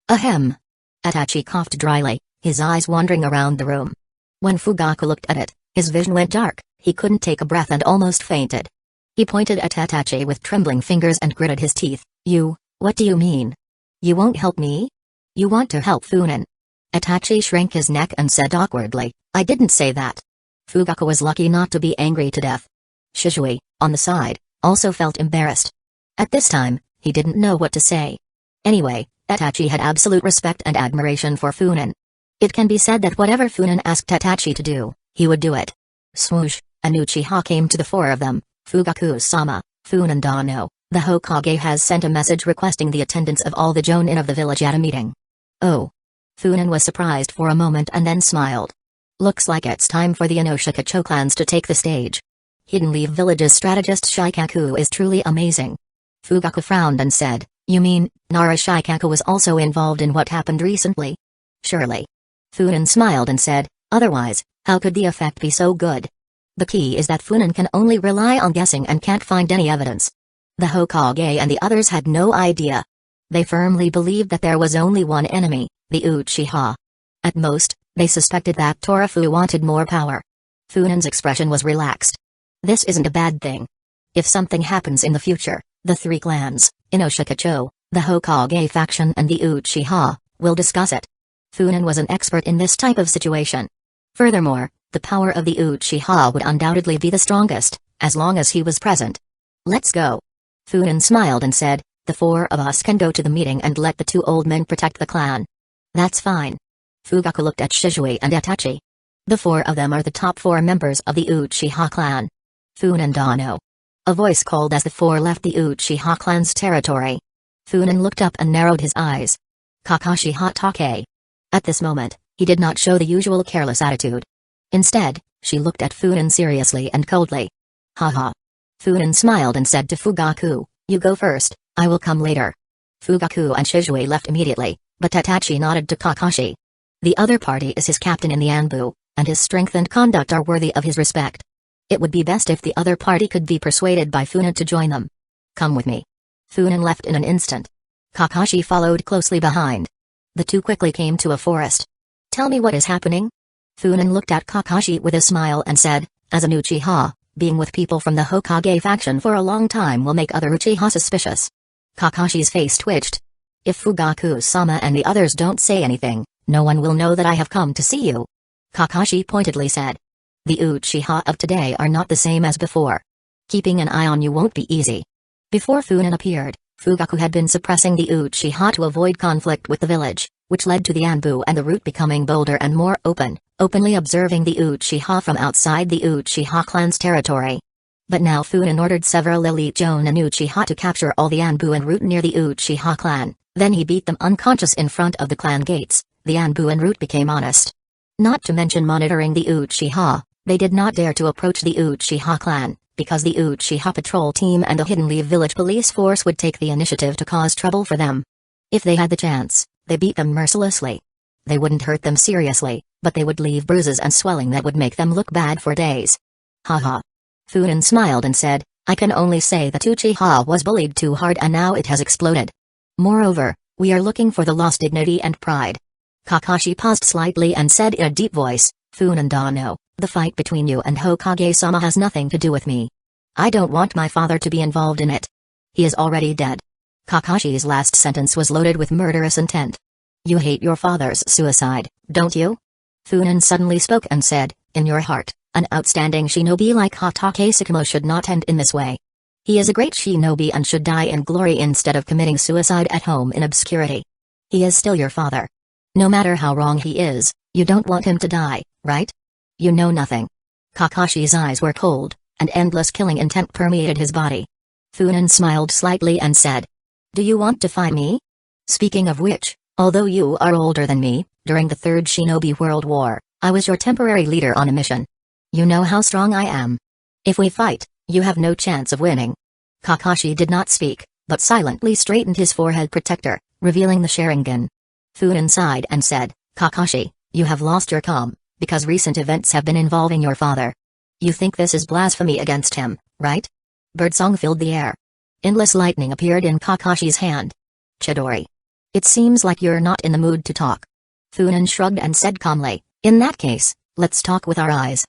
Ahem. Itachi coughed dryly, his eyes wandering around the room. When Fugaku looked at it, his vision went dark, he couldn't take a breath and almost fainted. He pointed at Itachi with trembling fingers and gritted his teeth. What do you mean? You won't help me? You want to help Funin? Itachi shrank his neck and said awkwardly, I didn't say that. Fugaku was lucky not to be angry to death. Shishui, on the side, also felt embarrassed. At this time, he didn't know what to say. Anyway, Itachi had absolute respect and admiration for Funin. It can be said that whatever Funin asked Itachi to do, he would do it. Swoosh, an Uchiha came to the four of them. Fugaku-sama, Funin Dano, the Hokage has sent a message requesting the attendance of all the Jonin of the village at a meeting. Oh. Funin was surprised for a moment and then smiled. Looks like it's time for the Inoshikacho clans to take the stage. Hidden Leaf Village's strategist Shikaku is truly amazing. Fugaku frowned and said, You mean, Nara Shikaku was also involved in what happened recently? Surely. Funin smiled and said, Otherwise, how could the effect be so good? The key is that Funin can only rely on guessing and can't find any evidence. The Hokage and the others had no idea. They firmly believed that there was only one enemy, the Uchiha. At most, they suspected that Torafu wanted more power. Funin's expression was relaxed. This isn't a bad thing. If something happens in the future, the three clans, Inoshikacho, the Hokage faction and the Uchiha, will discuss it. Funin was an expert in this type of situation. Furthermore, the power of the Uchiha would undoubtedly be the strongest, as long as he was present. Let's go. Funin smiled and said, The four of us can go to the meeting and let the two old men protect the clan. That's fine. Fugaku looked at Shishui and Itachi. The four of them are the top four members of the Uchiha clan. Funin Dano. A voice called as the four left the Uchiha clan's territory. Funin looked up and narrowed his eyes. Kakashi Hatake. At this moment, he did not show the usual careless attitude. Instead, she looked at Funin seriously and coldly. Haha. Funin smiled and said to Fugaku, You go first, I will come later. Fugaku and Shishui left immediately, but Itachi nodded to Kakashi. The other party is his captain in the Anbu, and his strength and conduct are worthy of his respect. It would be best if the other party could be persuaded by Funin to join them. Come with me. Funin left in an instant. Kakashi followed closely behind. The two quickly came to a forest. Tell me what is happening? Funin looked at Kakashi with a smile and said, As an Uchiha, being with people from the Hokage faction for a long time will make other Uchiha suspicious. Kakashi's face twitched. If Fugaku-sama and the others don't say anything, no one will know that I have come to see you. Kakashi pointedly said. The Uchiha of today are not the same as before. Keeping an eye on you won't be easy. Before Funin appeared, Fugaku had been suppressing the Uchiha to avoid conflict with the village, which led to the Anbu and the route becoming bolder and more openly observing the Uchiha from outside the Uchiha clan's territory. But now Funin ordered several elite Jonin Uchiha to capture all the Anbu and route near the Uchiha clan, then he beat them unconscious in front of the clan gates. The Anbu and route became honest. Not to mention monitoring the Uchiha, they did not dare to approach the Uchiha clan, because the Uchiha patrol team and the Hidden Leaf village police force would take the initiative to cause trouble for them. If they had the chance, they beat them mercilessly. They wouldn't hurt them seriously, but they would leave bruises and swelling that would make them look bad for days. Haha. Funin smiled and said, I can only say that Uchiha was bullied too hard and now it has exploded. Moreover, we are looking for the lost dignity and pride. Kakashi paused slightly and said in a deep voice, Funin Dano, the fight between you and Hokage-sama has nothing to do with me. I don't want my father to be involved in it. He is already dead. Kakashi's last sentence was loaded with murderous intent. You hate your father's suicide, don't you? Funin suddenly spoke and said, In your heart, an outstanding shinobi like Hatake Sakamo should not end in this way. He is a great shinobi and should die in glory instead of committing suicide at home in obscurity. He is still your father. No matter how wrong he is, you don't want him to die, right? You know nothing. Kakashi's eyes were cold, and endless killing intent permeated his body. Funin smiled slightly and said, Do you want to fight me? Speaking of which, although you are older than me, during the Third Shinobi World War, I was your temporary leader on a mission. You know how strong I am. If we fight, you have no chance of winning. Kakashi did not speak, but silently straightened his forehead protector, revealing the Sharingan. Funin sighed and said, Kakashi, you have lost your calm, because recent events have been involving your father. You think this is blasphemy against him, right? Birdsong filled the air. Endless lightning appeared in Kakashi's hand. Chidori. It seems like you're not in the mood to talk. Funan shrugged and said calmly, in that case, let's talk with our eyes.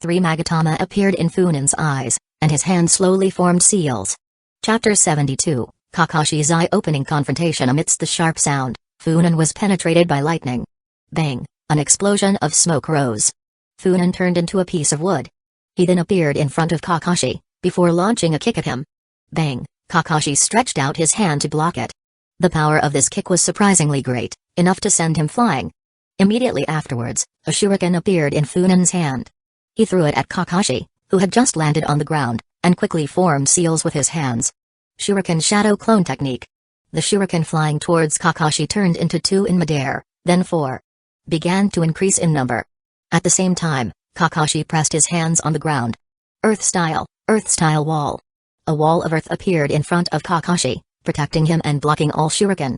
3 Magatama appeared in Funan's eyes, and his hand slowly formed seals. Chapter 72, Kakashi's eye-opening confrontation. Amidst the sharp sound, Funan was penetrated by lightning. Bang! An explosion of smoke rose. Funan turned into a piece of wood. He then appeared in front of Kakashi, before launching a kick at him. Bang! Kakashi stretched out his hand to block it. The power of this kick was surprisingly great, enough to send him flying. Immediately afterwards, a shuriken appeared in Funan's hand. He threw it at Kakashi, who had just landed on the ground, and quickly formed seals with his hands. Shuriken Shadow Clone Technique. The shuriken flying towards Kakashi turned into 2 in midair, then 4. Began to increase in number. At the same time, Kakashi pressed his hands on the ground. Earth style wall. A wall of earth appeared in front of Kakashi, protecting him and blocking all shuriken.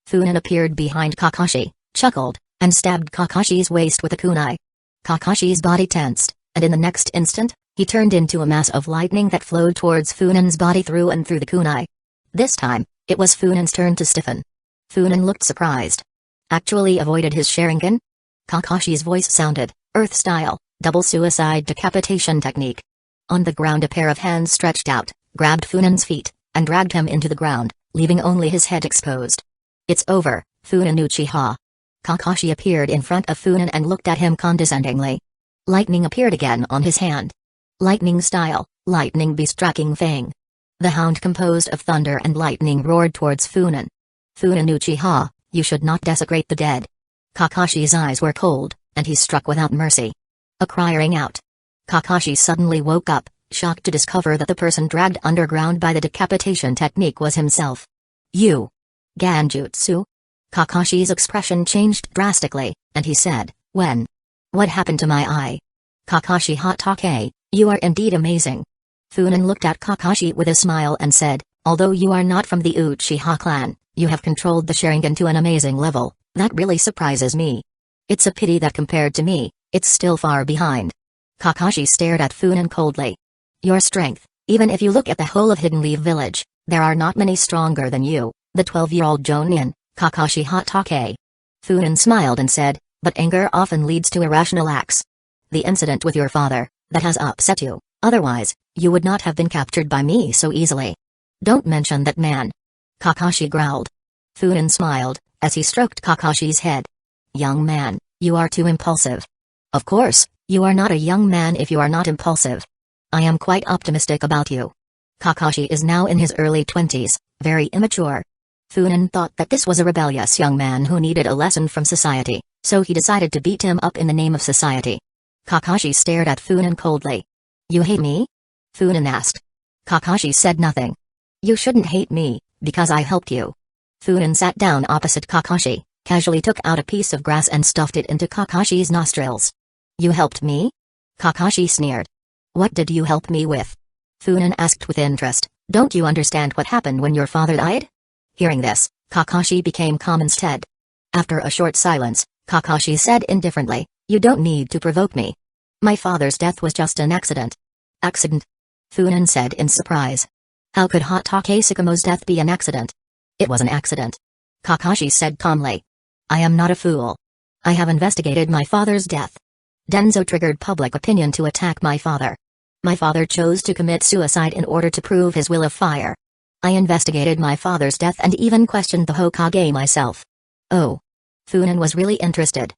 Funan appeared behind Kakashi, chuckled, and stabbed Kakashi's waist with a kunai. Kakashi's body tensed, and in the next instant, he turned into a mass of lightning that flowed towards Funan's body through and through the kunai. This time, it was Funan's turn to stiffen. Funan looked surprised. Actually avoided his Sharingan? Kakashi's voice sounded, Earth style, double suicide decapitation technique. On the ground a pair of hands stretched out, grabbed Funan's feet, and dragged him into the ground, leaving only his head exposed. It's over, Funan Uchiha. Kakashi appeared in front of Funan and looked at him condescendingly. Lightning appeared again on his hand. Lightning style, lightning beast striking fang. The hound composed of thunder and lightning roared towards Funan. Funan Uchiha, you should not desecrate the dead. Kakashi's eyes were cold, and he struck without mercy. A cry rang out. Kakashi suddenly woke up, shocked to discover that the person dragged underground by the decapitation technique was himself. You! Ganjutsu? Kakashi's expression changed drastically, and he said, when? What happened to my eye? Kakashi Hatake, you are indeed amazing. Funan looked at Kakashi with a smile and said, although you are not from the Uchiha clan, you have controlled the Sharingan to an amazing level, that really surprises me. It's a pity that compared to me, it's still far behind. Kakashi stared at Funan coldly. Your strength, even if you look at the whole of Hidden Leaf Village, there are not many stronger than you, the 12-year-old Jonin, Kakashi Hatake. Funan smiled and said, but anger often leads to irrational acts. The incident with your father, that has upset you, otherwise, you would not have been captured by me so easily. Don't mention that man. Kakashi growled. Funan smiled, as he stroked Kakashi's head. Young man, you are too impulsive. Of course, you are not a young man if you are not impulsive. I am quite optimistic about you. Kakashi is now in his early 20s, very immature. Funan thought that this was a rebellious young man who needed a lesson from society, so he decided to beat him up in the name of society. Kakashi stared at Funan coldly. You hate me? Funan asked. Kakashi said nothing. You shouldn't hate me, because I helped you. Funan sat down opposite Kakashi, casually took out a piece of grass and stuffed it into Kakashi's nostrils. You helped me? Kakashi sneered. What did you help me with? Funan asked with interest. Don't you understand what happened when your father died? Hearing this, Kakashi became calm instead. After a short silence, Kakashi said indifferently, you don't need to provoke me. My father's death was just an accident. Accident? Funan said in surprise. How could Hatake Sakamo's death be an accident? It was an accident. Kakashi said calmly. I am not a fool. I have investigated my father's death. Denzo triggered public opinion to attack my father. My father chose to commit suicide in order to prove his will of fire. I investigated my father's death and even questioned the Hokage myself. Oh. Funan was really interested.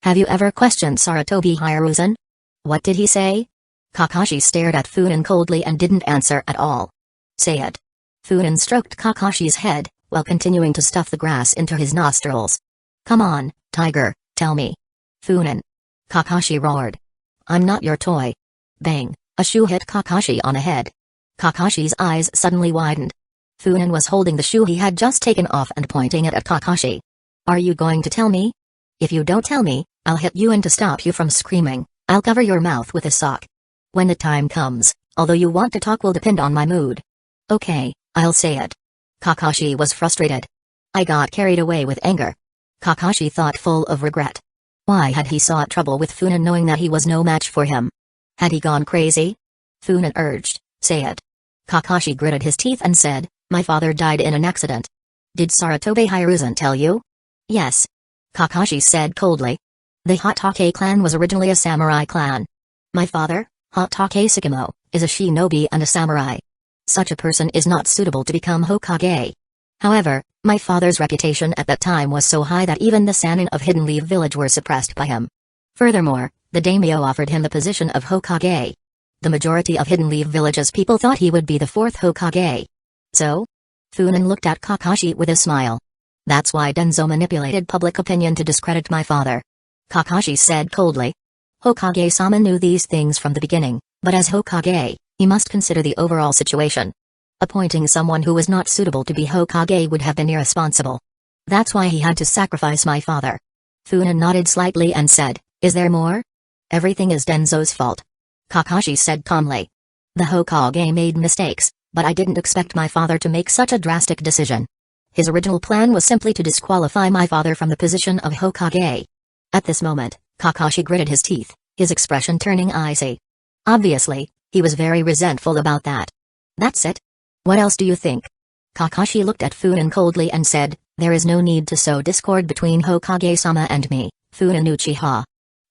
Have you ever questioned Sarutobi Hiruzen? What did he say? Kakashi stared at Funan coldly and didn't answer at all. Say it. Funan stroked Kakashi's head, while continuing to stuff the grass into his nostrils. Come on, tiger, tell me. Funan. Kakashi roared. I'm not your toy. Bang, a shoe hit Kakashi on the head. Kakashi's eyes suddenly widened. Funan was holding the shoe he had just taken off and pointing it at Kakashi. Are you going to tell me? If you don't tell me, I'll hit you, and to stop you from screaming, I'll cover your mouth with a sock. When the time comes, although you want to talk will depend on my mood. Okay, I'll say it. Kakashi was frustrated. I got carried away with anger. Kakashi thought, full of regret. Why had he sought trouble with Funan knowing that he was no match for him? Had he gone crazy? Funan urged, say it. Kakashi gritted his teeth and said, my father died in an accident. Did Saratobe Hiruzen tell you? Yes. Kakashi said coldly. The Hatake clan was originally a samurai clan. My father, Hatake Sakimo, is a shinobi and a samurai. Such a person is not suitable to become Hokage. However, my father's reputation at that time was so high that even the Sannin of Hidden Leaf Village were suppressed by him. Furthermore, the daimyo offered him the position of Hokage. The majority of Hidden Leaf Village's people thought he would be the fourth Hokage. So? Funin looked at Kakashi with a smile. That's why Denzo manipulated public opinion to discredit my father. Kakashi said coldly. Hokage-sama knew these things from the beginning, but as Hokage, he must consider the overall situation. Appointing someone who was not suitable to be Hokage would have been irresponsible. That's why he had to sacrifice my father. Funin nodded slightly and said, Is there more? Everything is Denzo's fault. Kakashi said calmly. The Hokage made mistakes, but I didn't expect my father to make such a drastic decision. His original plan was simply to disqualify my father from the position of Hokage. At this moment, Kakashi gritted his teeth, his expression turning icy. Obviously, he was very resentful about that. That's it? What else do you think? Kakashi looked at Funin coldly and said, There is no need to sow discord between Hokage-sama and me, Funin Uchiha.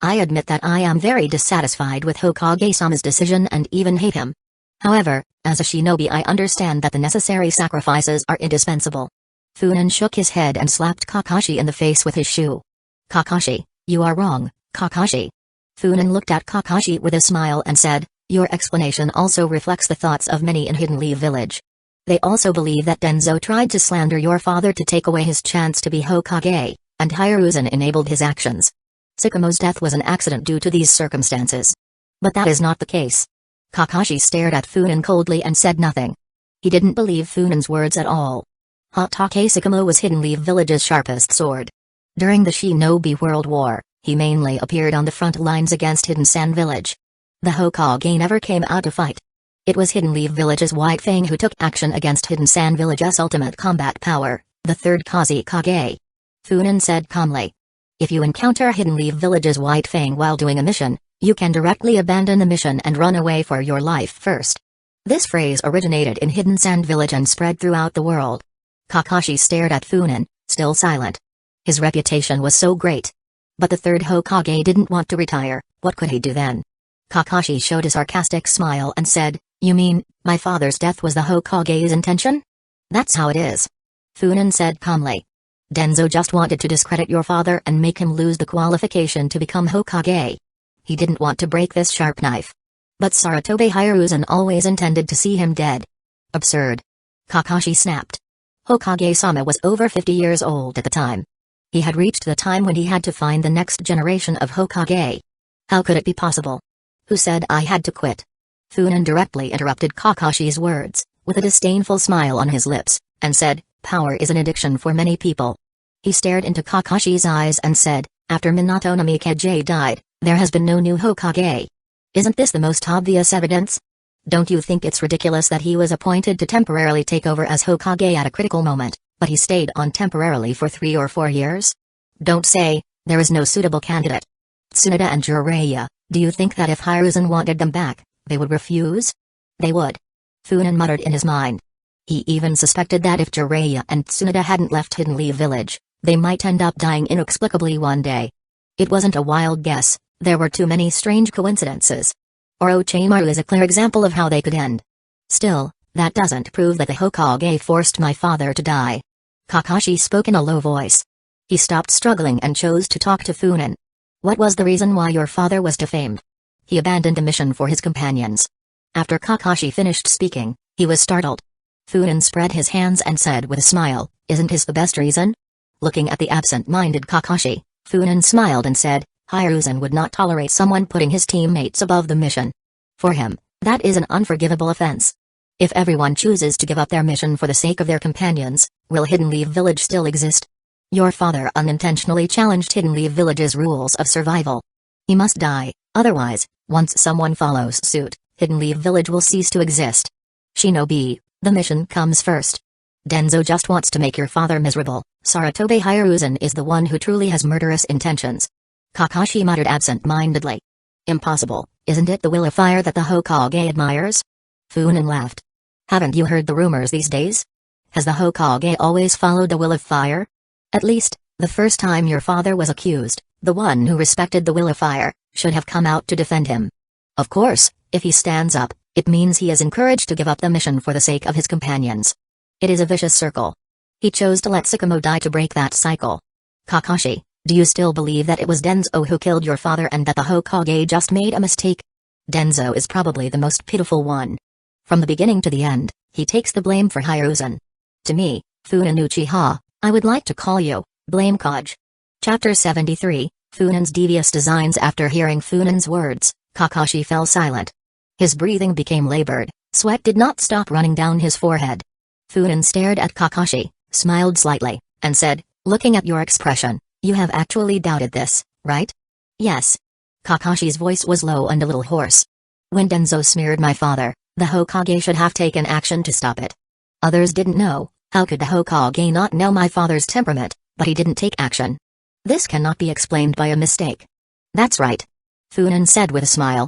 I admit that I am very dissatisfied with Hokage-sama's decision and even hate him. However, as a shinobi I understand that the necessary sacrifices are indispensable. Funin shook his head and slapped Kakashi in the face with his shoe. Kakashi, you are wrong, Kakashi. Funin looked at Kakashi with a smile and said, Your explanation also reflects the thoughts of many in Hidden Leaf Village. They also believe that Denzo tried to slander your father to take away his chance to be Hokage, and Hiruzen enabled his actions. Sakimo's death was an accident due to these circumstances. But that is not the case. Kakashi stared at Funin coldly and said nothing. He didn't believe Funin's words at all. Hatake Sakimo was Hidden Leaf Village's sharpest sword. During the Shinobi World War, he mainly appeared on the front lines against Hidden Sand Village. The Hokage never came out to fight. It was Hidden Leaf Village's White Fang who took action against Hidden Sand Village's ultimate combat power, the third Kazekage. Funin said calmly. If you encounter Hidden Leaf Village's White Fang while doing a mission, you can directly abandon the mission and run away for your life first. This phrase originated in Hidden Sand Village and spread throughout the world. Kakashi stared at Funin, still silent. His reputation was so great. But the third Hokage didn't want to retire, what could he do then? Kakashi showed a sarcastic smile and said, You mean, my father's death was the Hokage's intention? That's how it is. Funin said calmly. Denzo just wanted to discredit your father and make him lose the qualification to become Hokage. He didn't want to break this sharp knife. But Saratobe Hiruzen always intended to see him dead. Absurd. Kakashi snapped. Hokage-sama was over 50 years old at the time. He had reached the time when he had to find the next generation of Hokage. How could it be possible? Who said I had to quit? Funin directly interrupted Kakashi's words, with a disdainful smile on his lips, and said, Power is an addiction for many people. He stared into Kakashi's eyes and said, After Minato Namikaze died, there has been no new Hokage. Isn't this the most obvious evidence? Don't you think it's ridiculous that he was appointed to temporarily take over as Hokage at a critical moment, but he stayed on temporarily for 3 or 4 years? Don't say, there is no suitable candidate. Tsunade and Jiraiya, do you think that if Hiruzen wanted them back, they would refuse? They would. Funin muttered in his mind. He even suspected that if Jiraiya and Tsunade hadn't left Hidden Leaf Village, they might end up dying inexplicably one day. It wasn't a wild guess, there were too many strange coincidences. Orochimaru is a clear example of how they could end. Still, that doesn't prove that the Hokage forced my father to die. Kakashi spoke in a low voice. He stopped struggling and chose to talk to Funin. What was the reason why your father was defamed? He abandoned a mission for his companions. After Kakashi finished speaking, he was startled. Funin spread his hands and said with a smile, Isn't his the best reason? Looking at the absent-minded Kakashi, Funin smiled and said, Hiruzen would not tolerate someone putting his teammates above the mission. For him, that is an unforgivable offense. If everyone chooses to give up their mission for the sake of their companions, will Hidden Leaf Village still exist? Your father unintentionally challenged Hidden Leaf Village's rules of survival. He must die, otherwise, once someone follows suit, Hidden Leaf Village will cease to exist. Shinobi, the mission comes first. Denzo just wants to make your father miserable. Saratobe Hiruzen is the one who truly has murderous intentions. Kakashi muttered absent-mindedly. Impossible, isn't it the will of fire that the Hokage admires? Funin laughed. Haven't you heard the rumors these days? Has the Hokage always followed the will of fire? At least, the first time your father was accused, the one who respected the will of fire, should have come out to defend him. Of course, if he stands up, it means he is encouraged to give up the mission for the sake of his companions. It is a vicious circle. He chose to let Tsukumo die to break that cycle. Kakashi, do you still believe that it was Denzo who killed your father and that the Hokage just made a mistake? Denzo is probably the most pitiful one. From the beginning to the end, he takes the blame for Hiruzen. To me, Funin Uchiha, I would like to call you, Blame Kaj. Chapter 73, Funin's Devious Designs. After hearing Funin's words, Kakashi fell silent. His breathing became labored, sweat did not stop running down his forehead. Funin stared at Kakashi, smiled slightly, and said, looking at your expression, you have actually doubted this, right? Yes. Kakashi's voice was low and a little hoarse. When Denzo smeared my father, the Hokage should have taken action to stop it. Others didn't know. How could the Hokage not know my father's temperament, but he didn't take action? This cannot be explained by a mistake. That's right. Funin said with a smile.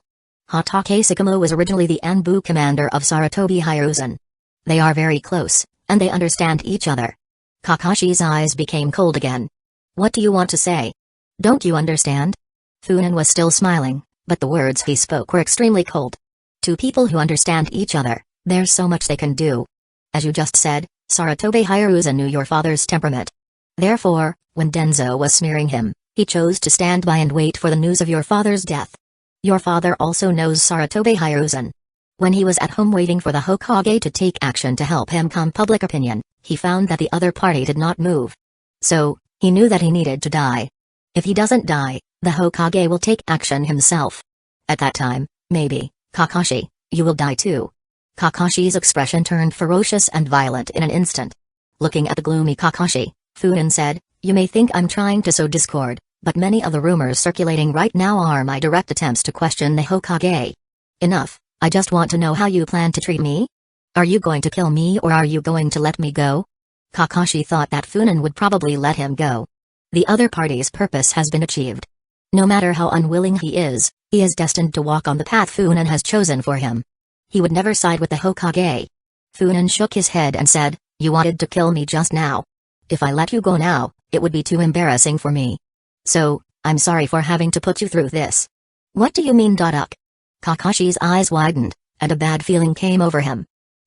Hatake Tsukumo was originally the Anbu commander of Sarutobi Hiruzen. They are very close, and they understand each other. Kakashi's eyes became cold again. What do you want to say? Don't you understand? Funin was still smiling, but the words he spoke were extremely cold. Two people who understand each other, there's so much they can do. As you just said, Sarutobi Hiruzen knew your father's temperament. Therefore, when Denzo was smearing him, he chose to stand by and wait for the news of your father's death. Your father also knows Sarutobi Hiruzen. When he was at home waiting for the Hokage to take action to help him calm public opinion, he found that the other party did not move. So, he knew that he needed to die. If he doesn't die, the Hokage will take action himself. At that time, maybe, Kakashi, you will die too. Kakashi's expression turned ferocious and violent in an instant. Looking at the gloomy Kakashi, Funin said, you may think I'm trying to sow discord, but many of the rumors circulating right now are my direct attempts to question the Hokage. Enough, I just want to know how you plan to treat me? Are you going to kill me or are you going to let me go? Kakashi thought that Funin would probably let him go. The other party's purpose has been achieved. No matter how unwilling he is destined to walk on the path Funin has chosen for him. He would never side with the Hokage. Funin shook his head and said, you wanted to kill me just now. If I let you go now, it would be too embarrassing for me. So, I'm sorry for having to put you through this. What do you mean? Kakashi's eyes widened, and a bad feeling came over him.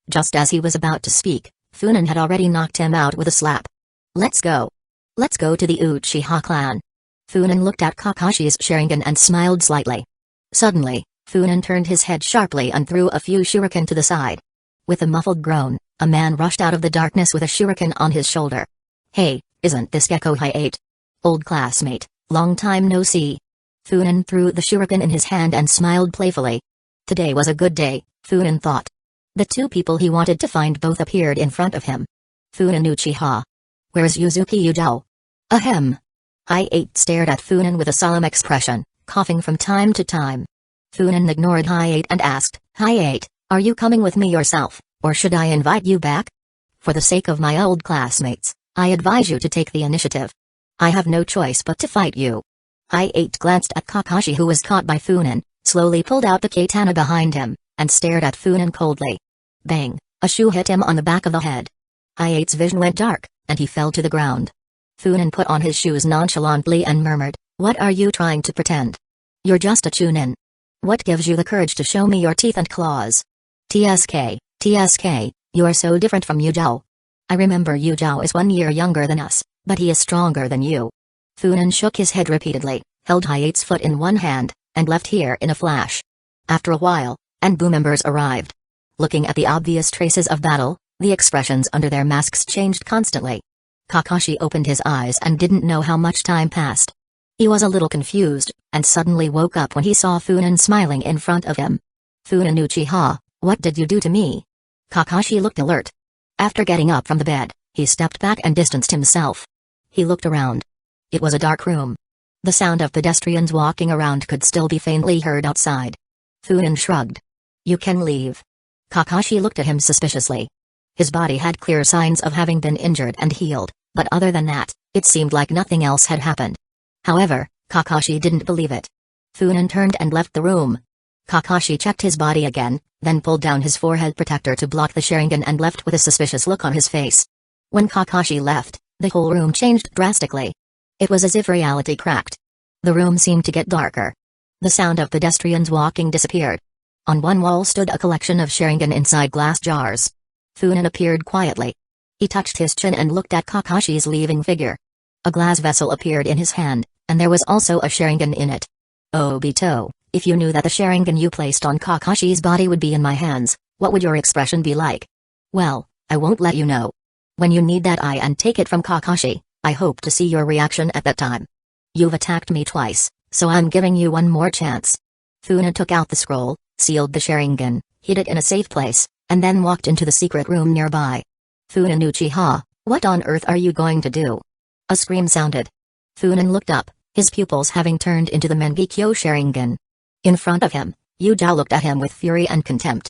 Just as he was about to speak, Funin had already knocked him out with a slap. Let's go. Let's go to the Uchiha clan. Funin looked at Kakashi's Sharingan and smiled slightly. Suddenly, Funin turned his head sharply and threw a few shuriken to the side. With a muffled groan, a man rushed out of the darkness with a shuriken on his shoulder. Hey, isn't this Gecko Hi-8? Old classmate, long time no see. Funin threw the shuriken in his hand and smiled playfully. Today was a good day, Funin thought. The two people he wanted to find both appeared in front of him. Funin Uchiha. Where's Yuzuki Yujao? Ahem. Hi-8 stared at Funin with a solemn expression, coughing from time to time. Funin ignored Hi-8 and asked, Hi-8, are you coming with me yourself, or should I invite you back? For the sake of my old classmates, I advise you to take the initiative. I have no choice but to fight you. Hi-8 glanced at Kakashi, who was caught by Funin, slowly pulled out the katana behind him, and stared at Funin coldly. Bang, a shoe hit him on the back of the head. Hi-8's vision went dark, and he fell to the ground. Funin put on his shoes nonchalantly and murmured, what are you trying to pretend? You're just a chunin. What gives you the courage to show me your teeth and claws? TSK, you are so different from Yujao. I remember Yujao is 1 year younger than us, but he is stronger than you. Funin shook his head repeatedly, held Hi-8's foot in one hand, and left here in a flash. After a while, Anbu members arrived. Looking at the obvious traces of battle, the expressions under their masks changed constantly. Kakashi opened his eyes and didn't know how much time passed. He was a little confused, and suddenly woke up when he saw Funin smiling in front of him. Funin Uchiha, what did you do to me? Kakashi looked alert. After getting up from the bed, he stepped back and distanced himself. He looked around. It was a dark room. The sound of pedestrians walking around could still be faintly heard outside. Funin shrugged. You can leave. Kakashi looked at him suspiciously. His body had clear signs of having been injured and healed, but other than that, it seemed like nothing else had happened. However, Kakashi didn't believe it. Funin turned and left the room. Kakashi checked his body again, then pulled down his forehead protector to block the Sharingan and left with a suspicious look on his face. When Kakashi left, the whole room changed drastically. It was as if reality cracked. The room seemed to get darker. The sound of pedestrians walking disappeared. On one wall stood a collection of Sharingan inside glass jars. Funan appeared quietly. He touched his chin and looked at Kakashi's leaving figure. A glass vessel appeared in his hand, and there was also a Sharingan in it. Obito, if you knew that the Sharingan you placed on Kakashi's body would be in my hands, what would your expression be like? Well, I won't let you know. When you need that eye and take it from Kakashi, I hope to see your reaction at that time. You've attacked me twice, so I'm giving you one more chance. Funan took out the scroll, sealed the Sharingan, hid it in a safe place, and then walked into the secret room nearby. Funan Uchiha, what on earth are you going to do? A scream sounded. Funan looked up, his pupils having turned into the Mangekyo Sharingan. In front of him, Yujao looked at him with fury and contempt.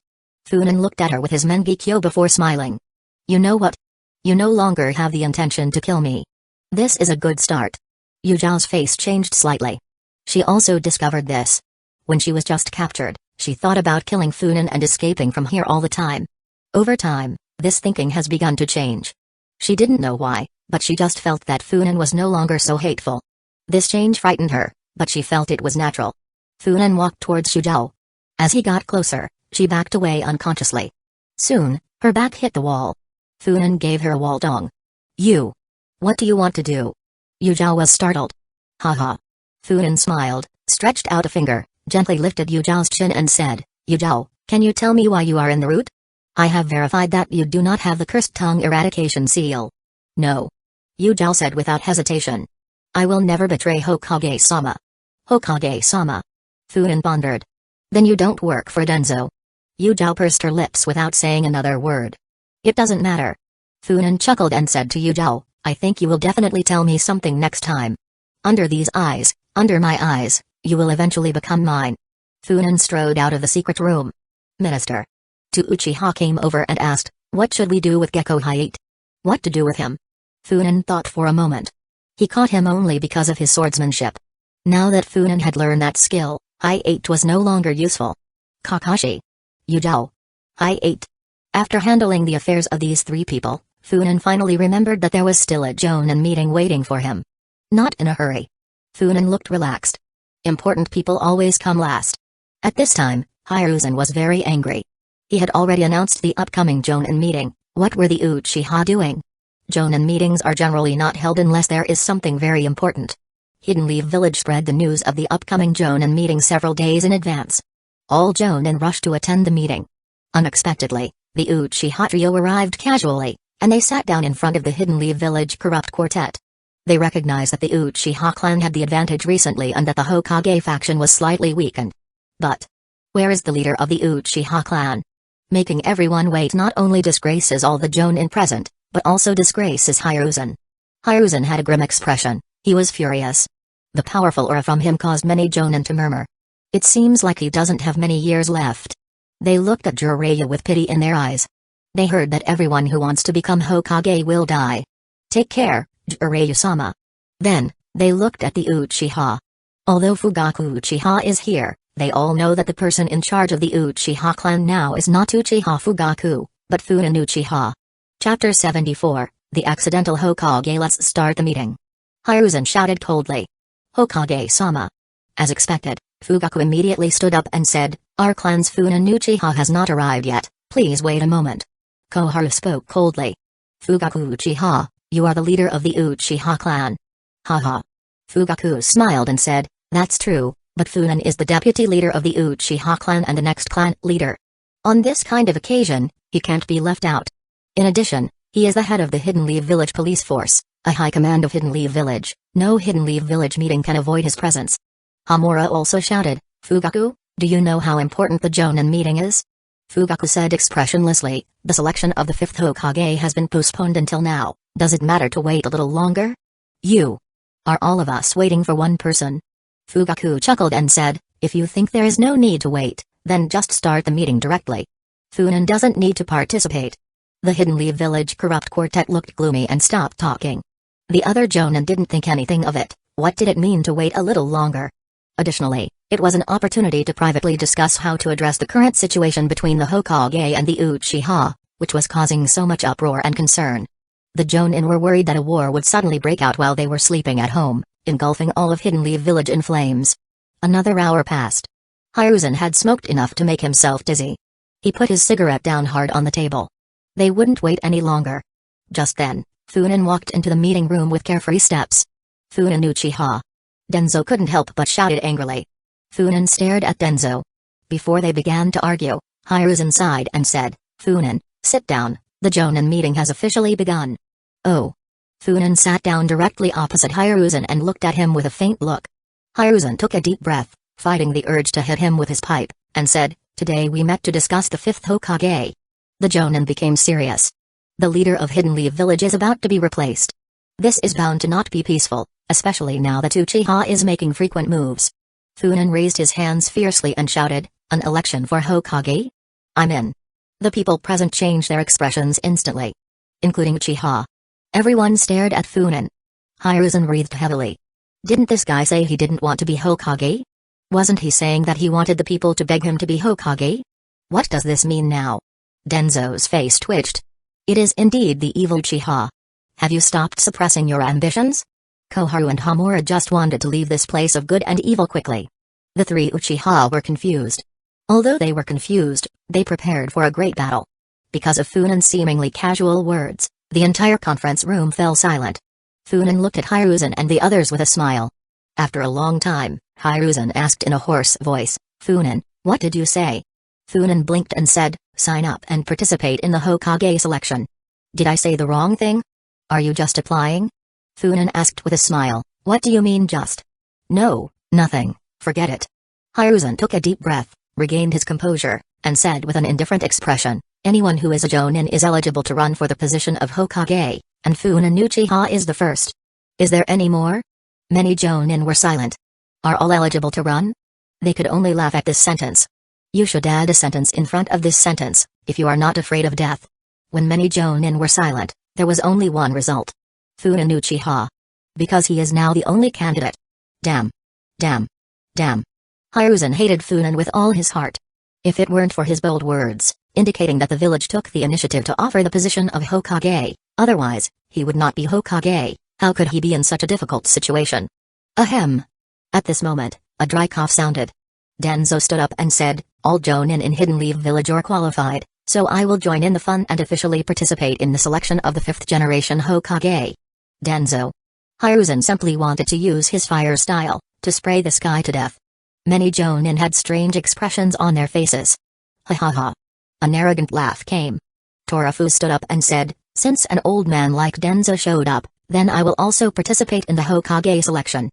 Funan looked at her with his Mangekyo before smiling. You know what? You no longer have the intention to kill me. This is a good start. Yujao's face changed slightly. She also discovered this. When she was just captured, she thought about killing Funan and escaping from here all the time. Over time, this thinking has begun to change. She didn't know why, but she just felt that Funan was no longer so hateful. This change frightened her, but she felt it was natural. Funan walked towards Yujao. As he got closer, she backed away unconsciously. Soon, her back hit the wall. Funan gave her a wall dong. You. What do you want to do? Yujao was startled. Haha. Funan smiled, stretched out a finger, gently lifted Yujao's chin and said, Yujao, can you tell me why you are in the route? I have verified that you do not have the cursed tongue eradication seal. No. Yujao said without hesitation. I will never betray Hokage-sama. Hokage-sama. Funan pondered. Then you don't work for Denzo. Yujao pursed her lips without saying another word. It doesn't matter. Funan chuckled and said to Yujao, I think you will definitely tell me something next time. Under these eyes, under my eyes, you will eventually become mine. Funan strode out of the secret room. Minister to Uchiha came over and asked, what should we do with Gekko Hayate? What to do with him? Funan thought for a moment. He caught him only because of his swordsmanship. Now that Funan had learned that skill, Hayate was no longer useful. Kakashi. Yujao. Hayate. After handling the affairs of these three people, Funan finally remembered that there was still a Jonin meeting waiting for him. Not in a hurry. Funan looked relaxed. Important people always come last. At this time, Hiruzen was very angry. He had already announced the upcoming Jonin meeting. What were the Uchiha doing? Jonin meetings are generally not held unless there is something very important. Hidden Leaf Village spread the news of the upcoming Jonin meeting several days in advance. All Jonin rushed to attend the meeting. Unexpectedly, the Uchiha trio arrived casually, and they sat down in front of the Hidden Leaf Village corrupt quartet. They recognized that the Uchiha clan had the advantage recently and that the Hokage faction was slightly weakened. But where is the leader of the Uchiha clan? Making everyone wait not only disgraces all the Jonin present, but also disgraces Hiruzen. Hiruzen had a grim expression. He was furious. The powerful aura from him caused many Jonin to murmur. It seems like he doesn't have many years left. They looked at Jiraiya with pity in their eyes. They heard that everyone who wants to become Hokage will die. Take care, Jiraiya-sama. Then, they looked at the Uchiha. Although Fugaku Uchiha is here, they all know that the person in charge of the Uchiha clan now is not Uchiha Fugaku, but Funan Uchiha. Chapter 74, The Accidental Hokage. Let's start the meeting. Hiruzen shouted coldly. Hokage-sama. As expected, Fugaku immediately stood up and said, our clan's Funan Uchiha has not arrived yet, please wait a moment. Koharu spoke coldly. Fugaku Uchiha, you are the leader of the Uchiha clan. Haha. Fugaku smiled and said, that's true, but Funan is the deputy leader of the Uchiha clan and the next clan leader. On this kind of occasion, he can't be left out. In addition, he is the head of the Hidden Leaf Village police force, a high command of Hidden Leaf Village. No Hidden Leaf Village meeting can avoid his presence. Hamura also shouted, Fugaku, do you know how important the Jonin meeting is? Fugaku said expressionlessly, the selection of the fifth Hokage has been postponed until now. Does it matter to wait a little longer? You. Are all of us waiting for one person? Fugaku chuckled and said, if you think there is no need to wait, then just start the meeting directly. Funan doesn't need to participate. The Hidden Leaf Village corrupt quartet looked gloomy and stopped talking. The other Jonin didn't think anything of it. What did it mean to wait a little longer? Additionally, it was an opportunity to privately discuss how to address the current situation between the Hokage and the Uchiha, which was causing so much uproar and concern. The Jonin were worried that a war would suddenly break out while they were sleeping at home, engulfing all of Hidden Leaf Village in flames. Another hour passed. Hiruzen had smoked enough to make himself dizzy. He put his cigarette down hard on the table. They wouldn't wait any longer. Just then, Funin walked into the meeting room with carefree steps. Funin Uchiha. Denzo couldn't help but shouted angrily. Funin stared at Denzo. Before they began to argue, Hiruzen sighed and said, "Funin, sit down, the Jonin meeting has officially begun." "Oh." Funin sat down directly opposite Hiruzen and looked at him with a faint look. Hiruzen took a deep breath, fighting the urge to hit him with his pipe, and said, "Today we met to discuss the 5th Hokage." The Jonin became serious. The leader of Hidden Leaf Village is about to be replaced. This is bound to not be peaceful, especially now that Uchiha is making frequent moves. Funin raised his hands fiercely and shouted, "An election for Hokage? I'm in." The people present changed their expressions instantly, including Uchiha. Everyone stared at Funin. Hiruzen breathed heavily. Didn't this guy say he didn't want to be Hokage? Wasn't he saying that he wanted the people to beg him to be Hokage? What does this mean now? Denzo's face twitched. It is indeed the evil Uchiha. Have you stopped suppressing your ambitions? Koharu and Hamura just wanted to leave this place of good and evil quickly. The three Uchiha were confused. Although they were confused, they prepared for a great battle. Because of Funin's seemingly casual words, the entire conference room fell silent. Funin looked at Hiruzen and the others with a smile. After a long time, Hiruzen asked in a hoarse voice, "Funin, what did you say?" Funin blinked and said, "Sign up and participate in the Hokage selection." "Did I say the wrong thing? Are you just applying?" Funin asked with a smile, "What do you mean just?" "No, nothing, forget it." Hiruzen took a deep breath, regained his composure, and said with an indifferent expression, "Anyone who is a Jonin is eligible to run for the position of Hokage, and Funin Uchiha is the first. Is there any more?" Many Jonin were silent. "Are all eligible to run?" They could only laugh at this sentence. You should add a sentence in front of this sentence, if you are not afraid of death. When many Jonin were silent, there was only one result. Funin Uchiha. Because he is now the only candidate. Damn. Damn. Damn. Hiruzen hated Funin with all his heart. If it weren't for his bold words, indicating that the village took the initiative to offer the position of Hokage, otherwise, he would not be Hokage, how could he be in such a difficult situation? Ahem. At this moment, a dry cough sounded. Denzo stood up and said, "All Jonin in Hidden Leaf Village are qualified, so I will join in the fun and officially participate in the selection of the 5th generation Hokage." Denzo. Hiruzen simply wanted to use his fire style, to spray the sky to death. Many Jonin had strange expressions on their faces. Ha ha ha. An arrogant laugh came. Torafu stood up and said, "Since an old man like Denzo showed up, then I will also participate in the Hokage selection."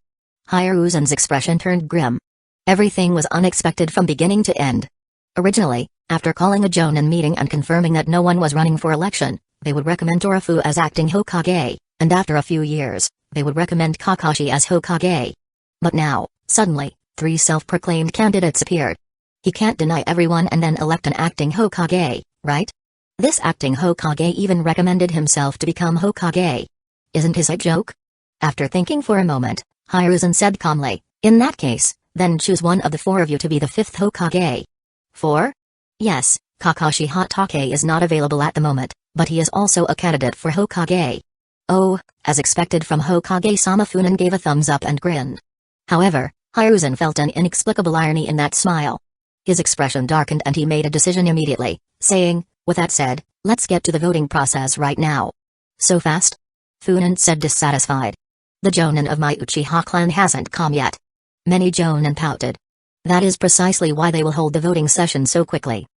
Hiruzen's expression turned grim. Everything was unexpected from beginning to end. Originally, after calling a Jonin meeting and confirming that no one was running for election, they would recommend Torafu as acting Hokage, and after a few years, they would recommend Kakashi as Hokage. But now, suddenly, 3 self-proclaimed candidates appeared. He can't deny everyone and then elect an acting Hokage, right? This acting Hokage even recommended himself to become Hokage. Isn't this a joke? After thinking for a moment, Hiruzen said calmly, "In that case, then choose one of the 4 of you to be the 5th Hokage." 4? Yes, Kakashi Hatake is not available at the moment, but he is also a candidate for Hokage. Oh, as expected from Hokage-sama. Funin gave a thumbs up and grinned. However, Hiruzen felt an inexplicable irony in that smile. His expression darkened and he made a decision immediately, saying, "With that said, let's get to the voting process right now." "So fast?" Funin said dissatisfied. "The Jonin of my Uchiha clan hasn't come yet." Many Jonin pouted. "That is precisely why they will hold the voting session so quickly."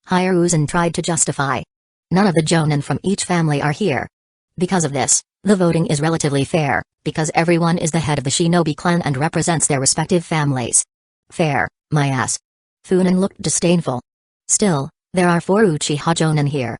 Hiruzen tried to justify. "None of the Jonin from each family are here. Because of this, the voting is relatively fair, because everyone is the head of the shinobi clan and represents their respective families." "Fair, my ass." Funin looked disdainful. "Still, there are 4 Uchiha Jonin here."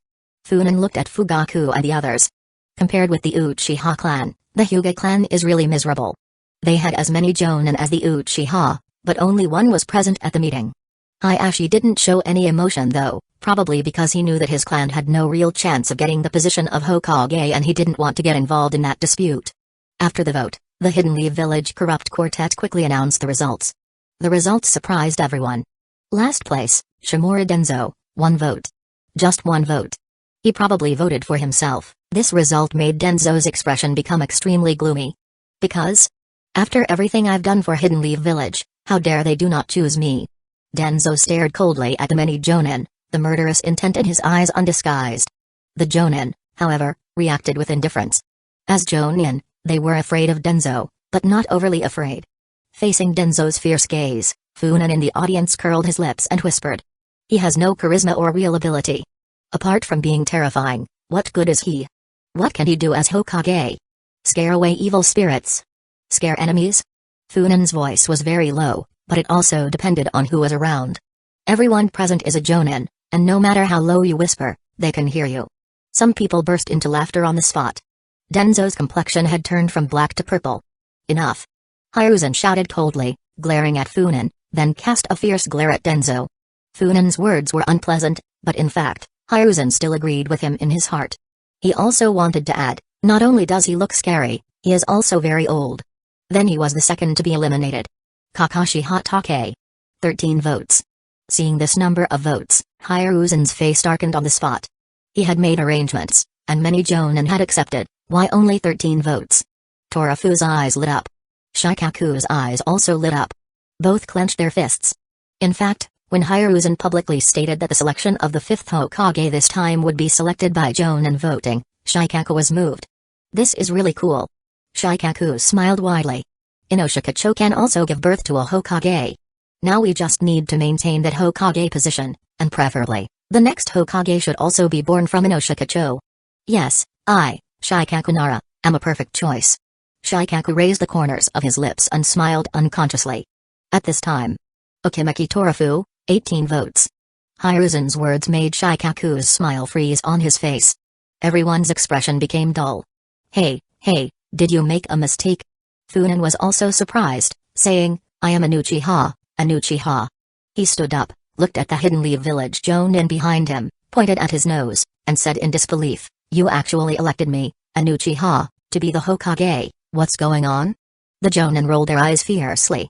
Funin looked at Fugaku and the others. Compared with the Uchiha clan, the Hyuga clan is really miserable. They had as many Jonin as the Uchiha, but only one was present at the meeting. Hayashi didn't show any emotion though, probably because he knew that his clan had no real chance of getting the position of Hokage and he didn't want to get involved in that dispute. After the vote, the Hidden Leaf Village Corrupt Quartet quickly announced the results. The results surprised everyone. Last place, Shimura Denzo, 1 vote. Just 1 vote. He probably voted for himself, This result made Denzo's expression become extremely gloomy. Because? After everything I've done for Hidden Leaf Village, how dare they do not choose me? Denzo stared coldly at the many jonin, the murderous intent in his eyes undisguised. The jonin, however, reacted with indifference. As jonin, they were afraid of Denzo, but not overly afraid. Facing Denzo's fierce gaze, Funan in the audience curled his lips and whispered. He has no charisma or real ability. Apart from being terrifying, what good is he? What can he do as Hokage? Scare away evil spirits? Scare enemies? Funan's voice was very low, but it also depended on who was around. Everyone present is a jonin, and no matter how low you whisper, they can hear you. Some people burst into laughter on the spot. Denzo's complexion had turned from black to purple. Enough. Hiruzen shouted coldly, glaring at Funan, then cast a fierce glare at Denzo. Funan's words were unpleasant, but in fact, Hiruzen still agreed with him in his heart. He also wanted to add, not only does he look scary, he is also very old. Then he was the second to be eliminated. Kakashi Hatake. 13 votes. Seeing this number of votes, Hiruzen's face darkened on the spot. He had made arrangements, and many jonin had accepted. Why only 13 votes? Torafu's eyes lit up. Shikaku's eyes also lit up. Both clenched their fists. In fact, when Hiruzen publicly stated that the selection of the 5th Hokage this time would be selected by jonin voting, Shikaku was moved. This is really cool. Shikaku smiled widely. Inoshikacho can also give birth to a Hokage. Now we just need to maintain that Hokage position, and preferably, the next Hokage should also be born from Inoshikacho. Yes, I, Shikaku Nara, am a perfect choice. Shikaku raised the corners of his lips and smiled unconsciously. At this time, Okimeki Torafu, 18 votes. Hiruzen's words made Shikaku's smile freeze on his face. Everyone's expression became dull. Hey, did you make a mistake? Funan was also surprised, saying, I am an Uchiha, an Uchiha. He stood up, looked at the Hidden Leaf Village jonin behind him, pointed at his nose, and said in disbelief, you actually elected me, an Uchiha, to be the Hokage, what's going on? The jonin rolled their eyes fiercely.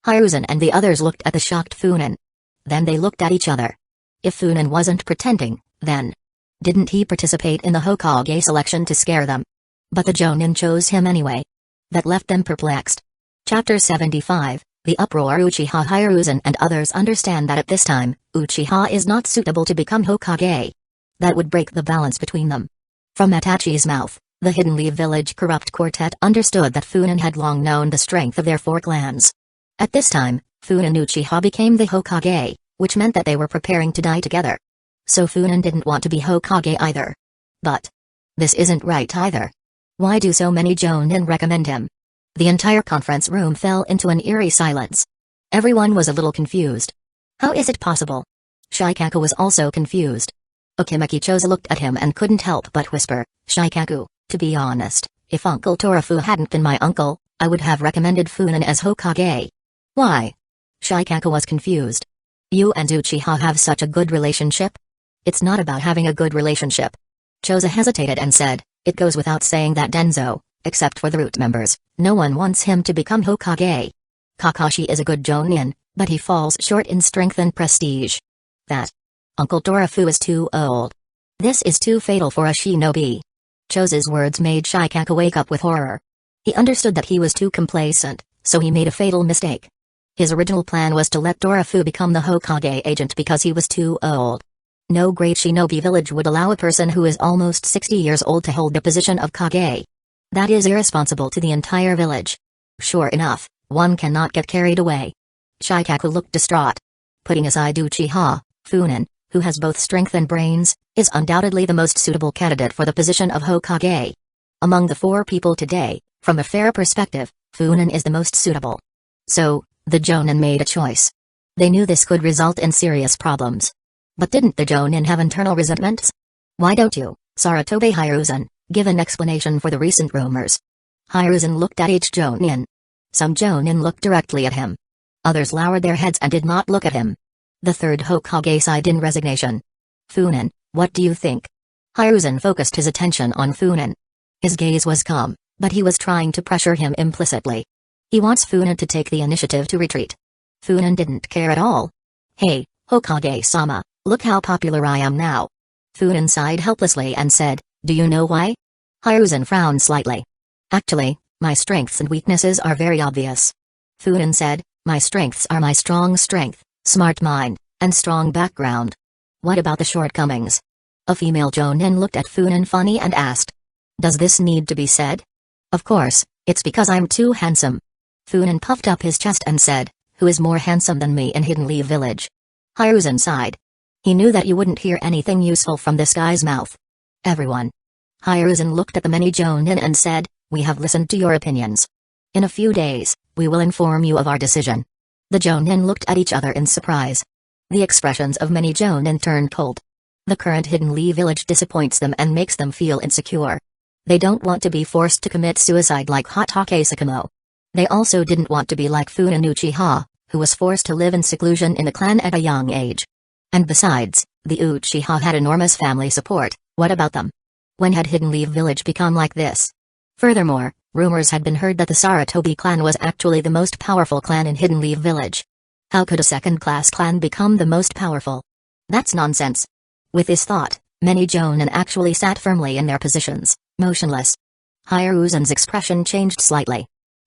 Hiruzen and the others looked at the shocked Funan. Then they looked at each other. If Funan wasn't pretending, then didn't he participate in the Hokage selection to scare them? But the jonin chose him anyway. That left them perplexed. Chapter 75, The Uproar. Uchiha. Hiruzen and others understand that at this time, Uchiha is not suitable to become Hokage. That would break the balance between them. From Itachi's mouth, the Hidden Leaf Village corrupt quartet understood that Funan had long known the strength of their 4 clans. At this time, Funan Uchiha became the Hokage, which meant that they were preparing to die together. So Funan didn't want to be Hokage either. But this isn't right either. Why do so many jonin recommend him? The entire conference room fell into an eerie silence. Everyone was a little confused. How is it possible? Shikaku was also confused. Okimeki Choza looked at him and couldn't help but whisper, Shikaku, to be honest, if Uncle Torafu hadn't been my uncle, I would have recommended Funan as Hokage. Why? Shikaku was confused. You and Uchiha have such a good relationship? It's not about having a good relationship. Choza hesitated and said, it goes without saying that Denzo, except for the root members, no one wants him to become Hokage. Kakashi is a good jonin, but he falls short in strength and prestige. That Uncle Torafu is too old. This is too fatal for a shinobi. Choza's words made Shikaku wake up with horror. He understood that he was too complacent, so he made a fatal mistake. His original plan was to let Torafu become the Hokage agent because he was too old. No great shinobi village would allow a person who is almost 60 years old to hold the position of Kage. That is irresponsible to the entire village. Sure enough, one cannot get carried away. Shikaku looked distraught. Putting aside Uchiha, Funan, who has both strength and brains, is undoubtedly the most suitable candidate for the position of Hokage. Among the 4 people today, from a fair perspective, Funan is the most suitable. So, the jonin made a choice. They knew this could result in serious problems. But didn't the jonin have internal resentments? Why don't you, Saratobe Hiruzen, give an explanation for the recent rumors? Hiruzen looked at each jonin. Some jonin looked directly at him. Others lowered their heads and did not look at him. The 3rd Hokage sighed in resignation. Funan, what do you think? Hiruzen focused his attention on Funan. His gaze was calm, but he was trying to pressure him implicitly. He wants Funan to take the initiative to retreat. Funan didn't care at all. Hey, Hokage-sama, look how popular I am now. Funan sighed helplessly and said, do you know why? Hiruzen frowned slightly. Actually, my strengths and weaknesses are very obvious. Funan said, my strengths are my strong strength, smart mind, and strong background. What about the shortcomings? A female Jonin looked at Funan funny and asked. Does this need to be said? Of course, it's because I'm too handsome. Funan puffed up his chest and said, who is more handsome than me in Hidden Leaf Village? Hiruzen sighed. He knew that you wouldn't hear anything useful from this guy's mouth. Everyone. Hiruzen looked at the many Jonin and said, we have listened to your opinions. In a few days, we will inform you of our decision. The Jonin looked at each other in surprise. The expressions of many Jonin turned cold. The current Hidden Leaf Village disappoints them and makes them feel insecure. They don't want to be forced to commit suicide like Hatake Sakamo. They also didn't want to be like Funan Uchiha, who was forced to live in seclusion in the clan at a young age. And besides, the Uchiha had enormous family support. What about them? When had Hidden Leaf Village become like this? Furthermore, rumors had been heard that the Sarutobi clan was actually the most powerful clan in Hidden Leaf Village. How could a second-class clan become the most powerful? That's nonsense. With this thought, many Jonin actually sat firmly in their positions, motionless. Hiruzen's expression changed slightly.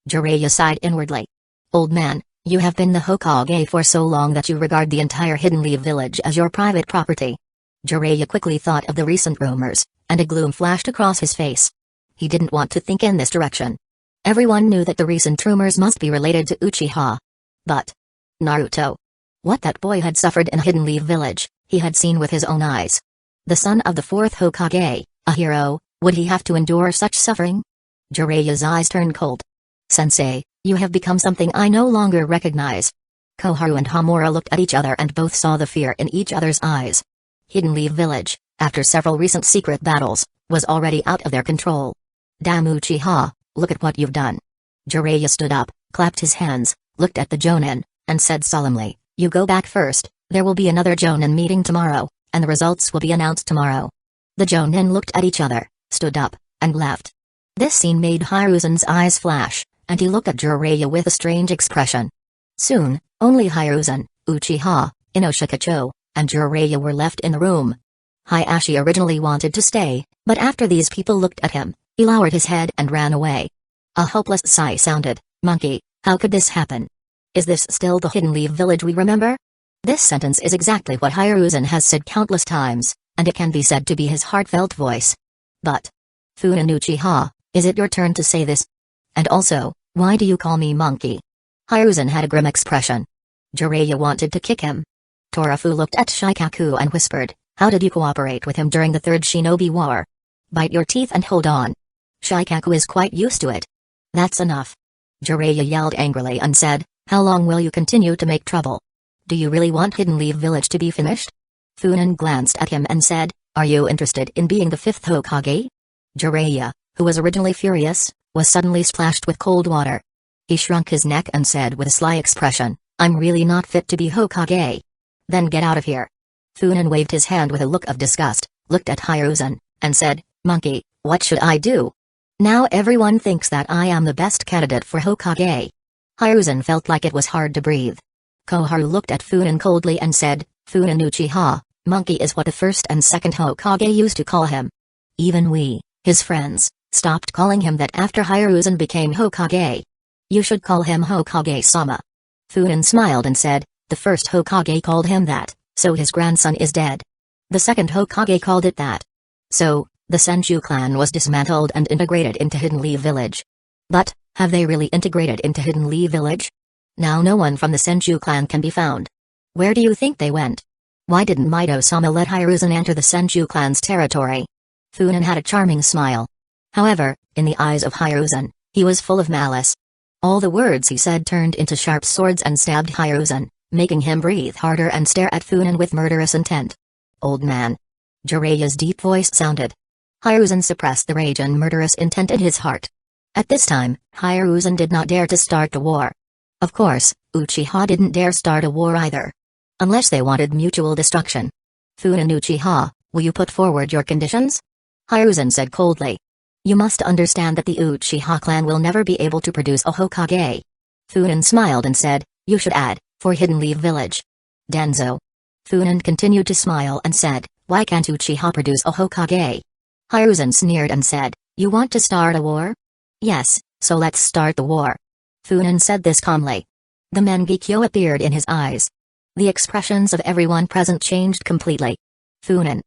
Jiraiya sighed inwardly. Old man, you have been the Hokage for so long that you regard the entire Hidden Leaf Village as your private property. Jiraiya quickly thought of the recent rumors, and a gloom flashed across his face. He didn't want to think in this direction. Everyone knew that the recent rumors must be related to Uchiha. But Naruto. What that boy had suffered in Hidden Leaf Village, he had seen with his own eyes. The son of the fourth Hokage, a hero, would he have to endure such suffering? Jiraiya's eyes turned cold. Sensei, you have become something I no longer recognize. Koharu and Hamura looked at each other and both saw the fear in each other's eyes. Hidden Leaf Village, after several recent secret battles, was already out of their control. Damn Uchiha, look at what you've done. Jiraiya stood up, clapped his hands, looked at the Jonin, and said solemnly, you go back first, there will be another Jonin meeting tomorrow, and the results will be announced tomorrow. The Jonin looked at each other, stood up, and left. This scene made Hiruzen's eyes flash, and he looked at Jiraiya with a strange expression. Soon, only Hiruzen, Uchiha, Inoshikacho, and Jiraiya were left in the room. Hayashi originally wanted to stay, but after these people looked at him, he lowered his head and ran away. A hopeless sigh sounded. Monkey, how could this happen? Is this still the Hidden Leaf Village we remember? This sentence is exactly what Hiruzen has said countless times, and it can be said to be his heartfelt voice. But Funan Uchiha, is it your turn to say this? And also, why do you call me monkey? Hiruzen had a grim expression. Jiraiya wanted to kick him. Torafu looked at Shikaku and whispered, how did you cooperate with him during the Third Shinobi War? Bite your teeth and hold on. Shikaku is quite used to it. That's enough. Jiraiya yelled angrily and said, how long will you continue to make trouble? Do you really want Hidden Leaf Village to be finished? Funan glanced at him and said, are you interested in being the fifth Hokage? Jiraiya, who was originally furious, was suddenly splashed with cold water. He shrunk his neck and said with a sly expression, I'm really not fit to be Hokage. Then get out of here. Funan waved his hand with a look of disgust, looked at Hiruzen, and said, monkey, what should I do? Now everyone thinks that I am the best candidate for Hokage. Hiruzen felt like it was hard to breathe. Koharu looked at Funan coldly and said, Funan Uchiha, monkey is what the first and second Hokage used to call him. Even we, his friends, stopped calling him that after Hiruzen became Hokage. You should call him Hokage-sama. Funan smiled and said, the first Hokage called him that, so his grandson is dead. The second Hokage called it that. So, the Senju clan was dismantled and integrated into Hidden Leaf Village. But, have they really integrated into Hidden Leaf Village? Now no one from the Senju clan can be found. Where do you think they went? Why didn't Mido-sama let Hiruzen enter the Senju clan's territory? Funan had a charming smile. However, in the eyes of Hiruzen, he was full of malice. All the words he said turned into sharp swords and stabbed Hiruzen, making him breathe harder and stare at Funan with murderous intent. Old man. Jiraiya's deep voice sounded. Hiruzen suppressed the rage and murderous intent in his heart. At this time, Hiruzen did not dare to start a war. Of course, Uchiha didn't dare start a war either. Unless they wanted mutual destruction. Funan Uchiha, will you put forward your conditions? Hiruzen said coldly. You must understand that the Uchiha clan will never be able to produce a Hokage. Funan smiled and said, you should add, for Hidden Leaf Village. Denzo. Funan continued to smile and said, why can't Uchiha produce a Hokage? Hiruzen sneered and said, You want to start a war? Yes, so let's start the war. Funan said this calmly. The Mangekyo appeared in his eyes. The expressions of everyone present changed completely. Funan.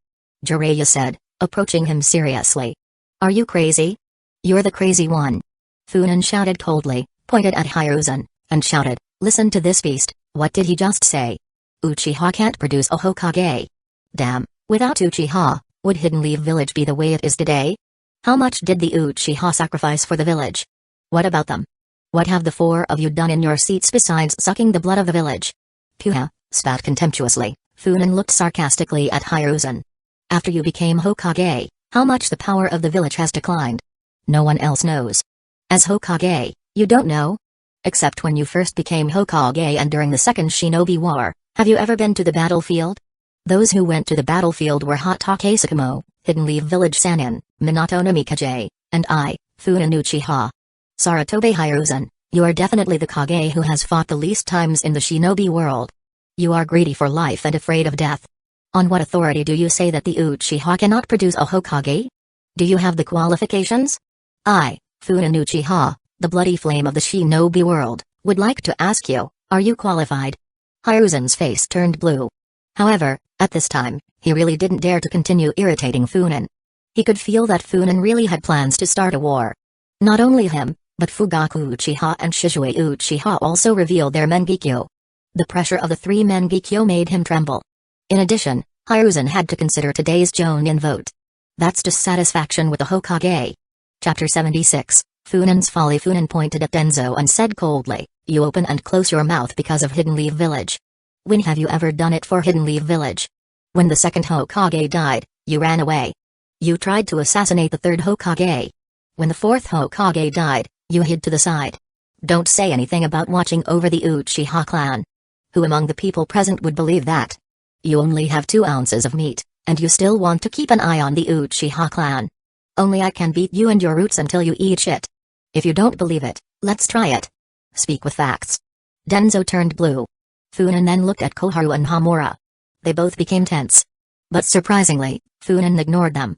Jiraiya said, approaching him seriously. Are you crazy? You're the crazy one. Funan shouted coldly, pointed at Hiruzen, and shouted, listen to this beast, what did he just say? Uchiha can't produce a Hokage. Damn, without Uchiha, would Hidden Leaf Village be the way it is today? How much did the Uchiha sacrifice for the village? What about them? What have the four of you done in your seats besides sucking the blood of the village? Puha, spat contemptuously, Funan looked sarcastically at Hiruzen. After you became Hokage, how much the power of the village has declined? No one else knows. As Hokage, you don't know? Except when you first became Hokage and during the Second Shinobi War, have you ever been to the battlefield? Those who went to the battlefield were Hotoke Sakumo, Hidden Leaf Village Sannin, Minato Namikaze, and I, Funan Uchiha. Saratobe Hiruzen, you are definitely the Kage who has fought the least times in the shinobi world. You are greedy for life and afraid of death. On what authority do you say that the Uchiha cannot produce a Hokage? Do you have the qualifications? I, Funan Uchiha, the bloody flame of the shinobi world, would like to ask you, are you qualified? Hiruzen's face turned blue. However, at this time, he really didn't dare to continue irritating Funan. He could feel that Funan really had plans to start a war. Not only him, but Fugaku Uchiha and Shizue Uchiha also revealed their Mangekyo. The pressure of the three Mangekyo made him tremble. In addition, Hiruzen had to consider today's Jonin vote. That's dissatisfaction with the Hokage. Chapter 76, Funan's Folly. Funan pointed at Denzo and said coldly, you open and close your mouth because of Hidden Leaf Village. When have you ever done it for Hidden Leaf Village? When the second Hokage died, you ran away. You tried to assassinate the third Hokage. When the fourth Hokage died, you hid to the side. Don't say anything about watching over the Uchiha clan. Who among the people present would believe that? You only have 2 ounces of meat, and you still want to keep an eye on the Uchiha clan. Only I can beat you and your roots until you eat shit. If you don't believe it, let's try it. Speak with facts. Denzo turned blue. Funan then looked at Koharu and Hamura. They both became tense. But surprisingly, Funan ignored them.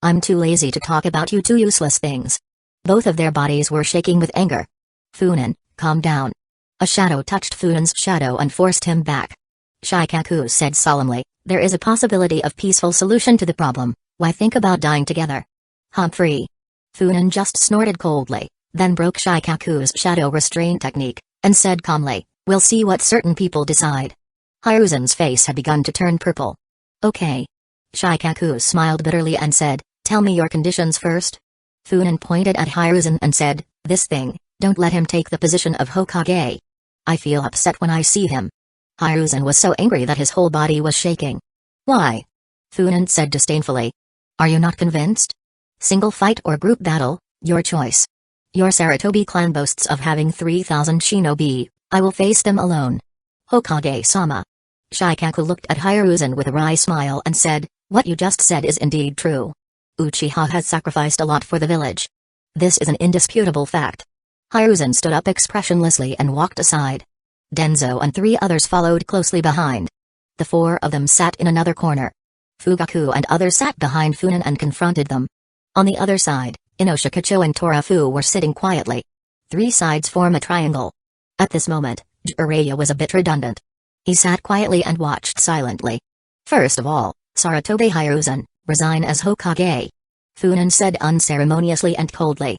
I'm too lazy to talk about you 2 useless things. Both of their bodies were shaking with anger. Funan, calm down. A shadow touched Funan's shadow and forced him back. Shikaku said solemnly, there is a possibility of peaceful solution to the problem, why think about dying together? Humphrey. Funan just snorted coldly, then broke Shikaku's shadow restraint technique, and said calmly, we'll see what certain people decide. Hiruzen's face had begun to turn purple. Okay. Shikaku smiled bitterly and said, tell me your conditions first. Funan pointed at Hiruzen and said, this thing, don't let him take the position of Hokage. I feel upset when I see him. Hiruzen was so angry that his whole body was shaking. Why? Funan said disdainfully. Are you not convinced? Single fight or group battle, your choice. Your Saratobi clan boasts of having 3,000 shinobi, I will face them alone. Hokage-sama. Shikaku looked at Hiruzen with a wry smile and said, what you just said is indeed true. Uchiha has sacrificed a lot for the village. This is an indisputable fact. Hiruzen stood up expressionlessly and walked aside. Denzo and 3 others followed closely behind. The 4 of them sat in another corner. Fugaku and others sat behind Funan and confronted them. On the other side, Inoshikacho and Torafu were sitting quietly. 3 sides form a triangle. At this moment, Jiraiya was a bit redundant. He sat quietly and watched silently. First of all, Saratobe Hiruzen, resign as Hokage. Funan said unceremoniously and coldly.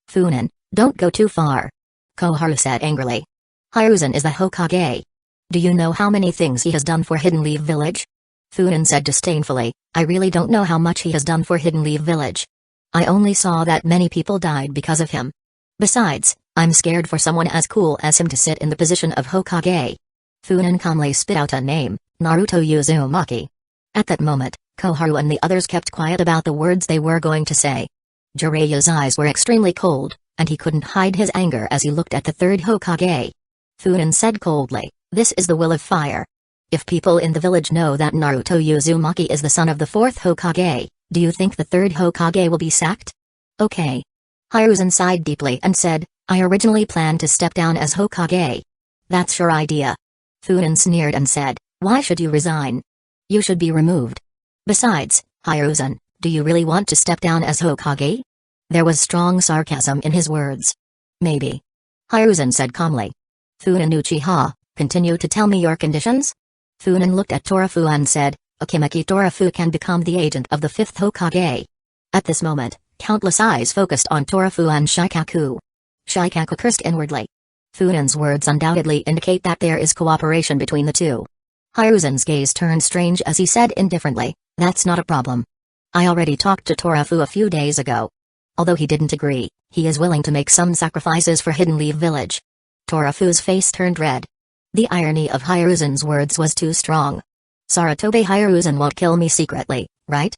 Funan, don't go too far. Koharu said angrily. Hiruzen is the Hokage. Do you know how many things he has done for Hidden Leaf Village? Funan said disdainfully, I really don't know how much he has done for Hidden Leaf Village. I only saw that many people died because of him. Besides, I'm scared for someone as cool as him to sit in the position of Hokage. Funan calmly spit out a name, Naruto Uzumaki. At that moment, Koharu and the others kept quiet about the words they were going to say. Jiraiya's eyes were extremely cold, and he couldn't hide his anger as he looked at the third Hokage. Funan said coldly, this is the will of fire. If people in the village know that Naruto Uzumaki is the son of the 4th Hokage, do you think the 3rd Hokage will be sacked? Okay. Hiruzen sighed deeply and said, I originally planned to step down as Hokage. That's your idea. Funan sneered and said, why should you resign? You should be removed. Besides, Hiruzen, do you really want to step down as Hokage? There was strong sarcasm in his words. Maybe. Hiruzen said calmly. Funin Uchiha, continue to tell me your conditions? Funin looked at Torafu and said, Akimeki Torafu can become the agent of the 5th Hokage. At this moment, countless eyes focused on Torafu and Shikaku. Shikaku cursed inwardly. Funin's words undoubtedly indicate that there is cooperation between the two. Hiruzen's gaze turned strange as he said indifferently, that's not a problem. I already talked to Torafu a few days ago. Although he didn't agree, he is willing to make some sacrifices for Hidden Leaf Village. Torafu's face turned red. The irony of Hiruzen's words was too strong. Sarutobi Hiruzen won't kill me secretly, right?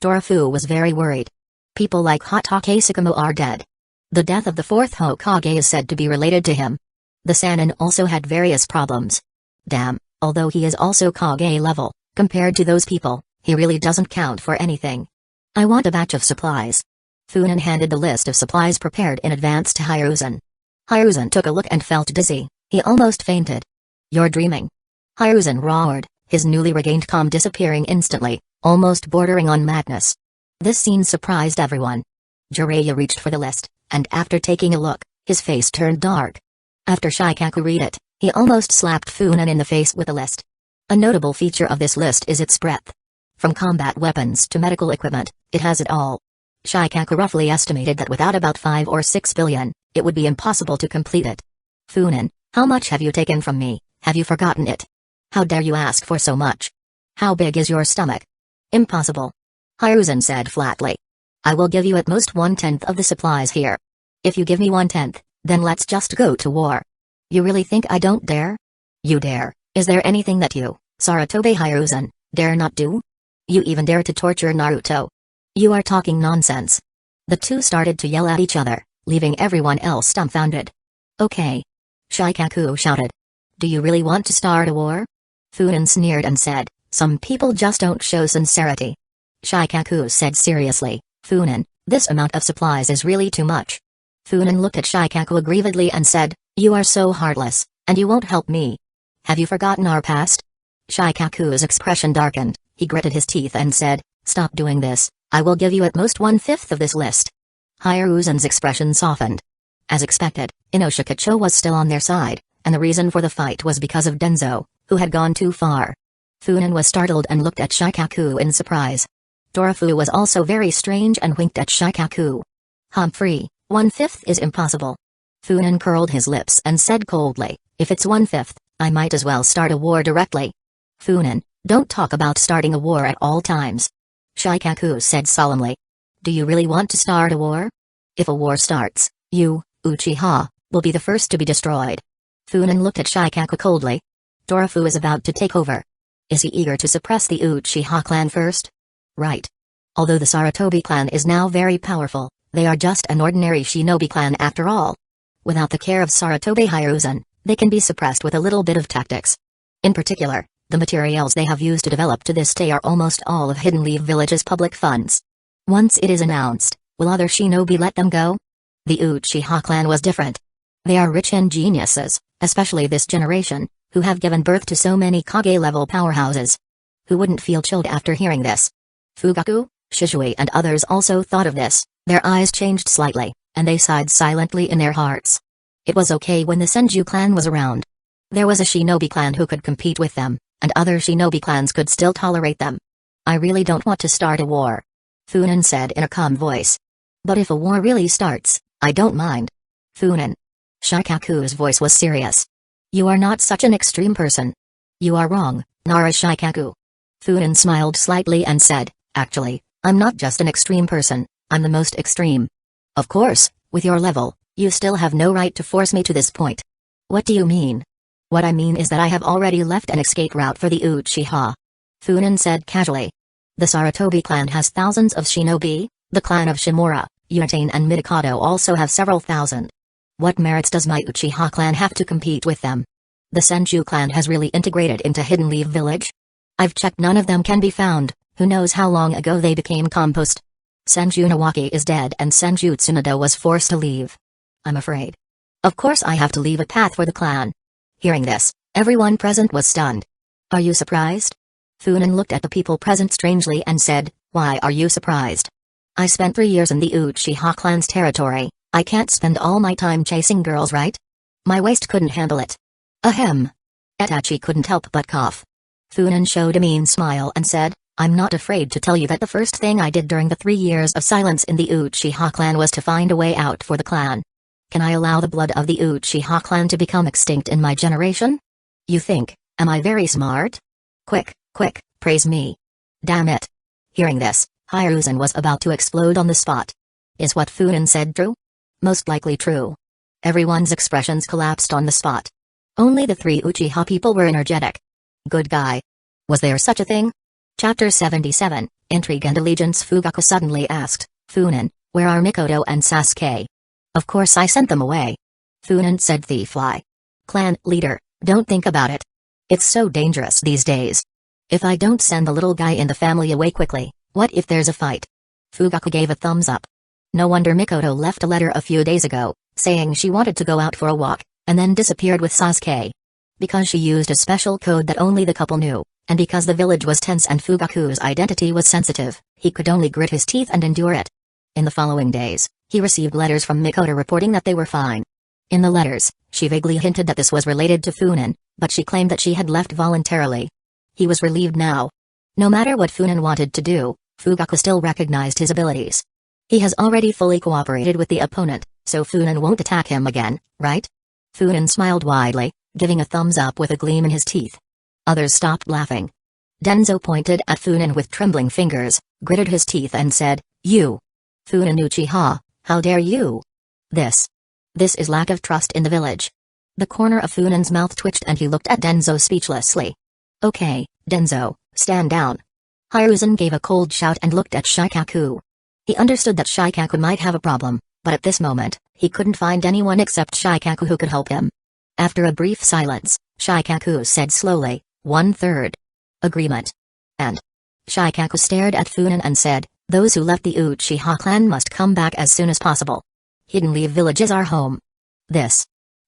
Torafu was very worried. People like Hatake Sakamo are dead. The death of the 4th Hokage is said to be related to him. The Sannin also had various problems. Damn, although he is also Kage level, compared to those people, he really doesn't count for anything. I want a batch of supplies. Funin handed the list of supplies prepared in advance to Hiruzen. Hiruzen took a look and felt dizzy, he almost fainted. You're dreaming. Hiruzen roared, his newly regained calm disappearing instantly, almost bordering on madness. This scene surprised everyone. Jiraiya reached for the list, and after taking a look, his face turned dark. After Shikaku read it, he almost slapped Funin in the face with the list. A notable feature of this list is its breadth. From combat weapons to medical equipment, it has it all. Shikaku roughly estimated that without about 5 or 6 billion, it would be impossible to complete it. Funin, how much have you taken from me? Have you forgotten it? How dare you ask for so much? How big is your stomach? Impossible. Hiruzen said flatly. I will give you at most 1/10 of the supplies here. If you give me 1/10, then let's just go to war. You really think I don't dare? You dare. Is there anything that you, Sarutobi Hiruzen, dare not do? You even dare to torture Naruto. You are talking nonsense. The two started to yell at each other, leaving everyone else dumbfounded. Okay. Shikaku shouted. Do you really want to start a war? Funin sneered and said, some people just don't show sincerity. Shikaku said seriously, Funin, this amount of supplies is really too much. Funin looked at Shikaku aggrievedly and said, you are so heartless, and you won't help me. Have you forgotten our past? Shikaku's expression darkened, he gritted his teeth and said, stop doing this, I will give you at most 1/5 of this list. Hiruzen's expression softened. As expected, Inoshikacho was still on their side, and the reason for the fight was because of Denzo, who had gone too far. Funin was startled and looked at Shikaku in surprise. Torafu was also very strange and winked at Shikaku. Humphrey, 1/5 is impossible. Funin curled his lips and said coldly, if it's 1/5, I might as well start a war directly. Funin, don't talk about starting a war at all times. Shikaku said solemnly. Do you really want to start a war? If a war starts, you, Uchiha, will be the first to be destroyed. Funin looked at Shikaku coldly. Torafu is about to take over. Is he eager to suppress the Uchiha clan first? Right. Although the Sarutobi clan is now very powerful, they are just an ordinary shinobi clan after all. Without the care of Sarutobi Hiruzen, they can be suppressed with a little bit of tactics. In particular, the materials they have used to develop to this day are almost all of Hidden Leaf Village's public funds. Once it is announced, will other shinobi let them go? The Uchiha clan was different. They are rich and geniuses, especially this generation, who have given birth to so many Kage-level powerhouses. Who wouldn't feel chilled after hearing this? Fugaku, Shishui and others also thought of this, their eyes changed slightly, and they sighed silently in their hearts. It was okay when the Senju clan was around. There was a shinobi clan who could compete with them, and other shinobi clans could still tolerate them. I really don't want to start a war. Funin said in a calm voice. But if a war really starts, I don't mind. Funin. Shikaku's voice was serious. You are not such an extreme person. You are wrong, Nara Shikaku. Funin smiled slightly and said, actually, I'm not just an extreme person, I'm the most extreme. Of course, with your level, you still have no right to force me to this point. What do you mean? What I mean is that I have already left an escape route for the Uchiha. Funin said casually. The Sarutobi clan has thousands of shinobi, the clan of Shimura, Yutane and Midokado also have several thousand. What merits does my Uchiha clan have to compete with them? The Senju clan has really integrated into Hidden Leaf Village? I've checked, none of them can be found, who knows how long ago they became compost. Senju Nawaki is dead and Senju Tsunade was forced to leave. I'm afraid. Of course I have to leave a path for the clan. Hearing this, everyone present was stunned. Are you surprised? Funin looked at the people present strangely and said, why are you surprised? I spent 3 years in the Uchiha clan's territory. I can't spend all my time chasing girls, right? My waist couldn't handle it. Ahem. Itachi couldn't help but cough. Funan showed a mean smile and said, I'm not afraid to tell you that the first thing I did during the 3 years of silence in the Uchiha clan was to find a way out for the clan. Can I allow the blood of the Uchiha clan to become extinct in my generation? You think, am I very smart? Quick, praise me. Damn it. Hearing this, Hiruzen was about to explode on the spot. Is what Funan said true? Most likely true. Everyone's expressions collapsed on the spot. Only the 3 Uchiha people were energetic. Good guy. Was there such a thing? Chapter 77, Intrigue and Allegiance. Fugaku suddenly asked, Funan, where are Mikoto and Sasuke? Of course I sent them away. Funan said, Thiefly. Clan leader, don't think about it. It's so dangerous these days. If I don't send the little guy in the family away quickly, what if there's a fight? Fugaku gave a thumbs up. No wonder Mikoto left a letter a few days ago, saying she wanted to go out for a walk, and then disappeared with Sasuke. Because she used a special code that only the couple knew, and because the village was tense and Fugaku's identity was sensitive, he could only grit his teeth and endure it. In the following days, he received letters from Mikoto reporting that they were fine. In the letters, she vaguely hinted that this was related to Funan, but she claimed that she had left voluntarily. He was relieved now. No matter what Funan wanted to do, Fugaku still recognized his abilities. He has already fully cooperated with the opponent, so Funan won't attack him again, right? Funan smiled widely, giving a thumbs up with a gleam in his teeth. Others stopped laughing. Denzo pointed at Funan with trembling fingers, gritted his teeth and said, You! Funan Uchiha, how dare you? This is lack of trust in the village. The corner of Funan's mouth twitched and he looked at Denzo speechlessly. Okay, Denzo, stand down. Hiruzen gave a cold shout and looked at Shikaku. He understood that Shikaku might have a problem, but at this moment, he couldn't find anyone except Shikaku who could help him. After a brief silence, Shikaku said slowly, 1/3. Agreement. And Shikaku stared at Funan and said, those who left the Uchiha clan must come back as soon as possible. Hidden Leaf Village is our home. This.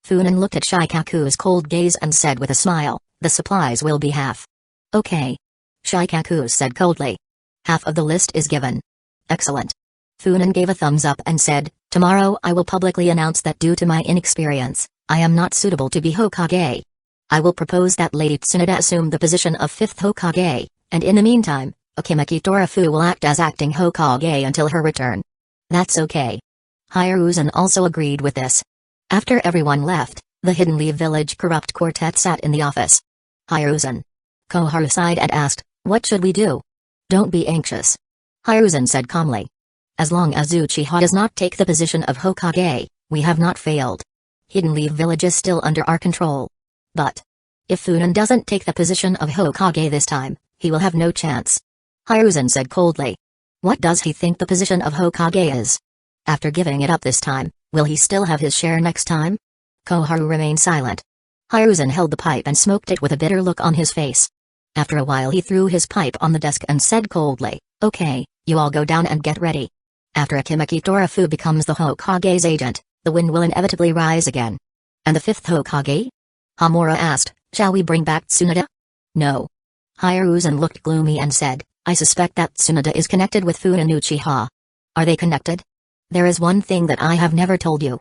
Funan looked at Shikaku's cold gaze and said with a smile, the supplies will be half. Okay. Shikaku said coldly. Half of the list is given. Excellent. Funan gave a thumbs up and said, tomorrow I will publicly announce that due to my inexperience, I am not suitable to be Hokage. I will propose that Lady Tsunade assume the position of 5th Hokage, and in the meantime, Akimaki Torafu will act as acting Hokage until her return. That's okay. Hiruzen also agreed with this. After everyone left, the Hidden Leaf Village corrupt quartet sat in the office. Hiruzen. Koharu sighed and asked, what should we do? Don't be anxious. Hiruzen said calmly. As long as Uchiha does not take the position of Hokage, we have not failed. Hidden Leaf Village is still under our control. But if Funan doesn't take the position of Hokage this time, he will have no chance. Hiruzen said coldly. What does he think the position of Hokage is? After giving it up this time, will he still have his share next time? Koharu remained silent. Hiruzen held the pipe and smoked it with a bitter look on his face. After a while he threw his pipe on the desk and said coldly, okay, you all go down and get ready. After Akimaki Torafu becomes the Hokage's agent, the wind will inevitably rise again. And the 5th Hokage? Hamura asked, shall we bring back Tsunade? No. Hiruzen looked gloomy and said, I suspect that Tsunade is connected with Funan Uchiha. Are they connected? There is one thing that I have never told you.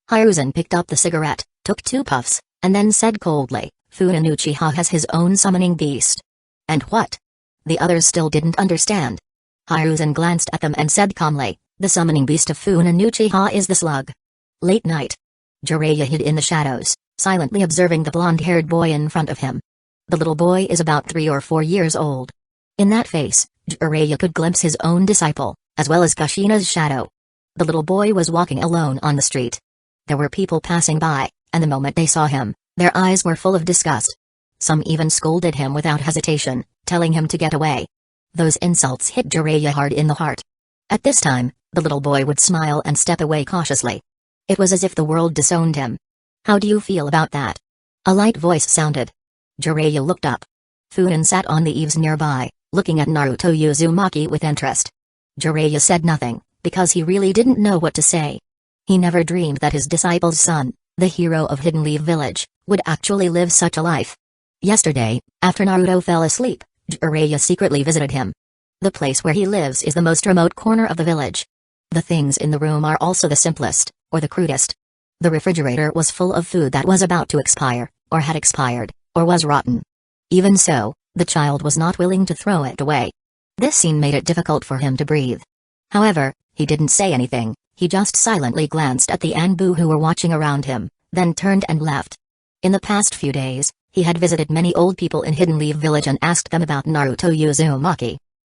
Hiruzen picked up the cigarette, took 2 puffs, and then said coldly, Funan Uchiha has his own summoning beast. And what? The others still didn't understand. Hiruzen glanced at them and said calmly, the summoning beast of Funan Uchiha is the slug. Late night. Jiraiya hid in the shadows, silently observing the blonde-haired boy in front of him. The little boy is about 3 or 4 years old. In that face, Jiraiya could glimpse his own disciple, as well as Kushina's shadow. The little boy was walking alone on the street. There were people passing by, and the moment they saw him, their eyes were full of disgust. Some even scolded him without hesitation, telling him to get away. Those insults hit Jiraiya hard in the heart. At this time, the little boy would smile and step away cautiously. It was as if the world disowned him. How do you feel about that? A light voice sounded. Jiraiya looked up. Funan sat on the eaves nearby, looking at Naruto Uzumaki with interest. Jiraiya said nothing, because he really didn't know what to say. He never dreamed that his disciple's son, the hero of Hidden Leaf Village, would actually live such a life. Yesterday, after Naruto fell asleep, Jiraiya secretly visited him. The place where he lives is the most remote corner of the village. The things in the room are also the simplest, or the crudest. The refrigerator was full of food that was about to expire, or had expired, or was rotten. Even so, the child was not willing to throw it away. This scene made it difficult for him to breathe. However, he didn't say anything, he just silently glanced at the Anbu who were watching around him, then turned and left. In the past few days, he had visited many old people in Hidden Leaf Village and asked them about Naruto Uzumaki.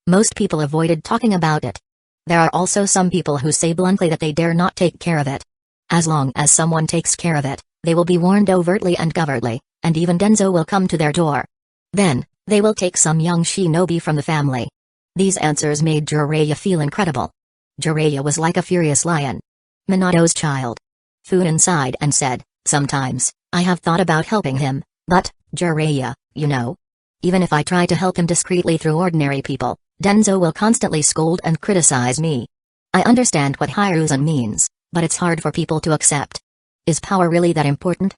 Most people avoided talking about it. There are also some people who say bluntly that they dare not take care of it. As long as someone takes care of it, they will be warned overtly and covertly, and even Denzo will come to their door. Then, they will take some young shinobi from the family. These answers made Jiraiya feel incredible. Jiraiya was like a furious lion. Minato's child. Funan sighed and said, "Sometimes, I have thought about helping him, but, Jiraiya, you know. Even if I try to help him discreetly through ordinary people, Denzo will constantly scold and criticize me. I understand what Hiruzen means, but it's hard for people to accept. Is power really that important?"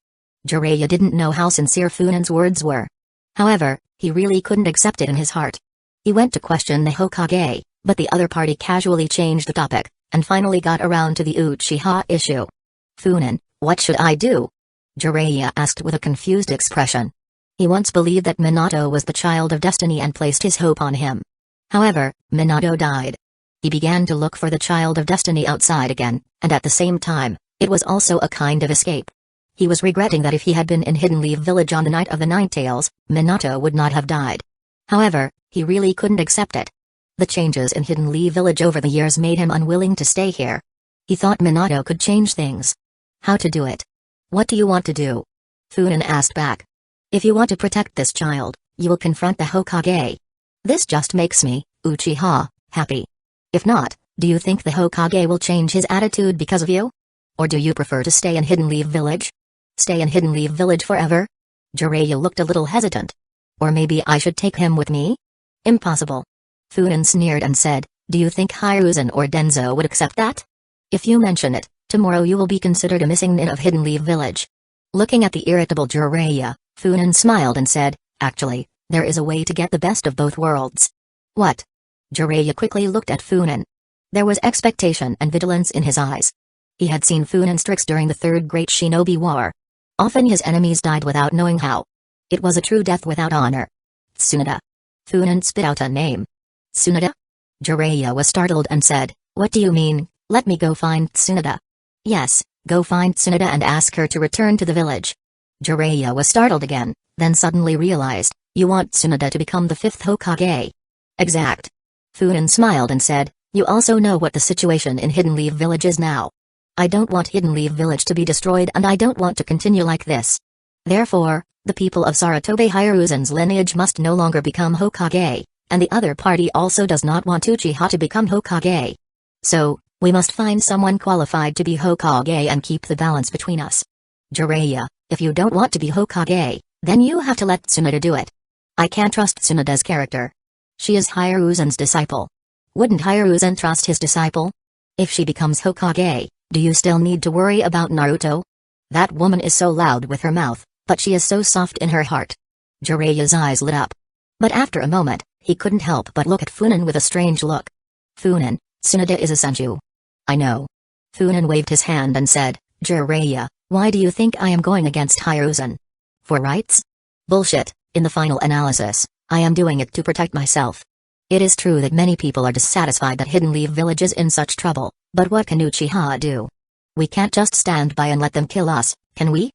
Jiraiya didn't know how sincere Funan's words were. However, he really couldn't accept it in his heart. He went to question the Hokage, but the other party casually changed the topic, and finally got around to the Uchiha issue. "Funan, what should I do?" Jiraiya asked with a confused expression. He once believed that Minato was the child of destiny and placed his hope on him. However, Minato died. He began to look for the child of destiny outside again, and at the same time, it was also a kind of escape. He was regretting that if he had been in Hidden Leaf Village on the night of the Ninetales, Minato would not have died. However, he really couldn't accept it. The changes in Hidden Leaf Village over the years made him unwilling to stay here. He thought Minato could change things. How to do it? "What do you want to do?" Funan asked back. "If you want to protect this child, you will confront the Hokage. This just makes me, Uchiha, happy. If not, do you think the Hokage will change his attitude because of you? Or do you prefer to stay in Hidden Leaf Village? Stay in Hidden Leaf Village forever?" Jiraiya looked a little hesitant. "Or maybe I should take him with me?" "Impossible." Funan sneered and said, "Do you think Hiruzen or Denzo would accept that? If you mention it, tomorrow you will be considered a missing nin of Hidden Leaf Village." Looking at the irritable Jiraiya, Funan smiled and said, "Actually, there is a way to get the best of both worlds." "What?" Jiraiya quickly looked at Funan. There was expectation and vigilance in his eyes. He had seen Funan's tricks during the Third Great Shinobi War. Often his enemies died without knowing how. It was a true death without honor. "Tsunade." Funan spit out a name. "Tsunade?" Jiraiya was startled and said, "What do you mean? Let me go find Tsunade." "Yes, go find Tsunade and ask her to return to the village." Jiraiya was startled again, then suddenly realized, "You want Tsunade to become the fifth Hokage?" "Exact." Funan smiled and said, "You also know what the situation in Hidden Leaf Village is now. I don't want Hidden Leaf Village to be destroyed and I don't want to continue like this. Therefore, the people of Sarutobi Hiruzen's lineage must no longer become Hokage, and the other party also does not want Uchiha to become Hokage. So, we must find someone qualified to be Hokage and keep the balance between us. Jiraiya, if you don't want to be Hokage, then you have to let Tsunade do it. I can't trust Tsunade's character. She is Hiruzen's disciple. Wouldn't Hiruzen trust his disciple? If she becomes Hokage, do you still need to worry about Naruto? That woman is so loud with her mouth, but she is so soft in her heart." Jiraiya's eyes lit up. But after a moment, he couldn't help but look at Funan with a strange look. "Funan, Tsunade is a senju." "I know." Funan waved his hand and said, "Jiraiya, why do you think I am going against Hiruzen? For rights? Bullshit, in the final analysis, I am doing it to protect myself. It is true that many people are dissatisfied that Hidden Leaf Village is in such trouble, but what can Uchiha do? We can't just stand by and let them kill us, can we?"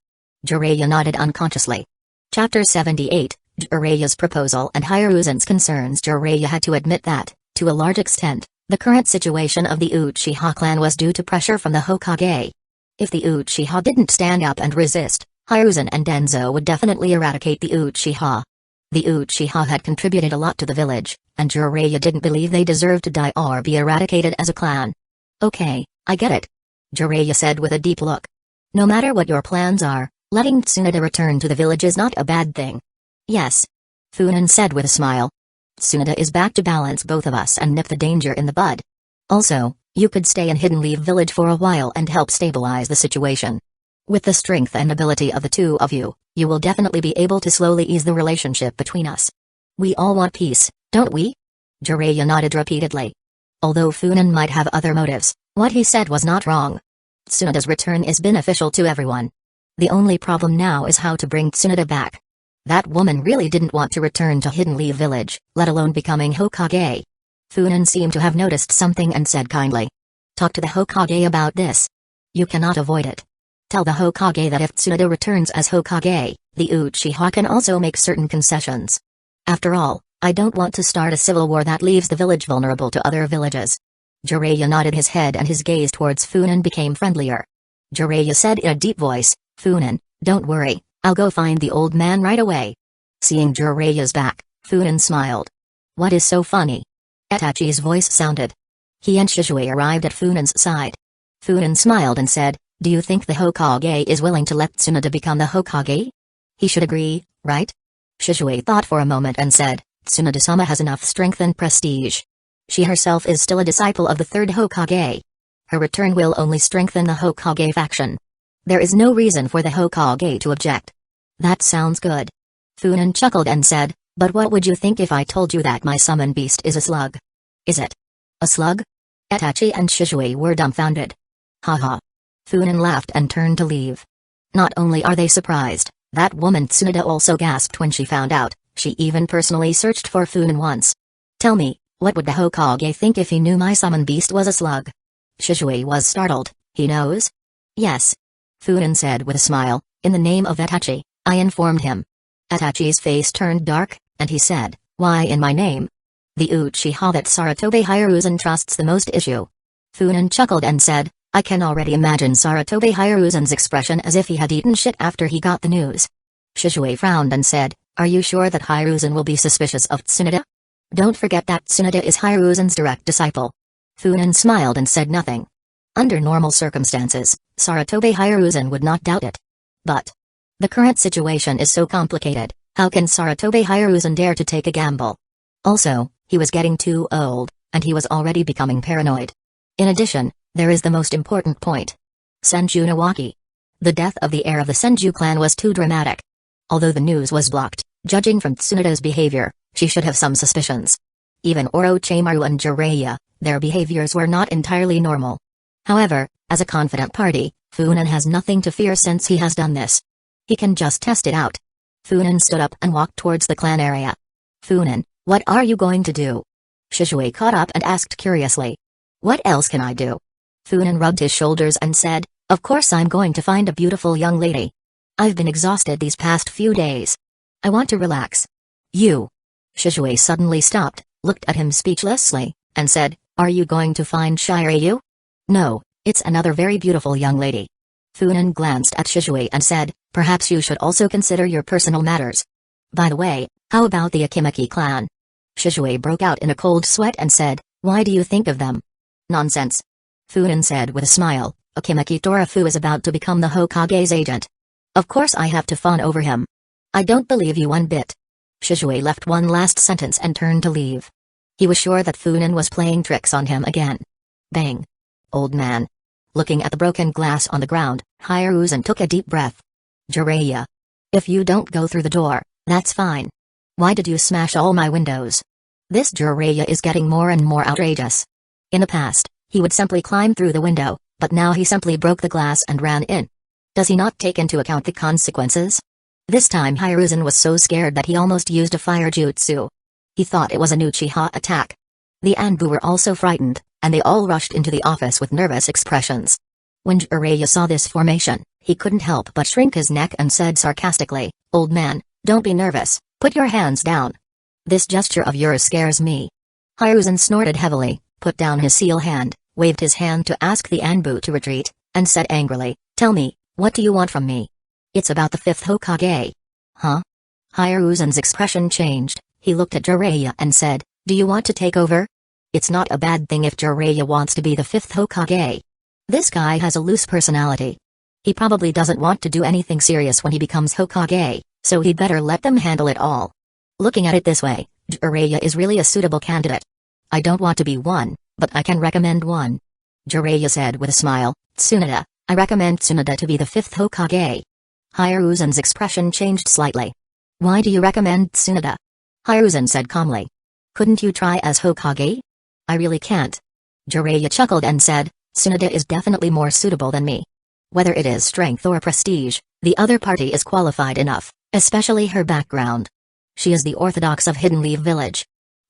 Jiraiya nodded unconsciously. Chapter 78, Jiraiya's Proposal and Hiruzen's Concerns. Jiraiya had to admit that, to a large extent, the current situation of the Uchiha clan was due to pressure from the Hokage. If the Uchiha didn't stand up and resist, Hiruzen and Denzo would definitely eradicate the Uchiha. The Uchiha had contributed a lot to the village, and Jiraiya didn't believe they deserved to die or be eradicated as a clan. "Okay, I get it," Jiraiya said with a deep look. "No matter what your plans are, letting Tsunade return to the village is not a bad thing." "Yes," Funan said with a smile. "Tsunade is back to balance both of us and nip the danger in the bud. Also, you could stay in Hidden Leaf Village for a while and help stabilize the situation. With the strength and ability of the two of you, you will definitely be able to slowly ease the relationship between us. We all want peace, don't we?" Jiraiya nodded repeatedly. Although Funan might have other motives, what he said was not wrong. Tsunoda's return is beneficial to everyone. The only problem now is how to bring Tsunoda back. That woman really didn't want to return to Hidden Leaf Village, let alone becoming Hokage. Funan seemed to have noticed something and said kindly. Talk to the Hokage about this. You cannot avoid it. Tell the Hokage that if Tsunoda returns as Hokage, the Uchiha can also make certain concessions. After all, I don't want to start a civil war that leaves the village vulnerable to other villages. Jiraiya nodded his head and his gaze towards Funan became friendlier. Jiraiya said in a deep voice, Funan, don't worry, I'll go find the old man right away. Seeing Jiraiya's back, Funan smiled. What is so funny? Itachi's voice sounded. He and Shizue arrived at Funan's side. Funan smiled and said, do you think the Hokage is willing to let Tsunoda become the Hokage? He should agree, right? Shizue thought for a moment and said, Tsunoda-sama has enough strength and prestige. She herself is still a disciple of the third Hokage. Her return will only strengthen the Hokage faction. There is no reason for the Hokage to object. That sounds good. Funan chuckled and said, but what would you think if I told you that my summon beast is a slug? Is it? A slug? Itachi and Shizue were dumbfounded. Haha. Funan laughed and turned to leave. Not only are they surprised, that woman Tsunoda also gasped when she found out. She even personally searched for Funan once. Tell me, what would the Hokage think if he knew my summon beast was a slug? Shizue was startled. He knows? Yes. Funan said with a smile, in the name of Itachi, I informed him. Itachi's face turned dark, and he said, why in my name? The Uchiha that Sarutobi Hiruzen trusts the most issue. Funan chuckled and said, I can already imagine Sarutobi Hiruzen's expression as if he had eaten shit after he got the news. Shizue frowned and said, are you sure that Hiruzen will be suspicious of Tsunoda? Don't forget that Tsunoda is Hiruzen's direct disciple. Funan smiled and said nothing. Under normal circumstances, Sarutobi Hiruzen would not doubt it. But the current situation is so complicated, how can Sarutobi Hiruzen dare to take a gamble? Also, he was getting too old, and he was already becoming paranoid. In addition, there is the most important point. Senju Nawaki. The death of the heir of the Senju clan was too dramatic. Although the news was blocked, judging from Tsunoda's behavior, she should have some suspicions. Even Orochimaru and Jiraiya, their behaviors were not entirely normal. However, as a confident party, Funan has nothing to fear since he has done this. He can just test it out. Funan stood up and walked towards the clan area. Funan, what are you going to do? Shizue caught up and asked curiously. What else can I do? Funan rubbed his shoulders and said, of course I'm going to find a beautiful young lady. I've been exhausted these past few days. I want to relax. You. Shizue suddenly stopped, looked at him speechlessly, and said, are you going to find Shiryu? No, it's another very beautiful young lady. Funan glanced at Shizue and said, perhaps you should also consider your personal matters. By the way, how about the Akimaki clan? Shizue broke out in a cold sweat and said, why do you think of them? Nonsense. Funan said with a smile, Akimaki Torafu is about to become the Hokage's agent. Of course I have to fawn over him. I don't believe you one bit. Shizue left one last sentence and turned to leave. He was sure that Funan was playing tricks on him again. Bang. Old man. Looking at the broken glass on the ground, Hiruzen took a deep breath. Jiraiya. If you don't go through the door, that's fine. Why did you smash all my windows? This Jiraiya is getting more and more outrageous. In the past, he would simply climb through the window, but now he simply broke the glass and ran in. Does he not take into account the consequences? This time Hiruzen was so scared that he almost used a fire jutsu. He thought it was an Uchiha attack. The Anbu were also frightened, and they all rushed into the office with nervous expressions. When Jiraiya saw this formation, he couldn't help but shrink his neck and said sarcastically, old man, don't be nervous, put your hands down. This gesture of yours scares me. Hiruzen snorted heavily, put down his seal hand, waved his hand to ask the Anbu to retreat, and said angrily, tell me, what do you want from me? It's about the fifth Hokage. Huh? Hiruzen's expression changed, he looked at Jiraiya and said, do you want to take over? It's not a bad thing if Jiraiya wants to be the fifth Hokage. This guy has a loose personality. He probably doesn't want to do anything serious when he becomes Hokage, so he'd better let them handle it all. Looking at it this way, Jiraiya is really a suitable candidate. I don't want to be one, but I can recommend one. Jiraiya said with a smile, Tsunoda, I recommend Tsunoda to be the fifth Hokage. Hiruzen's expression changed slightly. Why do you recommend Tsunoda? Hiruzen said calmly. Couldn't you try as Hokage? I really can't. Jiraiya chuckled and said, Tsunade is definitely more suitable than me. Whether it is strength or prestige, the other party is qualified enough, especially her background. She is the orthodox of Hidden Leaf Village.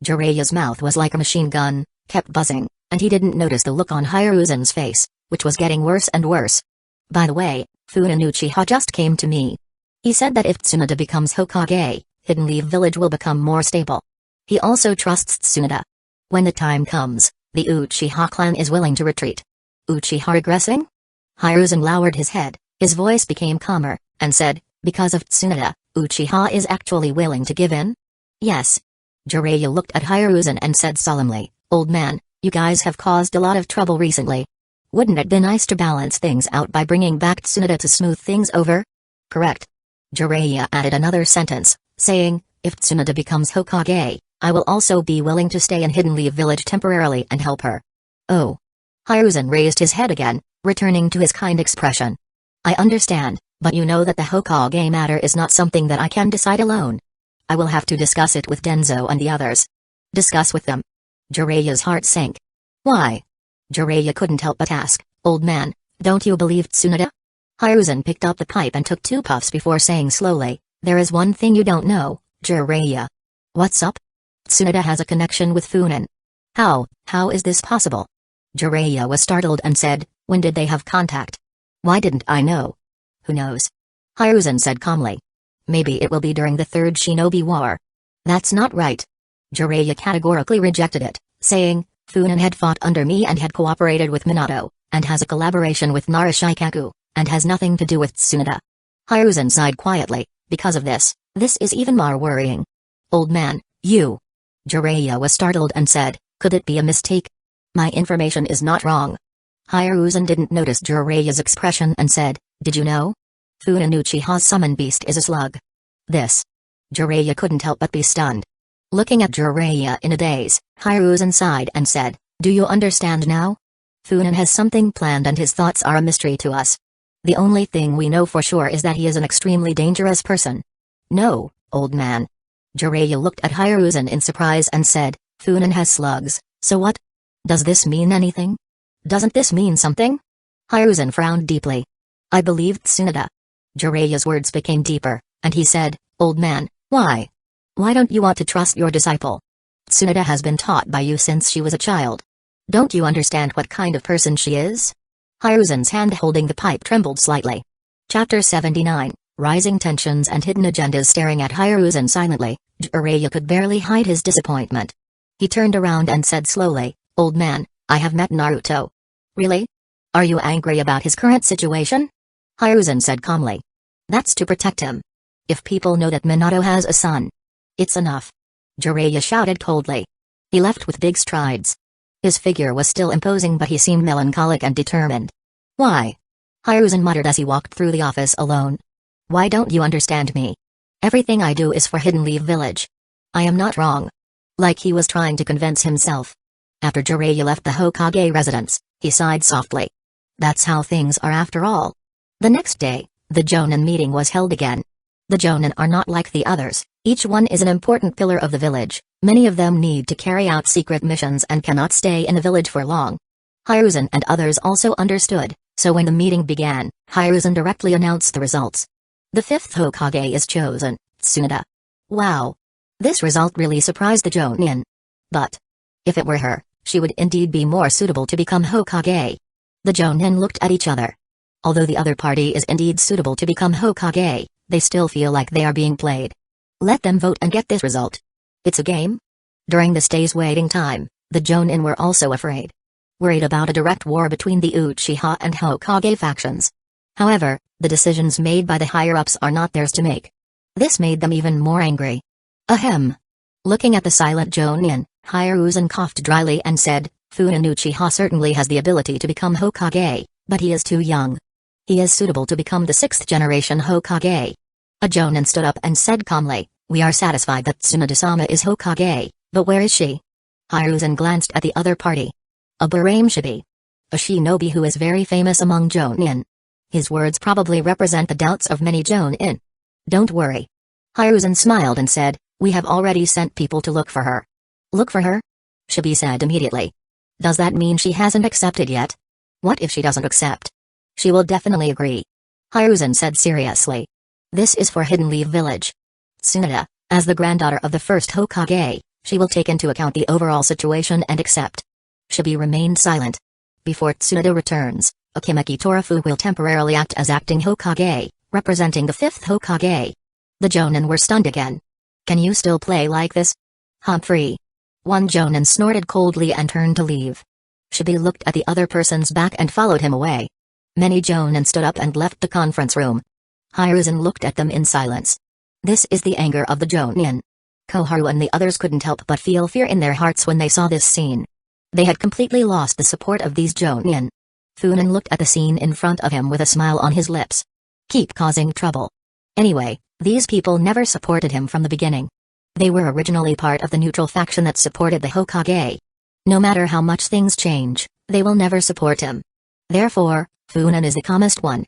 Jiraiya's mouth was like a machine gun, kept buzzing, and he didn't notice the look on Hiruzen's face, which was getting worse and worse. By the way, Funin Uchiha just came to me. He said that if Tsunade becomes Hokage, Hidden Leaf Village will become more stable. He also trusts Tsunade. When the time comes, the Uchiha clan is willing to retreat. Uchiha regressing? Hiruzen lowered his head, his voice became calmer, and said, because of Tsunade, Uchiha is actually willing to give in? Yes. Jiraiya looked at Hiruzen and said solemnly, Old man, you guys have caused a lot of trouble recently. Wouldn't it be nice to balance things out by bringing back Tsunade to smooth things over? Correct. Jiraiya added another sentence, saying, if Tsunade becomes Hokage, I will also be willing to stay in Hidden Leaf Village temporarily and help her. Oh. Hiruzen raised his head again, returning to his kind expression. I understand, but you know that the Hokage matter is not something that I can decide alone. I will have to discuss it with Denzo and the others. Discuss with them. Jiraiya's heart sank. Why? Jiraiya couldn't help but ask, Old man, don't you believe Tsunade? Hiruzen picked up the pipe and took 2 puffs before saying slowly, there is one thing you don't know, Jiraiya. What's up? Tsunade has a connection with Funin. How is this possible? Jiraiya was startled and said, when did they have contact? Why didn't I know? Who knows? Hiruzen said calmly. Maybe it will be during the Third Shinobi War. That's not right. Jiraiya categorically rejected it, saying, Funin had fought under me and had cooperated with Minato, and has a collaboration with Narashikaku, and has nothing to do with Tsunade. Hiruzen sighed quietly, because of this is even more worrying. Old man, you. Jiraiya was startled and said, could it be a mistake? My information is not wrong. Hiruzen didn't notice Jiraiya's expression and said, did you know? Funin Uchiha's summon beast is a slug. This. Jiraiya couldn't help but be stunned. Looking at Jiraiya in a daze, Hiruzen sighed and said, do you understand now? Funin has something planned and his thoughts are a mystery to us. The only thing we know for sure is that he is an extremely dangerous person. No, old man. Jiraiya looked at Hiruzen in surprise and said, Funin has slugs, so what? Does this mean anything? Doesn't this mean something? Hiruzen frowned deeply. I believed Tsunade. Jiraiya's words became deeper, and he said, Old man, why? Why don't you want to trust your disciple? Tsunade has been taught by you since she was a child. Don't you understand what kind of person she is? Hiruzen's hand holding the pipe trembled slightly. Chapter 79, Rising Tensions and Hidden Agendas. Staring at Hiruzen silently, Jiraiya could barely hide his disappointment. He turned around and said slowly, Old man, I have met Naruto. Really? Are you angry about his current situation? Hiruzen said calmly. That's to protect him. If people know that Minato has a son, it's enough. Jiraiya shouted coldly. He left with big strides. His figure was still imposing but he seemed melancholic and determined. Why? Hiruzen muttered as he walked through the office alone. Why don't you understand me? Everything I do is for Hidden Leaf Village. I am not wrong. Like he was trying to convince himself. After Jiraiya left the Hokage residence, he sighed softly. That's how things are after all. The next day, the Jonin meeting was held again. The Jonin are not like the others, each one is an important pillar of the village, many of them need to carry out secret missions and cannot stay in the village for long. Hiruzen and others also understood, so when the meeting began, Hiruzen directly announced the results. The 5th Hokage is chosen, Tsunade. Wow! This result really surprised the Jonin. But if it were her, she would indeed be more suitable to become Hokage. The Jonin looked at each other. Although the other party is indeed suitable to become Hokage, they still feel like they are being played. Let them vote and get this result. It's a game? During this day's waiting time, the Jonin were also afraid. Worried about a direct war between the Uchiha and Hokage factions. However, the decisions made by the higher-ups are not theirs to make. This made them even more angry. Ahem. Looking at the silent Jonin, Hiruzen coughed dryly and said, Funin Uchiha certainly has the ability to become Hokage, but he is too young. He is suitable to become the 6th generation Hokage. A Jonin stood up and said calmly, we are satisfied that Tsunade-sama is Hokage, but where is she? Hiruzen glanced at the other party. A Barameshibi. A shinobi who is very famous among Jonin. His words probably represent the doubts of many Jonin. Don't worry. Hiruzen smiled and said, we have already sent people to look for her. Look for her? Shibi said immediately. Does that mean she hasn't accepted yet? What if she doesn't accept? She will definitely agree. Hiruzen said seriously. This is for Hidden Leaf Village. Tsunade, as the granddaughter of the first Hokage, she will take into account the overall situation and accept. Shibi remained silent. Before Tsunade returns, Akimeki Torafu will temporarily act as acting Hokage, representing the fifth Hokage. The Jonin were stunned again. Can you still play like this? Humphrey. One Jonin snorted coldly and turned to leave. Shibi looked at the other person's back and followed him away. Many Jonin stood up and left the conference room. Hiruzen looked at them in silence. This is the anger of the Jonin. Koharu and the others couldn't help but feel fear in their hearts when they saw this scene. They had completely lost the support of these Jonin. Funan looked at the scene in front of him with a smile on his lips. Keep causing trouble. Anyway, these people never supported him from the beginning. They were originally part of the neutral faction that supported the Hokage. No matter how much things change, they will never support him. Therefore, Funan is the calmest one.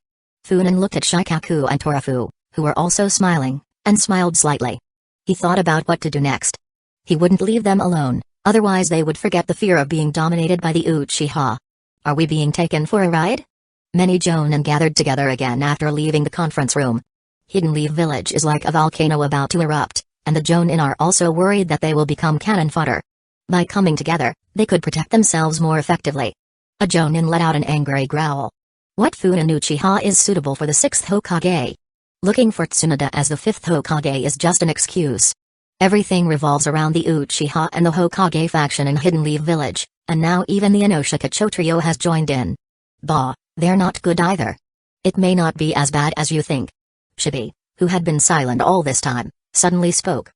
Funan looked at Shikaku and Torafu, who were also smiling, and smiled slightly. He thought about what to do next. He wouldn't leave them alone, otherwise they would forget the fear of being dominated by the Uchiha. Are we being taken for a ride? Many Jonin gathered together again after leaving the conference room. Hidden Leaf Village is like a volcano about to erupt, and the Jonin are also worried that they will become cannon fodder. By coming together, they could protect themselves more effectively. A Jonin let out an angry growl. What Funan Uchiha is suitable for the sixth Hokage? Looking for Tsunade as the fifth Hokage is just an excuse. Everything revolves around the Uchiha and the Hokage faction in Hidden Leaf Village, and now even the Inoshikacho trio has joined in. Bah, they're not good either. It may not be as bad as you think. Shibi, who had been silent all this time, suddenly spoke.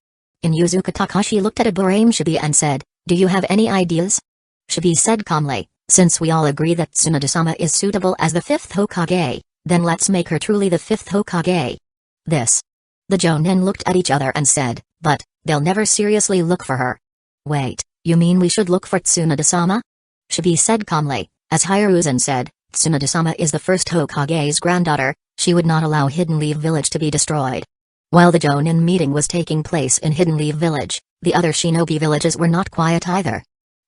Inuzuka Takashi looked at Iburame Shibi and said, "Do you have any ideas?" Shibi said calmly, "Since we all agree that Tsunade-sama is suitable as the fifth Hokage, then let's make her truly the fifth Hokage." This. The Jonin looked at each other and said, "But, they'll never seriously look for her." Wait, you mean we should look for Tsunade-sama? Shibi said calmly, as Hiruzen said, Tsunade-sama is the first Hokage's granddaughter, she would not allow Hidden Leaf Village to be destroyed. While the Jonin meeting was taking place in Hidden Leaf Village, the other shinobi villages were not quiet either.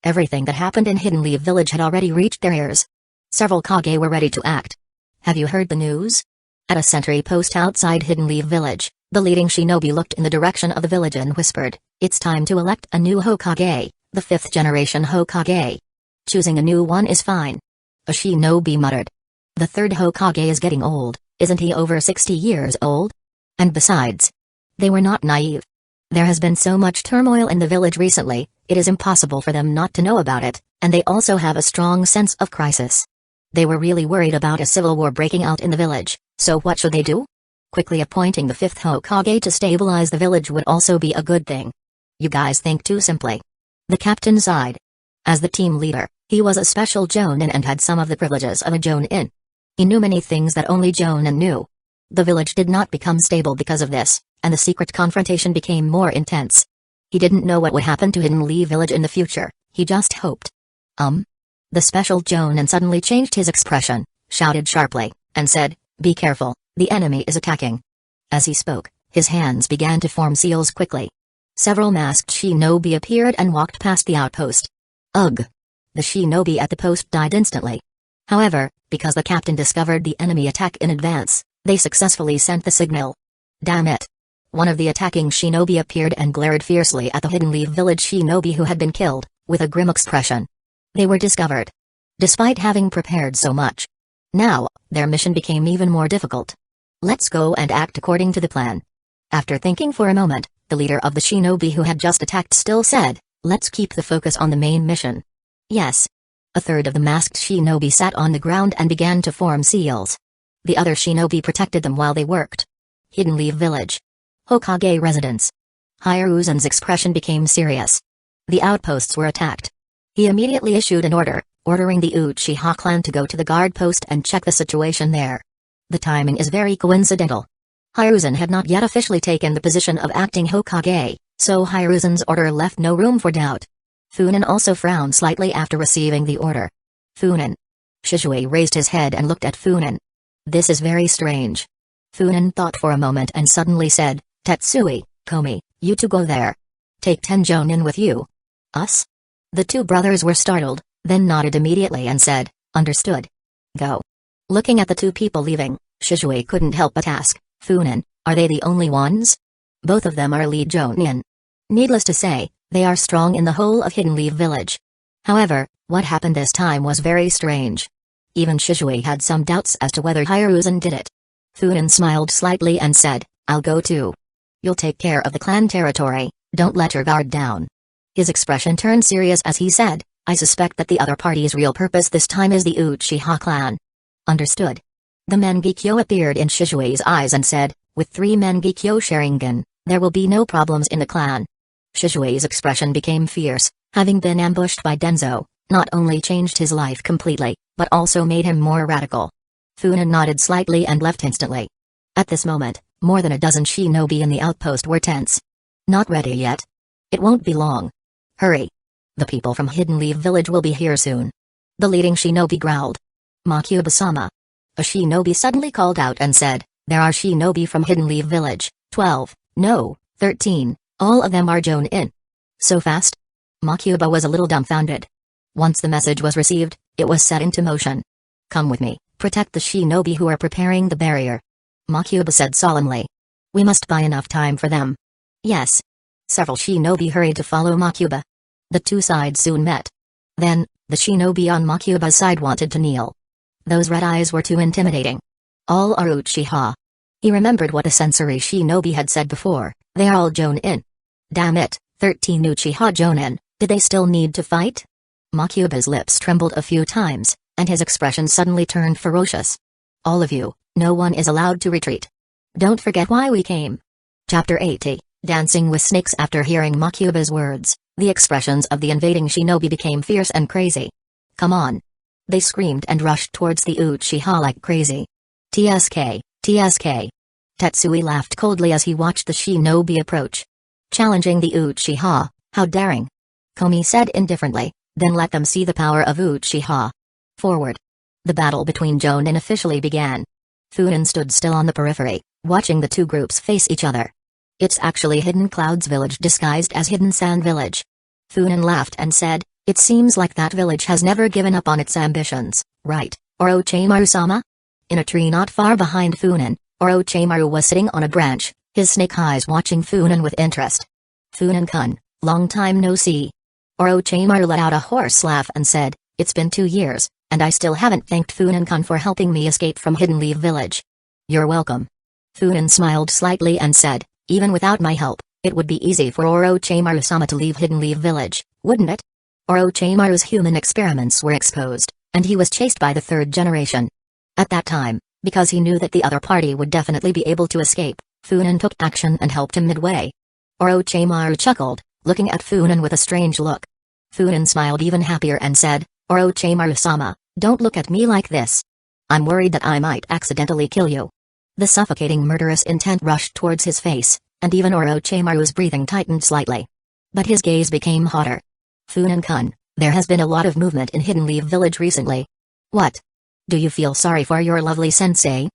Everything that happened in Hidden Leaf Village had already reached their ears. Several Kage were ready to act. Have you heard the news? At a sentry post outside Hidden Leaf Village, the leading shinobi looked in the direction of the village and whispered, "It's time to elect a new Hokage, the fifth generation Hokage. Choosing a new one is fine." A shinobi muttered. "The third Hokage is getting old, isn't he over 60 years old? And besides..." They were not naive. There has been so much turmoil in the village recently, it is impossible for them not to know about it, and they also have a strong sense of crisis. They were really worried about a civil war breaking out in the village, so what should they do? Quickly appointing the fifth Hokage to stabilize the village would also be a good thing. You guys think too simply. The captain sighed. As the team leader, he was a special Jonin and had some of the privileges of a Jonin. He knew many things that only Jonin knew. The village did not become stable because of this, and the secret confrontation became more intense. He didn't know what would happen to Hidden Leaf Village in the future, he just hoped. The special Jonin suddenly changed his expression, shouted sharply, and said, "Be careful, the enemy is attacking." As he spoke, his hands began to form seals quickly. Several masked shinobi appeared and walked past the outpost. Ugh! The shinobi at the post died instantly. However, because the captain discovered the enemy attack in advance, they successfully sent the signal. Damn it! One of the attacking shinobi appeared and glared fiercely at the Hidden Leaf Village shinobi who had been killed, with a grim expression. They were discovered. Despite having prepared so much. Now, their mission became even more difficult. Let's go and act according to the plan. After thinking for a moment, the leader of the shinobi who had just attacked still said, "Let's keep the focus on the main mission." Yes. A third of the masked shinobi sat on the ground and began to form seals. The other shinobi protected them while they worked. Hidden Leaf Village. Hokage residence. Hiruzen's expression became serious. The outposts were attacked. He immediately issued an order, ordering the Uchiha clan to go to the guard post and check the situation there. The timing is very coincidental. Hiruzen had not yet officially taken the position of acting Hokage, so Hiruzen's order left no room for doubt. Funan also frowned slightly after receiving the order. Funan. Shishui raised his head and looked at Funan. This is very strange. Funan thought for a moment and suddenly said, "Tetsui, Komi, you two go there. Take 10 Jonin with you." Us? The two brothers were startled, then nodded immediately and said, understood. Go. Looking at the two people leaving, Shishui couldn't help but ask, Funan, are they the only ones? Both of them are lead Jonin. Needless to say, they are strong in the whole of Hidden Leaf Village. However, what happened this time was very strange. Even Shishui had some doubts as to whether Hiruzen did it. Funan smiled slightly and said, I'll go too. You'll take care of the clan territory, don't let your guard down. His expression turned serious as he said, I suspect that the other party's real purpose this time is the Uchiha clan. Understood. The Mangekyo appeared in Shishui's eyes and said, with 3 Mangekyo Sharingan, there will be no problems in the clan. Shishui's expression became fierce, having been ambushed by Denzo, not only changed his life completely, but also made him more radical. Funan nodded slightly and left instantly. At this moment, more than a dozen shinobi in the outpost were tense. Not ready yet? It won't be long. Hurry. The people from Hidden Leaf Village will be here soon. The leading shinobi growled. Makuba-sama. A shinobi suddenly called out and said, there are shinobi from Hidden Leaf Village, 12, no, 13, all of them are Jonin. So fast? Makuba was a little dumbfounded. Once the message was received, it was set into motion. Come with me, protect the shinobi who are preparing the barrier. Makuba said solemnly. We must buy enough time for them. Yes. Several shinobi hurried to follow Makuba. The two sides soon met. Then, the shinobi on Makuba's side wanted to kneel. Those red eyes were too intimidating. All are Uchiha. He remembered what the sensory shinobi had said before, they are all Jonin. Damn it, 13 Uchiha Jonin, did they still need to fight? Makuba's lips trembled a few times, and his expression suddenly turned ferocious. All of you, no one is allowed to retreat. Don't forget why we came. Chapter 80, Dancing with Snakes. After hearing Makuba's words, the expressions of the invading shinobi became fierce and crazy. Come on. They screamed and rushed towards the Uchiha like crazy. TSK, TSK. Tetsui laughed coldly as he watched the shinobi approach. Challenging the Uchiha, how daring. Komi said indifferently, then let them see the power of Uchiha. Forward. The battle between Jonin officially began. Funan stood still on the periphery, watching the two groups face each other. It's actually Hidden Clouds Village disguised as Hidden Sand Village. Funan laughed and said, it seems like that village has never given up on its ambitions, right, Orochimaru-sama? In a tree not far behind Funan, Orochimaru was sitting on a branch, his snake eyes watching Funan with interest. Funan-kun, long time no see. Orochimaru let out a hoarse laugh and said, it's been 2 years, and I still haven't thanked Funan-kun for helping me escape from Hidden Leaf Village. You're welcome. Funan smiled slightly and said, even without my help, it would be easy for Orochimaru-sama to leave Hidden Leaf Village, wouldn't it? Orochimaru's human experiments were exposed, and he was chased by the 3rd generation. At that time, because he knew that the other party would definitely be able to escape, Funan took action and helped him midway. Orochimaru chuckled, looking at Funan with a strange look. Funan smiled even happier and said, Orochimaru-sama, don't look at me like this. I'm worried that I might accidentally kill you. The suffocating murderous intent rushed towards his face, and even Orochimaru's breathing tightened slightly. But his gaze became hotter. Funan-kun, there has been a lot of movement in Hidden Leaf Village recently. What? Do you feel sorry for your lovely sensei?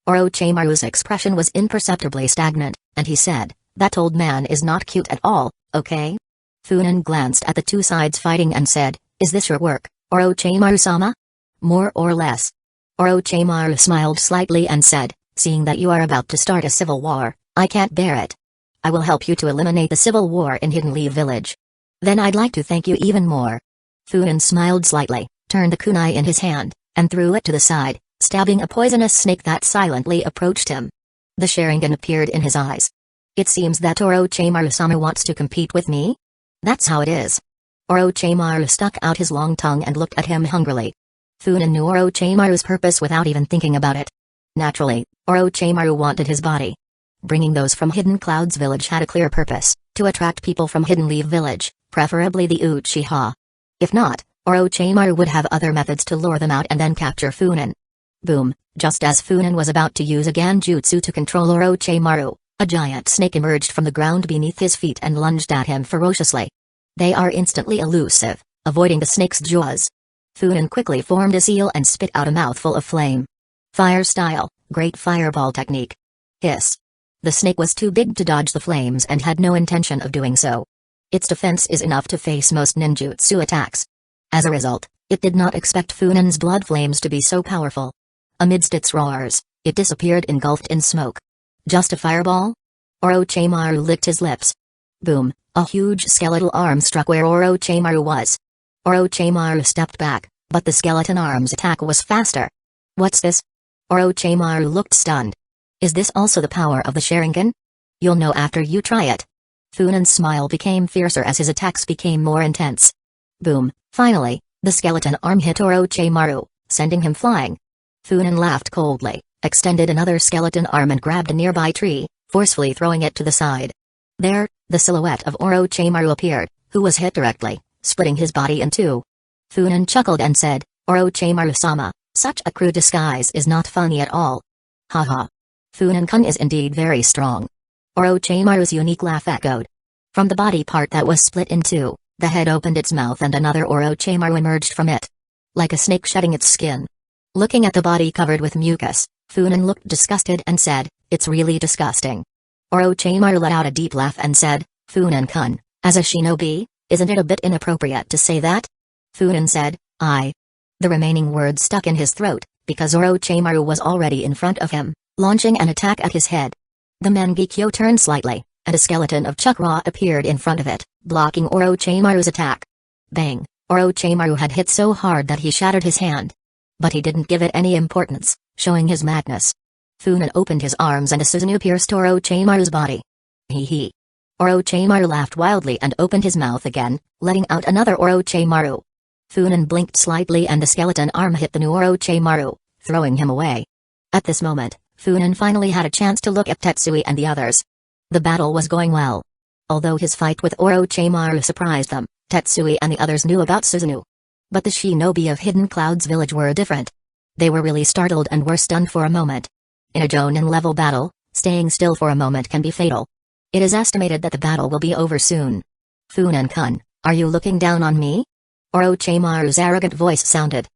Orochimaru's expression was imperceptibly stagnant, and he said, that old man is not cute at all, okay? Funan glanced at the two sides fighting and said, is this your work, Orochimaru-sama? More or less. Orochimaru smiled slightly and said, seeing that you are about to start a civil war, I can't bear it. I will help you to eliminate the civil war in Hidden Leaf Village. Then I'd like to thank you even more. Funan smiled slightly, turned the kunai in his hand, and threw it to the side, stabbing a poisonous snake that silently approached him. The Sharingan appeared in his eyes. It seems that Orochimaru-sama wants to compete with me? That's how it is. Orochimaru stuck out his long tongue and looked at him hungrily. Funan knew Orochimaru's purpose without even thinking about it. Naturally, Orochimaru wanted his body. Bringing those from Hidden Clouds Village had a clear purpose, to attract people from Hidden Leaf Village, preferably the Uchiha. If not, Orochimaru would have other methods to lure them out and then capture Funan. Boom, just as Funan was about to use a Ganjutsu to control Orochimaru, a giant snake emerged from the ground beneath his feet and lunged at him ferociously. They are instantly elusive, avoiding the snake's jaws. Funan quickly formed a seal and spit out a mouthful of flame. Fire style, great fireball technique. Hiss. The snake was too big to dodge the flames and had no intention of doing so. Its defense is enough to face most ninjutsu attacks. As a result, it did not expect Funen's blood flames to be so powerful. Amidst its roars, it disappeared engulfed in smoke. Just a fireball? Orochimaru licked his lips. Boom, a huge skeletal arm struck where Orochimaru was. Orochimaru stepped back, but the skeleton arm's attack was faster. What's this? Orochimaru looked stunned. Is this also the power of the Sharingan? You'll know after you try it. Funen's smile became fiercer as his attacks became more intense. Boom, finally, the skeleton arm hit Orochimaru, sending him flying. Funen laughed coldly, extended another skeleton arm and grabbed a nearby tree, forcefully throwing it to the side. There, the silhouette of Orochimaru appeared, who was hit directly, splitting his body in two. Funen chuckled and said, Orochimaru-sama, such a crude disguise is not funny at all. Haha. Funen-kun is indeed very strong. Orochimaru's unique laugh echoed. From the body part that was split in two, the head opened its mouth and another Orochimaru emerged from it. Like a snake shedding its skin. Looking at the body covered with mucus, Funen looked disgusted and said, it's really disgusting. Orochimaru let out a deep laugh and said, Funen-kun, as a shinobi, isn't it a bit inappropriate to say that? Funen said, I. The remaining words stuck in his throat, because Orochimaru was already in front of him, launching an attack at his head. The Mangekyo turned slightly, and a skeleton of chakra appeared in front of it, blocking Orochimaru's attack. Bang, Orochimaru had hit so hard that he shattered his hand. But he didn't give it any importance, showing his madness. Funen opened his arms and a Susanoo pierced Orochimaru's body. Hee hee. Orochimaru laughed wildly and opened his mouth again, letting out another Orochimaru. Funen blinked slightly and the skeleton arm hit the new Orochimaru, throwing him away. At this moment, Funen finally had a chance to look at Tetsui and the others. The battle was going well. Although his fight with Orochimaru surprised them, Tetsui and the others knew about Susanoo. But the shinobi of Hidden Cloud's village were different. They were really startled and were stunned for a moment. In a Jonin-level battle, staying still for a moment can be fatal. It is estimated that the battle will be over soon. Funen-kun, are you looking down on me? Orochimaru's arrogant voice sounded.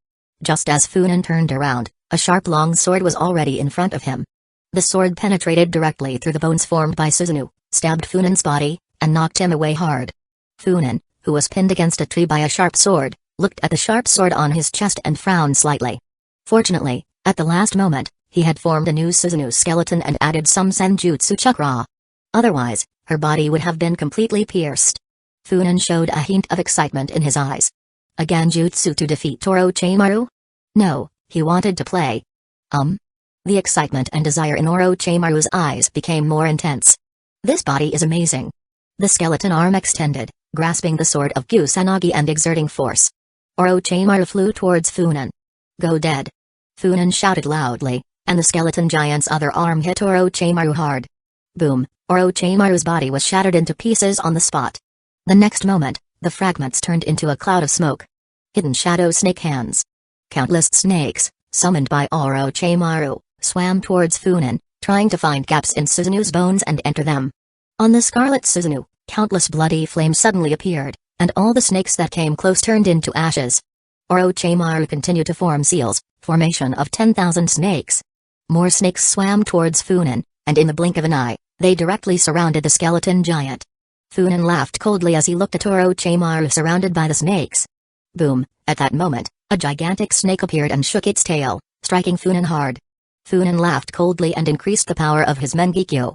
Just as Funen turned around, a sharp long sword was already in front of him. The sword penetrated directly through the bones formed by Susanoo, stabbed Funen's body, and knocked him away hard. Funen, who was pinned against a tree by a sharp sword, looked at the sharp sword on his chest and frowned slightly. Fortunately, at the last moment, he had formed a new Susanoo skeleton and added some senjutsu chakra. Otherwise, her body would have been completely pierced. Funen showed a hint of excitement in his eyes. A genjutsu to defeat Orochimaru? No, he wanted to play. The excitement and desire in Orochimaru's eyes became more intense. This body is amazing. The skeleton arm extended, grasping the sword of Kusanagi and exerting force. Orochimaru flew towards Funen. Go dead. Funen shouted loudly, and the skeleton giant's other arm hit Orochimaru hard. Boom, Orochimaru's body was shattered into pieces on the spot. The next moment, the fragments turned into a cloud of smoke. Hidden shadow snake hands. Countless snakes, summoned by Orochimaru, swam towards Funen, trying to find gaps in Susanoo's bones and enter them. On the scarlet Susanoo, countless bloody flames suddenly appeared, and all the snakes that came close turned into ashes. Orochimaru continued to form seals, formation of 10,000 snakes. More snakes swam towards Funen, and in the blink of an eye, they directly surrounded the skeleton giant. Funen laughed coldly as he looked at Orochimaru surrounded by the snakes. Boom, at that moment, a gigantic snake appeared and shook its tail, striking Funen hard. Funen laughed coldly and increased the power of his Mangekyo.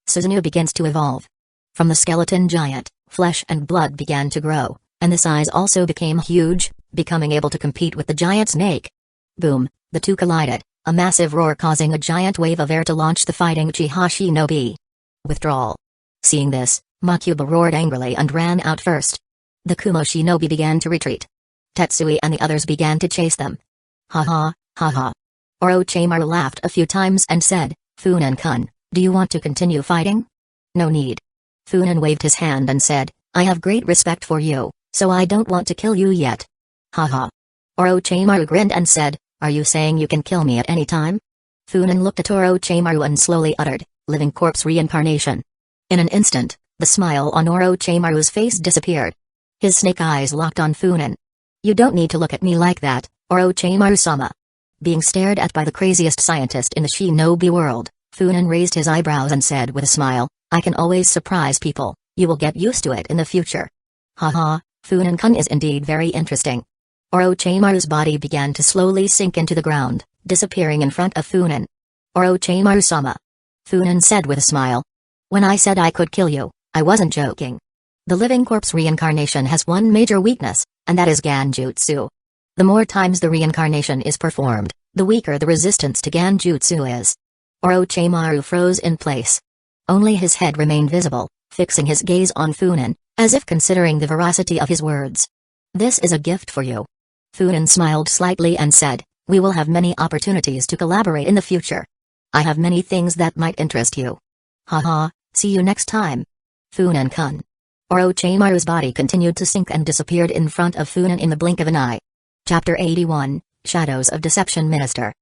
Susanoo begins to evolve. From the skeleton giant, flesh and blood began to grow, and the size also became huge, becoming able to compete with the giant snake. Boom, the two collided, a massive roar causing a giant wave of air to launch the fighting Uchiha shinobi. Withdrawal. Seeing this, Makuba roared angrily and ran out first. The Kumo shinobi began to retreat. Tetsui and the others began to chase them. Ha ha, ha ha. Orochimaru laughed a few times and said, Funen-kun, do you want to continue fighting? No need. Funen waved his hand and said, I have great respect for you, so I don't want to kill you yet. Ha ha. Orochimaru grinned and said, are you saying you can kill me at any time? Funen looked at Orochimaru and slowly uttered, living corpse reincarnation. In an instant, the smile on Orochimaru's face disappeared. His snake eyes locked on Funen. You don't need to look at me like that, Orochimaru-sama. Being stared at by the craziest scientist in the shinobi world, Funen raised his eyebrows and said with a smile, I can always surprise people, You will get used to it in the future. Haha, Funan-kun is indeed very interesting. Orochimaru's body began to slowly sink into the ground, disappearing in front of Funan. Orochimaru-sama. Funan said with a smile. When I said I could kill you, I wasn't joking. The living corpse reincarnation has one major weakness, and that is Ganjutsu. The more times the reincarnation is performed, the weaker the resistance to Ganjutsu is. Orochimaru froze in place. Only his head remained visible, fixing his gaze on Funan, as if considering the veracity of his words. This is a gift for you. Funan smiled slightly and said, we will have many opportunities to collaborate in the future. I have many things that might interest you. Haha, see you next time. Funan-kun. Orochimaru's body continued to sink and disappeared in front of Funan in the blink of an eye. Chapter 81, Shadows of Deception Minister.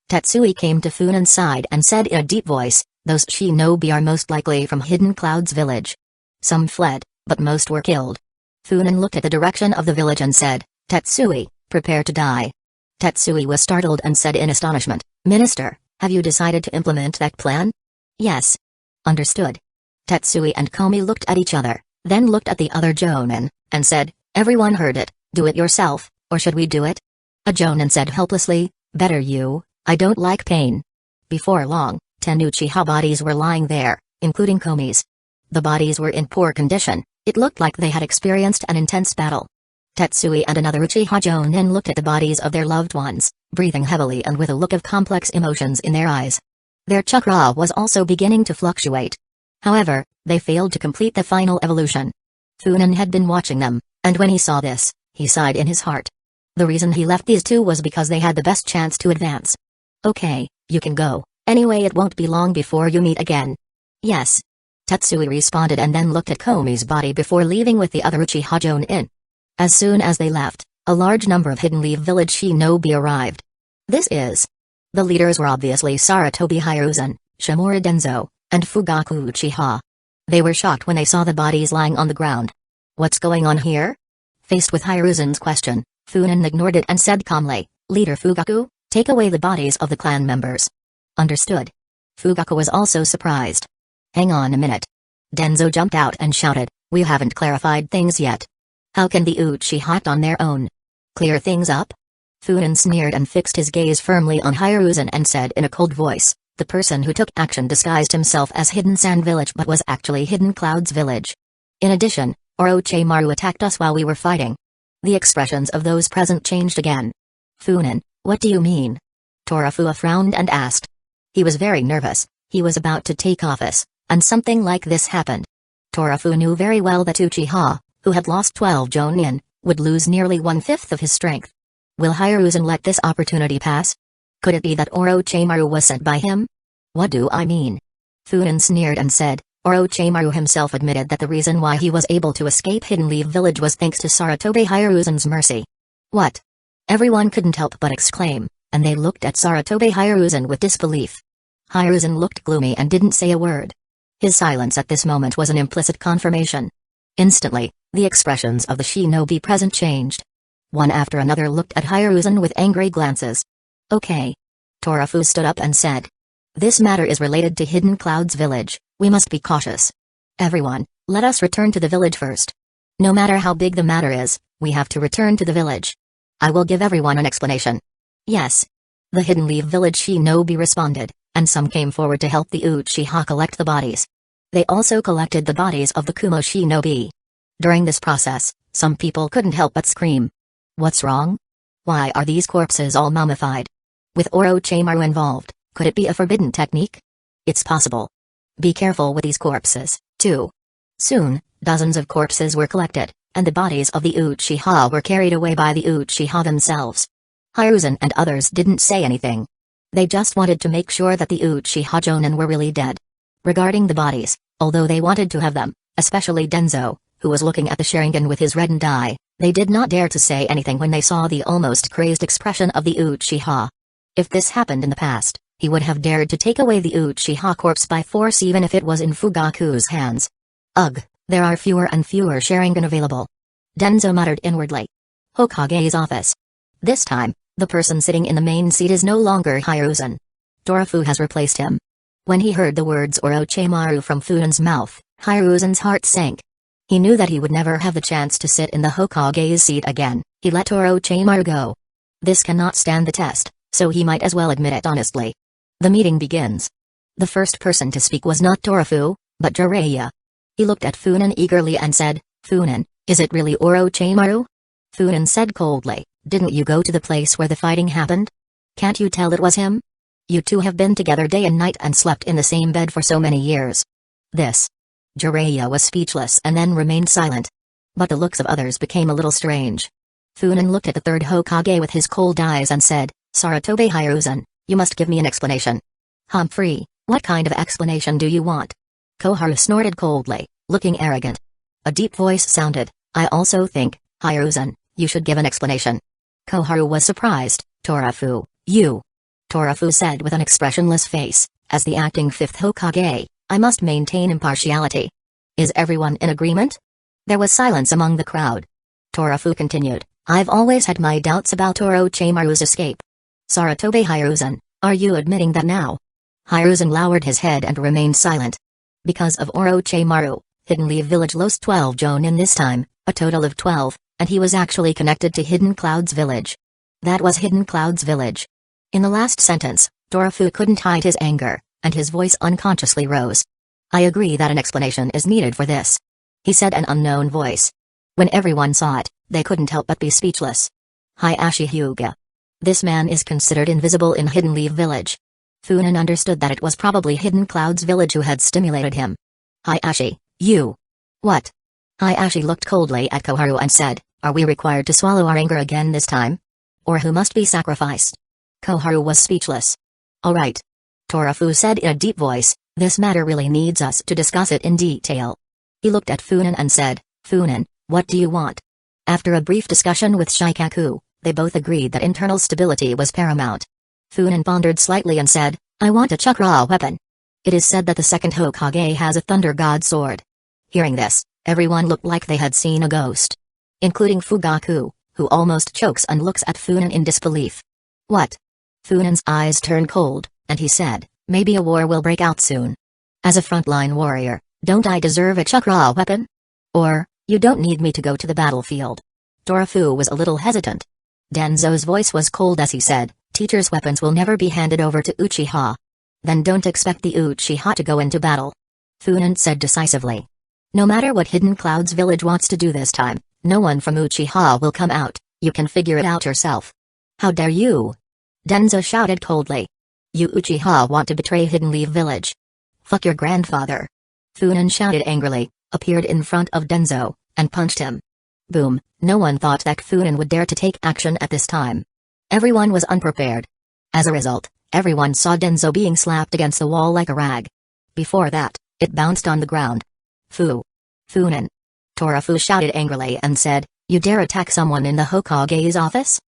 Tetsui came to Funan's side and said in a deep voice, those shinobi are most likely from Hidden Cloud's village. Some fled, but most were killed. Funan looked at the direction of the village and said, Tetsui, prepare to die. Tetsui was startled and said in astonishment, Minister, have you decided to implement that plan? Yes. Understood. Tetsui and Komi looked at each other, then looked at the other Jonin, and said, everyone heard it, do it yourself, or should we do it? A Jonin said helplessly, better you, I don't like pain. Before long, 10 Uchiha bodies were lying there, including Komi's. The bodies were in poor condition, it looked like they had experienced an intense battle. Tetsui and another Uchiha Jonin looked at the bodies of their loved ones, breathing heavily and with a look of complex emotions in their eyes. Their chakra was also beginning to fluctuate. However, they failed to complete the final evolution. Funan had been watching them, and when he saw this, he sighed in his heart. The reason he left these two was because they had the best chance to advance. Okay, you can go, anyway it won't be long before you meet again. Yes. Tetsui responded and then looked at Komi's body before leaving with the other Uchiha Jonin. As soon as they left, a large number of Hidden Leaf Village shinobi arrived. This is. The leaders were obviously Sarutobi Hiruzen, Shimura Denzo, and Fugaku Uchiha. They were shocked when they saw the bodies lying on the ground. What's going on here? Faced with Hiruzen's question, Funan ignored it and said calmly, Leader Fugaku, take away the bodies of the clan members. Understood. Fugaku was also surprised. Hang on a minute. Denzo jumped out and shouted, we haven't clarified things yet. How can the Uchiha act on their own? Clear things up? Funan sneered and fixed his gaze firmly on Hiruzen and said in a cold voice, the person who took action disguised himself as Hidden Sand Village but was actually Hidden Clouds Village. In addition, Orochimaru attacked us while we were fighting. The expressions of those present changed again. Funan, what do you mean? Torafua frowned and asked. He was very nervous, he was about to take office, and something like this happened. Torafua knew very well that Uchiha, who had lost 12 Jonin, would lose nearly 1/5 of his strength. Will Hiruzen let this opportunity pass? Could it be that Orochimaru was sent by him? What do I mean? Funan sneered and said, Orochimaru himself admitted that the reason why he was able to escape Hidden Leaf Village was thanks to Sarutobi Hiruzen's mercy. What? Everyone couldn't help but exclaim, and they looked at Sarutobi Hiruzen with disbelief. Hiruzen looked gloomy and didn't say a word. His silence at this moment was an implicit confirmation. Instantly, the expressions of the shinobi present changed. One after another looked at Hiruzen with angry glances. Okay. Torafu stood up and said. This matter is related to Hidden Clouds Village, we must be cautious. Everyone, let us return to the village first. No matter how big the matter is, we have to return to the village. I will give everyone an explanation. Yes. The Hidden Leaf Village shinobi responded, and some came forward to help the Uchiha collect the bodies. They also collected the bodies of the Kumo shinobi. During this process, some people couldn't help but scream. What's wrong? Why are these corpses all mummified? With Orochimaru involved, could it be a forbidden technique? It's possible. Be careful with these corpses, too. Soon, dozens of corpses were collected, and the bodies of the Uchiha were carried away by the Uchiha themselves. Hiruzen and others didn't say anything. They just wanted to make sure that the Uchiha Jonin were really dead. Regarding the bodies, although they wanted to have them, especially Denzo, who was looking at the Sharingan with his reddened eye, they did not dare to say anything when they saw the almost crazed expression of the Uchiha. If this happened in the past, he would have dared to take away the Uchiha corpse by force even if it was in Fugaku's hands. Ugh, there are fewer and fewer Sharingan available. Denzo muttered inwardly. Hokage's office. This time, the person sitting in the main seat is no longer Hiruzen. Torafu has replaced him. When he heard the words Orochimaru from Funan's mouth, Hiruzen's heart sank, He knew that he would never have the chance to sit in the Hokage's seat again. He let Orochimaru go. This cannot stand the test, so he might as well admit it honestly. The meeting begins. The first person to speak was not Torafu, but Jiraiya. He looked at Funan eagerly and said, "Funan, is it really Orochimaru?" Funan said coldly, "Didn't you go to the place where the fighting happened? Can't you tell it was him? You two have been together day and night and slept in the same bed for so many years." This. Jiraiya was speechless and then remained silent. But the looks of others became a little strange. Funan looked at the third Hokage with his cold eyes and said, "Sarutobi Hiruzen, you must give me an explanation." "Humphrey, what kind of explanation do you want?" Koharu snorted coldly, looking arrogant. A deep voice sounded, "I also think, Hiruzen, you should give an explanation." Koharu was surprised. "Torafu, you." Torafu said with an expressionless face, "As the acting fifth Hokage, I must maintain impartiality. Is everyone in agreement?" There was silence among the crowd. Torafu continued, "I've always had my doubts about Orochimaru's escape." "Sarutobi Hiruzen, are you admitting that now?" Hiruzen lowered his head and remained silent. Because of Orochimaru, Hidden Leaf Village lost 12 Jonin this time, a total of 12, and he was actually connected to Hidden Cloud's village. That was Hidden Cloud's village. In the last sentence, Torafu couldn't hide his anger, and his voice unconsciously rose. "I agree that an explanation is needed for this," he said, an unknown voice. When everyone saw it, they couldn't help but be speechless. Hayashi Hyuga. This man is considered invisible in Hidden Leaf Village. Funan understood that it was probably Hidden Cloud's village who had stimulated him. "Hayashi, you." "What?" Hayashi looked coldly at Koharu and said, "Are we required to swallow our anger again this time? Or who must be sacrificed?" Koharu was speechless. "All right." Torafu said in a deep voice, "This matter really needs us to discuss it in detail." He looked at Funan and said, "Funan, what do you want?" After a brief discussion with Shikaku, they both agreed that internal stability was paramount. Funan pondered slightly and said, "I want a chakra weapon. It is said that the second Hokage has a Thunder God sword." Hearing this, everyone looked like they had seen a ghost. Including Fugaku, who almost chokes and looks at Funan in disbelief. "What?" Funan's eyes turned cold, and he said, "Maybe a war will break out soon. As a frontline warrior, don't I deserve a chakra weapon? Or, you don't need me to go to the battlefield?" Torafu was a little hesitant. Denzo's voice was cold as he said, "Teacher's weapons will never be handed over to Uchiha. Then don't expect the Uchiha to go into battle." Funan said decisively. "No matter what Hidden Cloud's village wants to do this time, no one from Uchiha will come out. You can figure it out yourself." "How dare you?" Denzo shouted coldly. "You Uchiha want to betray Hidden Leaf Village. Fuck your grandfather." Funan shouted angrily, appeared in front of Denzo, and punched him. Boom, no one thought that Funan would dare to take action at this time. Everyone was unprepared. As a result, everyone saw Denzo being slapped against the wall like a rag. Before that, it bounced on the ground. Funan. Torafu shouted angrily and said, "You dare attack someone in the Hokage's office?"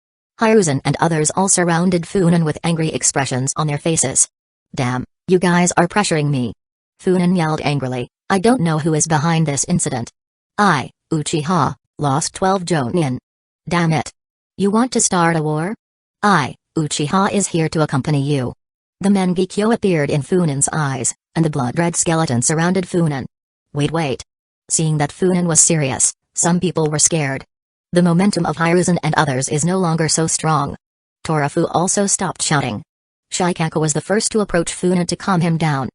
Hiruzen and others all surrounded Funan with angry expressions on their faces. "Damn, you guys are pressuring me." Funan yelled angrily, "I don't know who is behind this incident. I, Uchiha, lost 12 Jonin. Damn it. You want to start a war? I, Uchiha is here to accompany you." The Mangekyo appeared in Funan's eyes, and the blood-red skeleton surrounded Funan. Wait. Seeing that Funan was serious, some people were scared. The momentum of Hiruzen and others is no longer so strong. Torafu also stopped shouting. Shikaku was the first to approach Funan to calm him down.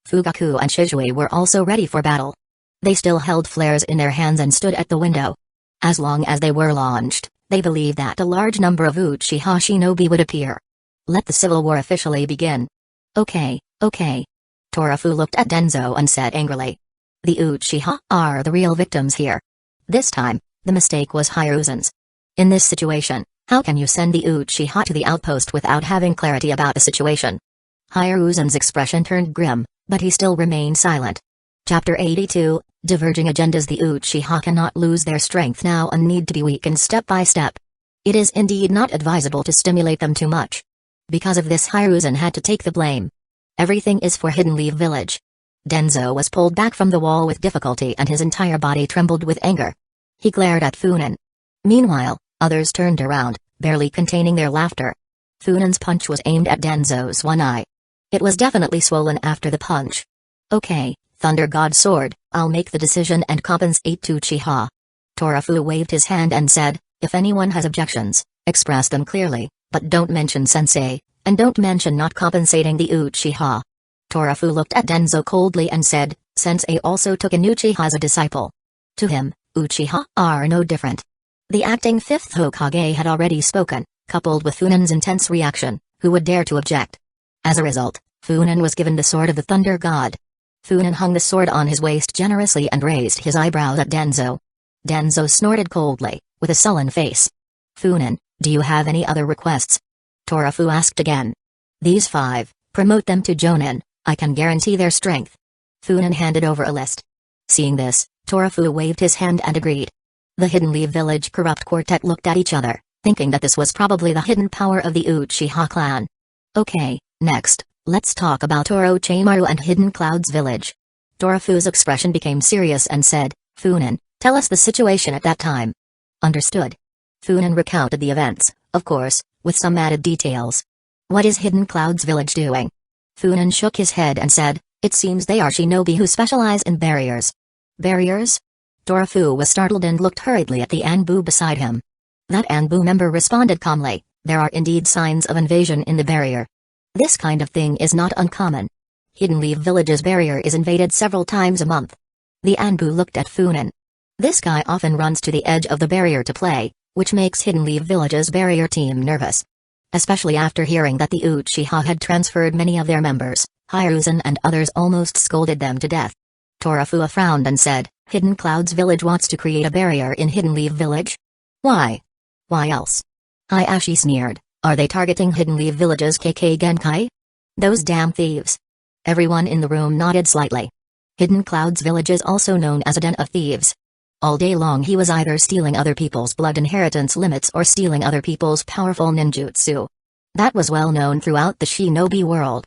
Fugaku and Shizui were also ready for battle. They still held flares in their hands and stood at the window. As long as they were launched, they believed that a large number of Uchiha shinobi would appear. Let the civil war officially begin. Okay. Torafu looked at Denzo and said angrily. The Uchiha are the real victims here. This time, the mistake was Hiruzen's. In this situation, how can you send the Uchiha to the outpost without having clarity about the situation? Hiruzen's expression turned grim, but he still remained silent. Chapter 82, Diverging Agendas. The Uchiha cannot lose their strength now and need to be weakened step by step. It is indeed not advisable to stimulate them too much. Because of this, Hiruzen had to take the blame. Everything is for Hidden Leaf Village. Denzo was pulled back from the wall with difficulty and his entire body trembled with anger. He glared at Funan. Meanwhile, others turned around, barely containing their laughter. Funan's punch was aimed at Denzo's one eye. It was definitely swollen after the punch. Okay, Thunder God Sword, I'll make the decision and compensate to Uchiha. Torafu waved his hand and said, if anyone has objections, express them clearly, but don't mention Sensei, and don't mention not compensating the Uchiha. Torafu looked at Denzo coldly and said, Sensei also took an Uchiha as a disciple. To him, Uchiha are no different. The acting fifth Hokage had already spoken, coupled with Funen's intense reaction, who would dare to object. As a result, Funen was given the sword of the Thunder God. Funen hung the sword on his waist generously and raised his eyebrows at Denzo. Denzo snorted coldly, with a sullen face. Funen, do you have any other requests? Torafu asked again. These 5, promote them to Jonin, I can guarantee their strength. Funen handed over a list. Seeing this, Torafu waved his hand and agreed. The Hidden Leaf Village corrupt quartet looked at each other, thinking that this was probably the hidden power of the Uchiha clan. Okay, next, let's talk about Orochimaru and Hidden Cloud's village. Torafu's expression became serious and said, Funen, tell us the situation at that time. Understood. Funen recounted the events, of course, with some added details. What is Hidden Cloud's village doing? Funen shook his head and said, it seems they are shinobi who specialize in barriers. Barriers? Torafu was startled and looked hurriedly at the Anbu beside him. That Anbu member responded calmly, there are indeed signs of invasion in the barrier. This kind of thing is not uncommon. Hidden Leaf Village's barrier is invaded several times a month. The Anbu looked at Funen. This guy often runs to the edge of the barrier to play, which makes Hidden Leaf Village's barrier team nervous. Especially after hearing that the Uchiha had transferred many of their members, Hiruzen and others almost scolded them to death. Torafu frowned and said, Hidden Cloud's village wants to create a barrier in Hidden Leaf Village? Why? Why else? Hayashi sneered, are they targeting Hidden Leaf Village's KK Genkai? Those damn thieves. Everyone in the room nodded slightly. Hidden Cloud's village is also known as a den of thieves. All day long he was either stealing other people's blood inheritance limits or stealing other people's powerful ninjutsu. That was well known throughout the shinobi world.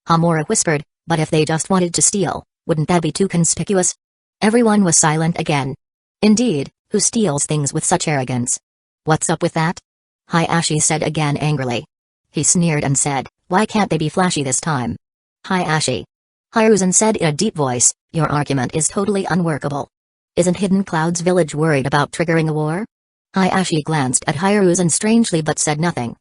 Hamura whispered, but if they just wanted to steal, wouldn't that be too conspicuous? Everyone was silent again. Indeed, who steals things with such arrogance? What's up with that? Hayashi said again angrily. He sneered and said, why can't they be flashy this time? Hayashi. Hiruzen said in a deep voice, your argument is totally unworkable. Isn't Hidden Cloud's village worried about triggering a war? Hayashi glanced at Hiruzen strangely but said nothing.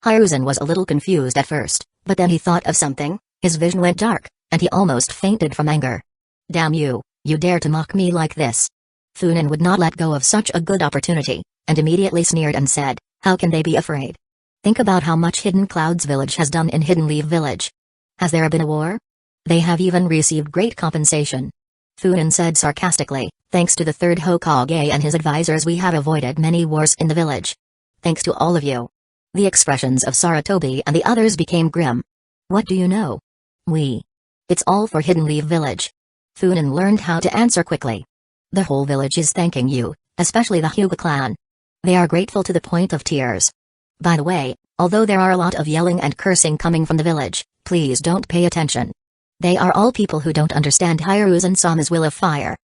Hiruzen was a little confused at first, but then he thought of something, his vision went dark, and he almost fainted from anger. Damn you, you dare to mock me like this. Funen would not let go of such a good opportunity, and immediately sneered and said, how can they be afraid? Think about how much Hidden Cloud's village has done in Hidden Leaf Village. Has there been a war? They have even received great compensation. Funen said sarcastically, thanks to the third Hokage and his advisors we have avoided many wars in the village. Thanks to all of you. The expressions of Saratobi and the others became grim. What do you know? It's all for Hidden Leaf Village. Funen learned how to answer quickly. The whole village is thanking you, especially the Hyuga clan. They are grateful to the point of tears. By the way, although there are a lot of yelling and cursing coming from the village, please don't pay attention. They are all people who don't understand Hiruzen-sama's will of fire.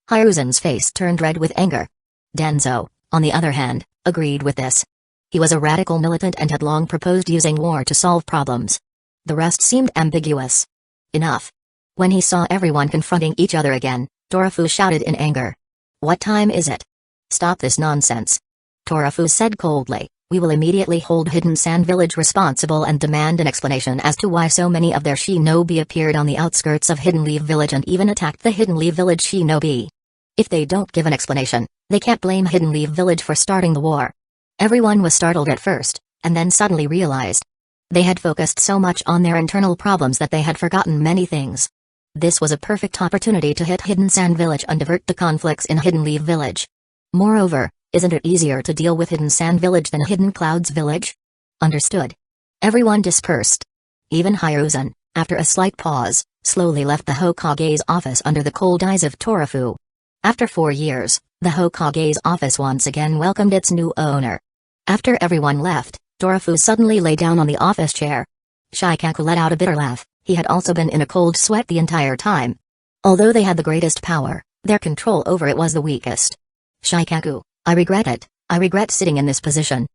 Hiruzen's face turned red with anger. Denzo, on the other hand, agreed with this. He was a radical militant and had long proposed using war to solve problems. The rest seemed ambiguous. Enough. When he saw everyone confronting each other again, Torafu shouted in anger. What time is it? Stop this nonsense. Torafu said coldly, we will immediately hold Hidden Sand Village responsible and demand an explanation as to why so many of their shinobi appeared on the outskirts of Hidden Leaf Village and even attacked the Hidden Leaf Village shinobi. If they don't give an explanation, they can't blame Hidden Leaf Village for starting the war. Everyone was startled at first, and then suddenly realized. They had focused so much on their internal problems that they had forgotten many things. This was a perfect opportunity to hit Hidden Sand Village and divert the conflicts in Hidden Leaf Village. Moreover, isn't it easier to deal with Hidden Sand Village than Hidden Clouds Village? Understood. Everyone dispersed. Even Hiruzen, after a slight pause, slowly left the Hokage's office under the cold eyes of Torafu. After 4 years, the Hokage's office once again welcomed its new owner. After everyone left, Torafu suddenly lay down on the office chair. Shikaku let out a bitter laugh, he had also been in a cold sweat the entire time. Although they had the greatest power, their control over it was the weakest. Shikaku, I regret it, I regret sitting in this position.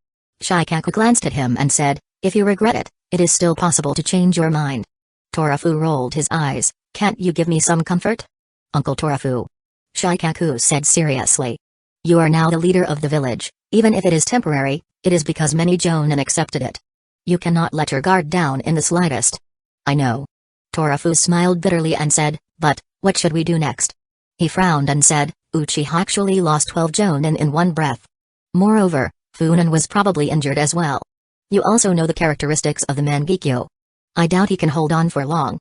Shikaku glanced at him and said, if you regret it, it is still possible to change your mind. Torafu rolled his eyes, can't you give me some comfort? Uncle Torafu. Shikaku said seriously. You are now the leader of the village, even if it is temporary, it is because many Jonin accepted it. You cannot let your guard down in the slightest. I know. Torafu smiled bitterly and said, but, what should we do next? He frowned and said, Uchiha actually lost 12 Jonin in one breath. Moreover, Funen was probably injured as well. You also know the characteristics of the Mangekyo. I doubt he can hold on for long.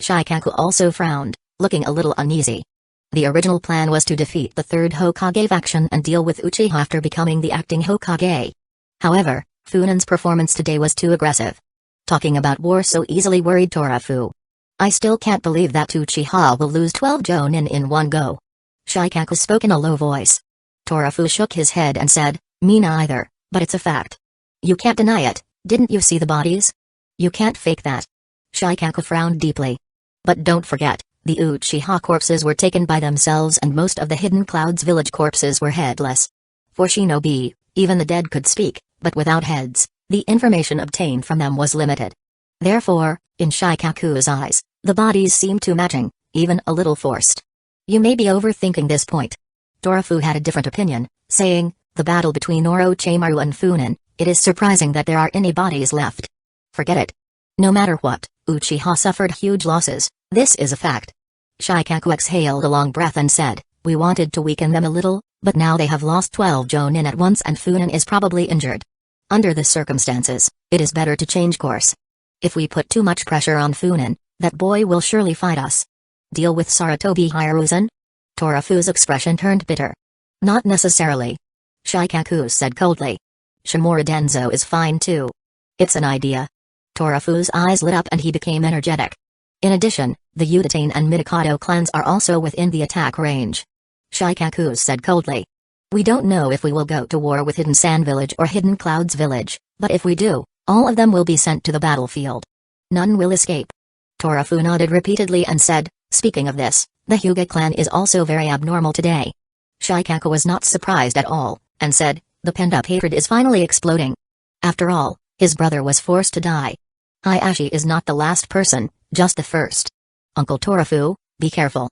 Shikaku also frowned, looking a little uneasy. The original plan was to defeat the third Hokage faction and deal with Uchiha after becoming the acting Hokage. However, Funen's performance today was too aggressive. Talking about war so easily worried Torafu. I still can't believe that Uchiha will lose 12 Jonin in one go. Shikaku spoke in a low voice. Torafu shook his head and said, me neither, but it's a fact. You can't deny it, didn't you see the bodies? You can't fake that. Shikaku frowned deeply. But don't forget, the Uchiha corpses were taken by themselves and most of the Hidden Clouds village corpses were headless. For shinobi, even the dead could speak, but without heads, the information obtained from them was limited. Therefore, in Shikaku's eyes, the bodies seemed too matching, even a little forced. You may be overthinking this point. Torafu had a different opinion, saying, the battle between Orochimaru and Funen, it is surprising that there are any bodies left. Forget it. No matter what, Uchiha suffered huge losses, this is a fact. Shikaku exhaled a long breath and said, we wanted to weaken them a little, but now they have lost 12 Jonin at once and Funen is probably injured. Under the circumstances, it is better to change course. If we put too much pressure on Funen, that boy will surely fight us. Deal with Sarutobi Hiruzen? Torafu's expression turned bitter. Not necessarily. Shikaku said coldly. Shimura Denzo is fine too. It's an idea. Torafu's eyes lit up and he became energetic. In addition, the Udatain and Midokado clans are also within the attack range. Shikaku said coldly. We don't know if we will go to war with Hidden Sand Village or Hidden Clouds Village, but if we do, all of them will be sent to the battlefield. None will escape. Torafu nodded repeatedly and said, speaking of this, the Hyuga clan is also very abnormal today. Shikaku was not surprised at all, and said, the pent-up hatred is finally exploding. After all, his brother was forced to die. Hayashi is not the last person, just the first. Uncle Torafu, be careful.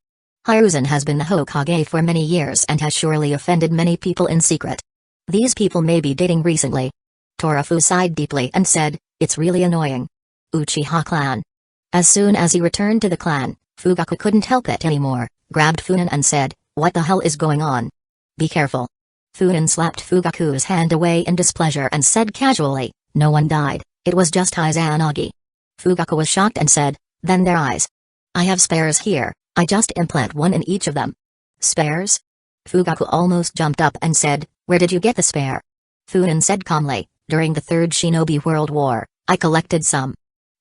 Hiruzen has been the Hokage for many years and has surely offended many people in secret. These people may be dating recently. Torafu sighed deeply and said, it's really annoying. Uchiha clan. As soon as he returned to the clan, Fugaku couldn't help it anymore, grabbed Funen and said, what the hell is going on? Be careful. Funen slapped Fugaku's hand away in displeasure and said casually, no one died, it was just Izanagi. Fugaku was shocked and said, then their eyes. I have spares here, I just implant one in each of them. Spares? Fugaku almost jumped up and said, where did you get the spare? Funen said calmly, during the Third Shinobi World War, I collected some.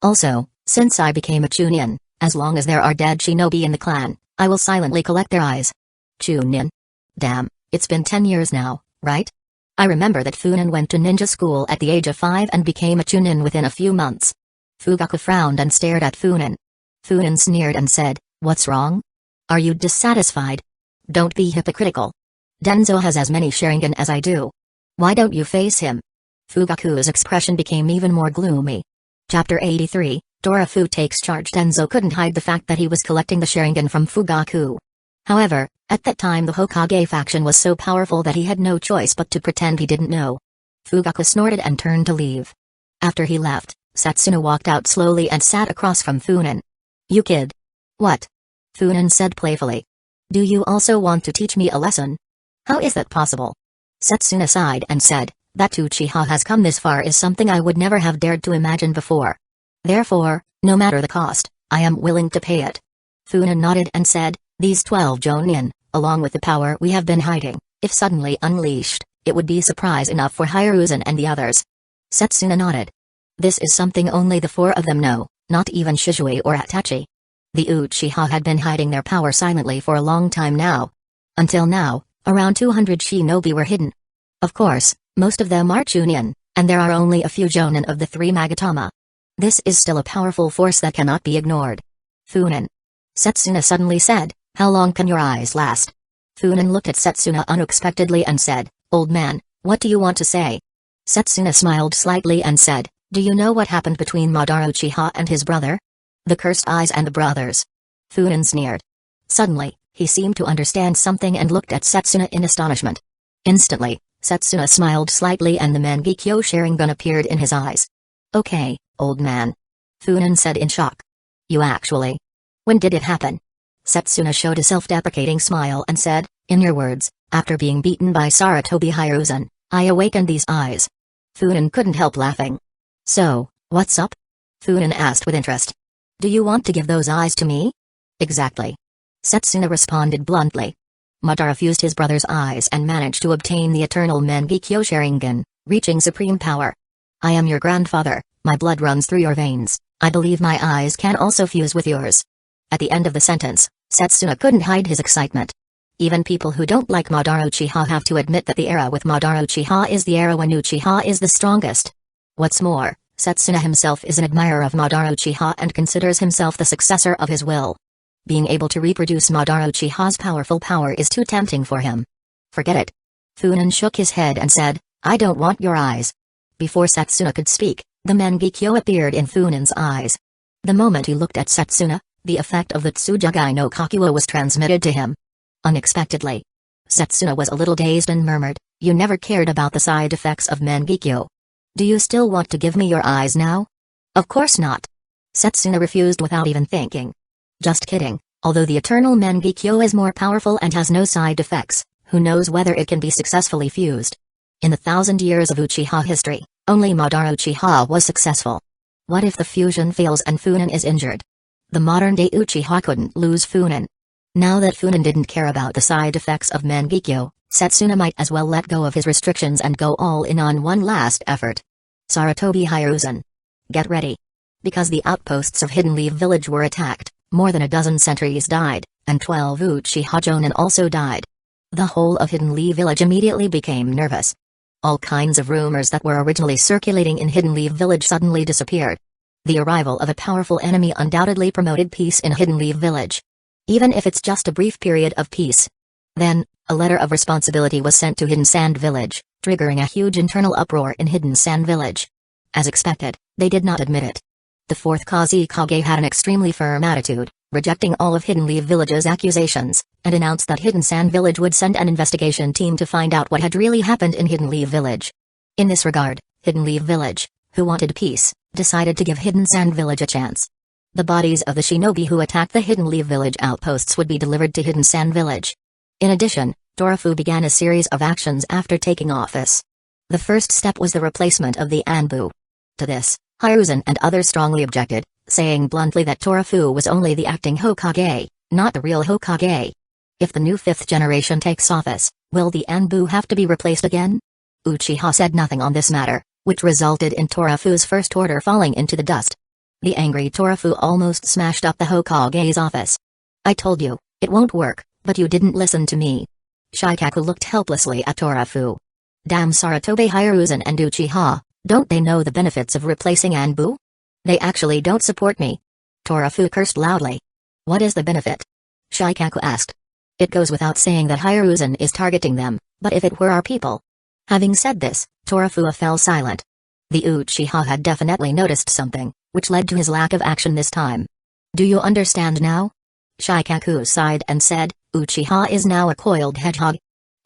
Also, since I became a Chunin, as long as there are dead shinobi in the clan, I will silently collect their eyes. Chunin? Damn, it's been 10 years now, right? I remember that Funen went to ninja school at the age of 5 and became a Chunin within a few months. Fugaku frowned and stared at Funen. Funen sneered and said, what's wrong? Are you dissatisfied? Don't be hypocritical. Denzo has as many Sharingan as I do. Why don't you face him? Fugaku's expression became even more gloomy. Chapter 83, Torafu takes charge. Denzo couldn't hide the fact that he was collecting the Sharingan from Fugaku. However, at that time the Hokage faction was so powerful that he had no choice but to pretend he didn't know. Fugaku snorted and turned to leave. After he left, Setsuna walked out slowly and sat across from Funen. You kid. What? Funen said playfully. Do you also want to teach me a lesson? How is that possible? Setsuna sighed and said, that Uchiha has come this far is something I would never have dared to imagine before. Therefore, no matter the cost, I am willing to pay it. Funen nodded and said, these 12 Jonin, along with the power we have been hiding, if suddenly unleashed, it would be surprise enough for Hiruzen and the others. Setsuna nodded. This is something only the 4 of them know, not even Shizue or Itachi. The Uchiha had been hiding their power silently for a long time now. Until now, around 200 shinobi were hidden. Of course, most of them are Chunin, and there are only a few Jonin of the 3 Magatama. This is still a powerful force that cannot be ignored. Funen. Setsuna suddenly said, how long can your eyes last? Funen looked at Setsuna unexpectedly and said, old man, what do you want to say? Setsuna smiled slightly and said, do you know what happened between Madara Uchiha and his brother? The Cursed Eyes and the brothers. Funen sneered. Suddenly, He seemed to understand something and looked at Setsuna in astonishment. Instantly, Setsuna smiled slightly and the Mangekyo Sharingan appeared in his eyes. "Okay, old man," Funan said in shock. "You actually? When did it happen?" Setsuna showed a self-deprecating smile and said, "In your words, after being beaten by Saratobi Hiruzen, I awakened these eyes." Funan couldn't help laughing. "So, what's up?" Funan asked with interest. "Do you want to give those eyes to me?" "Exactly." Setsuna responded bluntly. Madara fused his brother's eyes and managed to obtain the eternal Mangekyo Sharingan, reaching supreme power. "I am your grandfather, my blood runs through your veins, I believe my eyes can also fuse with yours." At the end of the sentence, Setsuna couldn't hide his excitement. Even people who don't like Madara Uchiha have to admit that the era with Madara Uchiha is the era when Uchiha is the strongest. What's more, Setsuna himself is an admirer of Madara Uchiha and considers himself the successor of his will. Being able to reproduce Madara Uchiha's powerful power is too tempting for him. "Forget it." Funan shook his head and said, "I don't want your eyes." Before Setsuna could speak, the Mangekyo appeared in Funan's eyes. The moment he looked at Setsuna, the effect of the Tsujugai no Kakuo was transmitted to him. Unexpectedly, Setsuna was a little dazed and murmured, "You never cared about the side effects of Mangekyo. Do you still want to give me your eyes now?" "Of course not." Setsuna refused without even thinking. "Just kidding, although the eternal Mangekyo is more powerful and has no side effects, who knows whether it can be successfully fused. In the 1,000 years of Uchiha history, only Madara Uchiha was successful. What if the fusion fails and Funan is injured? The modern-day Uchiha couldn't lose Funan. Now that Funan didn't care about the side effects of Mangekyo, Setsuna might as well let go of his restrictions and go all in on one last effort. Saratobi Hiruzen. Get ready. Because the outposts of Hidden Leaf Village were attacked, more than a dozen sentries died, and 12 Uchiha Jonin also died. The whole of Hidden Leaf Village immediately became nervous. All kinds of rumors that were originally circulating in Hidden Leaf Village suddenly disappeared. The arrival of a powerful enemy undoubtedly promoted peace in Hidden Leaf Village. Even if it's just a brief period of peace. Then, a letter of responsibility was sent to Hidden Sand Village, triggering a huge internal uproar in Hidden Sand Village. As expected, they did not admit it. The fourth Kazekage had an extremely firm attitude, rejecting all of Hidden Leaf Village's accusations, and announced that Hidden Sand Village would send an investigation team to find out what had really happened in Hidden Leaf Village. In this regard, Hidden Leaf Village, who wanted peace, decided to give Hidden Sand Village a chance. The bodies of the shinobi who attacked the Hidden Leaf Village outposts would be delivered to Hidden Sand Village. In addition, Torafu began a series of actions after taking office. The first step was the replacement of the Anbu. To this, Hiruzen and others strongly objected, saying bluntly that Torafu was only the acting Hokage, not the real Hokage. If the new 5th generation takes office, will the Anbu have to be replaced again? Uchiha said nothing on this matter, which resulted in Torafu's first order falling into the dust. The angry Torafu almost smashed up the Hokage's office. "I told you, it won't work, but you didn't listen to me." Shikaku looked helplessly at Torafu. "Damn Saratobi Hiruzen and Uchiha, don't they know the benefits of replacing Anbu? They actually don't support me." Torafu cursed loudly. "What is the benefit?" Shikaku asked. "It goes without saying that Hiruzen is targeting them, but if it were our people." Having said this, Torafu fell silent. The Uchiha had definitely noticed something, which led to his lack of action this time. "Do you understand now?" Shikaku sighed and said, "Uchiha is now a coiled hedgehog.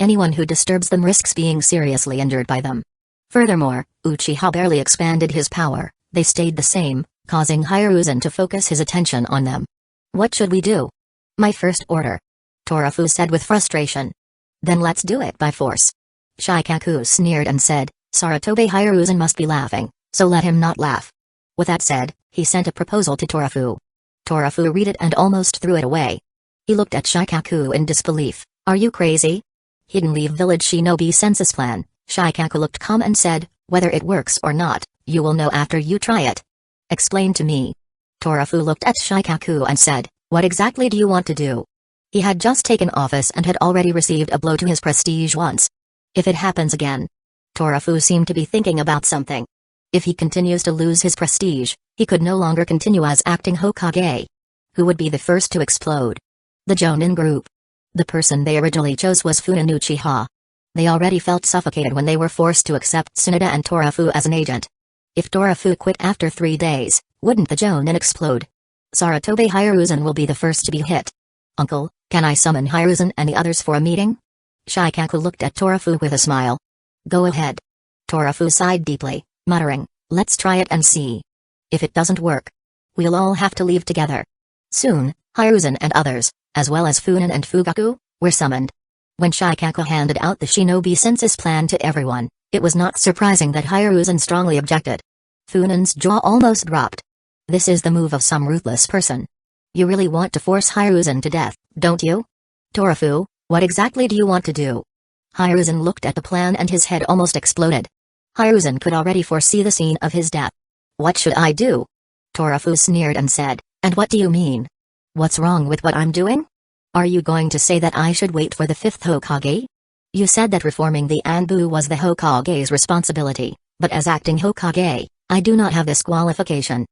Anyone who disturbs them risks being seriously injured by them. Furthermore, Uchiha barely expanded his power, they stayed the same, causing Hiruzen to focus his attention on them. What should we do?" "My first order," Torafu said with frustration. "Then let's do it by force." Shikaku sneered and said, "Saratobi Hiruzen must be laughing, so let him not laugh." With that said, he sent a proposal to Torafu. Torafu read it and almost threw it away. He looked at Shikaku in disbelief. "Are you crazy?" "Hidden Leaf Village Shinobi Census Plan." Shikaku looked calm and said, "Whether it works or not, you will know after you try it." "Explain to me." Torafu looked at Shikaku and said, "What exactly do you want to do?" He had just taken office and had already received a blow to his prestige once. If it happens again. Torafu seemed to be thinking about something. If he continues to lose his prestige, he could no longer continue as acting Hokage. Who would be the first to explode? The Jonin group. The person they originally chose was Funan Uchiha. They already felt suffocated when they were forced to accept Tsunade and Torafu as an agent. If Torafu quit after 3 days, wouldn't the Jonin explode? Saratobi Hiruzen will be the first to be hit. Uncle, can I summon Hiruzen and the others for a meeting? Shikaku looked at Torafu with a smile. Go ahead. Torafu sighed deeply, muttering, let's try it and see. If it doesn't work, we'll all have to leave together. Soon, Hiruzen and others, as well as Funin and Fugaku, were summoned. When Shikaku handed out the shinobi census plan to everyone, it was not surprising that Hiruzen strongly objected. Funin's jaw almost dropped. This is the move of some ruthless person. You really want to force Hiruzen to death, don't you? Torafu, what exactly do you want to do? Hiruzen looked at the plan and his head almost exploded. Hiruzen could already foresee the scene of his death. What should I do? Torafu sneered and said, and what do you mean? What's wrong with what I'm doing? Are you going to say that I should wait for the 5th Hokage? You said that reforming the Anbu was the Hokage's responsibility, but as acting Hokage, I do not have this qualification.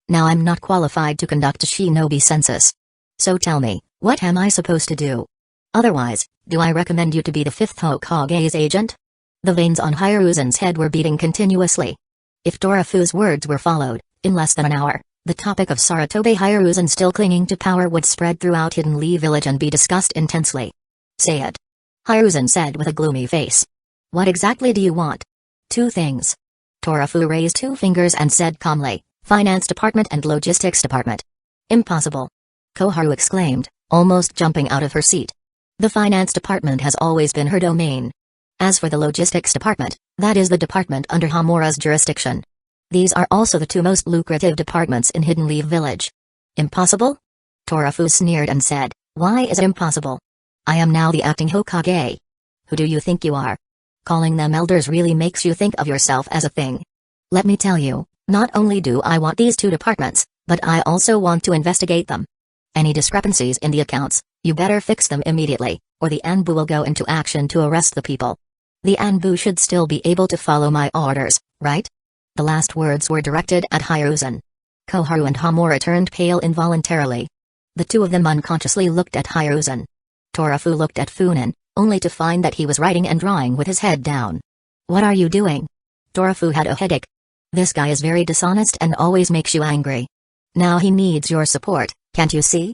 Now I'm not qualified to conduct a shinobi census. So tell me, what am I supposed to do? Otherwise, do I recommend you to be the 5th Hokage's agent? The veins on Hiruzen's head were beating continuously. If Torafu's words were followed, in less than an hour, the topic of Saratobi Hiruzen still clinging to power would spread throughout Hidden Leaf Village and be discussed intensely. Say it. Hiruzen said with a gloomy face. What exactly do you want? 2 things. Torafu raised 2 fingers and said calmly, Finance Department and Logistics Department. Impossible. Koharu exclaimed, almost jumping out of her seat. The Finance Department has always been her domain. As for the Logistics Department, that is the department under Hamura's jurisdiction. These are also the 2 most lucrative departments in Hidden Leaf Village. Impossible? Torafu sneered and said, why is it impossible? I am now the acting Hokage. Who do you think you are? Calling them elders really makes you think of yourself as a thing. Let me tell you, not only do I want these 2 departments, but I also want to investigate them. Any discrepancies in the accounts, you better fix them immediately, or the Anbu will go into action to arrest the people. The Anbu should still be able to follow my orders, right? The last words were directed at Hiruzen. Koharu and Hamura turned pale involuntarily. The 2 of them unconsciously looked at Hiruzen. Torafu looked at Funin, only to find that he was writing and drawing with his head down. What are you doing? Torafu had a headache. This guy is very dishonest and always makes you angry. Now he needs your support, can't you see?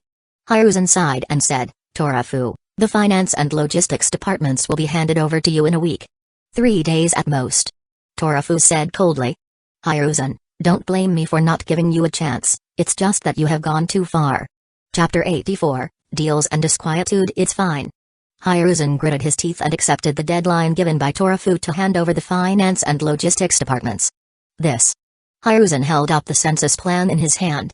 Hiruzen sighed and said, Torafu, the finance and logistics departments will be handed over to you in a week. 3 days at most. Torafu said coldly. Hiruzen, don't blame me for not giving you a chance, it's just that you have gone too far. Chapter 84, Deals and Disquietude. It's fine. Hiruzen gritted his teeth and accepted the deadline given by Torafu to hand over the finance and logistics departments. This. Hiruzen held up the census plan in his hand.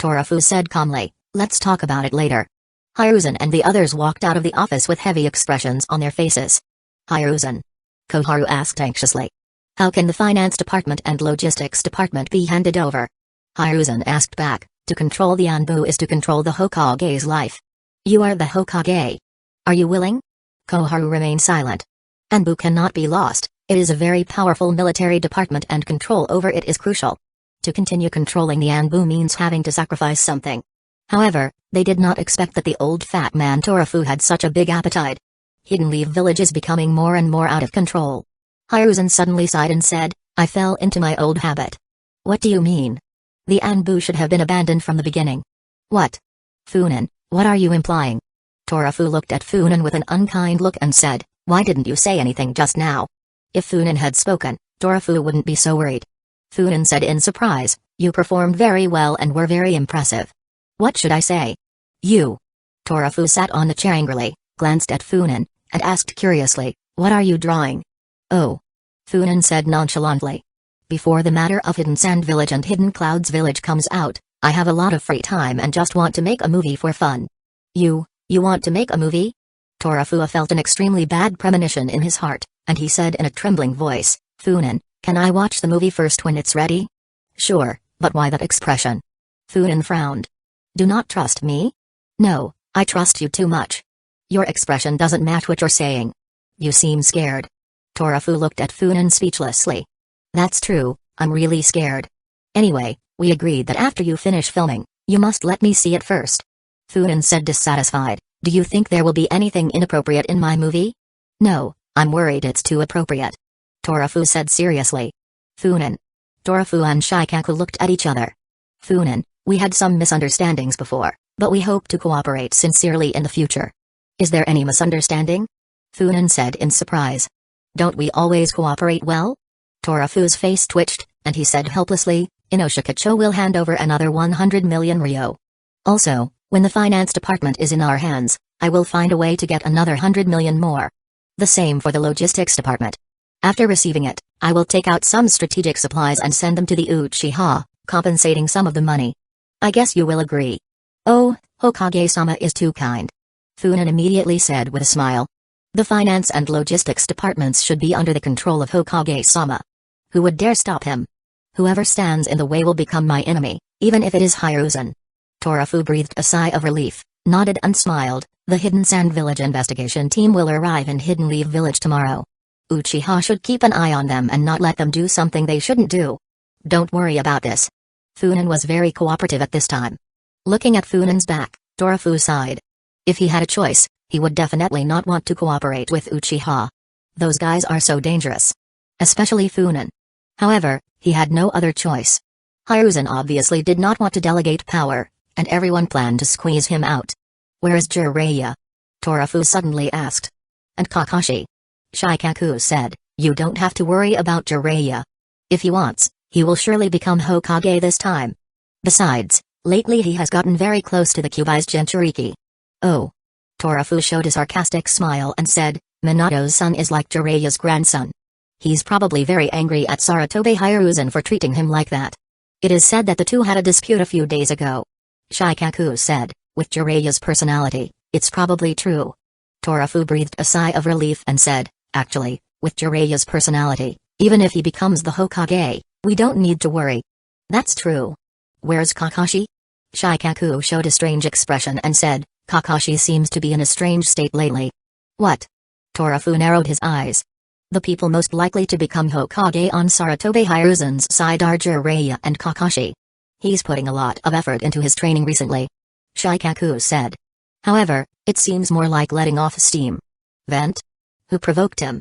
Torafu said calmly, let's talk about it later. Hiruzen and the others walked out of the office with heavy expressions on their faces. Hiruzen. Koharu asked anxiously. How can the finance department and logistics department be handed over? Hiruzen asked back, to control the Anbu is to control the Hokage's life. You are the Hokage. Are you willing? Koharu remained silent. Anbu cannot be lost, it is a very powerful military department and control over it is crucial. To continue controlling the Anbu means having to sacrifice something. However, they did not expect that the old fat man Torafu had such a big appetite. Hidden Leaf Village is becoming more and more out of control. Hiruzen suddenly sighed and said, I fell into my old habit. What do you mean? The Anbu should have been abandoned from the beginning. What? Funin, what are you implying? Torafu looked at Funin with an unkind look and said, why didn't you say anything just now? If Funin had spoken, Torafu wouldn't be so worried. Funin said in surprise, you performed very well and were very impressive. What should I say? You. Torafu sat on the chair angrily, glanced at Funin, and asked curiously, what are you drawing? Oh. Funin said nonchalantly. Before the matter of Hidden Sand Village and Hidden Clouds Village comes out, I have a lot of free time and just want to make a movie for fun. You want to make a movie? Torafu felt an extremely bad premonition in his heart, and he said in a trembling voice, Funin, can I watch the movie first when it's ready? Sure, but why that expression? Funin frowned. Do not trust me? No, I trust you too much. Your expression doesn't match what you're saying. You seem scared. Torafu looked at Funin speechlessly. That's true, I'm really scared. Anyway, we agreed that after you finish filming, you must let me see it first. Funin said dissatisfied, do you think there will be anything inappropriate in my movie? No, I'm worried it's too appropriate. Torafu said seriously. Funin. Torafu and Shikaku looked at each other. Funin, we had some misunderstandings before, But we hope to cooperate sincerely in the future. Is there any misunderstanding? Funan said in surprise. Don't we always cooperate well? Torafu's face twitched, and he said helplessly, Inoshikacho will hand over another 100 million ryo. Also, when the finance department is in our hands, I will find a way to get another 100 million more. The same for the logistics department. After receiving it, I will take out some strategic supplies and send them to the Uchiha, compensating some of the money. I guess you will agree. Oh, Hokage-sama is too kind. Funan immediately said with a smile. The finance and logistics departments should be under the control of Hokage-sama. Who would dare stop him? Whoever stands in the way will become my enemy, even if it is Hiruzen. Torafu breathed a sigh of relief, nodded and smiled. The Hidden Sand Village investigation team will arrive in Hidden Leaf Village tomorrow. Uchiha should keep an eye on them and not let them do something they shouldn't do. Don't worry about this. Funan was very cooperative at this time. Looking at Funan's back, Torafu sighed. If he had a choice, he would definitely not want to cooperate with Uchiha. Those guys are so dangerous. Especially Funan. However, he had no other choice. Hiruzen obviously did not want to delegate power, and everyone planned to squeeze him out. Where is Jiraiya? Torafu suddenly asked. And Kakashi? Shikaku said, you don't have to worry about Jiraiya. If he wants, he will surely become Hokage this time. Besides, lately he has gotten very close to the Kyuubi's Jinchuriki. Oh. Torafu showed a sarcastic smile and said, Minato's son is like Jiraiya's grandson. He's probably very angry at Sarutobi Hiruzen for treating him like that. It is said that the two had a dispute a few days ago. Shikaku said, with Jiraiya's personality, it's probably true. Torafu breathed a sigh of relief and said, actually, with Jiraiya's personality, even if he becomes the Hokage, we don't need to worry. That's true. Where's Kakashi? Shikaku showed a strange expression and said, Kakashi seems to be in a strange state lately. What? Torafu narrowed his eyes. The people most likely to become Hokage on Sarutobi Hiruzen's side are Jiraiya and Kakashi. He's putting a lot of effort into his training recently. Shikaku said. However, it seems more like letting off steam. Vent? Who provoked him?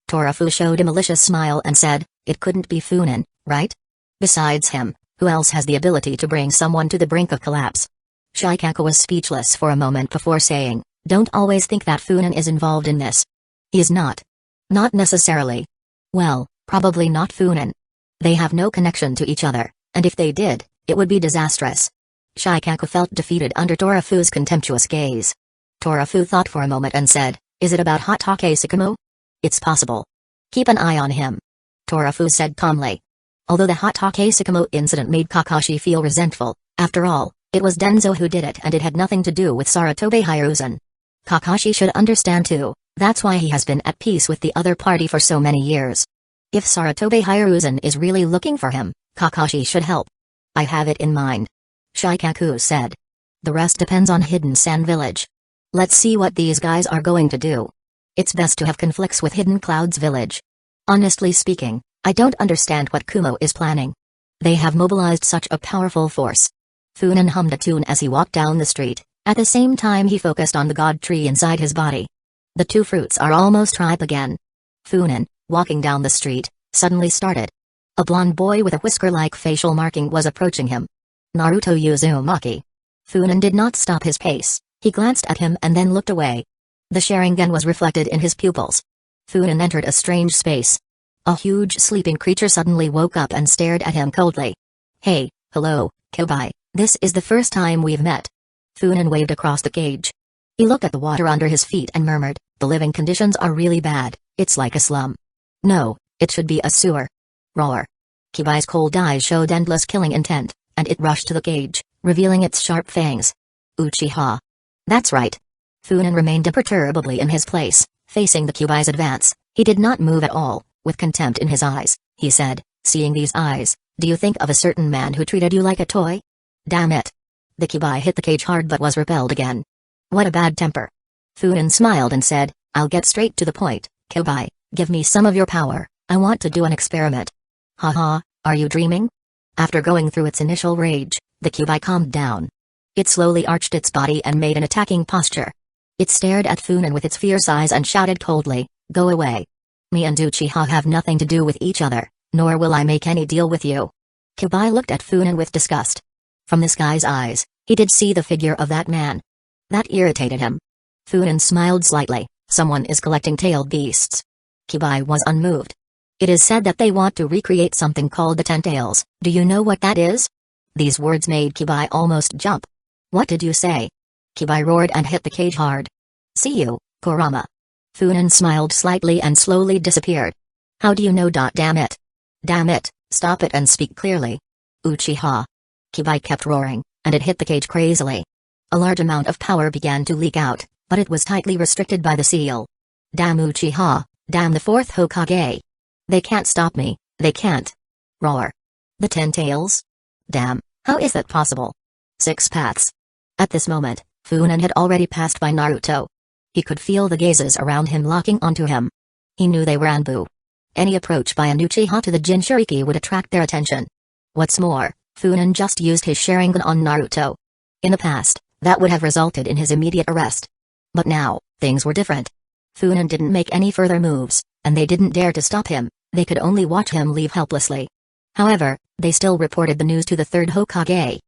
Torafu showed a malicious smile and said, it couldn't be Funan, right? Besides him, who else has the ability to bring someone to the brink of collapse? Shikaku was speechless for a moment before saying, don't always think that Funan is involved in this. He is not. Not necessarily. Well, probably not Funan. They have no connection to each other, and if they did, it would be disastrous. Shikaku felt defeated under Torafu's contemptuous gaze. Torafu thought for a moment and said, is it about Hatake Sakamu? It's possible. Keep an eye on him. Torafu said calmly. Although the Hatake Sakamu incident made Kakashi feel resentful, after all, it was Denzo who did it and it had nothing to do with Sarutobi Hiruzen. Kakashi should understand too, that's why he has been at peace with the other party for so many years. If Sarutobi Hiruzen is really looking for him, Kakashi should help. I have it in mind. Shikaku said. The rest depends on Hidden Sand Village. Let's see what these guys are going to do. It's best to have conflicts with Hidden Clouds Village. Honestly speaking, I don't understand what Kumo is planning. They have mobilized such a powerful force. Funan hummed a tune as he walked down the street, at the same time he focused on the god tree inside his body. The two fruits are almost ripe again. Funan, walking down the street, suddenly started. A blonde boy with a whisker-like facial marking was approaching him. Naruto Uzumaki. Funan did not stop his pace, he glanced at him and then looked away. The Sharingan was reflected in his pupils. Funan entered a strange space. A huge sleeping creature suddenly woke up and stared at him coldly. Hey, hello, Kobai, this is the first time we've met. Funan waved across the cage. He looked at the water under his feet and murmured, the living conditions are really bad, it's like a slum. No, it should be a sewer. Roar. Kibai's cold eyes showed endless killing intent, and it rushed to the cage, revealing its sharp fangs. Uchiha. That's right. Funan remained imperturbably in his place, facing the Kibai's advance. He did not move at all, with contempt in his eyes. He said, seeing these eyes, do you think of a certain man who treated you like a toy? Damn it. The Kibai hit the cage hard but was repelled again. What a bad temper. Funan smiled and said, I'll get straight to the point, Kibai, give me some of your power, I want to do an experiment. Haha, are you dreaming? After going through its initial rage, the Kibai calmed down. It slowly arched its body and made an attacking posture. It stared at Funan with its fierce eyes and shouted coldly, go away. Me and Uchiha have nothing to do with each other, nor will I make any deal with you. Kibai looked at Funan with disgust. From this guy's eyes, He did see the figure of that man. That irritated him. Funan smiled slightly. Someone is collecting tailed beasts. Kibai was unmoved. It is said that they want to recreate something called the Ten Tails. Do you know what that is? These words made Kibai almost jump. What did you say? Kibai roared and hit the cage hard. See you, Kurama. Funan smiled slightly and slowly disappeared. How do you know? Damn it. Damn it, stop it and speak clearly. Uchiha. Kibai kept roaring, and it hit the cage crazily. A large amount of power began to leak out, but it was tightly restricted by the seal. Damn Uchiha, damn the fourth Hokage. They can't stop me, they can't. Roar. The Ten Tails? Damn, how is that possible? 6 paths. At this moment, Funan had already passed by Naruto. He could feel the gazes around him locking onto him. He knew they were Anbu. Any approach by an Uchiha to the Jinchuriki would attract their attention. What's more, Funan just used his Sharingan on Naruto. In the past, that would have resulted in his immediate arrest. But now, things were different. Funan didn't make any further moves, and they didn't dare to stop him. They could only watch him leave helplessly. However, they still reported the news to the third Hokage.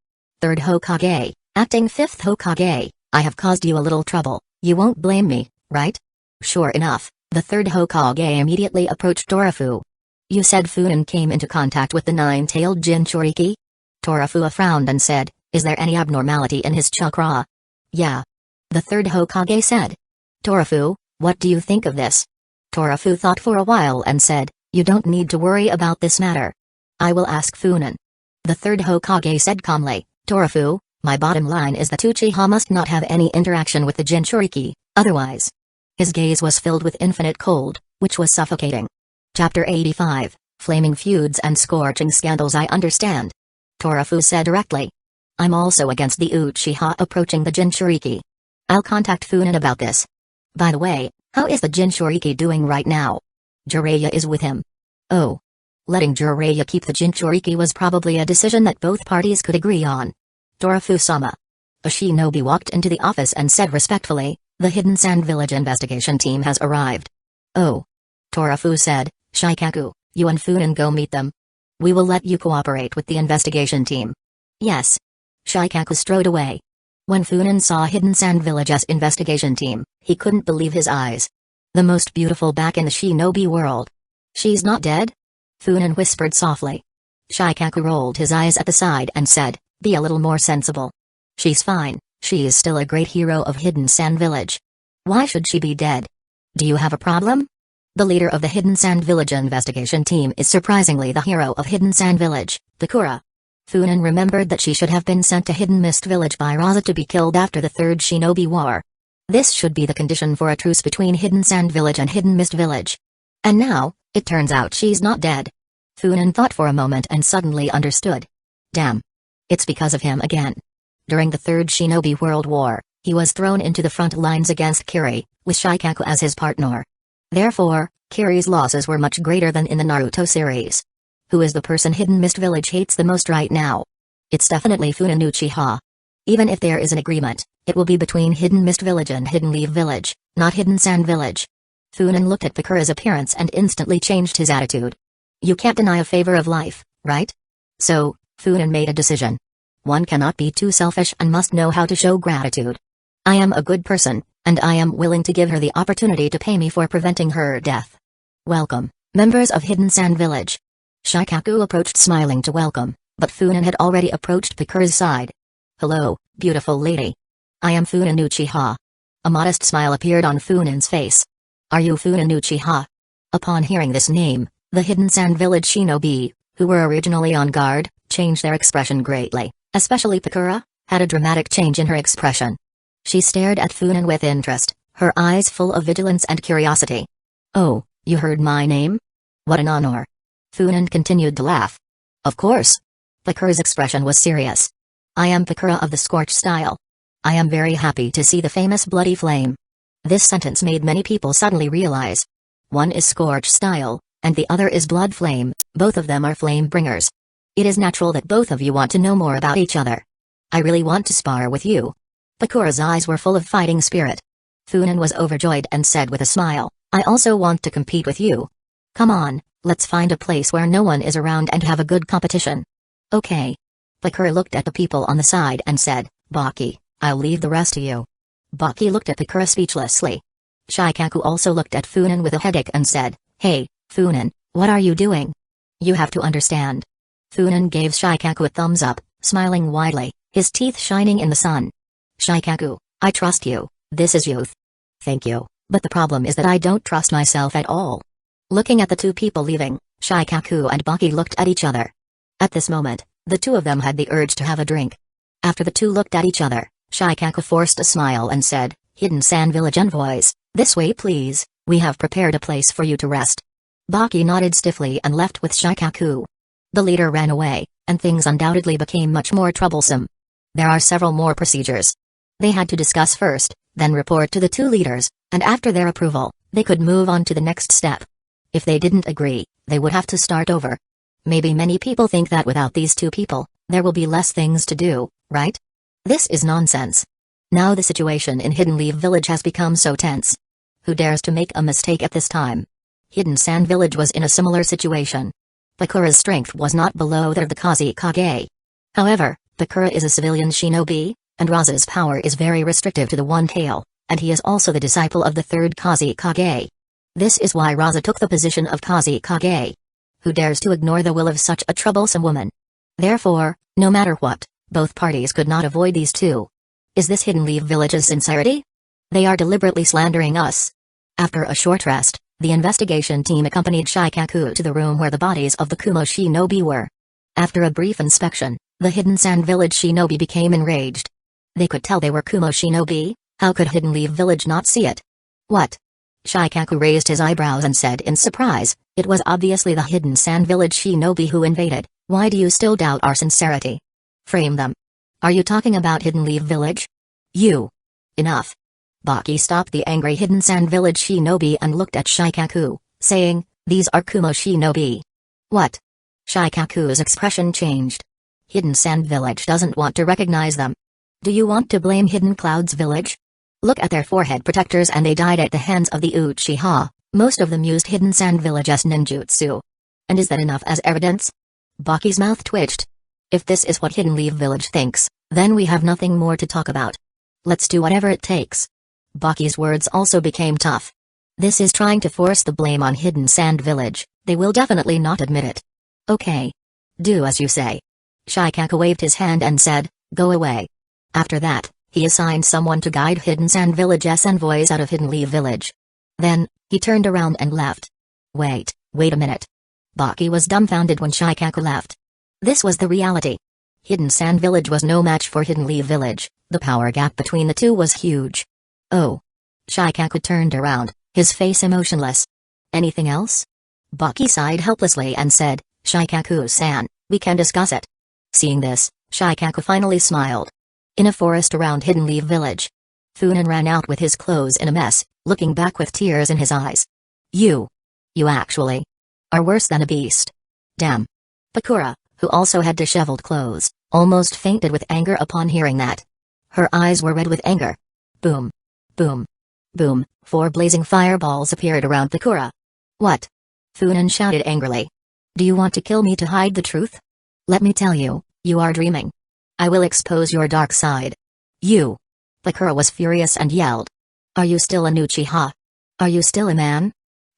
Third Hokage, acting fifth Hokage, I have caused you a little trouble. You won't blame me, right? Sure enough, the third Hokage immediately approached Torafu. You said Funan came into contact with the nine-tailed Jinchuriki? Torafu frowned and said, is there any abnormality in his chakra? Yeah. The third Hokage said. Torafu, what do you think of this? Torafu thought for a while and said, you don't need to worry about this matter. I will ask Funan. The third Hokage said calmly, Torafu, my bottom line is that Uchiha must not have any interaction with the Jinchuriki, otherwise. His gaze was filled with infinite cold, which was suffocating. Chapter 85, Flaming Feuds and Scorching Scandals. I understand. Torafu said directly. I'm also against the Uchiha approaching the Jinchuriki. I'll contact Funan about this. By the way, how is the Jinchuriki doing right now? Jiraiya is with him. Oh. Letting Jiraiya keep the Jinchuriki was probably a decision that both parties could agree on. Torafu-sama. A shinobi walked into the office and said respectfully, the Hidden Sand Village investigation team has arrived. Oh. Torafu said, Shikaku, you and Funan go meet them. We will let you cooperate with the investigation team. Yes. Shikaku strode away. When Funan saw Hidden Sand Village's investigation team, he couldn't believe his eyes. The most beautiful back in the shinobi world. She's not dead? Funan whispered softly. Shikaku rolled his eyes at the side and said, be a little more sensible. She's fine, she is still a great hero of Hidden Sand Village. Why should she be dead? Do you have a problem? The leader of the Hidden Sand Village investigation team is surprisingly the hero of Hidden Sand Village, Bakura. Funan remembered that she should have been sent to Hidden Mist Village by Raza to be killed after the Third Shinobi War. This should be the condition for a truce between Hidden Sand Village and Hidden Mist Village. And now, it turns out she's not dead. Funan thought for a moment and suddenly understood. Damn. It's because of him again. During the Third Shinobi World War, he was thrown into the front lines against Kiri, with Shikaku as his partner. Therefore, Kiri's losses were much greater than in the Naruto series. Who is the person Hidden Mist Village hates the most right now? It's definitely Funan Uchiha. Even if there is an agreement, it will be between Hidden Mist Village and Hidden Leaf Village, not Hidden Sand Village. Funan looked at Bakura's appearance and instantly changed his attitude. You can't deny a favor of life, right? So, Funan made a decision. One cannot be too selfish and must know how to show gratitude. I am a good person, and I am willing to give her the opportunity to pay me for preventing her death. Welcome, members of Hidden Sand Village. Shikaku approached smiling to welcome, but Funan had already approached Bakura's side. Hello, beautiful lady. I am Funan Uchiha. A modest smile appeared on Funan's face. Are you Funan Uchiha? Upon hearing this name, the Hidden Sand Village shinobi, who were originally on guard, changed their expression greatly, especially Bakura, had a dramatic change in her expression. She stared at Funan with interest, her eyes full of vigilance and curiosity. Oh, you heard my name? What an honor. Funan continued to laugh. Of course. Bakura's expression was serious. I am Bakura of the Scorch style. I am very happy to see the famous Bloody Flame. This sentence made many people suddenly realize. One is Scorch style, and the other is Blood Flame, both of them are flame bringers. It is natural that both of you want to know more about each other. I really want to spar with you. Bakura's eyes were full of fighting spirit. Funan was overjoyed and said with a smile, I also want to compete with you. Come on, let's find a place where no one is around and have a good competition. Okay. Bakura looked at the people on the side and said, Baki, I'll leave the rest to you. Baki looked at Bakura speechlessly. Shikaku also looked at Funan with a headache and said, Hey, Funan, what are you doing? You have to understand. Funan gave Shikaku a thumbs up, smiling widely, his teeth shining in the sun. Shikaku, I trust you, this is youth. Thank you, but the problem is that I don't trust myself at all. Looking at the two people leaving, Shikaku and Baki looked at each other. At this moment, the two of them had the urge to have a drink. After the two looked at each other, Shikaku forced a smile and said, Hidden Sand Village envoys, this way please, we have prepared a place for you to rest. Baki nodded stiffly and left with Shikaku. The leader ran away, and things undoubtedly became much more troublesome. There are several more procedures. They had to discuss first, then report to the two leaders, and after their approval, they could move on to the next step. If they didn't agree, they would have to start over. Maybe many people think that without these two people, there will be less things to do, right? This is nonsense. Now the situation in Hidden Leaf Village has become so tense. Who dares to make a mistake at this time? Hidden Sand Village was in a similar situation. Bakura's strength was not below that of the Kusagakure. However, Bakura is a civilian shinobi, and Raza's power is very restrictive to the One Tail, and he is also the disciple of the third Kusagakure. This is why Raza took the position of Kusagakure. Who dares to ignore the will of such a troublesome woman? Therefore, no matter what, both parties could not avoid these two. Is this Hidden Leaf Village's sincerity? They are deliberately slandering us. After a short rest, the investigation team accompanied Shikaku to the room where the bodies of the Kumo shinobi were. After a brief inspection, the Hidden Sand Village shinobi became enraged. They could tell they were Kumo shinobi, how could Hidden Leaf Village not see it? What? Shikaku raised his eyebrows and said in surprise, it was obviously the Hidden Sand Village shinobi who invaded, why do you still doubt our sincerity? Frame them. Are you talking about Hidden Leaf Village? You. Enough. Baki stopped the angry Hidden Sand Village shinobi and looked at Shikaku, saying, these are Kumo shinobi. What? Shikaku's expression changed. Hidden Sand Village doesn't want to recognize them. Do you want to blame Hidden Clouds Village? Look at their forehead protectors, and they died at the hands of the Uchiha. Most of them used Hidden Sand Village's ninjutsu. And is that enough as evidence? Baki's mouth twitched. If this is what Hidden Leaf Village thinks, then we have nothing more to talk about. Let's do whatever it takes. Baki's words also became tough. This is trying to force the blame on Hidden Sand Village, they will definitely not admit it. Okay. Do as you say. Shikaku waved his hand and said, go away. After that, he assigned someone to guide Hidden Sand Village's envoys out of Hidden Leaf Village. Then, he turned around and left. Wait a minute. Baki was dumbfounded when Shikaku left. This was the reality. Hidden Sand Village was no match for Hidden Leaf Village, the power gap between the two was huge. Oh. Shikaku turned around, his face emotionless. Anything else? Baki sighed helplessly and said, Shikaku-san, we can discuss it. Seeing this, Shikaku finally smiled. In a forest around Hidden Leaf Village, Funan ran out with his clothes in a mess, looking back with tears in his eyes. You actually are worse than a beast. Damn. Bakura, who also had disheveled clothes, almost fainted with anger upon hearing that. Her eyes were red with anger. Boom. Boom. Boom, 4 blazing fireballs appeared around Bakura. What? Funan shouted angrily. Do you want to kill me to hide the truth? Let me tell you, you are dreaming. I will expose your dark side. You. Bakura was furious and yelled. Are you still an Uchiha? Are you still a man?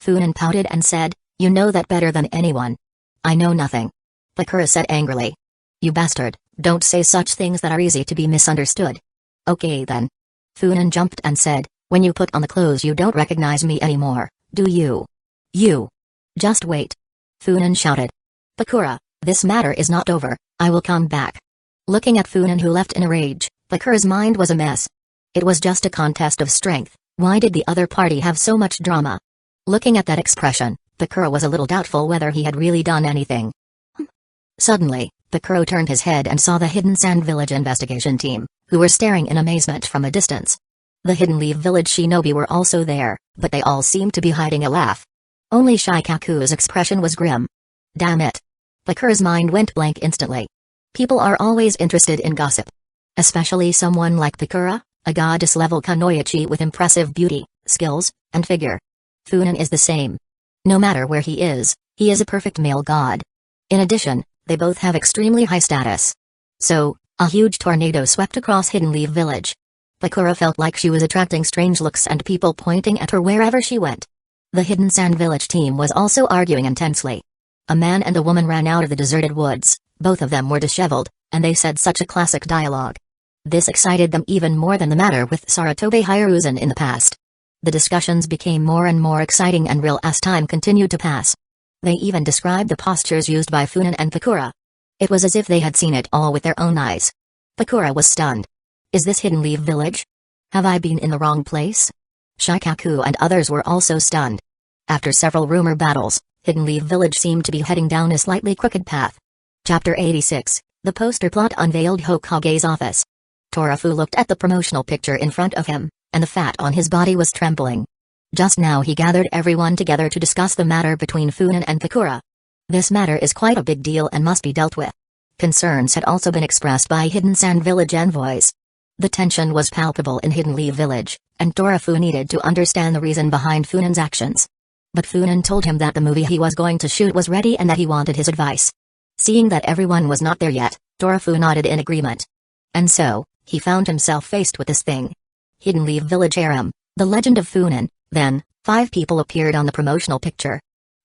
Funan pouted and said, you know that better than anyone. I know nothing. Bakura said angrily. You bastard, don't say such things that are easy to be misunderstood. Okay then. Funan jumped and said, when you put on the clothes you don't recognize me anymore, do you? You. Just wait. Funan shouted. Bakura, this matter is not over, I will come back. Looking at Funan who left in a rage, Bakura's mind was a mess. It was just a contest of strength, why did the other party have so much drama? Looking at that expression, Bakura was a little doubtful whether he had really done anything. Suddenly, Bakura turned his head and saw the Hidden Sand Village investigation team, who were staring in amazement from a distance. The Hidden Leaf Village shinobi were also there, but they all seemed to be hiding a laugh. Only Shikaku's expression was grim. Damn it. Bakura's mind went blank instantly. People are always interested in gossip. Especially someone like Bakura, a goddess-level kunoichi with impressive beauty, skills, and figure. Funan is the same. No matter where he is a perfect male god. In addition, they both have extremely high status. So, A huge tornado swept across Hidden Leaf Village. Bakura felt like she was attracting strange looks and people pointing at her wherever she went. The Hidden Sand Village team was also arguing intensely. A man and a woman ran out of the deserted woods, both of them were disheveled, and they said such a classic dialogue. This excited them even more than the matter with Saratobe Hiruzen in the past. The discussions became more and more exciting and real as time continued to pass. They even described the postures used by Funan and Bakura. It was as if they had seen it all with their own eyes. Bakura was stunned. Is this Hidden Leaf Village? Have I been in the wrong place? Shikaku and others were also stunned. After several rumor battles, Hidden Leaf Village seemed to be heading down a slightly crooked path. Chapter 86, The Poster Plot Unveiled. Hokage's Office. Torafu looked at the promotional picture in front of him, and the fat on his body was trembling. Just now he gathered everyone together to discuss the matter between Funan and Bakura. This matter is quite a big deal and must be dealt with. Concerns had also been expressed by Hidden Sand Village envoys. The tension was palpable in Hidden Leaf Village, and Torafu needed to understand the reason behind Funan's actions. But Funan told him that the movie he was going to shoot was ready and that he wanted his advice. Seeing that everyone was not there yet, Torafu nodded in agreement. And so, he found himself faced with this thing. Hidden Leaf Village harem, The Legend of Funan. Then, 5 people appeared on the promotional picture.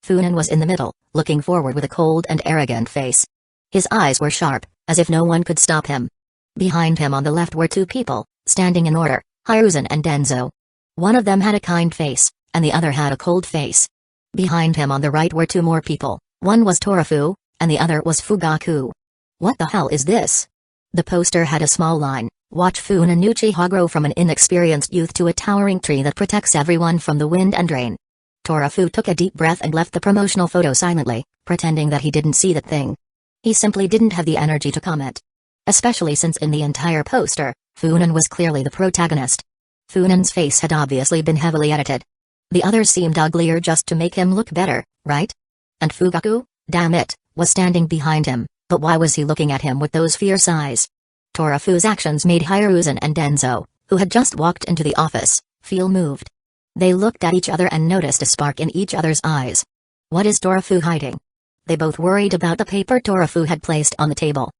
Funan was in the middle, looking forward with a cold and arrogant face. His eyes were sharp, as if no one could stop him. Behind him on the left were 2 people, standing in order, Hiruzen and Denzo. One of them had a kind face, and the other had a cold face. Behind him on the right were 2 more people, one was Torafu, and the other was Fugaku. What the hell is this? The poster had a small line, watch Funan Uchiha grow from an inexperienced youth to a towering tree that protects everyone from the wind and rain. Torafu took a deep breath and left the promotional photo silently, pretending that he didn't see that thing. He simply didn't have the energy to comment. Especially since in the entire poster, Funan was clearly the protagonist. Funan's face had obviously been heavily edited. The others seemed uglier just to make him look better, right? And Fugaku, damn it, was standing behind him, but why was he looking at him with those fierce eyes? Torafu's actions made Hiruzen and Denzo, who had just walked into the office, feel moved. They looked at each other and noticed a spark in each other's eyes. What is Torafu hiding? They both worried about the paper Torafu had placed on the table.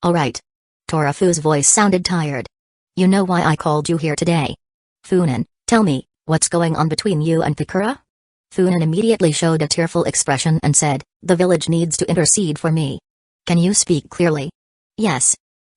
Alright. Torafu's voice sounded tired. You know why I called you here today? Funan, tell me, what's going on between you and Bakura? Funan immediately showed a tearful expression and said, the village needs to intercede for me. Can you speak clearly? Yes.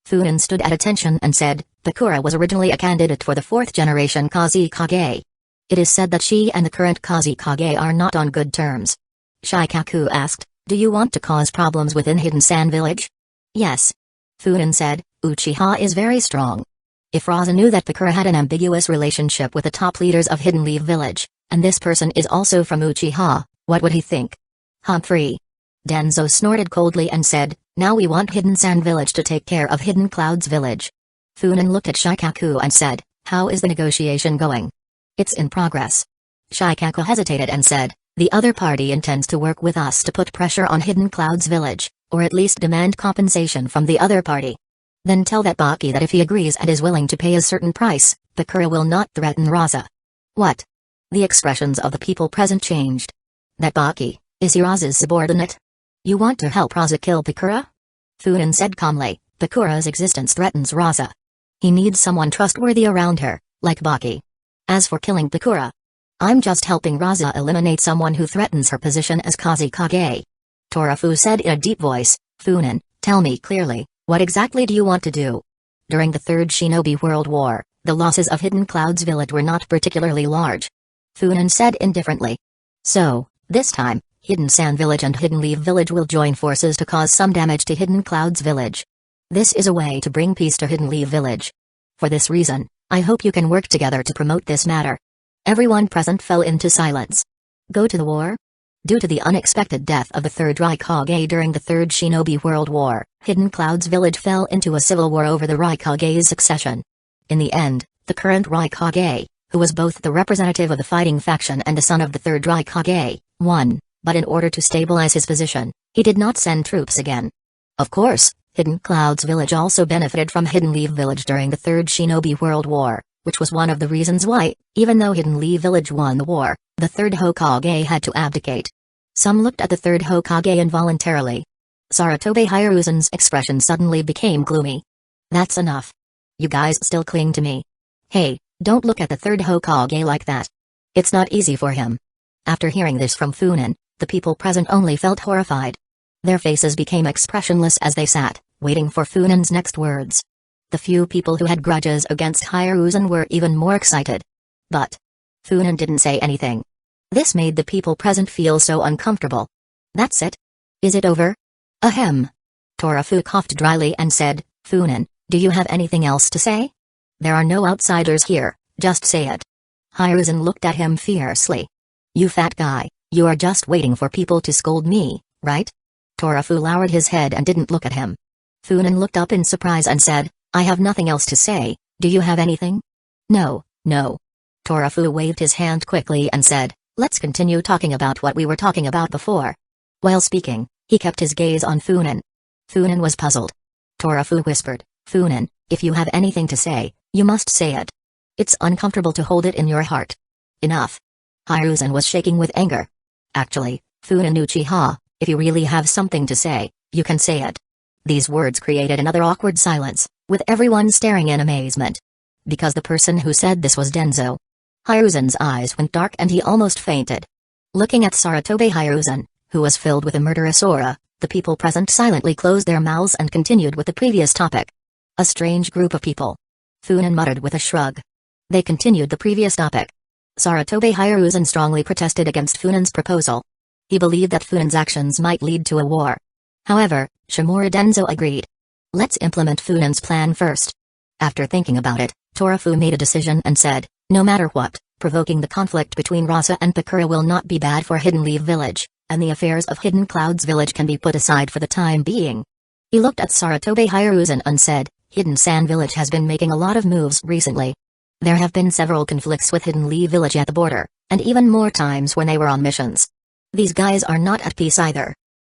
Funan stood at attention and said, Bakura was originally a candidate for the 4th generation Kusagakure. It is said that she and the current Kusagakure are not on good terms. Shikaku asked, do you want to cause problems within Hidden Sand Village? Yes. Funan said, Uchiha is very strong. If Raza knew that Bakura had an ambiguous relationship with the top leaders of Hidden Leaf Village, and this person is also from Uchiha, what would he think? Humphrey. Denzo snorted coldly and said, now we want Hidden Sand Village to take care of Hidden Clouds Village. Funan looked at Shikaku and said, how is the negotiation going? It's in progress. Shikaku hesitated and said, the other party intends to work with us to put pressure on Hidden Clouds Village, or at least demand compensation from the other party. Then tell that Baki that if he agrees and is willing to pay a certain price, Bakura will not threaten Raza. What? The expressions of the people present changed. That Baki, is he Raza's subordinate? You want to help Raza kill Bakura? Funan said calmly, Bakura's existence threatens Raza. He needs someone trustworthy around her, like Baki. As for killing Bakura, I'm just helping Raza eliminate someone who threatens her position as Kusagakure. Torafu said in a deep voice, Funan, tell me clearly, what exactly do you want to do? During the Third Shinobi World War, the losses of Hidden Clouds Village were not particularly large. Funan said indifferently. So, this time, Hidden Sand Village and Hidden Leaf Village will join forces to cause some damage to Hidden Clouds Village. This is a way to bring peace to Hidden Leaf Village. For this reason, I hope you can work together to promote this matter. Everyone present fell into silence. Go to the war? Due to the unexpected death of the 3rd Raikage during the 3rd Shinobi World War, Hidden Clouds Village fell into a civil war over the Raikage's succession. In the end, the current Raikage, who was both the representative of the fighting faction and the son of the 3rd Raikage, won, but in order to stabilize his position, he did not send troops again. Of course, Hidden Clouds Village also benefited from Hidden Leaf Village during the 3rd Shinobi World War, which was one of the reasons why, even though Hidden Leaf Village won the war, the 3rd Hokage had to abdicate. Some looked at the 3rd Hokage involuntarily. Saratobe Hiruzen's expression suddenly became gloomy. That's enough. You guys still cling to me. Hey, don't look at the third Hokage like that. It's not easy for him. After hearing this from Funan, the people present only felt horrified. Their faces became expressionless as they sat, waiting for Funan's next words. The few people who had grudges against Hiruzen were even more excited. But Funan didn't say anything. This made the people present feel so uncomfortable. That's it? Is it over? Ahem. Torafu coughed dryly and said, Funan, do you have anything else to say? There are no outsiders here, just say it. Hiruzen looked at him fiercely. You fat guy, you are just waiting for people to scold me, right? Torafu lowered his head and didn't look at him. Funan looked up in surprise and said, I have nothing else to say, do you have anything? No, no. Torafu waved his hand quickly and said, let's continue talking about what we were talking about before. While speaking, he kept his gaze on Funan. Funan was puzzled. Torafu whispered, Funan, if you have anything to say, you must say it. It's uncomfortable to hold it in your heart. Enough. Hiruzen was shaking with anger. Actually, Funan Uchiha, if you really have something to say, you can say it. These words created another awkward silence, with everyone staring in amazement. Because the person who said this was Denzo. Hiruzen's eyes went dark and he almost fainted. Looking at Sarutobi Hiruzen, who was filled with a murderous aura, the people present silently closed their mouths and continued with the previous topic. A strange group of people. Funan muttered with a shrug. They continued the previous topic. Sarutobi Hiruzen strongly protested against Funan's proposal. He believed that Funan's actions might lead to a war. However, Shimura Denzo agreed. Let's implement Funan's plan first. After thinking about it, Torafu made a decision and said, no matter what, provoking the conflict between Rasa and Pakura will not be bad for Hidden Leaf Village, and the affairs of Hidden Clouds Village can be put aside for the time being. He looked at Sarutobi Hiruzen and said, Hidden Sand Village has been making a lot of moves recently. There have been several conflicts with Hidden Leaf Village at the border, and even more times when they were on missions. These guys are not at peace either.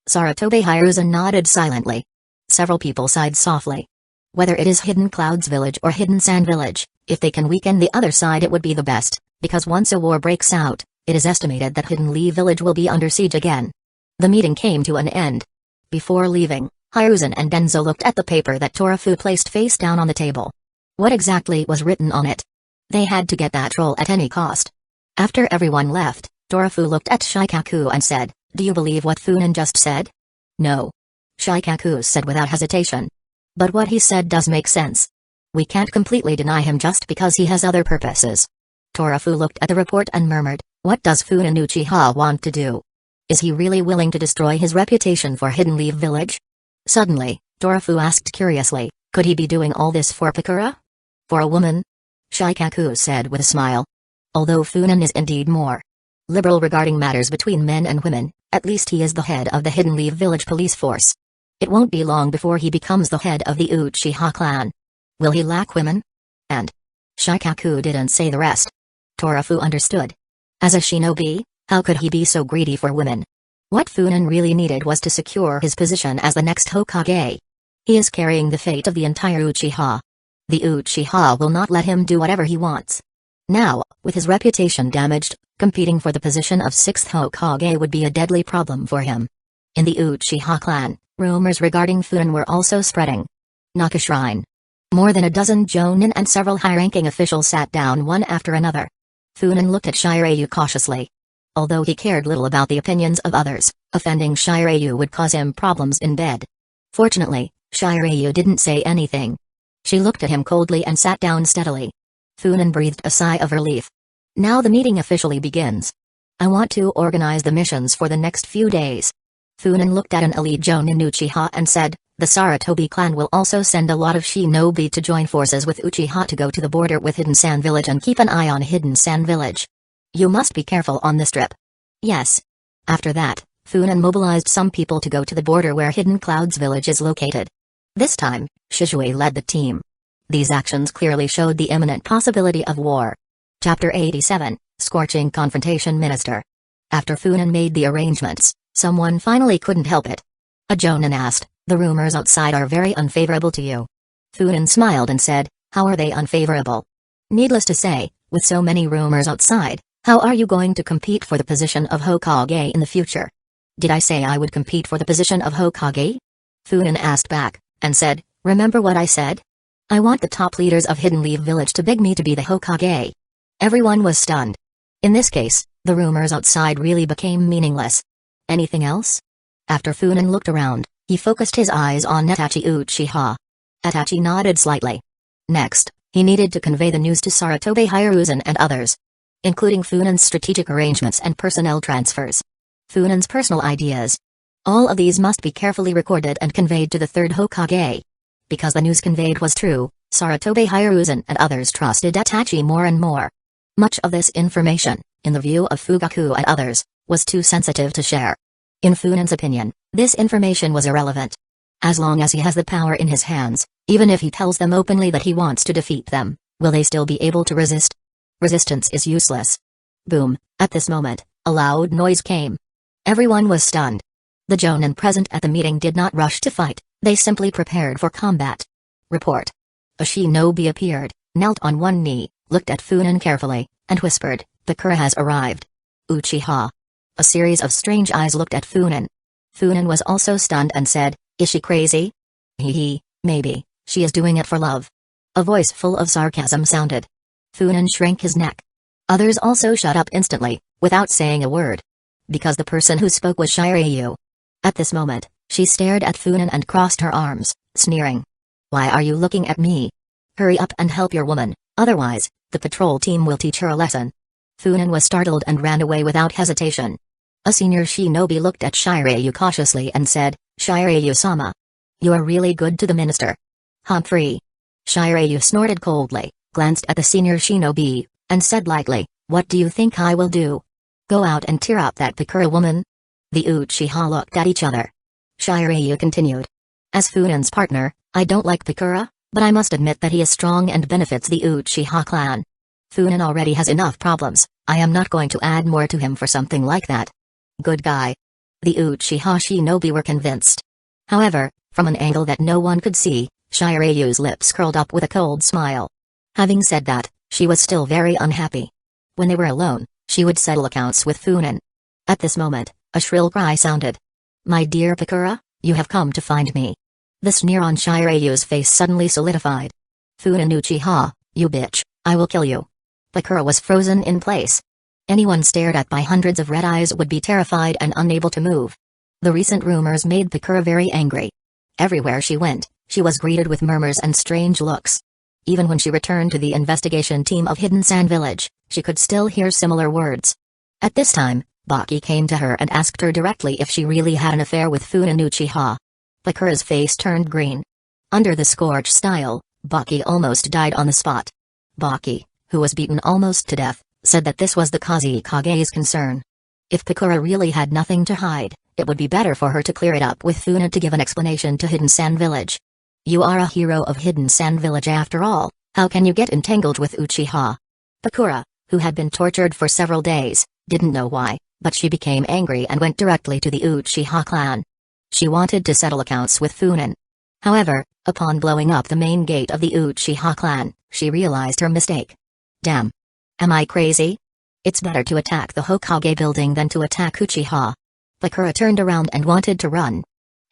Sarutobi Hiruzen nodded silently. Several people sighed softly. Whether it is Hidden Clouds Village or Hidden Sand Village, if they can weaken the other side it would be the best, because once a war breaks out, it is estimated that Hidden Leaf Village will be under siege again. The meeting came to an end. Before leaving, Hiruzen and Denzo looked at the paper that Torafu placed face down on the table. What exactly was written on it? They had to get that roll at any cost. After everyone left, Torafu looked at Shikaku and said, do you believe what Funan just said? No. Shikaku said without hesitation. But what he said does make sense. We can't completely deny him just because he has other purposes. Torafu looked at the report and murmured, what does Funan Uchiha want to do? Is he really willing to destroy his reputation for Hidden Leaf Village? Suddenly, Torafu asked curiously, could he be doing all this for Pakura? For a woman? Shikaku said with a smile. Although Funan is indeed more liberal regarding matters between men and women, at least he is the head of the Hidden Leaf Village police force. It won't be long before he becomes the head of the Uchiha clan. Will he lack women? And Shikaku didn't say the rest. Torafu understood. As a shinobi, how could he be so greedy for women? What Funan really needed was to secure his position as the next Hokage. He is carrying the fate of the entire Uchiha. The Uchiha will not let him do whatever he wants. Now, with his reputation damaged, competing for the position of 6th Hokage would be a deadly problem for him. In the Uchiha clan, rumors regarding Funan were also spreading. Naka Shrine. More than a dozen jonin and several high-ranking officials sat down one after another. Funan looked at Shiryu cautiously. Although he cared little about the opinions of others, offending Shiryu would cause him problems in bed. Fortunately, Shiryu didn't say anything. She looked at him coldly and sat down steadily. Funan breathed a sigh of relief. Now the meeting officially begins. I want to organize the missions for the next few days. Funan looked at an elite jonin Uchiha and said, the Sarutobi clan will also send a lot of shinobi to join forces with Uchiha to go to the border with Hidden Sand Village and keep an eye on Hidden Sand Village. You must be careful on this trip. Yes. After that, Funan mobilized some people to go to the border where Hidden Clouds Village is located. This time, Shishui led the team. These actions clearly showed the imminent possibility of war. Chapter 87, Scorching Confrontation Minister. After Funan made the arrangements, someone finally couldn't help it. A jonin asked, the rumors outside are very unfavorable to you. Funan smiled and said, how are they unfavorable? Needless to say, with so many rumors outside, how are you going to compete for the position of Hokage in the future? Did I say I would compete for the position of Hokage? Funan asked back, and said, remember what I said? I want the top leaders of Hidden Leaf Village to beg me to be the Hokage. Everyone was stunned. In this case, the rumors outside really became meaningless. Anything else? After Funen looked around, he focused his eyes on Itachi Uchiha. Itachi nodded slightly. Next, he needed to convey the news to Saratobe Hiruzen and others, including Funen's strategic arrangements and personnel transfers. Funen's personal ideas. All of these must be carefully recorded and conveyed to the third Hokage. Because the news conveyed was true, Saratobe Hiruzen and others trusted Itachi more and more. Much of this information, in the view of Fugaku and others, was too sensitive to share. In Funen's opinion, this information was irrelevant. As long as he has the power in his hands, even if he tells them openly that he wants to defeat them, will they still be able to resist? Resistance is useless. Boom, at this moment, a loud noise came. Everyone was stunned. The Jonin present at the meeting did not rush to fight, they simply prepared for combat. Report. A shinobi appeared, knelt on one knee, looked at Funen carefully, and whispered, "Bakura has arrived." Uchiha. A series of strange eyes looked at Funen. Funen was also stunned and said, "Is she crazy?" Maybe, she is doing it for love." A voice full of sarcasm sounded. Funen shrank his neck. Others also shut up instantly, without saying a word. Because the person who spoke was Shiryu. At this moment, she stared at Funen and crossed her arms, sneering. "Why are you looking at me? Hurry up and help your woman, otherwise, the patrol team will teach her a lesson." Funen was startled and ran away without hesitation. A senior shinobi looked at Shiryu cautiously and said, "Shiryu-sama. You are really good to the minister." Humphrey. Shiryu snorted coldly, glanced at the senior shinobi, and said lightly, "What do you think I will do? Go out and tear up that Bakura woman?" The Uchiha looked at each other. Shiryu continued. "As Funen's partner, I don't like Bakura, but I must admit that he is strong and benefits the Uchiha clan. Funen already has enough problems, I am not going to add more to him for something like that. Good guy." The Uchiha shinobi were convinced. However, from an angle that no one could see, Shiryu's lips curled up with a cold smile. Having said that, she was still very unhappy. When they were alone, she would settle accounts with Funen. At this moment, a shrill cry sounded. "My dear Bakura, you have come to find me." The sneer on Shiryu's face suddenly solidified. "Funen Uchiha, you bitch, I will kill you." Bakura was frozen in place. Anyone stared at by hundreds of red eyes would be terrified and unable to move. The recent rumors made Bakura very angry. Everywhere she went, she was greeted with murmurs and strange looks. Even when she returned to the investigation team of Hidden Sand Village, she could still hear similar words. At this time, Baki came to her and asked her directly if she really had an affair with Funen Uchiha. Bakura's face turned green. Under the scorch style, Baki almost died on the spot. Baki, who was beaten almost to death, said that this was the Kazekage's concern. If Bakura really had nothing to hide, it would be better for her to clear it up with Funen to give an explanation to Hidden Sand Village. "You are a hero of Hidden Sand Village after all, how can you get entangled with Uchiha?" Bakura, who had been tortured for several days, didn't know why, but she became angry and went directly to the Uchiha clan. She wanted to settle accounts with Funen. However, upon blowing up the main gate of the Uchiha clan, she realized her mistake. "Damn. Am I crazy? It's better to attack the Hokage building than to attack Uchiha." Bakura turned around and wanted to run.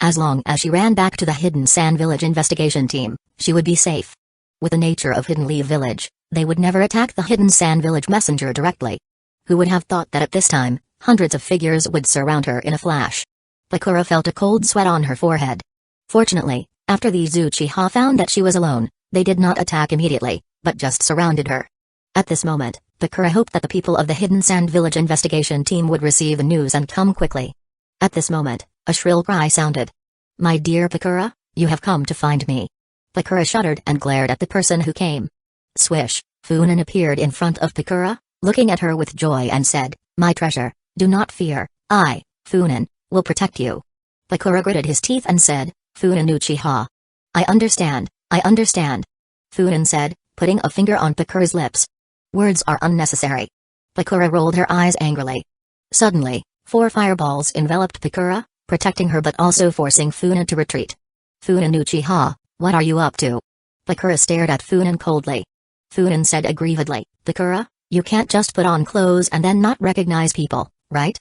As long as she ran back to the Hidden Sand Village investigation team, she would be safe. With the nature of Hidden Leaf Village, they would never attack the Hidden Sand Village messenger directly. Who would have thought that at this time, hundreds of figures would surround her in a flash? Bakura felt a cold sweat on her forehead. Fortunately, after the Uchiha found that she was alone, they did not attack immediately, but just surrounded her. At this moment, Bakura hoped that the people of the Hidden Sand Village investigation team would receive the news and come quickly. At this moment, a shrill cry sounded. "My dear Bakura, you have come to find me." Bakura shuddered and glared at the person who came. Swish, Funen appeared in front of Bakura, looking at her with joy and said, "My treasure, do not fear, I, Funen, will protect you." Bakura gritted his teeth and said, "Funen Uchiha. I understand, I understand." Funen said, putting a finger on Bakura's lips. "Words are unnecessary." Bakura rolled her eyes angrily. Suddenly, 4 fireballs enveloped Bakura, protecting her but also forcing Funen to retreat. "Funen Uchiha, what are you up to?" Bakura stared at Funen coldly. Funen said aggrievedly, "Bakura, you can't just put on clothes and then not recognize people, right?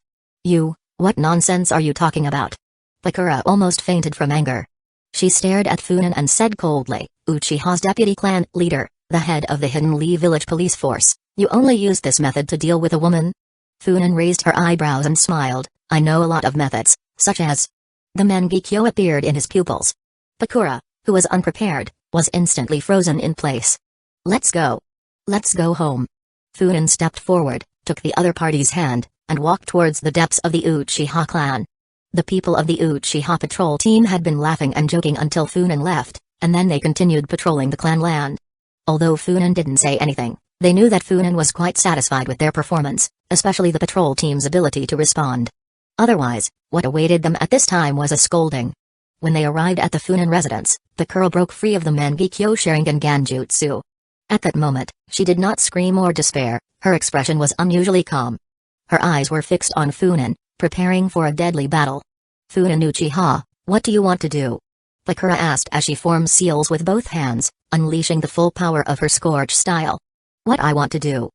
What nonsense are you talking about?" Bakura almost fainted from anger. She stared at Funan and said coldly, Uchiha's deputy clan leader, the head of the Hidden Lee village police force, you only use this method to deal with a woman? Funan raised her eyebrows and smiled, I know a lot of methods, such as... The Mangekyo appeared in his pupils. Bakura, who was unprepared, was instantly frozen in place. Let's go. Let's go home. Funan stepped forward, took the other party's hand, and walked towards the depths of the Uchiha clan. The people of the Uchiha patrol team had been laughing and joking until Funan left, and then they continued patrolling the clan land. Although Funan didn't say anything, they knew that Funan was quite satisfied with their performance, especially the patrol team's ability to respond. Otherwise, what awaited them at this time was a scolding. When they arrived at the Funan residence, Bakura broke free of the Mangekyo Sharingan Ganjutsu. At that moment, she did not scream or despair, her expression was unusually calm. Her eyes were fixed on Funan, preparing for a deadly battle. Funan Uchiha, what do you want to do? Bakura asked as she formed seals with both hands, unleashing the full power of her Scourge style. What I want to do?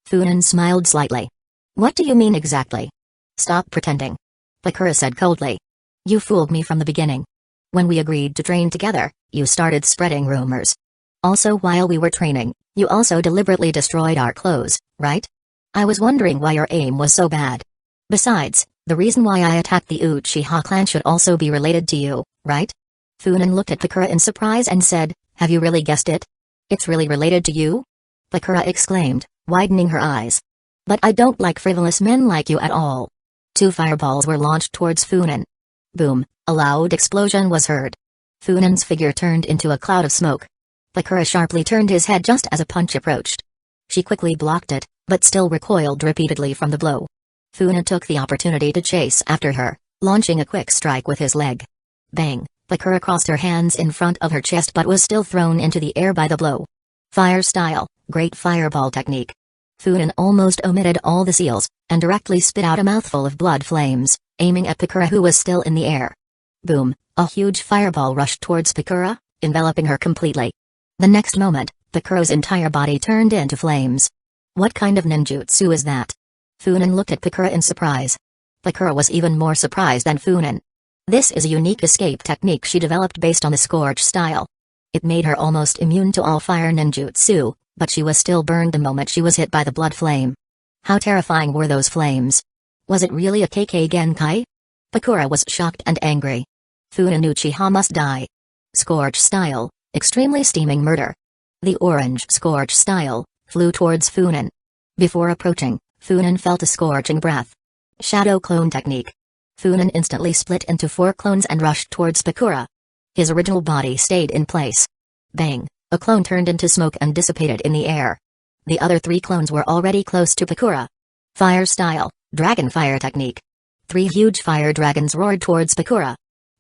Funan smiled slightly. What do you mean exactly? Stop pretending. Bakura said coldly. You fooled me from the beginning. When we agreed to train together, you started spreading rumors. Also, while we were training, you also deliberately destroyed our clothes, right? I was wondering why your aim was so bad. Besides, the reason why I attacked the Uchiha clan should also be related to you, right? Funan looked at Bakura in surprise and said, have you really guessed it? It's really related to you? Bakura exclaimed, widening her eyes. But I don't like frivolous men like you at all. 2 fireballs were launched towards Funan. Boom, a loud explosion was heard. Funan's figure turned into a cloud of smoke. Bakura sharply turned his head just as a punch approached. She quickly blocked it, but still recoiled repeatedly from the blow. Funan took the opportunity to chase after her, launching a quick strike with his leg. Bang, Bakura crossed her hands in front of her chest but was still thrown into the air by the blow. Fire style, great fireball technique. Funan almost omitted all the seals, and directly spit out a mouthful of blood flames, aiming at Bakura who was still in the air. Boom, a huge fireball rushed towards Bakura, enveloping her completely. The next moment, Bakura's entire body turned into flames. What kind of ninjutsu is that? Funan looked at Bakura in surprise. Bakura was even more surprised than Funan. This is a unique escape technique she developed based on the Scourge style. It made her almost immune to all fire ninjutsu, but she was still burned the moment she was hit by the blood flame. How terrifying were those flames? Was it really a KK Genkai? Bakura was shocked and angry. Funan Uchiha must die. Scourge style, extremely steaming murder. The orange Scourge style flew towards Funan. Before approaching, Funan felt a scorching breath. Shadow clone technique. Funan instantly split into 4 clones and rushed towards Bakura. His original body stayed in place. Bang, a clone turned into smoke and dissipated in the air. The other 3 clones were already close to Bakura. Fire style, dragon fire technique. 3 huge fire dragons roared towards Bakura.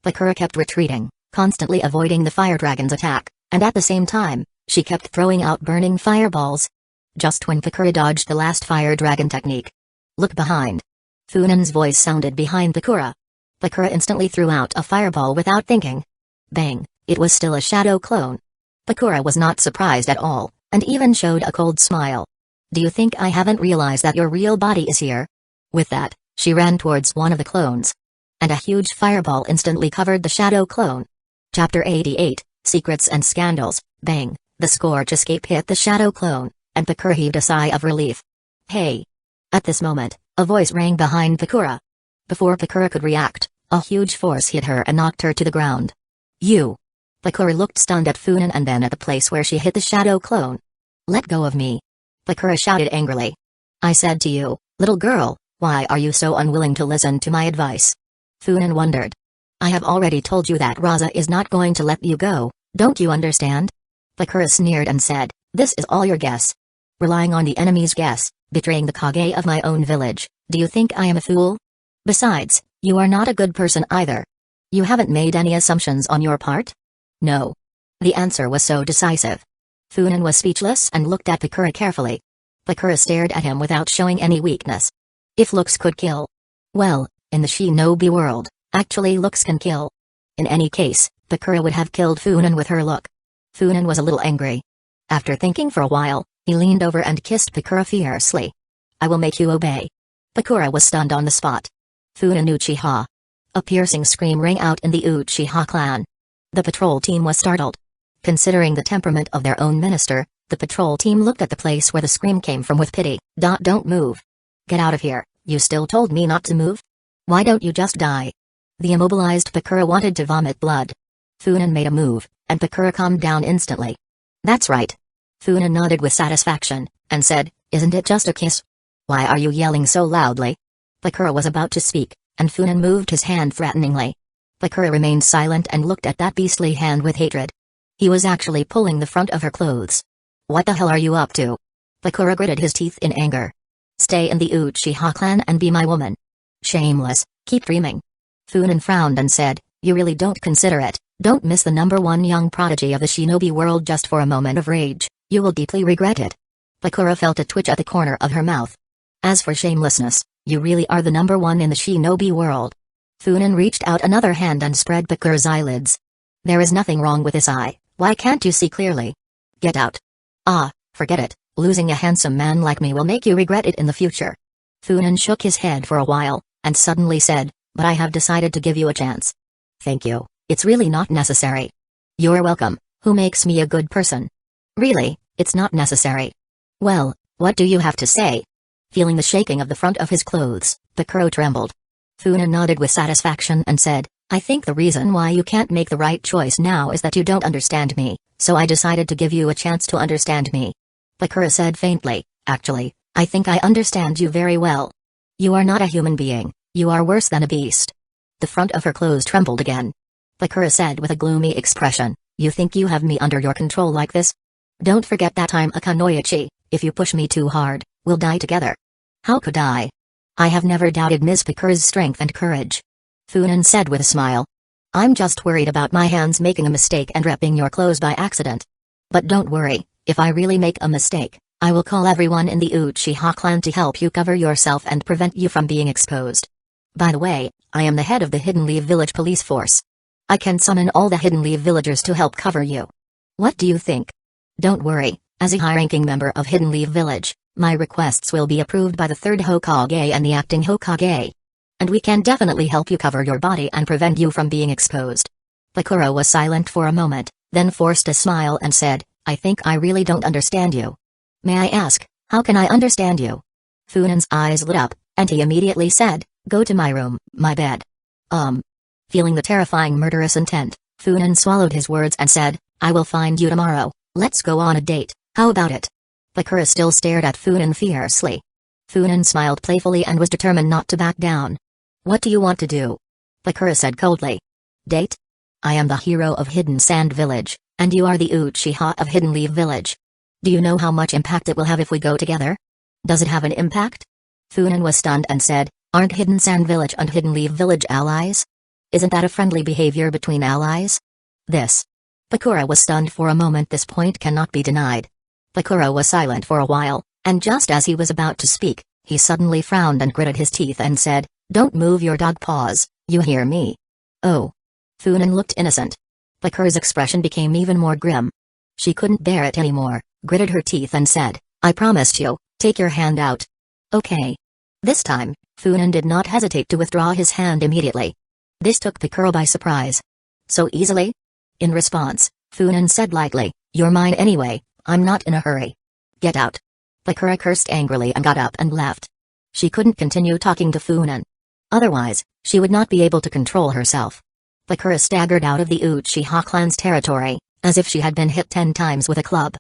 Bakura kept retreating, constantly avoiding the fire dragon's attack, and at the same time, she kept throwing out burning fireballs. Just when Bakura dodged the last fire dragon technique. Look behind. Funan's voice sounded behind Bakura. Bakura instantly threw out a fireball without thinking. Bang, it was still a shadow clone. Bakura was not surprised at all, and even showed a cold smile. Do you think I haven't realized that your real body is here? With that, she ran towards one of the clones. And a huge fireball instantly covered the shadow clone. Chapter 88, Secrets and Scandals. Bang, the Scourge escape hit the shadow clone, and Bakura heaved a sigh of relief. Hey! At this moment, a voice rang behind Bakura. Before Bakura could react, a huge force hit her and knocked her to the ground. You! Bakura looked stunned at Funan and then at the place where she hit the shadow clone. Let go of me! Bakura shouted angrily. I said to you, little girl, why are you so unwilling to listen to my advice? Funan wondered. I have already told you that Raza is not going to let you go, don't you understand? Bakura sneered and said, this is all your guess. Relying on the enemy's guess, betraying the Kage of my own village, do you think I am a fool? Besides, you are not a good person either. You haven't made any assumptions on your part? No. The answer was so decisive. Funan was speechless and looked at Bakura carefully. Bakura stared at him without showing any weakness. If looks could kill. Well, in the shinobi world, actually looks can kill. In any case, Bakura would have killed Funan with her look. Funan was a little angry. After thinking for a while, he leaned over and kissed Bakura fiercely. I will make you obey. Bakura was stunned on the spot. Funan Uchiha. A piercing scream rang out in the Uchiha clan. The patrol team was startled. Considering the temperament of their own minister, the patrol team looked at the place where the scream came from with pity. Don't move. Get out of here, you still told me not to move? Why don't you just die? The immobilized Bakura wanted to vomit blood. Funan made a move, and Bakura calmed down instantly. That's right. Funan nodded with satisfaction, and said, isn't it just a kiss? Why are you yelling so loudly? Bakura was about to speak, and Funan moved his hand threateningly. Bakura remained silent and looked at that beastly hand with hatred. He was actually pulling the front of her clothes. What the hell are you up to? Bakura gritted his teeth in anger. Stay in the Uchiha clan and be my woman. Shameless, keep dreaming. Funan frowned and said, you really don't consider it. Don't miss the #1 young prodigy of the shinobi world just for a moment of rage, you will deeply regret it. Bakura felt a twitch at the corner of her mouth. As for shamelessness, you really are the #1 in the shinobi world. Funan reached out another hand and spread Bakura's eyelids. There is nothing wrong with this eye, why can't you see clearly? Get out. Ah, forget it, losing a handsome man like me will make you regret it in the future. Funan shook his head for a while, and suddenly said, but I have decided to give you a chance. Thank you, it's really not necessary. You're welcome, who makes me a good person? Really, it's not necessary. Well, what do you have to say? Feeling the shaking of the front of his clothes, Bakura trembled. Funan nodded with satisfaction and said, I think the reason why you can't make the right choice now is that you don't understand me, so I decided to give you a chance to understand me. Bakura said faintly, actually, I think I understand you very well. You are not a human being, you are worse than a beast. The front of her clothes trembled again. Bakura said with a gloomy expression, you think you have me under your control like this? Don't forget that I'm a kunoichi, if you push me too hard, we'll die together. How could I? I have never doubted Ms. Bakura's strength and courage. Funan said with a smile. I'm just worried about my hands making a mistake and ripping your clothes by accident. But don't worry, if I really make a mistake, I will call everyone in the Uchiha clan to help you cover yourself and prevent you from being exposed. By the way, I am the head of the Hidden Leaf Village police force. I can summon all the Hidden Leaf villagers to help cover you. What do you think? Don't worry, as a high-ranking member of Hidden Leaf Village, my requests will be approved by the 3rd Hokage and the acting Hokage. And we can definitely help you cover your body and prevent you from being exposed. Bakura was silent for a moment, then forced a smile and said, I think I really don't understand you. May I ask, how can I understand you? Funan's eyes lit up, and he immediately said, go to my room, my bed. Feeling the terrifying murderous intent, Funan swallowed his words and said, I will find you tomorrow, let's go on a date, how about it? Bakura still stared at Funan fiercely. Funan smiled playfully and was determined not to back down. What do you want to do? Bakura said coldly. Date? I am the hero of Hidden Sand Village, and you are the Uchiha of Hidden Leaf Village. Do you know how much impact it will have if we go together? Does it have an impact? Funan was stunned and said, aren't Hidden Sand Village and Hidden Leaf Village allies? Isn't that a friendly behavior between allies? This. Bakura was stunned for a moment. This point cannot be denied. Bakura was silent for a while, and just as he was about to speak, he suddenly frowned and gritted his teeth and said, don't move your dog paws, you hear me? Oh. Funan looked innocent. Bakura's expression became even more grim. She couldn't bear it anymore, gritted her teeth and said, I promised you, take your hand out. Okay. This time, Funan did not hesitate to withdraw his hand immediately. This took Bakura by surprise. So easily? In response, Funan said lightly, you're mine anyway, I'm not in a hurry. Get out. Bakura cursed angrily and got up and left. She couldn't continue talking to Funan. Otherwise, she would not be able to control herself. Bakura staggered out of the Uchiha clan's territory, as if she had been hit 10 times with a club.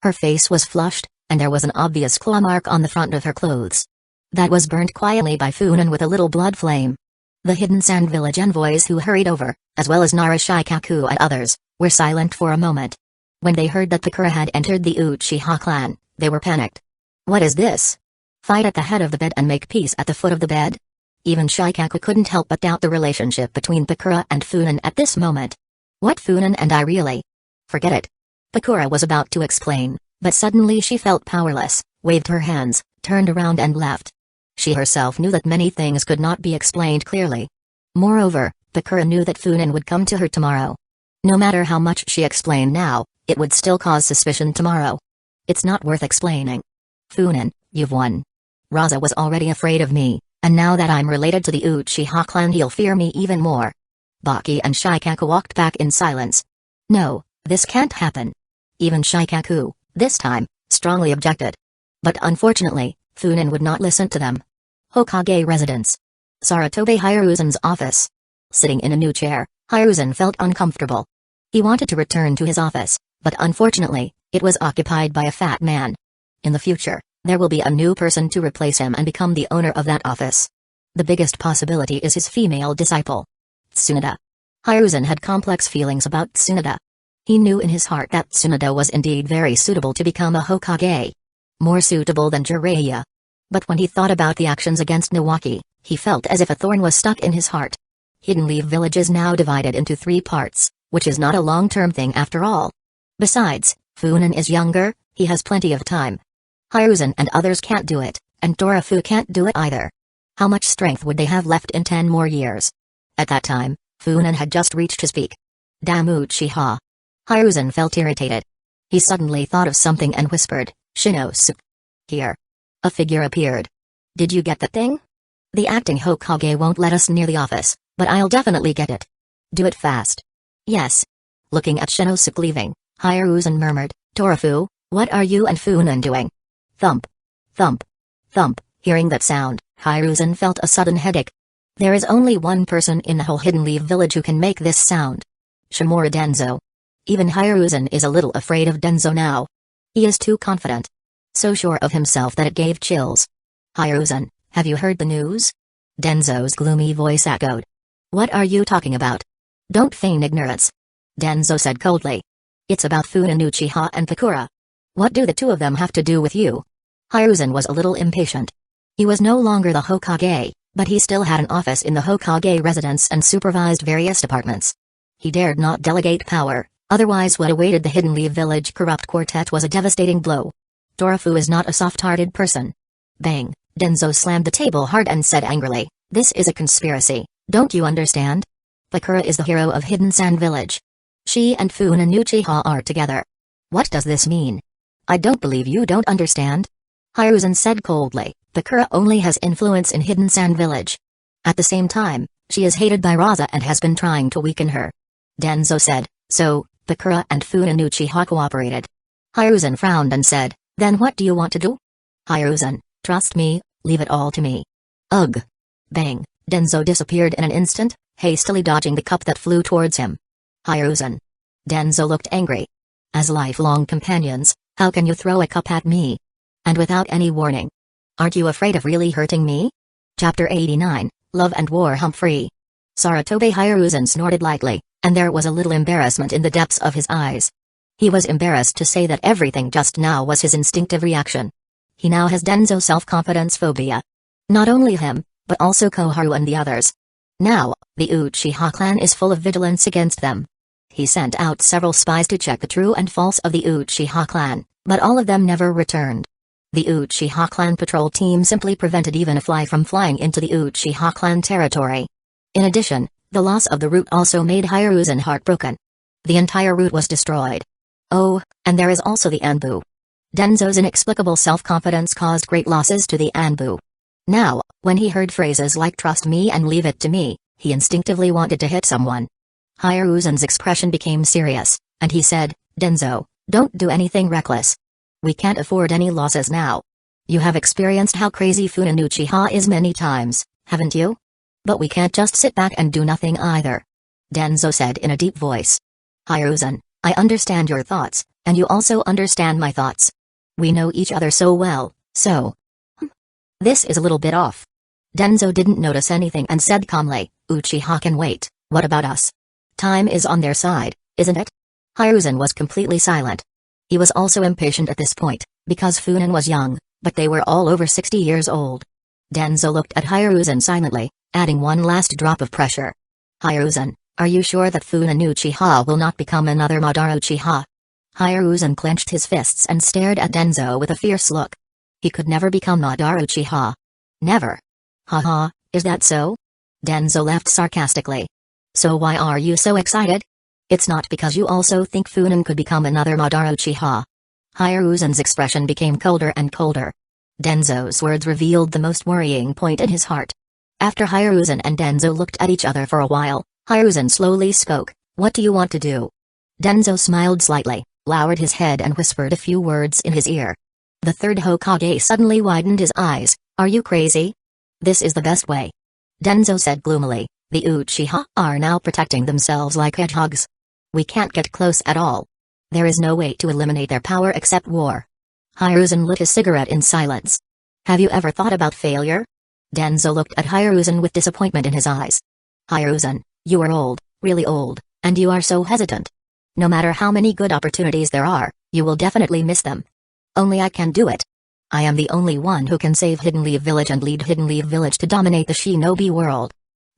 Her face was flushed, and there was an obvious claw mark on the front of her clothes. That was burnt quietly by Funan with a little blood flame. The Hidden Sand Village envoys who hurried over, as well as Narashikaku and others, were silent for a moment. When they heard that Bakura had entered the Uchiha clan, they were panicked. What is this? Fight at the head of the bed and make peace at the foot of the bed? Even Shikaku couldn't help but doubt the relationship between Bakura and Funan at this moment. What Funan and I really? Forget it. Bakura was about to explain, but suddenly she felt powerless, waved her hands, turned around and left. She herself knew that many things could not be explained clearly. Moreover, Bakura knew that Funan would come to her tomorrow. No matter how much she explained now, it would still cause suspicion tomorrow. It's not worth explaining. Funan, you've won. Raza was already afraid of me, and now that I'm related to the Uchiha clan he'll fear me even more. Baki and Shikaku walked back in silence. No, this can't happen. Even Shikaku, this time, strongly objected. But unfortunately, Funan would not listen to them. Hokage residence. Sarutobi Hiruzen's office. Sitting in a new chair, Hiruzen felt uncomfortable. He wanted to return to his office, but unfortunately, it was occupied by a fat man. In the future, there will be a new person to replace him and become the owner of that office. The biggest possibility is his female disciple, Tsunade. Hiruzen had complex feelings about Tsunade. He knew in his heart that Tsunade was indeed very suitable to become a Hokage. More suitable than Jiraiya. But when he thought about the actions against Nawaki, he felt as if a thorn was stuck in his heart. Hidden Leaf Village is now divided into 3 parts, which is not a long-term thing after all. Besides, Funan is younger, he has plenty of time. Hiruzen and others can't do it, and Torafu can't do it either. How much strength would they have left in 10 more years? At that time, Funan had just reached his peak. Damn Uchiha. Hiruzen felt irritated. He suddenly thought of something and whispered, Shinosuke. Here. A figure appeared. Did you get that thing? The acting Hokage won't let us near the office, but I'll definitely get it. Do it fast. Yes. Looking at Shinosuke leaving, Hiruzen murmured, Torafu, what are you and Funan doing? Thump. Thump. Thump. Hearing that sound, Hiruzen felt a sudden headache. There is only one person in the whole Hidden Leaf Village who can make this sound. Shimura Denzo. Even Hiruzen is a little afraid of Denzo now. He is too confident. So sure of himself that it gave chills. Hiruzen, have you heard the news? Denzo's gloomy voice echoed. What are you talking about? Don't feign ignorance. Denzo said coldly. It's about Funan Uchiha and Pakura. What do the two of them have to do with you? Hiruzen was a little impatient. He was no longer the Hokage, but he still had an office in the Hokage residence and supervised various departments. He dared not delegate power, otherwise what awaited the Hidden Leaf Village corrupt quartet was a devastating blow. Torafu is not a soft-hearted person. Bang, Denzo slammed the table hard and said angrily, this is a conspiracy, don't you understand? Pakura is the hero of Hidden Sand Village. She and Funan Uchiha are together. What does this mean? I don't believe you don't understand. Hiruzen said coldly, Pakura only has influence in Hidden Sand Village. At the same time, she is hated by Raza and has been trying to weaken her. Denzo said, so, Pakura and Funan Uchiha cooperated. Hiruzen frowned and said, then what do you want to do? Hiruzen, trust me, leave it all to me. Ugh. Bang, Denzo disappeared in an instant, hastily dodging the cup that flew towards him. Hiruzen. Denzo looked angry. As lifelong companions, how can you throw a cup at me? And without any warning. Aren't you afraid of really hurting me? Chapter 89, Love and War Humphrey. Sarutobi Hiruzen snorted lightly, and there was a little embarrassment in the depths of his eyes. He was embarrassed to say that everything just now was his instinctive reaction. He now has Denzo's self-confidence phobia. Not only him, but also Koharu and the others. Now, the Uchiha clan is full of vigilance against them. He sent out several spies to check the true and false of the Uchiha clan, but all of them never returned. The Uchiha clan patrol team simply prevented even a fly from flying into the Uchiha clan territory. In addition, the loss of the route also made Hiruzen heartbroken. The entire route was destroyed. Oh, and there is also the Anbu. Denzo's inexplicable self-confidence caused great losses to the Anbu. Now, when he heard phrases like trust me and leave it to me, he instinctively wanted to hit someone. Hiruzen's expression became serious, and he said, Denzo, don't do anything reckless. We can't afford any losses now. You have experienced how crazy Funan Uchiha is many times, haven't you? But we can't just sit back and do nothing either. Denzo said in a deep voice. Hiruzen, I understand your thoughts, and you also understand my thoughts. We know each other so well, so... This is a little bit off. Denzo didn't notice anything and said calmly, Uchiha can wait, what about us? Time is on their side, isn't it? Hiruzen was completely silent. He was also impatient at this point, because Funan was young, but they were all over 60 years old. Denzo looked at Hiruzen silently, adding one last drop of pressure. Hiruzen, are you sure that Funan Uchiha will not become another Madara Uchiha? Hiruzen clenched his fists and stared at Denzo with a fierce look. He could never become Madara Uchiha. Never. Haha, is that so? Denzo laughed sarcastically. So why are you so excited? It's not because you also think Funan could become another Madara Uchiha. Hiruzen's expression became colder and colder. Denzo's words revealed the most worrying point in his heart. After Hiruzen and Denzo looked at each other for a while, Hiruzen slowly spoke, "What do you want to do?" Denzo smiled slightly, lowered his head and whispered a few words in his ear. The third Hokage suddenly widened his eyes. "Are you crazy? This is the best way." Denzo said gloomily, "The Uchiha are now protecting themselves like hedgehogs. We can't get close at all. There is no way to eliminate their power except war." Hiruzen lit his cigarette in silence. "Have you ever thought about failure?" Denzo looked at Hiruzen with disappointment in his eyes. "Hiruzen, you are old, really old, and you are so hesitant. No matter how many good opportunities there are, you will definitely miss them. Only I can do it. I am the only one who can save Hidden Leaf Village and lead Hidden Leaf Village to dominate the shinobi world."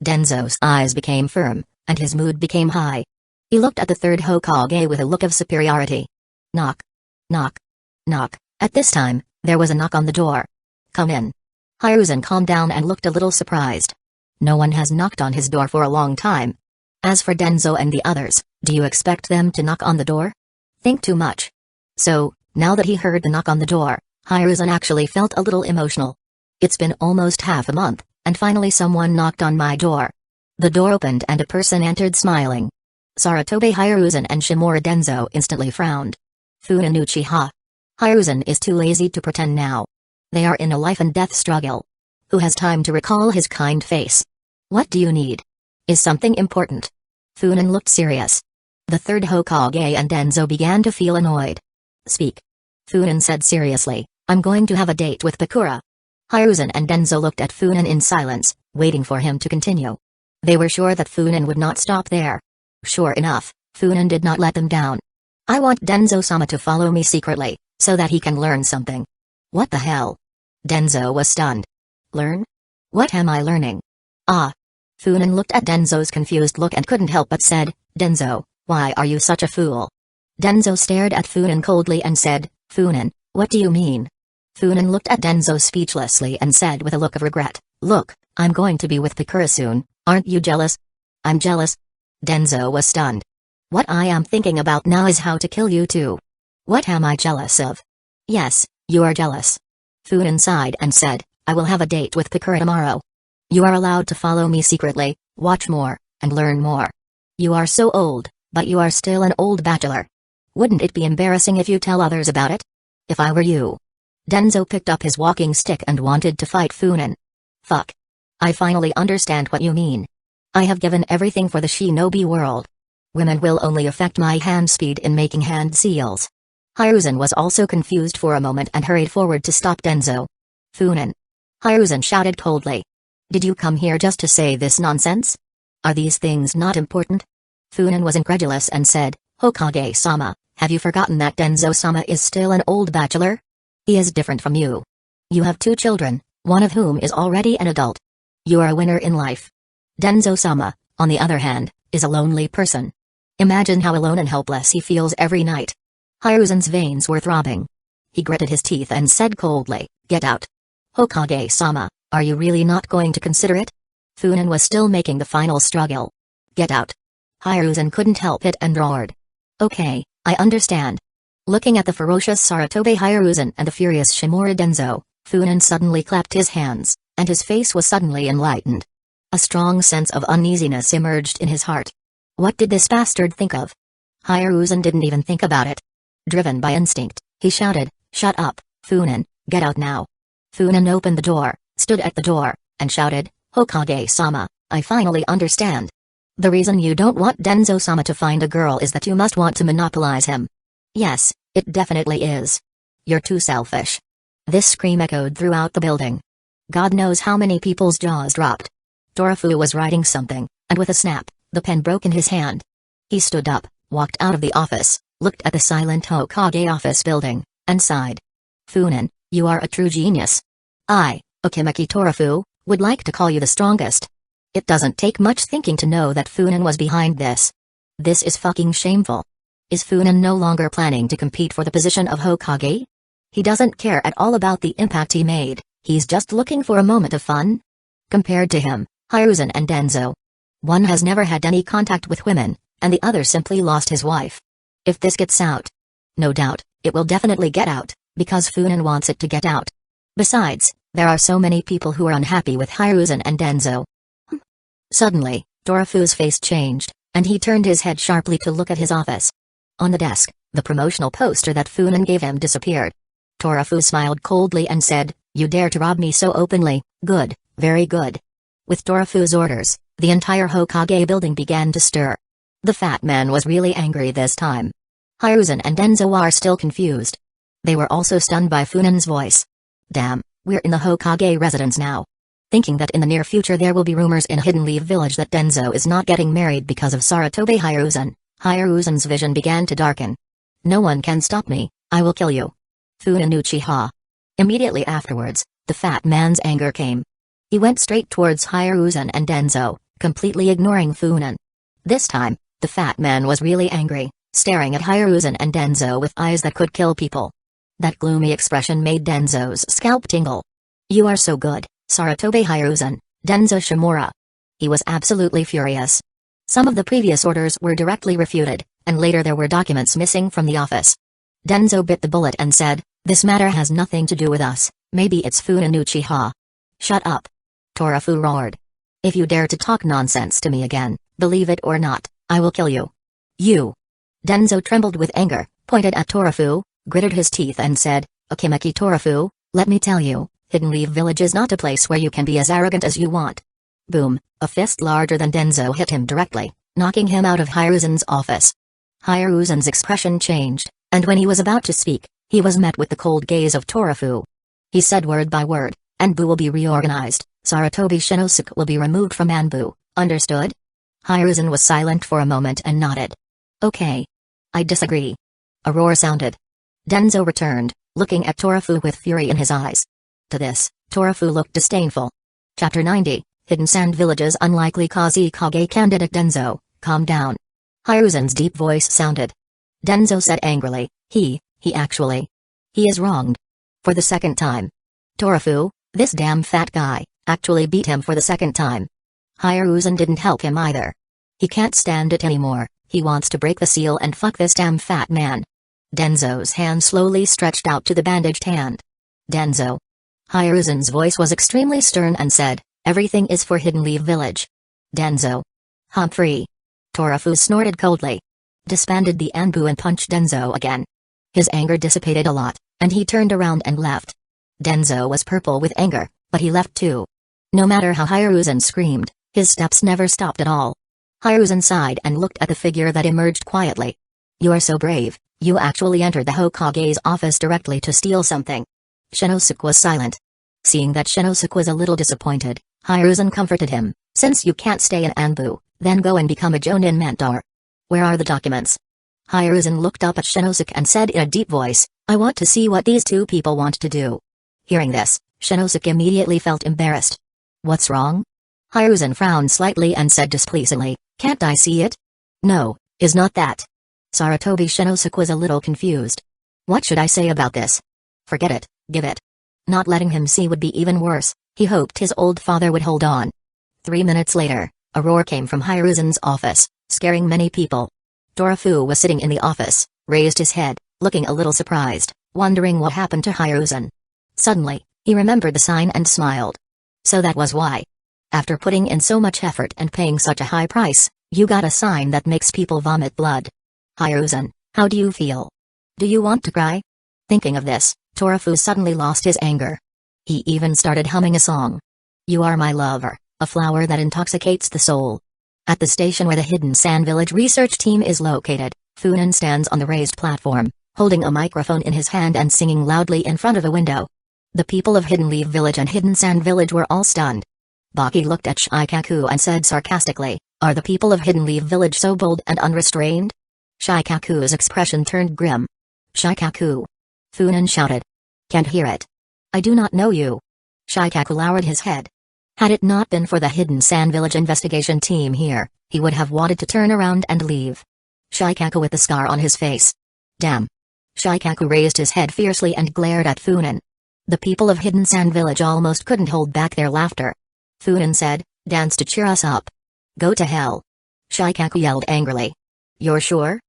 Denzo's eyes became firm, and his mood became high. He looked at the third Hokage with a look of superiority. Knock. Knock. Knock. At this time, there was a knock on the door. "Come in." Hiruzen calmed down and looked a little surprised. No one has knocked on his door for a long time. As for Denzo and the others, do you expect them to knock on the door? Think too much. So, now that he heard the knock on the door, Hiruzen actually felt a little emotional. It's been almost half a month, and finally someone knocked on my door. The door opened and a person entered smiling. Sarutobi Hiruzen and Shimura Denzo instantly frowned. Funin Uchiha. Hiruzen is too lazy to pretend now. They are in a life and death struggle. Who has time to recall his kind face? What do you need? Is something important? Funin looked serious. The third Hokage and Denzo began to feel annoyed. Speak. Funin said seriously, "I'm going to have a date with Bakura." Hiruzen and Denzo looked at Funin in silence, waiting for him to continue. They were sure that Funin would not stop there. Sure enough, Funin did not let them down. "I want Denzo-sama to follow me secretly, so that he can learn something." What the hell? Denzo was stunned. Learn? What am I learning? Ah. Funin looked at Denzo's confused look and couldn't help but said, "Denzo, why are you such a fool?" Denzo stared at Funin coldly and said, "Funin, what do you mean?" Funin looked at Denzo speechlessly and said with a look of regret, "Look, I'm going to be with Bakura soon, aren't you jealous?" "I'm jealous." Denzo was stunned. "What I am thinking about now is how to kill you too." "What am I jealous of?" "Yes, you are jealous." Funin sighed and said, "I will have a date with Bakura tomorrow. You are allowed to follow me secretly, watch more, and learn more. You are so old, but you are still an old bachelor. Wouldn't it be embarrassing if you tell others about it? If I were you." Denzo picked up his walking stick and wanted to fight Funin. "Fuck. I finally understand what you mean. I have given everything for the shinobi world. Women will only affect my hand speed in making hand seals." Hiruzen was also confused for a moment and hurried forward to stop Denzo. "Funin." Hiruzen shouted coldly. "Did you come here just to say this nonsense? Are these things not important?" Funin was incredulous and said, "Hokage-sama, have you forgotten that Denzo-sama is still an old bachelor? He is different from you. You have 2 children, one of whom is already an adult. You are a winner in life. Denzo-sama, on the other hand, is a lonely person. Imagine how alone and helpless he feels every night." Hiruzen's veins were throbbing. He gritted his teeth and said coldly, "Get out." "Hokage-sama, are you really not going to consider it?" Funin was still making the final struggle. "Get out." Hiruzen couldn't help it and roared. "Okay, I understand." Looking at the ferocious Sarutobi Hiruzen and the furious Shimura Denzo, Funin suddenly clapped his hands, and his face was suddenly enlightened. A strong sense of uneasiness emerged in his heart. What did this bastard think of? Hiruzen didn't even think about it. Driven by instinct, he shouted, "Shut up, Funin, get out now." Funin opened the door, stood at the door, and shouted, "Hokage-sama, I finally understand. The reason you don't want Denzo-sama to find a girl is that you must want to monopolize him." "Yes, it definitely is. You're too selfish." This scream echoed throughout the building. God knows how many people's jaws dropped. Torafu was writing something, and with a snap, the pen broke in his hand. He stood up, walked out of the office, looked at the silent Hokage office building, and sighed. "Funin, you are a true genius. I, Okimeki Torafu, would like to call you the strongest. It doesn't take much thinking to know that Funin was behind this. This is fucking shameful. Is Funin no longer planning to compete for the position of Hokage? He doesn't care at all about the impact he made, he's just looking for a moment of fun?" Compared to him, Hiruzen and Denzo. One has never had any contact with women, and the other simply lost his wife. If this gets out, no doubt, it will definitely get out, because Funin wants it to get out. Besides, there are so many people who are unhappy with Hiruzen and Denzo. Suddenly, Torafu's face changed, and he turned his head sharply to look at his office. On the desk, the promotional poster that Funan gave him disappeared. Torafu smiled coldly and said, "You dare to rob me so openly, good, very good." With Torafu's orders, the entire Hokage building began to stir. The fat man was really angry this time. Hiruzen and Denzo are still confused. They were also stunned by Funan's voice. Damn, we're in the Hokage residence now. Thinking that in the near future there will be rumors in Hidden Leaf Village that Denzo is not getting married because of Sarutobi Hiruzen's vision began to darken. "No one can stop me, I will kill you. Funan Uchiha." Immediately afterwards, the fat man's anger came. He went straight towards Hiruzen and Denzo, completely ignoring Funan. This time, the fat man was really angry, staring at Hiruzen and Denzo with eyes that could kill people. That gloomy expression made Denzo's scalp tingle. "You are so good, Sarutobi Hiruzen, Denzo Shimura." He was absolutely furious. Some of the previous orders were directly refuted, and later there were documents missing from the office. Denzo bit the bullet and said, "This matter has nothing to do with us, maybe it's Funan Uchiha." "Shut up!" Torafu roared. "If you dare to talk nonsense to me again, believe it or not, I will kill you." "You!" Denzo trembled with anger, pointed at Torafu, gritted his teeth and said, "Akimeki Torafu, let me tell you, Hidden Leaf Village is not a place where you can be as arrogant as you want." Boom, a fist larger than Denzo hit him directly, knocking him out of Hiruzen's office. Hiruzen's expression changed, and when he was about to speak, he was met with the cold gaze of Torafu. He said word by word, "Anbu will be reorganized, Sarutobi Shinosuke will be removed from Anbu, understood?" Hiruzen was silent for a moment and nodded. "Okay. I disagree." A roar sounded. Denzo returned, looking at Torafu with fury in his eyes. To this, Torafu looked disdainful. Chapter 90, Hidden Sand Village's Unlikely Kazekage Candidate. "Denzo, calm down." Hiruzen's deep voice sounded. Denzo said angrily, he is wronged. For the second time. Torafu, this damn fat guy, actually beat him for the second time. Hiruzen didn't help him either. He can't stand it anymore, he wants to break the seal and fuck this damn fat man. Denzo's hand slowly stretched out to the bandaged hand. "Denzo." Hiruzen's voice was extremely stern and said, "Everything is for Hidden Leaf Village." "Denzo." "Humphrey." Torafu snorted coldly. Disbanded the Anbu and punched Denzo again. His anger dissipated a lot, and he turned around and left. Denzo was purple with anger, but he left too. No matter how Hiruzen screamed, his steps never stopped at all. Hiruzen sighed and looked at the figure that emerged quietly. "You are so brave, you actually entered the Hokage's office directly to steal something." Shinosuke was silent. Seeing that Shinosuke was a little disappointed, Hiruzen comforted him, "Since you can't stay in Anbu, then go and become a Jonin mentor." "Where are the documents?" Hiruzen looked up at Shinosuke and said in a deep voice, "I want to see what these two people want to do." Hearing this, Shinosuke immediately felt embarrassed. "What's wrong?" Hiruzen frowned slightly and said displeasingly, "Can't I see it?" "No, is not that." Sarutobi Shinosuke was a little confused. "What should I say about this?" "Forget it, give it." Not letting him see would be even worse, he hoped his old father would hold on. 3 minutes later, a roar came from Hiruzen's office, scaring many people. Torafu was sitting in the office, raised his head, looking a little surprised, wondering what happened to Hiruzen. Suddenly, he remembered the sign and smiled. So that was why. After putting in so much effort and paying such a high price, you got a sign that makes people vomit blood. "Hiruzen, how do you feel? Do you want to cry?" Thinking of this, Torafu suddenly lost his anger. He even started humming a song. "You are my lover, a flower that intoxicates the soul." At the station where the Hidden Sand Village research team is located, Funan stands on the raised platform, holding a microphone in his hand and singing loudly in front of a window. The people of Hidden Leaf Village and Hidden Sand Village were all stunned. Baki looked at Shikaku and said sarcastically, "Are the people of Hidden Leaf Village so bold and unrestrained?" Shikaku's expression turned grim. "Shikaku!" Funan shouted. "Can't hear it. I do not know you." Shikaku lowered his head. Had it not been for the Hidden Sand Village investigation team here, he would have wanted to turn around and leave. Shikaku with the scar on his face. "Damn!" Shikaku raised his head fiercely and glared at Funan. The people of Hidden Sand Village almost couldn't hold back their laughter. Funan said, "Dance to cheer us up." "Go to hell!" Shikaku yelled angrily. "You're sure?"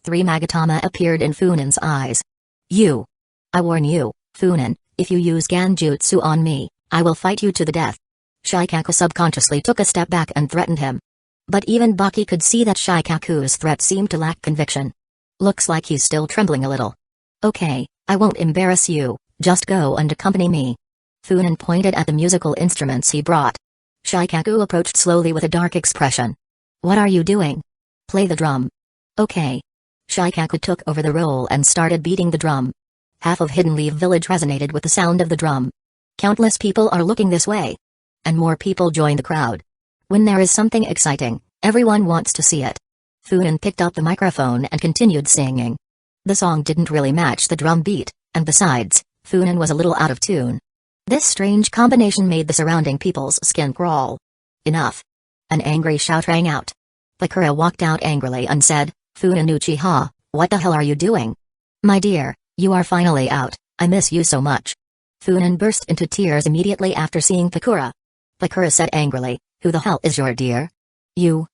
3 Magatama appeared in Funan's eyes. "You! I warn you, Funan, if you use Genjutsu on me, I will fight you to the death." Shikaku subconsciously took a step back and threatened him. But even Baki could see that Shikaku's threat seemed to lack conviction. Looks like he's still trembling a little. Okay, I won't embarrass you, just go and accompany me. Funan pointed at the musical instruments he brought. Shikaku approached slowly with a dark expression. What are you doing? Play the drum. Okay. Shikaku took over the role and started beating the drum. Half of Hidden Leaf Village resonated with the sound of the drum. Countless people are looking this way. And more people join the crowd. When there is something exciting, everyone wants to see it. Funan picked up the microphone and continued singing. The song didn't really match the drum beat, and besides, Funan was a little out of tune. This strange combination made the surrounding people's skin crawl. Enough. An angry shout rang out. Bakura walked out angrily and said, Funan Uchiha, what the hell are you doing? My dear, you are finally out, I miss you so much. Funan burst into tears immediately after seeing Bakura. Bakura said angrily, who the hell is your dear? You.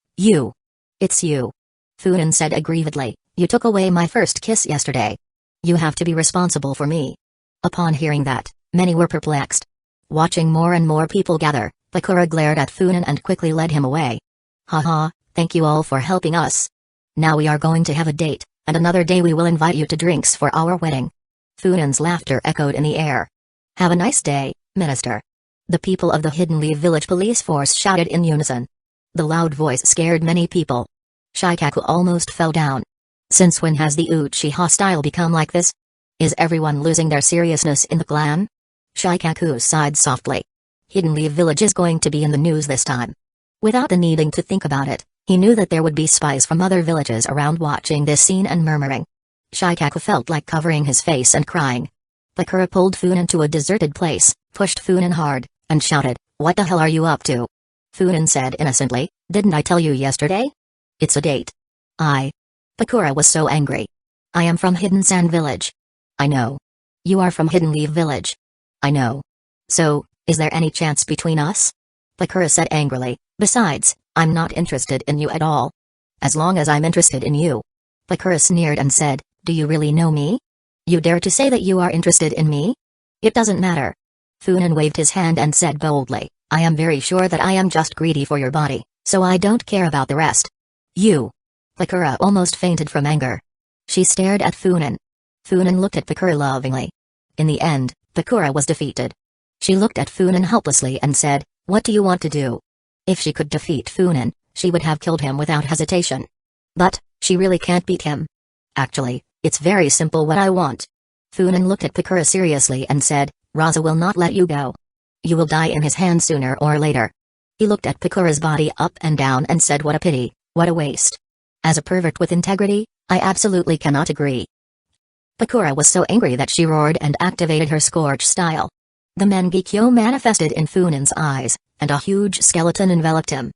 It's you. Funan said aggrievedly, you took away my first kiss yesterday. You have to be responsible for me. Upon hearing that, many were perplexed. Watching more and more people gather, Bakura glared at Funan and quickly led him away. Haha, thank you all for helping us. Now we are going to have a date, and another day we will invite you to drinks for our wedding. Funan's laughter echoed in the air. Have a nice day, Minister. The people of the Hidden Leaf Village police force shouted in unison. The loud voice scared many people. Shikaku almost fell down. Since when has the Uchiha style become like this? Is everyone losing their seriousness in the clan? Shikaku sighed softly. Hidden Leaf Village is going to be in the news this time. Without the needing to think about it, he knew that there would be spies from other villages around watching this scene and murmuring. Shikaku felt like covering his face and crying. Bakura pulled Funan to a deserted place, pushed Funan hard, and shouted, what the hell are you up to? Funan said innocently, didn't I tell you yesterday? It's a date. Bakura was so angry. I am from Hidden Sand Village. I know. You are from Hidden Leaf Village. I know. So, is there any chance between us? Bakura said angrily, besides, I'm not interested in you at all. As long as I'm interested in you. Bakura sneered and said, do you really know me? You dare to say that you are interested in me? It doesn't matter. Funan waved his hand and said boldly, I am very sure that I am just greedy for your body, so I don't care about the rest. You. Bakura almost fainted from anger. She stared at Funan. Funan looked at Bakura lovingly. In the end, Bakura was defeated. She looked at Funan helplessly and said, what do you want to do? If she could defeat Funan, she would have killed him without hesitation. But, she really can't beat him. Actually, it's very simple what I want. Funan looked at Bakura seriously and said, Raza will not let you go. You will die in his hands sooner or later. He looked at Bakura's body up and down and said, what a pity, what a waste. As a pervert with integrity, I absolutely cannot agree. Bakura was so angry that she roared and activated her Scorch style. The Mangekyo manifested in Funan's eyes, and a huge skeleton enveloped him.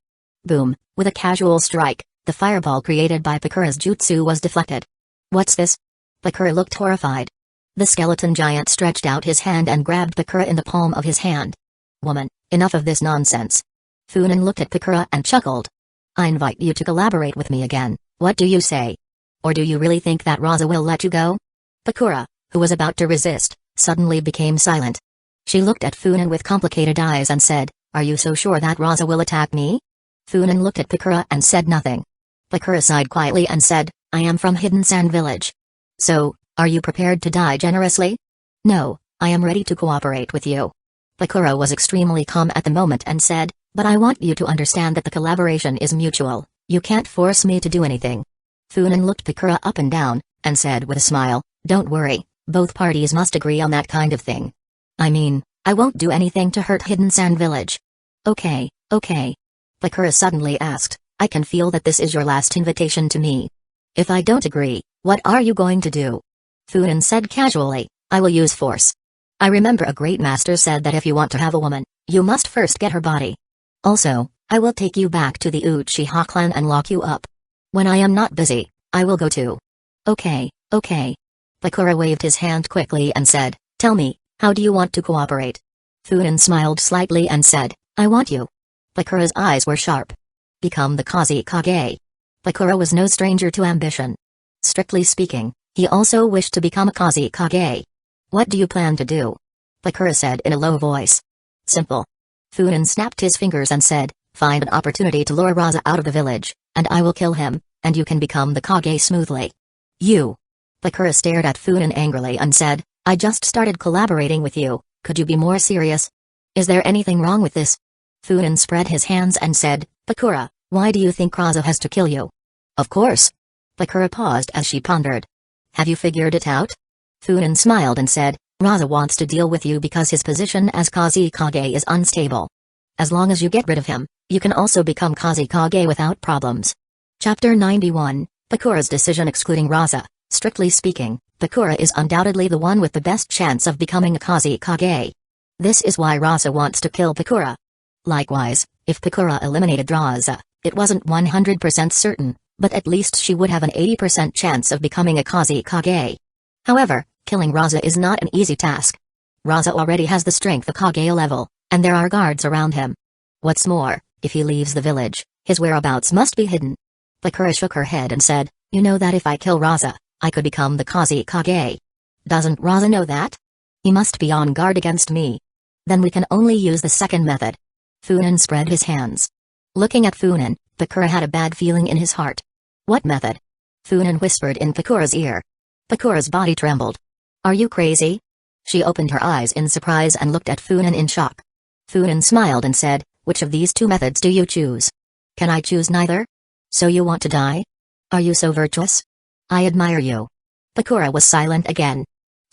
Boom, with a casual strike, the fireball created by Bakura's jutsu was deflected. What's this? Bakura looked horrified. The skeleton giant stretched out his hand and grabbed Bakura in the palm of his hand. Woman, enough of this nonsense. Funan looked at Bakura and chuckled. I invite you to collaborate with me again, what do you say? Or do you really think that Raza will let you go? Bakura, who was about to resist, suddenly became silent. She looked at Funan with complicated eyes and said, are you so sure that Raza will attack me? Funan looked at Bakura and said nothing. Bakura sighed quietly and said, I am from Hidden Sand Village. So, are you prepared to die generously? No, I am ready to cooperate with you. Bakura was extremely calm at the moment and said, but I want you to understand that the collaboration is mutual, you can't force me to do anything. Funan looked Bakura up and down, and said with a smile, don't worry, both parties must agree on that kind of thing. I mean, I won't do anything to hurt Hidden Sand Village. Okay. Bakura suddenly asked, I can feel that this is your last invitation to me. If I don't agree, what are you going to do? Funan said casually, I will use force. I remember a great master said that if you want to have a woman, you must first get her body. Also, I will take you back to the Uchiha clan and lock you up. When I am not busy, I will go too. Okay. Bakura waved his hand quickly and said, tell me, how do you want to cooperate? Funan smiled slightly and said, I want you. Bakura's eyes were sharp. Become the Kusagakure. Bakura was no stranger to ambition. Strictly speaking, he also wished to become a Kusagakure. What do you plan to do? Bakura said in a low voice. Simple. Funan snapped his fingers and said, Find an opportunity to lure Raza out of the village, and I will kill him, and you can become the Kage smoothly. You. Bakura stared at Funan angrily and said, I just started collaborating with you, could you be more serious? Is there anything wrong with this? Funan spread his hands and said, Bakura, why do you think Raza has to kill you? Of course. Bakura paused as she pondered. Have you figured it out? Funan smiled and said, Raza wants to deal with you because his position as Kazekage is unstable. As long as you get rid of him, you can also become Kazekage without problems. Chapter 91, Bakura's decision excluding Raza. Strictly speaking, Bakura is undoubtedly the one with the best chance of becoming a Kazekage. This is why Raza wants to kill Bakura. Likewise, if Bakura eliminated Raza, it wasn't 100% certain, but at least she would have an 80% chance of becoming a Kazekage. However, killing Raza is not an easy task. Raza already has the strength of Kage level, and there are guards around him. What's more, if he leaves the village, his whereabouts must be hidden. Bakura shook her head and said, you know that if I kill Raza, I could become the Kazekage. Doesn't Raza know that? He must be on guard against me. Then we can only use the second method. Funan spread his hands. Looking at Funan, Bakura had a bad feeling in his heart. What method? Funan whispered in Bakura's ear. Bakura's body trembled. Are you crazy? She opened her eyes in surprise and looked at Funan in shock. Funan smiled and said, which of these two methods do you choose? Can I choose neither? So you want to die? Are you so virtuous? I admire you. Bakura was silent again.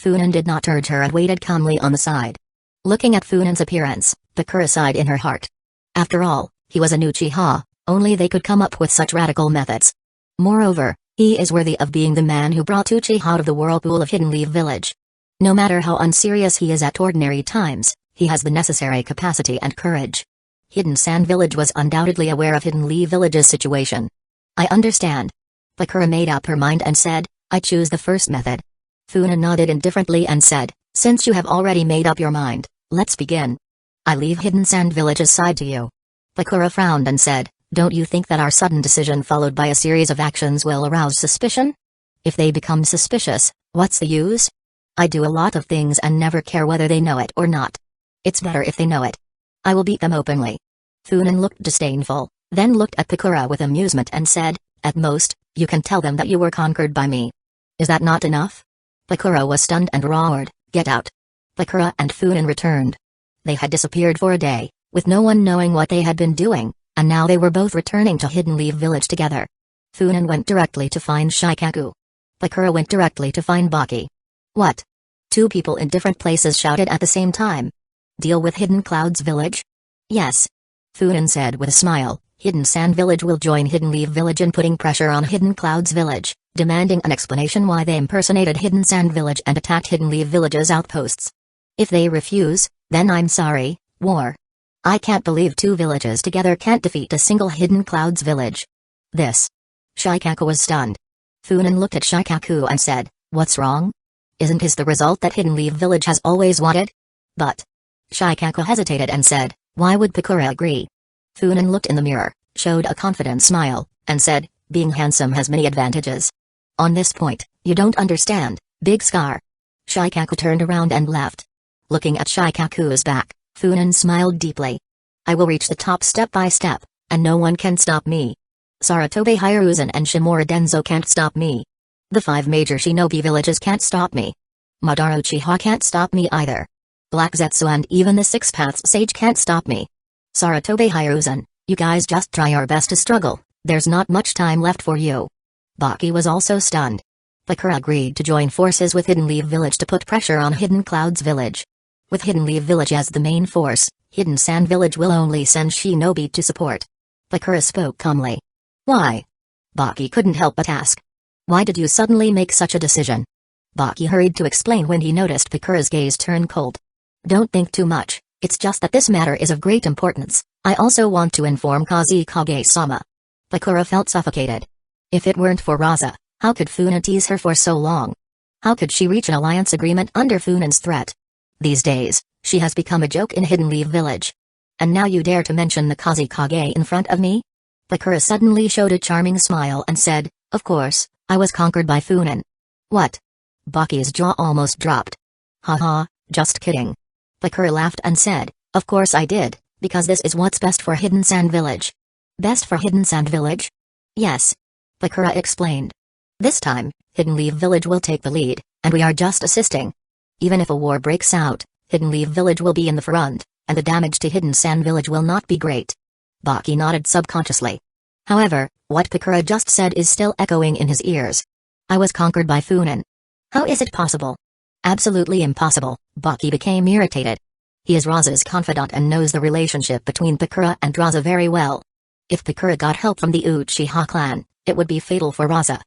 Funan did not urge her and waited calmly on the side. Looking at Funan's appearance, Bakura sighed in her heart. After all, he was an Uchiha, only they could come up with such radical methods. Moreover, he is worthy of being the man who brought Uchiha out of the whirlpool of Hidden Leaf Village. No matter how unserious he is at ordinary times, he has the necessary capacity and courage. Hidden Sand Village was undoubtedly aware of Hidden Leaf Village's situation. I understand. Bakura made up her mind and said, I choose the first method. Funan nodded indifferently and said, since you have already made up your mind, let's begin. I leave Hidden Sand Village's side to you. Bakura frowned and said, don't you think that our sudden decision followed by a series of actions will arouse suspicion? If they become suspicious, what's the use? I do a lot of things and never care whether they know it or not. It's better if they know it. I will beat them openly. Funan looked disdainful, then looked at Bakura with amusement and said, at most, you can tell them that you were conquered by me. Is that not enough? Bakura was stunned and roared, get out. Bakura and Funan returned. They had disappeared for a day, with no one knowing what they had been doing, and now they were both returning to Hidden Leaf Village together. Funan went directly to find Shikaku. Bakura went directly to find Baki. What? Two people in different places shouted at the same time. Deal with Hidden Cloud's village? Yes. Funan said with a smile, Hidden Sand Village will join Hidden Leaf Village in putting pressure on Hidden Cloud's village, demanding an explanation why they impersonated Hidden Sand Village and attacked Hidden Leaf Village's outposts. If they refuse, then I'm sorry, war. I can't believe two villages together can't defeat a single Hidden Cloud's village. This. Shikaku was stunned. Funan looked at Shikaku and said, what's wrong? Isn't this the result that Hidden Leaf Village has always wanted? But. Shikaku hesitated and said, why would Bakura agree? Funan looked in the mirror, showed a confident smile, and said, being handsome has many advantages. On this point, you don't understand, Big Scar. Shikaku turned around and left. Looking at Shikaku's back, Funan smiled deeply. I will reach the top step by step, and no one can stop me. Saratobe Hiruzen and Shimura Denzo can't stop me. The 5 major shinobi villages can't stop me. Madara Uchiha can't stop me either. Black Zetsu and even the 6 Paths Sage can't stop me. Saratobe Hiruzen, you guys just try your best to struggle, there's not much time left for you. Baki was also stunned. Bakura agreed to join forces with Hidden Leaf Village to put pressure on Hidden Cloud's village. With Hidden Leaf Village as the main force, Hidden Sand Village will only send shinobi to support. Bakura spoke calmly. Why? Baki couldn't help but ask. Why did you suddenly make such a decision? Baki hurried to explain when he noticed Bakura's gaze turn cold. Don't think too much, it's just that this matter is of great importance. I also want to inform Kazekage-sama. Bakura felt suffocated. If it weren't for Raza, how could Funan tease her for so long? How could she reach an alliance agreement under Funan's threat? These days, she has become a joke in Hidden Leaf Village. And now you dare to mention the Kazekage in front of me? Bakura suddenly showed a charming smile and said, of course, I was conquered by Funan. What? Baki's jaw almost dropped. Haha, just kidding. Bakura laughed and said, of course I did, Because this is what's best for Hidden Sand Village. Best for Hidden Sand Village? Yes. Bakura explained. This time, Hidden Leaf Village will take the lead, and we are just assisting. Even if a war breaks out, Hidden Leaf Village will be in the front, and the damage to Hidden Sand Village will not be great. Baki nodded subconsciously. However, what Bakura just said is still echoing in his ears. I was conquered by Funin. How is it possible? Absolutely impossible. Baki became irritated. He is Raza's confidant and knows the relationship between Bakura and Raza very well. If Bakura got help from the Uchiha clan, it would be fatal for Raza.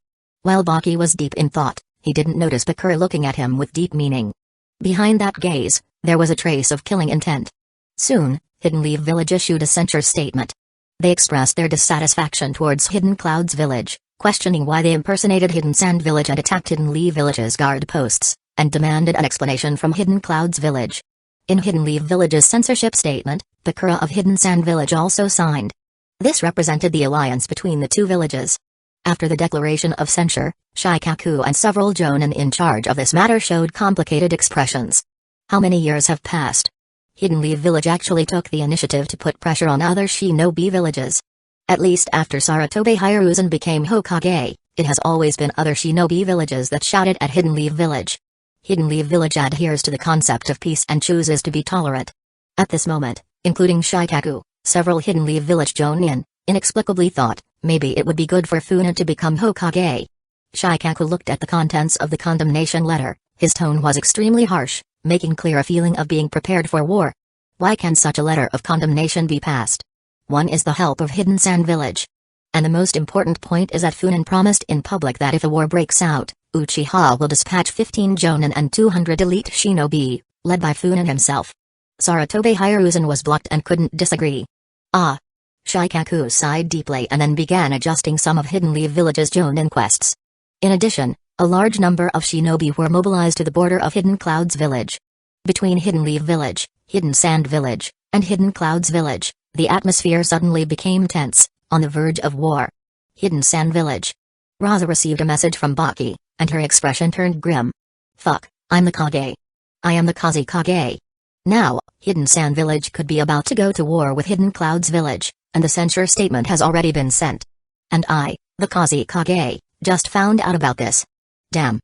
While Baki was deep in thought, he didn't notice Bakura looking at him with deep meaning. Behind that gaze, there was a trace of killing intent. Soon, Hidden Leaf Village issued a censure statement. They expressed their dissatisfaction towards Hidden Clouds Village, questioning why they impersonated Hidden Sand Village and attacked Hidden Leaf Village's guard posts, and demanded an explanation from Hidden Clouds Village. In Hidden Leaf Village's censorship statement, Bakura of Hidden Sand Village also signed. This represented the alliance between the two villages. After the declaration of censure, Shikaku and several jonin in charge of this matter showed complicated expressions. How many years have passed? Hidden Leaf Village actually took the initiative to put pressure on other shinobi villages. At least after Saratobe Hiruzen became Hokage, it has always been other shinobi villages that shouted at Hidden Leaf Village. Hidden Leaf Village adheres to the concept of peace and chooses to be tolerant. At this moment, including Shikaku, several Hidden Leaf Village jonin inexplicably thought, maybe it would be good for Funin to become Hokage. Shikaku looked at the contents of the condemnation letter. His tone was extremely harsh, making clear a feeling of being prepared for war. Why can such a letter of condemnation be passed? One is the help of Hidden Sand Village. And the most important point is that Funin promised in public that if a war breaks out, Uchiha will dispatch 15 jonin and 200 elite shinobi, led by Funin himself. Saratobe Hiruzen was blocked and couldn't disagree. Ah. Shikaku sighed deeply and then began adjusting some of Hidden Leaf Village's jonin quests. In addition, a large number of shinobi were mobilized to the border of Hidden Clouds Village. Between Hidden Leaf Village, Hidden Sand Village, and Hidden Clouds Village, the atmosphere suddenly became tense, on the verge of war. Hidden Sand Village. Raza received a message from Baki, and her expression turned grim. Fuck, I'm the Kage. I am the Kazekage. Now, Hidden Sand Village could be about to go to war with Hidden Clouds Village, and the censure statement has already been sent. And I, the Kazekage, just found out about this. Damn.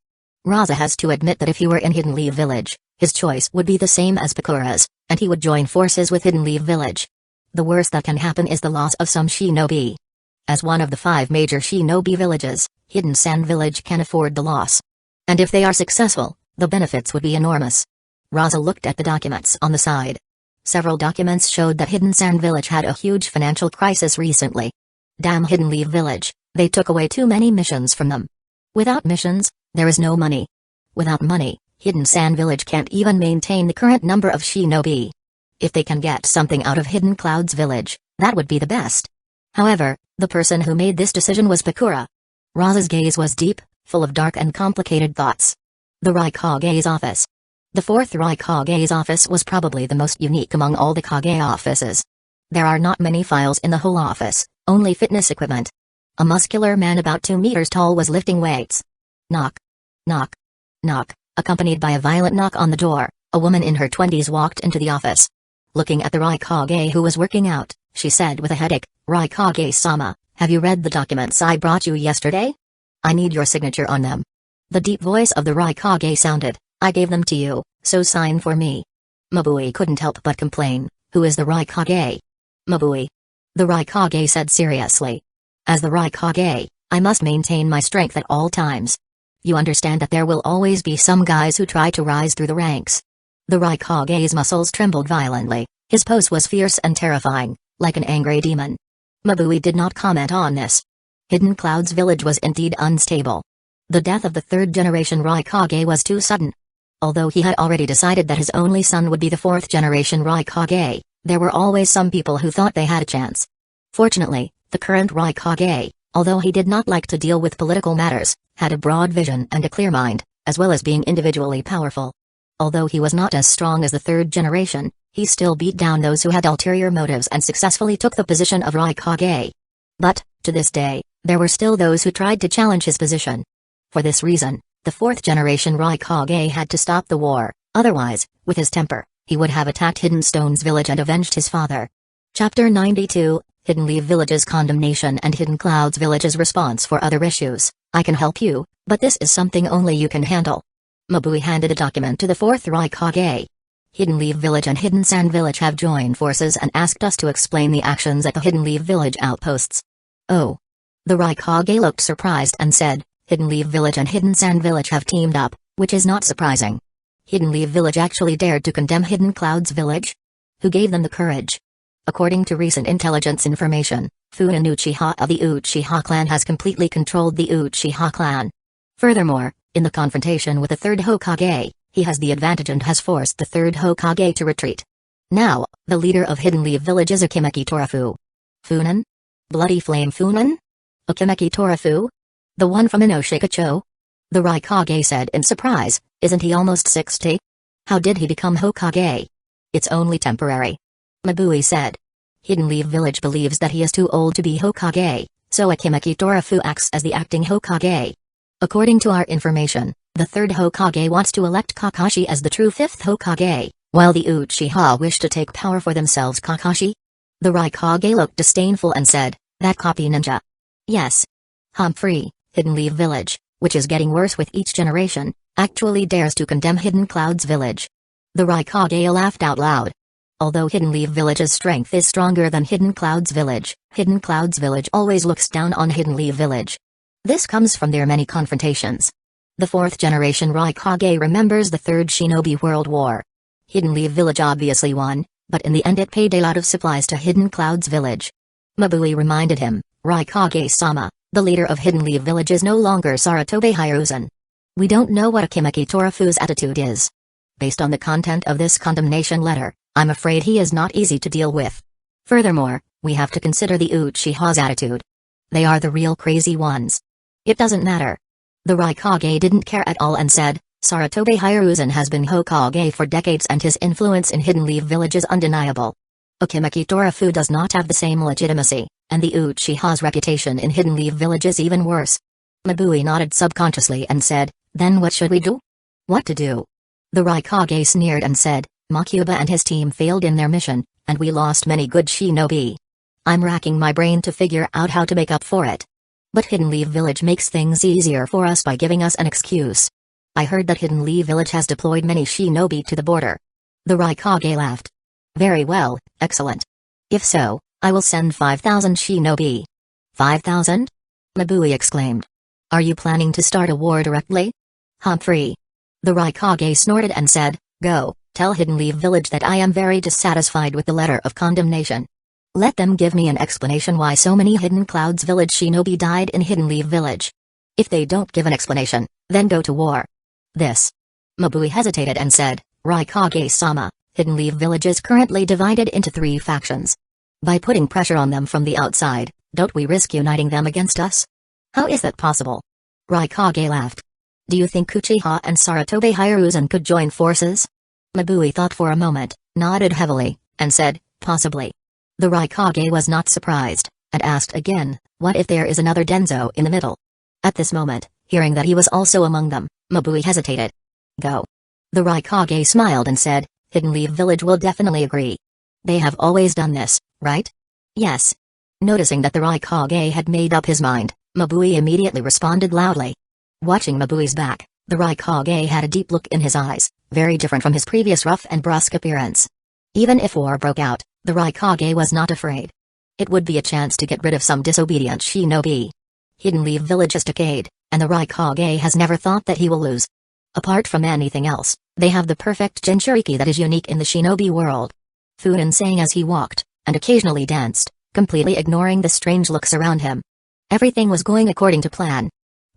Raza has to admit that if he were in Hidden Leaf Village, his choice would be the same as Bakura's, and he would join forces with Hidden Leaf Village. The worst that can happen is the loss of some shinobi. As one of the 5 major shinobi villages, Hidden Sand Village can afford the loss. And if they are successful, the benefits would be enormous. Raza looked at the documents on the side. Several documents showed that Hidden Sand Village had a huge financial crisis recently. Damn Hidden Leaf Village, they took away too many missions from them. Without missions, there is no money. Without money, Hidden Sand Village can't even maintain the current number of shinobi. If they can get something out of Hidden Clouds Village, that would be the best. However, the person who made this decision was Bakura. Raza's gaze was deep, full of dark and complicated thoughts. The Raikage's office. The 4th Raikage's office was probably the most unique among all the Kage offices. There are not many files in the whole office, only fitness equipment. A muscular man about 2 meters tall was lifting weights. Knock. Knock. Knock. Accompanied by a violent knock on the door, a woman in her 20s walked into the office. Looking at the Raikage who was working out, she said with a headache, Raikage-sama, have you read the documents I brought you yesterday? I need your signature on them. The deep voice of the Raikage sounded, I gave them to you, so sign for me. Mabui couldn't help but complain, who is the Raikage? Mabui. The Raikage said seriously. As the Raikage, I must maintain my strength at all times. You understand that there will always be some guys who try to rise through the ranks. The Raikage's muscles trembled violently, his pose was fierce and terrifying, like an angry demon. Mabui did not comment on this. Hidden Clouds Village was indeed unstable. The death of the 3rd generation Raikage was too sudden. Although he had already decided that his only son would be the 4th generation Raikage, there were always some people who thought they had a chance. Fortunately, the current Raikage, although he did not like to deal with political matters, had a broad vision and a clear mind, as well as being individually powerful. Although he was not as strong as the 3rd generation, he still beat down those who had ulterior motives and successfully took the position of Raikage. But, to this day, there were still those who tried to challenge his position. For this reason, the 4th generation Raikage had to stop the war, otherwise, with his temper, he would have attacked Hidden Stone's village and avenged his father. Chapter 92, Hidden Leaf Village's Condemnation and Hidden Clouds Village's Response for Other Issues. I can help you, but this is something only you can handle. Mabui handed a document to the 4th Raikage. Hidden Leaf Village and Hidden Sand Village have joined forces and asked us to explain the actions at the Hidden Leaf Village outposts. Oh. The Raikage looked surprised and said, Hidden Leaf Village and Hidden Sand Village have teamed up, which is not surprising. Hidden Leaf Village actually dared to condemn Hidden Clouds Village? Who gave them the courage? According to recent intelligence information, Funan Uchiha of the Uchiha clan has completely controlled the Uchiha clan. Furthermore, in the confrontation with the 3rd Hokage, he has the advantage and has forced the 3rd Hokage to retreat. Now, the leader of Hidden Leaf Village is Akimeki Torafu. Funan? Bloody Flame Funan? Akimeki Torafu? The one from Inoshikacho? The Raikage said in surprise, isn't he almost 60? How did he become Hokage? It's only temporary. Mabui said. Hidden Leaf Village believes that he is too old to be Hokage, so Akimeki Torafu acts as the acting Hokage. According to our information, the 3rd Hokage wants to elect Kakashi as the true 5th Hokage, while the Uchiha wish to take power for themselves. Kakashi? The Raikage looked disdainful and said, that copy ninja. Yes. Humphrey, Hidden Leaf Village, which is getting worse with each generation, actually dares to condemn Hidden Clouds Village. The Raikage laughed out loud. Although Hidden Leaf Village's strength is stronger than Hidden Clouds Village always looks down on Hidden Leaf Village. This comes from their many confrontations. The 4th generation Raikage remembers the 3rd Shinobi World War. Hidden Leaf Village obviously won, but in the end it paid a lot of supplies to Hidden Clouds Village. Mabui reminded him, Raikage-sama, the leader of Hidden Leaf Village is no longer Saratobe Hiruzen. We don't know what Akimeki Torafu's attitude is. Based on the content of this condemnation letter, I'm afraid he is not easy to deal with. Furthermore, we have to consider the Uchiha's attitude. They are the real crazy ones. It doesn't matter. The Raikage didn't care at all and said, Saratobe Hiruzen has been Hokage for decades and his influence in Hidden Leaf Village is undeniable. Akimeki Torafu does not have the same legitimacy, and the Uchiha's reputation in Hidden Leaf Village is even worse. Mabui nodded subconsciously and said, then what should we do? What to do? The Raikage sneered and said, Makuba and his team failed in their mission, and we lost many good shinobi. I'm racking my brain to figure out how to make up for it. But Hidden Leaf Village makes things easier for us by giving us an excuse. I heard that Hidden Leaf Village has deployed many shinobi to the border. The Raikage laughed. Very well, excellent. If so, I will send 5,000 shinobi. 5,000? Mabui exclaimed. Are you planning to start a war directly? Humphrey. The Raikage snorted and said, go, tell Hidden Leaf Village that I am very dissatisfied with the letter of condemnation. Let them give me an explanation why so many Hidden Clouds Village shinobi died in Hidden Leaf Village. If they don't give an explanation, then go to war. This. Mabui hesitated and said, Raikage-sama, Hidden Leaf Village is currently divided into 3 factions. By putting pressure on them from the outside, don't we risk uniting them against us? How is that possible? Raikage laughed. Do you think Uchiha and Saratobe Hiruzen could join forces? Mabui thought for a moment, nodded heavily, and said, possibly. The Raikage was not surprised, and asked again, what if there is another Denzo in the middle? At this moment, hearing that he was also among them, Mabui hesitated. Go. The Raikage smiled and said, Hidden Leaf Village will definitely agree. They have always done this, right? Yes. Noticing that the Raikage had made up his mind, Mabui immediately responded loudly. Watching Mabui's back, the Raikage had a deep look in his eyes, very different from his previous rough and brusque appearance. Even if war broke out, the Raikage was not afraid. It would be a chance to get rid of some disobedient shinobi. Hidden Leaf Village is decayed, and the Raikage has never thought that he will lose. Apart from anything else, they have the perfect Jinchuriki that is unique in the shinobi world. Funan sang as he walked, and occasionally danced, completely ignoring the strange looks around him. Everything was going according to plan.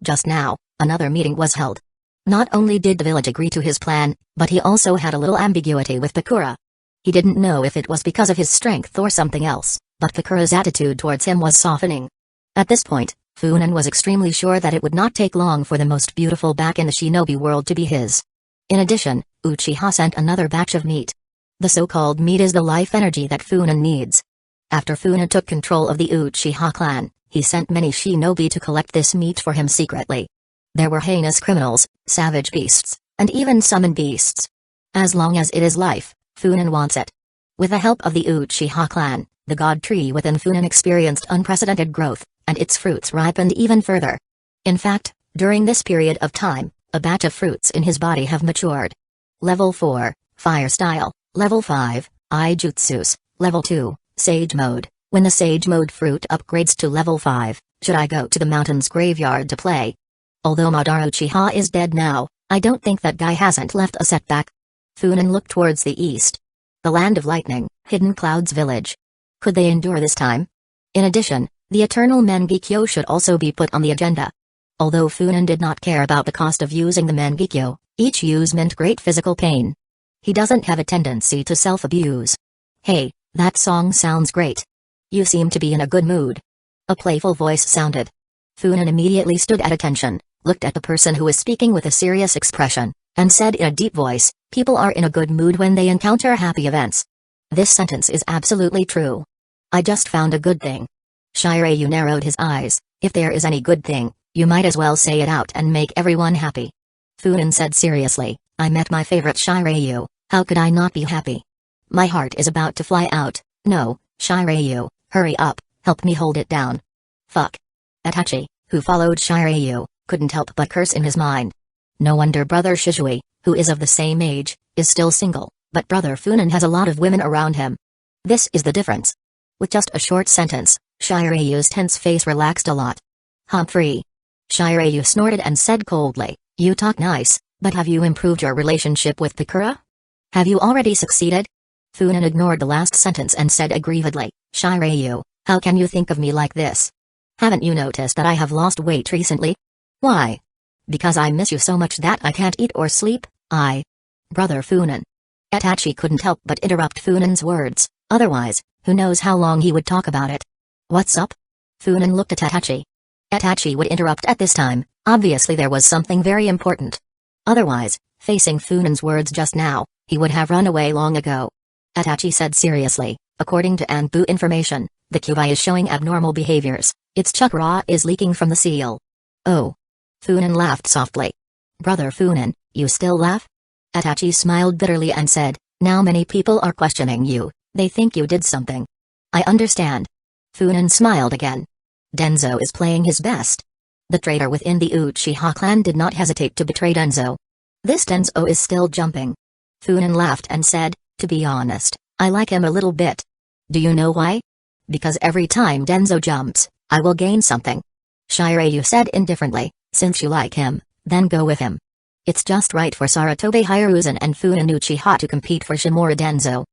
Just now, another meeting was held. Not only did the village agree to his plan, but he also had a little ambiguity with Pakura. He didn't know if it was because of his strength or something else, but Pakura's attitude towards him was softening. At this point, Funan was extremely sure that it would not take long for the most beautiful back in the shinobi world to be his. In addition, Uchiha sent another batch of meat. The so-called meat is the life energy that Funan needs. After Funan took control of the Uchiha clan, he sent many shinobi to collect this meat for him secretly. There were heinous criminals, savage beasts, and even summon beasts. As long as it is life, Funan wants it. With the help of the Uchiha clan, The god tree within Funan experienced unprecedented growth, and its fruits ripened even further. In fact, during this period of time, a batch of fruits in his body have matured. Level 4, Fire Style, Level 5, Eye Jutsus, Level 2, Sage Mode. When the Sage Mode fruit upgrades to Level 5, should I go to the mountain's graveyard to play? Although Naruto Uchiha is dead now, I don't think that guy hasn't left a setback. Funan looked towards the east. The land of lightning, Hidden Cloud's village. Could they endure this time? In addition, the Eternal Mangekyo should also be put on the agenda. Although Funan did not care about the cost of using the Mangekyo, each use meant great physical pain. He doesn't have a tendency to self-abuse. Hey, that song sounds great. You seem to be in a good mood. A playful voice sounded. Funan immediately stood at attention, looked at the person who was speaking with a serious expression, and said in a deep voice, "People are in a good mood when they encounter happy events." This sentence is absolutely true. I just found a good thing. Shiryu narrowed his eyes. If there is any good thing, you might as well say it out and make everyone happy. Funan said seriously, I met my favorite Shiryu, how could I not be happy? My heart is about to fly out. No, Shiryu, hurry up, help me hold it down. Fuck. Itachi, who followed Shiryu, couldn't help but curse in his mind. No wonder brother Shizui, who is of the same age, is still single, but brother Funan has a lot of women around him. This is the difference. With just a short sentence, Shiryu's tense face relaxed a lot. Humphrey. Shiryu snorted and said coldly, you talk nice, but have you improved your relationship with Pikura? Have you already succeeded? Funan ignored the last sentence and said aggrievedly, Shiryu, how can you think of me like this? Haven't you noticed that I have lost weight recently? Why? Because I miss you so much that I can't eat or sleep, Brother Funan. Itachi couldn't help but interrupt Funan's words, otherwise, who knows how long he would talk about it. What's up? Funan looked at Itachi. Itachi would interrupt at this time, obviously there was something very important. Otherwise, facing Funan's words just now, he would have run away long ago. Itachi said seriously, according to Anbu information, the Kyuubi is showing abnormal behaviors, its chakra is leaking from the seal. Oh. Funan laughed softly. Brother Funan, you still laugh? Itachi smiled bitterly and said, now many people are questioning you, they think you did something. I understand. Funan smiled again. Denzo is playing his best. The traitor within the Uchiha clan did not hesitate to betray Denzo. This Denzo is still jumping. Funan laughed and said, to be honest, I like him a little bit. Do you know why? Because every time Denzo jumps, I will gain something. Shiryu said indifferently, since you like him, then go with him. It's just right for Sarutobi Hiruzen and Funan Uchiha to compete for Shimura Denzo.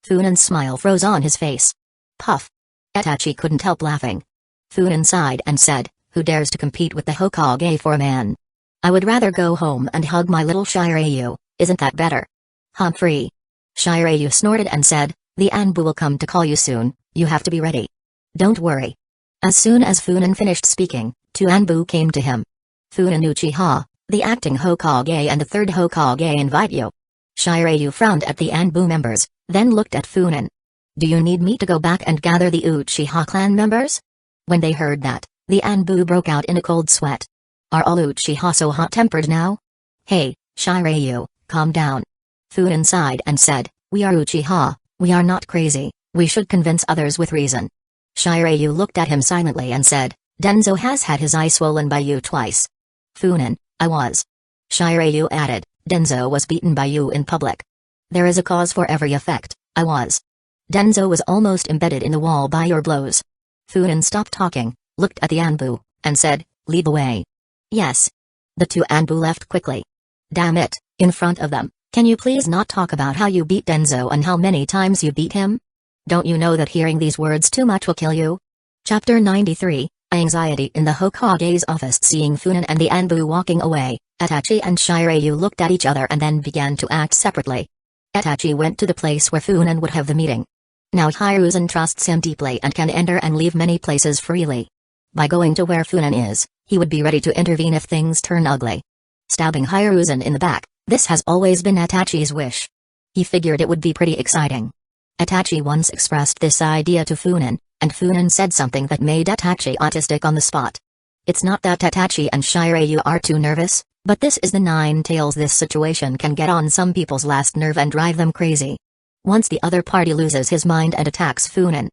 Funan's smile froze on his face. Puff. Itachi couldn't help laughing. Funan sighed and said, who dares to compete with the Hokage for a man? I would rather go home and hug my little Shiryu, isn't that better? Humphrey. Shiryu snorted and said, the Anbu will come to call you soon, you have to be ready. Don't worry. As soon as Funan finished speaking, two Anbu came to him. Funan Uchiha, the acting Hokage and the third Hokage invite you. Shiryu frowned at the Anbu members, then looked at Funan. Do you need me to go back and gather the Uchiha clan members? When they heard that, the Anbu broke out in a cold sweat. Are all Uchiha so hot-tempered now? Hey, Shiryu, calm down. Funan sighed and said, we are Uchiha, we are not crazy, we should convince others with reason. Shiryu looked at him silently and said, Denzo has had his eye swollen by you twice. Funan, I was. Shiryu added, Denzo was beaten by you in public. There is a cause for every effect, I was. Denzo was almost embedded in the wall by your blows. Funan stopped talking, looked at the Anbu, and said, lead the way. Yes. The two Anbu left quickly. Damn it, in front of them, can you please not talk about how you beat Denzo and how many times you beat him? Don't you know that hearing these words too much will kill you? Chapter 93, Anxiety in the Hokage's office. Seeing Funan and the Anbu walking away, Itachi and Shiryu looked at each other and then began to act separately. Itachi went to the place where Funan would have the meeting. Now Hiruzen trusts him deeply and can enter and leave many places freely. By going to where Funan is, he would be ready to intervene if things turn ugly. Stabbing Hiruzen in the back, this has always been Itachi's wish. He figured it would be pretty exciting. Itachi once expressed this idea to Funan, and Funan said something that made Itachi autistic on the spot. It's not that Itachi and Shiryu are too nervous, but this is the nine tails. This situation can get on some people's last nerve and drive them crazy. Once the other party loses his mind and attacks Funan.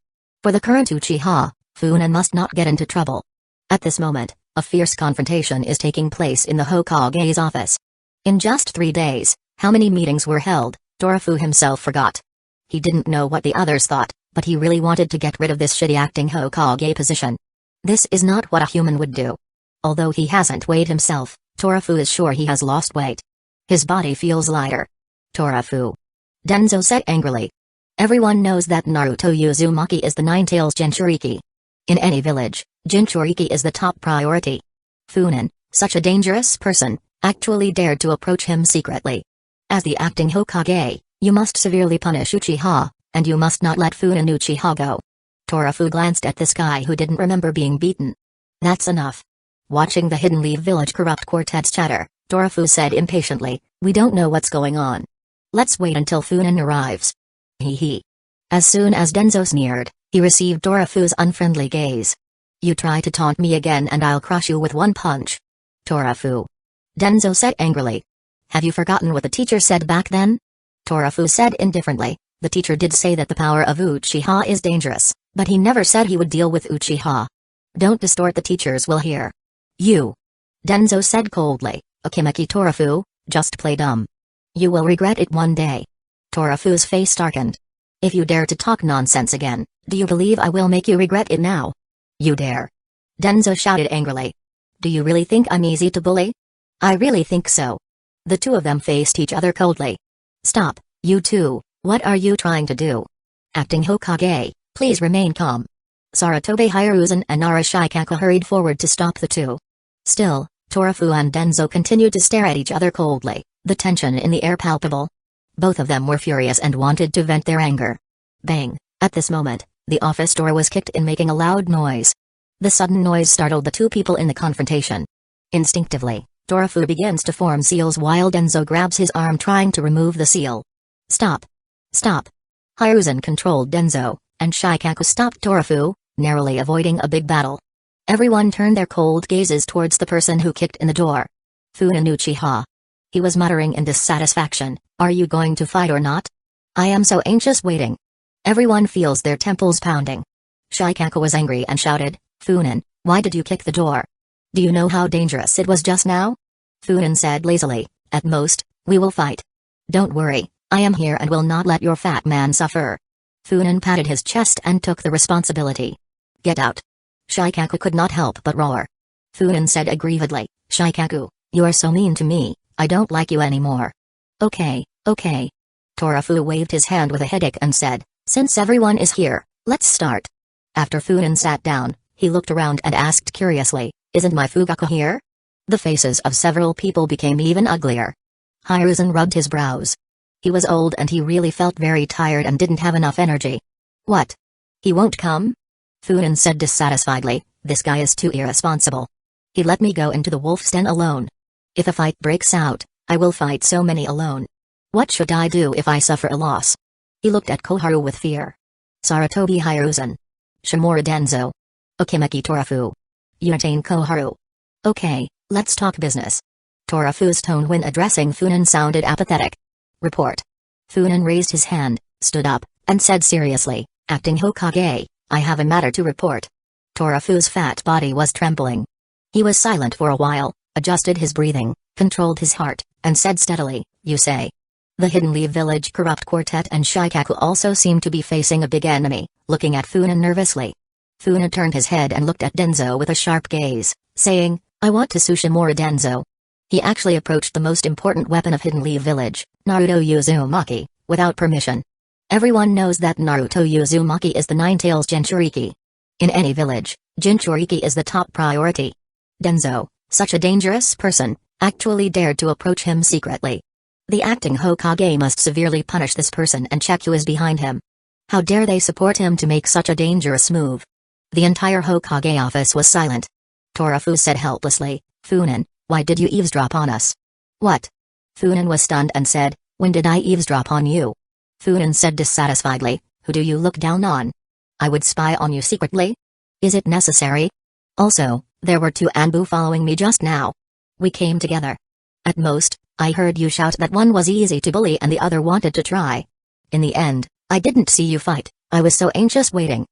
For the current Uchiha, Funan must not get into trouble. At this moment, a fierce confrontation is taking place in the Hokage's office. In just 3 days, how many meetings were held, Torafu himself forgot. He didn't know what the others thought, but he really wanted to get rid of this shitty acting Hokage position. This is not what a human would do. Although he hasn't weighed himself, Torafu is sure he has lost weight. His body feels lighter. Torafu. Denzo said angrily. Everyone knows that Naruto Uzumaki is the Nine-Tails Jinchuriki. In any village, Jinchuriki is the top priority. Funan, such a dangerous person, actually dared to approach him secretly. As the acting Hokage, you must severely punish Uchiha, and you must not let Funan Uchiha go. Torafu glanced at this guy who didn't remember being beaten. That's enough. Watching the Hidden Leaf Village corrupt quartets chatter, Torafu said impatiently, we don't know what's going on. Let's wait until Funan arrives. Hee. As soon as Denzo sneered, he received Torafu's unfriendly gaze. You try to taunt me again and I'll crush you with one punch. Torafu. Denzo said angrily. Have you forgotten what the teacher said back then? Torafu said indifferently, the teacher did say that the power of Uchiha is dangerous, but he never said he would deal with Uchiha. Don't distort the teacher's will here. You. Denzo said coldly, Akimeki Torafu, just play dumb. You will regret it one day. Torafu's face darkened. If you dare to talk nonsense again, do you believe I will make you regret it now? You dare. Denzo shouted angrily. Do you really think I'm easy to bully? I really think so. The two of them faced each other coldly. Stop, you two, what are you trying to do? Acting Hokage, please remain calm. Saratobe Hiruzen and Narashikaku hurried forward to stop the two. Still, Torafu and Denzo continued to stare at each other coldly, the tension in the air palpable. Both of them were furious and wanted to vent their anger. Bang! At this moment, the office door was kicked in, making a loud noise. The sudden noise startled the two people in the confrontation. Instinctively, Torafu begins to form seals while Denzo grabs his arm trying to remove the seal. Stop! Stop! Hiruzen controlled Denzo, and Shikaku stopped Torafu, narrowly avoiding a big battle. Everyone turned their cold gazes towards the person who kicked in the door. Funan Uchiha. He was muttering in dissatisfaction, are you going to fight or not? I am so anxious waiting. Everyone feels their temples pounding. Shikaku was angry and shouted, Funan, why did you kick the door? Do you know how dangerous it was just now? Funan said lazily, at most, we will fight. Don't worry, I am here and will not let your fat man suffer. Funan patted his chest and took the responsibility. Get out. Shikaku could not help but roar. Funan said aggrievedly, Shikaku, you are so mean to me, I don't like you anymore. Okay. Torafu waved his hand with a headache and said, since everyone is here, let's start. After Funan sat down, he looked around and asked curiously, isn't my Fugaku here? The faces of several people became even uglier. Hiruzen rubbed his brows. He was old and he really felt very tired and didn't have enough energy. What? He won't come? Funan said dissatisfiedly, this guy is too irresponsible. He let me go into the wolf's den alone. If a fight breaks out, I will fight so many alone. What should I do if I suffer a loss? He looked at Koharu with fear. Saratobi Hiruzen. Shimura Denzo. Akimeki Torafu. Yutain Koharu. Okay, let's talk business. Torafu's tone when addressing Funan sounded apathetic. Report. Funan raised his hand, stood up, and said seriously, acting Hokage, I have a matter to report. Torafu's fat body was trembling. He was silent for a while, adjusted his breathing, controlled his heart, and said steadily, you say. The Hidden Leaf Village corrupt quartet and Shikaku also seemed to be facing a big enemy, looking at Funan nervously. Funan turned his head and looked at Denzo with a sharp gaze, saying, I want to Shimura Denzo. He actually approached the most important weapon of Hidden Leaf Village, Naruto Uzumaki, without permission. Everyone knows that Naruto Uzumaki is the Nine-Tails Jinchuriki. In any village, Jinchuriki is the top priority. Denzo, such a dangerous person, actually dared to approach him secretly. The acting Hokage must severely punish this person and check who is behind him. How dare they support him to make such a dangerous move? The entire Hokage office was silent. Torafu said helplessly, Funan, why did you eavesdrop on us? What? Funan was stunned and said, when did I eavesdrop on you? Funan said dissatisfiedly, who do you look down on? I would spy on you secretly? Is it necessary? Also, there were two Anbu following me just now. We came together. At most, I heard you shout that one was easy to bully and the other wanted to try. In the end, I didn't see you fight, I was so anxious waiting.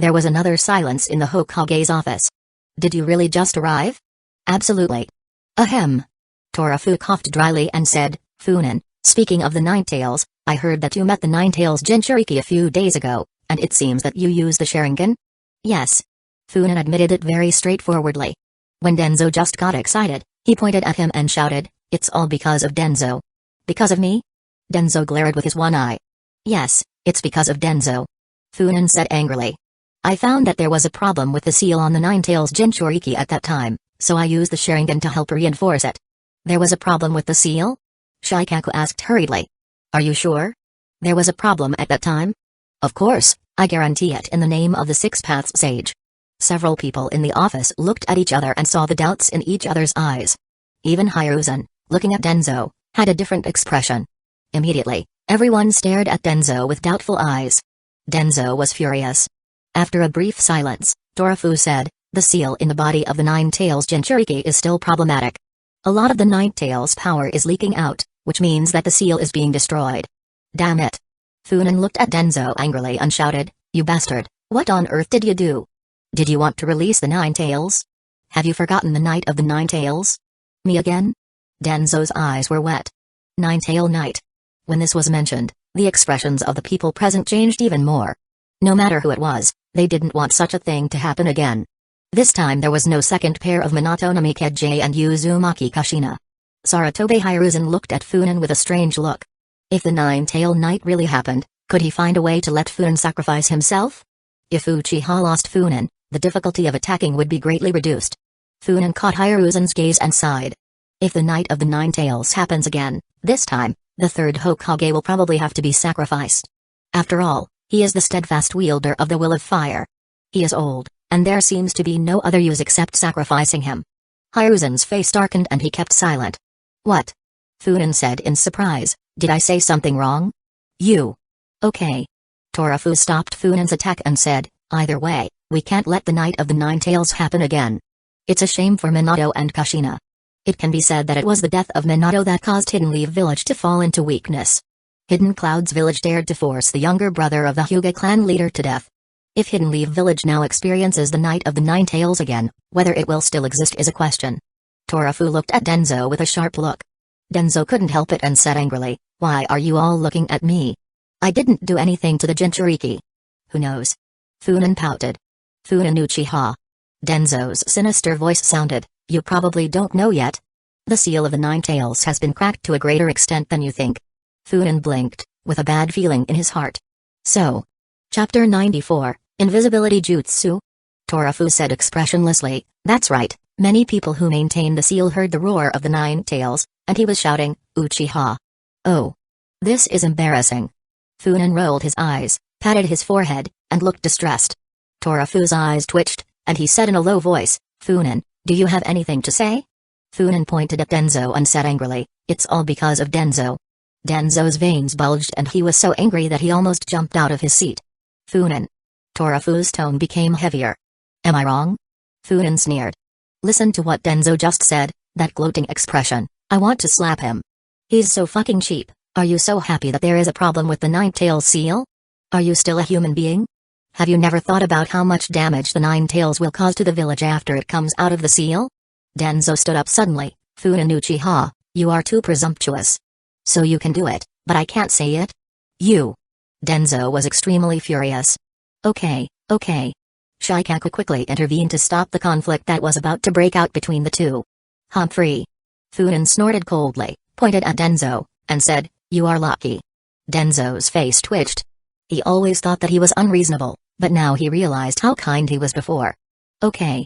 There was another silence in the Hokage's office. Did you really just arrive? Absolutely. Ahem. Torafu coughed dryly and said, Funin, speaking of the Ninetales, I heard that you met the Ninetales Jinchuriki a few days ago, and it seems that you use the Sharingan? Yes. Funin admitted it very straightforwardly. When Denzo just got excited, he pointed at him and shouted, It's all because of Denzo. Because of me? Denzo glared with his one eye. Yes, it's because of Denzo. Funin said angrily. I found that there was a problem with the seal on the Ninetales Jinchuriki at that time, so I used the Sharingan to help reinforce it. There was a problem with the seal? Shikaku asked hurriedly. Are you sure? There was a problem at that time? Of course, I guarantee it in the name of the Six Paths Sage. Several people in the office looked at each other and saw the doubts in each other's eyes. Even Hiruzen, looking at Denzo, had a different expression. Immediately, everyone stared at Denzo with doubtful eyes. Denzo was furious. After a brief silence, Torafu said, the seal in the body of the Ninetales Jinchuriki is still problematic. A lot of the Ninetales power is leaking out, which means that the seal is being destroyed. Damn it. Funin looked at Denzo angrily and shouted, You bastard, what on earth did you do? Did you want to release the Ninetales? Have you forgotten the Night of the Ninetales? Me again? Denzo's eyes were wet. Ninetale Night. When this was mentioned, the expressions of the people present changed even more. No matter who it was, they didn't want such a thing to happen again. This time there was no second pair of Minato no Mikeji and Uzumaki Kushina. Saratobe Hiruzen looked at Funin with a strange look. If the Ninetale Night really happened, could he find a way to let Funin sacrifice himself? If Uchiha lost Funin, the difficulty of attacking would be greatly reduced. Funin caught Hiruzen's gaze and sighed. If the Night of the Ninetales happens again, this time, the third Hokage will probably have to be sacrificed. After all, he is the steadfast wielder of the will of fire. He is old, and there seems to be no other use except sacrificing him. Hiruzen's face darkened and he kept silent. What? Funin said in surprise, did I say something wrong? You. Okay. Torafu stopped Funin's attack and said, either way, we can't let the Night of the Ninetales happen again. It's a shame for Minato and Kushina. It can be said that it was the death of Minato that caused Hidden Leaf Village to fall into weakness. Hidden Cloud's village dared to force the younger brother of the Hyuga clan leader to death. If Hidden Leaf Village now experiences the Night of the Ninetales again, whether it will still exist is a question. Torafu looked at Denzo with a sharp look. Denzo couldn't help it and said angrily, Why are you all looking at me? I didn't do anything to the Jinchuriki. Who knows? Funin pouted. Funin Uchiha. Denzo's sinister voice sounded, You probably don't know yet. The seal of the Ninetales has been cracked to a greater extent than you think. Funin blinked, with a bad feeling in his heart. So. Chapter 94, Invisibility Jutsu? Torafu said expressionlessly, That's right, many people who maintain the seal heard the roar of the Ninetales, and he was shouting, Uchiha. Oh. This is embarrassing. Funin rolled his eyes, patted his forehead, and looked distressed. Torafu's eyes twitched, and he said in a low voice, Funin, do you have anything to say? Funin pointed at Denzo and said angrily, It's all because of Denzo. Denzo's veins bulged and he was so angry that he almost jumped out of his seat. Funin. Torafu's tone became heavier. Am I wrong? Funin sneered. Listen to what Denzo just said, that gloating expression, I want to slap him. He's so fucking cheap. Are you so happy that there is a problem with the Ninetales seal? Are you still a human being? Have you never thought about how much damage the Ninetales will cause to the village after it comes out of the seal? Denzo stood up suddenly, Funin Uchiha, you are too presumptuous. So you can do it, but I can't say it? You. Denzo was extremely furious. Okay. Shikaku quickly intervened to stop the conflict that was about to break out between the two. Humphrey. Funin snorted coldly, pointed at Denzo, and said, You are lucky. Denzo's face twitched. He always thought that he was unreasonable, but now he realized how kind he was before. Okay.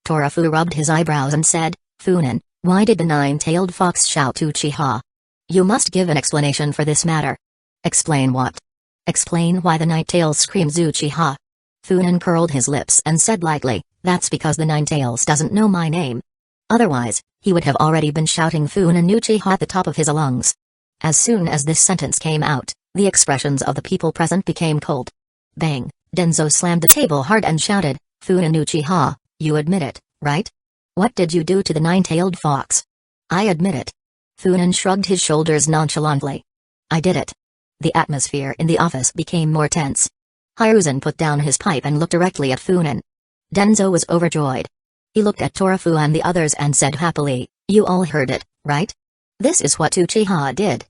Torafu rubbed his eyebrows and said, Funin, why did the nine-tailed fox shout Uchiha? You must give an explanation for this matter. Explain what? Explain why the Ninetales screams Uchiha. Funin curled his lips and said lightly, That's because the Ninetales doesn't know my name. Otherwise, he would have already been shouting Funin Uchiha at the top of his lungs. As soon as this sentence came out, the expressions of the people present became cold. Bang, Denzo slammed the table hard and shouted, Funin Uchiha, you admit it, right? What did you do to the nine-tailed fox? I admit it. Funin shrugged his shoulders nonchalantly. I did it. The atmosphere in the office became more tense. Hiruzen put down his pipe and looked directly at Funan. Denzo was overjoyed. He looked at Torafu and the others and said happily, "You all heard it, right? This is what Uchiha did."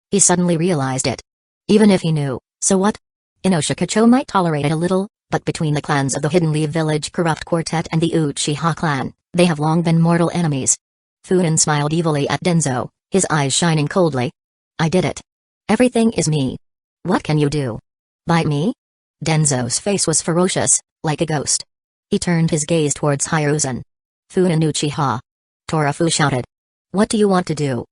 He suddenly realized it. Even if he knew, so what? Inoshikacho might tolerate it a little, but between the clans of the Hidden Leaf Village Corrupt Quartet and the Uchiha clan, they have long been mortal enemies. Funan smiled evilly at Denzo, his eyes shining coldly. "I did it. Everything is me. What can you do? Bite me?" Denzo's face was ferocious, like a ghost. He turned his gaze towards Hiruzen. "Funan Uchiha." Torafu shouted. "What do you want to do?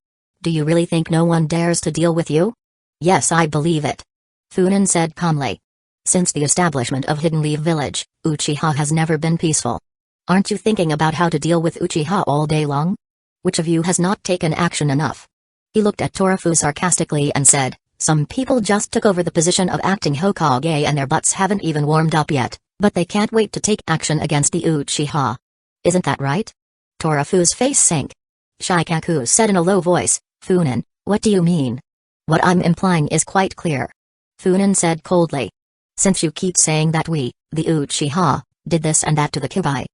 Do you really think no one dares to deal with you?" "Yes, I believe it," Funan said calmly. "Since the establishment of Hidden Leaf Village, Uchiha has never been peaceful. Aren't you thinking about how to deal with Uchiha all day long? Which of you has not taken action enough?" He looked at Torafu sarcastically and said, "Some people just took over the position of acting Hokage and their butts haven't even warmed up yet, but they can't wait to take action against the Uchiha. Isn't that right?" Torafu's face sank. Shikaku said in a low voice, "Funan, what do you mean?" "What I'm implying is quite clear," Funan said coldly. "Since you keep saying that we, the Uchiha, did this and that to the Kibai,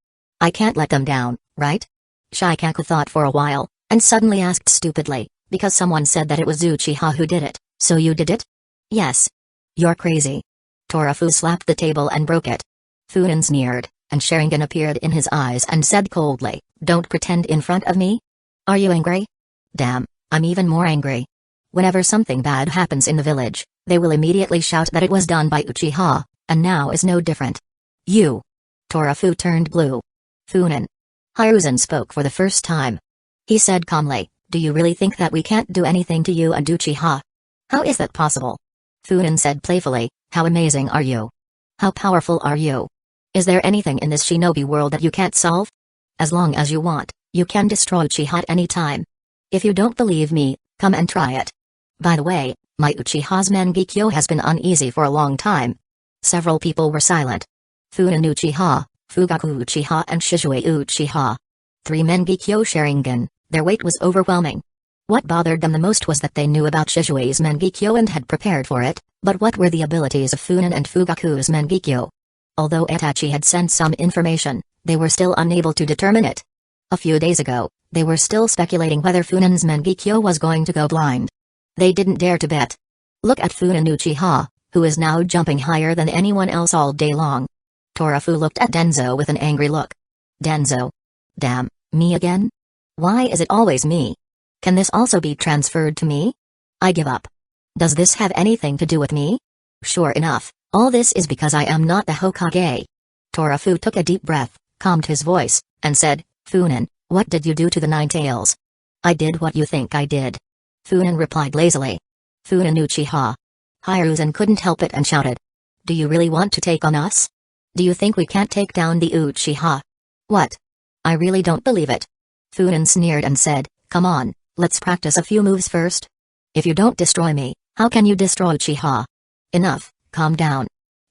I can't let them down, right?" Shikaku thought for a while, and suddenly asked stupidly, "Because someone said that it was Uchiha who did it, so you did it?" "Yes." "You're crazy." Torafu slapped the table and broke it. Funan sneered, and Sharingan appeared in his eyes and said coldly, "Don't pretend in front of me. Are you angry?" "Damn, I'm even more angry. Whenever something bad happens in the village, they will immediately shout that it was done by Uchiha, and now is no different. You." Torafu turned blue. "Funan." Hiruzen spoke for the first time. He said calmly, "Do you really think that we can't do anything to you and Uchiha? How is that possible?" Funan said playfully, "How amazing are you? How powerful are you? Is there anything in this shinobi world that you can't solve? As long as you want, you can destroy Uchiha at any time. If you don't believe me, come and try it. By the way, my Uchiha's Mangekyo has been uneasy for a long time." Several people were silent. Funan Uchiha, Fugaku Uchiha and Shizue Uchiha. 3 Mangekyo Sharingan, their weight was overwhelming. What bothered them the most was that they knew about Shizue's Mangekyo and had prepared for it, but what were the abilities of Funan and Fugaku's Mangekyo? Although Itachi had sent some information, they were still unable to determine it. A few days ago, they were still speculating whether Funan's Mangekyo was going to go blind. They didn't dare to bet. Look at Funan Uchiha, who is now jumping higher than anyone else all day long. Torafu looked at Denzo with an angry look. "Denzo. Damn, me again? Why is it always me? Can this also be transferred to me? I give up. Does this have anything to do with me? Sure enough, all this is because I am not the Hokage." Torafu took a deep breath, calmed his voice, and said, "Funan, what did you do to the Nine Tails?" "I did what you think I did," Funan replied lazily. "Funan Uchiha." Hiruzen couldn't help it and shouted. "Do you really want to take on us? Do you think we can't take down the Uchiha?" "What? I really don't believe it." Funan sneered and said, "Come on, let's practice a few moves first. If you don't destroy me, how can you destroy Uchiha?" "Enough, calm down."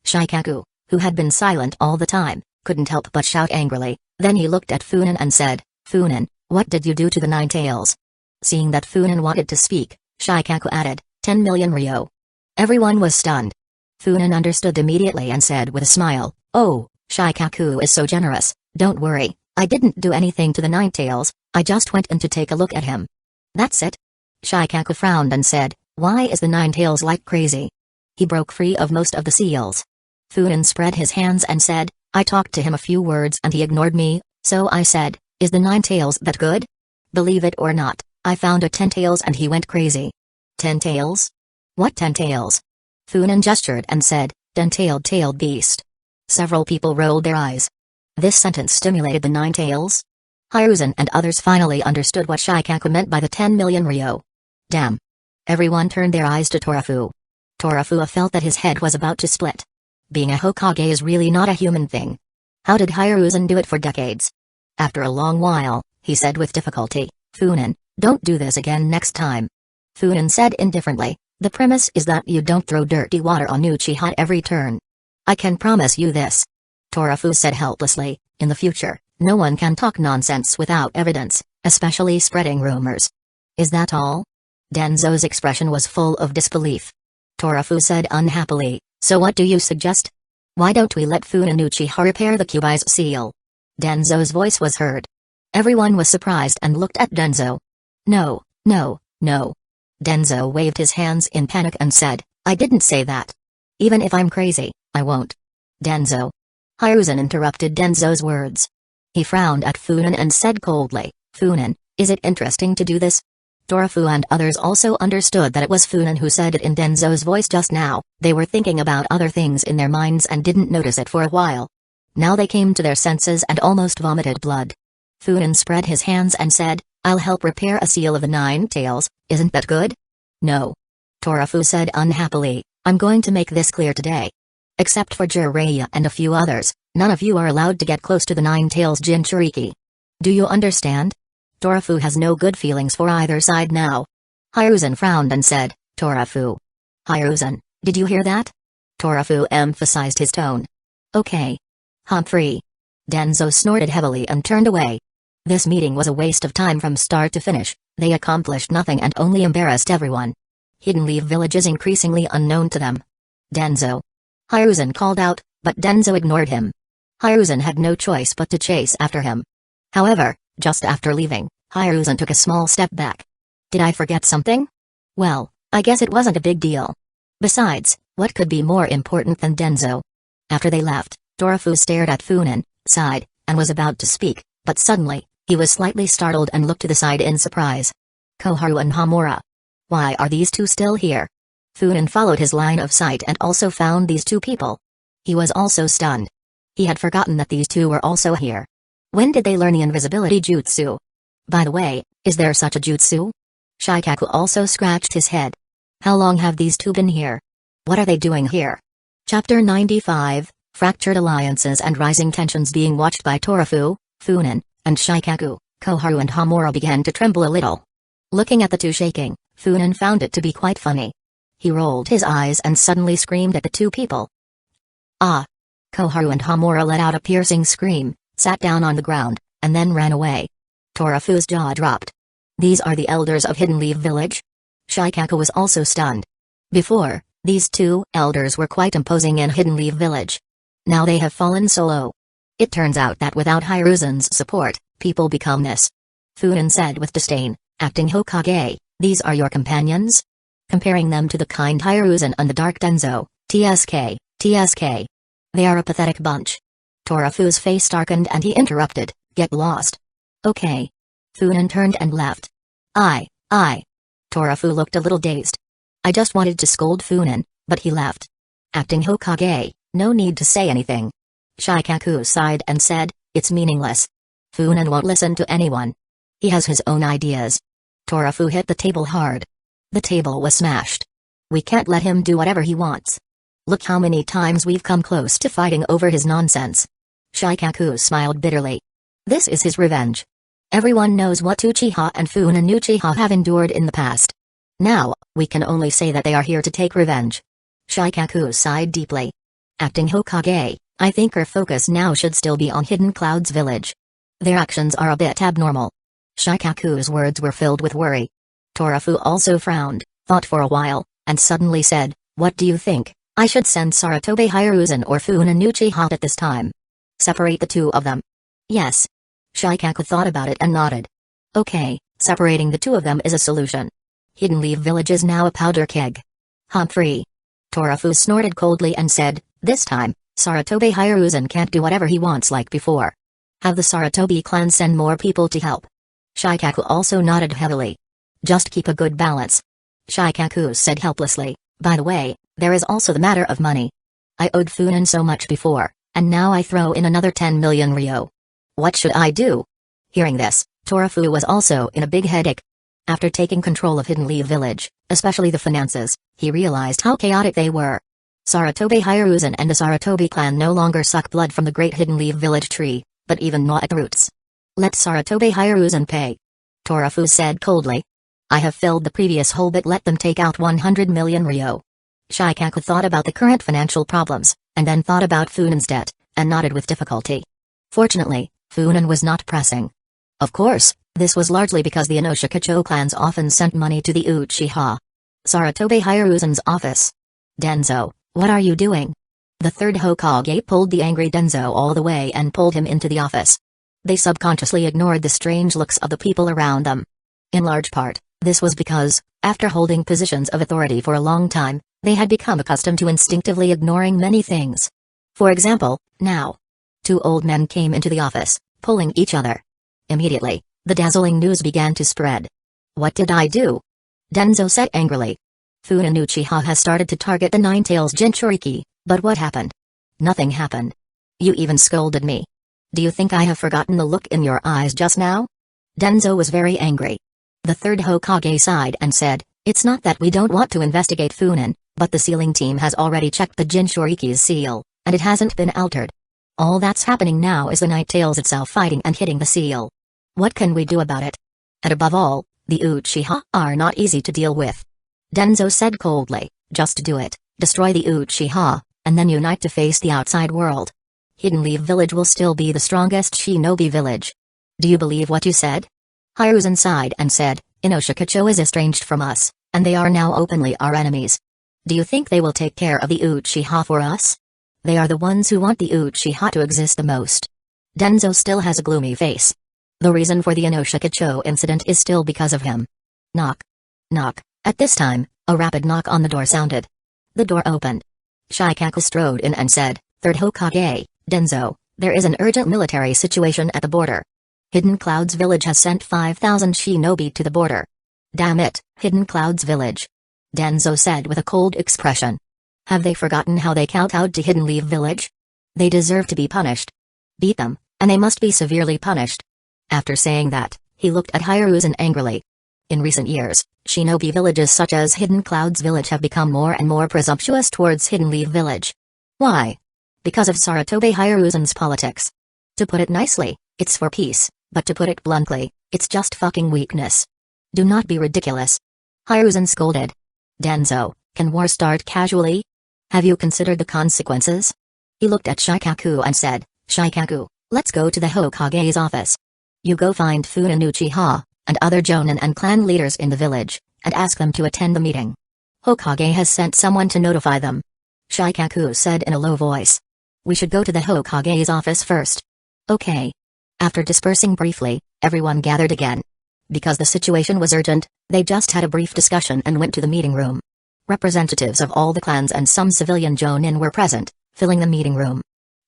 Shikaku, who had been silent all the time, couldn't help but shout angrily, then he looked at Funan and said, "Funan, what did you do to the Nine Tails?" Seeing that Funan wanted to speak, Shikaku added, 10 million ryo. Everyone was stunned. Funan understood immediately and said with a smile, "Oh, Shikaku is so generous, don't worry, I didn't do anything to the Nine Tails, I just went in to take a look at him." "That's it?" Shikaku frowned and said, "Why is the Nine Tails like crazy? He broke free of most of the seals." Funan spread his hands and said, "I talked to him a few words and he ignored me, so I said, 'Is the Nine Tails that good?' Believe it or not, I found a 10 tails and he went crazy." 10 tails? What 10 tails? Funan gestured and said, "10-tailed beast." Several people rolled their eyes. This sentence stimulated the 9 tails? Hiruzen and others finally understood what Shikaku meant by the 10 million ryo. Damn. Everyone turned their eyes to Torafu. Torafu felt that his head was about to split. Being a Hokage is really not a human thing. How did Hiruzen do it for decades? After a long while, he said with difficulty, "Funan, don't do this again next time." Funan said indifferently, "The premise is that you don't throw dirty water on Uchiha every turn. I can promise you this." Torafu said helplessly, "In the future, no one can talk nonsense without evidence, especially spreading rumors." "Is that all?" Denzo's expression was full of disbelief. Torafu said unhappily, So what do you suggest? Why don't we let Funan Uchiha repair the Kubi's seal? Denzo's voice was heard. Everyone was surprised and looked at Denzo. No, no, no. Denzo waved his hands in panic and said, I didn't say that. Even if I'm crazy, I won't. Denzo. Hiruzen interrupted Denzo's words. He frowned at Funan and said coldly, Funan, is it interesting to do this? Torafu and others also understood that it was Funan who said it in Denzo's voice just now. They were thinking about other things in their minds and didn't notice it for a while. Now they came to their senses and almost vomited blood. Funan spread his hands and said, I'll help repair a seal of the 9 tails, isn't that good? No. Torafu said unhappily, I'm going to make this clear today. Except for Jiraiya and a few others, none of you are allowed to get close to the 9 tails Jinchuriki. Do you understand? Torafu has no good feelings for either side now. Hiruzen frowned and said, Torafu. Hiruzen, did you hear that? Torafu emphasized his tone. Okay. Humphrey. Denzo snorted heavily and turned away. This meeting was a waste of time from start to finish. They accomplished nothing and only embarrassed everyone. Hidden Leaf Village is increasingly unknown to them. Denzo. Hiruzen called out, but Denzo ignored him. Hiruzen had no choice but to chase after him. However, just after leaving, Hiruzen took a small step back. Did I forget something? Well, I guess it wasn't a big deal. Besides, what could be more important than Denzo? After they left, Torafu stared at Funan, sighed, and was about to speak, but suddenly, he was slightly startled and looked to the side in surprise. Koharu and Hamura. Why are these two still here? Funan followed his line of sight and also found these two people. He was also stunned. He had forgotten that these two were also here. When did they learn the invisibility jutsu? By the way, is there such a jutsu? Shikaku also scratched his head. How long have these two been here? What are they doing here? Chapter 95, Fractured Alliances and Rising Tensions. Being watched by Torafu, Funan, and Shikaku, Koharu and Hamura began to tremble a little. Looking at the two shaking, Funan found it to be quite funny. He rolled his eyes and suddenly screamed at the two people. Ah! Koharu and Hamura let out a piercing scream, sat down on the ground, and then ran away. Torafu's jaw dropped. These are the elders of Hidden Leaf Village? Shikaku was also stunned. Before, these two elders were quite imposing in Hidden Leaf Village. Now they have fallen so low. It turns out that without Hiruzen's support, people become this. Funan said with disdain, acting Hokage, these are your companions? Comparing them to the kind Hiruzen and the dark Denzo, TSK, TSK. They are a pathetic bunch. Torafu's face darkened and he interrupted, get lost. Okay. Funan turned and left. I. Torafu looked a little dazed. I just wanted to scold Funan, but he left. Acting Hokage, no need to say anything. Shikaku sighed and said, it's meaningless. Funan won't listen to anyone. He has his own ideas. Torafu hit the table hard. The table was smashed. We can't let him do whatever he wants. Look how many times we've come close to fighting over his nonsense. Shikaku smiled bitterly. This is his revenge. Everyone knows what Uchiha and Funan Uchiha have endured in the past. Now, we can only say that they are here to take revenge. Shikaku sighed deeply. Acting Hokage, I think our focus now should still be on Hidden Cloud's village. Their actions are a bit abnormal. Shikaku's words were filled with worry. Torafu also frowned, thought for a while, and suddenly said, what do you think? I should send Sarutobi Hiruzen or Funan Uchiha at this time. Separate the two of them. Yes. Shikaku thought about it and nodded. Okay, separating the two of them is a solution. Hidden Leaf Village is now a powder keg. Humphrey. Torafu snorted coldly and said, this time, Sarutobi Hiruzen can't do whatever he wants like before. Have the Sarutobi clan send more people to help. Shikaku also nodded heavily. Just keep a good balance. Shikaku said helplessly, by the way, there is also the matter of money. I owed Funan so much before, and now I throw in another 10 million ryo. What should I do? Hearing this, Torafu was also in a big headache. After taking control of Hidden Leaf Village, especially the finances, he realized how chaotic they were. Sarutobi Hiruzen and the Sarutobi clan no longer suck blood from the great Hidden Leaf Village tree, but even gnaw at the roots. Let Sarutobi Hiruzen pay. Torafu said coldly. I have filled the previous hole, but let them take out 100 million ryo. Shikaku thought about the current financial problems, and then thought about Funan's debt, and nodded with difficulty. Fortunately, Funan was not pressing. Of course, this was largely because the Inoshikacho clans often sent money to the Uchiha. Sarutobi Hiruzen's office. Denzo, What are you doing? The third Hokage pulled the angry Denzo all the way and pulled him into the office. They subconsciously ignored the strange looks of the people around them. In large part, this was because, after holding positions of authority for a long time, they had become accustomed to instinctively ignoring many things. For example, now. Two old men came into the office, pulling each other. Immediately, the dazzling news began to spread. What did I do? Denzo said angrily. Funin Uchiha has started to target the Nine-Tails Jinchuriki, but what happened? Nothing happened. You even scolded me. Do you think I have forgotten the look in your eyes just now? Denzo was very angry. The third Hokage sighed and said, it's not that we don't want to investigate Funin, but the sealing team has already checked the Jinchuriki's seal, and it hasn't been altered. All that's happening now is the Night-Tails itself fighting and hitting the seal. What can we do about it? And above all, the Uchiha are not easy to deal with. Denzo said coldly, just do it, destroy the Uchiha, and then unite to face the outside world. Hidden Leaf Village will still be the strongest shinobi village. Do you believe what you said? Hiruzen sighed and said, Inoshikacho is estranged from us, and they are now openly our enemies. Do you think they will take care of the Uchiha for us? They are the ones who want the Uchiha to exist the most. Denzo still has a gloomy face. The reason for the Inoshikacho incident is still because of him. Knock. Knock. At this time, a rapid knock on the door sounded. The door opened. Shikaku strode in and said, Third Hokage, Denzo, there is an urgent military situation at the border. Hidden Clouds Village has sent 5,000 shinobi to the border. Damn it, Hidden Clouds Village. Denzo said with a cold expression. Have they forgotten how they kowtowed to Hidden Leaf Village? They deserve to be punished. Beat them, and they must be severely punished. After saying that, he looked at Hiruzen angrily. In recent years, shinobi villages such as Hidden Clouds Village have become more and more presumptuous towards Hidden Leaf Village. Why? Because of Sarutobi Hiruzen's politics. To put it nicely, it's for peace, but to put it bluntly, it's just fucking weakness. Do not be ridiculous. Hiruzen scolded. Denzo, can war start casually? Have you considered the consequences? He looked at Shikaku and said, Shikaku, let's go to the Hokage's office. You go find Funin Uchiha, and other Jonin and clan leaders in the village, and ask them to attend the meeting. Hokage has sent someone to notify them. Shikaku said in a low voice. We should go to the Hokage's office first. Okay. After dispersing briefly, everyone gathered again. Because the situation was urgent, they just had a brief discussion and went to the meeting room. Representatives of all the clans and some civilian Jonin were present, filling the meeting room.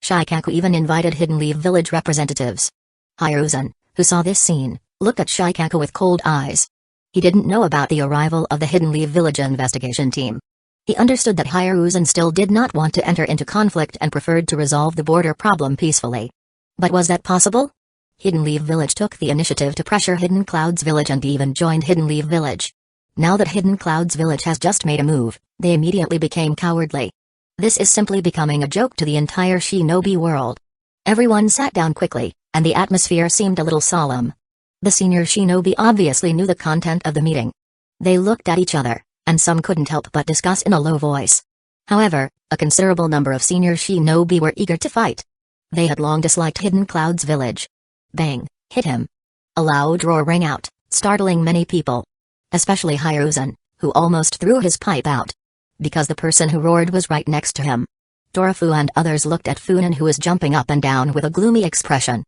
Shikaku even invited Hidden Leaf Village representatives. Hiruzen, who saw this scene, looked at Shikaku with cold eyes. He didn't know about the arrival of the Hidden Leaf Village investigation team. He understood that Hiruzen still did not want to enter into conflict and preferred to resolve the border problem peacefully. But was that possible? Hidden Leaf Village took the initiative to pressure Hidden Clouds Village and even joined Hidden Leaf Village. Now that Hidden Clouds Village has just made a move, they immediately became cowardly. This is simply becoming a joke to the entire shinobi world. Everyone sat down quickly, and the atmosphere seemed a little solemn. The senior shinobi obviously knew the content of the meeting. They looked at each other, and some couldn't help but discuss in a low voice. However, a considerable number of senior shinobi were eager to fight. They had long disliked Hidden Clouds Village. Bang, hit him. A loud roar rang out, startling many people. Especially Hiruzen, who almost threw his pipe out. Because the person who roared was right next to him. Dorofu and others looked at Funin, who was jumping up and down with a gloomy expression.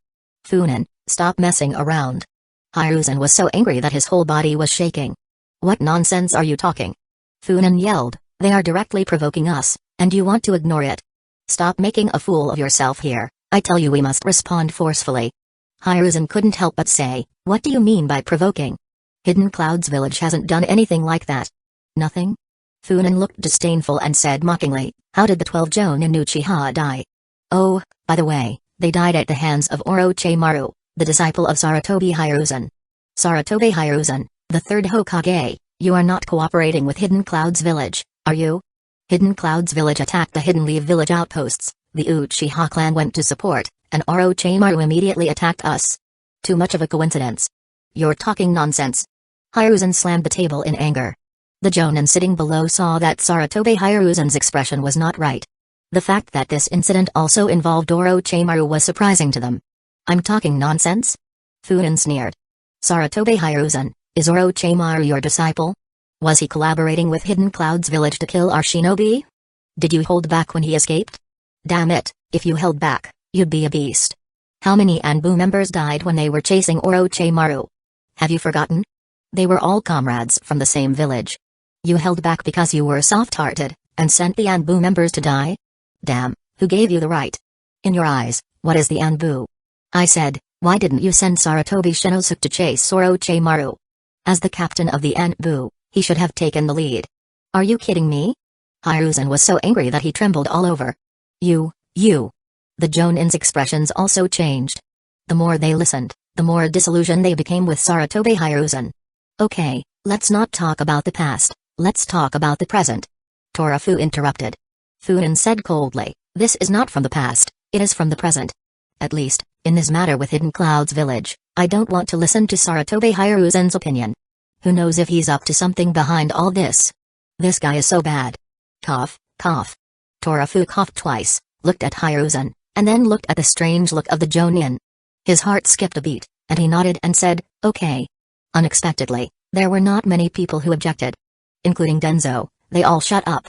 Funin, stop messing around. Hiruzen was so angry that his whole body was shaking. What nonsense are you talking? Funin yelled, they are directly provoking us, and you want to ignore it. Stop making a fool of yourself here, I tell you we must respond forcefully. Hiruzen couldn't help but say, what do you mean by provoking? Hidden Clouds Village hasn't done anything like that. Nothing? Funin looked disdainful and said mockingly, how did the 12 Jonin Uchiha die? Oh, by the way, they died at the hands of Orochimaru, the disciple of Sarutobi Hiruzen. Sarutobi Hiruzen, the third Hokage, you are not cooperating with Hidden Clouds Village, are you? Hidden Clouds Village attacked the Hidden Leaf Village outposts, the Uchiha clan went to support, and Orochimaru immediately attacked us. Too much of a coincidence. You're talking nonsense. Hiruzen slammed the table in anger. The Jonin sitting below saw that Sarutobi Hiruzen's expression was not right. The fact that this incident also involved Orochimaru was surprising to them. I'm talking nonsense? Funin sneered. Sarutobi Hiruzen, is Orochimaru your disciple? Was he collaborating with Hidden Clouds Village to kill our shinobi? Did you hold back when he escaped? Damn it, if you held back, you'd be a beast. How many Anbu members died when they were chasing Orochimaru? Have you forgotten? They were all comrades from the same village. You held back because you were soft-hearted, and sent the Anbu members to die? Damn, who gave you the right? In your eyes, what is the Anbu? I said, why didn't you send Sarutobi Shinosuke to chase Orochimaru? As the captain of the Anbu, he should have taken the lead. Are you kidding me? Hiruzen was so angry that he trembled all over. You. The Jonin's expressions also changed. The more they listened, the more disillusioned they became with Sarutobi Hiruzen. Okay, let's not talk about the past, let's talk about the present. Torafu interrupted. Funin said coldly, this is not from the past, it is from the present. At least, in this matter with Hidden Cloud's village, I don't want to listen to Sarutobi Hiruzen's opinion. Who knows if he's up to something behind all this? This guy is so bad. Cough, cough. Torafu coughed twice, looked at Hiruzen, and then looked at the strange look of the Jonin. His heart skipped a beat, and he nodded and said, okay. Unexpectedly, there were not many people who objected. Including Denzo, they all shut up.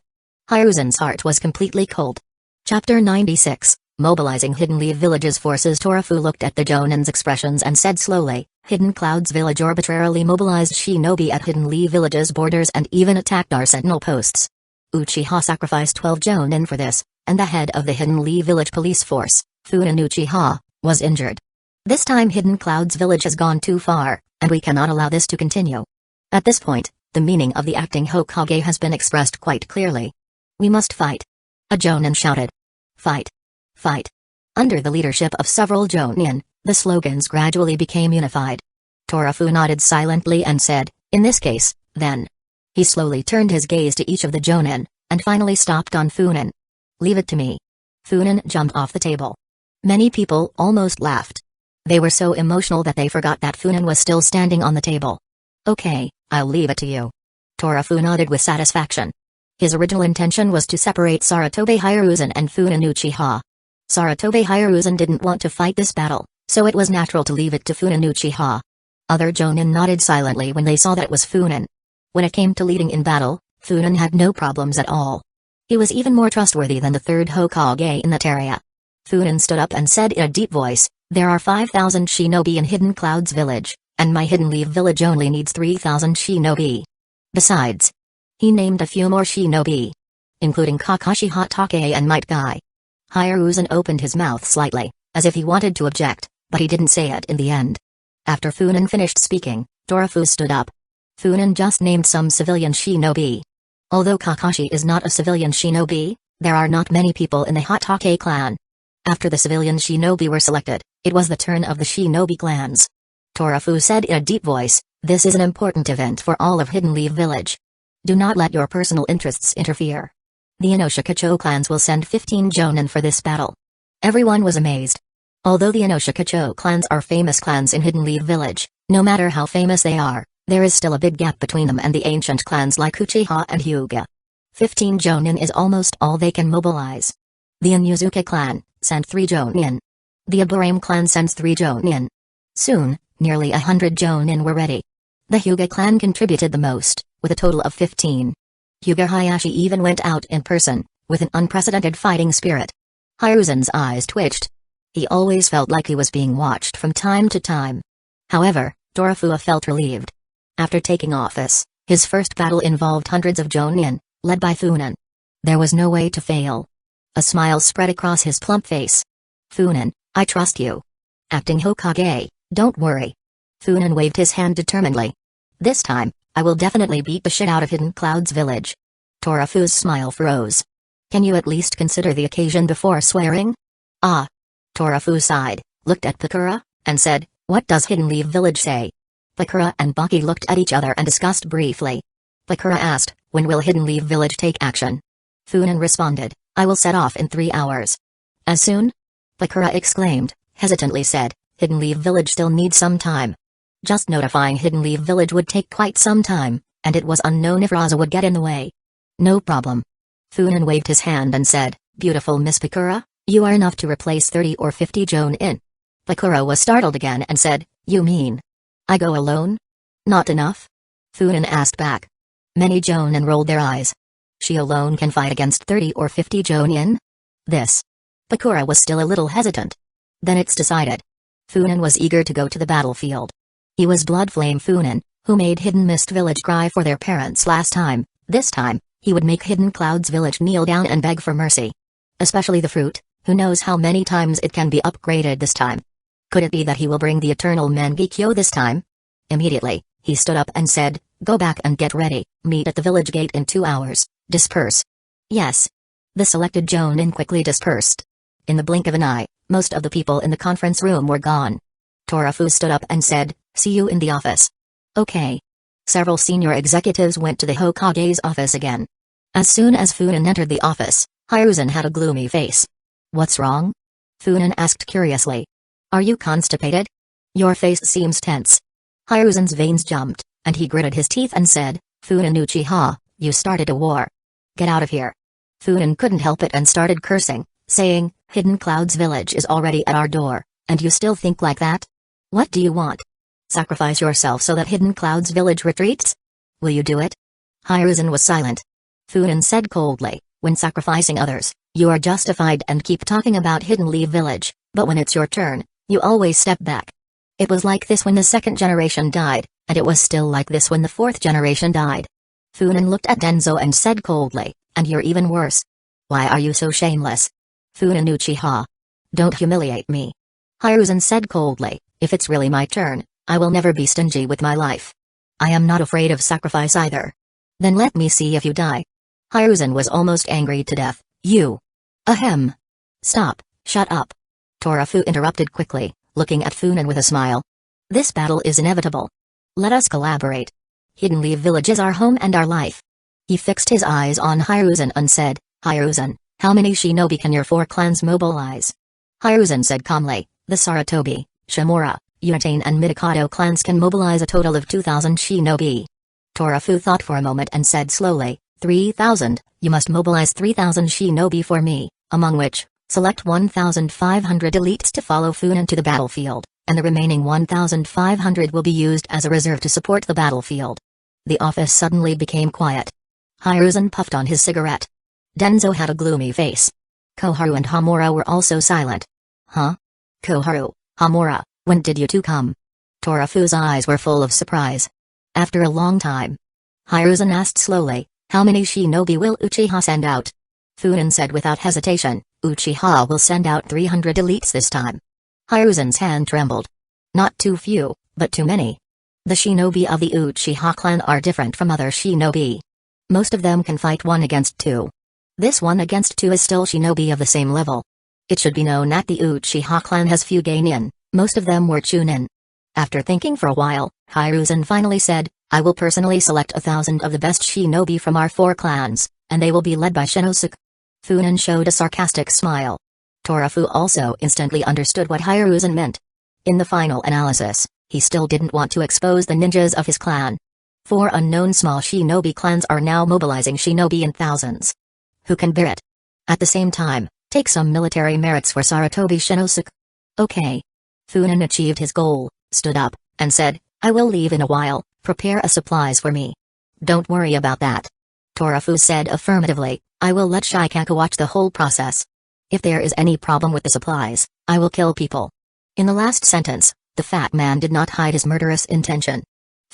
Hiruzen's heart was completely cold. Chapter 96, Mobilizing Hidden Leaf Village's Forces. Torafu looked at the Jonin's expressions and said slowly, Hidden Cloud's village arbitrarily mobilized shinobi at Hidden Leaf Village's borders and even attacked our sentinel posts. Uchiha sacrificed 12 Jonin for this, and the head of the Hidden Leaf Village police force, Funin Uchiha, was injured. This time Hidden Cloud's village has gone too far, and we cannot allow this to continue. At this point, the meaning of the acting Hokage has been expressed quite clearly. We must fight. A Jonin shouted. Fight. Fight. Under the leadership of several Jonin, the slogans gradually became unified. Torafu nodded silently and said, in this case, then. He slowly turned his gaze to each of the Jonin, and finally stopped on Funin. Leave it to me. Funin jumped off the table. Many people almost laughed. They were so emotional that they forgot that Funin was still standing on the table. Okay, I'll leave it to you. Torafu nodded with satisfaction. His original intention was to separate Sarutobi Hiruzen and Funin Uchiha. Sarutobi Hiruzen didn't want to fight this battle, so it was natural to leave it to Funin Uchiha. Other Jonin nodded silently when they saw that it was Funin. When it came to leading in battle, Funin had no problems at all. He was even more trustworthy than the third Hokage in that area. Funin stood up and said in a deep voice, there are 5,000 shinobi in Hidden Cloud's village, and my Hidden Leaf village only needs 3,000 shinobi. Besides, he named a few more shinobi, including Kakashi Hatake and Might Guy. Hiruzen opened his mouth slightly, as if he wanted to object, but he didn't say it in the end. After Funin finished speaking, Torafu stood up. Funin just named some civilian shinobi. Although Kakashi is not a civilian shinobi, there are not many people in the Hatake clan. After the civilian shinobi were selected, it was the turn of the shinobi clans. Torafu said in a deep voice, this is an important event for all of Hidden Leaf Village. Do not let your personal interests interfere. The Inoshikacho clans will send 15 Jonin for this battle. Everyone was amazed. Although the Inoshikacho clans are famous clans in Hidden Leaf Village, no matter how famous they are, there is still a big gap between them and the ancient clans like Uchiha and Hyuga. 15 Jonin is almost all they can mobilize. The Inuzuka clan sent 3 Jonin. The Aburame clan sends 3 Jonin. Soon, nearly 100 Jonin were ready. The Hyuga clan contributed the most, with a total of 15. Hyuga Hayashi even went out in person, with an unprecedented fighting spirit. Hiruzen's eyes twitched. He always felt like he was being watched from time to time. However, Torafu felt relieved. After taking office, his first battle involved hundreds of Jonin, led by Funin. There was no way to fail. A smile spread across his plump face. Funin, I trust you. Acting Hokage, don't worry. Funin waved his hand determinedly. This time, I will definitely beat the shit out of Hidden Cloud's village. Torafu's smile froze. Can you at least consider the occasion before swearing? Ah. Torafu sighed, looked at Pakura, and said, what does Hidden Leaf Village say? Pakura and Baki looked at each other and discussed briefly. Pakura asked, when will Hidden Leaf Village take action? Funin responded, I will set off in 3 hours. As soon? Pakura exclaimed, hesitantly said, Hidden Leaf Village still needs some time. Just notifying Hidden Leaf Village would take quite some time, and it was unknown if Raza would get in the way. No problem. Funin waved his hand and said, beautiful Miss Pakura, you are enough to replace 30 or 50 Jonin. Pakura was startled again and said, you mean? I go alone? Not enough? Funin asked back. Many Jonin rolled their eyes. She alone can fight against 30 or 50 Jonin? This. Bakura was still a little hesitant. Then it's decided. Funan was eager to go to the battlefield. He was Bloodflame Funan, who made Hidden Mist Village cry for their parents last time. This time, he would make Hidden Clouds Village kneel down and beg for mercy. Especially the fruit, who knows how many times it can be upgraded this time. Could it be that he will bring the eternal Mangekyo this time? Immediately, he stood up and said, "Go back and get ready, meet at the village gate in 2 hours, disperse." Yes. The selected Jonin quickly dispersed. In the blink of an eye, most of the people in the conference room were gone. Torafu stood up and said, "See you in the office." Okay. Several senior executives went to the Hokage's office again. As soon as Funan entered the office, Hiruzen had a gloomy face. "What's wrong?" Funan asked curiously. "Are you constipated? Your face seems tense." Hiruzen's veins jumped, and he gritted his teeth and said, "Funan Uchiha, you started a war. Get out of here." Funan couldn't help it and started cursing, saying, "Hidden Clouds Village is already at our door, and you still think like that? What do you want? Sacrifice yourself so that Hidden Clouds Village retreats? Will you do it?" Hiruzen was silent. Funan said coldly, "When sacrificing others, you are justified and keep talking about Hidden Leaf Village, but when it's your turn, you always step back. It was like this when the second generation died, and it was still like this when the fourth generation died." Funan looked at Denzo and said coldly, "And you're even worse. Why are you so shameless? Funan Uchiha. Don't humiliate me." Hiruzen said coldly, "If it's really my turn, I will never be stingy with my life. I am not afraid of sacrifice either. Then let me see if you die." Hiruzen was almost angry to death. "You. Ahem. Stop, shut up." Torafu interrupted quickly, looking at Funan with a smile. "This battle is inevitable. Let us collaborate. Hidden Leaf Village is our home and our life." He fixed his eyes on Hiruzen and said, "Hiruzen, how many shinobi can your 4 clans mobilize?" Hiruzen said calmly, "The Sarutobi, Shimura, Utain and Midokado clans can mobilize a total of 2,000 shinobi." Torafu thought for a moment and said slowly, 3,000, you must mobilize 3,000 shinobi for me, among which, select 1,500 elites to follow Funan to the battlefield, and the remaining 1,500 will be used as a reserve to support the battlefield." The office suddenly became quiet. Hiruzen puffed on his cigarette. Denzo had a gloomy face. Koharu and Hamura were also silent. "Huh? Koharu, Hamura, when did you two come?" Torafu's eyes were full of surprise. "After a long time." Hiruzen asked slowly, "How many shinobi will Uchiha send out?" Funan said without hesitation, "Uchiha will send out 300 elites this time." Hiruzen's hand trembled. "Not too few, but too many. The shinobi of the Uchiha clan are different from other shinobi. Most of them can fight 1 against 2. This 1 against 2 is still shinobi of the same level. It should be known that the Uchiha clan has few genin, most of them were chunin." After thinking for a while, Hiruzen finally said, "I will personally select 1,000 of the best shinobi from our 4 clans, and they will be led by Shinosuke." Funan showed a sarcastic smile. Torafu also instantly understood what Hiruzen meant. In the final analysis, he still didn't want to expose the ninjas of his clan. 4 unknown small shinobi clans are now mobilizing shinobi in thousands. Who can bear it? At the same time, take some military merits for Sarutobi Shinosuke. Okay. Funan achieved his goal, stood up, and said, "I will leave in a while, prepare a supplies for me." "Don't worry about that." Torafu said affirmatively, "I will let Shikaku watch the whole process. If there is any problem with the supplies, I will kill people." In the last sentence, the fat man did not hide his murderous intention.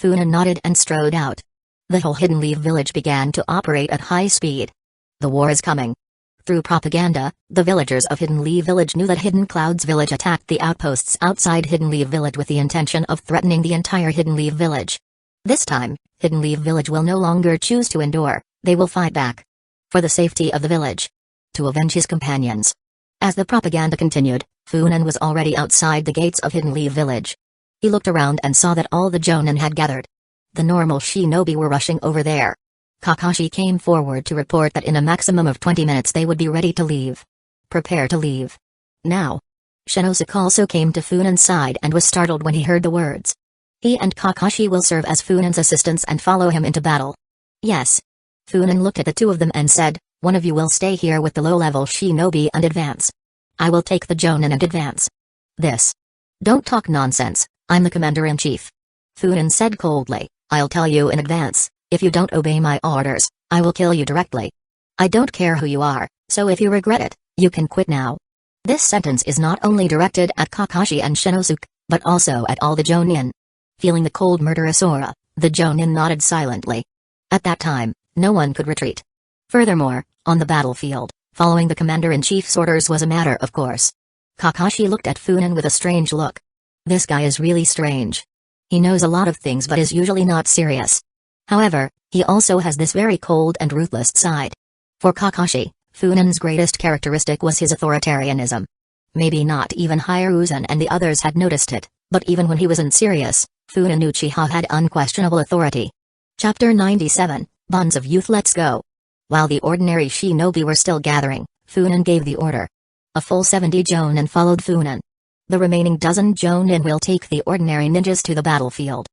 Funan nodded and strode out. The whole Hidden Leaf Village began to operate at high speed. The war is coming. Through propaganda, the villagers of Hidden Leaf Village knew that Hidden Clouds Village attacked the outposts outside Hidden Leaf Village with the intention of threatening the entire Hidden Leaf Village. This time, Hidden Leaf Village will no longer choose to endure, they will fight back. For the safety of the village. To avenge his companions. As the propaganda continued, Funan was already outside the gates of Hidden Leaf Village. He looked around and saw that all the Jonin had gathered. The normal shinobi were rushing over there. Kakashi came forward to report that in a maximum of 20 minutes they would be ready to leave. Prepare to leave. Now. Shinosuke also came to Funan's side and was startled when he heard the words. He and Kakashi will serve as Funan's assistants and follow him into battle. Yes. Funan looked at the two of them and said, "One of you will stay here with the low-level shinobi and advance. I will take the Jonin and advance." This. "Don't talk nonsense, I'm the commander-in-chief." Funan said coldly, "I'll tell you in advance, if you don't obey my orders, I will kill you directly." I don't care who you are, so if you regret it, you can quit now. This sentence is not only directed at Kakashi and Shinosuke, but also at all the Jonin. Feeling the cold murderous aura, the Jonin nodded silently. At that time, no one could retreat. Furthermore, on the battlefield, following the commander-in-chief's orders was a matter of course. Kakashi looked at Funin with a strange look. This guy is really strange. He knows a lot of things but is usually not serious. However, he also has this very cold and ruthless side. For Kakashi, Funin's greatest characteristic was his authoritarianism. Maybe not even Hiruzen and the others had noticed it, but even when he wasn't serious, Funin Uchiha had unquestionable authority. Chapter 97, Bonds of Youth. Let's go. While the ordinary shinobi were still gathering, Funin gave the order. A full 70 Jonin followed Funin. The remaining dozen Jonin will take the ordinary ninjas to the battlefield.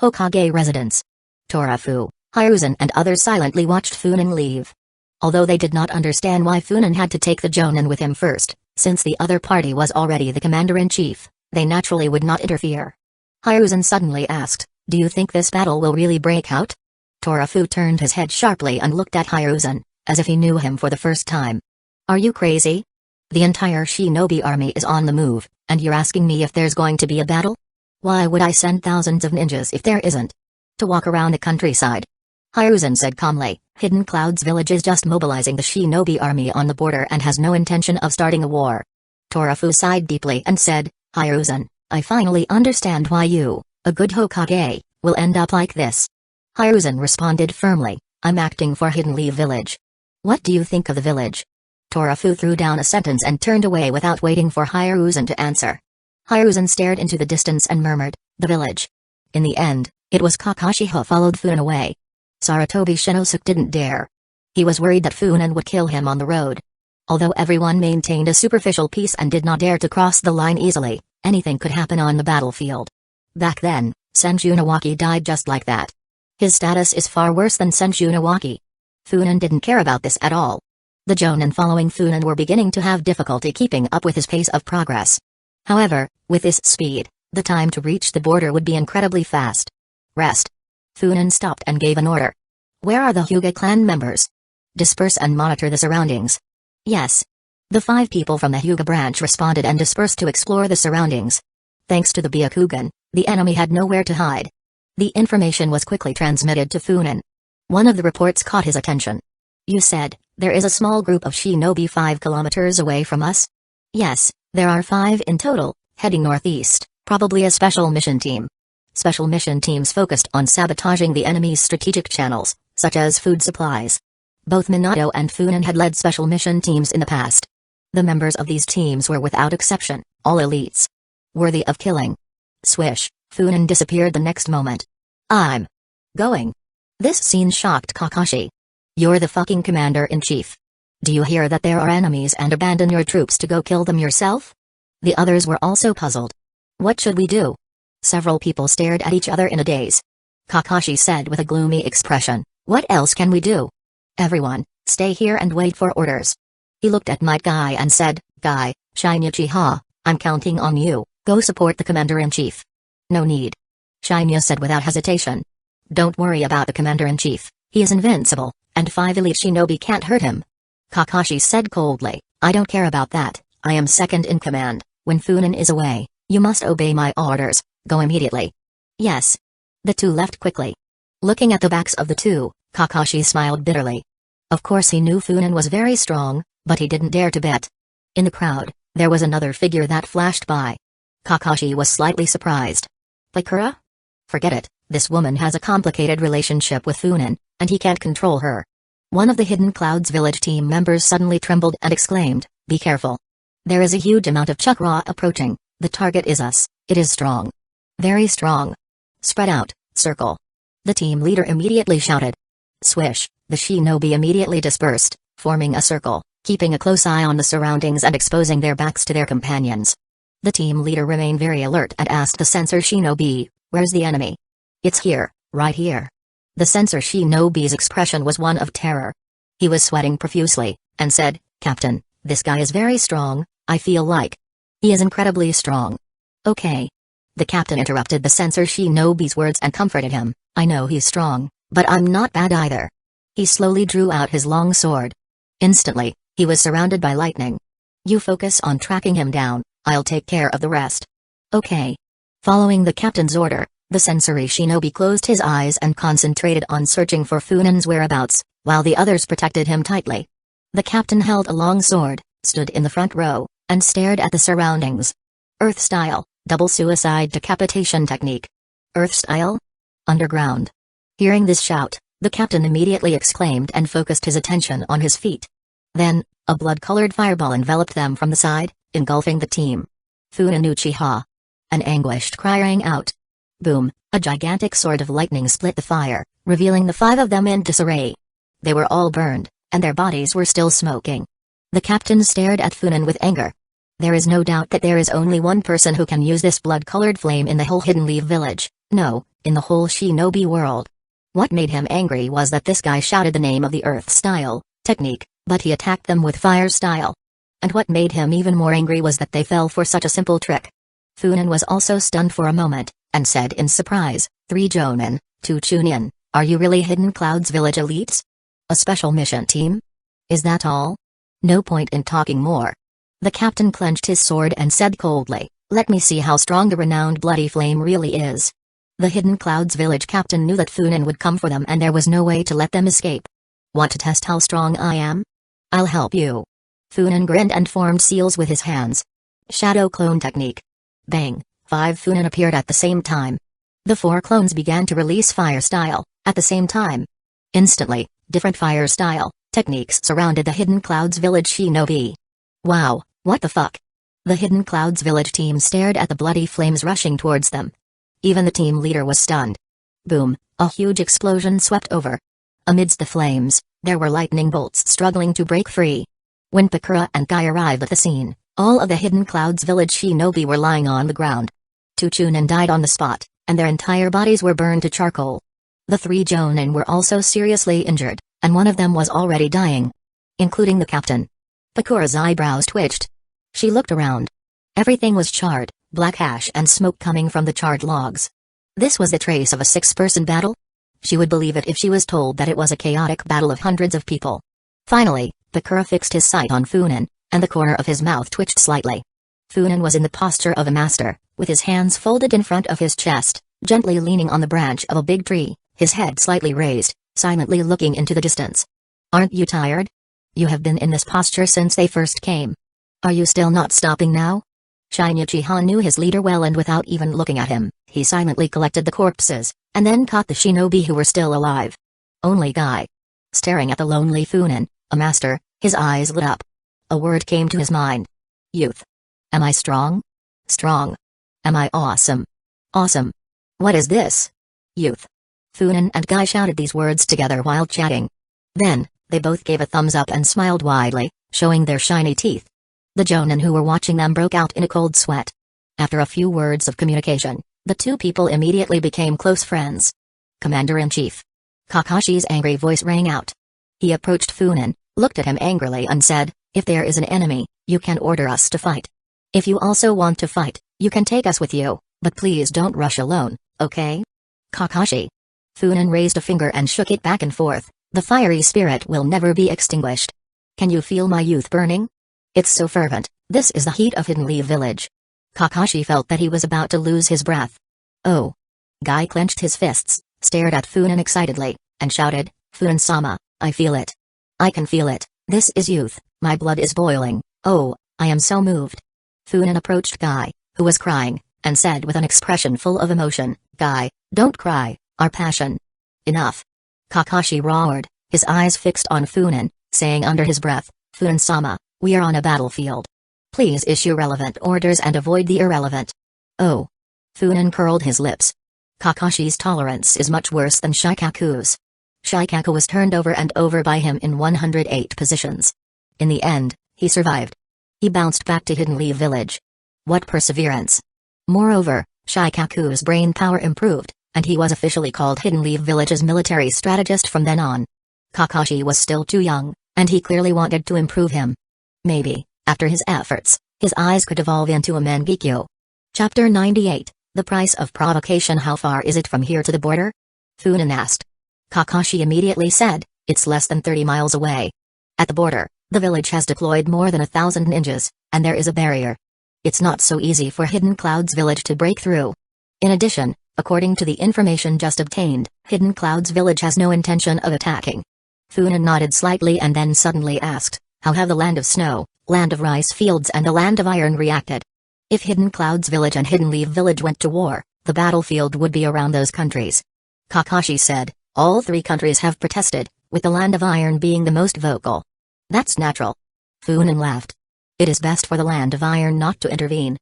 Hokage residence. Torafu, Hiruzen and others silently watched Funin leave. Although they did not understand why Funin had to take the Jonin with him first, since the other party was already the commander-in-chief, they naturally would not interfere. Hiruzen suddenly asked, "Do you think this battle will really break out?" Torafu turned his head sharply and looked at Hiruzen, as if he knew him for the first time. "Are you crazy? The entire shinobi army is on the move, and you're asking me if there's going to be a battle? Why would I send thousands of ninjas if there isn't? To walk around the countryside." Hiruzen said calmly, "Hidden Cloud's village is just mobilizing the shinobi army on the border and has no intention of starting a war." Torafu sighed deeply and said, "Hiruzen, I finally understand why you, a good Hokage, will end up like this." Hiruzen responded firmly, "I'm acting for Hidden Leaf Village." "What do you think of the village?" Torafu threw down a sentence and turned away without waiting for Hiruzen to answer. Hiruzen stared into the distance and murmured, "The village." In the end, it was Kakashi who followed Funin away. Sarutobi Shinosuke didn't dare. He was worried that Funin would kill him on the road. Although everyone maintained a superficial peace and did not dare to cross the line easily, anything could happen on the battlefield. Back then, Senju Nawaki died just like that. His status is far worse than Senju Nawaki. Funin didn't care about this at all. The Jonin following Funin were beginning to have difficulty keeping up with his pace of progress. However, with this speed, the time to reach the border would be incredibly fast. "Rest." Funin stopped and gave an order. "Where are the Hyuga clan members?" "Disperse and monitor the surroundings." "Yes." The 5 people from the Hyuga branch responded and dispersed to explore the surroundings. Thanks to the Byakugan, the enemy had nowhere to hide. The information was quickly transmitted to Funin. One of the reports caught his attention. "You said, there is a small group of shinobi 5 kilometers away from us?" "Yes, there are 5 in total, heading northeast, probably a special mission team." Special mission teams focused on sabotaging the enemy's strategic channels, such as food supplies. Both Minato and Funin had led special mission teams in the past. The members of these teams were without exception, all elites. Worthy of killing. Swish, Funin disappeared the next moment. "I'm going." This scene shocked Kakashi. "You're the fucking commander-in-chief. Do you hear that there are enemies and abandon your troops to go kill them yourself?" The others were also puzzled. "What should we do?" Several people stared at each other in a daze. Kakashi said with a gloomy expression, "What else can we do? Everyone, stay here and wait for orders." He looked at Might Guy and said, "Guy, Shinya Uchiha, I'm counting on you, go support the commander-in-chief." "No need." Shinya said without hesitation. "Don't worry about the commander-in-chief, he is invincible, and 5 elite shinobi can't hurt him." Kakashi said coldly, "I don't care about that, I am second in command. When Funin is away, you must obey my orders. Go immediately." "Yes." The 2 left quickly. Looking at the backs of the 2, Kakashi smiled bitterly. Of course he knew Funin was very strong, but he didn't dare to bet. In the crowd, there was another figure that flashed by. Kakashi was slightly surprised. "Bakura? Forget it, this woman has a complicated relationship with Funin, and he can't control her." One of the Hidden Clouds village team members suddenly trembled and exclaimed, "Be careful. There is a huge amount of chakra approaching, the target is us, it is strong. Very strong. Spread out, circle." The team leader immediately shouted. Swish, the shinobi immediately dispersed, forming a circle, keeping a close eye on the surroundings and exposing their backs to their companions. The team leader remained very alert and asked the censor shinobi, "Where's the enemy?" "It's here, right here." The censor shinobi's expression was one of terror. He was sweating profusely, and said, "Captain, this guy is very strong, I feel like. He is incredibly strong." "Okay." The captain interrupted the censor shinobi's words and comforted him, "I know he's strong, but I'm not bad either." He slowly drew out his long sword. Instantly, he was surrounded by lightning. You focus on tracking him down, I'll take care of the rest. Okay. Following the captain's order, the sensory shinobi closed his eyes and concentrated on searching for Funen's whereabouts, while the others protected him tightly. The captain held a long sword, stood in the front row, and stared at the surroundings. Earth style, double suicide decapitation technique. Earth style? Underground. Hearing this shout, the captain immediately exclaimed and focused his attention on his feet. Then, a blood-colored fireball enveloped them from the side, engulfing the team. Funen Uchiha. An anguished cry rang out. Boom, a gigantic sword of lightning split the fire, revealing the 5 of them in disarray. They were all burned, and their bodies were still smoking. The captain stared at Funen with anger. There is no doubt that there is only one person who can use this blood-colored flame in the whole Hidden Leaf village, no, in the whole shinobi world. What made him angry was that this guy shouted the name of the earth style technique, but he attacked them with fire style. And what made him even more angry was that they fell for such a simple trick. Funen was also stunned for a moment, and said in surprise, 3 Jonin, 2 Chunin, are you really Hidden Cloud's village elites? A special mission team? Is that all? No point in talking more. The captain clenched his sword and said coldly, let me see how strong the renowned bloody flame really is. The Hidden Cloud's village captain knew that Funen would come for them and there was no way to let them escape. Want to test how strong I am? I'll help you. Funen grinned and formed seals with his hands. Shadow clone technique. Bang, 5 Funen appeared at the same time. The 4 clones began to release fire style, at the same time. Instantly, different fire style techniques surrounded the Hidden Cloud's village shinobi. Wow, what the fuck? The Hidden Cloud's village team stared at the bloody flames rushing towards them. Even the team leader was stunned. Boom, a huge explosion swept over. Amidst the flames, there were lightning bolts struggling to break free. When Pakura and Guy arrived at the scene, all of the Hidden Cloud's village shinobi were lying on the ground. 2 Chunin died on the spot, and their entire bodies were burned to charcoal. The 3 Jonin were also seriously injured, and one of them was already dying. Including the captain. Pakura's eyebrows twitched. She looked around. Everything was charred, black ash and smoke coming from the charred logs. This was the trace of a 6-person battle? She would believe it if she was told that it was a chaotic battle of hundreds of people. Finally, Pakura fixed his sight on Funen, and the corner of his mouth twitched slightly. Funen was in the posture of a master, with his hands folded in front of his chest, gently leaning on the branch of a big tree, his head slightly raised, silently looking into the distance. Aren't you tired? You have been in this posture since they first came. Are you still not stopping now? Shin Uchiha knew his leader well and without even looking at him, he silently collected the corpses, and then caught the shinobi who were still alive. Only Guy. Staring at the lonely Funen, a master, his eyes lit up. A word came to his mind. Youth. Am I strong? Strong. Am I awesome? Awesome. What is this? Youth. Funen and Guy shouted these words together while chatting. Then, they both gave a thumbs up and smiled widely, showing their shiny teeth. The Jonin who were watching them broke out in a cold sweat. After a few words of communication, the 2 people immediately became close friends. Commander-in-Chief. Kakashi's angry voice rang out. He approached Funen, looked at him angrily and said, if there is an enemy, you can order us to fight. If you also want to fight, you can take us with you, but please don't rush alone, okay? Kakashi. Funen raised a finger and shook it back and forth. The fiery spirit will never be extinguished. Can you feel my youth burning? It's so fervent, this is the heat of Hidden Leaf Village. Kakashi felt that he was about to lose his breath. Oh. Guy clenched his fists, stared at Funen excitedly, and shouted, Funen-sama, I feel it. I can feel it, this is youth, my blood is boiling, oh, I am so moved. Funen approached Guy, who was crying, and said with an expression full of emotion, Guy, don't cry, our passion. Enough. Kakashi roared, his eyes fixed on Funen, saying under his breath, Funen-sama, we are on a battlefield. Please issue relevant orders and avoid the irrelevant. Oh. Funen curled his lips. Kakashi's tolerance is much worse than Shikaku's. Shikaku was turned over and over by him in 108 positions. In the end, he survived. He bounced back to Hidden Leaf Village. What perseverance. Moreover, Shikaku's brain power improved, and he was officially called Hidden Leaf Village's military strategist from then on. Kakashi was still too young, and he clearly wanted to improve him. Maybe, after his efforts, his eyes could evolve into a Mangekyo. Chapter 98, The Price of Provocation. How far is it from here to the border? Funen asked. Kakashi immediately said, it's less than 30 miles away. At the border, the village has deployed more than 1,000 ninjas, and there is a barrier. It's not so easy for Hidden Cloud's village to break through. In addition, according to the information just obtained, Hidden Cloud's village has no intention of attacking. Funan nodded slightly and then suddenly asked, how have the Land of Snow, Land of Rice Fields and the Land of Iron reacted? If Hidden Cloud's village and Hidden Leaf village went to war, the battlefield would be around those countries. Kakashi said, all three countries have protested, with the Land of Iron being the most vocal. That's natural. Funan laughed. It is best for the Land of Iron not to intervene.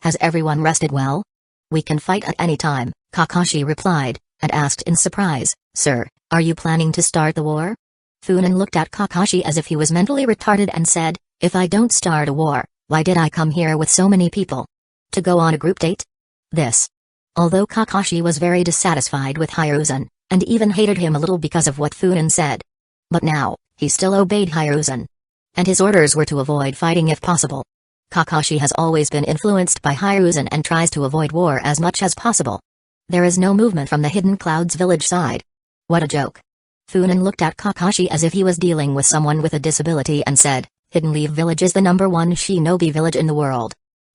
Has everyone rested well? We can fight at any time, Kakashi replied, and asked in surprise, Sir, are you planning to start the war? Funan looked at Kakashi as if he was mentally retarded and said, if I don't start a war, why did I come here with so many people? To go on a group date? This. Although Kakashi was very dissatisfied with Hiruzen, and even hated him a little because of what Funan said. But now, he still obeyed Hiruzen. And his orders were to avoid fighting if possible. Kakashi has always been influenced by Hiruzen and tries to avoid war as much as possible. There is no movement from the Hidden Clouds village side. What a joke. Funan looked at Kakashi as if he was dealing with someone with a disability and said, Hidden Leaf village is the #1 shinobi village in the world.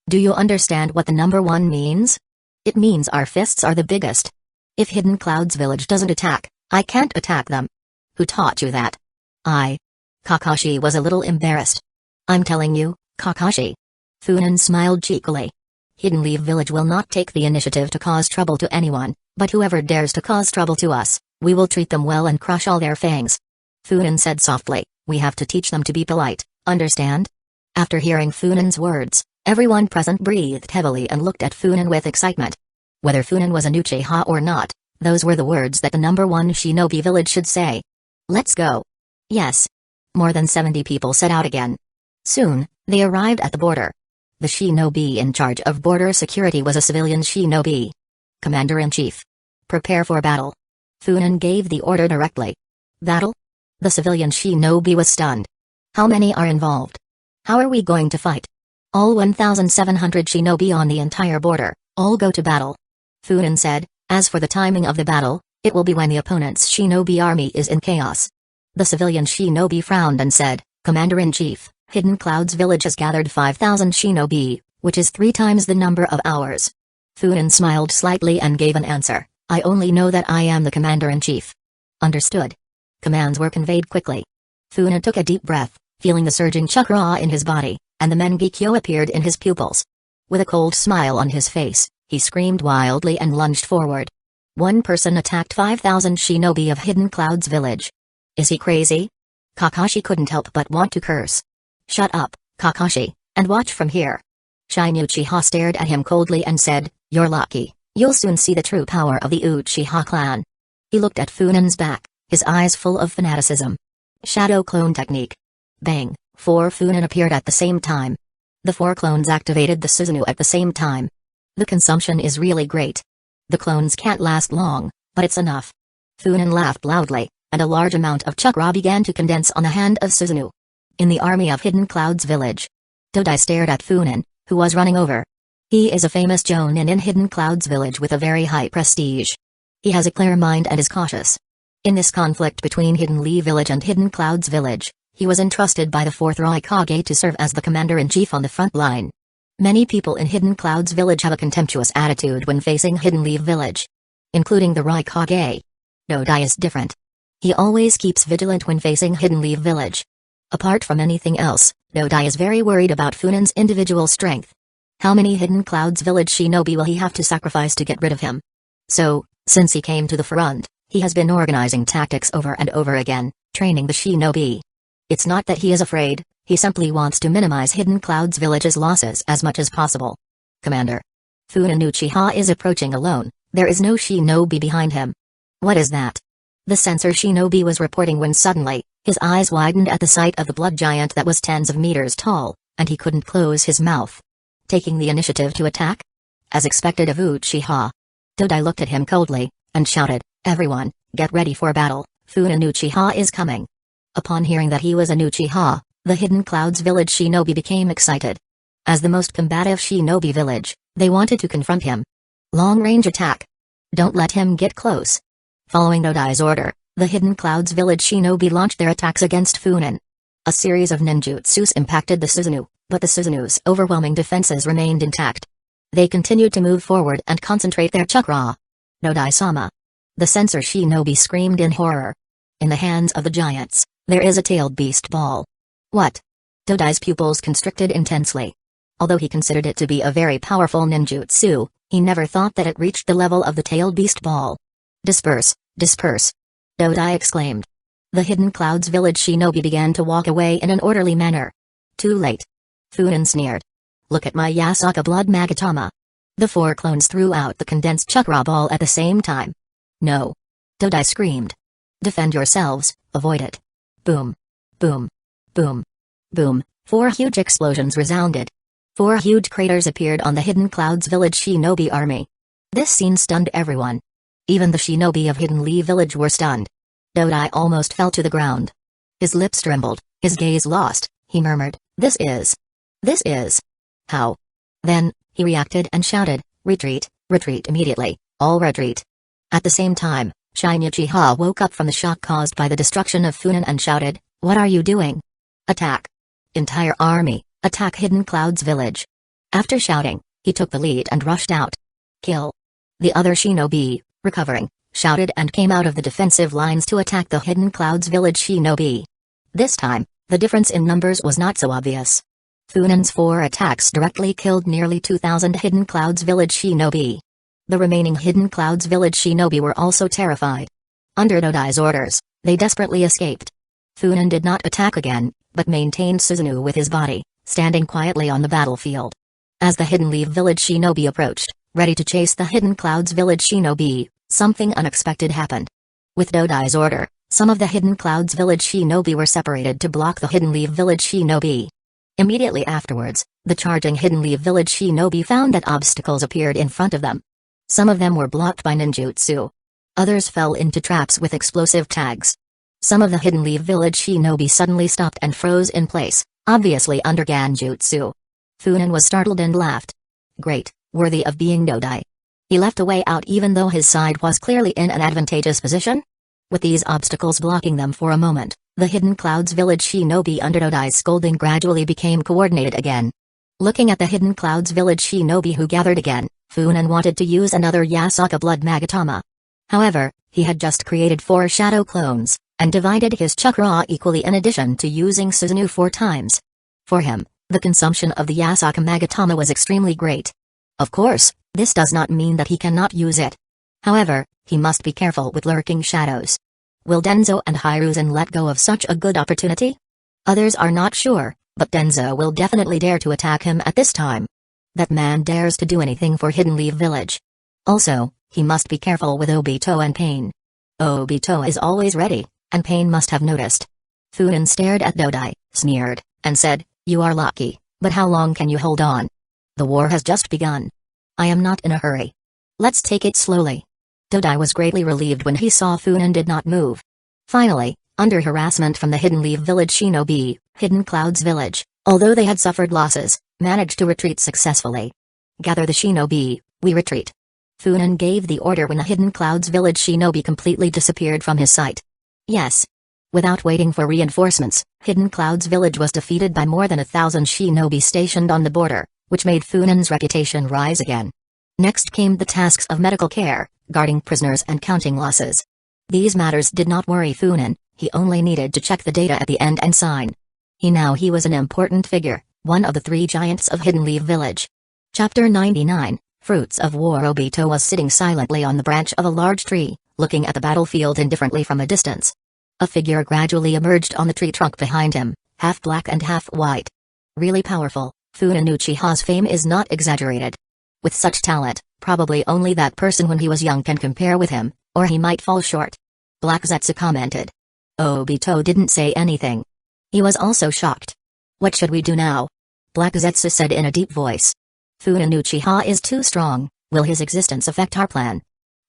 Do you understand what the #1 means? It means our fists are the biggest. If Hidden Clouds village doesn't attack, I can't attack them. Who taught you that? Kakashi was a little embarrassed. I'm telling you, Kakashi. Funan smiled cheekily. Hidden Leaf village will not take the initiative to cause trouble to anyone, but whoever dares to cause trouble to us, we will treat them well and crush all their fangs. Funan said softly, we have to teach them to be polite, understand? After hearing Funan's words, everyone present breathed heavily and looked at Funan with excitement. Whether Funan was an Uchiha or not, those were the words that the #1 shinobi village should say. Let's go. Yes. More than 70 people set out again. Soon, they arrived at the border. The shinobi in charge of border security was a civilian shinobi. Commander-in-Chief. Prepare for battle. Funan gave the order directly. Battle? The civilian shinobi was stunned. How many are involved? How are we going to fight? All 1,700 shinobi on the entire border, all go to battle. Funan said, as for the timing of the battle, it will be when the opponent's shinobi army is in chaos. The civilian shinobi frowned and said, Commander-in-Chief, Hidden Clouds village has gathered 5,000 shinobi, which is 3 times the number of ours. Funan smiled slightly and gave an answer, I only know that I am the Commander-in-Chief. Understood. Commands were conveyed quickly. Funan took a deep breath, feeling the surging chakra in his body, and the Mangekyo appeared in his pupils. With a cold smile on his face, he screamed wildly and lunged forward. One person attacked 5,000 shinobi of Hidden Clouds village. Is he crazy? Kakashi couldn't help but want to curse. Shut up, Kakashi, and watch from here. Shine Uchiha stared at him coldly and said, you're lucky, you'll soon see the true power of the Uchiha clan. He looked at Funan's back, his eyes full of fanaticism. Shadow clone technique. Bang, 4 Funan appeared at the same time. The 4 clones activated the Susanoo at the same time. The consumption is really great. The clones can't last long, but it's enough. Funan laughed loudly, and a large amount of chakra began to condense on the hand of Susanoo. In the army of Hidden Clouds village. Dodai stared at Funan, who was running over. He is a famous jonin in Hidden Clouds village with a very high prestige. He has a clear mind and is cautious. In this conflict between Hidden Leaf village and Hidden Clouds village, he was entrusted by the 4th Raikage to serve as the commander-in-chief on the front line. Many people in Hidden Clouds village have a contemptuous attitude when facing Hidden Leaf village. Including the Raikage. Dodai is different. He always keeps vigilant when facing Hidden Leaf village. Apart from anything else, Dodai is very worried about Funan's individual strength. How many Hidden Clouds village shinobi will he have to sacrifice to get rid of him? So, since he came to the front, he has been organizing tactics over and over again, training the shinobi. It's not that he is afraid, he simply wants to minimize Hidden Clouds village's losses as much as possible. Commander. Funan Uchiha is approaching alone, there is no shinobi behind him. What is that? The sensor shinobi was reporting when suddenly, his eyes widened at the sight of the blood giant that was tens of meters tall, and he couldn't close his mouth. Taking the initiative to attack? As expected of Uchiha. Dodai looked at him coldly, and shouted, everyone, get ready for battle, Funan Uchiha is coming. Upon hearing that he was an Uchiha, the Hidden Clouds village shinobi became excited. As the most combative shinobi village, they wanted to confront him. Long-range attack. Don't let him get close. Following Dodai's order, the Hidden Clouds village shinobi launched their attacks against Funan. A series of ninjutsus impacted the Susanoo, but the Susanu's overwhelming defenses remained intact. They continued to move forward and concentrate their chakra. Dodai-sama. The censor shinobi screamed in horror. In the hands of the giants, there is a tailed beast ball. What? Dodai's pupils constricted intensely. Although he considered it to be a very powerful ninjutsu, he never thought that it reached the level of the tailed beast ball. Disperse, disperse. Dodai exclaimed. The Hidden Clouds village shinobi began to walk away in an orderly manner. Too late. Funan sneered. Look at my Yasaka blood Magatama. The four clones threw out the condensed chakra ball at the same time. No. Dodai screamed. Defend yourselves, avoid it. Boom. Boom. Boom. Boom. 4 huge explosions resounded. 4 huge craters appeared on the Hidden Clouds village shinobi army. This scene stunned everyone. Even the shinobi of Hidden Lee village were stunned. Dodai almost fell to the ground. His lips trembled, his gaze lost, he murmured, This is. How? Then, he reacted and shouted, retreat, retreat immediately, all retreat. At the same time, Uchiha woke up from the shock caused by the destruction of Funan and shouted, What are you doing? Attack. Entire army, attack Hidden Clouds village. After shouting, he took the lead and rushed out. Kill. The other shinobi, recovering, shouted and came out of the defensive lines to attack the Hidden Clouds village shinobi. This time, the difference in numbers was not so obvious. Funan's 4 attacks directly killed nearly 2,000 Hidden Clouds village shinobi. The remaining Hidden Clouds village shinobi were also terrified. Under Dodai's orders, they desperately escaped. Funan did not attack again, but maintained Susanoo with his body, standing quietly on the battlefield. As the Hidden Leaf village shinobi approached, ready to chase the Hidden Clouds village shinobi, something unexpected happened. With Dodai's order, some of the Hidden Clouds village shinobi were separated to block the Hidden Leaf village shinobi. Immediately afterwards, the charging Hidden Leaf village shinobi found that obstacles appeared in front of them. Some of them were blocked by ninjutsu. Others fell into traps with explosive tags. Some of the Hidden Leaf village shinobi suddenly stopped and froze in place, obviously under Ganjutsu. Funan was startled and laughed. Great, worthy of being Dodai. He left a way out even though his side was clearly in an advantageous position? With these obstacles blocking them for a moment, the Hidden Clouds village shinobi under Dodai's scolding gradually became coordinated again. Looking at the Hidden Clouds village shinobi who gathered again, Funan wanted to use another Yasaka blood Magatama. However, he had just created 4 shadow clones, and divided his chakra equally in addition to using Susanoo 4 times. For him, the consumption of the Yasaka Magatama was extremely great. Of course, this does not mean that he cannot use it. However, he must be careful with lurking shadows. Will Denzo and Hiruzen let go of such a good opportunity? Others are not sure, but Denzo will definitely dare to attack him at this time. That man dares to do anything for Hidden Leaf village. Also, he must be careful with Obito and Pain. Obito is always ready, and Pain must have noticed. Funan stared at Dodai, sneered, and said, You are lucky, but how long can you hold on? The war has just begun. I am not in a hurry. Let's take it slowly. Dodai was greatly relieved when he saw Funan did not move. Finally, under harassment from the Hidden Leaf village shinobi, Hidden Clouds village, although they had suffered losses, managed to retreat successfully. Gather the shinobi, we retreat. Funan gave the order when the Hidden Clouds village shinobi completely disappeared from his sight. Yes. Without waiting for reinforcements, Hidden Clouds village was defeated by more than 1,000 shinobi stationed on the border, which made Funan's reputation rise again. Next came the tasks of medical care, guarding prisoners and counting losses. These matters did not worry Funan, he only needed to check the data at the end and sign. He was an important figure, one of the 3 giants of Hidden Leaf village. Chapter 99, Fruits of War. Obito was sitting silently on the branch of a large tree, looking at the battlefield indifferently from a distance. A figure gradually emerged on the tree trunk behind him, half black and half white. Really powerful, Funan Uchiha's fame is not exaggerated. With such talent, probably only that person when he was young can compare with him, or he might fall short. Black Zetsu commented. Obito didn't say anything. He was also shocked. What should we do now? Black Zetsu said in a deep voice. Funan Uchiha is too strong, will his existence affect our plan?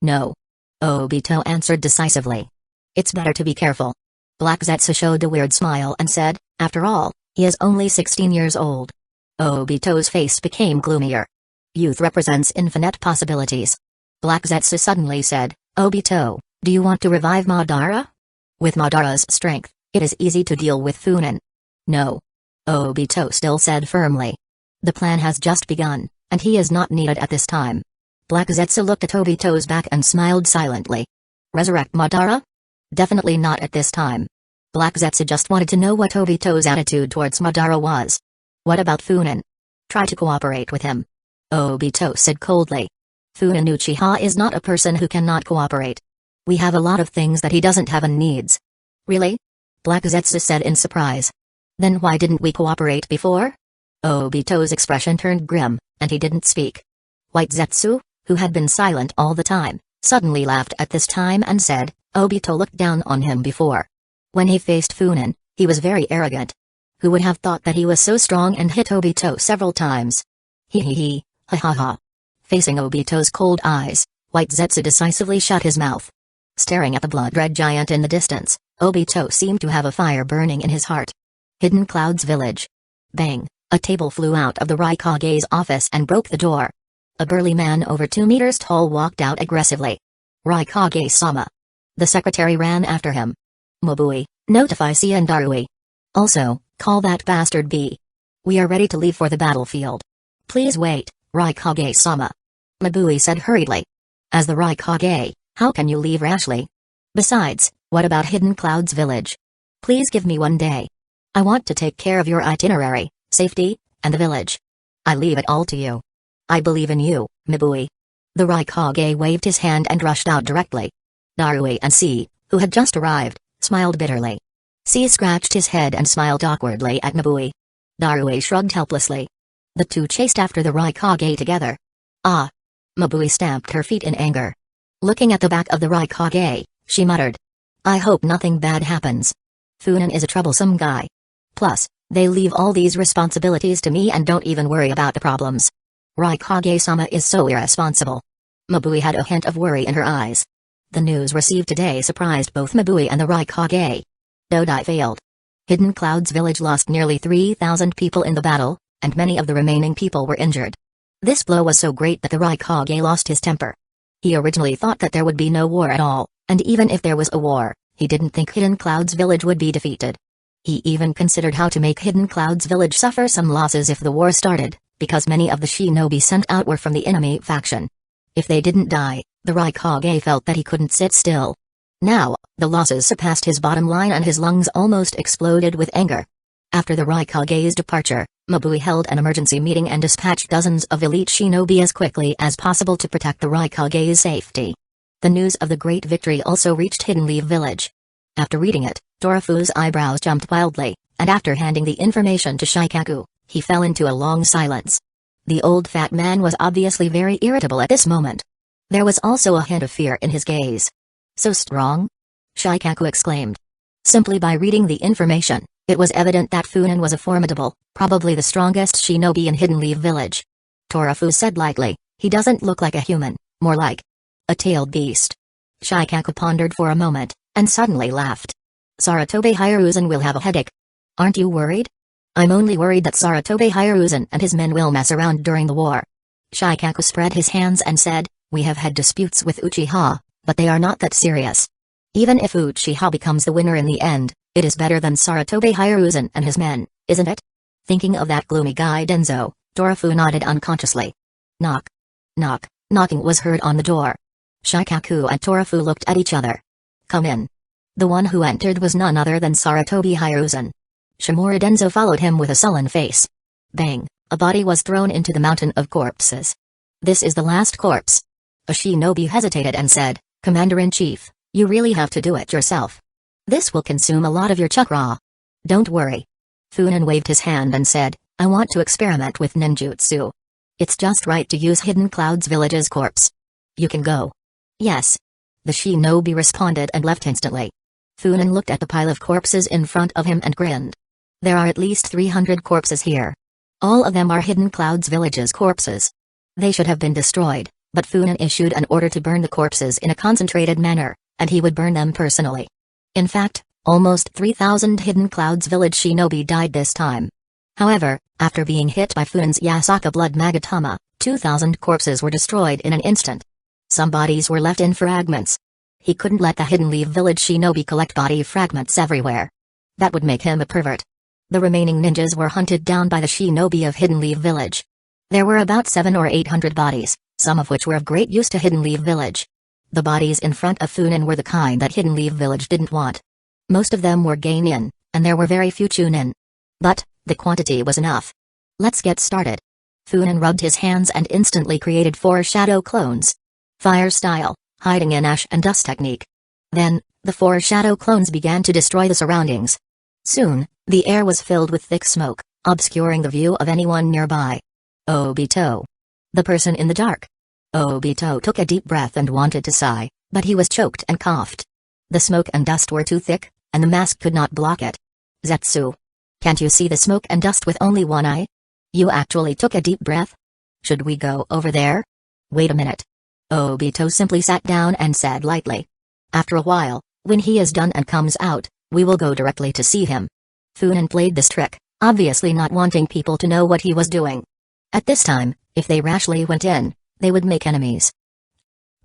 No. Obito answered decisively. It's better to be careful. Black Zetsu showed a weird smile and said, after all, he is only 16 years old. Obito's face became gloomier. Youth represents infinite possibilities. Black Zetsu suddenly said, Obito, do you want to revive Madara? With Madara's strength, it is easy to deal with Funan. No. Obito still said firmly. The plan has just begun, and he is not needed at this time. Black Zetsu looked at Obito's back and smiled silently. Resurrect Madara? Definitely not at this time. Black Zetsu just wanted to know what Obito's attitude towards Madara was. What about Funin? Try to cooperate with him. Obito said coldly. Funin Uchiha is not a person who cannot cooperate. We have a lot of things that he doesn't have and needs. Really? Black Zetsu said in surprise. Then why didn't we cooperate before? Obito's expression turned grim, and he didn't speak. White Zetsu, who had been silent all the time, suddenly laughed at this time and said, Obito looked down on him before. When he faced Funin, he was very arrogant. Who would have thought that he was so strong and hit Obito several times? He, ha ha ha. Facing Obito's cold eyes, White Zetsu decisively shut his mouth. Staring at the blood-red giant in the distance, Obito seemed to have a fire burning in his heart. Hidden Clouds Village. Bang, a table flew out of the Raikage's office and broke the door. A burly man over 2 meters tall walked out aggressively. Raikage-sama. The secretary ran after him. Mabui, notify C and Darui. Also, call that bastard B. We are ready to leave for the battlefield. Please wait, Raikage-sama. Mabui said hurriedly. As the Raikage, how can you leave rashly? Besides, what about Hidden Clouds Village? Please give me 1 day. I want to take care of your itinerary, safety, and the village. I leave it all to you. I believe in you, Mabui. The Raikage waved his hand and rushed out directly. Darui and C, who had just arrived, smiled bitterly. C scratched his head and smiled awkwardly at Mabui. Darui shrugged helplessly. The two chased after the Raikage together. Ah! Mabui stamped her feet in anger. Looking at the back of the Raikage, she muttered. I hope nothing bad happens. Funin is a troublesome guy. Plus, they leave all these responsibilities to me and don't even worry about the problems. Raikage-sama is so irresponsible. Mabui had a hint of worry in her eyes. The news received today surprised both Mabui and the Raikage. Dodai failed. Hidden Clouds Village lost nearly 3,000 people in the battle, and many of the remaining people were injured. This blow was so great that the Raikage lost his temper. He originally thought that there would be no war at all, and even if there was a war, he didn't think Hidden Clouds Village would be defeated. He even considered how to make Hidden Clouds Village suffer some losses if the war started, because many of the shinobi sent out were from the enemy faction. If they didn't die, the Raikage felt that he couldn't sit still. Now, the losses surpassed his bottom line and his lungs almost exploded with anger. After the Raikage's departure, Mabui held an emergency meeting and dispatched dozens of elite shinobi as quickly as possible to protect the Raikage's safety. The news of the great victory also reached Hidden Leaf Village. After reading it, Dorofu's eyebrows jumped wildly, and after handing the information to Shikaku, he fell into a long silence. The old fat man was obviously very irritable at this moment. There was also a hint of fear in his gaze. So strong? Shikaku exclaimed. Simply by reading the information, it was evident that Funin was a formidable, probably the strongest shinobi in Hidden Leaf Village. Dorofu said lightly, he doesn't look like a human, more like a tailed beast. Shikaku pondered for a moment, and suddenly laughed. Saratobi Hiruzen will have a headache. Aren't you worried? I'm only worried that Saratobi Hiruzen and his men will mess around during the war. Shikaku spread his hands and said, we have had disputes with Uchiha, but they are not that serious. Even if Uchiha becomes the winner in the end, it is better than Saratobi Hiruzen and his men, isn't it? Thinking of that gloomy guy Denzo, Dorofu nodded unconsciously. Knock. Knock. Knocking was heard on the door. Shikaku and Dorofu looked at each other. Come in. The one who entered was none other than Saratobi Hiruzen. Shimura Denzo followed him with a sullen face. Bang, a body was thrown into the mountain of corpses. This is the last corpse. A shinobi hesitated and said, Commander-in-Chief, you really have to do it yourself. This will consume a lot of your chakra. Don't worry. Funin waved his hand and said, I want to experiment with ninjutsu. It's just right to use Hidden Clouds Village's corpse. You can go. Yes. The shinobi responded and left instantly. Funin looked at the pile of corpses in front of him and grinned. There are at least 300 corpses here. All of them are Hidden Clouds Village's corpses. They should have been destroyed, but Funin issued an order to burn the corpses in a concentrated manner, and he would burn them personally. In fact, almost 3,000 Hidden Clouds Village shinobi died this time. However, after being hit by Funin's Yasaka Blood Magatama, 2,000 corpses were destroyed in an instant. Some bodies were left in fragments. He couldn't let the Hidden Leaf Village shinobi collect body fragments everywhere. That would make him a pervert. The remaining ninjas were hunted down by the shinobi of Hidden Leaf Village. There were about 700 or 800 bodies, some of which were of great use to Hidden Leaf Village. The bodies in front of Funen were the kind that Hidden Leaf Village didn't want. Most of them were Geinin, and there were very few Chunin. But the quantity was enough. Let's get started. Funen rubbed his hands and instantly created 4 shadow clones. Fire style, hiding in ash and dust technique. Then, the 4 shadow clones began to destroy the surroundings. Soon, the air was filled with thick smoke, obscuring the view of anyone nearby. Obito. The person in the dark. Obito took a deep breath and wanted to sigh, but he was choked and coughed. The smoke and dust were too thick, and the mask could not block it. Zetsu. Can't you see the smoke and dust with only one eye? You actually took a deep breath? Should we go over there? Wait a minute. Obito simply sat down and said lightly. After a while, when he is done and comes out, we will go directly to see him. Funen played this trick, obviously not wanting people to know what he was doing. At this time, if they rashly went in, they would make enemies.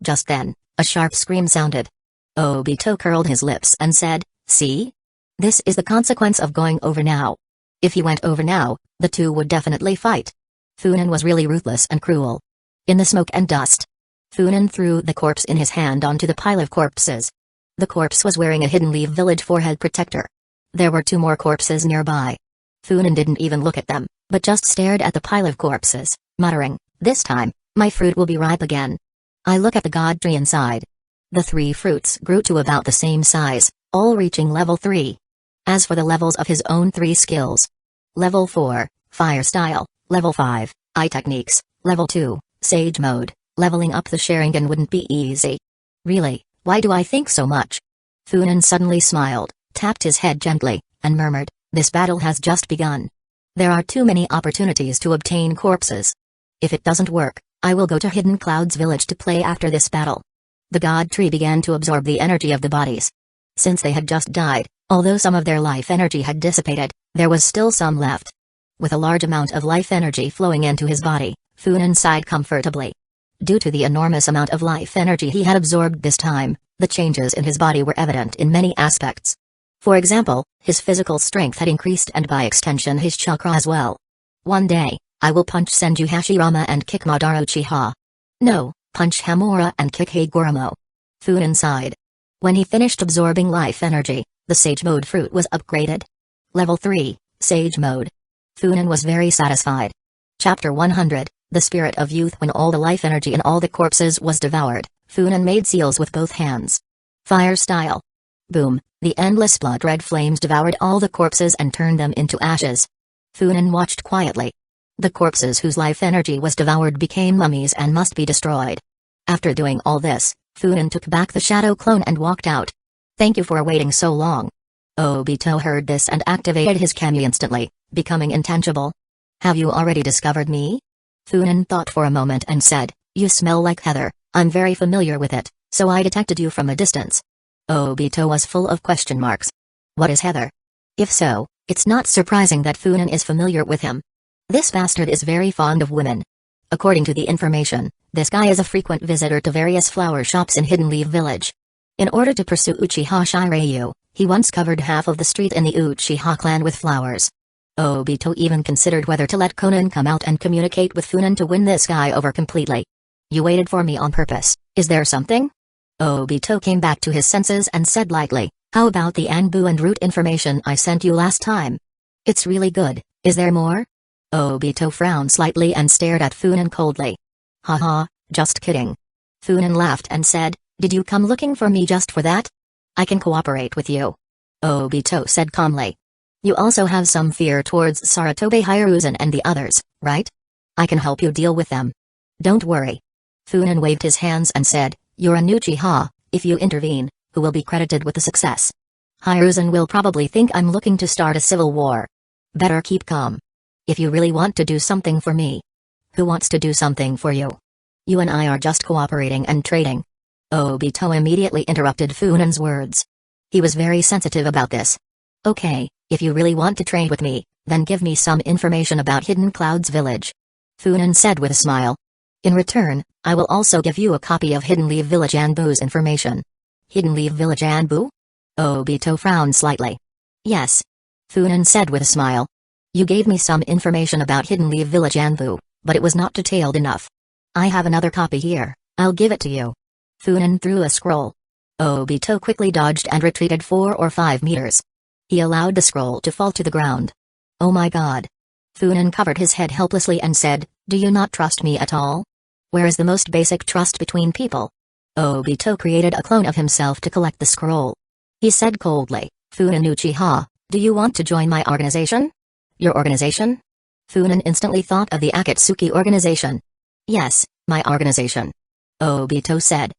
Just then, a sharp scream sounded. Obito curled his lips and said, "See? This is the consequence of going over now. If he went over now, the two would definitely fight." Funen was really ruthless and cruel. In the smoke and dust, Funen threw the corpse in his hand onto the pile of corpses. The corpse was wearing a Hidden Leaf Village forehead protector. There were 2 more corpses nearby. Funen didn't even look at them, but just stared at the pile of corpses, muttering, "This time, my fruit will be ripe again." I look at the god tree inside. The 3 fruits grew to about the same size, all reaching level 3. As for the levels of his own 3 skills. Level 4, Fire Style, Level 5, Eye Techniques, Level 2, Sage Mode. Leveling up the Sharingan wouldn't be easy. Really, why do I think so much? Funen suddenly smiled, tapped his head gently, and murmured, "This battle has just begun. There are too many opportunities to obtain corpses. If it doesn't work, I will go to Hidden Cloud's village to play after this battle." The god tree began to absorb the energy of the bodies. Since they had just died, although some of their life energy had dissipated, there was still some left. With a large amount of life energy flowing into his body, Funen sighed comfortably. Due to the enormous amount of life energy he had absorbed this time, the changes in his body were evident in many aspects. For example, his physical strength had increased and by extension his chakra as well. One day, I will punch Senju Hashirama and kick Naruto Uchiha. No, punch Hamura and kick Hagoromo. Funen sighed. When he finished absorbing life energy, the Sage Mode fruit was upgraded. Level 3, Sage Mode. Funen was very satisfied. Chapter 100, The Spirit of Youth. When all the life energy in all the corpses was devoured, Funen made seals with both hands. Fire Style. Boom, the endless blood-red flames devoured all the corpses and turned them into ashes. Funen watched quietly. The corpses whose life energy was devoured became mummies and must be destroyed. After doing all this, Funen took back the shadow clone and walked out. "Thank you for waiting so long." Obito heard this and activated his Kami instantly, becoming intangible. "Have you already discovered me?" Funen thought for a moment and said, "You smell like heather, I'm very familiar with it, so I detected you from a distance." Obito was full of question marks. What is heather? If so, it's not surprising that Funen is familiar with him. This bastard is very fond of women. According to the information, this guy is a frequent visitor to various flower shops in Hidden Leaf Village. In order to pursue Uchiha Shiryu, he once covered half of the street in the Uchiha clan with flowers. Obito even considered whether to let Konan come out and communicate with Funen to win this guy over completely. "You waited for me on purpose, is there something?" Obito came back to his senses and said lightly, "How about the Anbu and route information I sent you last time? It's really good, is there more?" Obito frowned slightly and stared at Funen coldly. "Haha, just kidding." Funen laughed and said, "Did you come looking for me just for that? I can cooperate with you." Obito said calmly. "You also have some fear towards Saratobi Hiruzen and the others, right? I can help you deal with them. Don't worry." Funen waved his hands and said, "You're a Uchiha, if you intervene, who will be credited with the success? Hiruzen will probably think I'm looking to start a civil war. Better keep calm. If you really want to do something for me." "Who wants to do something for you? You and I are just cooperating and trading." Obito immediately interrupted Funen's words. He was very sensitive about this. "Okay, if you really want to trade with me, then give me some information about Hidden Cloud's village," Funen said with a smile. "In return, I will also give you a copy of Hidden Leaf Village Anbu's information." "Hidden Leaf Village Anbu?" Obito frowned slightly. "Yes." Funan said with a smile. You gave me some information about Hidden Leaf Village Anbu, but it was not detailed enough. I have another copy here, I'll give it to you. Funan threw a scroll. Obito quickly dodged and retreated 4 or 5 meters. He allowed the scroll to fall to the ground. Oh my god. Funan covered his head helplessly and said, do you not trust me at all? Where is the most basic trust between people? Obito created a clone of himself to collect the scroll. He said coldly, Funan Uchiha, do you want to join my organization? Your organization? Funan instantly thought of the Akatsuki organization. Yes, my organization. Obito said.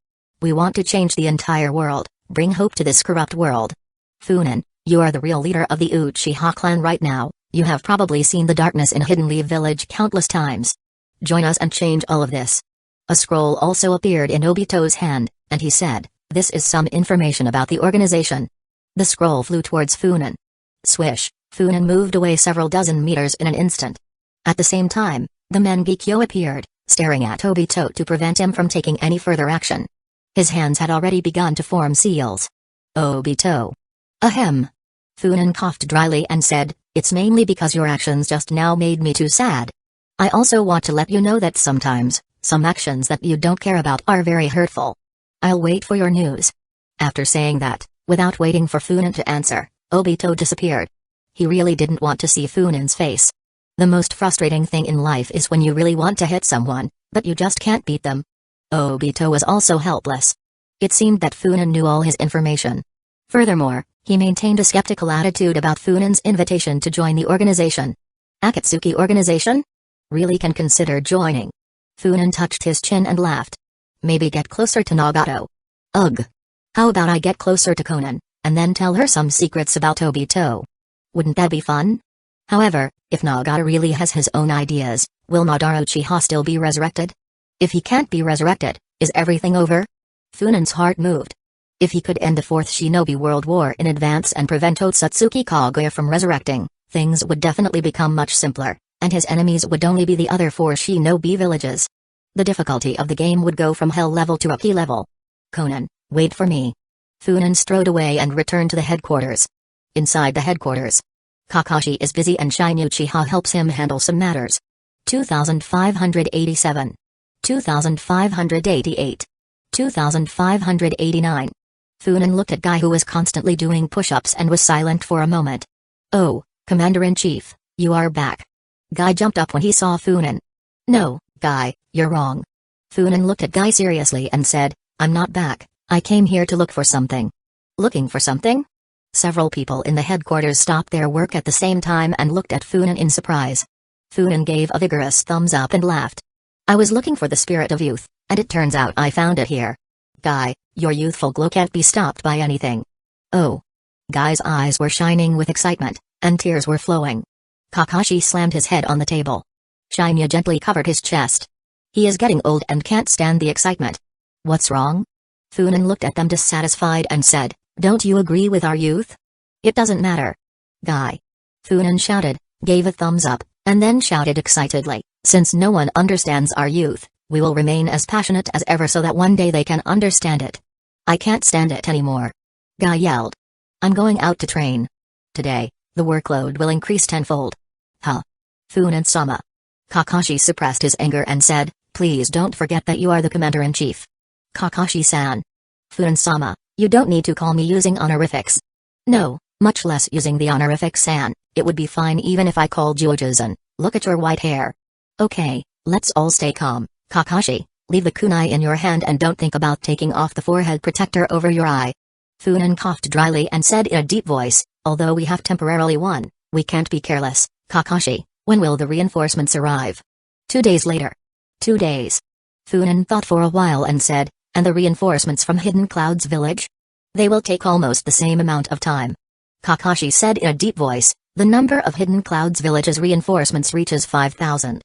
We want to change the entire world, bring hope to this corrupt world. Funan, you are the real leader of the Uchiha clan right now, you have probably seen the darkness in Hidden Leaf Village countless times. Join us and change all of this. A scroll also appeared in Obito's hand, and he said, this is some information about the organization. The scroll flew towards Funan. Swish, Funan moved away several dozen meters in an instant. At the same time, the Mangekyo appeared, staring at Obito to prevent him from taking any further action. His hands had already begun to form seals. Obito. Ahem. Funan coughed dryly and said, it's mainly because your actions just now made me too sad. I also want to let you know that sometimes, some actions that you don't care about are very hurtful. I'll wait for your news. After saying that, without waiting for Funan to answer, Obito disappeared. He really didn't want to see Funan's face. The most frustrating thing in life is when you really want to hit someone, but you just can't beat them. Obito was also helpless. It seemed that Funan knew all his information. Furthermore, he maintained a skeptical attitude about Funan's invitation to join the organization. Akatsuki organization? Really can consider joining. Funan touched his chin and laughed. Maybe get closer to Nagato. Ugh. How about I get closer to Konan, and then tell her some secrets about Obito? Wouldn't that be fun? However, if Nagato really has his own ideas, will Naruto Uchiha still be resurrected? If he can't be resurrected, is everything over? Funan's heart moved. If he could end the Fourth Shinobi World War in advance and prevent Otsutsuki Kaguya from resurrecting, things would definitely become much simpler, and his enemies would only be the other 4 Shinobi villages. The difficulty of the game would go from hell level to Rookie level. Konan, wait for me. Funan strode away and returned to the headquarters. Inside the headquarters, Kakashi is busy and Shine Uchiha helps him handle some matters. 2587. 2588. 2589. Funan looked at Guy, who was constantly doing push-ups, and was silent for a moment. Oh, Commander-in-Chief, you are back. Guy jumped up when he saw Funan. No, Guy, you're wrong. Funan looked at Guy seriously and said, I'm not back, I came here to look for something. Looking for something? Several people in the headquarters stopped their work at the same time and looked at Funan in surprise. Funan gave a vigorous thumbs up and laughed. I was looking for the spirit of youth, and it turns out I found it here. Guy, your youthful glow can't be stopped by anything. Oh. Guy's eyes were shining with excitement, and tears were flowing. Kakashi slammed his head on the table. Shinya gently covered his chest. He is getting old and can't stand the excitement. What's wrong? Funan looked at them dissatisfied and said, don't you agree with our youth? It doesn't matter. Guy. Funan shouted, gave a thumbs up, and then shouted excitedly, since no one understands our youth, we will remain as passionate as ever so that one day they can understand it. I can't stand it anymore. Guy yelled. I'm going out to train. Today, the workload will increase tenfold. Huh. Funan-sama. Kakashi suppressed his anger and said, please don't forget that you are the Commander-in-Chief. Kakashi-san. Funan-sama, you don't need to call me using honorifics. No, much less using the honorific san, it would be fine even if I called you Ojuzan. Look at your white hair. Okay, let's all stay calm. Kakashi, leave the kunai in your hand and don't think about taking off the forehead protector over your eye. Funan coughed dryly and said in a deep voice, although we have temporarily won, we can't be careless. Kakashi, when will the reinforcements arrive? 2 days later. 2 days. Funan thought for a while and said, and the reinforcements from Hidden Cloud's village? They will take almost the same amount of time. Kakashi said in a deep voice, the number of Hidden Cloud's village's reinforcements reaches 5,000.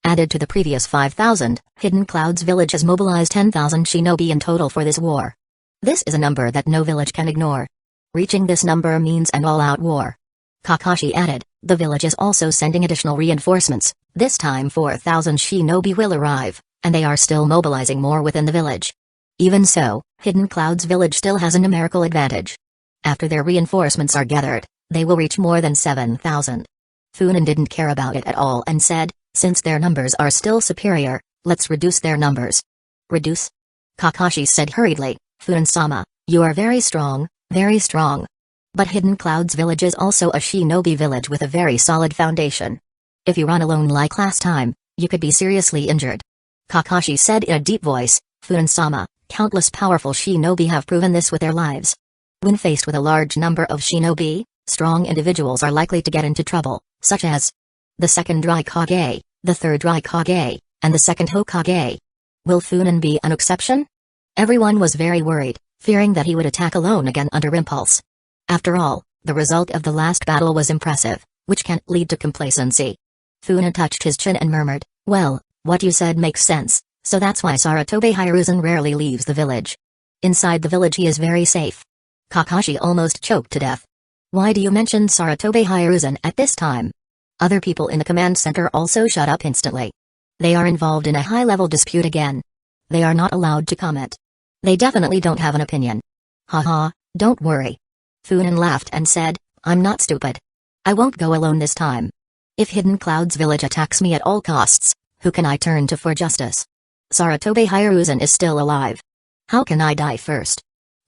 Added to the previous 5,000, Hidden Cloud's village has mobilized 10,000 shinobi in total for this war. This is a number that no village can ignore. Reaching this number means an all-out war. Kakashi added, the village is also sending additional reinforcements, this time 4,000 shinobi will arrive, and they are still mobilizing more within the village. Even so, Hidden Cloud's village still has a numerical advantage. After their reinforcements are gathered, They will reach more than 7,000. Funan didn't care about it at all and said, since their numbers are still superior, let's reduce their numbers. Reduce? Kakashi said hurriedly, Funan-sama, you are very strong, very strong. But Hidden Cloud's village is also a shinobi village with a very solid foundation. If you run alone like last time, you could be seriously injured. Kakashi said in a deep voice, Funan-sama, countless powerful shinobi have proven this with their lives. When faced with a large number of shinobi, strong individuals are likely to get into trouble, such as the second Raikage, the third Raikage, and the second Hokage. Will Funan be an exception? Everyone was very worried, fearing that he would attack alone again under impulse. After all, the result of the last battle was impressive, which can't lead to complacency. Funan touched his chin and murmured, well, what you said makes sense, so that's why Sarutobi Hiruzen rarely leaves the village. Inside the village he is very safe. Kakashi almost choked to death. Why do you mention Sarutobi Hiruzen at this time? Other people in the command center also shut up instantly. They are involved in a high-level dispute again. They are not allowed to comment. They definitely don't have an opinion. Haha, don't worry. Funan laughed and said, I'm not stupid. I won't go alone this time. If Hidden Cloud's village attacks me at all costs, who can I turn to for justice? Sarutobi Hiruzen is still alive. How can I die first?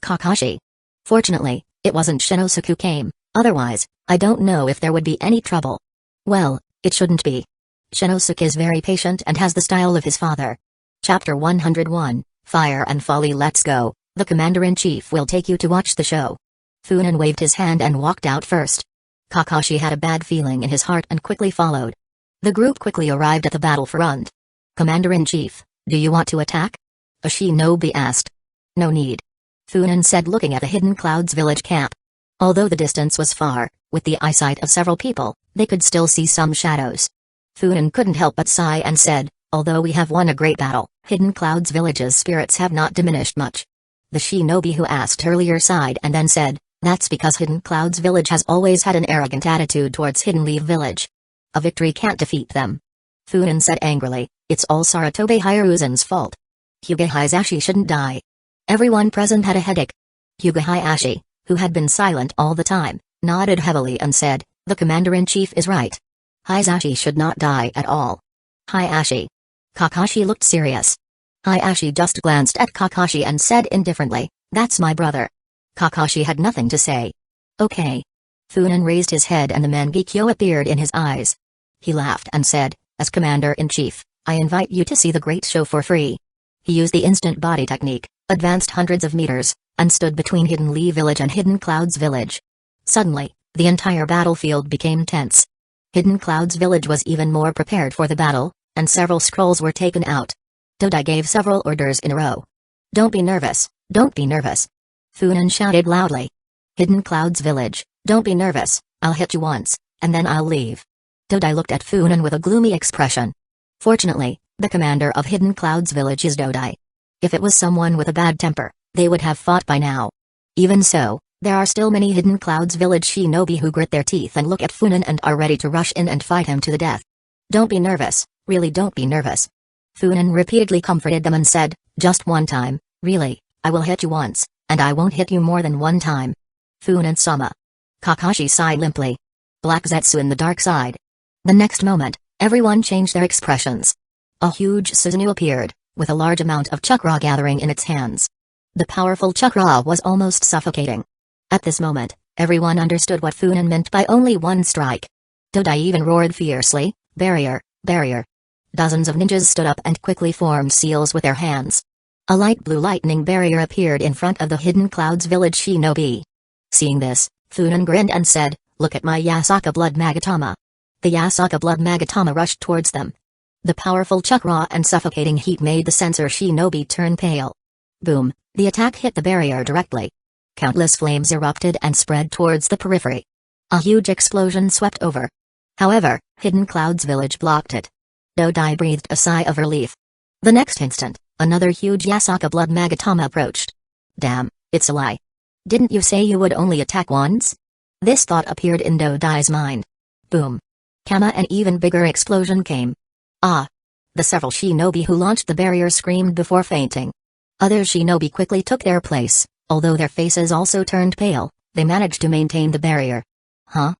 Kakashi. Fortunately, it wasn't Shinosuke who came, otherwise, I don't know if there would be any trouble. Well, it shouldn't be. Shinosuke is very patient and has the style of his father. Chapter 101, Fire and Folly. Let's go, the Commander-in-Chief will take you to watch the show. Funan waved his hand and walked out first. Kakashi had a bad feeling in his heart and quickly followed. The group quickly arrived at the battlefront. Commander-in-Chief, do you want to attack? A shinobi asked. No need. Funan said looking at the Hidden Cloud's village camp. Although the distance was far, with the eyesight of several people, they could still see some shadows. Funan couldn't help but sigh and said, although we have won a great battle, Hidden Cloud's village's spirits have not diminished much. The shinobi who asked earlier sighed and then said, that's because Hidden Cloud's village has always had an arrogant attitude towards Hidden Leaf village. A victory can't defeat them. Funan said angrily, it's all Sarutobi Hiruzen's fault. Hyuga Hisashi shouldn't die. Everyone present had a headache. Hyuga Hisashi, who had been silent all the time, nodded heavily and said, the Commander-in-Chief is right. Hisashi should not die at all. Hisashi. Kakashi looked serious. Hisashi just glanced at Kakashi and said indifferently, that's my brother. Kakashi had nothing to say. Okay. Funan raised his head and the Mangekyo appeared in his eyes. He laughed and said, as Commander-in-Chief, I invite you to see the great show for free. He used the instant body technique, advanced hundreds of meters, and stood between Hidden Leaf village and Hidden Cloud's village. Suddenly, the entire battlefield became tense. Hidden Cloud's village was even more prepared for the battle, and several scrolls were taken out. Dodai gave several orders in a row. Don't be nervous, don't be nervous. Funan shouted loudly. Hidden Cloud's village, don't be nervous, I'll hit you once, and then I'll leave. Dodai looked at Funan with a gloomy expression. Fortunately, the commander of Hidden Cloud's village is Dodai. If it was someone with a bad temper, they would have fought by now. Even so, there are still many Hidden Cloud's village shinobi who grit their teeth and look at Funan and are ready to rush in and fight him to the death. Don't be nervous, really don't be nervous. Funan repeatedly comforted them and said, just one time, really, I will hit you once, and I won't hit you more than one time. Funan-sama. Kakashi sighed limply. Black Zetsu in the dark side. The next moment, everyone changed their expressions. A huge Susanoo appeared, with a large amount of chakra gathering in its hands. The powerful chakra was almost suffocating. At this moment, everyone understood what Funan meant by only one strike. Dodai even roared fiercely, barrier, barrier. Dozens of ninjas stood up and quickly formed seals with their hands. A light blue lightning barrier appeared in front of the Hidden Cloud's village shinobi. Seeing this, Funan grinned and said, look at my Yasaka blood Magatama. The Yasaka blood Magatama rushed towards them. The powerful chakra and suffocating heat made the censor shinobi turn pale. Boom, the attack hit the barrier directly. Countless flames erupted and spread towards the periphery. A huge explosion swept over. However, Hidden Cloud's village blocked it. Dodai breathed a sigh of relief. The next instant, another huge Yasaka blood Magatama approached. Damn, it's a lie. Didn't you say you would only attack once? This thought appeared in Dodai's mind. Boom. Kama, an even bigger explosion came. Ah! The several shinobi who launched the barrier screamed before fainting. Other shinobi quickly took their place, although their faces also turned pale, they managed to maintain the barrier. Huh?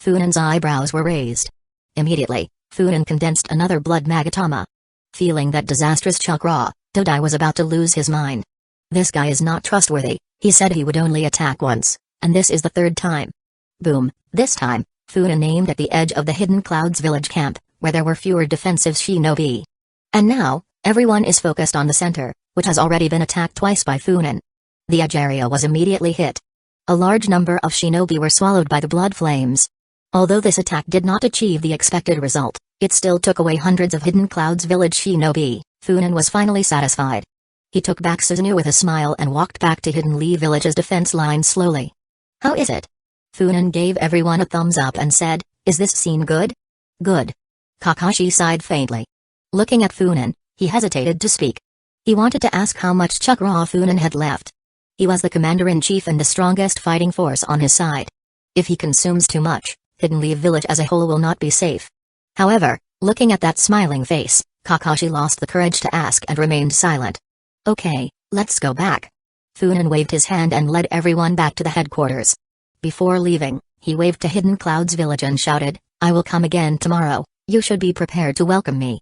Funan's eyebrows were raised. Immediately, Funan condensed another blood magatama. Feeling that disastrous chakra, Dodai was about to lose his mind. This guy is not trustworthy. He said he would only attack once, and this is the third time. Boom, this time, Funan aimed at the edge of the Hidden Clouds village camp, where there were fewer defensive shinobi. And now, everyone is focused on the center, which has already been attacked twice by Funan. The edge area was immediately hit. A large number of shinobi were swallowed by the blood flames. Although this attack did not achieve the expected result, it still took away hundreds of Hidden Clouds village shinobi. Funan was finally satisfied. He took back Susanoo with a smile and walked back to Hidden Lee village's defense line slowly. How is it? Funan gave everyone a thumbs up and said, is this scene good? Good. Kakashi sighed faintly. Looking at Funan, he hesitated to speak. He wanted to ask how much chakra Funan had left. He was the commander-in-chief and the strongest fighting force on his side. If he consumes too much, Hidden Lee village as a whole will not be safe. However, looking at that smiling face, Kakashi lost the courage to ask and remained silent. Okay, let's go back. Funan waved his hand and led everyone back to the headquarters. Before leaving, he waved to Hidden Clouds village and shouted, I will come again tomorrow, you should be prepared to welcome me.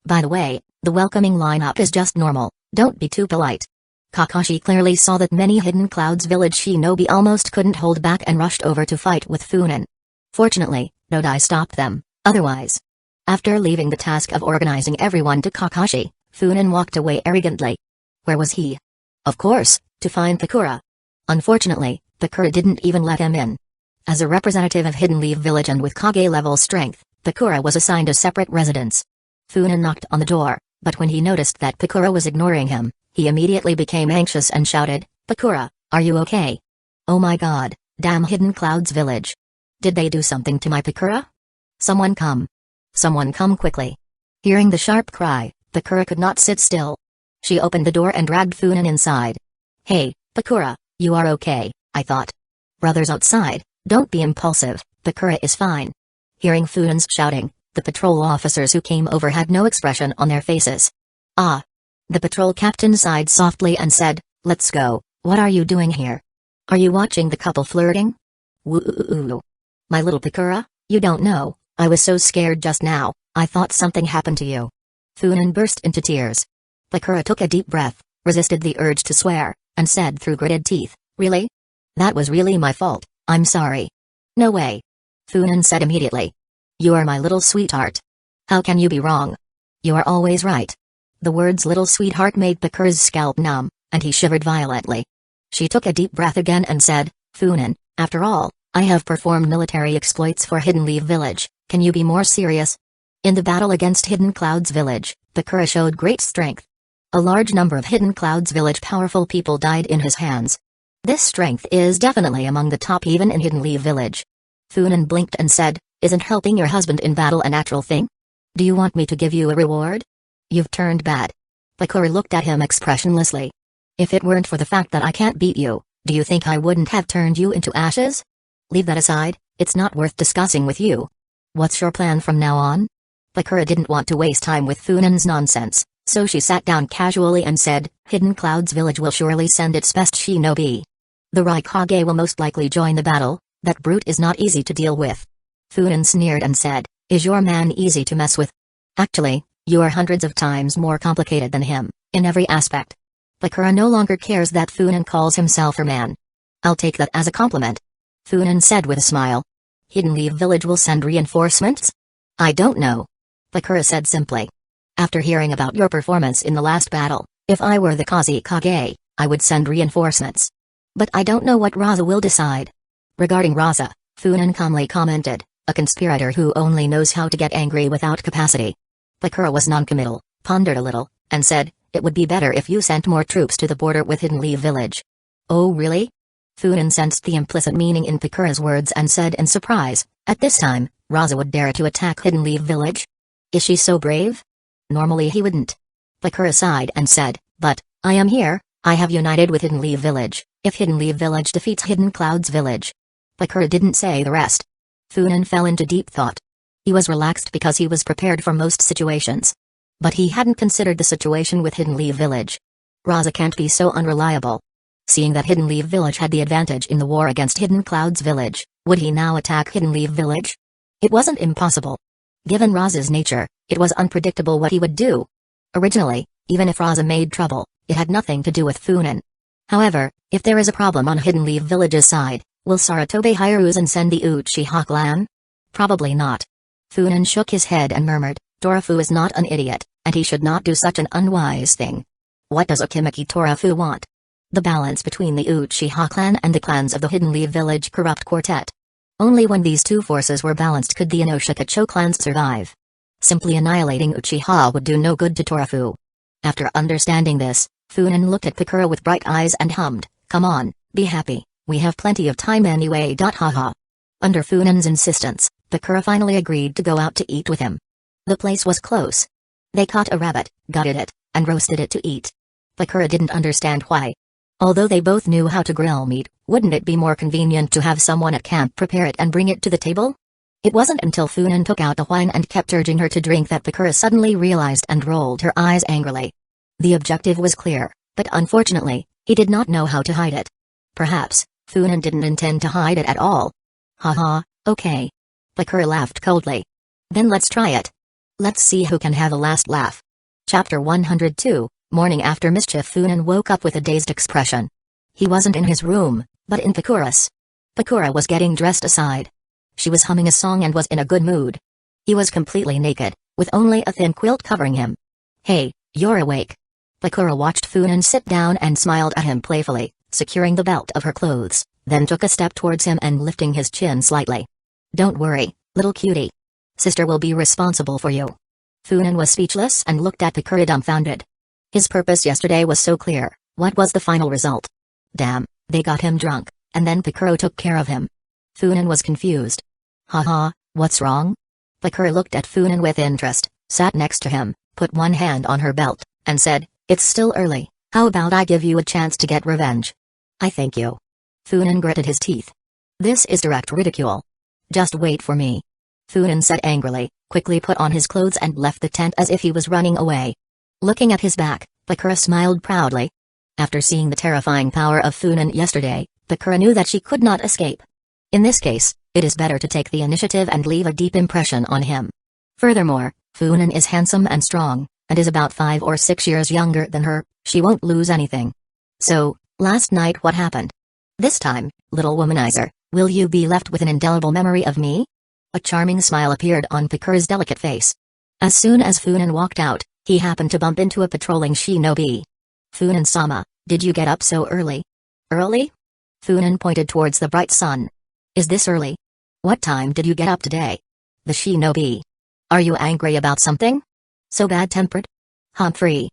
By the way, the welcoming lineup is just normal, don't be too polite. Kakashi clearly saw that many Hidden Clouds village shinobi almost couldn't hold back and rushed over to fight with Funan. Fortunately, Nodai stopped them, otherwise. After leaving the task of organizing everyone to Kakashi, Funan walked away arrogantly. Where was he? Of course, to find Pakura. Unfortunately, Pakura didn't even let him in. As a representative of Hidden Leaf Village and with Kage-level strength, Pakura was assigned a separate residence. Funan knocked on the door, but when he noticed that Pakura was ignoring him, he immediately became anxious and shouted, Pakura, are you okay? Oh my god, damn Hidden Clouds Village. Did they do something to my Pakura? Someone come. Someone come quickly. Hearing the sharp cry, Pakura could not sit still. She opened the door and dragged Funan inside. Hey, Pakura, you are okay, I thought. Brothers outside, don't be impulsive, Pakura is fine. Hearing Funan's shouting, the patrol officers who came over had no expression on their faces. Ah. The patrol captain sighed softly and said, let's go, what are you doing here? Are you watching the couple flirting? Woo. My little Pakura, you don't know, I was so scared just now, I thought something happened to you. Funan burst into tears. Pakura took a deep breath, resisted the urge to swear, and said through gritted teeth, really? That was really my fault, I'm sorry. No way. Funan said immediately. You are my little sweetheart. How can you be wrong? You are always right. The words little sweetheart made Pakura's scalp numb, and he shivered violently. She took a deep breath again and said, Funan, after all, I have performed military exploits for Hidden Leaf Village, can you be more serious? In the battle against Hidden Clouds Village, Pakura showed great strength. A large number of Hidden Clouds Village powerful people died in his hands. This strength is definitely among the top even in Hidden Leaf Village. Funan blinked and said, isn't helping your husband in battle a natural thing? Do you want me to give you a reward? You've turned bad. Pakura looked at him expressionlessly. If it weren't for the fact that I can't beat you, do you think I wouldn't have turned you into ashes? Leave that aside, it's not worth discussing with you. What's your plan from now on? Pakura didn't want to waste time with Funan's nonsense, so she sat down casually and said, Hidden Clouds Village will surely send its best shinobi. The Raikage will most likely join the battle, that brute is not easy to deal with. Funan sneered and said, is your man easy to mess with? Actually, you are hundreds of times more complicated than him, in every aspect. Pakura no longer cares that Funan calls himself her man. I'll take that as a compliment. Funan said with a smile. Hidden Leaf Village will send reinforcements? I don't know. Pakura said simply. After hearing about your performance in the last battle, if I were the Kazekage, I would send reinforcements. But I don't know what Raza will decide. Regarding Raza, Funan calmly commented, a conspirator who only knows how to get angry without capacity. Pakura was noncommittal, pondered a little, and said, it would be better if you sent more troops to the border with Hidden Leaf Village. Oh really? Funan sensed the implicit meaning in Pakura's words and said in surprise, at this time, Raza would dare to attack Hidden Leaf Village? Is she so brave? Normally he wouldn't. Pakura sighed and said, but, I am here, I have united with Hidden Leaf Village, if Hidden Leaf Village defeats Hidden Clouds Village. Pakura didn't say the rest. Funan fell into deep thought. He was relaxed because he was prepared for most situations. But he hadn't considered the situation with Hidden Leaf Village. Raza can't be so unreliable. Seeing that Hidden Leaf Village had the advantage in the war against Hidden Clouds Village, Would he now attack Hidden Leaf Village? It wasn't impossible. Given Raza's nature, it was unpredictable what he would do. Originally, even if Raza made trouble, it had nothing to do with Funan. However, if there is a problem on Hidden Leaf Village's side, will Saratobe hire Uz and send the Uchiha clan? Probably not. Funan shook his head and murmured, Torafu is not an idiot, and he should not do such an unwise thing. What does Akimiki Torafu want? The balance between the Uchiha clan and the clans of the Hidden Leaf Village corrupt quartet. Only when these two forces were balanced could the Inoshikacho clans survive. Simply annihilating Uchiha would do no good to Torafu. After understanding this, Funan looked at Pakura with bright eyes and hummed, come on, be happy, we have plenty of time anyway. Haha. Under Funan's insistence, Pakura finally agreed to go out to eat with him. The place was close. They caught a rabbit, gutted it, and roasted it to eat. Pakura didn't understand why. Although they both knew how to grill meat, wouldn't it be more convenient to have someone at camp prepare it and bring it to the table? It wasn't until Funan took out the wine and kept urging her to drink that Pakura suddenly realized and rolled her eyes angrily. The objective was clear, but unfortunately, he did not know how to hide it. Perhaps, Funan didn't intend to hide it at all. Haha, okay. Pakura laughed coldly. Then let's try it. Let's see who can have a last laugh. Chapter 102, Morning after mischief. Funan woke up with a dazed expression. He wasn't in his room, but in Pakura's. Pakura was getting dressed aside. She was humming a song and was in a good mood. He was completely naked, with only a thin quilt covering him. Hey, you're awake. Pakura watched Funan sit down and smiled at him playfully, securing the belt of her clothes, then took a step towards him and lifting his chin slightly. Don't worry, little cutie. Sister will be responsible for you. Funan was speechless and looked at Pakura dumbfounded. His purpose yesterday was so clear, what was the final result? Damn, they got him drunk, and then Pakura took care of him. Funan was confused. Haha, what's wrong? Pakura looked at Funan with interest, sat next to him, put one hand on her belt, and said, it's still early, how about I give you a chance to get revenge? I thank you. Funan gritted his teeth. This is direct ridicule. Just wait for me. Funan said angrily, quickly put on his clothes and left the tent as if he was running away. Looking at his back, Pakura smiled proudly. After seeing the terrifying power of Funan yesterday, Pakura knew that she could not escape. In this case, it is better to take the initiative and leave a deep impression on him. Furthermore, Funan is handsome and strong, and is about 5 or 6 years younger than her, she won't lose anything. So, last night what happened? This time, little womanizer, will you be left with an indelible memory of me? A charming smile appeared on Pakura's delicate face. As soon as Funan walked out, he happened to bump into a patrolling shinobi. Funan-sama, did you get up so early? Early? Funan pointed towards the bright sun. Is this early? What time did you get up today? The shinobi. Are you angry about something? So bad-tempered? Humphrey.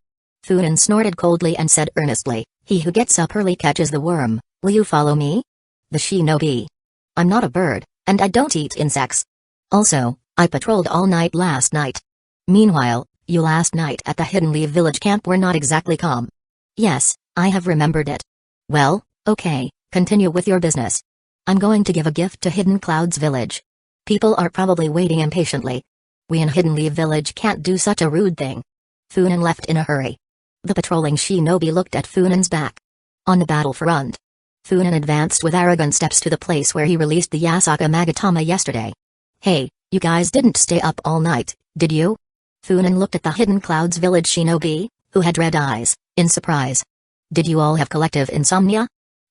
Funan snorted coldly and said earnestly, he who gets up early catches the worm, will you follow me? The shinobi. I'm not a bird, and I don't eat insects. Also, I patrolled all night last night. Meanwhile, you last night at the Hidden Leaf Village camp were not exactly calm. Yes, I have remembered it. Well, okay, continue with your business. I'm going to give a gift to Hidden Cloud's village. People are probably waiting impatiently. We in Hidden Leaf Village can't do such a rude thing. Funan left in a hurry. The patrolling shinobi looked at Funan's back. On the battlefront, Funan advanced with arrogant steps to the place where he released the Yasaka Magatama yesterday. Hey, you guys didn't stay up all night, did you? Funan looked at the Hidden Clouds village shinobi, who had red eyes, in surprise. Did you all have collective insomnia?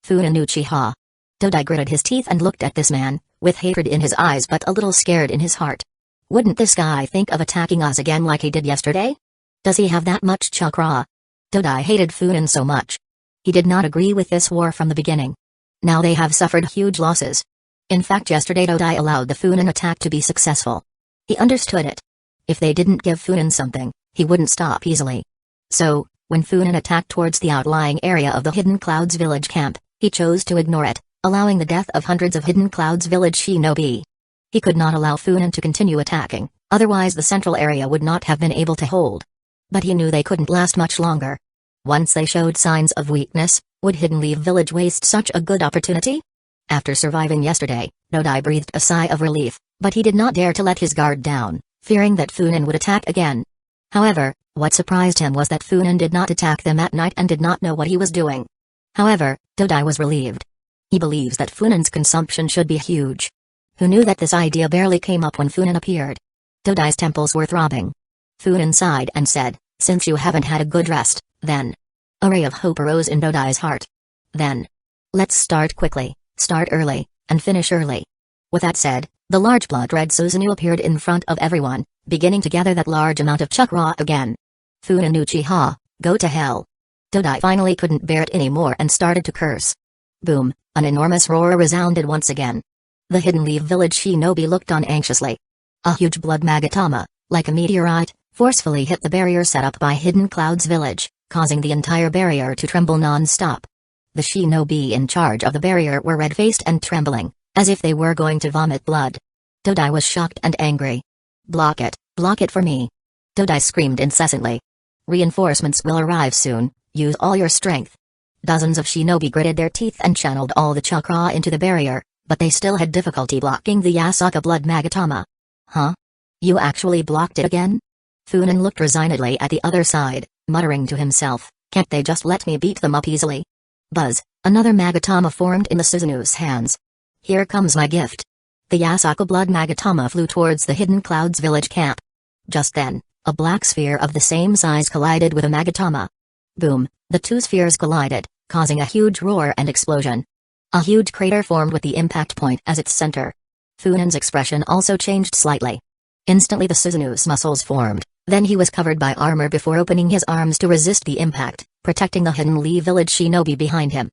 Funan Uchiha. Dodai gritted his teeth and looked at this man, with hatred in his eyes but a little scared in his heart. Wouldn't this guy think of attacking us again like he did yesterday? Does he have that much chakra? Dodai hated Funan so much. He did not agree with this war from the beginning. Now they have suffered huge losses. In fact, yesterday Dodai allowed the Funan attack to be successful. He understood it. If they didn't give Funan something, he wouldn't stop easily. So, when Funan attacked towards the outlying area of the Hidden Clouds village camp, he chose to ignore it, allowing the death of hundreds of Hidden Clouds village shinobi. He could not allow Funan to continue attacking, otherwise the central area would not have been able to hold. But he knew they couldn't last much longer. Once they showed signs of weakness, would Hidden Leaf Village waste such a good opportunity? After surviving yesterday, Dodai breathed a sigh of relief, but he did not dare to let his guard down, fearing that Funan would attack again. However, what surprised him was that Funan did not attack them at night and did not know what he was doing. However, Dodai was relieved. He believes that Funan's consumption should be huge. Who knew that this idea barely came up when Funan appeared? Dodai's temples were throbbing. Funan sighed and said, "Since you haven't had a good rest, then." A ray of hope arose in Dodai's heart. "Then. Let's start quickly, start early, and finish early." With that said, the large blood-red Susanoo appeared in front of everyone, beginning to gather that large amount of chakra again. "Funan Uchiha, go to hell." Dodai finally couldn't bear it anymore and started to curse. Boom, an enormous roar resounded once again. The Hidden Leaf Village shinobi looked on anxiously. A huge blood magatama, like a meteorite, forcefully hit the barrier set up by Hidden Cloud's village, causing the entire barrier to tremble non-stop. The shinobi in charge of the barrier were red-faced and trembling, as if they were going to vomit blood. Dodai was shocked and angry. block it for me." Dodai screamed incessantly. "Reinforcements will arrive soon, use all your strength." Dozens of shinobi gritted their teeth and channeled all the chakra into the barrier, but they still had difficulty blocking the Yasaka blood magatama. "Huh? You actually blocked it again?" Funan looked resignedly at the other side, muttering to himself, "Can't they just let me beat them up easily?" Buzz, another magatama formed in the Susanoo's hands. "Here comes my gift." The Yasaka blood magatama flew towards the Hidden Clouds village camp. Just then, a black sphere of the same size collided with a magatama. Boom, the two spheres collided, causing a huge roar and explosion. A huge crater formed with the impact point as its center. Funan's expression also changed slightly. Instantly the Susanoo's muscles formed, then he was covered by armor before opening his arms to resist the impact, protecting the Hidden Leaf Village shinobi behind him.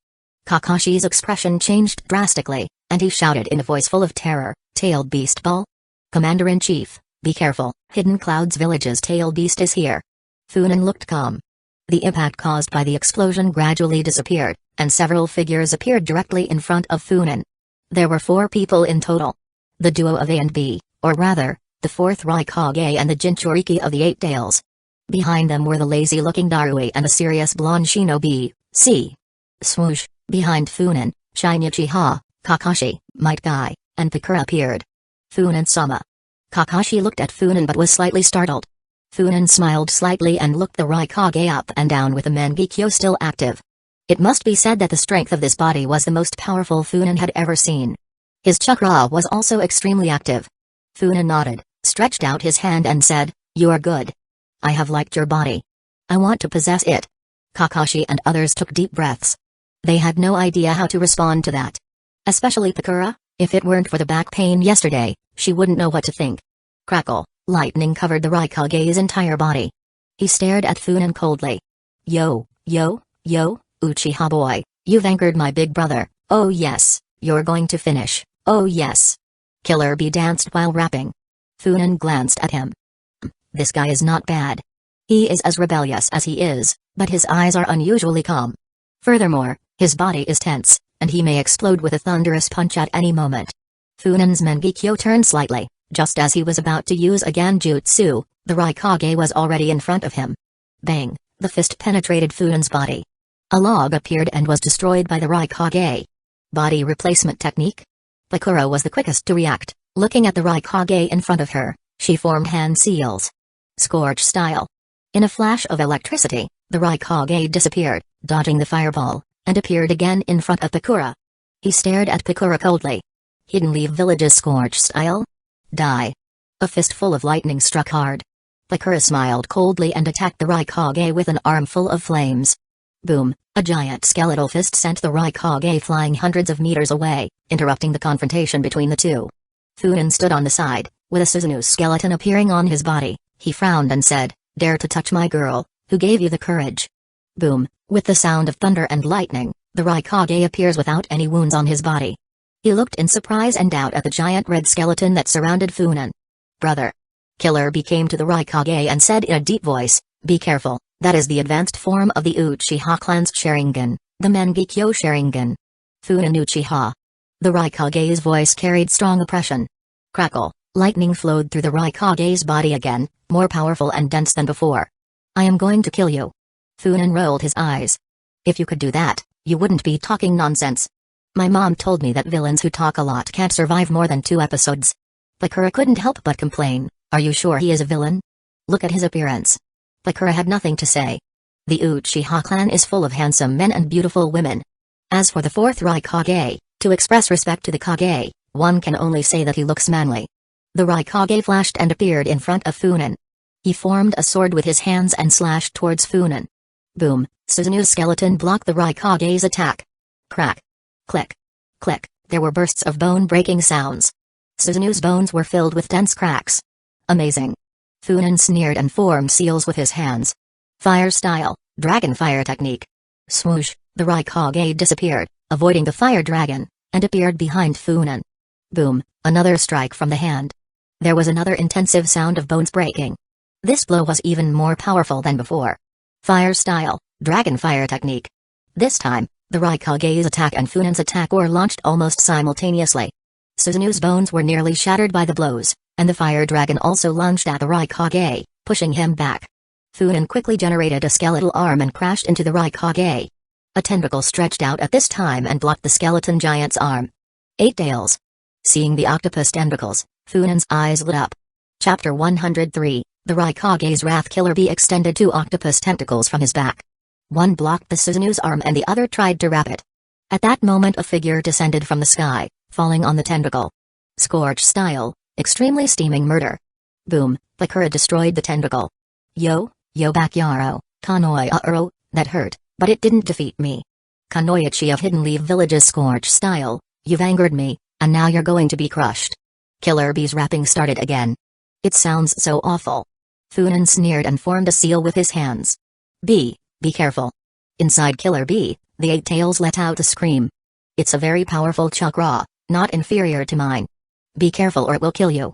Kakashi's expression changed drastically, and he shouted in a voice full of terror, "Tailed Beast Ball? Commander-in-Chief, be careful, Hidden Clouds Village's tail beast is here." Funan looked calm. The impact caused by the explosion gradually disappeared, and several figures appeared directly in front of Funan. There were 4 people in total. The duo of A and B, or rather, the 4th Raikage and the Jinchuriki of the 8 Tails. Behind them were the lazy-looking Darui and the serious blonde shinobi, C. Swoosh, behind Funan, Shinichi-ha, Kakashi, Might Guy, and Pakura appeared. "Funan-sama." Kakashi looked at Funan but was slightly startled. Funan smiled slightly and looked the Raikage up and down with the Mangekyo still active. It must be said that the strength of this body was the most powerful Funan had ever seen. His chakra was also extremely active. Funan nodded, stretched out his hand and said, "You are good. I have liked your body. I want to possess it." Kakashi and others took deep breaths. They had no idea how to respond to that. Especially Pakura, if it weren't for the back pain yesterday, she wouldn't know what to think. Crackle, lightning covered the Raikage's entire body. He stared at Funan coldly. Yo, Uchiha boy, you've angered my big brother. Oh yes, you're going to finish. Oh yes." Killer Bee danced while rapping. Funan glanced at him. This guy is not bad. He is as rebellious as he is, but his eyes are unusually calm. Furthermore, his body is tense, and he may explode with a thunderous punch at any moment. Funan's Mangekyo turned slightly. Just as he was about to use a Genjutsu, the Raikage was already in front of him. Bang, the fist penetrated Funan's body. A log appeared and was destroyed by the Raikage. Body replacement technique? Pakura was the quickest to react. Looking at the Raikage in front of her, she formed hand seals. Scorch style. In a flash of electricity, the Raikage disappeared, dodging the fireball, and appeared again in front of Pakura. He stared at Pakura coldly. Hidden Leaf Village's Scorch style? Die. A fistful of lightning struck hard. Pakura smiled coldly and attacked the Raikage with an armful of flames. Boom, a giant skeletal fist sent the Raikage flying hundreds of meters away, interrupting the confrontation between the two. Funan stood on the side, with a Susanoo skeleton appearing on his body. He frowned and said, "Dare to touch my girl, who gave you the courage?" Boom, with the sound of thunder and lightning, the Raikage appears without any wounds on his body. He looked in surprise and doubt at the giant red skeleton that surrounded Funan. "Brother." Killer Bee came to the Raikage and said in a deep voice, "Be careful, that is the advanced form of the Uchiha clan's Sharingan, the Mangekyo Sharingan." Funan Uchiha. The Raikage's voice carried strong oppression. Crackle, lightning flowed through the Raikage's body again, more powerful and dense than before. "I am going to kill you." Funan rolled his eyes. "If you could do that, you wouldn't be talking nonsense. My mom told me that villains who talk a lot can't survive more than 2 episodes. Pakura couldn't help but complain, "Are you sure he is a villain? Look at his appearance." Pakura had nothing to say. The Uchiha clan is full of handsome men and beautiful women. As for the 4th Raikage, To express respect to the Kage, one can only say that he looks manly. The Raikage flashed and appeared in front of Funan. He formed a sword with his hands and slashed towards Funan. Boom, Suzunu's skeleton blocked the Raikage's attack. Crack. Click. Click, there were bursts of bone-breaking sounds. Suzunu's bones were filled with dense cracks. Amazing. Funan sneered and formed seals with his hands. Fire style, dragon fire technique. Swoosh, the Raikage disappeared, avoiding the fire dragon, and appeared behind Funan. Boom, another strike from the hand. There was another intensive sound of bones breaking. This blow was even more powerful than before. Fire style, dragon fire technique. This time, the Raikage's attack and Funan's attack were launched almost simultaneously. Suzunu's bones were nearly shattered by the blows, and the fire dragon also lunged at the Raikage, pushing him back. Funan quickly generated a skeletal arm and crashed into the Raikage. A tentacle stretched out at this time and blocked the skeleton giant's arm. 8 tails. Seeing the octopus tentacles, Funan's eyes lit up. Chapter 103, the Raikage's Wrath. Killer Bee extended 2 octopus tentacles from his back. One blocked the Suzunu's arm and the other tried to wrap it. At that moment a figure descended from the sky, falling on the tentacle. Scorch style, extremely steaming murder. Boom, Bakura destroyed the tentacle. Yo Bakyaro, Kanoi Uro, that hurt, but it didn't defeat me. Kanoichi of Hidden Leaf Village's Scorch style, you've angered me, and now you're going to be crushed. Killer Bee's rapping started again. It sounds so awful. Funan sneered and formed a seal with his hands. Be careful. Inside Killer Bee, the 8 tails let out a scream. It's a very powerful chakra, not inferior to mine. Be careful or it will kill you.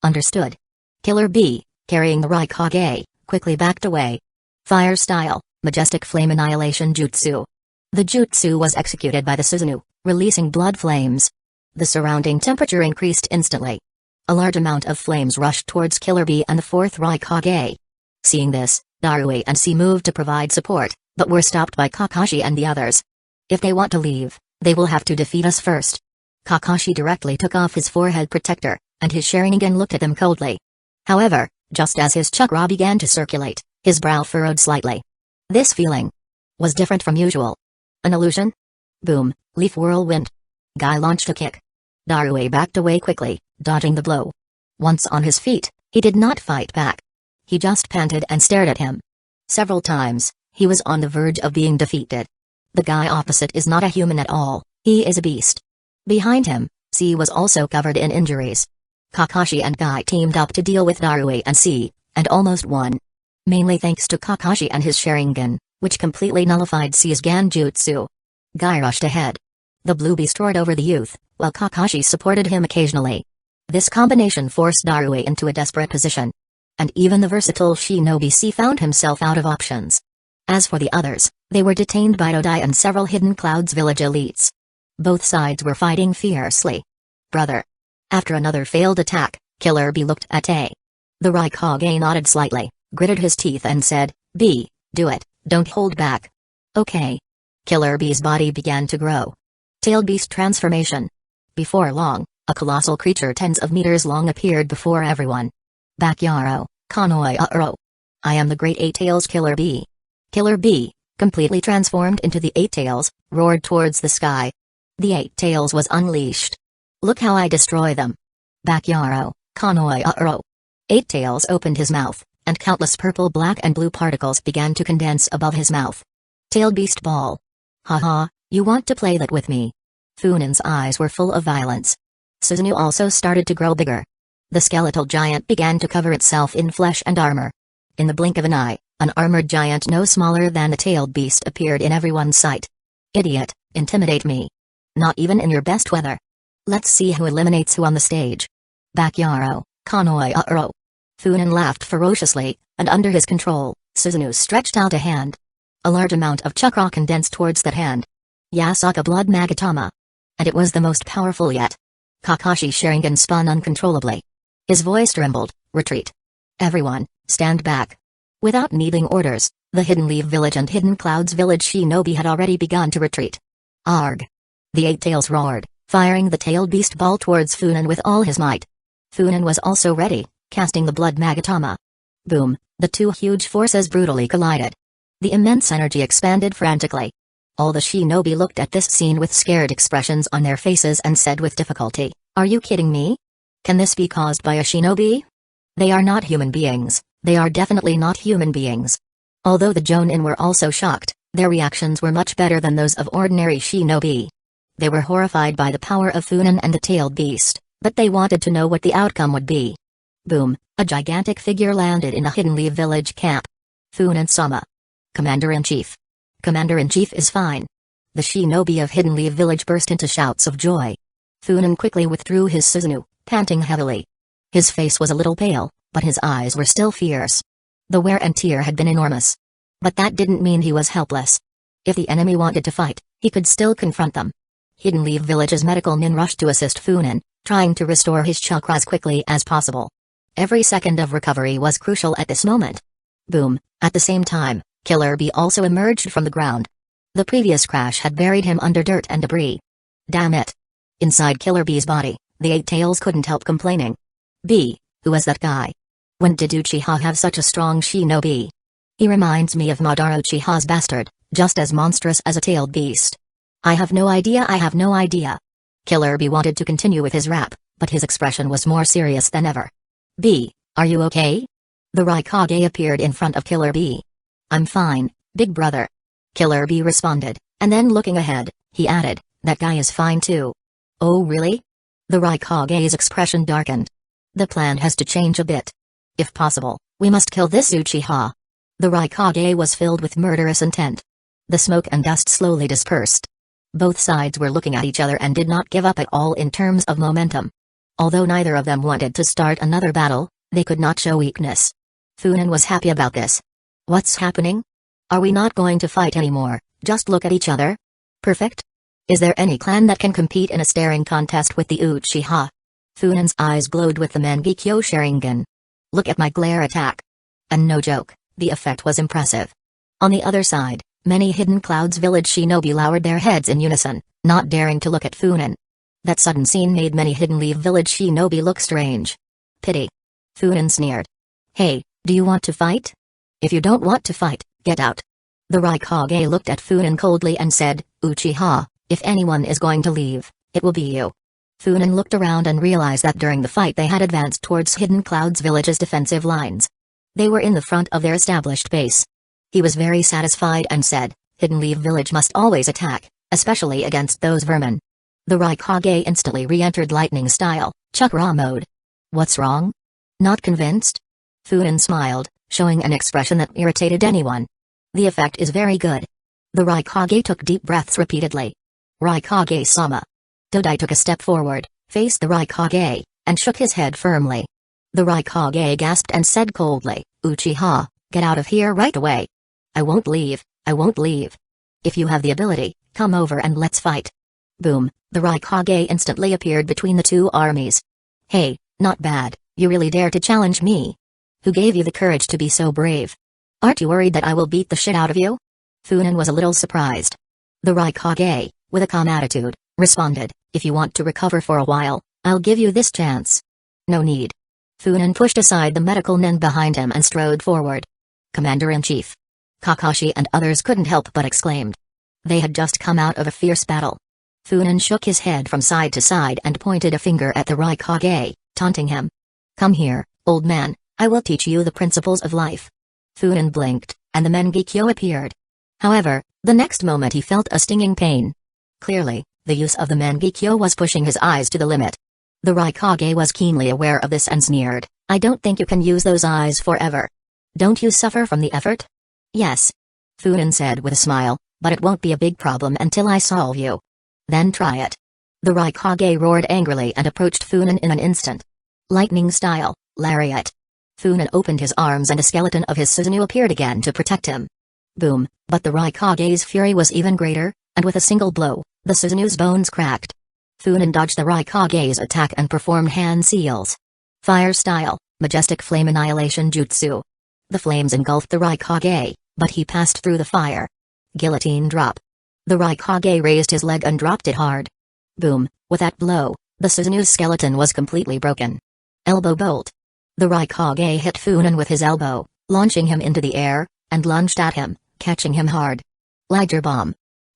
Understood. Killer Bee, carrying the Raikage, quickly backed away. Fire style, majestic flame annihilation jutsu. The jutsu was executed by the Suzunu, releasing blood flames. The surrounding temperature increased instantly. A large amount of flames rushed towards Killer Bee and the 4th Raikage. Seeing this, Darui and C moved to provide support, but were stopped by Kakashi and the others. If they want to leave, they will have to defeat us first. Kakashi directly took off his forehead protector, and his Sharingan looked at them coldly. However, just as his chakra began to circulate, his brow furrowed slightly. This feeling was different from usual. An illusion? Boom, leaf whirlwind. Guy launched a kick. Darui backed away quickly, dodging the blow. Once on his feet, he did not fight back. He just panted and stared at him. Several times, he was on the verge of being defeated. The guy opposite is not a human at all, he is a beast. Behind him, C was also covered in injuries. Kakashi and Guy teamed up to deal with Darui and C, and almost won. Mainly thanks to Kakashi and his Sharingan, which completely nullified C's Ganjutsu. Guy rushed ahead. The blue beast roared over the youth, while Kakashi supported him occasionally. This combination forced Darui into a desperate position. And even the versatile Shinobi C found himself out of options. As for the others, they were detained by Dodai and several Hidden Clouds village elites. Both sides were fighting fiercely. Brother. After another failed attack, Killer Bee looked at A. The Raikage nodded slightly, gritted his teeth and said, B, do it, don't hold back. Okay. Killer Bee's body began to grow. Tailed Beast transformation. Before long, a colossal creature tens of meters long appeared before everyone. Bakyaro, Kanoi Uro. I am the great 8 tails Killer Bee. Killer Bee, completely transformed into the 8 tails, roared towards the sky. The 8 tails was unleashed. Look how I destroy them. Bakyaro, Kanoi Uro. 8 tails opened his mouth, and countless purple, black and blue particles began to condense above his mouth. Tailed Beast Ball. Haha, you want to play that with me? Funan's eyes were full of violence. Suzunu also started to grow bigger. The skeletal giant began to cover itself in flesh and armor. In the blink of an eye, an armored giant no smaller than the tailed beast appeared in everyone's sight. Idiot, intimidate me. Not even in your best weather. Let's see who eliminates who on the stage. Bakyaro, Kanoi Uro. Funan laughed ferociously, and under his control, Suzunu stretched out a hand. A large amount of chakra condensed towards that hand. Yasaka Blood Magatama. And it was the most powerful yet. Kakashi's Sharingan spun uncontrollably. His voice trembled, retreat. Everyone, stand back. Without needing orders, the Hidden Leaf Village and Hidden Clouds Village Shinobi had already begun to retreat. Arg! The 8 tails roared, firing the tailed beast ball towards Funan with all his might. Funan was also ready, casting the Blood Magatama. Boom, the 2 huge forces brutally collided. The immense energy expanded frantically. All the shinobi looked at this scene with scared expressions on their faces and said with difficulty, "Are you kidding me? Can this be caused by a shinobi? They are not human beings, they are definitely not human beings." Although the Jonin were also shocked, their reactions were much better than those of ordinary shinobi. They were horrified by the power of Funin and the tailed beast, but they wanted to know what the outcome would be. Boom, a gigantic figure landed in the Hidden Leaf village camp. Funin-sama. Commander-in-Chief. Commander-in-Chief is fine. The shinobi of Hidden Leaf village burst into shouts of joy. Funin quickly withdrew his Susanoo, panting heavily. His face was a little pale, but his eyes were still fierce. The wear and tear had been enormous. But that didn't mean he was helpless. If the enemy wanted to fight, he could still confront them. Hidden Leaf Village's medical nin rushed to assist Funin, trying to restore his chakra as quickly as possible. Every second of recovery was crucial at this moment. Boom, at the same time, Killer Bee also emerged from the ground. The previous crash had buried him under dirt and debris. Damn it. Inside Killer Bee's body, the Eight Tails couldn't help complaining. "Bee, who is that guy? When did Uchiha have such a strong shinobi? He reminds me of Madara Uchiha's bastard, just as monstrous as a tailed beast. I have no idea. Killer Bee wanted to continue with his rap, but his expression was more serious than ever. "Bee, are you okay?" The Raikage appeared in front of Killer Bee. "I'm fine, big brother." Killer Bee responded, and then looking ahead, he added, "That guy is fine too." "Oh really?" The Raikage's expression darkened. "The plan has to change a bit. If possible, we must kill this Uchiha." The Raikage was filled with murderous intent. The smoke and dust slowly dispersed. Both sides were looking at each other and did not give up at all in terms of momentum. Although neither of them wanted to start another battle, they could not show weakness. Funin was happy about this. "What's happening? Are we not going to fight anymore, just look at each other? Perfect? Is there any clan that can compete in a staring contest with the Uchiha?" Funin's eyes glowed with the Mangekyo Sharingan. "Look at my glare attack." And no joke, the effect was impressive. On the other side, many Hidden Clouds village shinobi lowered their heads in unison, not daring to look at Funin. That sudden scene made many Hidden Leaf village shinobi look strange. "Pity." Funin sneered. "Hey, do you want to fight? If you don't want to fight, get out." The Raikage looked at Funin coldly and said, "Uchiha, if anyone is going to leave, it will be you." Funin looked around and realized that during the fight they had advanced towards Hidden Clouds village's defensive lines. They were in the front of their established base. He was very satisfied and said, "Hidden Leaf village must always attack, especially against those vermin." The Raikage instantly re-entered lightning style, chakra mode. "What's wrong? Not convinced?" Funin smiled, showing an expression that irritated anyone. "The effect is very good." The Raikage took deep breaths repeatedly. "Raikage-sama." Dodai took a step forward, faced the Raikage, and shook his head firmly. The Raikage gasped and said coldly, "Uchiha, get out of here right away." I won't leave. If you have the ability, come over and let's fight." Boom, the Raikage instantly appeared between the two armies. "Hey, not bad, you really dare to challenge me? Who gave you the courage to be so brave? Aren't you worried that I will beat the shit out of you?" Funin was a little surprised. The Raikage, with a calm attitude, responded, "If you want to recover for a while, I'll give you this chance." "No need." Funin pushed aside the medical nin behind him and strode forward. "Commander-in-Chief." Kakashi and others couldn't help but exclaimed. They had just come out of a fierce battle. Funin shook his head from side to side and pointed a finger at the Raikage, taunting him. "Come here, old man, I will teach you the principles of life." Funin blinked, and the Mangekyo appeared. However, the next moment he felt a stinging pain. Clearly, the use of the Mangekyo was pushing his eyes to the limit. The Raikage was keenly aware of this and sneered, "I don't think you can use those eyes forever. Don't you suffer from the effort?" "Yes." Funin said with a smile, "but it won't be a big problem until I solve you." "Then try it." The Raikage roared angrily and approached Funin in an instant. Lightning style, lariat. Funin opened his arms and a skeleton of his Susanoo appeared again to protect him. Boom, but the Raikage's fury was even greater, and with a single blow, the Susanoo's bones cracked. Funin dodged the Raikage's attack and performed hand seals. Fire style, majestic flame annihilation jutsu. The flames engulfed the Raikage, but he passed through the fire. Guillotine drop. The Raikage raised his leg and dropped it hard. Boom, with that blow, the Susanoo's skeleton was completely broken. Elbow bolt. The Raikage hit Funin with his elbow, launching him into the air, and lunged at him, catching him hard. Liger bomb.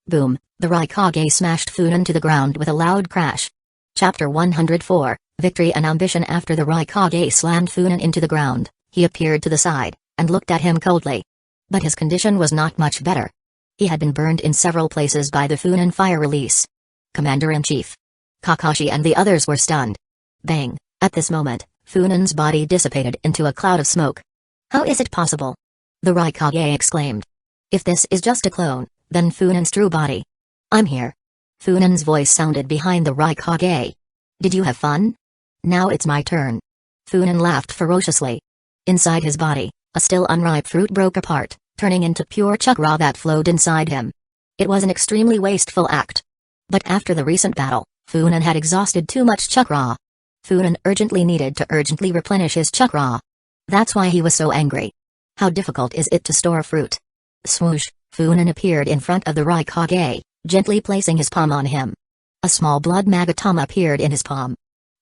Boom, the Raikage smashed Funan to the ground with a loud crash. Chapter 104, Victory and Ambition. After the Raikage slammed Funan into the ground, he appeared to the side, and looked at him coldly. But his condition was not much better. He had been burned in several places by the Funan fire release. Commander-in-Chief Kakashi and the others were stunned. Bang! At this moment, Funan's body dissipated into a cloud of smoke. How is it possible? The Raikage exclaimed. If this is just a clone, then Funan's true body. I'm here. Funan's voice sounded behind the Raikage. Did you have fun? Now it's my turn. Funan laughed ferociously. Inside his body, a still unripe fruit broke apart, turning into pure chakra that flowed inside him. It was an extremely wasteful act. But after the recent battle, Funan had exhausted too much chakra. Funan urgently needed to replenish his chakra. That's why he was so angry. How difficult is it to store fruit? Swoosh, Funan appeared in front of the Raikage, gently placing his palm on him. A small blood magatama appeared in his palm.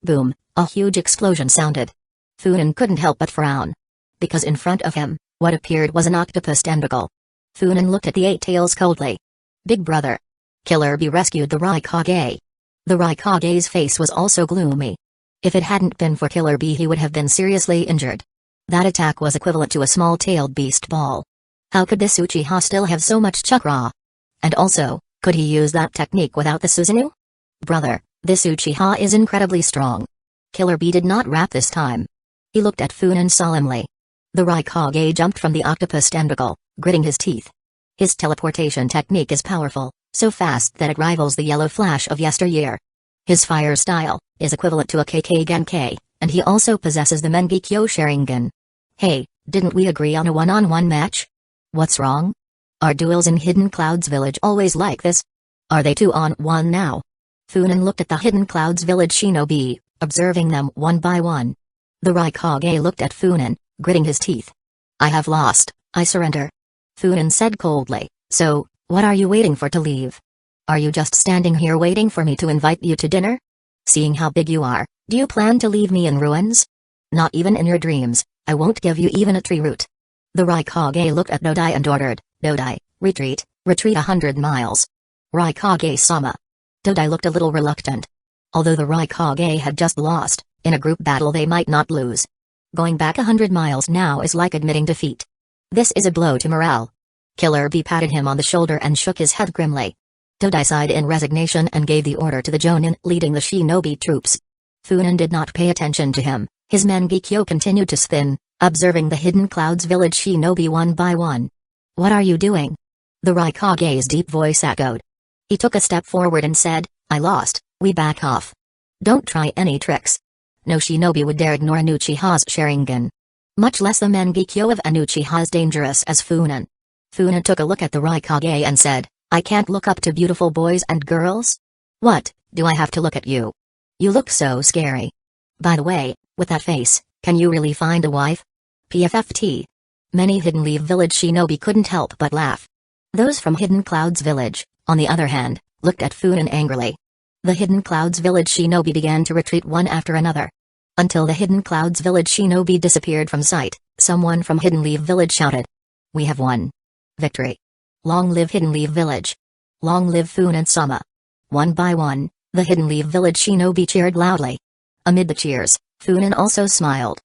Boom, a huge explosion sounded. Funan couldn't help but frown. Because in front of him, what appeared was an octopus tentacle. Funan looked at the eight tails coldly. Big brother. Killer Bee rescued the Raikage. The Raikage's face was also gloomy. If it hadn't been for Killer Bee, he would have been seriously injured. That attack was equivalent to a small-tailed beast ball. How could this Uchiha still have so much chakra? And also, could he use that technique without the Susanoo? Brother, this Uchiha is incredibly strong. Killer Bee did not rap this time. He looked at Funan solemnly. The Raikage jumped from the octopus tentacle, gritting his teeth. His teleportation technique is powerful, so fast that it rivals the yellow flash of yesteryear. His fire style is equivalent to a KK Genkai, and he also possesses the Mengekyo Sharingan. Hey, didn't we agree on a one-on-one match? What's wrong? Are duels in Hidden Clouds Village always like this? Are they 2-on-1 now? Funan looked at the Hidden Clouds Village shinobi, observing them one by one. The Raikage looked at Funan, gritting his teeth. I have lost, I surrender. Funan said coldly, so, what are you waiting for to leave? Are you just standing here waiting for me to invite you to dinner? Seeing how big you are, do you plan to leave me in ruins? Not even in your dreams, I won't give you even a tree root. The Raikage looked at Dodai and ordered, Dodai, retreat 100 miles. Raikage-sama. Dodai looked a little reluctant. Although the Raikage had just lost, in a group battle they might not lose. Going back 100 miles now is like admitting defeat. This is a blow to morale. Killer Bee patted him on the shoulder and shook his head grimly. Dodai sighed in resignation and gave the order to the Jonin leading the shinobi troops. Funan did not pay attention to him, his Mengekyo continued to spin, observing the Hidden Clouds Village shinobi one by one. What are you doing? The Raikage's deep voice echoed. He took a step forward and said, I lost, we back off. Don't try any tricks. No shinobi would dare ignore an Uchiha's Sharingan. Much less the Mengekyo of an Uchiha as dangerous as Funan. Funan took a look at the Raikage and said, I can't look up to beautiful boys and girls? What, do I have to look at you? You look so scary. By the way, with that face, can you really find a wife? PFFT. Many Hidden Leaf Village shinobi couldn't help but laugh. Those from Hidden Clouds Village, on the other hand, looked at Funan angrily. The Hidden Clouds Village shinobi began to retreat one after another. Until the Hidden Clouds Village shinobi disappeared from sight, someone from Hidden Leaf Village shouted. We have won. Victory. Long live Hidden Leaf Village. Long live Funan-sama. One by one, the Hidden Leaf Village shinobi cheered loudly. Amid the cheers, Funan also smiled.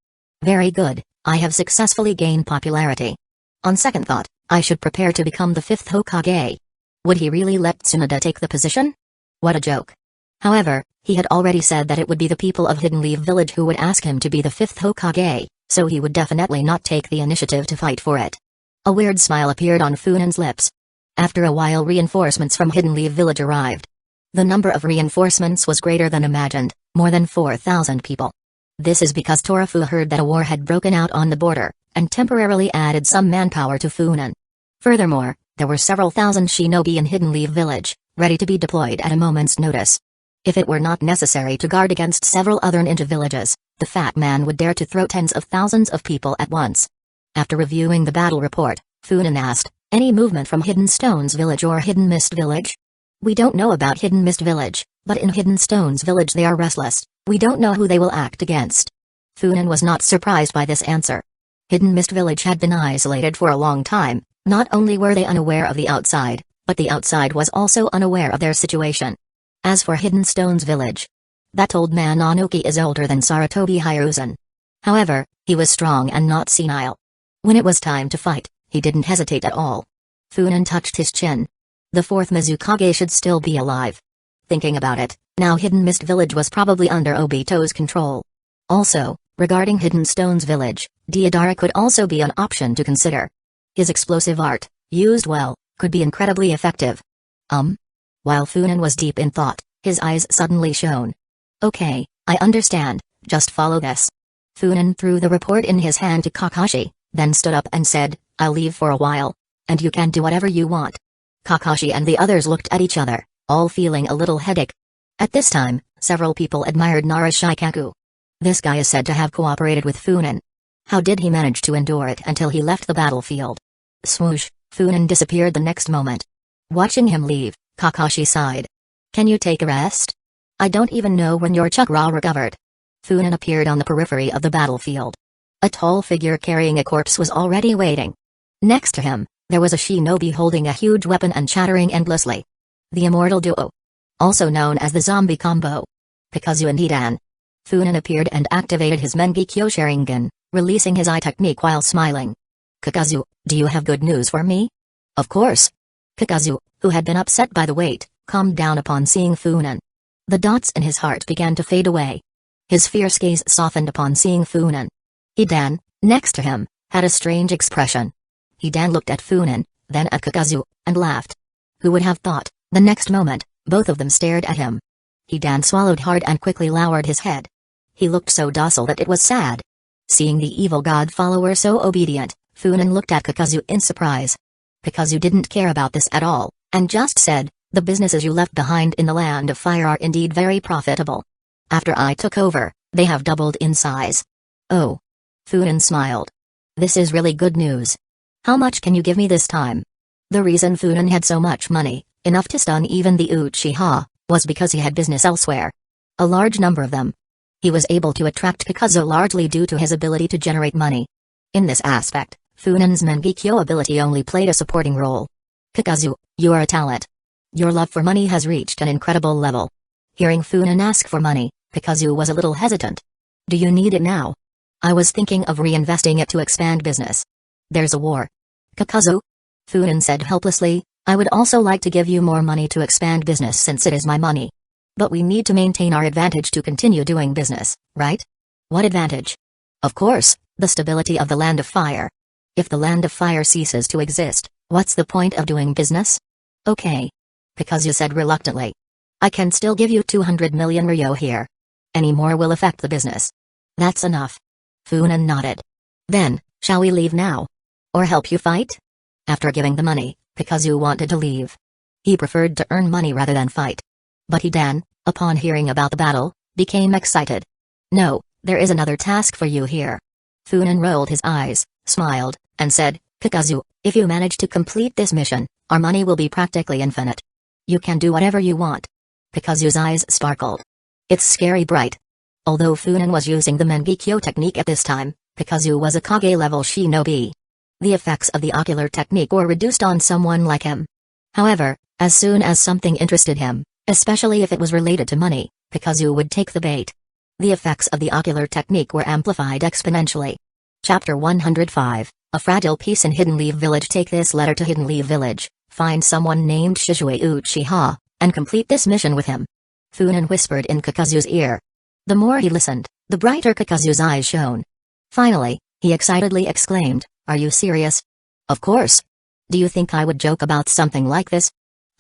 Very good, I have successfully gained popularity. On second thought, I should prepare to become the 5th Hokage. Would he really let Tsunade take the position? What a joke. However, he had already said that it would be the people of Hidden Leaf Village who would ask him to be the 5th Hokage, so he would definitely not take the initiative to fight for it. A weird smile appeared on Funan's lips. After a while reinforcements from Hidden Leaf Village arrived. The number of reinforcements was greater than imagined, more than 4,000 people. This is because Torafu heard that a war had broken out on the border, and temporarily added some manpower to Funan. Furthermore, there were several thousand shinobi in Hidden Leaf Village, ready to be deployed at a moment's notice. If it were not necessary to guard against several other ninja villages, the fat man would dare to throw tens of thousands of people at once. After reviewing the battle report, Funan asked, any movement from Hidden Stones Village or Hidden Mist Village? We don't know about Hidden Mist Village, but in Hidden Stones Village they are restless, we don't know who they will act against. Funan was not surprised by this answer. Hidden Mist Village had been isolated for a long time, not only were they unaware of the outside, But the outside was also unaware of their situation. As for Hidden Stone's village, that old man Anuki is older than Saratobi Hiruzen. However, he was strong and not senile. When it was time to fight, he didn't hesitate at all. Funan touched his chin. The fourth Mizukage should still be alive. Thinking about it, now Hidden Mist Village was probably under Obito's control. Also, regarding Hidden Stone's village, Deodara could also be an option to consider. His explosive art, used well, could be incredibly effective. While Funan was deep in thought, his eyes suddenly shone. Okay, I understand, just follow this. Funan threw the report in his hand to Kakashi, then stood up and said, I'll leave for a while. And you can do whatever you want. Kakashi and the others looked at each other, all feeling a little headache. At this time, several people admired Narashikaku. This guy is said to have cooperated with Funan. How did he manage to endure it until he left the battlefield? Swoosh, Funan disappeared the next moment. Watching him leave, Kakashi sighed. Can you take a rest? I don't even know when your chakra recovered. Funan appeared on the periphery of the battlefield. A tall figure carrying a corpse was already waiting. Next to him, there was a shinobi holding a huge weapon and chattering endlessly. The immortal duo. Also known as the zombie combo. Pikazu and Hidan. Funan appeared and activated his Mengekyo Sharingan, releasing his eye technique while smiling. Kakazu, do you have good news for me? Of course. Kakazu, who had been upset by the wait, calmed down upon seeing Funan. The dots in his heart began to fade away. His fierce gaze softened upon seeing Funan. Hidan, next to him, had a strange expression. Hidan looked at Funan, then at Kakazu, and laughed. Who would have thought, the next moment, both of them stared at him. Hidan swallowed hard and quickly lowered his head. He looked so docile that it was sad. Seeing the evil god follower so obedient, Funan looked at Kakazu in surprise. Kakazu didn't care about this at all, and just said, the businesses you left behind in the Land of Fire are indeed very profitable. After I took over, they have doubled in size. Oh. Funan smiled. This is really good news. How much can you give me this time? The reason Funan had so much money, enough to stun even the Uchiha, was because he had business elsewhere. A large number of them. He was able to attract Kakazu largely due to his ability to generate money. In this aspect, Funan's Mengekyo ability only played a supporting role. Kakazu, you are a talent. Your love for money has reached an incredible level. Hearing Funan ask for money, Kakazu was a little hesitant. Do you need it now? I was thinking of reinvesting it to expand business. There's a war. Kakazu? Funan said helplessly, I would also like to give you more money to expand business since it is my money. But we need to maintain our advantage to continue doing business, right? What advantage? Of course, the stability of the Land of Fire. If the Land of Fire ceases to exist, what's the point of doing business? Okay. Kakazu said reluctantly. I can still give you 200 million ryo here. Any more will affect the business. That's enough. Funan nodded. Then, shall we leave now? Or help you fight? After giving the money, Kakazu wanted to leave. He preferred to earn money rather than fight. But Hidan, upon hearing about the battle, became excited. No, there is another task for you here. Funan rolled his eyes, smiled, and said, Kakazu, if you manage to complete this mission, our money will be practically infinite. You can do whatever you want. Kakazu's eyes sparkled. It's scary bright. Although Funan was using the Mengekyo technique at this time, Kakazu was a Kage-level shinobi. The effects of the ocular technique were reduced on someone like him. However, as soon as something interested him, especially if it was related to money, Kakazu would take the bait. The effects of the ocular technique were amplified exponentially. Chapter 105, A Fragile Piece in Hidden Leaf Village. Take this letter to Hidden Leaf Village, find someone named Shizue Uchiha, and complete this mission with him. Funan whispered in Kakazu's ear. The more he listened, the brighter Kakazu's eyes shone. Finally, he excitedly exclaimed, Are you serious? Of course. Do you think I would joke about something like this?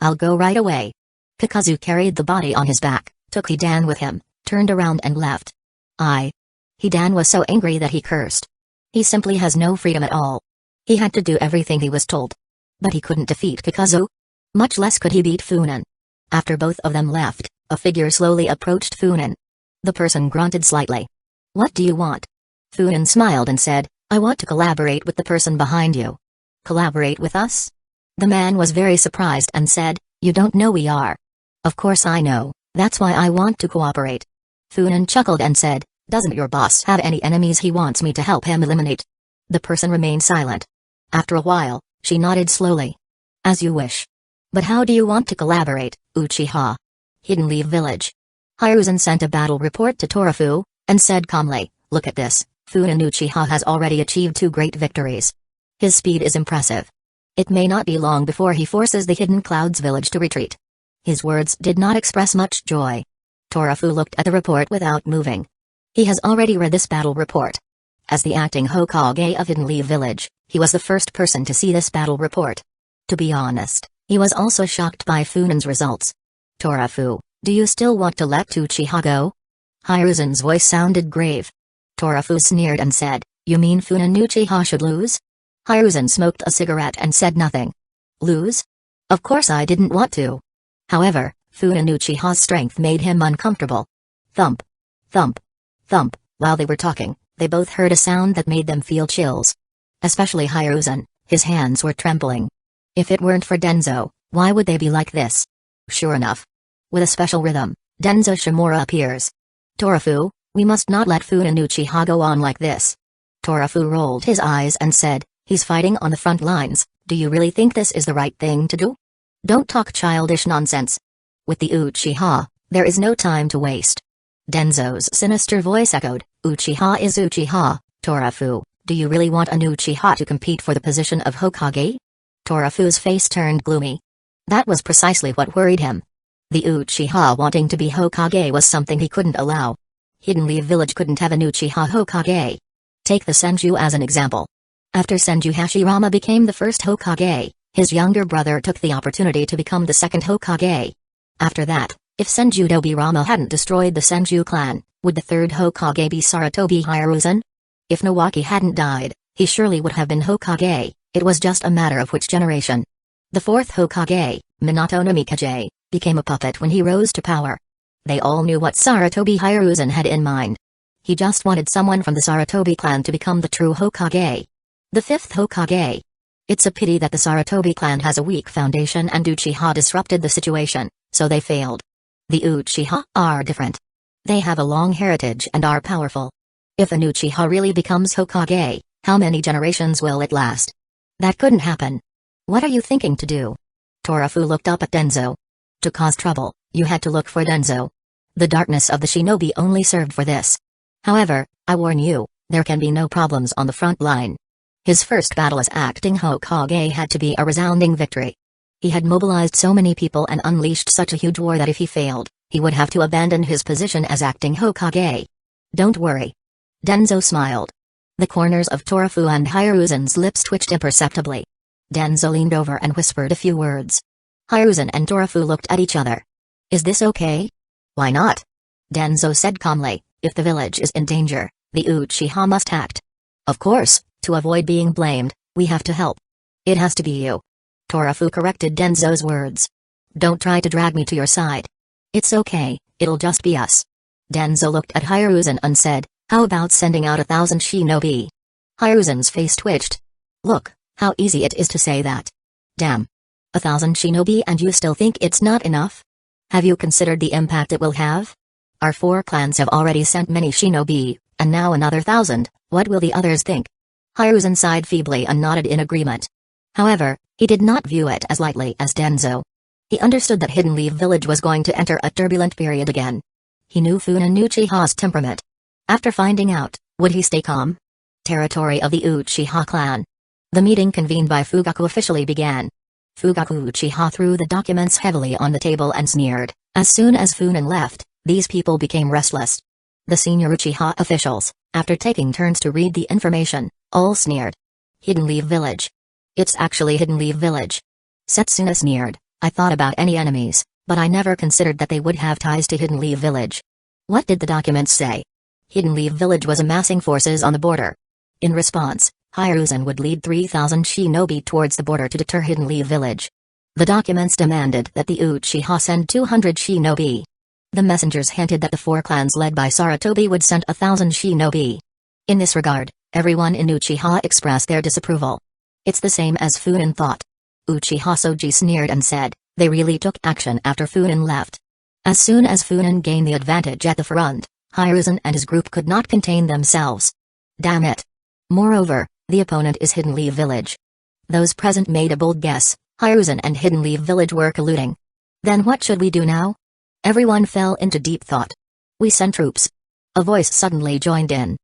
I'll go right away. Kakazu carried the body on his back, took Hidan with him, turned around and left. Hidan was so angry that he cursed. He simply has no freedom at all. He had to do everything he was told. But he couldn't defeat Kakazu. Much less could he beat Funan. After both of them left, a figure slowly approached Funan. The person grunted slightly. What do you want? Funan smiled and said, I want to collaborate with the person behind you. Collaborate with us? The man was very surprised and said, You don't know we are. Of course I know, that's why I want to cooperate. Funan chuckled and said, Doesn't your boss have any enemies he wants me to help him eliminate? The person remained silent. After a while, she nodded slowly. As you wish. But how do you want to collaborate, Uchiha? Hidden Leaf Village. Hiruzen sent a battle report to Torafu, and said calmly, "Look at this, Funan Uchiha has already achieved 2 great victories. His speed is impressive. It may not be long before he forces the Hidden Clouds village to retreat." His words did not express much joy. Torafu looked at the report without moving. He has already read this battle report. As the acting Hokage of Hidden Leaf Village, he was the first person to see this battle report. To be honest, he was also shocked by Funan's results. "Torafu, do you still want to let Uchiha go?" Hiruzen's voice sounded grave. Torafu sneered and said, "You mean Funan Uchiha should lose?" Hiruzen smoked a cigarette and said nothing. "Lose? Of course I didn't want to. However, Funan Uchiha's strength made him uncomfortable." Thump. Thump. Thump. While they were talking, they both heard a sound that made them feel chills. Especially Hiruzen, his hands were trembling. If it weren't for Denzo, why would they be like this? Sure enough. With a special rhythm, Denzo Shimura appears. "Torafu, we must not let Funan Uchiha go on like this." Torafu rolled his eyes and said, "He's fighting on the front lines, do you really think this is the right thing to do? Don't talk childish nonsense. With the Uchiha, there is no time to waste." Denzo's sinister voice echoed, "Uchiha is Uchiha, Torafu, do you really want an Uchiha to compete for the position of Hokage?" Torafu's face turned gloomy. That was precisely what worried him. The Uchiha wanting to be Hokage was something he couldn't allow. Hidden Leaf Village couldn't have an Uchiha Hokage. Take the Senju as an example. After Senju Hashirama became the first Hokage, his younger brother took the opportunity to become the second Hokage. After that, if Senju Dobirama hadn't destroyed the Senju clan, would the third Hokage be Sarutobi Hiruzen? If Nawaki hadn't died, he surely would have been Hokage, it was just a matter of which generation. The fourth Hokage, Minato Namikaze, became a puppet when he rose to power. They all knew what Sarutobi Hiruzen had in mind. He just wanted someone from the Sarutobi clan to become the true Hokage. The fifth Hokage. It's a pity that the Sarutobi clan has a weak foundation and Uchiha disrupted the situation, so they failed. The Uchiha are different. They have a long heritage and are powerful. If an Uchiha really becomes Hokage, how many generations will it last? That couldn't happen. What are you thinking to do? Torafu looked up at Denzo. To cause trouble, you had to look for Denzo. The darkness of the shinobi only served for this. However, I warn you, there can be no problems on the front line. His first battle as acting Hokage had to be a resounding victory. He had mobilized so many people and unleashed such a huge war that if he failed, he would have to abandon his position as acting Hokage. Don't worry. Denzo smiled. The corners of Torafu and Hiruzen's lips twitched imperceptibly. Denzo leaned over and whispered a few words. Hiruzen and Torafu looked at each other. Is this okay? Why not? Denzo said calmly, if the village is in danger, the Uchiha must act. Of course, to avoid being blamed, we have to help. It has to be you. Torafu corrected Denzo's words. Don't try to drag me to your side. It's okay, it'll just be us. Denzo looked at Hiruzen and said, how about sending out 1,000 shinobi? Hiruzen's face twitched. Look, how easy it is to say that. Damn. 1,000 shinobi and you still think it's not enough? Have you considered the impact it will have? Our 4 clans have already sent many shinobi, and now another 1,000, what will the others think? Hiruzen sighed feebly and nodded in agreement. However, he did not view it as lightly as Denzo. He understood that Hidden Leaf Village was going to enter a turbulent period again. He knew Funan Uchiha's temperament. After finding out, would he stay calm? Territory of the Uchiha clan. The meeting convened by Fugaku officially began. Fugaku Uchiha threw the documents heavily on the table and sneered. As soon as Funan left, these people became restless. The senior Uchiha officials, after taking turns to read the information, all sneered. Hidden Leaf Village. It's actually Hidden Leaf Village. Setsuna sneered. I thought about any enemies, but I never considered that they would have ties to Hidden Leaf Village. What did the documents say? Hidden Leaf Village was amassing forces on the border. In response, Hiruzen would lead 3,000 shinobi towards the border to deter Hidden Leaf Village. The documents demanded that the Uchiha send 200 shinobi. The messengers hinted that the 4 clans led by Sarutobi would send 1,000 shinobi. In this regard, everyone in Uchiha expressed their disapproval. It's the same as Funan thought. Uchiha Soji sneered and said, they really took action after Funan left. As soon as Funan gained the advantage at the front, Hiruzen and his group could not contain themselves. Damn it. Moreover, the opponent is Hidden Leaf Village. Those present made a bold guess. Hiruzen and Hidden Leaf Village were colluding. Then what should we do now? Everyone fell into deep thought. We send troops. A voice suddenly joined in.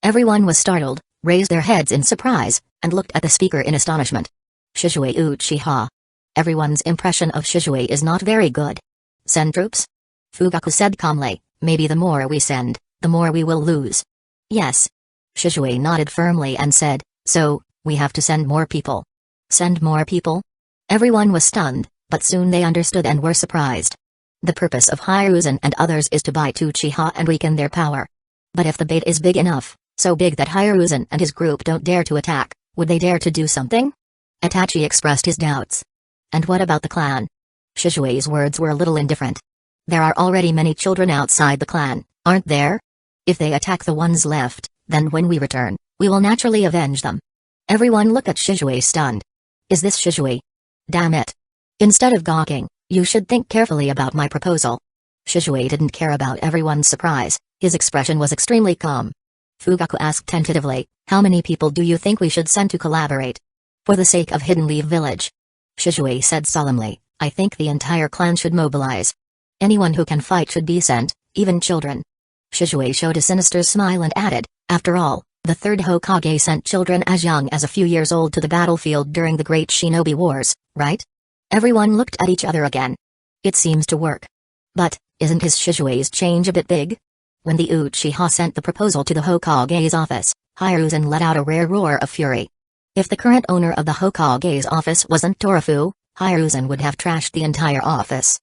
Everyone was startled, raised their heads in surprise, and looked at the speaker in astonishment. Shizue Uchiha. Everyone's impression of Shizue is not very good. Send troops? Fugaku said calmly, maybe the more we send, the more we will lose. Yes. Shizue nodded firmly and said, so, we have to send more people. Send more people? Everyone was stunned, but soon they understood and were surprised. The purpose of Hiruzen and others is to bite Uchiha and weaken their power. But if the bait is big enough, so big that Hiruzen and his group don't dare to attack, would they dare to do something? Itachi expressed his doubts. And what about the clan? Shizue's words were a little indifferent. There are already many children outside the clan, aren't there? If they attack the ones left, then when we return, we will naturally avenge them. Everyone looked at Shizue stunned. Is this Shizue? Damn it. Instead of gawking, you should think carefully about my proposal. Shizue didn't care about everyone's surprise, his expression was extremely calm. Fugaku asked tentatively, how many people do you think we should send to collaborate? For the sake of Hidden Leaf Village. Shizue said solemnly, I think the entire clan should mobilize. Anyone who can fight should be sent, even children. Shizue showed a sinister smile and added, after all, the third Hokage sent children as young as a few years old to the battlefield during the Great Shinobi Wars, right? Everyone looked at each other again. It seems to work. But, isn't his Shizue's change a bit big? When the Uchiha sent the proposal to the Hokage's office, Hiruzen let out a rare roar of fury. If the current owner of the Hokage's office wasn't Torafu, Hiruzen would have trashed the entire office.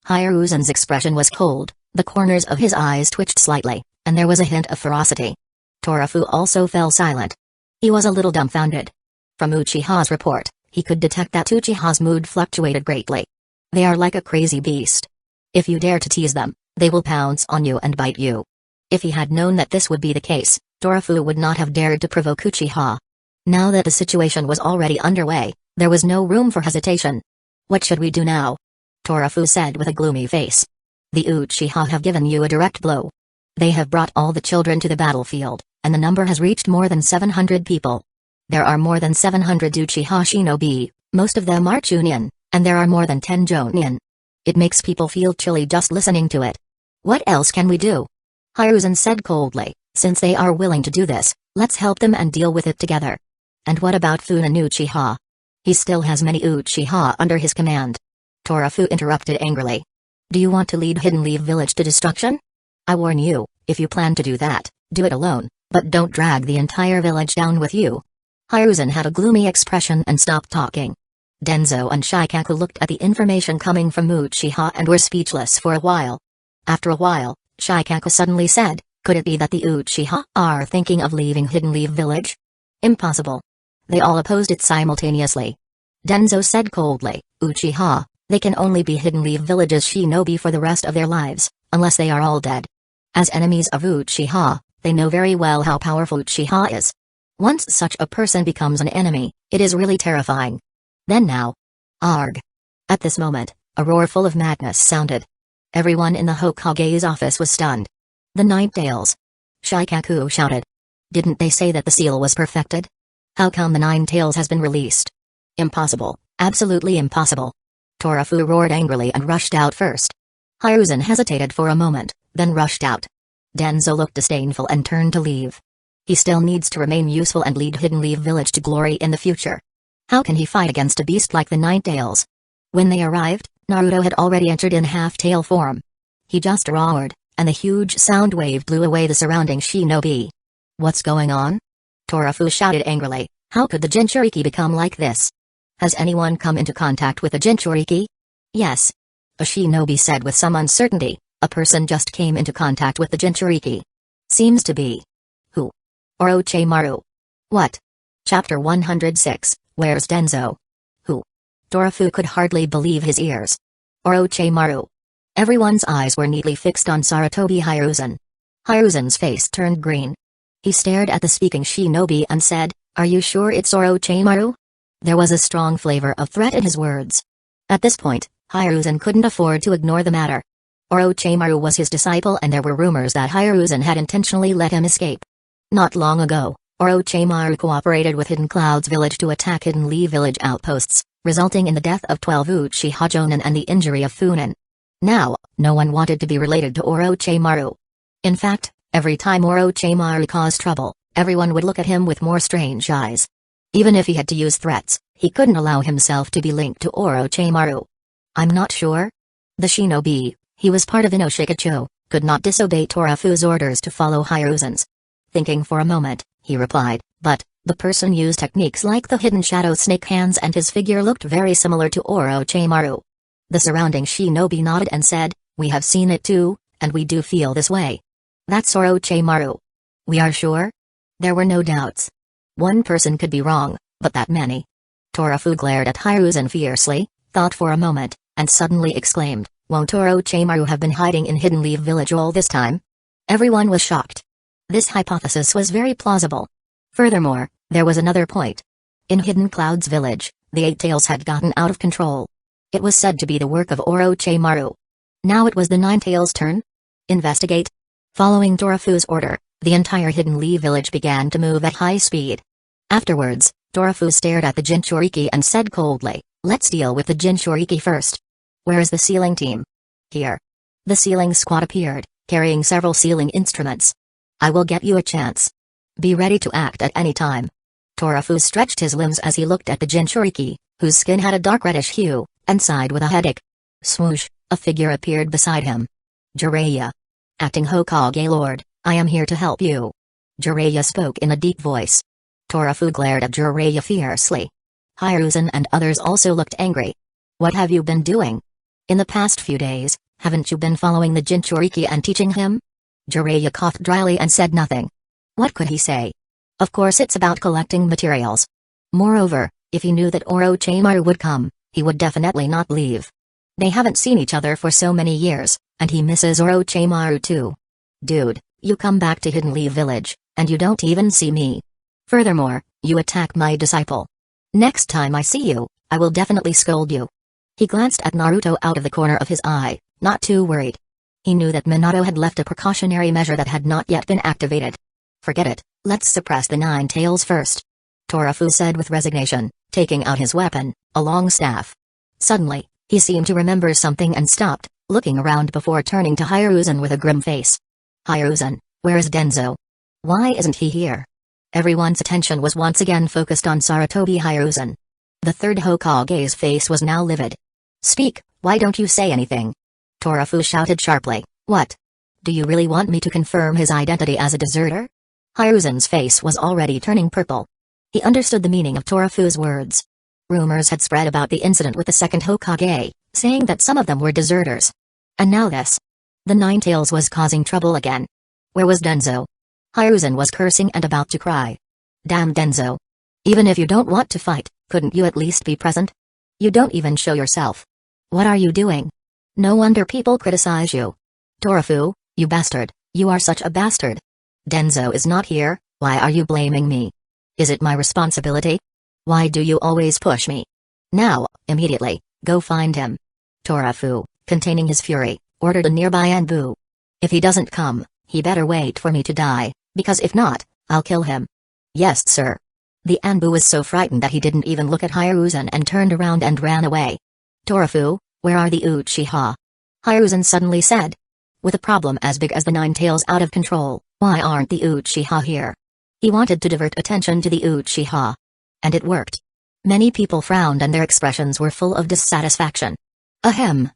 Hiruzen's expression was cold, the corners of his eyes twitched slightly, and there was a hint of ferocity. Torafu also fell silent. He was a little dumbfounded. From Uchiha's report, he could detect that Uchiha's mood fluctuated greatly. They are like a crazy beast. If you dare to tease them, they will pounce on you and bite you. If he had known that this would be the case, Torafu would not have dared to provoke Uchiha. Now that the situation was already underway, there was no room for hesitation. What should we do now? Torafu said with a gloomy face. The Uchiha have given you a direct blow. They have brought all the children to the battlefield, and the number has reached more than 700 people. There are more than 700 Uchiha shinobi, most of them are Chunin, and there are more than 10 Jonin. It makes people feel chilly just listening to it. What else can we do? Hiruzen said coldly, since they are willing to do this, let's help them and deal with it together. And what about Funan Uchiha? He still has many Uchiha under his command. Torafu interrupted angrily. Do you want to lead Hidden Leaf Village to destruction? I warn you, if you plan to do that, do it alone, but don't drag the entire village down with you. Hiruzen had a gloomy expression and stopped talking. Denzo and Shikaku looked at the information coming from Uchiha and were speechless for a while. After a while, Shikaku suddenly said, could it be that the Uchiha are thinking of leaving Hidden Leaf Village? Impossible. They all opposed it simultaneously. Denzo said coldly, Uchiha, they can only be Hidden Leaf Village's shinobi for the rest of their lives, unless they are all dead. As enemies of Uchiha, they know very well how powerful Uchiha is. Once such a person becomes an enemy, it is really terrifying. Then now. Arg. At this moment, a roar full of madness sounded. Everyone in the Hokage's office was stunned. The Ninetales. Shikaku shouted. Didn't they say that the seal was perfected? How come the Ninetales has been released? Impossible, absolutely impossible. Torafu roared angrily and rushed out first. Hiruzen hesitated for a moment, then rushed out. Denzo looked disdainful and turned to leave. He still needs to remain useful and lead Hidden Leaf Village to glory in the future. How can he fight against a beast like the Ninetales? When they arrived, Naruto had already entered in half-tail form. He just roared, and the huge sound wave blew away the surrounding shinobi. What's going on? Torafu shouted angrily, how could the Jinchuriki become like this? Has anyone come into contact with the Jinchuriki? Yes. A shinobi said with some uncertainty, a person just came into contact with the Jinchuriki. Seems to be. Who? Orochimaru. What? Chapter 106, Where's Denzo? Who? Torafu could hardly believe his ears. Orochimaru. Everyone's eyes were neatly fixed on Sarutobi Hiruzen. Hiruzen's face turned green. He stared at the speaking shinobi and said, are you sure it's Orochimaru? There was a strong flavor of threat in his words. At this point, Hiruzen couldn't afford to ignore the matter. Orochimaru was his disciple and there were rumors that Hiruzen had intentionally let him escape. Not long ago, Orochimaru cooperated with Hidden Cloud's village to attack Hidden Leaf Village outposts, resulting in the death of 12 Uchiha Jonin and the injury of Funin. Now, no one wanted to be related to Orochimaru. In fact, every time Orochimaru caused trouble, everyone would look at him with more strange eyes. Even if he had to use threats, he couldn't allow himself to be linked to Orochimaru. I'm not sure. The shinobi, he was part of Inoshikacho, could not disobey Torafu's orders to follow Hiruzen's. Thinking for a moment, he replied, but, the person used techniques like the hidden shadow snake hands and his figure looked very similar to Orochimaru. The surrounding shinobi nodded and said, we have seen it too, and we do feel this way. That's Orochimaru. We are sure? There were no doubts. One person could be wrong, but that many. Torafu glared at Hiruzen fiercely, thought for a moment, and suddenly exclaimed, won't Orochimaru have been hiding in Hidden Leaf Village all this time? Everyone was shocked. This hypothesis was very plausible. Furthermore, there was another point. In Hidden Clouds Village, the Eight Tails had gotten out of control. It was said to be the work of Orochimaru. Now it was the Nine Tails' turn? Investigate. Following Torafu's order, the entire Hidden Leaf Village began to move at high speed. Afterwards, Torafu stared at the Jinchuriki and said coldly, let's deal with the Jinchuriki first. Where is the sealing team? Here. The sealing squad appeared, carrying several sealing instruments. I will get you a chance. Be ready to act at any time. Torafu stretched his limbs as he looked at the Jinchuriki, whose skin had a dark reddish hue, and sighed with a headache. Swoosh, a figure appeared beside him. Jiraiya. Acting Hokage Lord, I am here to help you. Jiraiya spoke in a deep voice. Torafu glared at Jiraiya fiercely. Hiruzen and others also looked angry. What have you been doing? In the past few days, haven't you been following the Jinchuriki and teaching him? Jiraiya coughed dryly and said nothing. What could he say? Of course it's about collecting materials. Moreover, if he knew that Orochimaru would come, he would definitely not leave. They haven't seen each other for so many years, and he misses Orochimaru too. Dude, you come back to Hidden Leaf Village, and you don't even see me. Furthermore, you attack my disciple. Next time I see you, I will definitely scold you. He glanced at Naruto out of the corner of his eye, not too worried. He knew that Minato had left a precautionary measure that had not yet been activated. Forget it, let's suppress the Nine Tails first. Torafu said with resignation, taking out his weapon, a long staff. Suddenly, he seemed to remember something and stopped, looking around before turning to Hiruzen with a grim face. Hiruzen, where is Denzo? Why isn't he here? Everyone's attention was once again focused on Sarutobi Hiruzen. The third Hokage's face was now livid. Speak, why don't you say anything? Torafu shouted sharply, what? Do you really want me to confirm his identity as a deserter? Hiruzen's face was already turning purple. He understood the meaning of Torafu's words. Rumors had spread about the incident with the second Hokage, saying that some of them were deserters. And now this. The Nine Tails was causing trouble again. Where was Denzo? Hiruzen was cursing and about to cry. Damn Denzo. Even if you don't want to fight, couldn't you at least be present? You don't even show yourself. What are you doing? No wonder people criticize you. Torafu, you bastard, you are such a bastard. Denzo is not here, why are you blaming me? Is it my responsibility? Why do you always push me? Now, immediately, go find him. Torafu, containing his fury, ordered a nearby Anbu. If he doesn't come, he better wait for me to die, because if not, I'll kill him. Yes, sir. The Anbu was so frightened that he didn't even look at Hiruzen and turned around and ran away. Torafu, where are the Uchiha? Hiruzen suddenly said. With a problem as big as the Nine Tails out of control, why aren't the Uchiha here? He wanted to divert attention to the Uchiha. And it worked. Many people frowned and their expressions were full of dissatisfaction. Ahem.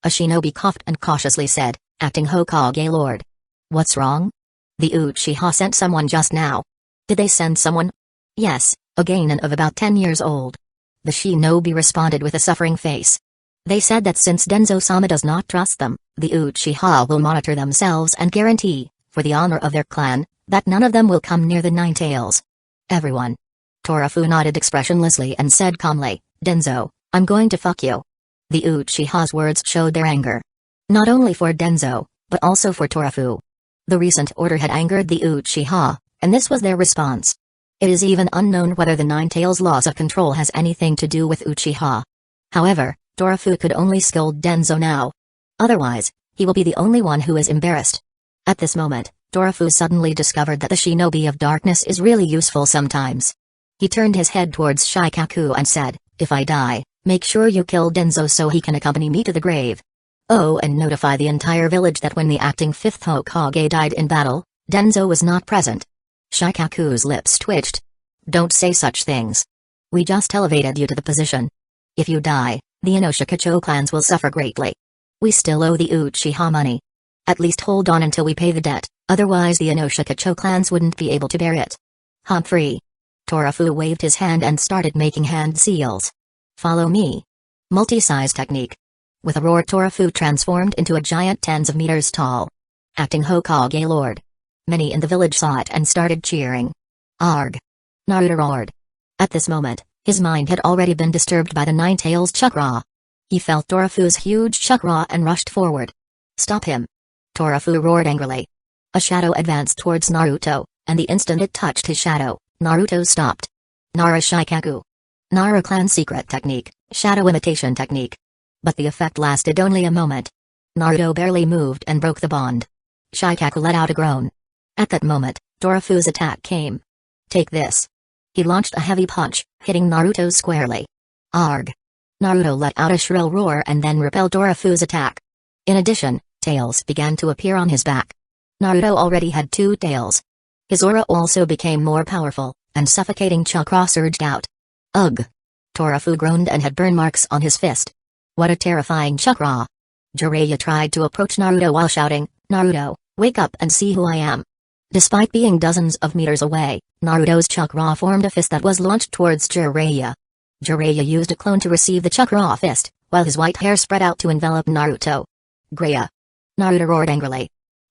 A shinobi coughed and cautiously said, acting Hokage Lord. What's wrong? The Uchiha sent someone just now. Did they send someone? Yes, a genin of about 10 years old. The shinobi responded with a suffering face. They said that since Denzo-sama does not trust them, the Uchiha will monitor themselves and guarantee, for the honor of their clan, that none of them will come near the Nine Tails. Everyone. Torafu nodded expressionlessly and said calmly, Denzo, I'm going to fuck you. The Uchiha's words showed their anger. Not only for Denzo, but also for Torafu. The recent order had angered the Uchiha, and this was their response. It is even unknown whether the Nine Tails' loss of control has anything to do with Uchiha. However, Torafu could only scold Denzo now. Otherwise, he will be the only one who is embarrassed. At this moment, Torafu suddenly discovered that the shinobi of darkness is really useful sometimes. He turned his head towards Shikaku and said, if I die, Make sure you kill Denzo so he can accompany me to the grave. Oh, and notify the entire village that when the acting 5th Hokage died in battle, Denzo was not present. Shikaku's lips twitched. Don't say such things. We just elevated you to the position. If you die, the Inoshikacho clans will suffer greatly. We still owe the Uchiha money. At least hold on until we pay the debt, otherwise the Inoshikacho clans wouldn't be able to bear it. Humphrey. Torafu waved his hand and started making hand seals. Follow me. Multi-size technique. With a roar, Torafu transformed into a giant tens of meters tall. Acting Hokage Lord. Many in the village saw it and started cheering. Arg. Naruto roared. At this moment, his mind had already been disturbed by the Nine-Tails chakra. He felt Torafu's huge chakra and rushed forward. Stop him. Torafu roared angrily. A shadow advanced towards Naruto, and the instant it touched his shadow, Naruto stopped. Nara Shikaku. Nara clan secret technique, shadow imitation technique. But the effect lasted only a moment. Naruto barely moved and broke the bond. Shikaku let out a groan. At that moment, Torafu's attack came. Take this. He launched a heavy punch, hitting Naruto squarely. Arg. Naruto let out a shrill roar and then repelled Torafu's attack. In addition, tails began to appear on his back. Naruto already had 2 tails. His aura also became more powerful, and suffocating chakra surged out. Ugh. Torafu groaned and had burn marks on his fist. What a terrifying chakra. Jiraiya tried to approach Naruto while shouting, Naruto, wake up and see who I am. Despite being dozens of meters away, Naruto's chakra formed a fist that was launched towards Jiraiya. Jiraiya used a clone to receive the chakra fist, while his white hair spread out to envelop Naruto. Greya. Naruto roared angrily.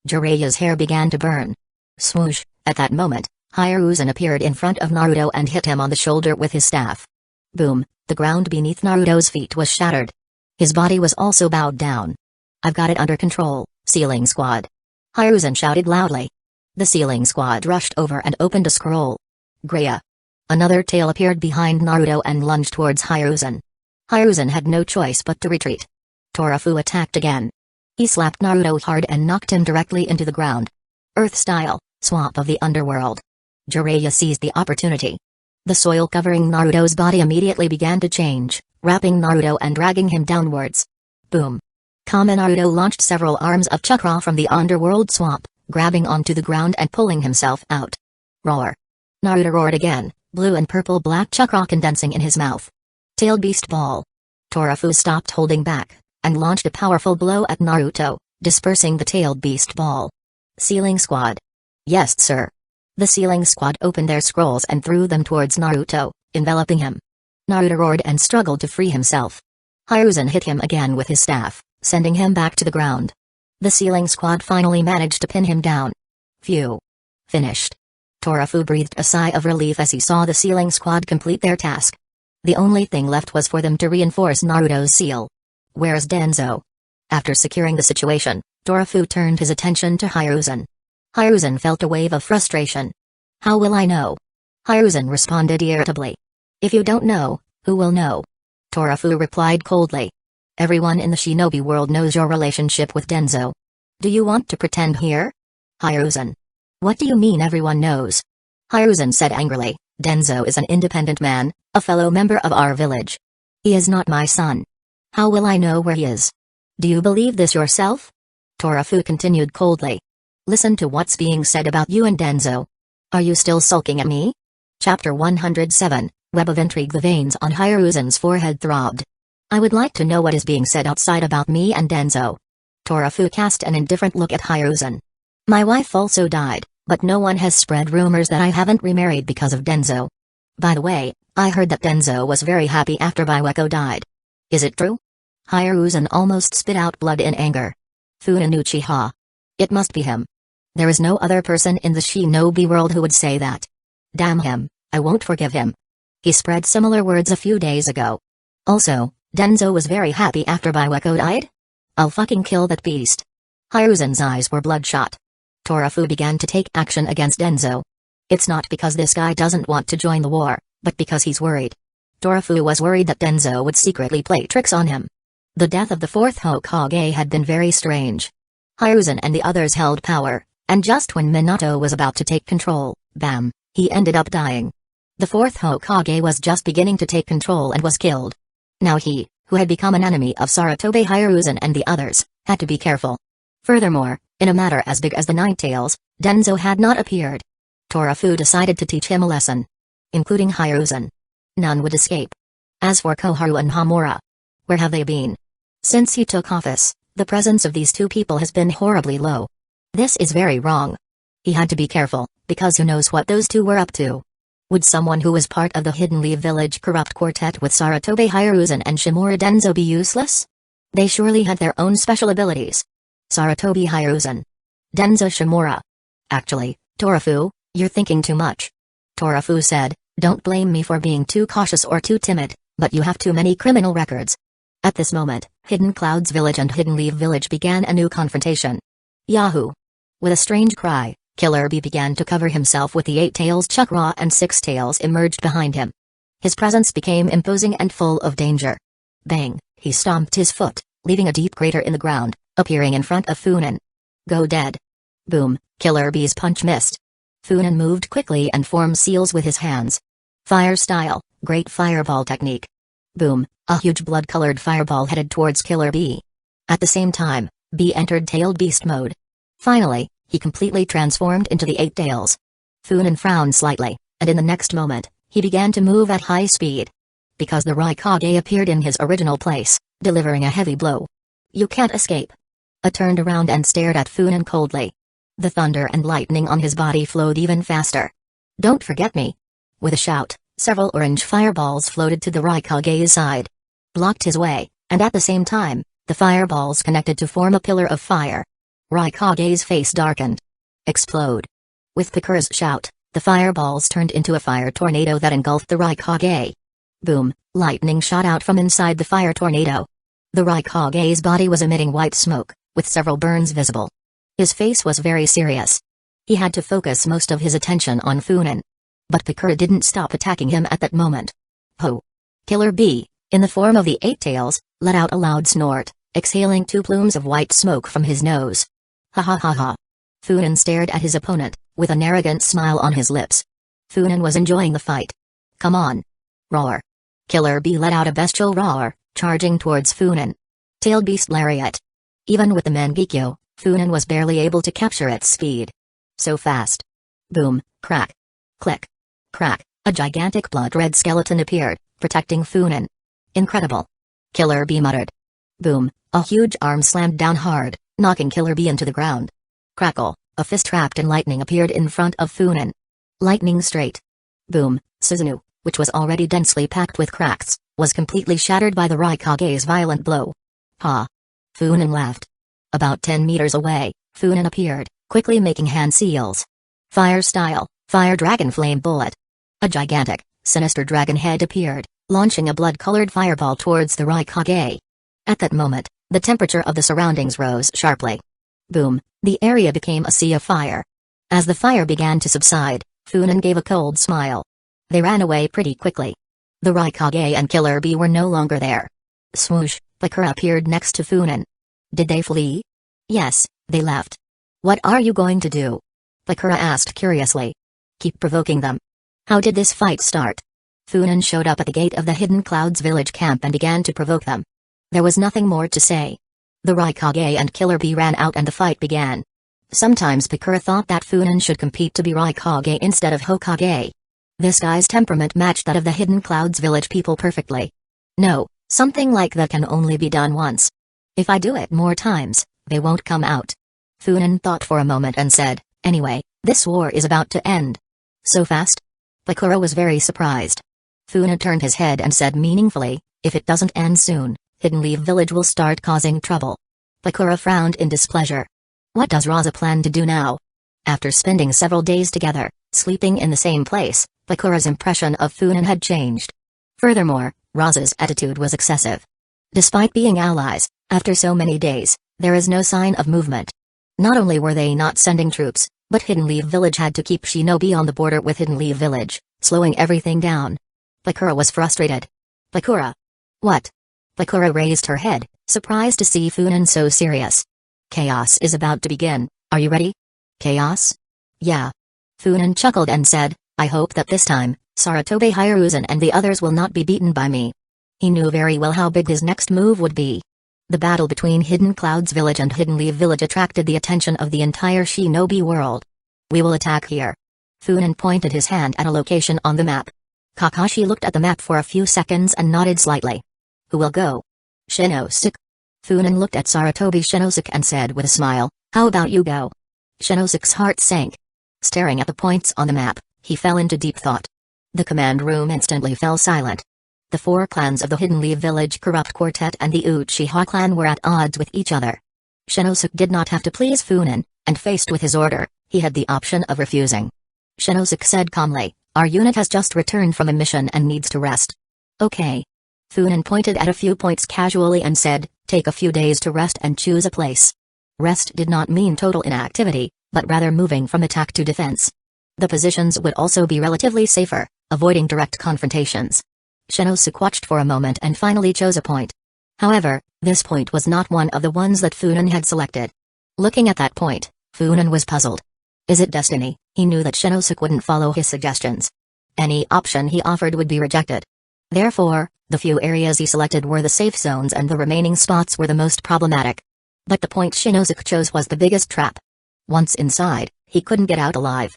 Jiraiya's hair began to burn. Swoosh, at that moment, Hiruzen appeared in front of Naruto and hit him on the shoulder with his staff. Boom, the ground beneath Naruto's feet was shattered. His body was also bowed down. I've got it under control, Ceiling Squad. Hiruzen shouted loudly. The Ceiling Squad rushed over and opened a scroll. Greya. Another tail appeared behind Naruto and lunged towards Hiruzen. Hiruzen had no choice but to retreat. Torafu attacked again. He slapped Naruto hard and knocked him directly into the ground. Earth-style, swamp of the underworld. Jiraiya seized the opportunity. The soil covering Naruto's body immediately began to change, wrapping Naruto and dragging him downwards. Boom. Kame Naruto launched several arms of chakra from the underworld swamp, grabbing onto the ground and pulling himself out. Roar. Naruto roared again, blue and purple-black chakra condensing in his mouth. Tailed Beast Ball. Torafu stopped holding back, and launched a powerful blow at Naruto, dispersing the Tailed Beast Ball. Ceiling Squad. Yes, sir. The Ceiling Squad opened their scrolls and threw them towards Naruto, enveloping him. Naruto roared and struggled to free himself. Hiruzen hit him again with his staff, sending him back to the ground. The Ceiling Squad finally managed to pin him down. Phew. Finished. Torafu breathed a sigh of relief as he saw the Ceiling Squad complete their task. The only thing left was for them to reinforce Naruto's seal. Where's Denzo? After securing the situation, Torafu turned his attention to Hiruzen. Hiruzen felt a wave of frustration. How will I know? Hiruzen responded irritably. If you don't know, who will know? Torafu replied coldly. Everyone in the shinobi world knows your relationship with Denzo. Do you want to pretend here? Hiruzen. What do you mean everyone knows? Hiruzen said angrily, Denzo is an independent man, a fellow member of our village. He is not my son. How will I know where he is? Do you believe this yourself? Torafu continued coldly. Listen to what's being said about you and Denzo. Are you still sulking at me? Chapter 107, Web of Intrigue. The veins on Hiruzen's forehead throbbed. I would like to know what is being said outside about me and Denzo. Torafu cast an indifferent look at Hiruzen. My wife also died, but no one has spread rumors that I haven't remarried because of Denzo. By the way, I heard that Denzo was very happy after Biweko died. Is it true? Hiruzen almost spit out blood in anger. Funin Uchiha. It must be him. There is no other person in the shinobi world who would say that. Damn him, I won't forgive him. He spread similar words a few days ago. Also, Denzo was very happy after Biweko died? I'll fucking kill that beast. Hiruzen's eyes were bloodshot. Torafu began to take action against Denzo. It's not because this guy doesn't want to join the war, but because he's worried. Torafu was worried that Denzo would secretly play tricks on him. The death of the 4th Hokage had been very strange. Hiruzen and the others held power, and just when Minato was about to take control, bam, he ended up dying. The 4th Hokage was just beginning to take control and was killed. Now he, who had become an enemy of Saratobi Hiruzen and the others, had to be careful. Furthermore, in a matter as big as the Nine Tails, Denzo had not appeared. Torafu decided to teach him a lesson. Including Hiruzen. None would escape. As for Koharu and Hamura, where have they been? Since he took office, the presence of these two people has been horribly low. This is very wrong. He had to be careful, because who knows what those two were up to. Would someone who was part of the Hidden Leaf Village corrupt quartet with Saratobi Hiruzen and Shimura Denzo be useless? They surely had their own special abilities. Saratobi Hiruzen. Denzo Shimura. Actually, Torafu, you're thinking too much. Torafu said, don't blame me for being too cautious or too timid, but you have too many criminal records. At this moment, Hidden Clouds Village and Hidden Leaf Village began a new confrontation. Yahoo! With a strange cry, Killer Bee began to cover himself with the 8 tails chakra and 6 tails emerged behind him. His presence became imposing and full of danger. Bang, he stomped his foot, leaving a deep crater in the ground, appearing in front of Funan. Go dead. Boom, Killer Bee's punch missed. Funan moved quickly and formed seals with his hands. Fire style, great fireball technique. Boom, a huge blood-colored fireball headed towards Killer Bee. At the same time, Bee entered tailed beast mode. Finally, he completely transformed into the 8 tails. Funan frowned slightly, and in the next moment, he began to move at high speed. Because the Raikage appeared in his original place, delivering a heavy blow. You can't escape. I turned around and stared at Funan coldly. The thunder and lightning on his body flowed even faster. Don't forget me. With a shout, several orange fireballs floated to the Raikage's side. Blocked his way, and at the same time, the fireballs connected to form a pillar of fire. Raikage's face darkened. Explode. With Pikura's shout, the fireballs turned into a fire tornado that engulfed the Raikage. Boom, lightning shot out from inside the fire tornado. The Raikage's body was emitting white smoke, with several burns visible. His face was very serious. He had to focus most of his attention on Funan. But Pikura didn't stop attacking him at that moment. Ho! Killer Bee, in the form of the 8 tails, let out a loud snort, exhaling 2 plumes of white smoke from his nose. Ha ha ha ha. Funan stared at his opponent, with an arrogant smile on his lips. Funan was enjoying the fight. Come on. Roar. Killer Bee let out a bestial roar, charging towards Funan. Tailed Beast Lariat. Even with the Mangekyo, Funan was barely able to capture its speed. So fast. Boom, crack. Click. Crack, a gigantic blood-red skeleton appeared, protecting Funan. Incredible. Killer Bee muttered. Boom, a huge arm slammed down hard, knocking Killer Bee into the ground. Crackle, a fist wrapped in lightning appeared in front of Funan. Lightning straight. Boom, Suzuno, which was already densely packed with cracks, was completely shattered by the Raikage's violent blow. Ha! Funan laughed. About 10 meters away, Funan appeared, quickly making hand seals. Fire style, Fire Dragon Flame Bullet. A gigantic, sinister dragon head appeared, launching a blood-colored fireball towards the Raikage. At that moment, the temperature of the surroundings rose sharply. Boom, the area became a sea of fire. As the fire began to subside, Funan gave a cold smile. They ran away pretty quickly. The Raikage and Killer Bee were no longer there. Swoosh, Pikura appeared next to Funan. Did they flee? Yes, they left. What are you going to do? Pikura asked curiously. Keep provoking them. How did this fight start? Funan showed up at the gate of the Hidden Clouds village camp and began to provoke them. There was nothing more to say. The Raikage and Killer Bee ran out and the fight began. Sometimes Pikura thought that Funan should compete to be Raikage instead of Hokage. This guy's temperament matched that of the Hidden Clouds village people perfectly. No, something like that can only be done once. If I do it more times, they won't come out. Funan thought for a moment and said, anyway, this war is about to end. So fast? Pikura was very surprised. Funan turned his head and said meaningfully, if it doesn't end soon, Hidden Leaf Village will start causing trouble. Pikura frowned in displeasure. What does Raza plan to do now? After spending several days together, sleeping in the same place, Pikura's impression of Funan had changed. Furthermore, Raza's attitude was excessive. Despite being allies, after so many days, there is no sign of movement. Not only were they not sending troops, but Hidden Leaf Village had to keep shinobi on the border with Hidden Leaf Village, slowing everything down. Pikura was frustrated. Pikura. What? Pikura raised her head, surprised to see Funan so serious. Chaos is about to begin, are you ready? Chaos? Yeah. Funan chuckled and said, I hope that this time, Saratobi Hiruzen and the others will not be beaten by me. He knew very well how big his next move would be. The battle between Hidden Clouds Village and Hidden Leaf Village attracted the attention of the entire shinobi world. We will attack here. Funan pointed his hand at a location on the map. Kakashi looked at the map for a few seconds and nodded slightly. Who will go? Shinosuke. Funan looked at Sarutobi Shinosuke and said with a smile, how about you go? Shinosuke's heart sank. Staring at the points on the map, he fell into deep thought. The command room instantly fell silent. The four clans of the Hidden Leaf Village Corrupt Quartet and the Uchiha clan were at odds with each other. Shinosuke did not have to please Funan, and faced with his order, he had the option of refusing. Shinosuke said calmly, our unit has just returned from a mission and needs to rest. Okay. Funan pointed at a few points casually and said, take a few days to rest and choose a place. Rest did not mean total inactivity, but rather moving from attack to defense. The positions would also be relatively safer, avoiding direct confrontations. Shinosuke watched for a moment and finally chose a point. However, this point was not one of the ones that Funan had selected. Looking at that point, Funan was puzzled. Is it destiny? He knew that Shinosuke wouldn't follow his suggestions. Any option he offered would be rejected. Therefore, the few areas he selected were the safe zones and the remaining spots were the most problematic. But the point Shinosuke chose was the biggest trap. Once inside, he couldn't get out alive.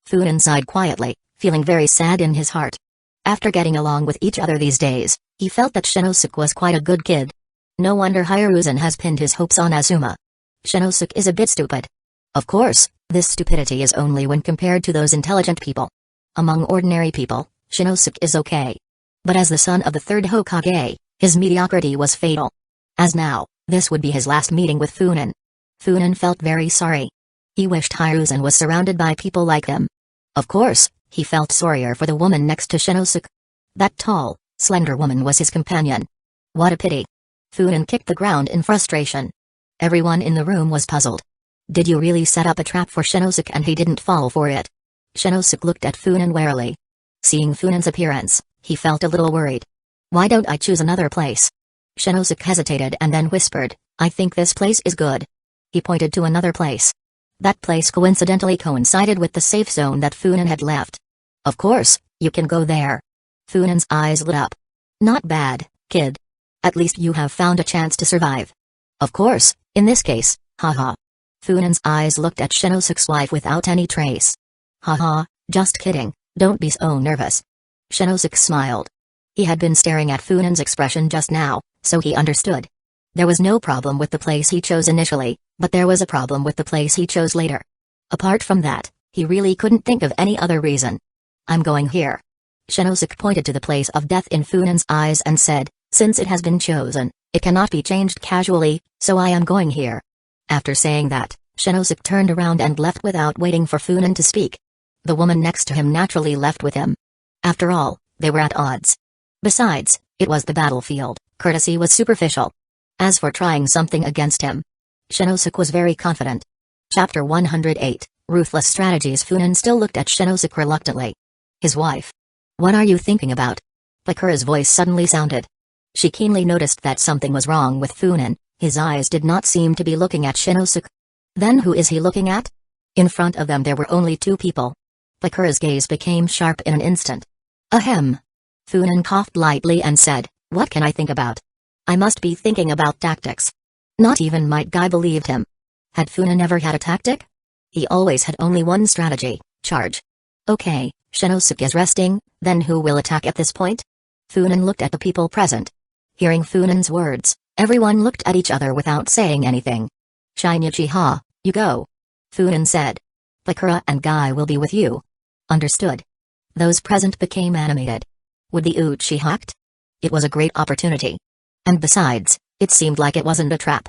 Funan sighed quietly, feeling very sad in his heart. After getting along with each other these days, he felt that Shinosuke was quite a good kid. No wonder Hiruzen has pinned his hopes on Azuma. Shinosuke is a bit stupid. Of course, this stupidity is only when compared to those intelligent people. Among ordinary people, Shinosuke is okay. But as the son of the third Hokage, his mediocrity was fatal. As now, this would be his last meeting with Funan. Funan felt very sorry. He wished Hiruzen was surrounded by people like him. Of course, he felt sorrier for the woman next to Shinosuke. That tall, slender woman was his companion. What a pity. Funan kicked the ground in frustration. Everyone in the room was puzzled. Did you really set up a trap for Shinosuke and he didn't fall for it? Shinosuke looked at Funan warily. Seeing Funan's appearance, he felt a little worried. Why don't I choose another place? Shinosuke hesitated and then whispered, I think this place is good. He pointed to another place. That place coincidentally coincided with the safe zone that Funan had left. Of course, you can go there. Funan's eyes lit up. Not bad, kid. At least you have found a chance to survive. Of course, in this case, haha. Funan's eyes looked at Shinosuke's wife without any trace. Haha, just kidding, don't be so nervous. Shinosuke smiled. He had been staring at Funan's expression just now, so he understood. There was no problem with the place he chose initially, but there was a problem with the place he chose later. Apart from that, he really couldn't think of any other reason. I'm going here. Shinosuke pointed to the place of death in Funan's eyes and said, since it has been chosen, it cannot be changed casually, so I am going here. After saying that, Shinosuke turned around and left without waiting for Funan to speak. The woman next to him naturally left with him. After all, they were at odds. Besides, it was the battlefield, courtesy was superficial. As for trying something against him, Shinosuke was very confident. Chapter 108, Ruthless Strategies. Funan still looked at Shinosuke reluctantly. His wife. What are you thinking about? Bakura's voice suddenly sounded. She keenly noticed that something was wrong with Funan, his eyes did not seem to be looking at Shinosuke. Then who is he looking at? In front of them there were only two people. Bakura's gaze became sharp in an instant. Ahem. Funan coughed lightly and said, what can I think about? I must be thinking about tactics. Not even Might Guy believed him. Had Funan ever had a tactic? He always had only one strategy, charge. Okay, Shinosuke is resting, then who will attack at this point? Funan looked at the people present. Hearing Funan's words, everyone looked at each other without saying anything. Uchiha, you go. Funan said. Bakura and Guy will be with you. Understood. Those present became animated. Would the Uchiha act? It was a great opportunity. And besides, it seemed like it wasn't a trap.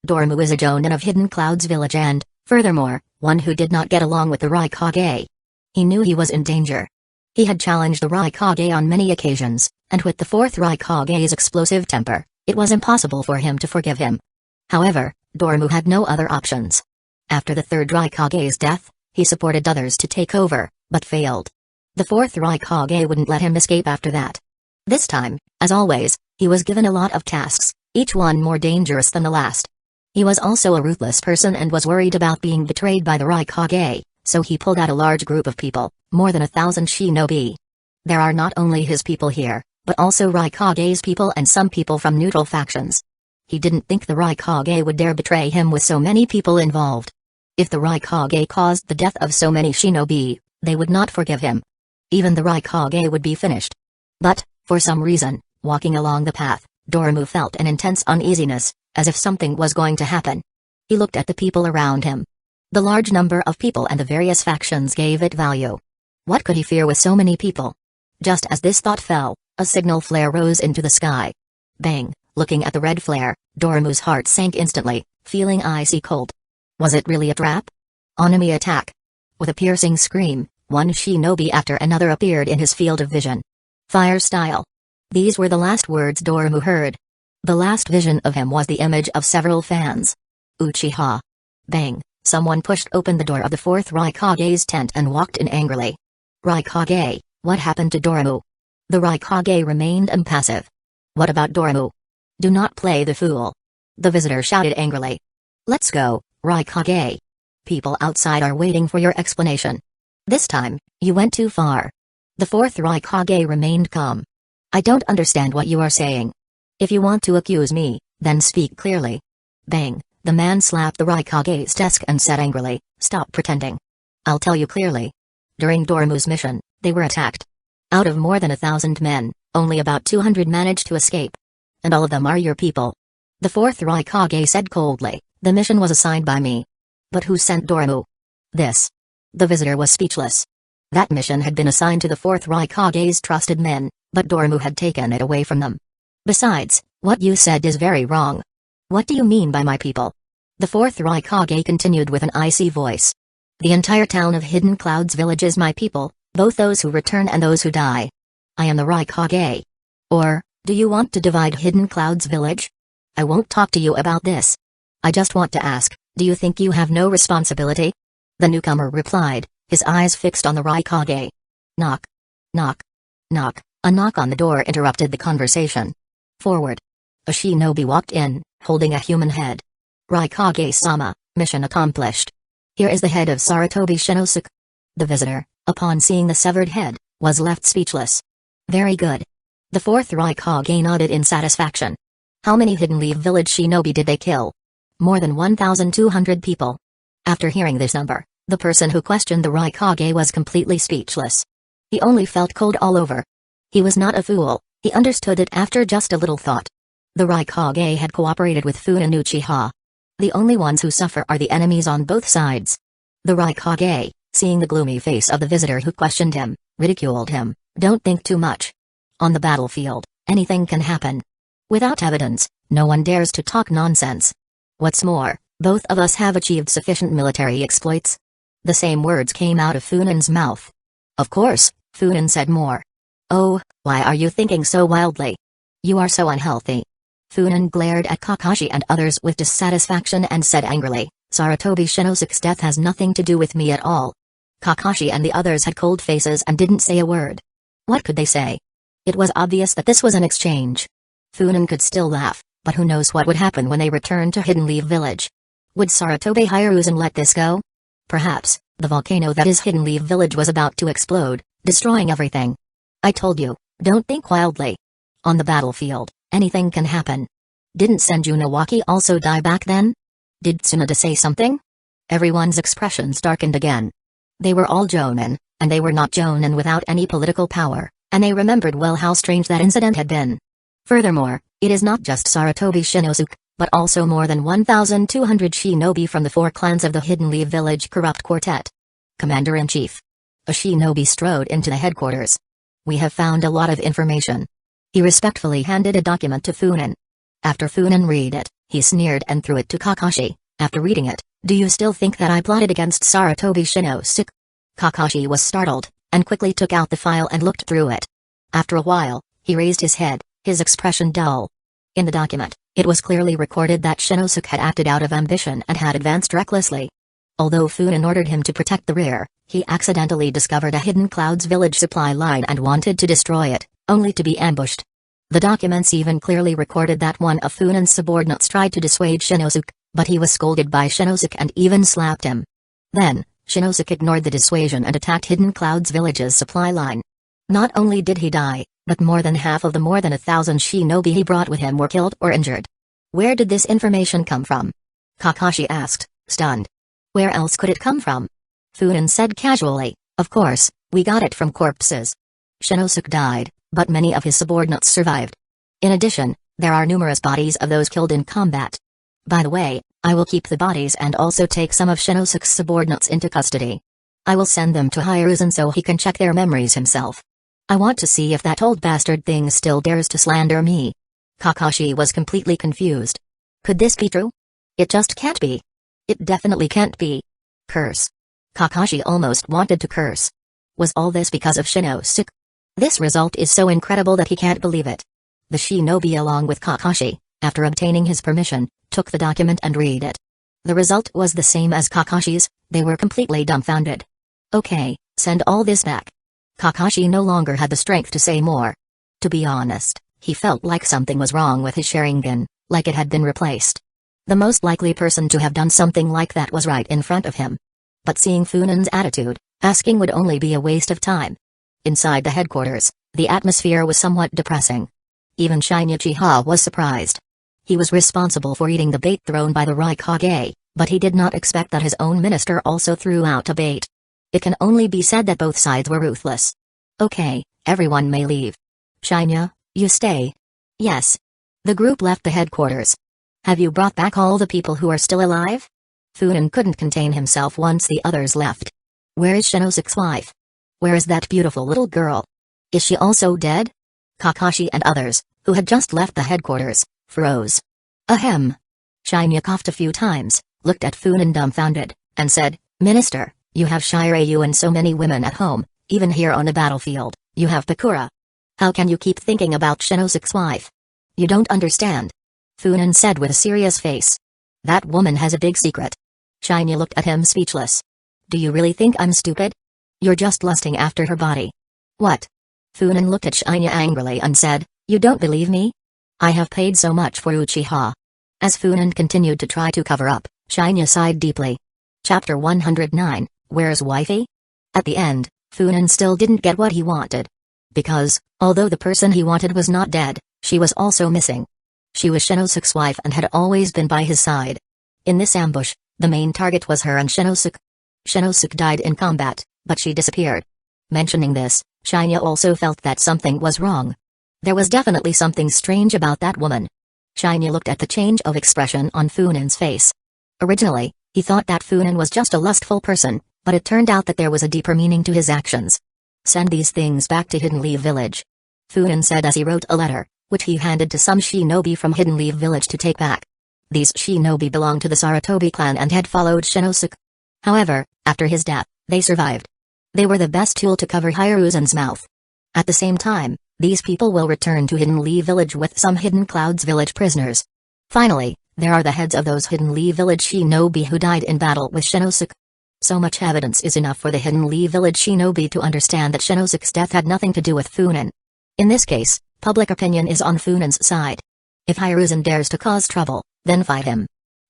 Dormu is a jonin of Hidden Clouds Village and, furthermore, one who did not get along with the Raikage. He knew he was in danger. He had challenged the Raikage on many occasions, and with the fourth Raikage's explosive temper, it was impossible for him to forgive him. However, Dormu had no other options. After the third Raikage's death, he supported others to take over, but failed. The fourth Raikage wouldn't let him escape after that. This time, as always, he was given a lot of tasks, each one more dangerous than the last. He was also a ruthless person and was worried about being betrayed by the Raikage, so he pulled out a large group of people, more than 1,000 shinobi. There are not only his people here, but also Raikage's people and some people from neutral factions. He didn't think the Raikage would dare betray him with so many people involved. If the Raikage caused the death of so many shinobi, they would not forgive him. Even the Raikage would be finished. But, for some reason, walking along the path, Doremu felt an intense uneasiness, as if something was going to happen. He looked at the people around him. The large number of people and the various factions gave it value. What could he fear with so many people? Just as this thought fell, a signal flare rose into the sky. Bang! Looking at the red flare, Doremu's heart sank instantly, feeling icy cold. Was it really a trap? Enemy attack! With a piercing scream, one shinobi after another appeared in his field of vision. Fire style. These were the last words Doremu heard. The last vision of him was the image of several fans. Uchiha. Bang! Someone pushed open the door of the fourth Raikage's tent and walked in angrily. Raikage, what happened to Doremu? The Raikage remained impassive. What about Doremu? Do not play the fool. The visitor shouted angrily. Let's go, Raikage. People outside are waiting for your explanation. This time, you went too far. The fourth Raikage remained calm. I don't understand what you are saying. If you want to accuse me, then speak clearly. Bang! The man slapped the Raikage's desk and said angrily, stop pretending. I'll tell you clearly. During Doremu's mission, they were attacked. Out of more than 1,000 men, only about 200 managed to escape. And all of them are your people. The fourth Raikage said coldly, the mission was assigned by me. But who sent Doremu? This. The visitor was speechless. That mission had been assigned to the fourth Raikage's trusted men, but Doremu had taken it away from them. Besides, what you said is very wrong. What do you mean by my people? The fourth Raikage continued with an icy voice. The entire town of Hidden Clouds Village is my people, both those who return and those who die. I am the Raikage. Or, do you want to divide Hidden Clouds Village? I won't talk to you about this. I just want to ask, do you think you have no responsibility? The newcomer replied, his eyes fixed on the Raikage. Knock. Knock. Knock. A knock on the door interrupted the conversation. Forward. A shinobi walked in, holding a human head. Raikage-sama, mission accomplished. Here is the head of Sarutobi Shinosuke. The visitor, upon seeing the severed head, was left speechless. Very good. The fourth Raikage nodded in satisfaction. How many Hidden Leaf Village shinobi did they kill? More than 1,200 people. After hearing this number, the person who questioned the Raikage was completely speechless. He only felt cold all over. He was not a fool, he understood it after just a little thought. The Raikage had cooperated with Funin Uchiha. The only ones who suffer are the enemies on both sides. The Raikage, seeing the gloomy face of the visitor who questioned him, ridiculed him, don't think too much. On the battlefield, anything can happen. Without evidence, no one dares to talk nonsense. What's more, both of us have achieved sufficient military exploits. The same words came out of Funin's mouth. Of course, Funin said more. Oh, why are you thinking so wildly? You are so unhealthy. Funin glared at Kakashi and others with dissatisfaction and said angrily, Sarutobi Shinosuke's death has nothing to do with me at all. Kakashi and the others had cold faces and didn't say a word. What could they say? It was obvious that this was an exchange. Funin could still laugh, but who knows what would happen when they returned to Hidden Leaf Village. Would Sarutobi Hiruzen let this go? Perhaps, the volcano that is Hidden Leaf Village was about to explode, destroying everything. I told you, don't think wildly. On the battlefield, anything can happen. Didn't Senju Nawaki also die back then? Did Tsunade say something? Everyone's expressions darkened again. They were all jonin, and they were not jonin without any political power, and they remembered well how strange that incident had been. Furthermore, it is not just Sarutobi Shinosuke, but also more than 1,200 shinobi from the 4 clans of the Hidden Leaf Village Corrupt Quartet. Commander-in-Chief. A shinobi strode into the headquarters. We have found a lot of information. He respectfully handed a document to Funin. After Funin read it, he sneered and threw it to Kakashi. After reading it, do you still think that I plotted against Sarutobi Shinosuke? Kakashi was startled, and quickly took out the file and looked through it. After a while, he raised his head, his expression dull. In the document, it was clearly recorded that Shinosuke had acted out of ambition and had advanced recklessly. Although Funin ordered him to protect the rear, he accidentally discovered a Hidden Clouds Village supply line and wanted to destroy it, only to be ambushed. The documents even clearly recorded that one of Funin's subordinates tried to dissuade Shinosuke, but he was scolded by Shinosuke and even slapped him. Then, Shinosuke ignored the dissuasion and attacked Hidden Clouds Village's supply line. Not only did he die, but more than half of the more than 1,000 shinobi he brought with him were killed or injured. Where did this information come from? Kakashi asked, stunned. Where else could it come from? Funin said casually, of course, we got it from corpses. Shinosuke died, but many of his subordinates survived. In addition, there are numerous bodies of those killed in combat. By the way, I will keep the bodies and also take some of Shinosuke's subordinates into custody. I will send them to Hiruzen so he can check their memories himself. I want to see if that old bastard thing still dares to slander me. Kakashi was completely confused. Could this be true? It just can't be. It definitely can't be. Curse. Kakashi almost wanted to curse. Was all this because of Shinosuke? This result is so incredible that he can't believe it. The shinobi along with Kakashi, after obtaining his permission, took the document and read it. The result was the same as Kakashi's, they were completely dumbfounded. Okay, send all this back. Kakashi no longer had the strength to say more. To be honest, he felt like something was wrong with his Sharingan, like it had been replaced. The most likely person to have done something like that was right in front of him. But seeing Funin's attitude, asking would only be a waste of time. Inside the headquarters, the atmosphere was somewhat depressing. Even Uchiha was surprised. He was responsible for eating the bait thrown by the Raikage, but he did not expect that his own minister also threw out a bait. It can only be said that both sides were ruthless. Okay, everyone may leave. Shinya, you stay. Yes. The group left the headquarters. Have you brought back all the people who are still alive? Funin couldn't contain himself once the others left. Where is Shinosuke's wife? Where is that beautiful little girl? Is she also dead? Kakashi and others, who had just left the headquarters, froze. Ahem. Shinya coughed a few times, looked at Funin dumbfounded, and said, Minister, you have Shiryu and so many women at home, even here on the battlefield, you have Pakura. How can you keep thinking about Shinosuke's wife? You don't understand. Funin said with a serious face. That woman has a big secret. Shinya looked at him speechless. Do you really think I'm stupid? You're just lusting after her body. What? Funin looked at Shinya angrily and said, You don't believe me? I have paid so much for Uchiha. As Funin continued to try to cover up, Shinya sighed deeply. Chapter 109, Where's Wifey? At the end, Funin still didn't get what he wanted. Because, although the person he wanted was not dead, she was also missing. She was Shinosuke's wife and had always been by his side. In this ambush, the main target was her and Shinosuke. Shinosuke died in combat, but she disappeared. Mentioning this, Shinya also felt that something was wrong. There was definitely something strange about that woman. Shinya looked at the change of expression on Funin's face. Originally, he thought that Funin was just a lustful person, but it turned out that there was a deeper meaning to his actions. Send these things back to Hidden Leaf Village. Funin said as he wrote a letter, which he handed to some shinobi from Hidden Leaf Village to take back. These shinobi belonged to the Sarutobi clan and had followed Shinosuke. However, after his death, they survived. They were the best tool to cover Hiruzen's mouth. At the same time, these people will return to Hidden Leaf Village with some Hidden Clouds Village prisoners. Finally, there are the heads of those Hidden Leaf Village shinobi who died in battle with Shinosuke. So much evidence is enough for the Hidden Leaf Village shinobi to understand that Shinosuke's death had nothing to do with Funin. In this case, public opinion is on Funin's side. If Hiruzen dares to cause trouble, then fight him.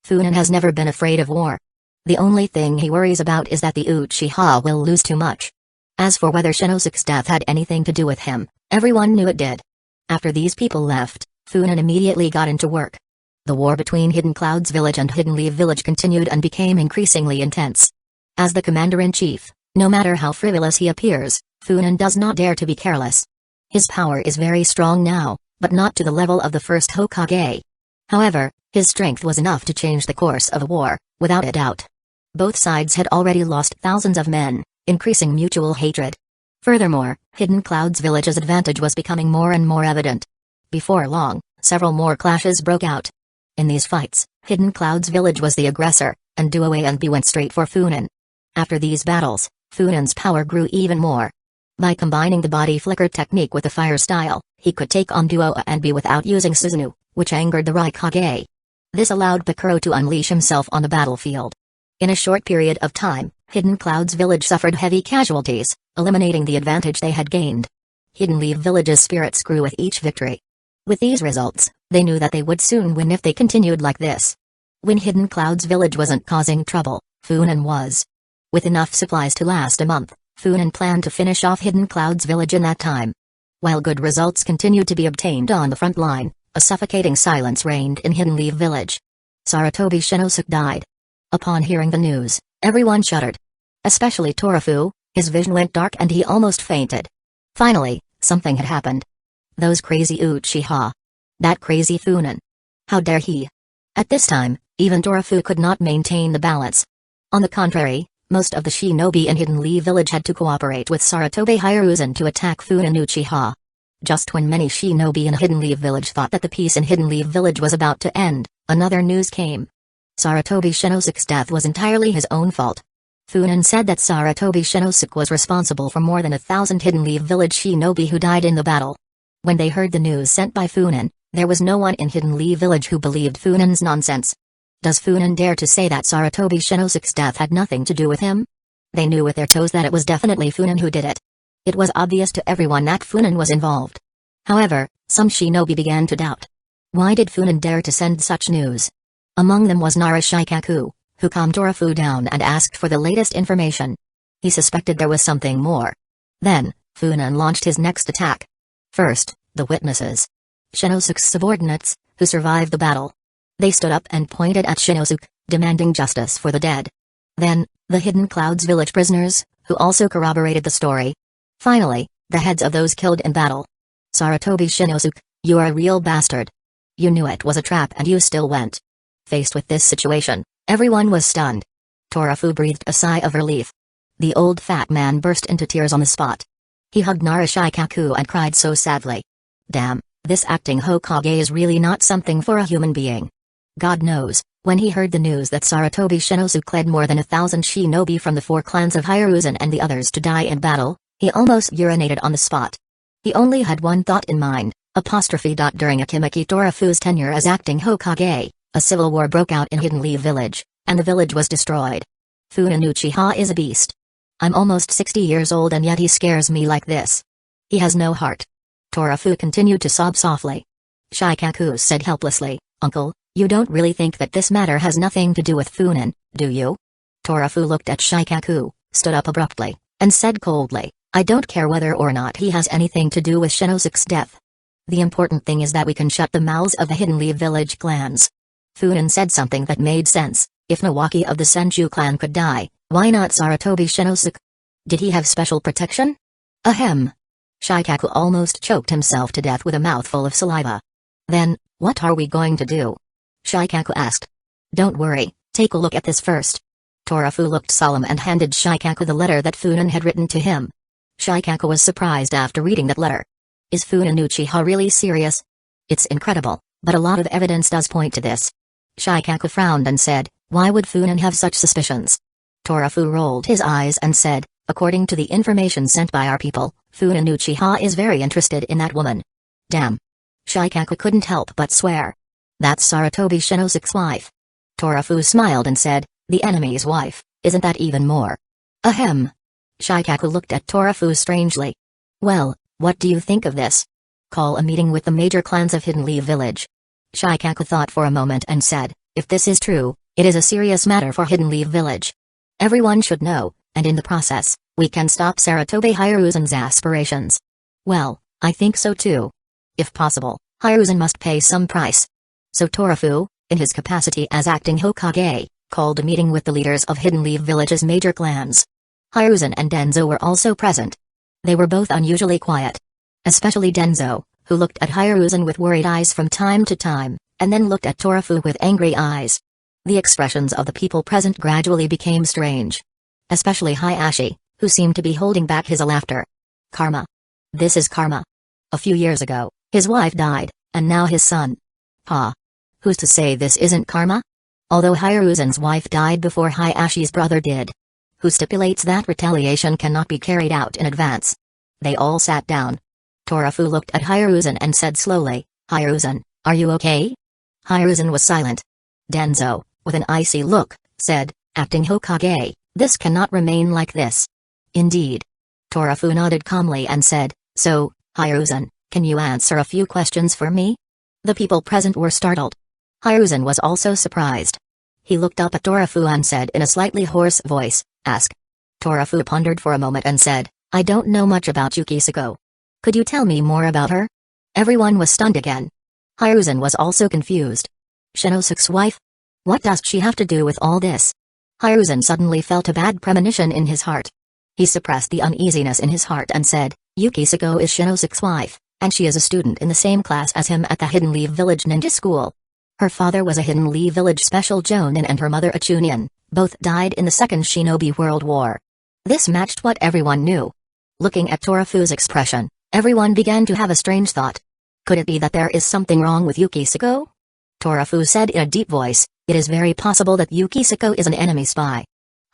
Funin has never been afraid of war. The only thing he worries about is that the Uchiha will lose too much. As for whether Shinosuke's death had anything to do with him, everyone knew it did. After these people left, Funin immediately got into work. The war between Hidden Clouds Village and Hidden Leaf Village continued and became increasingly intense. As the commander-in-chief, no matter how frivolous he appears, Funin does not dare to be careless. His power is very strong now, but not to the level of the first Hokage. However, his strength was enough to change the course of a war, without a doubt. Both sides had already lost thousands of men, increasing mutual hatred. Furthermore, Hidden Clouds Village's advantage was becoming more and more evident. Before long, several more clashes broke out. In these fights, Hidden Clouds Village was the aggressor, and Duo and B went straight for Funin. After these battles, Funin's power grew even more. By combining the body flicker technique with the fire style, he could take on Duo and B without using Susanoo, which angered the Raikage. This allowed Pakuro to unleash himself on the battlefield. In a short period of time, Hidden Clouds Village suffered heavy casualties, eliminating the advantage they had gained. Hidden Leaf Village's spirits grew with each victory. With these results, they knew that they would soon win if they continued like this. When Hidden Clouds Village wasn't causing trouble, Funin was. With enough supplies to last a month, Funan planned to finish off Hidden Cloud's village in that time. While good results continued to be obtained on the front line, a suffocating silence reigned in Hidden Leaf Village. Sarutobi Shinosuke died. Upon hearing the news, everyone shuddered. Especially Torafu, his vision went dark and he almost fainted. Finally, something had happened. Those crazy Uchiha. That crazy Funan. How dare he? At this time, even Torafu could not maintain the balance. On the contrary, most of the shinobi in Hidden Leaf Village had to cooperate with Sarutobi Hiruzen to attack Funan Uchiha. Just when many shinobi in Hidden Leaf Village thought that the peace in Hidden Leaf Village was about to end, another news came. Sarutobi Shinosuke's death was entirely his own fault. Funan said that Sarutobi Shinosuke was responsible for more than 1,000 Hidden Leaf Village shinobi who died in the battle. When they heard the news sent by Funan, there was no one in Hidden Leaf Village who believed Funan's nonsense. Does Funan dare to say that Sarutobi Shinosuke's death had nothing to do with him? They knew with their toes that it was definitely Funan who did it. It was obvious to everyone that Funan was involved. However, some shinobi began to doubt. Why did Funan dare to send such news? Among them was Narashikaku, who calmed Torafu down and asked for the latest information. He suspected there was something more. Then, Funan launched his next attack. First, the witnesses. Shinosuke's subordinates, who survived the battle. They stood up and pointed at Shinosuke, demanding justice for the dead. Then, the Hidden Clouds village prisoners, who also corroborated the story. Finally, the heads of those killed in battle. Sarutobi Shinosuke, you are a real bastard. You knew it was a trap and you still went. Faced with this situation, everyone was stunned. Torafu breathed a sigh of relief. The old fat man burst into tears on the spot. He hugged Narashikaku and cried so sadly. Damn, this acting Hokage is really not something for a human being. God knows, when he heard the news that Sarutobi Shinosuke led more than 1,000 shinobi from the 4 clans of Hiruzen and the others to die in battle, he almost urinated on the spot. He only had one thought in mind, apostrophe. During Akimaki Torafu's tenure as acting Hokage, a civil war broke out in Hidden Leaf Village, and the village was destroyed. Funan Uchiha is a beast. I'm almost 60 years old and yet he scares me like this. He has no heart. Torafu continued to sob softly. Shikaku said helplessly, Uncle, you don't really think that this matter has nothing to do with Funan, do you? Torafu looked at Shikaku, stood up abruptly, and said coldly, I don't care whether or not he has anything to do with Shinosuke's death. The important thing is that we can shut the mouths of the Hidden Leaf Village clans. Funan said something that made sense. If Nawaki of the Senju clan could die, why not Sarutobi Shinosuke? Did he have special protection? Ahem. Shikaku almost choked himself to death with a mouthful of saliva. Then, what are we going to do? Shikaku asked. Don't worry, take a look at this first. Torafu looked solemn and handed Shikaku the letter that Funan had written to him. Shikaku was surprised after reading that letter. Is Funan Uchiha really serious? It's incredible, but a lot of evidence does point to this. Shikaku frowned and said, why would Funan have such suspicions? Torafu rolled his eyes and said, according to the information sent by our people, Funan Uchiha is very interested in that woman. Damn. Shikaku couldn't help but swear. That's Sarutobi Shinosuke's wife. Torafu smiled and said, the enemy's wife, isn't that even more? Ahem. Shikaku looked at Torafu strangely. Well, what do you think of this? Call a meeting with the major clans of Hidden Leaf Village. Shikaku thought for a moment and said, if this is true, it is a serious matter for Hidden Leaf Village. Everyone should know, and in the process, we can stop Sarutobi Hiruzen's aspirations. Well, I think so too. If possible, Hiruzen must pay some price. So Torafu, in his capacity as acting Hokage, called a meeting with the leaders of Hidden Leaf Village's major clans. Hiruzen and Denzo were also present. They were both unusually quiet. Especially Denzo, who looked at Hiruzen with worried eyes from time to time, and then looked at Torafu with angry eyes. The expressions of the people present gradually became strange. Especially Hayashi, who seemed to be holding back his laughter. Karma. This is karma. A few years ago, his wife died, and now his son. Ha. Who's to say this isn't karma? Although Hiruzen's wife died before Hayashi's brother did. Who stipulates that retaliation cannot be carried out in advance? They all sat down. Torafu looked at Hiruzen and said slowly, Hiruzen, are you okay? Hiruzen was silent. Denzo, with an icy look, said, acting Hokage, this cannot remain like this. Indeed. Torafu nodded calmly and said, so, Hiruzen, can you answer a few questions for me? The people present were startled. Hiruzen was also surprised. He looked up at Torafu and said in a slightly hoarse voice, ask. Torafu pondered for a moment and said, I don't know much about Yukisako. Could you tell me more about her? Everyone was stunned again. Hiruzen was also confused. Shinosuke's wife? What does she have to do with all this? Hiruzen suddenly felt a bad premonition in his heart. He suppressed the uneasiness in his heart and said, Yukisako is Shinosuke's wife, and she is a student in the same class as him at the Hidden Leaf Village Ninja School. Her father was a Hidden Leaf Village Special Jonin and her mother a Chunin. Both died in the Second Shinobi World War. This matched what everyone knew. Looking at Torafu's expression, everyone began to have a strange thought. Could it be that there is something wrong with Yukisako? Torafu said in a deep voice, it is very possible that Yukisako is an enemy spy.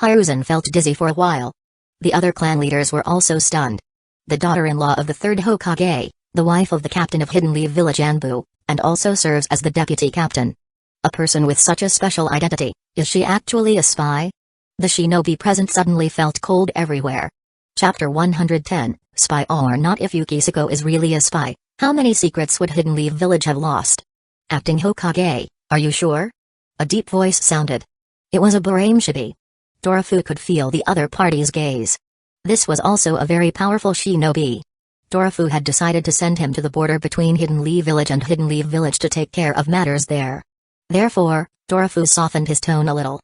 Hiruzen felt dizzy for a while. The other clan leaders were also stunned. The daughter-in-law of the third Hokage, the wife of the captain of Hidden Leaf Village Anbu, and also serves as the deputy captain. A person with such a special identity, is she actually a spy? The shinobi present suddenly felt cold everywhere. Chapter 110, Spy or Not. If Yukisako is really a spy, how many secrets would Hidden Leaf Village have lost? Acting Hokage, are you sure? A deep voice sounded. It was a Burameshibi. Torafu could feel the other party's gaze. This was also a very powerful shinobi. Torafu had decided to send him to the border between Hidden Leaf Village and Hidden Leaf Village to take care of matters there. Therefore, Torafu softened his tone a little.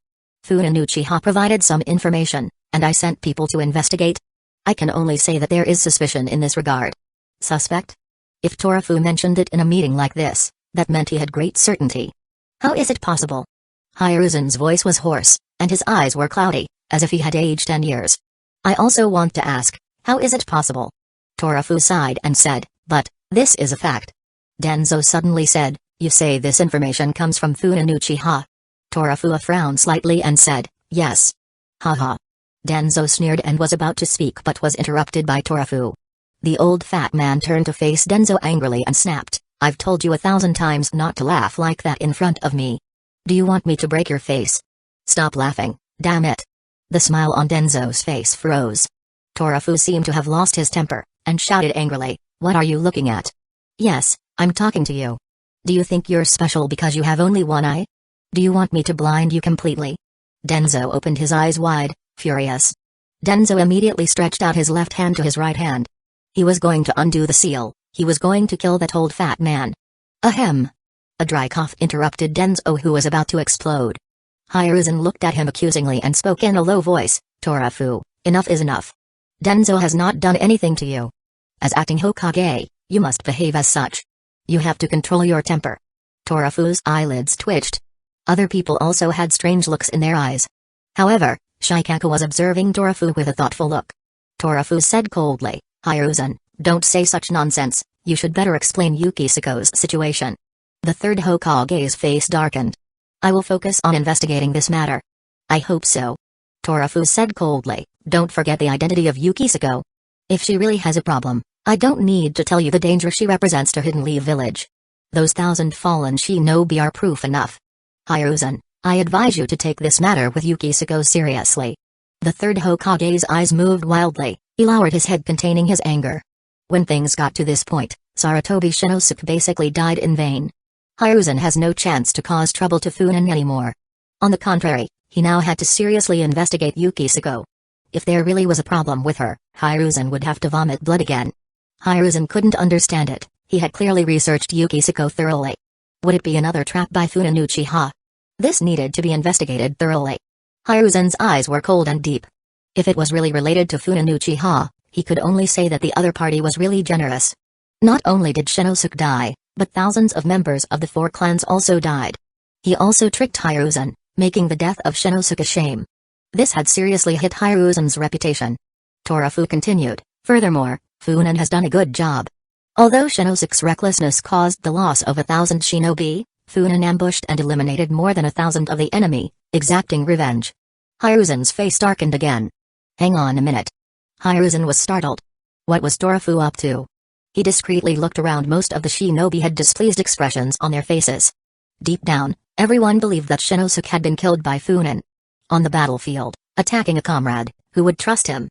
Funan Uchiha provided some information, and I sent people to investigate. I can only say that there is suspicion in this regard. Suspect? If Torafu mentioned it in a meeting like this, that meant he had great certainty. How is it possible? Hiruzen's voice was hoarse, and his eyes were cloudy, as if he had aged 10 years. I also want to ask, how is it possible? Torafu sighed and said, but, this is a fact. Denzo suddenly said, you say this information comes from Funan Uchiha. Torafu frowned slightly and said, yes. Haha. Denzo sneered and was about to speak but was interrupted by Torafu. The old fat man turned to face Denzo angrily and snapped, I've told you 1,000 times not to laugh like that in front of me. Do you want me to break your face? Stop laughing, damn it. The smile on Denzo's face froze. Torafu seemed to have lost his temper, and shouted angrily, what are you looking at? Yes, I'm talking to you. Do you think you're special because you have only one eye? Do you want me to blind you completely? Denzo opened his eyes wide, furious. Denzo immediately stretched out his left hand to his right hand. He was going to undo the seal, he was going to kill that old fat man. Ahem. A dry cough interrupted Denzo, who was about to explode. Hiruzen looked at him accusingly and spoke in a low voice, Torafu, enough is enough. Denzo has not done anything to you. As acting Hokage, you must behave as such. You have to control your temper. Torafu's eyelids twitched. Other people also had strange looks in their eyes. However, Shikaku was observing Torafu with a thoughtful look. Torafu said coldly, Hiruzen, don't say such nonsense, you should better explain Yukisako's situation. The third Hokage's face darkened. I will focus on investigating this matter. I hope so. Torafu said coldly, don't forget the identity of Yukisako. If she really has a problem, I don't need to tell you the danger she represents to Hidden Leaf Village. Those 1,000 fallen shinobi are proof enough. Hiruzen, I advise you to take this matter with Yukisako seriously. The third Hokage's eyes moved wildly, he lowered his head containing his anger. When things got to this point, Sarutobi Shinosuke basically died in vain. Hiruzen has no chance to cause trouble to Funan anymore. On the contrary, he now had to seriously investigate Yukisako. If there really was a problem with her, Hiruzen would have to vomit blood again. Hiruzen couldn't understand it, he had clearly researched Yukisako thoroughly. Would it be another trap by Funan Uchiha? This needed to be investigated thoroughly. Hiruzen's eyes were cold and deep. If it was really related to Funan Uchiha, he could only say that the other party was really generous. Not only did Shinosuke die, but thousands of members of the 4 clans also died. He also tricked Hiruzen, making the death of Shinosuke a shame. This had seriously hit Hiruzen's reputation. Torafu continued, furthermore, Funan has done a good job. Although Shinosuke's recklessness caused the loss of 1,000 shinobi, Funan ambushed and eliminated more than 1,000 of the enemy, exacting revenge. Hiruzen's face darkened again. Hang on a minute. Hiruzen was startled. What was Torafu up to? He discreetly looked around. Most of the shinobi had displeased expressions on their faces. Deep down, everyone believed that Shinosuke had been killed by Funan. On the battlefield, attacking a comrade, who would trust him?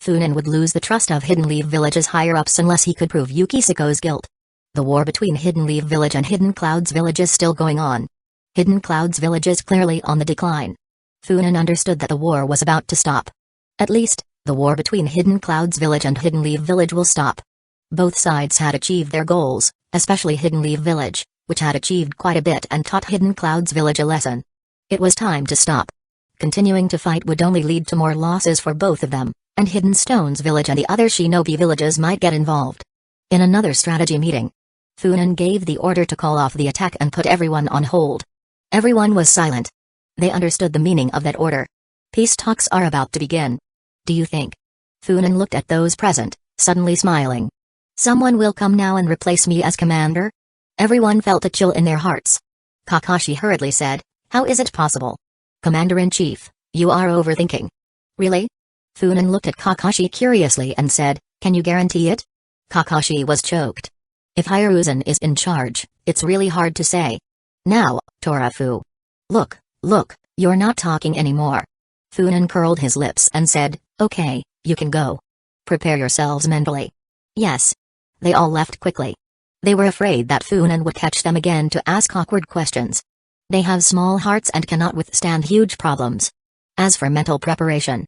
Funan would lose the trust of Hidden Leaf Village's higher-ups unless he could prove Yukisako's guilt. The war between Hidden Leaf Village and Hidden Clouds Village is still going on. Hidden Clouds Village is clearly on the decline. Funan understood that the war was about to stop. At least, the war between Hidden Clouds Village and Hidden Leaf Village will stop. Both sides had achieved their goals, especially Hidden Leaf Village, which had achieved quite a bit and taught Hidden Clouds Village a lesson. It was time to stop. Continuing to fight would only lead to more losses for both of them, and Hidden Stones Village and the other shinobi villages might get involved. In another strategy meeting, Funan gave the order to call off the attack and put everyone on hold. Everyone was silent. They understood the meaning of that order. Peace talks are about to begin. Do you think? Funan looked at those present, suddenly smiling. Someone will come now and replace me as commander? Everyone felt a chill in their hearts. Kakashi hurriedly said, how is it possible? Commander-in-Chief, you are overthinking. Really? Funan looked at Kakashi curiously and said, can you guarantee it? Kakashi was choked. If Hiruzen is in charge, it's really hard to say. Now, Torafu. Look, you're not talking anymore. Funan curled his lips and said, okay, you can go. Prepare yourselves mentally. Yes. They all left quickly. They were afraid that Funan would catch them again to ask awkward questions. They have small hearts and cannot withstand huge problems. As for mental preparation,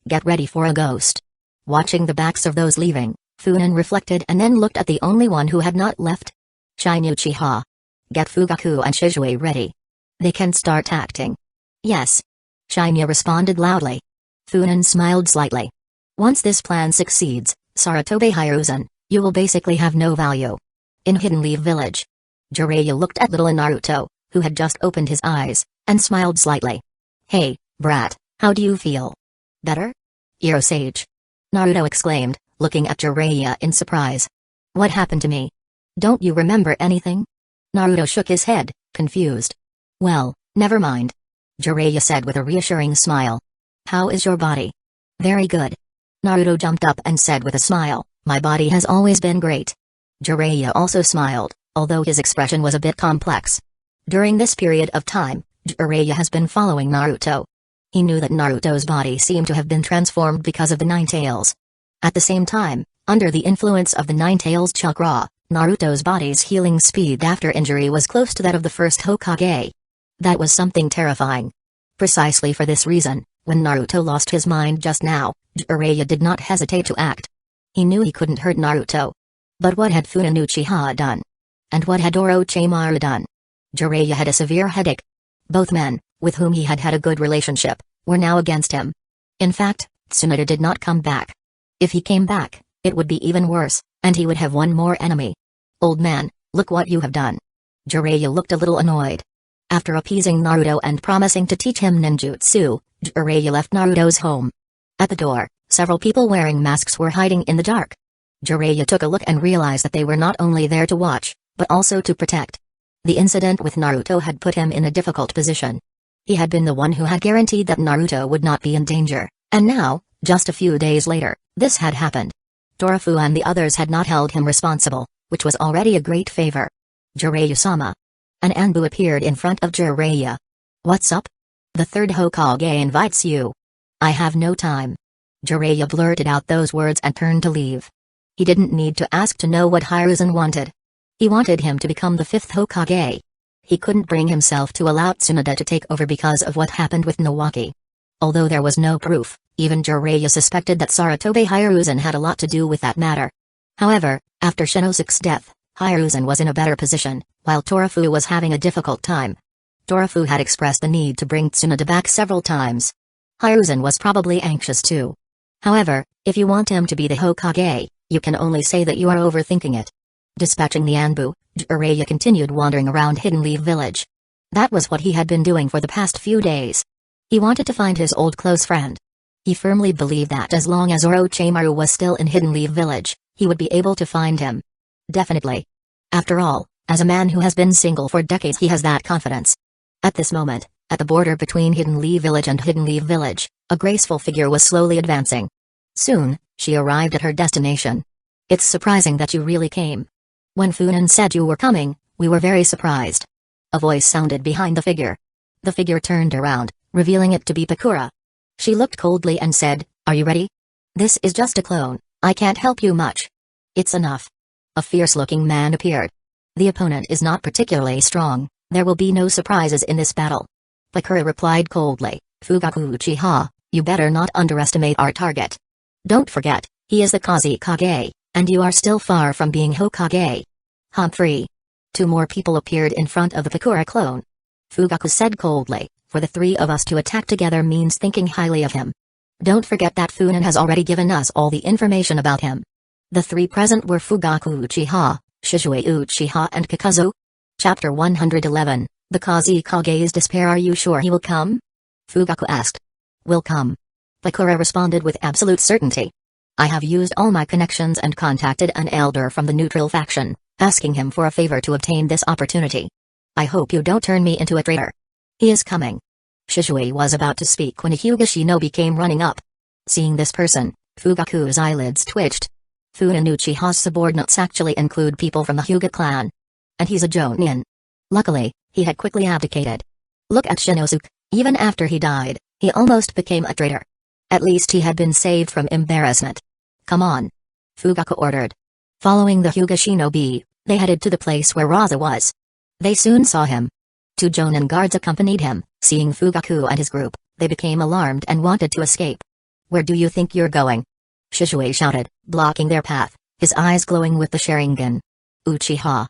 get ready for a ghost. Watching the backs of those leaving, Funan reflected and then looked at the only one who had not left. Shiny Uchiha. Get Fugaku and Shizue ready. They can start acting. Yes. Shinya responded loudly. Funan smiled slightly. Once this plan succeeds, Saratobe Hiruzen, you will basically have no value. In Hidden Leaf Village, Jiraiya looked at little Naruto, who had just opened his eyes, and smiled slightly. Hey, brat, how do you feel? Better? Sage. Naruto exclaimed, looking at Jiraiya in surprise. What happened to me? Don't you remember anything? Naruto shook his head, confused. Well, never mind. Jiraiya said with a reassuring smile. How is your body? Very good. Naruto jumped up and said with a smile, my body has always been great. Jiraiya also smiled, although his expression was a bit complex. During this period of time, Jiraiya has been following Naruto. He knew that Naruto's body seemed to have been transformed because of the Nine Tails. At the same time, under the influence of the Nine Tails chakra, Naruto's body's healing speed after injury was close to that of the first Hokage. That was something terrifying. Precisely for this reason, when Naruto lost his mind just now, Jiraiya did not hesitate to act. He knew he couldn't hurt Naruto. But what had Funan Uchiha done? And what had Orochimaru done? Jiraiya had a severe headache. Both men, with whom he had had a good relationship, were now against him. In fact, Tsunade did not come back. If he came back, it would be even worse, and he would have one more enemy. Old man, look what you have done. Jiraiya looked a little annoyed. After appeasing Naruto and promising to teach him ninjutsu, Jiraiya left Naruto's home. At the door, several people wearing masks were hiding in the dark. Jiraiya took a look and realized that they were not only there to watch, but also to protect. The incident with Naruto had put him in a difficult position. He had been the one who had guaranteed that Naruto would not be in danger, and now, just a few days later, this had happened. Torafu and the others had not held him responsible, which was already a great favor. Jiraiya-sama. An Anbu appeared in front of Jiraiya. What's up? The third Hokage invites you. I have no time. Jiraiya blurted out those words and turned to leave. He didn't need to ask to know what Hiruzen wanted. He wanted him to become the fifth Hokage. He couldn't bring himself to allow Tsunade to take over because of what happened with Nawaki. Although there was no proof, even Jiraiya suspected that Saratobe Hiruzen had a lot to do with that matter. However, after Shinosuke's death, Hiruzen was in a better position, while Torafu was having a difficult time. Torafu had expressed the need to bring Tsunade back several times. Hiruzen was probably anxious too. However, if you want him to be the Hokage, you can only say that you are overthinking it. Dispatching the Anbu, Jiraiya continued wandering around Hidden Leaf Village. That was what he had been doing for the past few days. He wanted to find his old close friend. He firmly believed that as long as Orochimaru was still in Hidden Leaf Village, he would be able to find him. Definitely. After all, as a man who has been single for decades, he has that confidence. At this moment, at the border between Hidden Leaf Village and Hidden Leaf Village, a graceful figure was slowly advancing. Soon, she arrived at her destination. It's surprising that you really came. When Funan said you were coming, we were very surprised. A voice sounded behind the figure. The figure turned around, revealing it to be Pakura. She looked coldly and said, "Are you ready? This is just a clone, I can't help you much." "It's enough." A fierce-looking man appeared. "The opponent is not particularly strong, there will be no surprises in this battle." Pakura replied coldly, "Fugaku Uchiha, You better not underestimate our target. Don't forget, he is the Kusagakure, and you are still far from being Hokage. Humphrey. 2 more people appeared in front of the Pakura clone. Fugaku said coldly, for the 3 of us to attack together means thinking highly of him. Don't forget that Funan has already given us all the information about him. The 3 present were Fugaku Uchiha, Shizue Uchiha and Kakazo. Chapter 111, The Kusagakure's Despair. Are you sure he will come? Fugaku asked. Will come. Pakura responded with absolute certainty. I have used all my connections and contacted an elder from the neutral faction, asking him for a favor to obtain this opportunity. I hope you don't turn me into a traitor. He is coming. Shizue was about to speak when a Hyuga shinobi came running up. Seeing this person, Fugaku's eyelids twitched. Funan Uchiha's subordinates actually include people from the Hyuga clan. And he's a Jonin. Luckily, he had quickly abdicated. Look at Shinosuke, even after he died, he almost became a traitor. At least he had been saved from embarrassment. Come on. Fugaku ordered. Following the Hyuga shinobi, they headed to the place where Raza was. They soon saw him. 2 Jonin guards accompanied him. Seeing Fugaku and his group, they became alarmed and wanted to escape. Where do you think you're going? Shizue shouted, blocking their path, his eyes glowing with the Sharingan. Uchiha.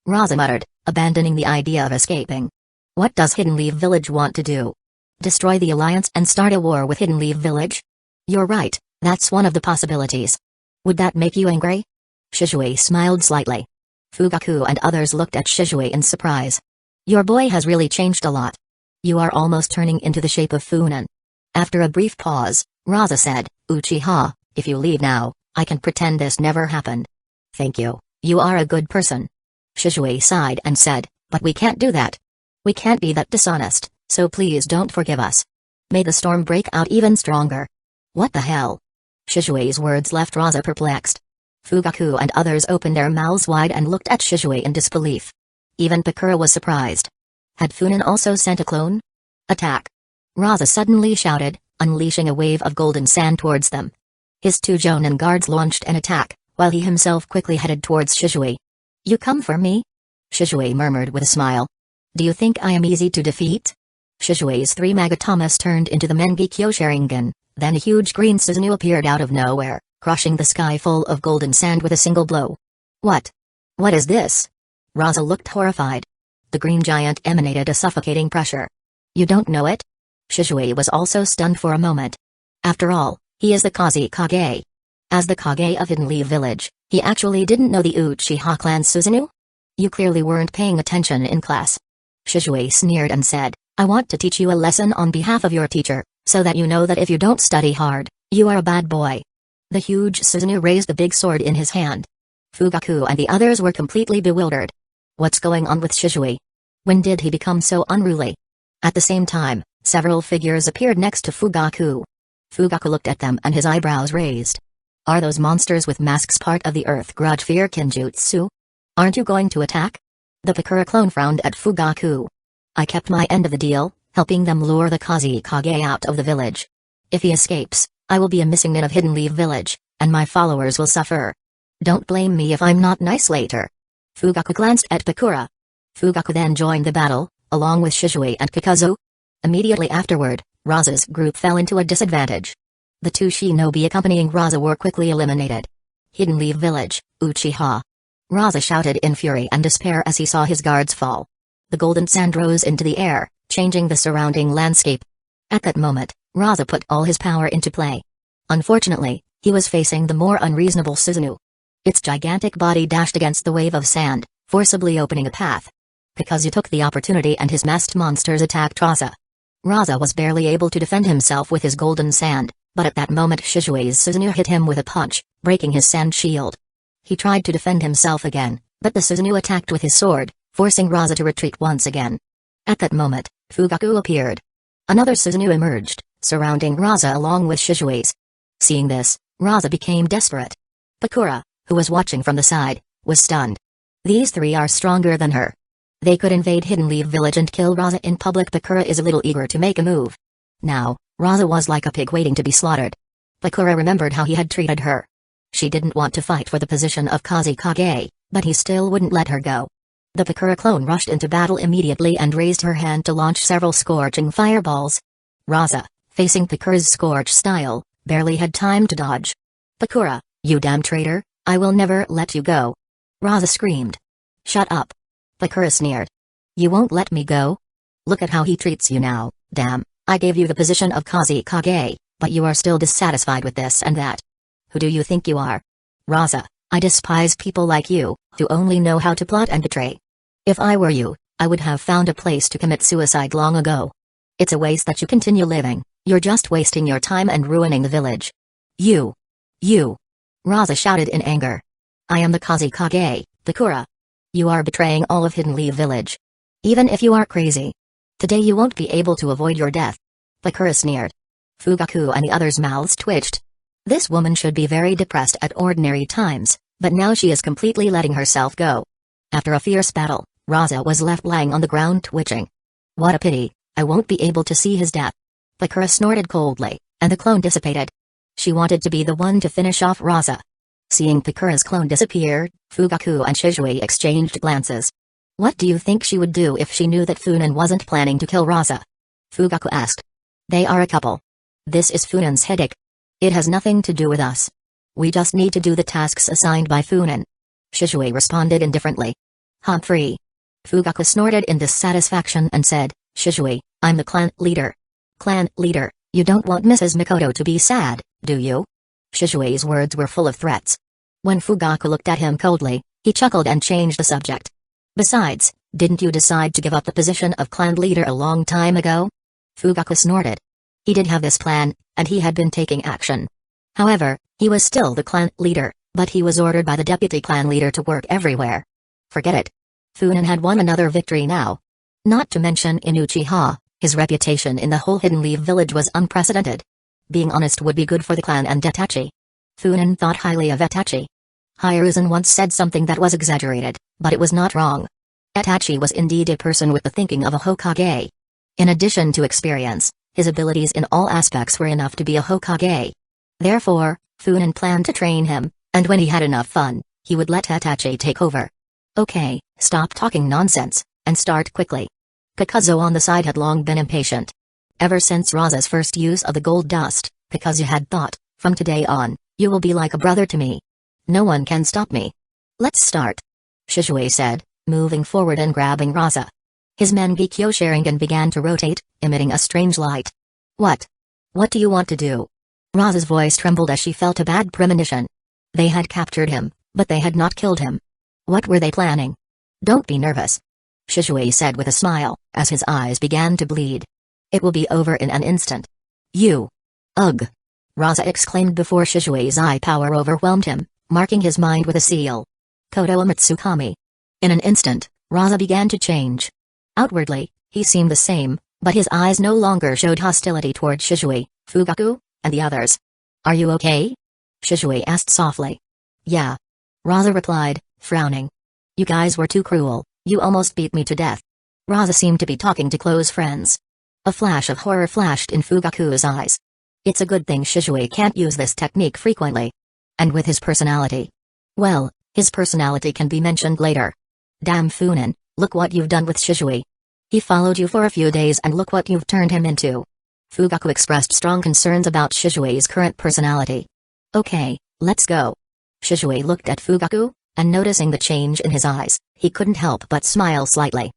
Raza muttered, abandoning the idea of escaping. What does Hidden Leaf Village want to do? Destroy the Alliance and start a war with Hidden Leaf Village? You're right, that's one of the possibilities. Would that make you angry? Shizue smiled slightly. Fugaku and others looked at Shizue in surprise. Your boy has really changed a lot. You are almost turning into the shape of Funan. After a brief pause, Raza said, Uchiha, if you leave now, I can pretend this never happened. Thank you, you are a good person. Shizue sighed and said, but we can't do that. We can't be that dishonest, so please don't forgive us. May the storm break out even stronger. What the hell? Shizue's words left Raza perplexed. Fugaku and others opened their mouths wide and looked at Shizue in disbelief. Even Pakura was surprised. Had Funan also sent a clone? Attack! Raza suddenly shouted, unleashing a wave of golden sand towards them. His 2 Jonin guards launched an attack, while he himself quickly headed towards Shizue. You come for me? Shizue murmured with a smile. Do you think I am easy to defeat? Shizue's 3 Magatamas turned into the Mengekyo Sharingan, then a huge green Susanoo appeared out of nowhere, crushing the sky full of golden sand with a single blow. What? What is this? Raza looked horrified. The green giant emanated a suffocating pressure. You don't know it? Shizue was also stunned for a moment. After all, he is the Kusagakure. As the Kage of Hidden Leaf Village, he actually didn't know the Uchiha clan's Susanoo? You clearly weren't paying attention in class. Shizue sneered and said, I want to teach you a lesson on behalf of your teacher, so that you know that if you don't study hard, you are a bad boy. The huge Susanoo raised the big sword in his hand. Fugaku and the others were completely bewildered. What's going on with Shizue? When did he become so unruly? At the same time, several figures appeared next to Fugaku. Fugaku looked at them and his eyebrows raised. Are those monsters with masks part of the Earth Grudge Fear Kinjutsu? Aren't you going to attack? The Pakura clone frowned at Fugaku. I kept my end of the deal, helping them lure the Kusagakure out of the village. If he escapes, I will be a missing min of Hidden Leaf Village, and my followers will suffer. Don't blame me if I'm not nice later. Fugaku glanced at Pakura. Fugaku then joined the battle, along with Shizue and Kakazo. Immediately afterward, Raza's group fell into a disadvantage. The 2 shinobi accompanying Raza were quickly eliminated. Hidden Leaf Village, Uchiha. Raza shouted in fury and despair as he saw his guards fall. The golden sand rose into the air, changing the surrounding landscape. At that moment, Raza put all his power into play. Unfortunately, he was facing the more unreasonable Susanoo. Its gigantic body dashed against the wave of sand, forcibly opening a path. Kakazu took the opportunity and his masked monsters attacked Raza. Raza was barely able to defend himself with his golden sand, but at that moment Shizue's Susanoo hit him with a punch, breaking his sand shield. He tried to defend himself again, but the Susanoo attacked with his sword, forcing Raza to retreat once again. At that moment, Fugaku appeared. Another Susanoo emerged, surrounding Raza along with Shizue's. Seeing this, Raza became desperate. Pakura, who was watching from the side, was stunned. These 3 are stronger than her. They could invade Hidden Leaf Village and kill Raza in public. Pakura is a little eager to make a move. Now, Raza was like a pig waiting to be slaughtered. Pakura remembered how he had treated her. She didn't want to fight for the position of Kusagakure, but he still wouldn't let her go. The Pakura clone rushed into battle immediately and raised her hand to launch several scorching fireballs. Raza, facing Pakura's scorched style, barely had time to dodge. "Pakura, you damn traitor, I will never let you go!" Raza screamed. "Shut up!" Pakura sneered. "You won't let me go? Look at how he treats you now, damn, I gave you the position of Kusagakure, but you are still dissatisfied with this and that. Who do you think you are? Raza, I despise people like you, who only know how to plot and betray. If I were you, I would have found a place to commit suicide long ago. It's a waste that you continue living, you're just wasting your time and ruining the village. You! Raza shouted in anger. "I am the Kusagakure, Pakura. You are betraying all of Hidden Leaf Village. Even if you are crazy. Today you won't be able to avoid your death." Pakura sneered. Fugaku and the others' mouths twitched. This woman should be very depressed at ordinary times, but now she is completely letting herself go. After a fierce battle, Raza was left lying on the ground twitching. "What a pity, I won't be able to see his death." Pakura snorted coldly, and the clone dissipated. She wanted to be the one to finish off Raza. Seeing Pakura's clone disappear, Fugaku and Shizue exchanged glances. What do you think she would do if she knew that Funan wasn't planning to kill Raza? Fugaku asked. They are a couple. This is Funan's headache. It has nothing to do with us. We just need to do the tasks assigned by Funan. Shizue responded indifferently. Humphrey. Fugaku snorted in dissatisfaction and said, Shizue, I'm the clan leader. Clan leader, you don't want Mrs. Mikoto to be sad, do you? Shizue's words were full of threats. When Fugaku looked at him coldly, he chuckled and changed the subject. Besides, didn't you decide to give up the position of clan leader a long time ago? Fugaku snorted. He did have this plan, and he had been taking action. However, he was still the clan leader, but he was ordered by the deputy clan leader to work everywhere. Forget it. Funan had won another victory now. Not to mention in Uchiha, his reputation in the whole Hidden Leaf village was unprecedented. Being honest would be good for the clan and Itachi. Funan thought highly of Itachi. Hiruzen once said something that was exaggerated, but it was not wrong. Itachi was indeed a person with the thinking of a Hokage. In addition to experience, his abilities in all aspects were enough to be a Hokage. Therefore, Funan planned to train him, and when he had enough fun, he would let Itachi take over. Okay, stop talking nonsense, and start quickly. Kakazo on the side had long been impatient. Ever since Raza's first use of the gold dust, Kakazo had thought, from today on, you will be like a brother to me. No one can stop me. Let's start. Shizue said, moving forward and grabbing Raza. His Mangekyo Sharingan began to rotate, emitting a strange light. What? What do you want to do? Raza's voice trembled as she felt a bad premonition. They had captured him, but they had not killed him. What were they planning? Don't be nervous. Shizue said with a smile, as his eyes began to bleed. It will be over in an instant. You! Ugh! Raza exclaimed before Shizue's eye power overwhelmed him, marking his mind with a seal. Koto Mitsukami. In an instant, Raza began to change. Outwardly, he seemed the same, but his eyes no longer showed hostility toward Shizue, Fugaku, and the others. Are you okay? Shizue asked softly. Yeah. Raza replied, frowning. You guys were too cruel, you almost beat me to death. Raza seemed to be talking to close friends. A flash of horror flashed in Fugaku's eyes. It's a good thing Shizue can't use this technique frequently. And with his personality. Well, his personality can be mentioned later. Damn Funan, look what you've done with Shizue. He followed you for a few days and look what you've turned him into. Fugaku expressed strong concerns about Shizue's current personality. Okay, let's go. Shizue looked at Fugaku, and noticing the change in his eyes, he couldn't help but smile slightly.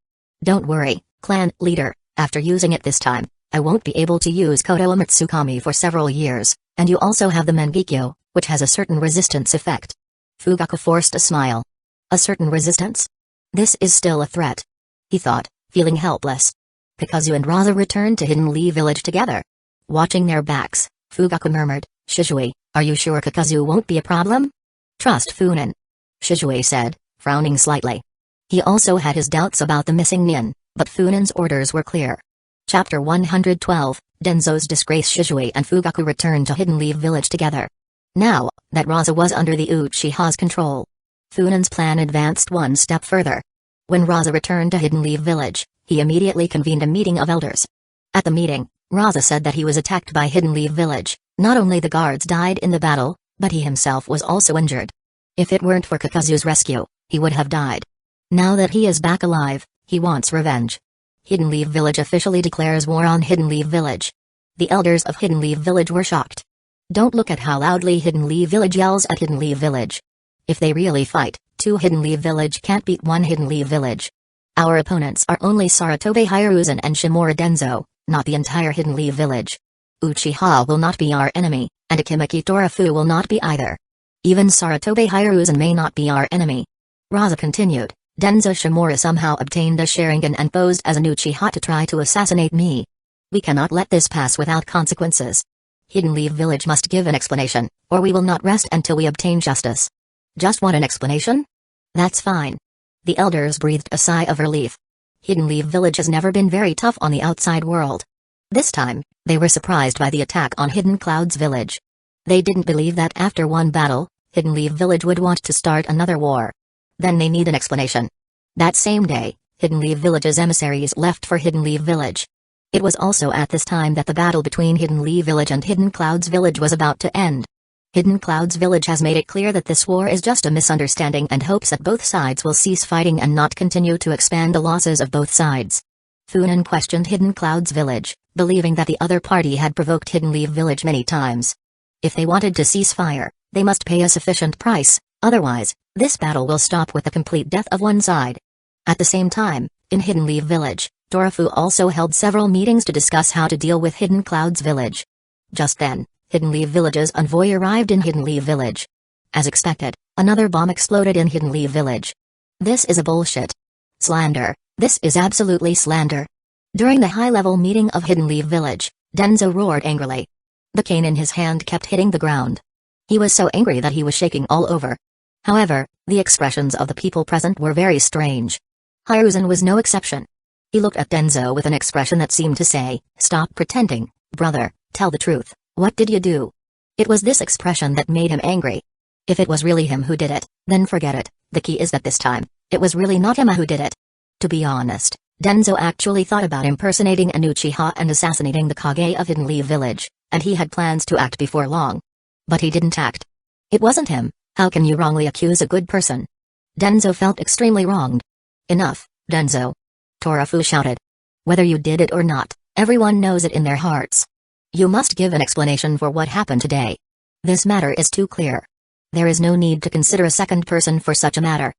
Don't worry, clan leader, after using it this time, I won't be able to use Koto Mitsukami for several years, and you also have the Mangekyo, which has a certain resistance effect. Fugaku forced a smile. A certain resistance? This is still a threat. He thought, feeling helpless. Kakazu and Raza returned to Hidden Leaf Village together. Watching their backs, Fugaku murmured, Shizue, are you sure Kakazu won't be a problem? Trust Funan. Shizue said, frowning slightly. He also had his doubts about the missing Nin, but Funan's orders were clear. Chapter 112, Denzo's Disgrace. Shizue and Fugaku returned to Hidden Leaf Village together. Now, that Raza was under the Uchiha's control, Funan's plan advanced one step further. When Raza returned to Hidden Leaf Village, he immediately convened a meeting of elders. At the meeting, Raza said that he was attacked by Hidden Leaf Village. Not only the guards died in the battle, but he himself was also injured. If it weren't for Kakazu's rescue, he would have died. Now that he is back alive, he wants revenge. Hidden Leaf Village officially declares war on Hidden Leaf Village. The elders of Hidden Leaf Village were shocked. Don't look at how loudly Hidden Leaf Village yells at Hidden Leaf Village. If they really fight, 2 Hidden Leaf Village can't beat 1 Hidden Leaf Village. Our opponents are only Saratobe Hiruzen and Shimura Denzo, not the entire Hidden Leaf Village. Uchiha will not be our enemy, and Akimaki Torafu will not be either. Even Saratobe Hiruzen may not be our enemy. Raza continued. Denzo Shimura somehow obtained a Sharingan and posed as an Uchiha to try to assassinate me. We cannot let this pass without consequences. Hidden Leaf Village must give an explanation, or we will not rest until we obtain justice. Just want an explanation? That's fine. The elders breathed a sigh of relief. Hidden Leaf Village has never been very tough on the outside world. This time, they were surprised by the attack on Hidden Cloud's village. They didn't believe that after one battle, Hidden Leaf Village would want to start another war. Then they need an explanation. That same day, Hidden Leaf Village's emissaries left for Hidden Leaf Village. It was also at this time that the battle between Hidden Leaf Village and Hidden Cloud's village was about to end. Hidden Cloud's village has made it clear that this war is just a misunderstanding and hopes that both sides will cease fighting and not continue to expand the losses of both sides. Funan questioned Hidden Cloud's village, believing that the other party had provoked Hidden Leaf Village many times. If they wanted to cease fire, they must pay a sufficient price, otherwise, this battle will stop with the complete death of one side. At the same time, in Hidden Leaf Village, Torafu also held several meetings to discuss how to deal with Hidden Cloud's village. Just then, Hidden Leaf Village's envoy arrived in Hidden Leaf Village. As expected, another bomb exploded in Hidden Leaf Village. This is a bullshit. Slander. This is absolutely slander. During the high-level meeting of Hidden Leaf Village, Denzo roared angrily. The cane in his hand kept hitting the ground. He was so angry that he was shaking all over. However, the expressions of the people present were very strange. Hiruzen was no exception. He looked at Denzo with an expression that seemed to say, "Stop pretending, brother, tell the truth, what did you do?" It was this expression that made him angry. If it was really him who did it, then forget it. The key is that this time, it was really not him who did it. To be honest, Denzo actually thought about impersonating an Uchiha and assassinating the Kage of Hidden Leaf Village, and he had plans to act before long. But he didn't act. It wasn't him. How can you wrongly accuse a good person? Denzo felt extremely wronged. Enough, Denzo. Torafu shouted. Whether you did it or not, everyone knows it in their hearts. You must give an explanation for what happened today. This matter is too clear. There is no need to consider a second person for such a matter.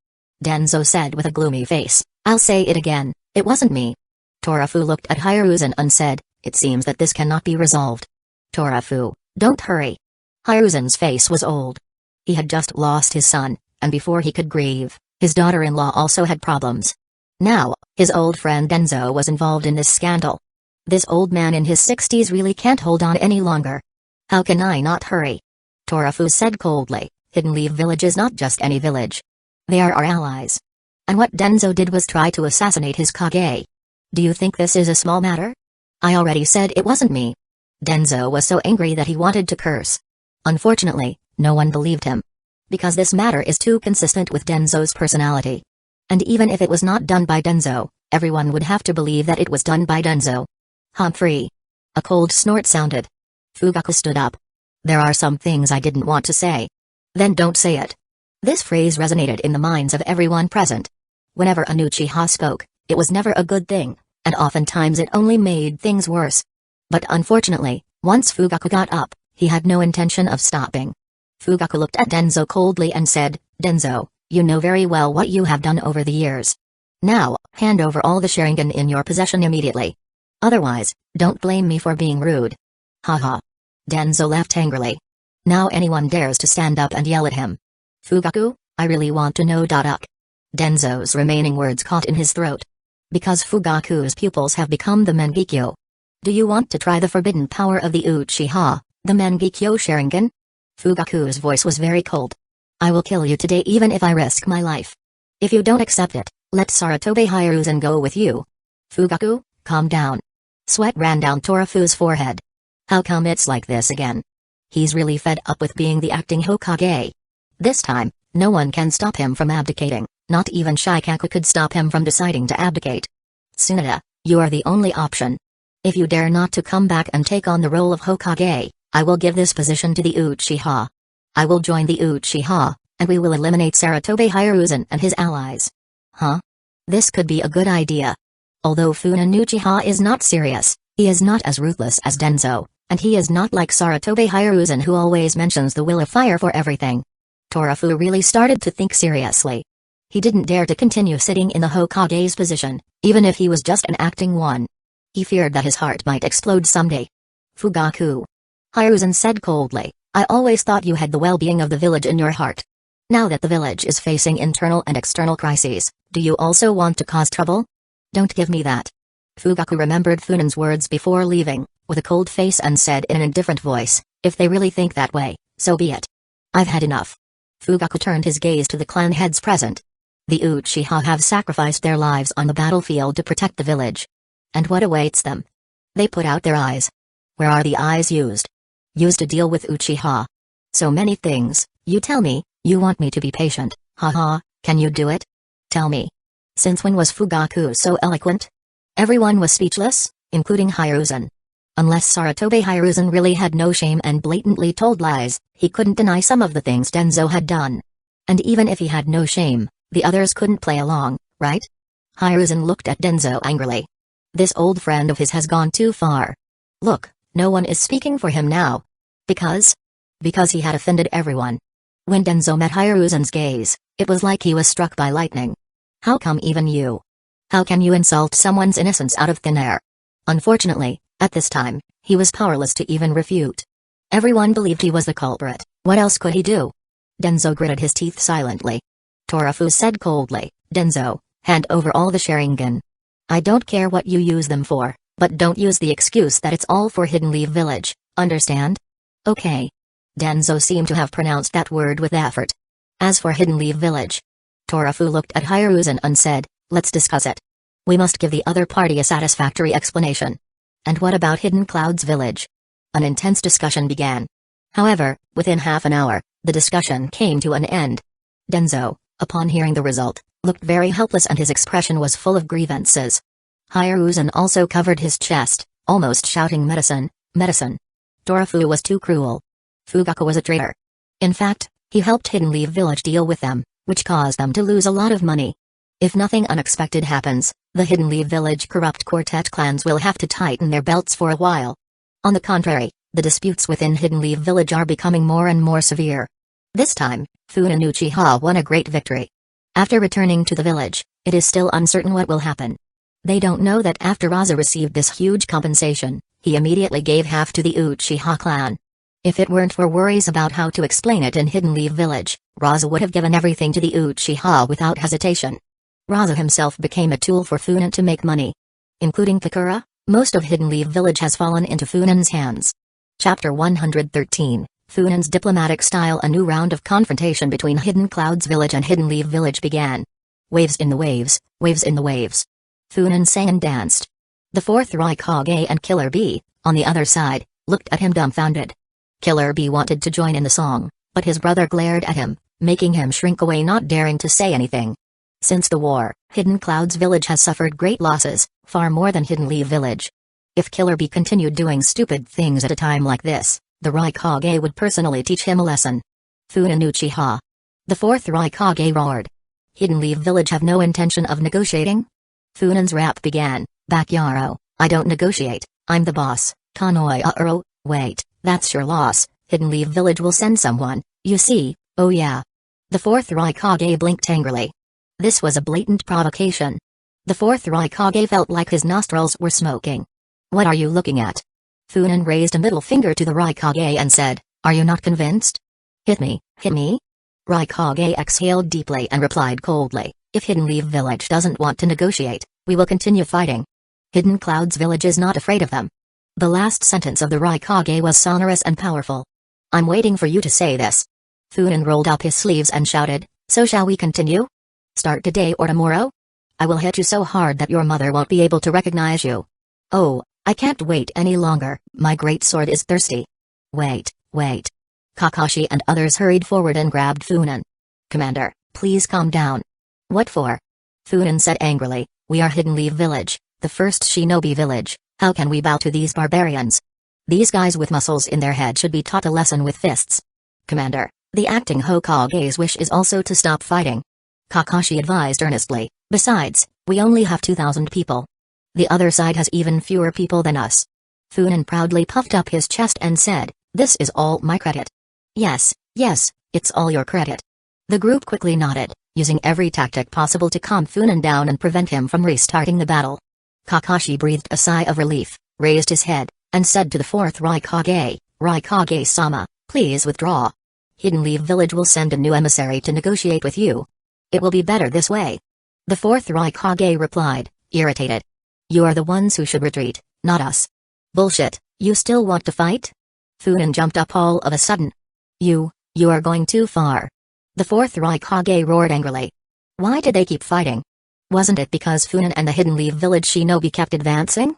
Denzo said with a gloomy face. I'll say it again, it wasn't me. Torafu looked at Hiruzen and said, it seems that this cannot be resolved. Torafu, don't hurry. Hiruzen's face was old. He had just lost his son, and before he could grieve, his daughter-in-law also had problems. Now, his old friend Denzo was involved in this scandal. This old man in his 60s really can't hold on any longer. How can I not hurry? Torafu said coldly, Hidden Leaf Village is not just any village. They are our allies. And what Denzo did was try to assassinate his Kage. Do you think this is a small matter? I already said it wasn't me. Denzo was so angry that he wanted to curse. Unfortunately, no one believed him. Because this matter is too consistent with Denzo's personality. And even if it was not done by Denzo, everyone would have to believe that it was done by Denzo. Humphrey. A cold snort sounded. Fugaku stood up. There are some things I didn't want to say. Then don't say it. This phrase resonated in the minds of everyone present. Whenever an Uchiha spoke, it was never a good thing, and oftentimes it only made things worse. But unfortunately, once Fugaku got up, he had no intention of stopping. Fugaku looked at Denzo coldly and said, Denzo, you know very well what you have done over the years. Now, hand over all the Sharingan in your possession immediately. Otherwise, don't blame me for being rude. Haha. Denzo laughed angrily. Now anyone dares to stand up and yell at him. Fugaku, I really want to know. Denzo's remaining words caught in his throat. Because Fugaku's pupils have become the Mangekyo. Do you want to try the forbidden power of the Uchiha, the Mangekyo Sharingan? Fugaku's voice was very cold. I will kill you today even if I risk my life. If you don't accept it, let Saratobe Hiruzen go with you. Fugaku, calm down. Sweat ran down Torafu's forehead. How come it's like this again? He's really fed up with being the acting Hokage. This time, no one can stop him from abdicating, not even Shikaku could stop him from deciding to abdicate. Tsunade, you are the only option. If you dare not to come back and take on the role of Hokage, I will give this position to the Uchiha. I will join the Uchiha, and we will eliminate Saratobe Hiruzen and his allies. Huh? This could be a good idea. Although Funan Uchiha is not serious, He is not as ruthless as Denzo, and he is not like Saratobe Hiruzen who always mentions the will of fire for everything. Torafu really started to think seriously. He didn't dare to continue sitting in the Hokage's position, even if he was just an acting one. He feared that his heart might explode someday. Fugaku. Hiruzen said coldly, I always thought you had the well-being of the village in your heart. Now that the village is facing internal and external crises, do you also want to cause trouble? Don't give me that. Fugaku remembered Funen's words before leaving, with a cold face and said in an indifferent voice, if they really think that way, so be it. I've had enough. Fugaku turned his gaze to the clan heads present. The Uchiha have sacrificed their lives on the battlefield to protect the village. And what awaits them? They put out their eyes. Where are the eyes used? Used to deal with Uchiha. So many things, you tell me, you want me to be patient, haha, can you do it? Tell me. Since when was Fugaku so eloquent? Everyone was speechless, including Hiruzen. Unless Saratobe Hiruzen really had no shame and blatantly told lies, he couldn't deny some of the things Denzo had done. And even if he had no shame, the others couldn't play along, right? Hiruzen looked at Denzo angrily. This old friend of his has gone too far. Look, no one is speaking for him now. Because? Because he had offended everyone. When Denzo met Hiruzen's gaze, it was like he was struck by lightning. How come even you? How can you insult someone's innocence out of thin air? Unfortunately, at this time, he was powerless to even refute. Everyone believed he was the culprit, what else could he do? Denzo gritted his teeth silently. Torafu said coldly, Denzo, hand over all the Sharingan. I don't care what you use them for, but don't use the excuse that it's all for Hidden Leaf Village, understand? Okay. Denzo seemed to have pronounced that word with effort. As for Hidden Leaf Village, Torafu looked at Hiruzen and said, let's discuss it. We must give the other party a satisfactory explanation. And what about Hidden Cloud's village? An intense discussion began. However, within half an hour, the discussion came to an end. Denzo, upon hearing the result, looked very helpless and his expression was full of grievances. Hiruzen also covered his chest, almost shouting medicine, medicine. Torafu was too cruel. Fugaku was a traitor. In fact, he helped Hidden Leaf Village deal with them, which caused them to lose a lot of money. If nothing unexpected happens, the Hidden Leaf Village corrupt quartet clans will have to tighten their belts for a while. On the contrary, the disputes within Hidden Leaf Village are becoming more and more severe. This time, Funen Uchiha won a great victory. After returning to the village, it is still uncertain what will happen. They don't know that after Raza received this huge compensation, he immediately gave half to the Uchiha clan. If it weren't for worries about how to explain it in Hidden Leaf Village, Raza would have given everything to the Uchiha without hesitation. Raza himself became a tool for Funen to make money. Including Kakura, most of Hidden Leaf Village has fallen into Funen's hands. Chapter 113, Funen's diplomatic style. A new round of confrontation between Hidden Cloud's village and Hidden Leaf Village began. Waves in the waves, waves in the waves. Funen sang and danced. The fourth Raikage and Killer Bee, on the other side, looked at him dumbfounded. Killer Bee wanted to join in the song, but his brother glared at him, making him shrink away, not daring to say anything. Since the war, Hidden Cloud's village has suffered great losses, far more than Hidden Leaf Village. If Killer Bee continued doing stupid things at a time like this, the Raikage would personally teach him a lesson. Funen Uchiha. The fourth Raikage roared. Hidden Leaf Village have no intention of negotiating? Funen's rap began, Bakyaro, I don't negotiate, I'm the boss, Kanoya-uro, wait, that's your loss, Hidden Leaf Village will send someone, you see, oh yeah. The fourth Raikage blinked angrily. This was a blatant provocation. The fourth Raikage felt like his nostrils were smoking. What are you looking at? Funen raised a middle finger to the Raikage and said, are you not convinced? Hit me, hit me? Raikage exhaled deeply and replied coldly, if Hidden Leaf Village doesn't want to negotiate, we will continue fighting. Hidden Cloud's village is not afraid of them. The last sentence of the Raikage was sonorous and powerful. I'm waiting for you to say this. Funen rolled up his sleeves and shouted, so shall we continue? Start today or tomorrow? I will hit you so hard that your mother won't be able to recognize you. Oh, I can't wait any longer, my great sword is thirsty. Wait, wait. Kakashi and others hurried forward and grabbed Funen. Commander, please calm down. What for? Funen said angrily, we are Hidden Leaf Village, the first shinobi village, how can we bow to these barbarians? These guys with muscles in their head should be taught a lesson with fists. Commander, the acting Hokage's wish is also to stop fighting. Kakashi advised earnestly, besides, we only have 2,000 people. The other side has even fewer people than us. Funan proudly puffed up his chest and said, "This is all my credit." Yes, it's all your credit. The group quickly nodded, using every tactic possible to calm Funan down and prevent him from restarting the battle. Kakashi breathed a sigh of relief, raised his head, and said to the fourth Raikage, "Raikage-sama, please withdraw. Hidden Leaf Village will send a new emissary to negotiate with you. It will be better this way." The fourth Raikage replied, irritated. "You are the ones who should retreat, not us." "Bullshit, you still want to fight?" Funan jumped up all of a sudden. You are going too far." The fourth Raikage roared angrily. Why did they keep fighting? Wasn't it because Funan and the Hidden Leaf Village shinobi kept advancing?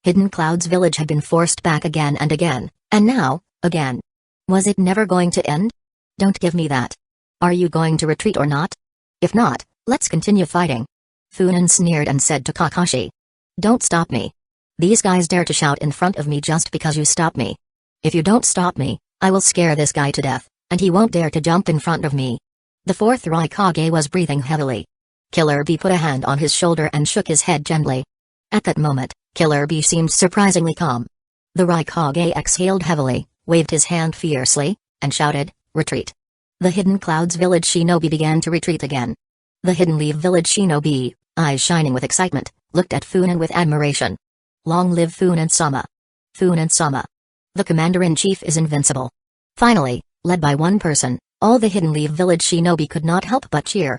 Hidden Cloud's village had been forced back again and again, and now, again. Was it never going to end? Don't give me that. Are you going to retreat or not? If not, let's continue fighting. Funan sneered and said to Kakashi. Don't stop me. These guys dare to shout in front of me just because you stop me. If you don't stop me, I will scare this guy to death, and he won't dare to jump in front of me. The fourth Raikage was breathing heavily. Killer Bee put a hand on his shoulder and shook his head gently. At that moment, Killer Bee seemed surprisingly calm. The Raikage exhaled heavily, waved his hand fiercely, and shouted, "Retreat." The Hidden Clouds village shinobi began to retreat again. The Hidden Leaf village shinobi, eyes shining with excitement, looked at Funan with admiration. Long live Funan-sama. Funan-sama. The commander-in-chief is invincible. Finally, led by one person, all the Hidden Leaf village shinobi could not help but cheer.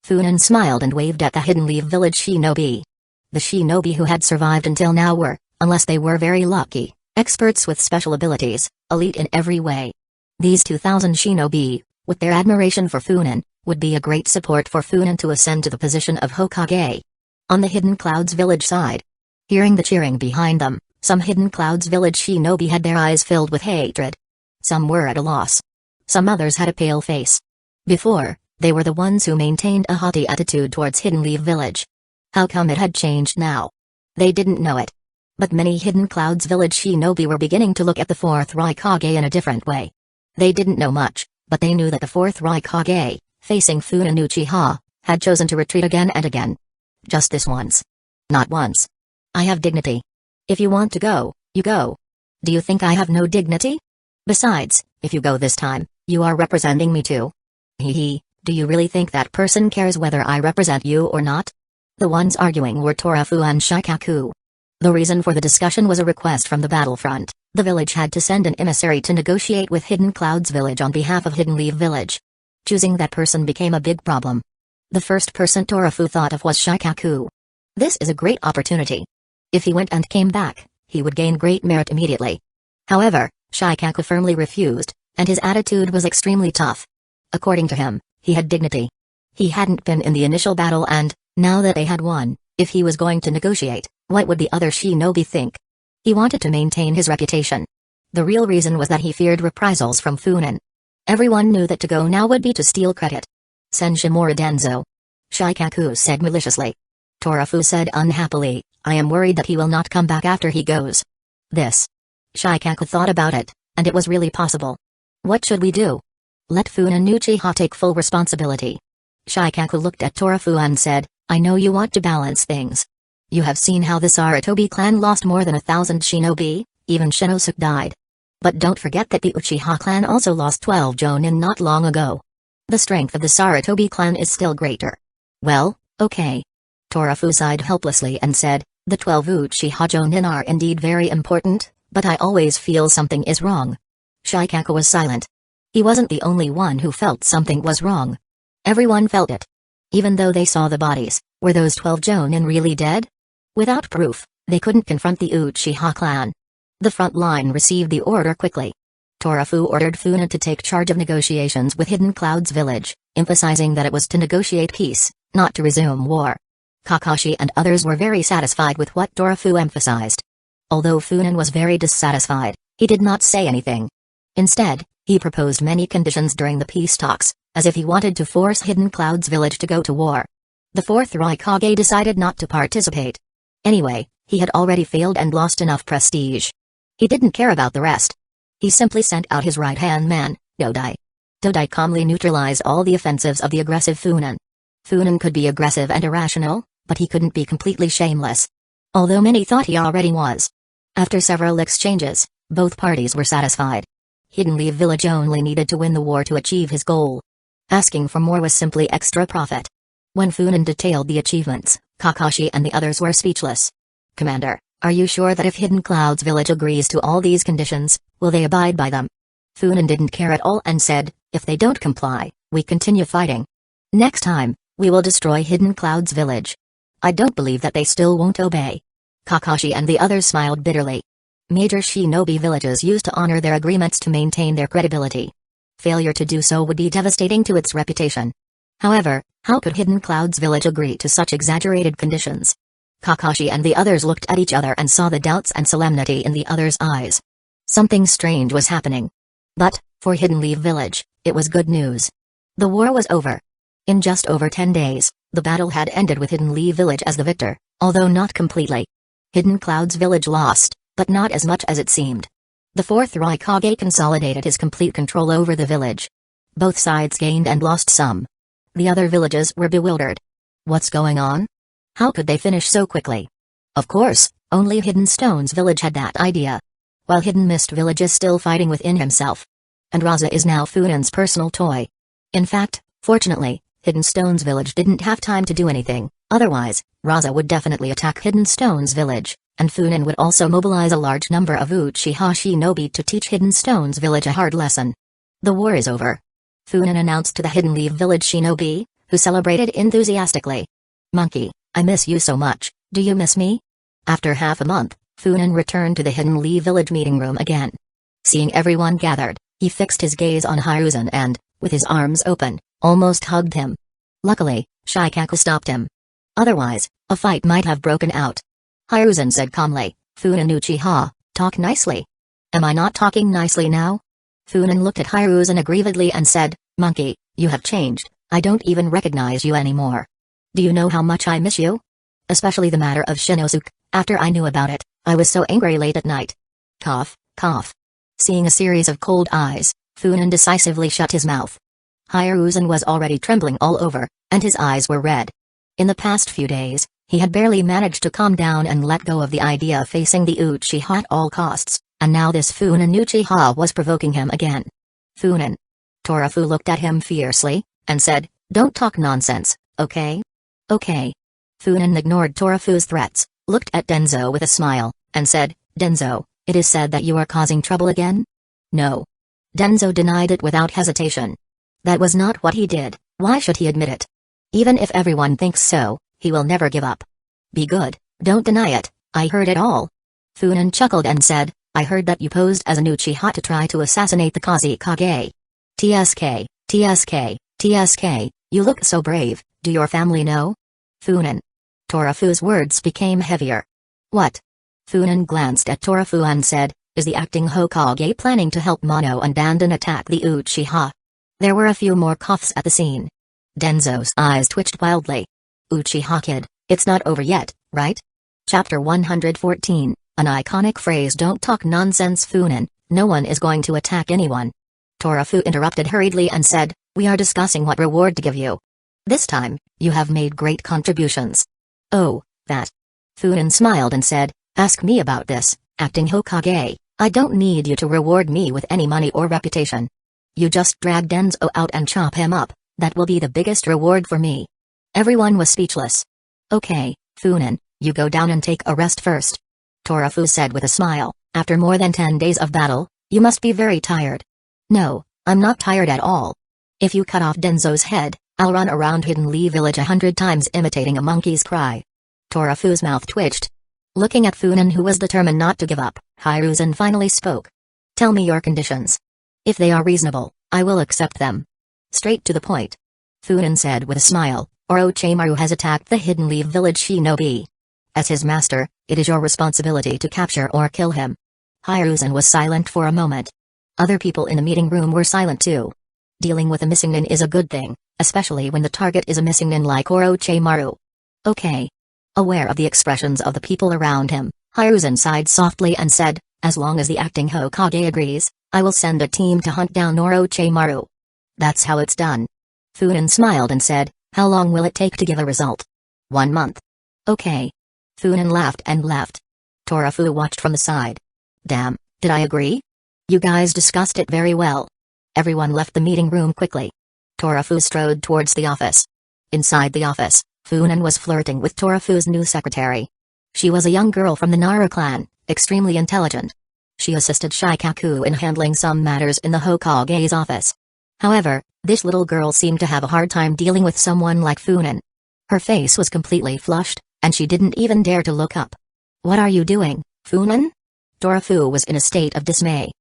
Funan smiled and waved at the Hidden Leaf village shinobi. The shinobi who had survived until now were, unless they were very lucky, experts with special abilities, elite in every way. These 2,000 shinobi, with their admiration for Funan, would be a great support for Funan to ascend to the position of Hokage. On the Hidden Clouds village side, hearing the cheering behind them, some Hidden Clouds village shinobi had their eyes filled with hatred. Some were at a loss. Some others had a pale face. Before, they were the ones who maintained a haughty attitude towards Hidden Leaf village. How come it had changed now? They didn't know it. But many Hidden Clouds village shinobi were beginning to look at the fourth Raikage in a different way. They didn't know much, but they knew that the fourth Raikage, facing Funan Uchiha, had chosen to retreat again and again. Just this once. Not once. I have dignity. If you want to go, you go. Do you think I have no dignity? Besides, if you go this time, you are representing me too. Hee, do you really think that person cares whether I represent you or not? The ones arguing were Torafu and Shikaku. The reason for the discussion was a request from the battlefront. The village had to send an emissary to negotiate with Hidden Clouds village on behalf of Hidden Leaf village. Choosing that person became a big problem. The first person Torafu thought of was Shikaku. This is a great opportunity. If he went and came back, he would gain great merit immediately. However, Shikaku firmly refused, and his attitude was extremely tough. According to him, he had dignity. He hadn't been in the initial battle and, now that they had won, if he was going to negotiate, what would the other shinobi think? He wanted to maintain his reputation. The real reason was that he feared reprisals from Funan. Everyone knew that to go now would be to steal credit. Senshimura Denzo. Shikaku said maliciously. Torafu said unhappily, I am worried that he will not come back after he goes. This. Shikaku thought about it, and it was really possible. What should we do? Let Funan Uchiha take full responsibility. Shikaku looked at Torafu and said, I know you want to balance things. You have seen how the Sarutobi clan lost more than 1,000 shinobi, even Shinosuke died. But don't forget that the Uchiha clan also lost 12 jonin not long ago. The strength of the Sarutobi clan is still greater. Well, okay. Torafu sighed helplessly and said, the 12 Uchiha jonin are indeed very important, but I always feel something is wrong. Shikaku was silent. He wasn't the only one who felt something was wrong. Everyone felt it. Even though they saw the bodies, were those 12 jonin really dead? Without proof, they couldn't confront the Uchiha clan. The front line received the order quickly. Torafu ordered Funan to take charge of negotiations with Hidden Clouds village, emphasizing that it was to negotiate peace, not to resume war. Kakashi and others were very satisfied with what Torafu emphasized. Although Funan was very dissatisfied, he did not say anything. Instead, he proposed many conditions during the peace talks, as if he wanted to force Hidden Clouds village to go to war. The fourth Raikage decided not to participate. Anyway, he had already failed and lost enough prestige. He didn't care about the rest. He simply sent out his right-hand man, Dodai. Dodai calmly neutralized all the offensives of the aggressive Funan. Funan could be aggressive and irrational, but he couldn't be completely shameless. although many thought he already was. After several exchanges, both parties were satisfied. Hidden Leaf Village only needed to win the war to achieve his goal. Asking for more was simply extra profit. When Funan detailed the achievements, Kakashi and the others were speechless. Commander, are you sure that if Hidden Cloud's village agrees to all these conditions, will they abide by them? Funan didn't care at all and said, if they don't comply, we continue fighting. Next time, we will destroy Hidden Cloud's village. I don't believe that they still won't obey. Kakashi and the others smiled bitterly. Major shinobi villages used to honor their agreements to maintain their credibility. Failure to do so would be devastating to its reputation. However, how could Hidden Cloud's village agree to such exaggerated conditions? Kakashi and the others looked at each other and saw the doubts and solemnity in the others' eyes. Something strange was happening. But, for Hidden Leaf Village, it was good news. The war was over. In just over 10 days, the battle had ended with Hidden Leaf Village as the victor, although not completely. Hidden Cloud's village lost, but not as much as it seemed. The fourth Raikage consolidated his complete control over the village. Both sides gained and lost some. The other villages were bewildered. What's going on? How could they finish so quickly? Of course, only Hidden Stone's village had that idea. While Hidden Mist Village is still fighting within himself. And Raza is now Funan's personal toy. In fact, fortunately, Hidden Stone's village didn't have time to do anything, otherwise, Raza would definitely attack Hidden Stone's village, and Funan would also mobilize a large number of Uchiha shinobi to teach Hidden Stone's village a hard lesson. The war is over. Funan announced to the Hidden Leaf Village shinobi, who celebrated enthusiastically. Monkey, I miss you so much, do you miss me? After half a month, Funan returned to the Hidden Leaf Village meeting room again. Seeing everyone gathered, he fixed his gaze on Hiruzen and, with his arms open, almost hugged him. Luckily, Shikaku stopped him. Otherwise, a fight might have broken out. Hiruzen said calmly, Funan Uchiha, talk nicely. Am I not talking nicely now? Funan looked at Hiruzen aggrievedly and said, Monkey, you have changed, I don't even recognize you anymore. Do you know how much I miss you? Especially the matter of Shinosuke, after I knew about it, I was so angry late at night. Cough, cough. Seeing a series of cold eyes, Funan decisively shut his mouth. Hiruzen was already trembling all over, and his eyes were red. In the past few days, he had barely managed to calm down and let go of the idea of facing the Uchiha at all costs, and now this Funan Uchiha was provoking him again. Funan. Torafu looked at him fiercely, and said, don't talk nonsense, okay? Okay. Funan ignored Torafu's threats, looked at Denzo with a smile, and said, Denzo, it is said that you are causing trouble again? No. Denzo denied it without hesitation. That was not what he did, why should he admit it? Even if everyone thinks so, he will never give up. Be good, don't deny it, I heard it all. Funan chuckled and said, I heard that you posed as an Uchiha to try to assassinate the Kusagakure. TSK, TSK, TSK, you look so brave, do your family know? Funan. Torafu's words became heavier. What? Funan glanced at Torafu and said, is the acting Hokage planning to help Mono and Dandan attack the Uchiha? There were a few more coughs at the scene. Denzo's eyes twitched wildly. Uchiha kid, it's not over yet, right? Chapter 114, an iconic phrase, don't talk nonsense Funan, no one is going to attack anyone. Torafu interrupted hurriedly and said, we are discussing what reward to give you. This time, you have made great contributions. Oh, that. Funan smiled and said, ask me about this, acting Hokage, I don't need you to reward me with any money or reputation. You just drag Denzo out and chop him up, that will be the biggest reward for me. Everyone was speechless. Okay, Funan, you go down and take a rest first. Torafu said with a smile, after more than 10 days of battle, you must be very tired. No, I'm not tired at all. If you cut off Denzo's head, I'll run around Hidden Leaf Village 100 times imitating a monkey's cry. Torafu's mouth twitched. Looking at Funan, who was determined not to give up, Hiruzen finally spoke. Tell me your conditions. If they are reasonable, I will accept them. Straight to the point. Funan said with a smile, Orochimaru has attacked the Hidden Leaf Village shinobi. As his master, it is your responsibility to capture or kill him. Hiruzen was silent for a moment. Other people in the meeting room were silent too. Dealing with a missing nin is a good thing, especially when the target is a missing nin like Orochimaru. Okay. Aware of the expressions of the people around him, Hiruzen sighed softly and said, as long as the acting Hokage agrees, I will send a team to hunt down Orochimaru. That's how it's done. Funan smiled and said, how long will it take to give a result? 1 month. Okay. Funan laughed and left. Torafu watched from the side. Damn, did I agree? You guys discussed it very well. Everyone left the meeting room quickly. Torafu strode towards the office. Inside the office, Funan was flirting with Torafu's new secretary. She was a young girl from the Nara clan, extremely intelligent. She assisted Shikaku in handling some matters in the Hokage's office. However, this little girl seemed to have a hard time dealing with someone like Funan. Her face was completely flushed, and she didn't even dare to look up. What are you doing, Funan? Torafu was in a state of dismay.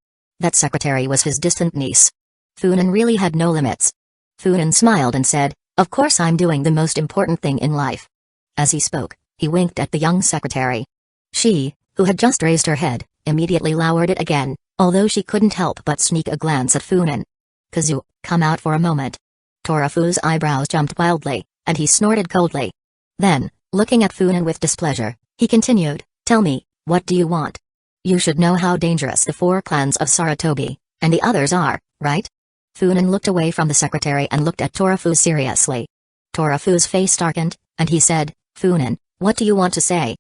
That secretary was his distant niece. Funan really had no limits. Funan smiled and said, of course I'm doing the most important thing in life. As he spoke, he winked at the young secretary. She, who had just raised her head, immediately lowered it again, although she couldn't help but sneak a glance at Funan. Kazu, come out for a moment. Torafu's eyebrows jumped wildly, and he snorted coldly. Then, looking at Funan with displeasure, he continued, tell me, what do you want? You should know how dangerous the 4 clans of Sarutobi, and the others are, right? Funan looked away from the secretary and looked at Torafu seriously. Torafu's face darkened, and he said, Funan, what do you want to say?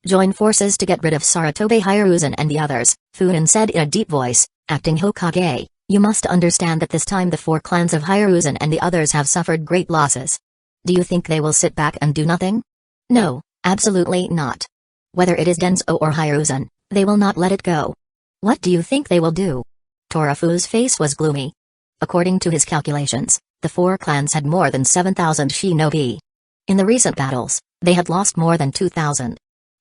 Join forces to get rid of Sarutobi Hiruzen and the others, Funan said in a deep voice, acting Hokage. You must understand that this time the 4 clans of Hiruzen and the others have suffered great losses. Do you think they will sit back and do nothing? No, absolutely not. Whether it is Denzo or Hiruzen, they will not let it go. What do you think they will do? Torafu's face was gloomy. According to his calculations, the 4 clans had more than 7,000 shinobi. In the recent battles, they had lost more than 2,000.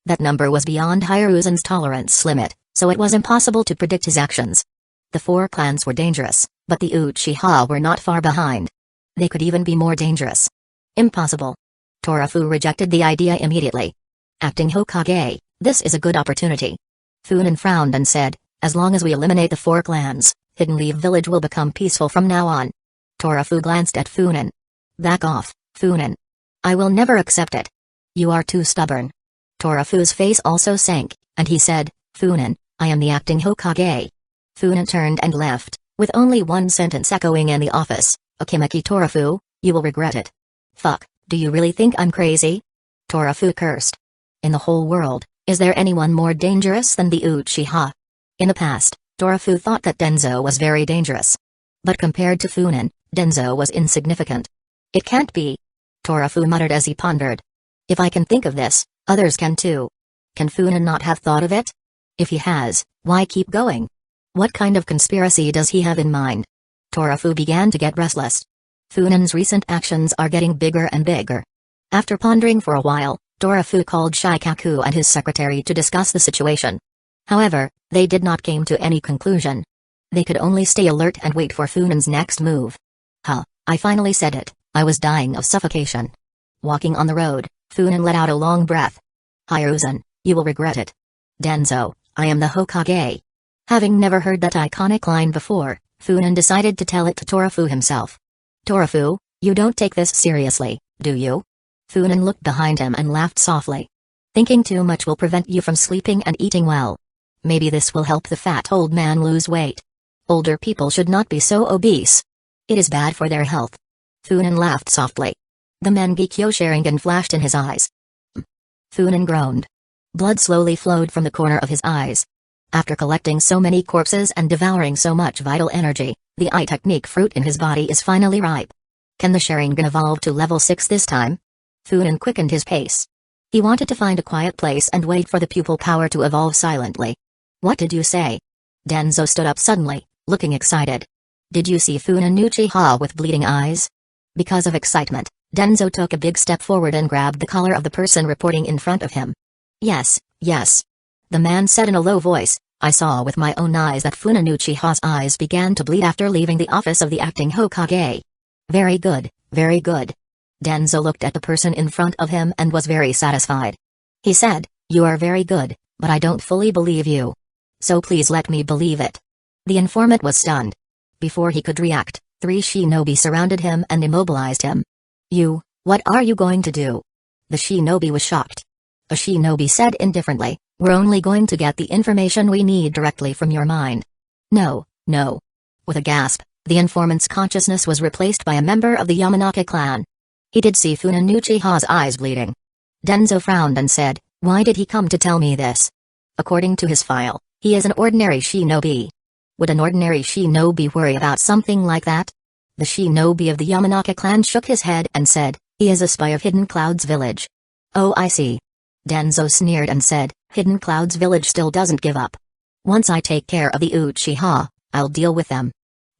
That number was beyond Hiruzen's tolerance limit, so it was impossible to predict his actions. The 4 clans were dangerous, but the Uchiha were not far behind. They could even be more dangerous. Impossible. Torafu rejected the idea immediately. Acting Hokage, this is a good opportunity. Funan frowned and said, as long as we eliminate the 4 clans, Hidden Leaf Village will become peaceful from now on. Torafu glanced at Funan. Back off, Funan. I will never accept it. You are too stubborn. Torafu's face also sank, and he said, Funan, I am the acting Hokage. Funan turned and left, with only one sentence echoing in the office, Akimeki Torafu, you will regret it. Fuck, do you really think I'm crazy? Torafu cursed. In the whole world, is there anyone more dangerous than the Uchiha? In the past, Torafu thought that Denzo was very dangerous. But compared to Funan, Denzo was insignificant. It can't be. Torafu muttered as he pondered. If I can think of this, others can too. Can Funan not have thought of it? If he has, why keep going? What kind of conspiracy does he have in mind? Torafu began to get restless. Funan's recent actions are getting bigger and bigger. After pondering for a while, Torafu called Shikaku and his secretary to discuss the situation. However, they did not come to any conclusion. They could only stay alert and wait for Funan's next move. I finally said it, I was dying of suffocation. Walking on the road, Funan let out a long breath. Hiruzen, you will regret it. Denzo, I am the Hokage. Having never heard that iconic line before, Funan decided to tell it to Torafu himself. Torafu, you don't take this seriously, do you? Funan looked behind him and laughed softly. Thinking too much will prevent you from sleeping and eating well. Maybe this will help the fat old man lose weight. Older people should not be so obese. It is bad for their health. Funan laughed softly. The Mangekyo Sharingan flashed in his eyes. Funan groaned. Blood slowly flowed from the corner of his eyes. After collecting so many corpses and devouring so much vital energy, the eye technique fruit in his body is finally ripe. Can the Sharingan evolve to level 6 this time? Funan quickened his pace. He wanted to find a quiet place and wait for the pupil power to evolve silently. What did you say? Denzo stood up suddenly, looking excited. Did you see Funan Uchiha with bleeding eyes? Because of excitement, Denzo took a big step forward and grabbed the collar of the person reporting in front of him. Yes, yes. The man said in a low voice, I saw with my own eyes that Funan Uchiha's eyes began to bleed after leaving the office of the acting Hokage. Very good, very good. Denzo looked at the person in front of him and was very satisfied. He said, you are very good, but I don't fully believe you. So please let me believe it. The informant was stunned. Before he could react, 3 shinobi surrounded him and immobilized him. What are you going to do? The shinobi was shocked. A shinobi said indifferently, we're only going to get the information we need directly from your mind. No, no. With a gasp, the informant's consciousness was replaced by a member of the Yamanaka clan. He did see Funan Uchiha's eyes bleeding. Denzo frowned and said, Why did he come to tell me this? According to his file, he is an ordinary shinobi. Would an ordinary shinobi worry about something like that? The shinobi of the Yamanaka clan shook his head and said, he is a spy of Hidden Cloud's village. Oh, I see. Denzo sneered and said, Hidden Cloud's village still doesn't give up. Once I take care of the Uchiha, I'll deal with them.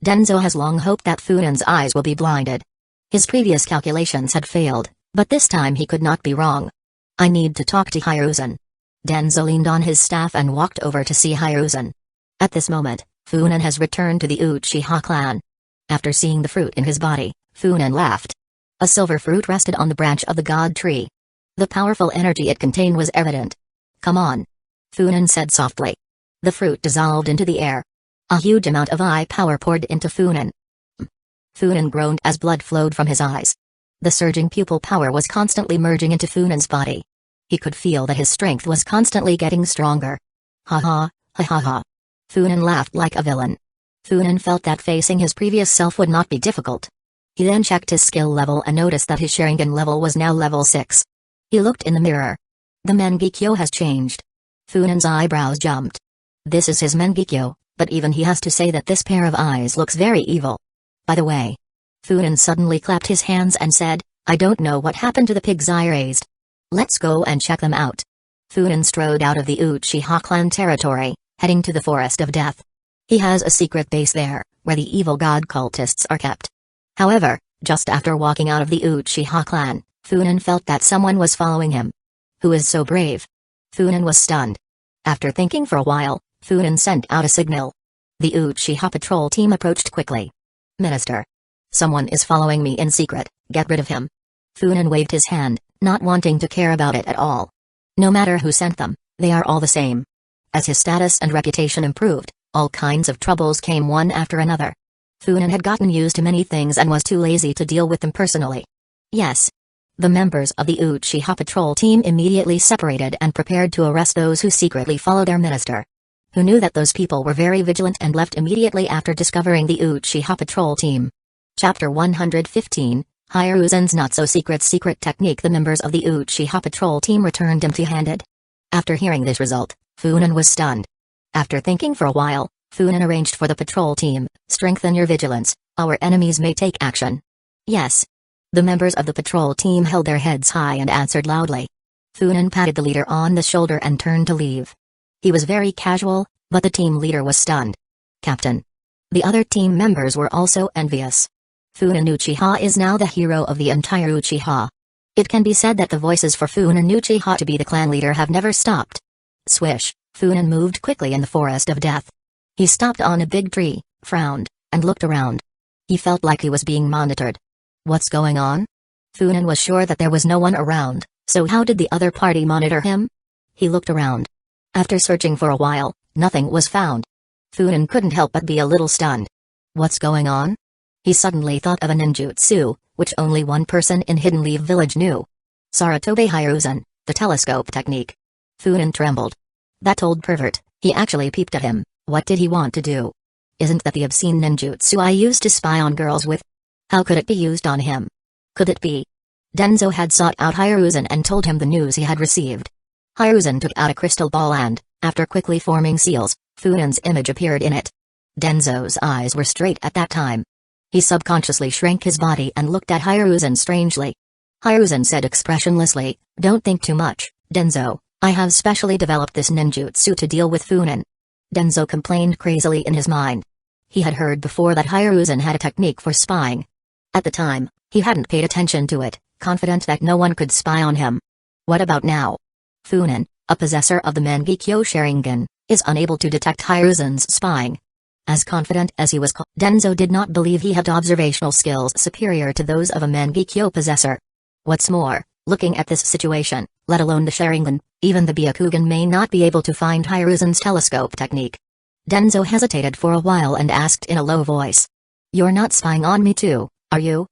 Denzo has long hoped that Funen's eyes will be blinded. His previous calculations had failed, but this time he could not be wrong. I need to talk to Hiruzen. Denzo leaned on his staff and walked over to see Hiruzen. At this moment, Funen has returned to the Uchiha clan. After seeing the fruit in his body, Funen laughed. A silver fruit rested on the branch of the god tree. The powerful energy it contained was evident. Come on. Funen said softly. The fruit dissolved into the air. A huge amount of eye power poured into Funen. Funen groaned as blood flowed from his eyes. The surging pupil power was constantly merging into Funen's body. He could feel that his strength was constantly getting stronger. Ha ha, ha ha ha. Funen laughed like a villain. Funen felt that facing his previous self would not be difficult. He then checked his skill level and noticed that his Sharingan level was now level 6. He looked in the mirror. The Mangekyo has changed. Funen's eyebrows jumped. This is his Mangekyo, but even he has to say that this pair of eyes looks very evil. By the way. Funen suddenly clapped his hands and said, I don't know what happened to the pigs I raised. Let's go and check them out. Funen strode out of the Uchiha clan territory, heading to the Forest of Death. He has a secret base there, where the evil god cultists are kept. However, just after walking out of the Uchiha clan, Funen felt that someone was following him. Who is so brave? Funen was stunned. After thinking for a while, Funen sent out a signal. The Uchiha patrol team approached quickly. Minister. Someone is following me in secret, get rid of him. Funen waved his hand, not wanting to care about it at all. No matter who sent them, they are all the same. As his status and reputation improved, all kinds of troubles came one after another. Funen had gotten used to many things and was too lazy to deal with them personally. Yes. The members of the Uchiha patrol team immediately separated and prepared to arrest those who secretly followed their minister. Who knew that those people were very vigilant and left immediately after discovering the Uchiha patrol team. Chapter 115, Hiruzen's not-so-secret technique. The members of the Uchiha patrol team returned empty-handed. After hearing this result, Funen was stunned. After thinking for a while, Funen arranged for the patrol team, strengthen your vigilance, our enemies may take action. Yes. The members of the patrol team held their heads high and answered loudly. Funen patted the leader on the shoulder and turned to leave. He was very casual, but the team leader was stunned. Captain. The other team members were also envious. Funen Uchiha is now the hero of the entire Uchiha. It can be said that the voices for Funen Uchiha to be the clan leader have never stopped. Swish, Funen moved quickly in the Forest of Death. He stopped on a big tree, frowned, and looked around. He felt like he was being monitored. What's going on? Funen was sure that there was no one around, so how did the other party monitor him? He looked around. After searching for a while, nothing was found. Funen couldn't help but be a little stunned. What's going on? He suddenly thought of a ninjutsu, which only one person in Hidden Leaf Village knew. Saratobe Hiruzen, the telescope technique. Funen trembled. That old pervert, he actually peeped at him. What did he want to do? Isn't that the obscene ninjutsu I used to spy on girls with? How could it be used on him? Could it be? Denzo had sought out Hiruzen and told him the news he had received. Hiruzen took out a crystal ball and, after quickly forming seals, Funen's image appeared in it. Denzo's eyes were straight at that time. He subconsciously shrank his body and looked at Hiruzen strangely. Hiruzen said expressionlessly, don't think too much, Denzo, I have specially developed this ninjutsu to deal with Funen. Denzo complained crazily in his mind. He had heard before that Hiruzen had a technique for spying. At the time, he hadn't paid attention to it, confident that no one could spy on him. What about now? Funen, a possessor of the Mangekyo Sharingan, is unable to detect Hiruzen's spying. As confident as he was, Denzo did not believe he had observational skills superior to those of a Mangekyo possessor. What's more, looking at this situation, let alone the Sharingan, even the Byakugan may not be able to find Hiruzen's telescope technique. Denzo hesitated for a while and asked in a low voice. You're not spying on me too, are you?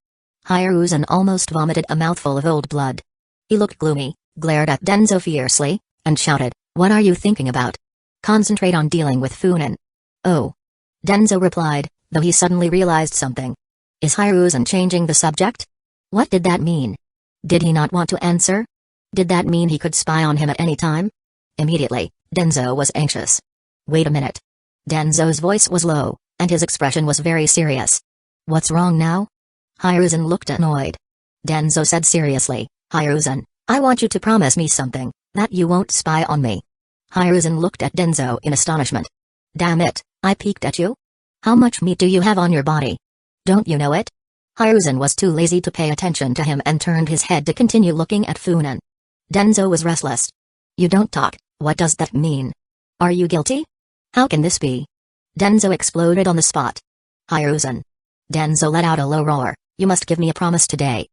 Hiruzen almost vomited a mouthful of old blood. He looked gloomy, glared at Denzo fiercely, and shouted, what are you thinking about? Concentrate on dealing with Funen. Oh. Denzo replied, though he suddenly realized something. Is Hiruzen changing the subject? What did that mean? Did he not want to answer? Did that mean he could spy on him at any time? Immediately, Denzo was anxious. Wait a minute. Denzo's voice was low, and his expression was very serious. What's wrong now? Hiruzen looked annoyed. Denzo said seriously, Hiruzen, I want you to promise me something, that you won't spy on me. Hiruzen looked at Denzo in astonishment. Damn it, I peeked at you? How much meat do you have on your body? Don't you know it? Hiruzen was too lazy to pay attention to him and turned his head to continue looking at Funan. Denzo was restless. You don't talk, what does that mean? Are you guilty? How can this be? Denzo exploded on the spot. Hiruzen. Denzo let out a low roar, you must give me a promise today.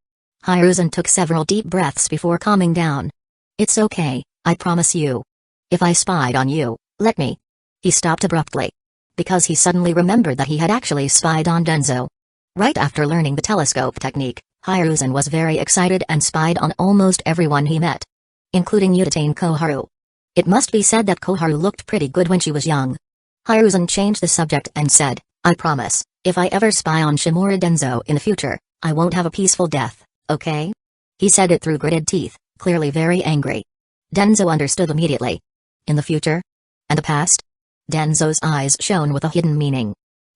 Hiruzen took several deep breaths before calming down. It's okay, I promise you. If I spied on you, let me. He stopped abruptly. Because he suddenly remembered that he had actually spied on Denzo. Right after learning the telescope technique, Hiruzen was very excited and spied on almost everyone he met. Including Udatane Koharu. It must be said that Koharu looked pretty good when she was young. Hiruzen changed the subject and said, I promise, if I ever spy on Shimura Denzo in the future, I won't have a peaceful death, okay? He said it through gritted teeth, clearly very angry. Denzo understood immediately. In the future? And the past? Denzo's eyes shone with a hidden meaning.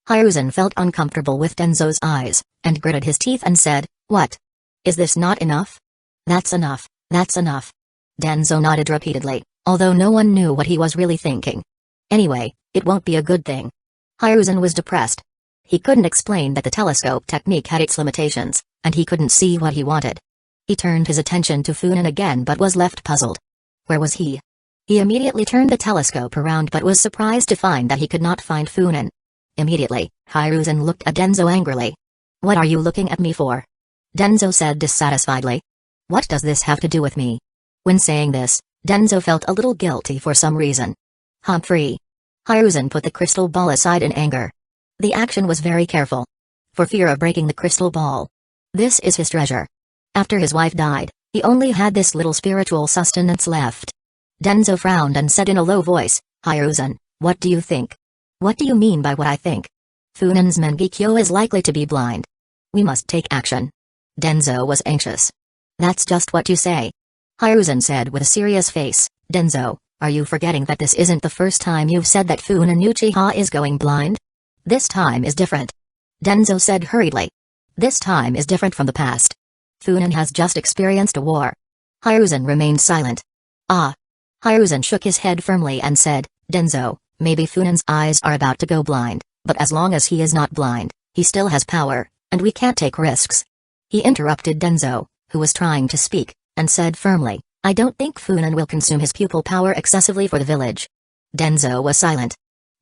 Hiruzen felt uncomfortable with Denzo's eyes, and gritted his teeth and said, What? Is this not enough? That's enough, that's enough. Denzo nodded repeatedly, although no one knew what he was really thinking. Anyway, it won't be a good thing. Hiruzen was depressed. He couldn't explain that the telescope technique had its limitations, and he couldn't see what he wanted. He turned his attention to Funan again but was left puzzled. Where was he? He immediately turned the telescope around but was surprised to find that he could not find Funan. Immediately, Hiruzen looked at Denzo angrily. What are you looking at me for? Denzo said dissatisfiedly. What does this have to do with me? When saying this, Denzo felt a little guilty for some reason. Humphrey. Hiruzen put the crystal ball aside in anger. The action was very careful. For fear of breaking the crystal ball. This is his treasure. After his wife died, he only had this little spiritual sustenance left. Denzo frowned and said in a low voice, Hiruzen, what do you think? What do you mean by what I think? Funan's Mangekyo is likely to be blind. We must take action. Denzo was anxious. That's just what you say. Hiruzen said with a serious face, Denzo, are you forgetting that this isn't the first time you've said that Funan Uchiha is going blind? This time is different. Denzo said hurriedly. This time is different from the past. Funan has just experienced a war. Hiruzen remained silent. Ah. Hiruzen shook his head firmly and said, Denzo, maybe Funan's eyes are about to go blind, but as long as he is not blind, he still has power, and we can't take risks. He interrupted Denzo, who was trying to speak, and said firmly, I don't think Funan will consume his pupil power excessively for the village. Denzo was silent.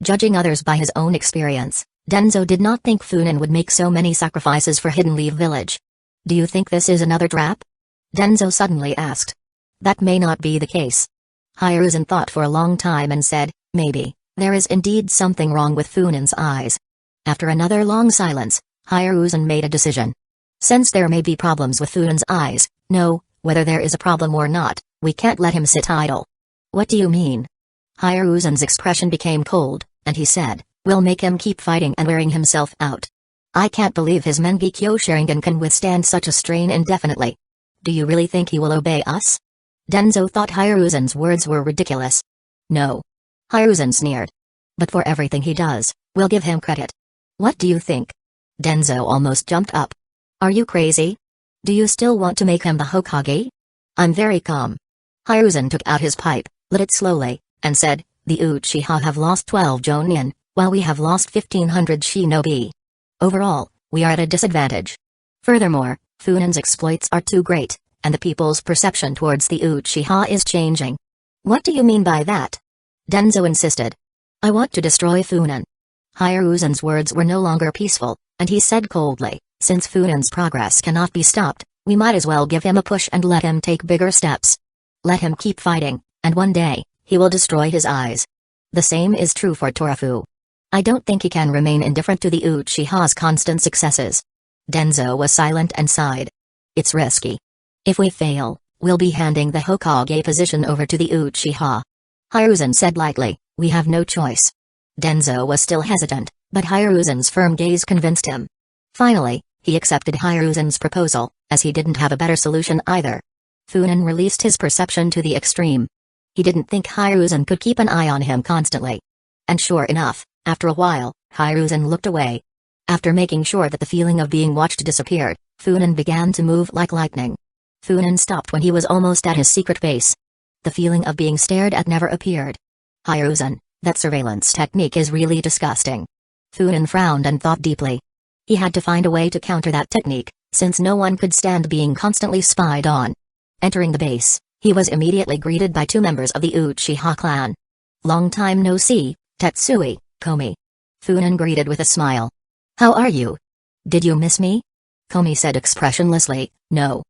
Judging others by his own experience, Denzo did not think Funan would make so many sacrifices for Hidden Leaf Village. Do you think this is another trap? Denzo suddenly asked. That may not be the case. Hiruzen thought for a long time and said, maybe, there is indeed something wrong with Funan's eyes. After another long silence, Hiruzen made a decision. Since there may be problems with Funan's eyes, no, whether there is a problem or not, we can't let him sit idle. What do you mean? Hiruzen's expression became cold, and he said, we'll make him keep fighting and wearing himself out. I can't believe his Mangekyo Sharingan can withstand such a strain indefinitely. Do you really think he will obey us? Denzo thought Hiruzen's words were ridiculous. No. Hiruzen sneered. But for everything he does, we'll give him credit. What do you think? Denzo almost jumped up. Are you crazy? Do you still want to make him the Hokage? I'm very calm. Hiruzen took out his pipe, lit it slowly, and said, the Uchiha have lost 12 Jonin, while we have lost 1,500 shinobi. Overall, we are at a disadvantage. Furthermore, Funan's exploits are too great, and the people's perception towards the Uchiha is changing. What do you mean by that? Denzo insisted. I want to destroy Funan. Hiruzen's words were no longer peaceful, and he said coldly, since Funan's progress cannot be stopped, we might as well give him a push and let him take bigger steps. Let him keep fighting, and one day, he will destroy his eyes. The same is true for Torafu. I don't think he can remain indifferent to the Uchiha's constant successes. Denzo was silent and sighed. It's risky. If we fail, we'll be handing the Hokage position over to the Uchiha. Hiruzen said lightly, we have no choice. Denzo was still hesitant, but Hiruzen's firm gaze convinced him. Finally, he accepted Hiruzen's proposal, as he didn't have a better solution either. Funan released his perception to the extreme. He didn't think Hiruzen could keep an eye on him constantly. And sure enough, after a while, Hiruzen looked away. After making sure that the feeling of being watched disappeared, Funan began to move like lightning. Funan stopped when he was almost at his secret base. The feeling of being stared at never appeared. Hiruzen, that surveillance technique is really disgusting. Funan frowned and thought deeply. He had to find a way to counter that technique, since no one could stand being constantly spied on. Entering the base, he was immediately greeted by two members of the Uchiha clan. Long time no see, Tetsui, Komi. Funan greeted with a smile. How are you? Did you miss me? Komi said expressionlessly, no.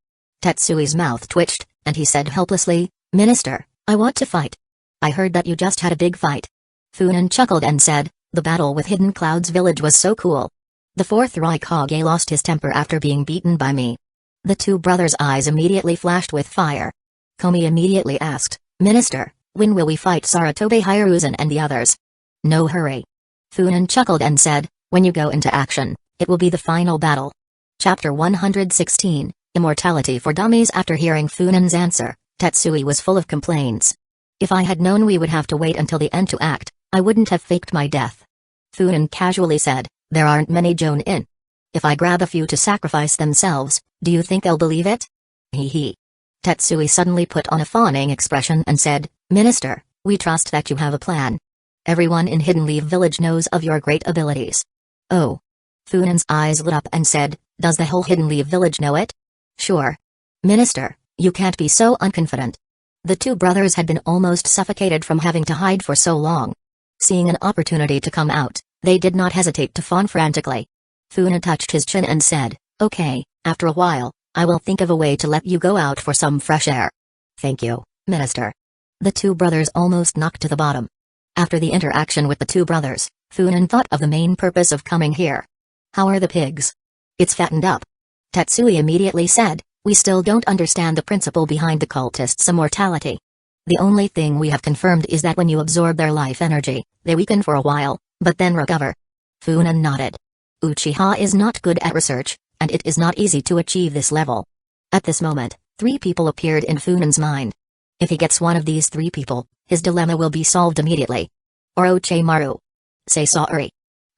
Tetsui's mouth twitched, and he said helplessly, Minister, I want to fight. I heard that you just had a big fight. Funan chuckled and said, the battle with Hidden Cloud's village was so cool. The fourth Raikage lost his temper after being beaten by me. The two brothers' eyes immediately flashed with fire. Komi immediately asked, Minister, when will we fight Sarutobi Hiruzen and the others? No hurry. Funan chuckled and said, when you go into action, it will be the final battle. Chapter 116, Immortality for Dummies. After hearing Funan's answer, Tetsui was full of complaints. If I had known we would have to wait until the end to act, I wouldn't have faked my death. Funan casually said, there aren't many Jonin. If I grab a few to sacrifice themselves, do you think they'll believe it? Hee hee. Tetsui suddenly put on a fawning expression and said, Minister, we trust that you have a plan. Everyone in Hidden Leaf Village knows of your great abilities. Oh. Funan's eyes lit up and said, does the whole Hidden Leaf Village know it? Sure. Minister, you can't be so unconfident. The two brothers had been almost suffocated from having to hide for so long. Seeing an opportunity to come out, they did not hesitate to fawn frantically. Funan touched his chin and said, okay, after a while, I will think of a way to let you go out for some fresh air. Thank you, Minister. The two brothers almost knocked to the bottom. After the interaction with the two brothers, Funan thought of the main purpose of coming here. How are the pigs? It's fattened up. Tetsui immediately said, we still don't understand the principle behind the cultists' immortality. The only thing we have confirmed is that when you absorb their life energy, they weaken for a while, but then recover. Funan nodded. Uchiha is not good at research, and it is not easy to achieve this level. At this moment, three people appeared in Funan's mind. If he gets one of these three people, his dilemma will be solved immediately. Orochimaru. Sasori.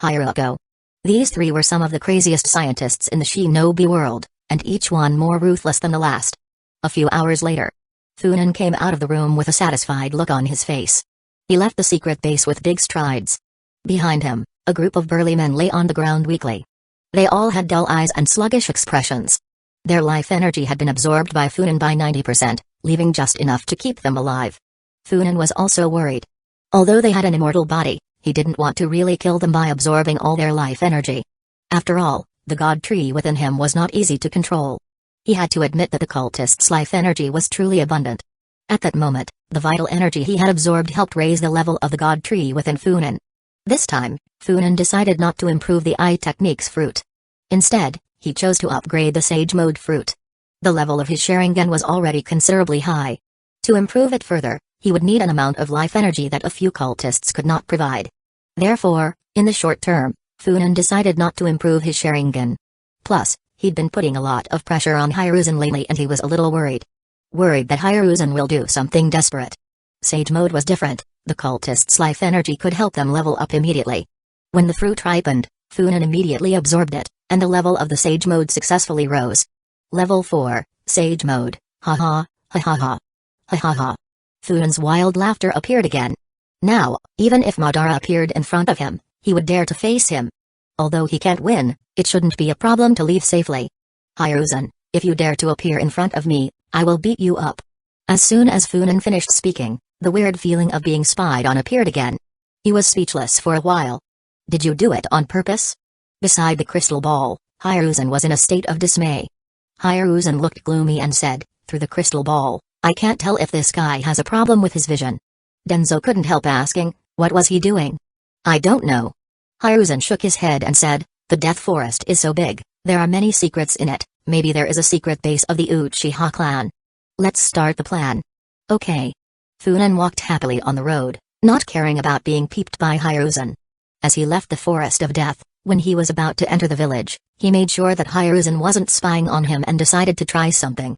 Hiruko. These three were some of the craziest scientists in the shinobi world, and each one more ruthless than the last. A few hours later, Funan came out of the room with a satisfied look on his face. He left the secret base with big strides. Behind him, a group of burly men lay on the ground weakly. They all had dull eyes and sluggish expressions. Their life energy had been absorbed by Funan by 90%, leaving just enough to keep them alive. Funan was also worried. Although they had an immortal body, he didn't want to really kill them by absorbing all their life energy. After all, the god tree within him was not easy to control. He had to admit that the cultist's life energy was truly abundant. At that moment, the vital energy he had absorbed helped raise the level of the god tree within Funan. This time, Funan decided not to improve the eye technique's fruit. Instead, he chose to upgrade the Sage Mode fruit. The level of his Sharingan was already considerably high. To improve it further, he would need an amount of life energy that a few cultists could not provide. Therefore, in the short term, Funan decided not to improve his Sharingan. Plus, he'd been putting a lot of pressure on Hiruzen lately and he was a little worried. Worried that Hiruzen will do something desperate. Sage Mode was different, the cultist's life energy could help them level up immediately. When the fruit ripened, Funan immediately absorbed it, and the level of the Sage Mode successfully rose. Level 4, Sage Mode, ha ha, ha ha ha. Ha ha ha. Funan's wild laughter appeared again. Now, even if Madara appeared in front of him, he would dare to face him. Although he can't win, it shouldn't be a problem to leave safely. Hiruzen, if you dare to appear in front of me, I will beat you up. As soon as Funan finished speaking, the weird feeling of being spied on appeared again. He was speechless for a while. Did you do it on purpose? Beside the crystal ball, Hiruzen was in a state of dismay. Hiruzen looked gloomy and said, through the crystal ball, I can't tell if this guy has a problem with his vision. Denzo couldn't help asking, what was he doing? I don't know. Hiruzen shook his head and said, the Death Forest is so big, there are many secrets in it, maybe there is a secret base of the Uchiha clan. Let's start the plan. Okay. Funan walked happily on the road, not caring about being peeped by Hiruzen. As he left the Forest of Death, when he was about to enter the village, he made sure that Hiruzen wasn't spying on him and decided to try something.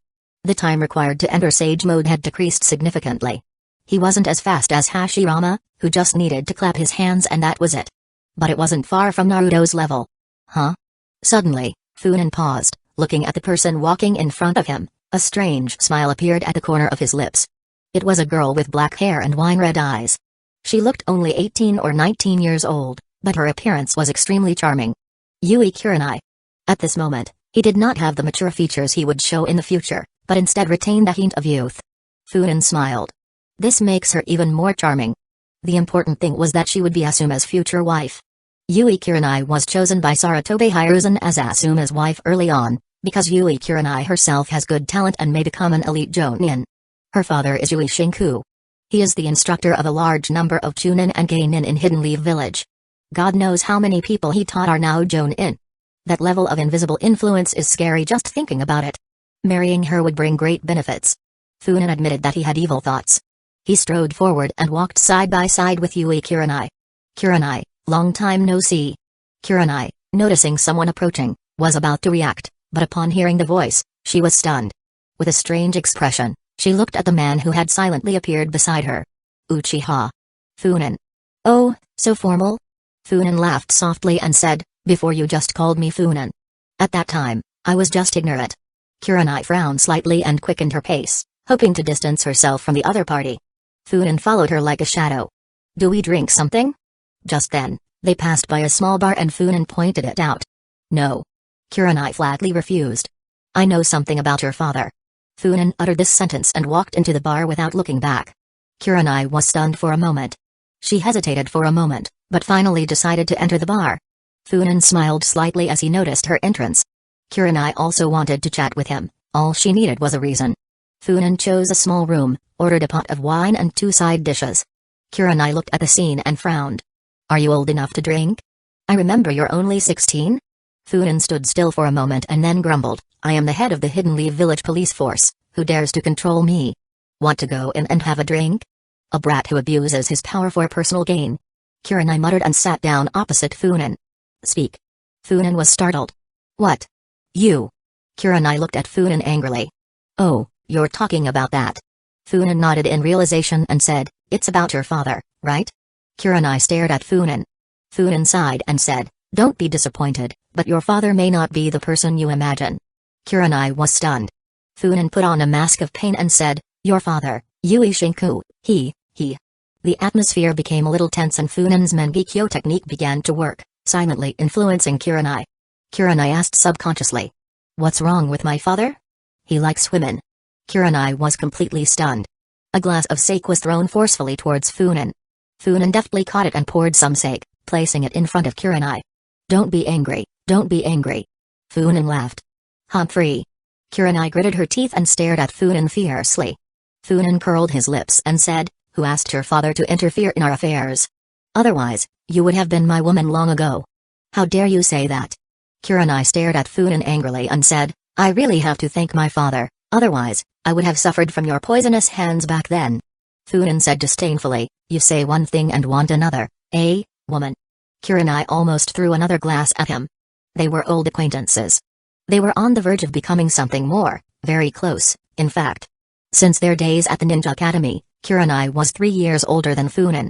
The time required to enter Sage mode had decreased significantly. He wasn't as fast as Hashirama, who just needed to clap his hands and that was it. But it wasn't far from Naruto's level. Huh? Suddenly, Funan paused, looking at the person walking in front of him. A strange smile appeared at the corner of his lips. It was a girl with black hair and wine-red eyes. She looked only 18 or 19 years old, but her appearance was extremely charming. Yui Kurenai. At this moment, he did not have the mature features he would show in the future, but instead retained a hint of youth. Funan smiled. This makes her even more charming. The important thing was that she would be Asuma's future wife. Yui Kurenai was chosen by Sarutobi Hiruzen as Asuma's wife early on, because Yui Kurenai herself has good talent and may become an elite jonin. Her father is Yui Shinku. He is the instructor of a large number of chunin and geinin in Hidden Leaf Village. God knows how many people he taught are now jonin. That level of invisible influence is scary just thinking about it. Marrying her would bring great benefits. Funan admitted that he had evil thoughts. He strode forward and walked side by side with Yui Kurenai. Kurenai, long time no see. Kurenai, noticing someone approaching, was about to react, but upon hearing the voice, she was stunned. With a strange expression, she looked at the man who had silently appeared beside her. Uchiha. Funan. Oh, so formal? Funan laughed softly and said, before you just called me Funan. At that time, I was just ignorant. Kurenai frowned slightly and quickened her pace, hoping to distance herself from the other party. Funan followed her like a shadow. Do we drink something? Just then, they passed by a small bar and Funan pointed it out. No. Kurenai flatly refused. I know something about your father. Funan uttered this sentence and walked into the bar without looking back. Kurenai was stunned for a moment. She hesitated for a moment, but finally decided to enter the bar. Funan smiled slightly as he noticed her entrance. Kurenai also wanted to chat with him, all she needed was a reason. Funan chose a small room, ordered a pot of wine and 2 side dishes. Kurenai looked at the scene and frowned. Are you old enough to drink? I remember you're only 16? Funan stood still for a moment and then grumbled, I am the head of the Hidden Leaf Village police force, who dares to control me? Want to go in and have a drink? A brat who abuses his power for personal gain. Kurenai muttered and sat down opposite Funan. Speak. Funan was startled. What? You? Kurenai looked at Funan angrily. Oh, you're talking about that. Funan nodded in realization and said, it's about your father, right? Kurenai stared at Funan. Funan sighed and said, don't be disappointed, but your father may not be the person you imagine. Kurenai was stunned. Funan put on a mask of pain and said, your father, Yui Shinku, he. The atmosphere became a little tense and Funan's Mangekyo technique began to work, silently influencing Kurenai. Kurenai asked subconsciously. What's wrong with my father? He likes women. Kurenai was completely stunned. A glass of sake was thrown forcefully towards Funan. Funan deftly caught it and poured some sake, placing it in front of Kurenai. Don't be angry, don't be angry. Funan laughed. Humphrey. Kurenai gritted her teeth and stared at Funan fiercely. Funan curled his lips and said, who asked your father to interfere in our affairs? Otherwise, you would have been my woman long ago. How dare you say that? Kurenai stared at Funan angrily and said, I really have to thank my father, otherwise, I would have suffered from your poisonous hands back then. Funan said disdainfully, you say one thing and want another, eh, woman? Kurenai almost threw another glass at him. They were old acquaintances. They were on the verge of becoming something more, very close, in fact. Since their days at the Ninja Academy, Kurenai was 3 years older than Funan.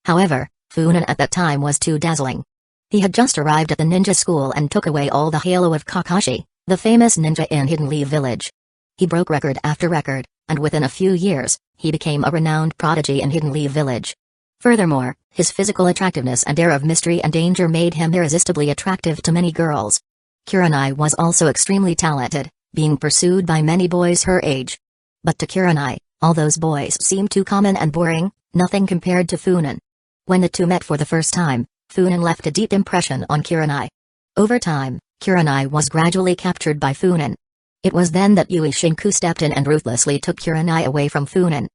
However, Funan at that time was too dazzling. He had just arrived at the ninja school and took away all the halo of Kakashi, the famous ninja in Hidden Leaf Village. He broke record after record, and within a few years, he became a renowned prodigy in Hidden Leaf Village. Furthermore, his physical attractiveness and air of mystery and danger made him irresistibly attractive to many girls. Kurenai was also extremely talented, being pursued by many boys her age. But to Kurenai, all those boys seemed too common and boring, nothing compared to Funan. When the two met for the first time, Funan left a deep impression on Kurenai. Over time, Kurenai was gradually captured by Funan. It was then that Yui Shinku stepped in and ruthlessly took Kurenai away from Funan.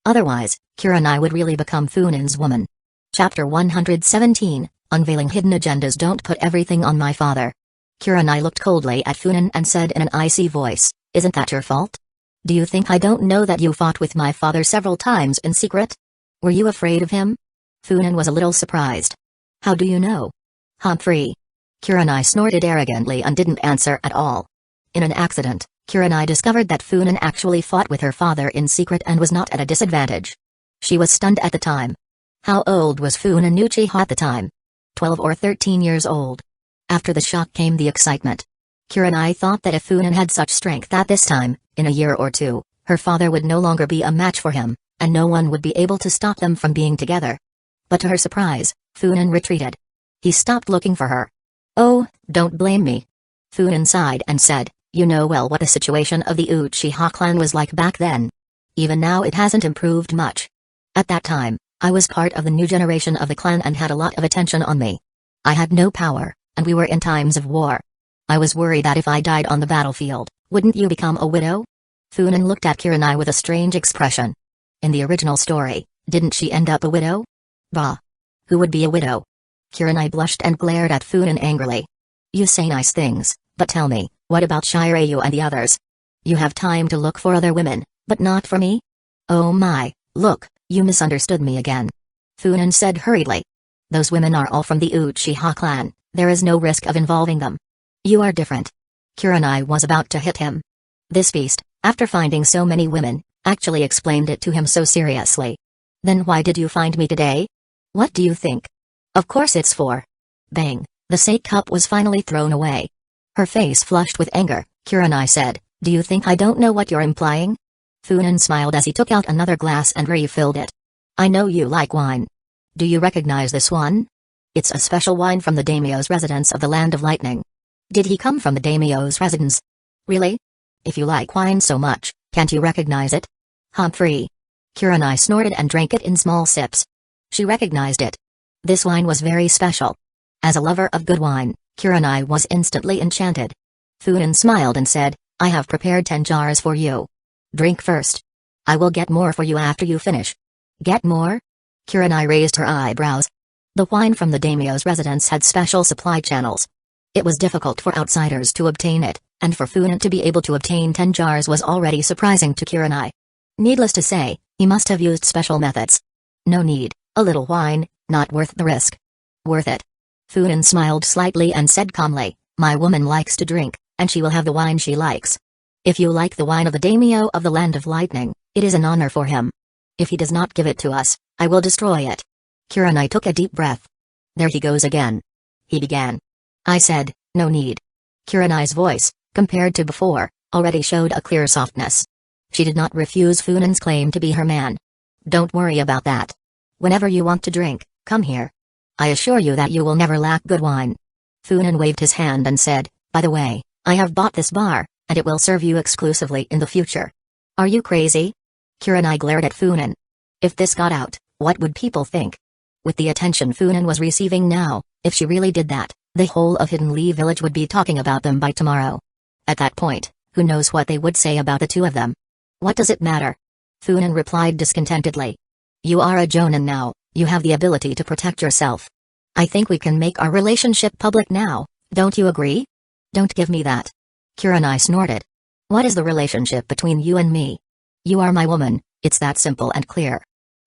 Otherwise, Kurenai would really become Funan's woman. Chapter 117, Unveiling Hidden Agendas. Don't put everything on my father. Kurenai looked coldly at Funan and said in an icy voice, isn't that your fault? Do you think I don't know that you fought with my father several times in secret? Were you afraid of him? Funan was a little surprised. How do you know? Humphrey. Kurenai snorted arrogantly and didn't answer at all. In an accident, Kurenai discovered that Funan actually fought with her father in secret and was not at a disadvantage. She was stunned at the time. How old was Funan Uchiha at the time? 12 or 13 years old. After the shock came the excitement. Kurenai thought that if Funan had such strength at this time, in a year or two, her father would no longer be a match for him, and no one would be able to stop them from being together. But to her surprise, Funan retreated. He stopped looking for her. "Oh, don't blame me." Funan sighed and said, "You know well what the situation of the Uchiha clan was like back then. Even now it hasn't improved much. At that time, I was part of the new generation of the clan and had a lot of attention on me. I had no power, and we were in times of war. I was worried that if I died on the battlefield, wouldn't you become a widow?" Funan looked at Kurenai with a strange expression. In the original story, didn't she end up a widow? Bah! Who would be a widow? Kurenai blushed and glared at Funan angrily. "You say nice things, but tell me, what about Shiryu and the others? You have time to look for other women, but not for me?" "Oh my, look, you misunderstood me again," Funan said hurriedly. "Those women are all from the Uchiha clan, there is no risk of involving them. You are different." Kurenai was about to hit him. This beast, after finding so many women, actually explained it to him so seriously. "Then why did you find me today? What do you think? Of course it's for..." Bang, the sake cup was finally thrown away. Her face flushed with anger. Kurenai said, "Do you think I don't know what you're implying?" Funan smiled as he took out another glass and refilled it. "I know you like wine. Do you recognize this one? It's a special wine from the daimyo's residence of the Land of Lightning." "Did he come from the daimyo's residence? Really? If you like wine so much, can't you recognize it?" "Humphrey." Kurenai snorted and drank it in small sips. She recognized it. This wine was very special. As a lover of good wine, Kurenai was instantly enchanted. Funan smiled and said, "I have prepared 10 jars for you. Drink first. I will get more for you after you finish." "Get more?" Kurenai raised her eyebrows. The wine from the daimyo's residence had special supply channels. It was difficult for outsiders to obtain it, and for Funan to be able to obtain 10 jars was already surprising to Kurenai. Needless to say, he must have used special methods. "No need, a little wine, not worth the risk." "Worth it." Funan smiled slightly and said calmly, "My woman likes to drink, and she will have the wine she likes. If you like the wine of the daimyo of the Land of Lightning, it is an honor for him. If he does not give it to us, I will destroy it." Kurenai took a deep breath. "There he goes again." He began. "I said, no need." Kurenai's voice, compared to before, already showed a clear softness. She did not refuse Funan's claim to be her man. "Don't worry about that. Whenever you want to drink, come here. I assure you that you will never lack good wine." Funan waved his hand and said, "By the way, I have bought this bar, and it will serve you exclusively in the future." "Are you crazy?" Kurenai glared at Funan. If this got out, what would people think? With the attention Funan was receiving now, if she really did that, the whole of Hidden Lee village would be talking about them by tomorrow. At that point, who knows what they would say about the two of them? "What does it matter?" Funan replied discontentedly. "You are a jonin now, you have the ability to protect yourself. I think we can make our relationship public now, don't you agree?" "Don't give me that." Kurenai snorted. "What is the relationship between you and me? You are my woman, it's that simple and clear."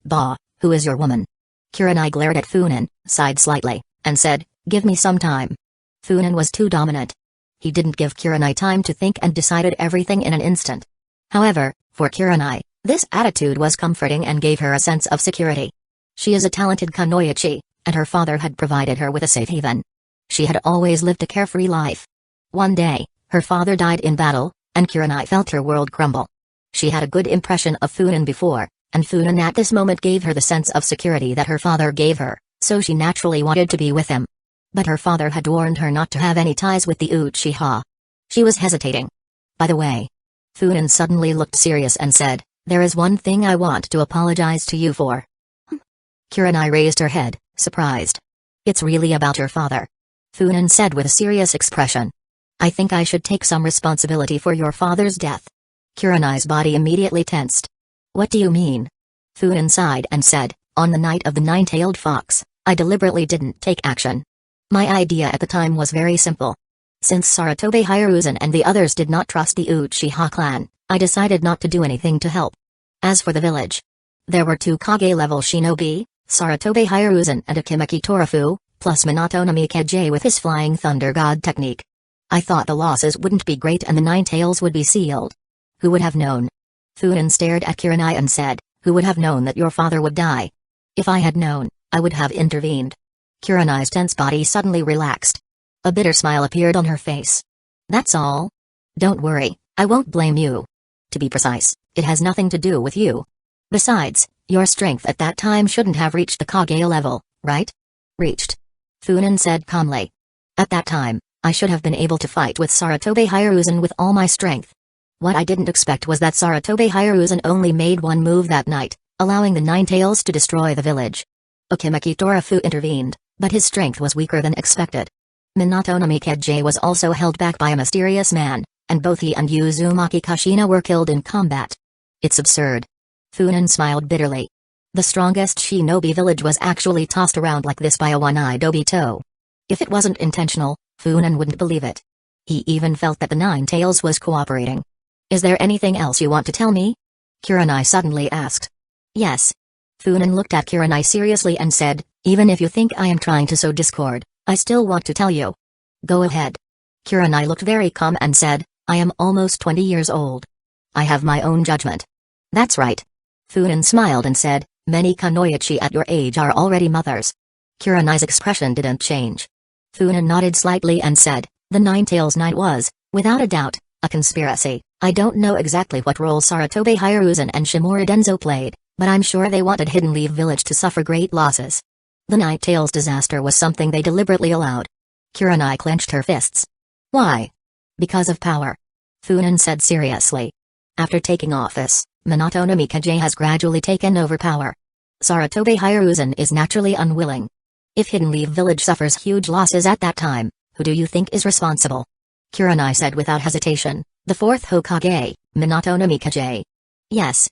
"Bah, who is your woman?" Kurenai glared at Funan, sighed slightly, and said, "Give me some time." Funan was too dominant. He didn't give Kurenai time to think and decided everything in an instant. However, for Kurenai, this attitude was comforting and gave her a sense of security. She is a talented kunoichi, and her father had provided her with a safe haven. She had always lived a carefree life. One day, her father died in battle, and Kurenai felt her world crumble. She had a good impression of Funan before, and Funan at this moment gave her the sense of security that her father gave her, so she naturally wanted to be with him. But her father had warned her not to have any ties with the Uchiha. She was hesitating. "By the way..." Funan suddenly looked serious and said, "There is one thing I want to apologize to you for." Kurenai raised her head, surprised. "It's really about your father," Funan said with a serious expression. "I think I should take some responsibility for your father's death." Kurenai's body immediately tensed. "What do you mean?" Funan sighed and said, "On the night of the nine-tailed fox, I deliberately didn't take action. My idea at the time was very simple. Since Sarutobe Hiruzen and the others did not trust the Uchiha clan, I decided not to do anything to help. As for the village, there were 2 Kage-level shinobi, Sarutobe Hiruzen and Akimeki Torafu, plus Minato no Mikeji with his Flying Thunder God technique. I thought the losses wouldn't be great and the Nine Tails would be sealed. Who would have known? Funan stared at Kurenai and said, who would have known that your father would die? If I had known, I would have intervened. Kurenai's tense body suddenly relaxed. A bitter smile appeared on her face. That's all? Don't worry, I won't blame you. To be precise, it has nothing to do with you. Besides, your strength at that time shouldn't have reached the Kage level, right? Reached. Funan said calmly. At that time, I should have been able to fight with Sarutobi Hiruzen with all my strength. What I didn't expect was that Sarutobi Hiruzen only made one move that night, allowing the Nine Tails to destroy the village. Okimaki Torafu intervened, but his strength was weaker than expected. Minato no Mikeji was also held back by a mysterious man, and both he and Uzumaki Kushina were killed in combat. It's absurd. Funan smiled bitterly. The strongest shinobi village was actually tossed around like this by a one-eyed Obito. If it wasn't intentional, Funan wouldn't believe it. He even felt that the Nine Tails was cooperating. Is there anything else you want to tell me? Kurenai suddenly asked. Yes. Funan looked at Kurenai seriously and said, even if you think I am trying to sow discord, I still want to tell you. Go ahead. Kurenai looked very calm and said, I am almost 20 years old. I have my own judgment. That's right. Funan smiled and said, many kunoichi at your age are already mothers. Kurenai's expression didn't change. Funan nodded slightly and said, the Nine Tails night was, without a doubt, a conspiracy. I don't know exactly what role Sarutobi Hiruzen and Shimura Denzo played, but I'm sure they wanted Hidden Leaf Village to suffer great losses. The Nine Tails disaster was something they deliberately allowed. Kurenai clenched her fists. Why? Because of power. Funan said seriously. After taking office, Minato no Mikeji has gradually taken over power. Sarutobi Hiruzen is naturally unwilling. If Hidden Leaf Village suffers huge losses at that time, who do you think is responsible? Kurenai said without hesitation, the fourth Hokage, Minato no Mikeji. Yes.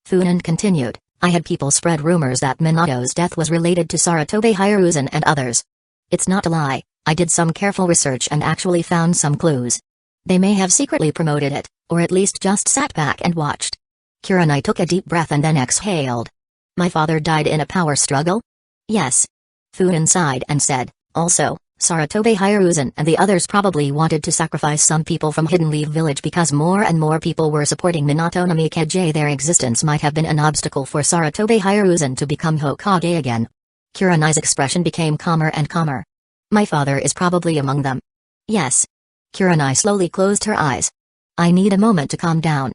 Funan continued, I had people spread rumors that Minato's death was related to Sarutobi Hiruzen and others. It's not a lie, I did some careful research and actually found some clues. They may have secretly promoted it, or at least just sat back and watched. Kurenai took a deep breath and then exhaled. My father died in a power struggle? Yes. Funan sighed and said, also, Sarutobi Hiruzen and the others probably wanted to sacrifice some people from Hidden Leaf Village because more and more people were supporting Minato no Mikeji. Their existence might have been an obstacle for Sarutobi Hiruzen to become Hokage again. Kurenai's expression became calmer and calmer. My father is probably among them. Yes. Kurenai slowly closed her eyes. I need a moment to calm down.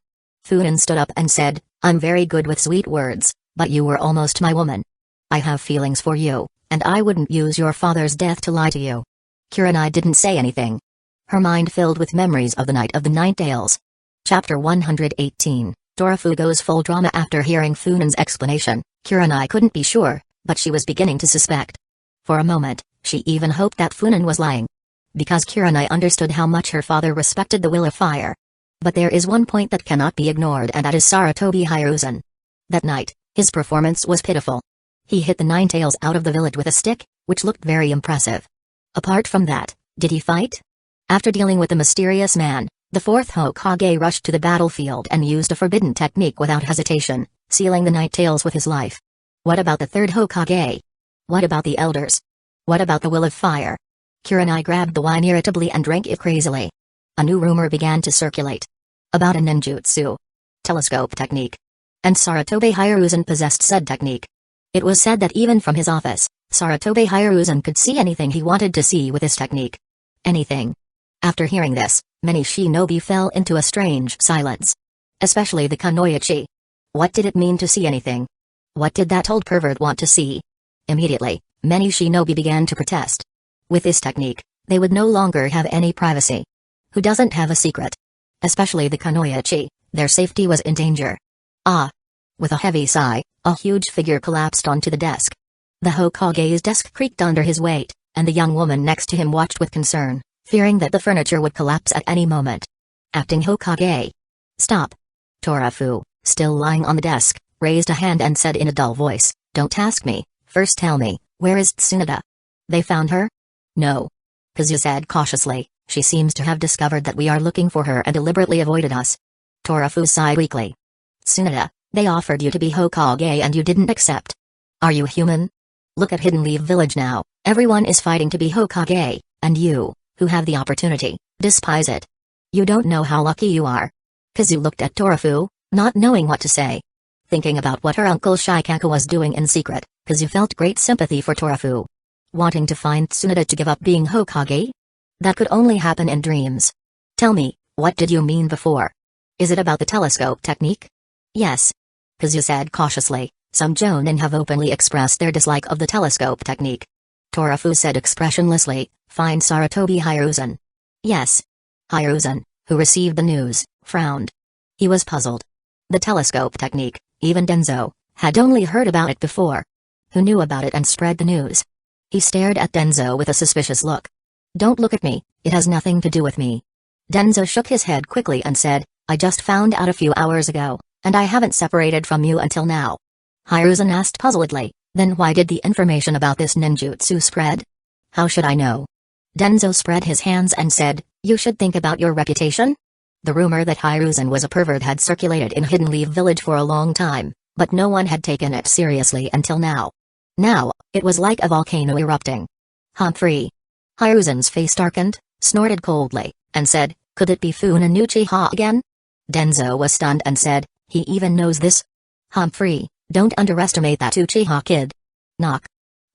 Funan stood up and said, I'm very good with sweet words, but you were almost my woman. I have feelings for you, and I wouldn't use your father's death to lie to you. Kurenai didn't say anything. Her mind filled with memories of the Night of the Nine Tails. Chapter 118, Torafu goes full drama. After hearing Funan's explanation, Kurenai couldn't be sure, but she was beginning to suspect. For a moment, she even hoped that Funan was lying. Because Kurenai understood how much her father respected the will of fire. But there is one point that cannot be ignored, and that is Sarutobi Hiruzen. That night, his performance was pitiful. He hit the Nine Tails out of the village with a stick, which looked very impressive. Apart from that, did he fight? After dealing with the mysterious man, the fourth Hokage rushed to the battlefield and used a forbidden technique without hesitation, sealing the Nine Tails with his life. What about the third Hokage? What about the elders? What about the will of fire? Kurenai grabbed the wine irritably and drank it crazily. A new rumor began to circulate. About a ninjutsu. Telescope technique. And Sarutobi Hiruzen possessed said technique. It was said that even from his office, Sarutobi Hiruzen could see anything he wanted to see with his technique. Anything. After hearing this, many shinobi fell into a strange silence. Especially the kunoichi. What did it mean to see anything? What did that old pervert want to see? Immediately, many shinobi began to protest. With this technique, they would no longer have any privacy. Who doesn't have a secret? Especially the kunoichi, their safety was in danger. Ah! With a heavy sigh, a huge figure collapsed onto the desk. The Hokage's desk creaked under his weight, and the young woman next to him watched with concern, fearing that the furniture would collapse at any moment. Acting Hokage. Stop. Torafu, still lying on the desk, raised a hand and said in a dull voice, Don't ask me, first tell me, where is Tsunade? They found her? No. Kazu said cautiously, she seems to have discovered that we are looking for her and deliberately avoided us. Torafu sighed weakly. Tsunade, they offered you to be Hokage and you didn't accept. Are you human? Look at Hidden Leaf Village now, everyone is fighting to be Hokage, and you, who have the opportunity, despise it. You don't know how lucky you are. Kazu looked at Torafu, not knowing what to say. Thinking about what her uncle Shikaku was doing in secret, Kazu felt great sympathy for Torafu. Wanting to find Tsunade to give up being Hokage? That could only happen in dreams. Tell me, what did you mean before? Is it about the telescope technique? Yes. Kazu said cautiously. Some jonin have openly expressed their dislike of the telescope technique. Torafu said expressionlessly, find Sarutobi Hiruzen. Yes. Hiruzen, who received the news, frowned. He was puzzled. The telescope technique, even Denzo, had only heard about it before. Who knew about it and spread the news? He stared at Denzo with a suspicious look. Don't look at me, it has nothing to do with me. Denzo shook his head quickly and said, I just found out a few hours ago, and I haven't separated from you until now. Hiruzen asked puzzledly, then why did the information about this ninjutsu spread? How should I know? Denzo spread his hands and said, you should think about your reputation. The rumor that Hiruzen was a pervert had circulated in Hidden Leaf Village for a long time, but no one had taken it seriously until now. Now, it was like a volcano erupting. Humphrey. Hiruzen's face darkened, snorted coldly, and said, could it be Funan Uchiha again? Denzo was stunned and said, he even knows this? Humphrey, don't underestimate that Uchiha kid. Knock.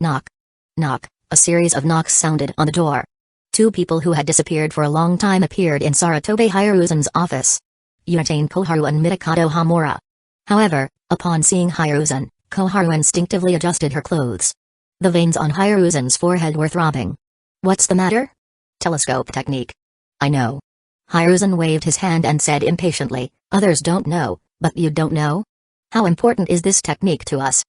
Knock. Knock. A series of knocks sounded on the door. Two people who had disappeared for a long time appeared in Sarutobi Hiruzen's office. Unitane Koharu and Mitakato Hamura. However, upon seeing Hiruzen, Koharu instinctively adjusted her clothes. The veins on Hiruzen's forehead were throbbing. What's the matter? Telescope technique. I know. Hiruzen waved his hand and said impatiently, others don't know, but you don't know? How important is this technique to us?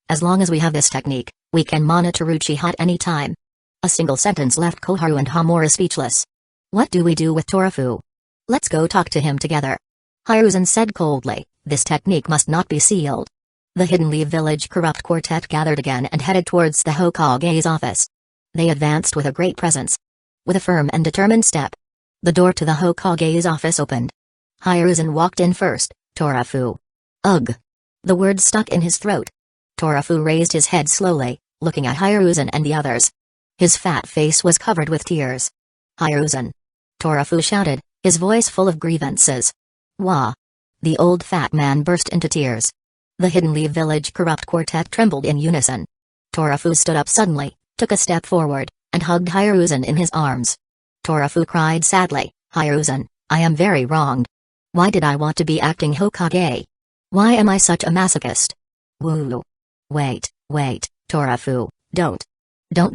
As long as we have this technique, we can monitor Uchiha at any time. A single sentence left Koharu and Hamura speechless. What do we do with Torafu? Let's go talk to him together. Hiruzen said coldly, this technique must not be sealed. The Hidden Leaf Village corrupt quartet gathered again and headed towards the Hokage's office. They advanced with a great presence. With a firm and determined step. The door to the Hokage's office opened. Hiruzen walked in first, Torafu. Ugh. The words stuck in his throat. Torafu raised his head slowly, looking at Hiruzen and the others. His fat face was covered with tears. Hiruzen. Torafu shouted, his voice full of grievances. Wah. The old fat man burst into tears. The Hidden Leaf Village corrupt quartet trembled in unison. Torafu stood up suddenly, took a step forward, and hugged Hiruzen in his arms. Torafu cried sadly, Hiruzen, I am very wronged. Why did I want to be acting Hokage? Why am I such a masochist? Woo. Wait, Torafu, don't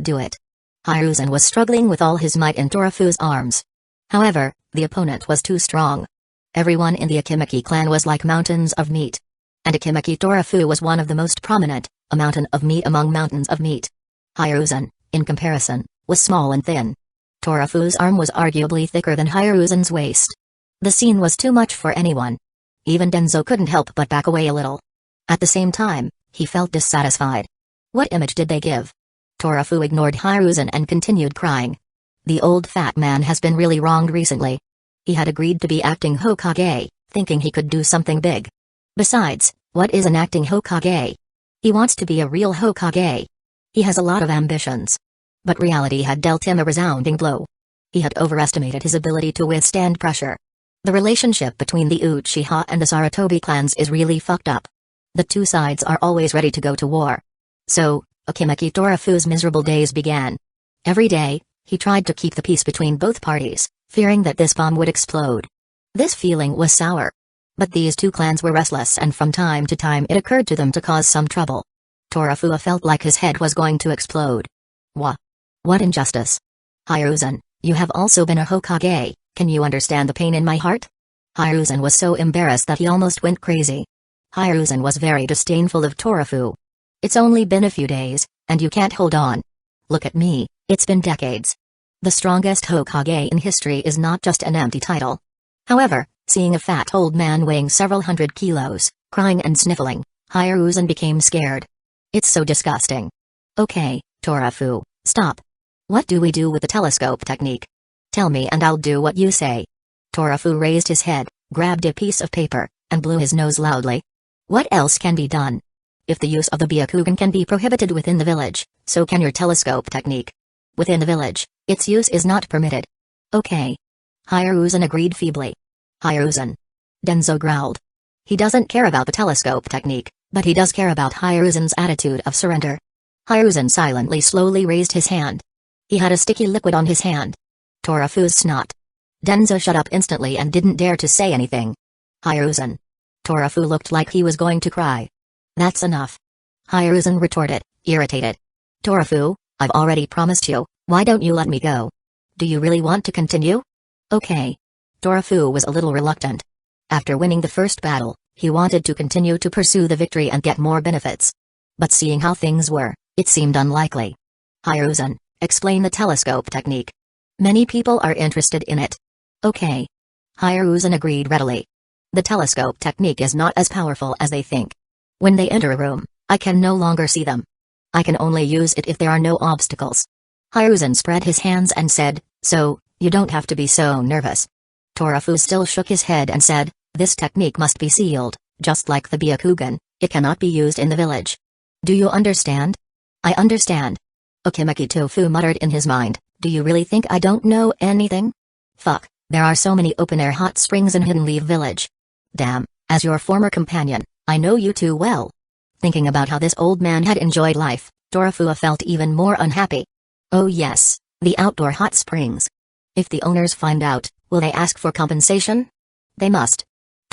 do it. Hiruzen was struggling with all his might in Torafu's arms. However, the opponent was too strong. Everyone in the Akimaki clan was like mountains of meat. And Akimaki Torafu was one of the most prominent, a mountain of meat among mountains of meat. Hiruzen, in comparison, was small and thin. Torafu's arm was arguably thicker than Hiruzen's waist. The scene was too much for anyone. Even Denzo couldn't help but back away a little. At the same time, he felt dissatisfied. What image did they give? Torafu ignored Hiruzen and continued crying. The old fat man has been really wronged recently. He had agreed to be acting Hokage, thinking he could do something big. Besides, what is an acting Hokage? He wants to be a real Hokage. He has a lot of ambitions. But reality had dealt him a resounding blow. He had overestimated his ability to withstand pressure. The relationship between the Uchiha and the Sarutobi clans is really fucked up. The two sides are always ready to go to war. So, Akimaki Torafu's miserable days began. Every day, he tried to keep the peace between both parties, fearing that this bomb would explode. This feeling was sour. But these two clans were restless and from time to time it occurred to them to cause some trouble. Torafu felt like his head was going to explode. Wah. What injustice. Hiruzen, you have also been a Hokage, can you understand the pain in my heart? Hiruzen was so embarrassed that he almost went crazy. Hiruzen was very disdainful of Torafu. It's only been a few days, and you can't hold on. Look at me, it's been decades. The strongest Hokage in history is not just an empty title. However, seeing a fat old man weighing several hundred kilos, crying and sniffling, Hiruzen became scared. It's so disgusting. Okay, Torafu, stop. What do we do with the telescope technique? Tell me and I'll do what you say. Torafu raised his head, grabbed a piece of paper, and blew his nose loudly. What else can be done? If the use of the Byakugan can be prohibited within the village, so can your telescope technique. Within the village, its use is not permitted. Okay. Hiruzen agreed feebly. Hiruzen. Denzo growled. He doesn't care about the telescope technique, but he does care about Hiruzen's attitude of surrender. Hiruzen silently slowly raised his hand. He had a sticky liquid on his hand. Torafu's snot. Denzo shut up instantly and didn't dare to say anything. Hiruzen. Torafu looked like he was going to cry. That's enough. Hiruzen retorted, irritated. Torafu, I've already promised you, why don't you let me go? Do you really want to continue? Okay. Torafu was a little reluctant. After winning the first battle, he wanted to continue to pursue the victory and get more benefits. But seeing how things were, it seemed unlikely. Hiruzen, explain the telescope technique. Many people are interested in it. Okay. Hiruzen agreed readily. The telescope technique is not as powerful as they think. When they enter a room, I can no longer see them. I can only use it if there are no obstacles. Hiruzen spread his hands and said, so, you don't have to be so nervous. Torafu still shook his head and said, this technique must be sealed, just like the Byakugan, it cannot be used in the village. Do you understand? I understand. Okimeki Tofu muttered in his mind, do you really think I don't know anything? Fuck, there are so many open-air hot springs in Hidden Leaf Village. Damn, as your former companion, I know you too well. Thinking about how this old man had enjoyed life, Torafu felt even more unhappy. Oh yes, the outdoor hot springs. If the owners find out, will they ask for compensation? They must.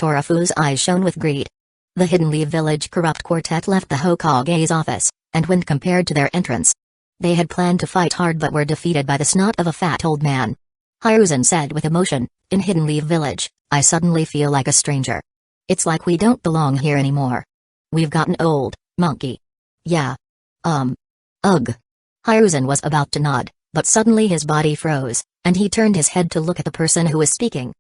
Torafu's eyes shone with greed. The Hidden Leaf Village corrupt quartet left the Hokage's office, and when compared to their entrance, they had planned to fight hard but were defeated by the snot of a fat old man. Hiruzen said with emotion, in Hidden Leaf Village, I suddenly feel like a stranger. It's like we don't belong here anymore. We've gotten old, monkey. Yeah. Ugh. Hiruzen was about to nod, but suddenly his body froze, and he turned his head to look at the person who was speaking.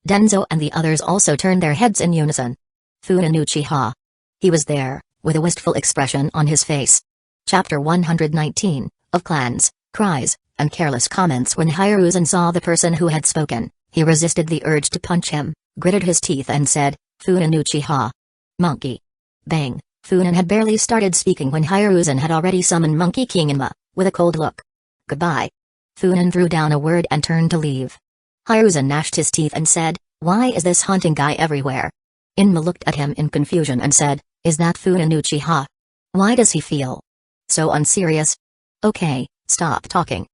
Denzo and the others also turned their heads in unison. Funin Uchiha. He was there, with a wistful expression on his face. Chapter 119, of Clans, Cries, and Careless Comments. When Hiruzen saw the person who had spoken, he resisted the urge to punch him, gritted his teeth and said, Funin Uchiha. Monkey. Bang, Funin had barely started speaking when Hiruzen had already summoned Monkey King Inma, with a cold look. Goodbye. Funin threw down a word and turned to leave. Hiruzen gnashed his teeth and said, why is this hunting guy everywhere? Inma looked at him in confusion and said, is that Funin Uchiha? Why does he feel so unserious? Okay, stop talking.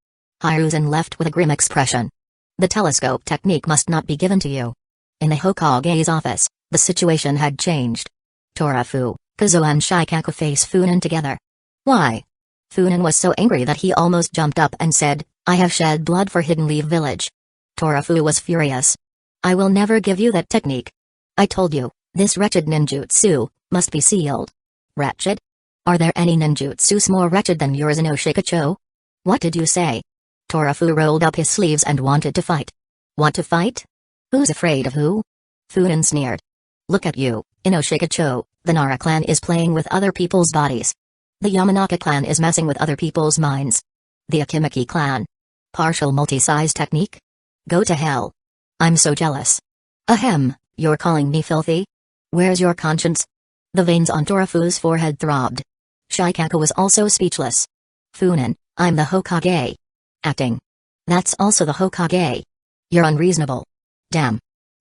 Hiruzen left with a grim expression. The telescope technique must not be given to you. In the Hokage's office, the situation had changed. Torafu, Kazuo and Shikaku face Funin together. Why? Funin was so angry that he almost jumped up and said, I have shed blood for Hidden Leaf Village. Torafu was furious. I will never give you that technique. I told you, this wretched ninjutsu must be sealed. Wretched? Are there any ninjutsus more wretched than yours in Oshikacho? What did you say? Torafu rolled up his sleeves and wanted to fight. Want to fight? Who's afraid of who? Funin sneered. Look at you, in Oshikacho, the Nara clan is playing with other people's bodies. The Yamanaka clan is messing with other people's minds. The Akimeki clan. Partial multi-size technique? Go to hell. I'm so jealous. Ahem, you're calling me filthy? Where's your conscience? The veins on Torafu's forehead throbbed. Shikaku was also speechless. Funin, I'm the Hokage. Acting. That's also the Hokage. You're unreasonable. Damn.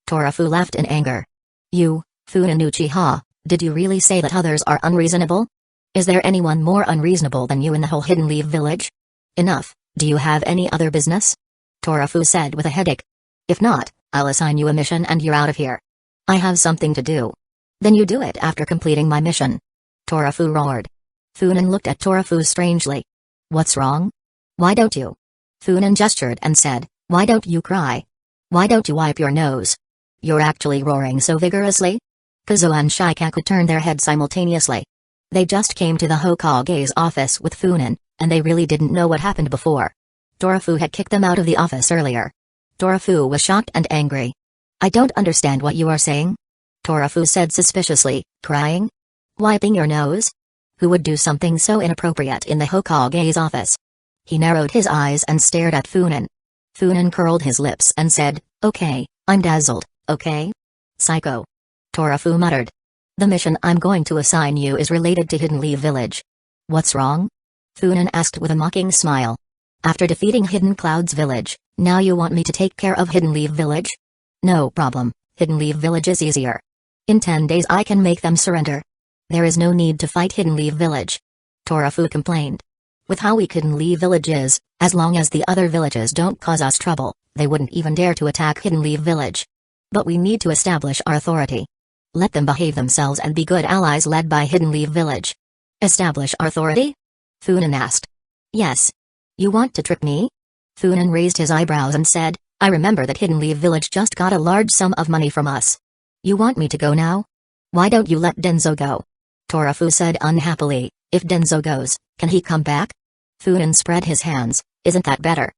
Torafu laughed in anger. You, Funin Uchiha, did you really say that others are unreasonable? Is there anyone more unreasonable than you in the whole Hidden Leaf Village? Enough, do you have any other business? Torafu said with a headache. If not, I'll assign you a mission and you're out of here. I have something to do. Then you do it after completing my mission. Torafu roared. Funin looked at Torafu strangely. What's wrong? Why don't you? Funin gestured and said, why don't you cry? Why don't you wipe your nose? You're actually roaring so vigorously? Kazuo and Shikaku turned their heads simultaneously. They just came to the Hokage's office with Funin, and they really didn't know what happened before. Torafu had kicked them out of the office earlier. Torafu was shocked and angry. I don't understand what you are saying. Torafu said suspiciously, crying? Wiping your nose? Who would do something so inappropriate in the Hokage's office? He narrowed his eyes and stared at Funin. Funin curled his lips and said, okay, I'm dazzled, okay? Psycho. Torafu muttered. The mission I'm going to assign you is related to Hidden Leaf Village. What's wrong? Funin asked with a mocking smile. After defeating Hidden Cloud's village, now you want me to take care of Hidden Leaf Village? No problem, Hidden Leaf Village is easier. In 10 days I can make them surrender. There is no need to fight Hidden Leaf Village. Torafu complained. With how weak Hidden Leaf Village is, as long as the other villages don't cause us trouble, they wouldn't even dare to attack Hidden Leaf Village. But we need to establish our authority. Let them behave themselves and be good allies led by Hidden Leaf Village. Establish our authority? Funan asked. Yes. You want to trick me? Funan raised his eyebrows and said, I remember that Hidden Leaf Village just got a large sum of money from us. You want me to go now? Why don't you let Denzo go? Torafu said unhappily, if Denzo goes, can he come back? Funan spread his hands, isn't that better?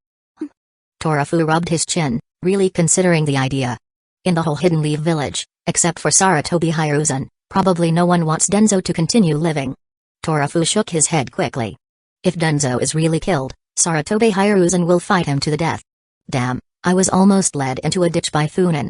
Torafu rubbed his chin, really considering the idea. In the whole Hidden Leaf Village, except for Saratobi Hiruzan, probably no one wants Denzo to continue living. Torafu shook his head quickly. If Denzo is really killed, Saratobi Hiruzan will fight him to the death. Damn, I was almost led into a ditch by Funan.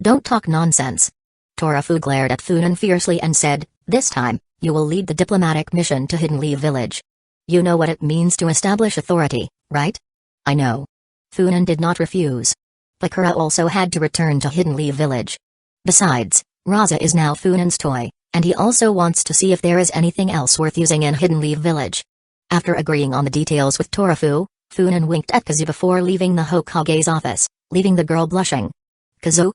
Don't talk nonsense. Torafu glared at Funan fiercely and said, this time, you will lead the diplomatic mission to Hidden Leaf Village. You know what it means to establish authority, right? I know. Funan did not refuse. Bakura also had to return to Hidden Leaf Village. Besides, Raza is now Funan's toy, and he also wants to see if there is anything else worth using in Hidden Leaf Village. After agreeing on the details with Torafu, Funan winked at Kazu before leaving the Hokage's office, leaving the girl blushing. Kazu?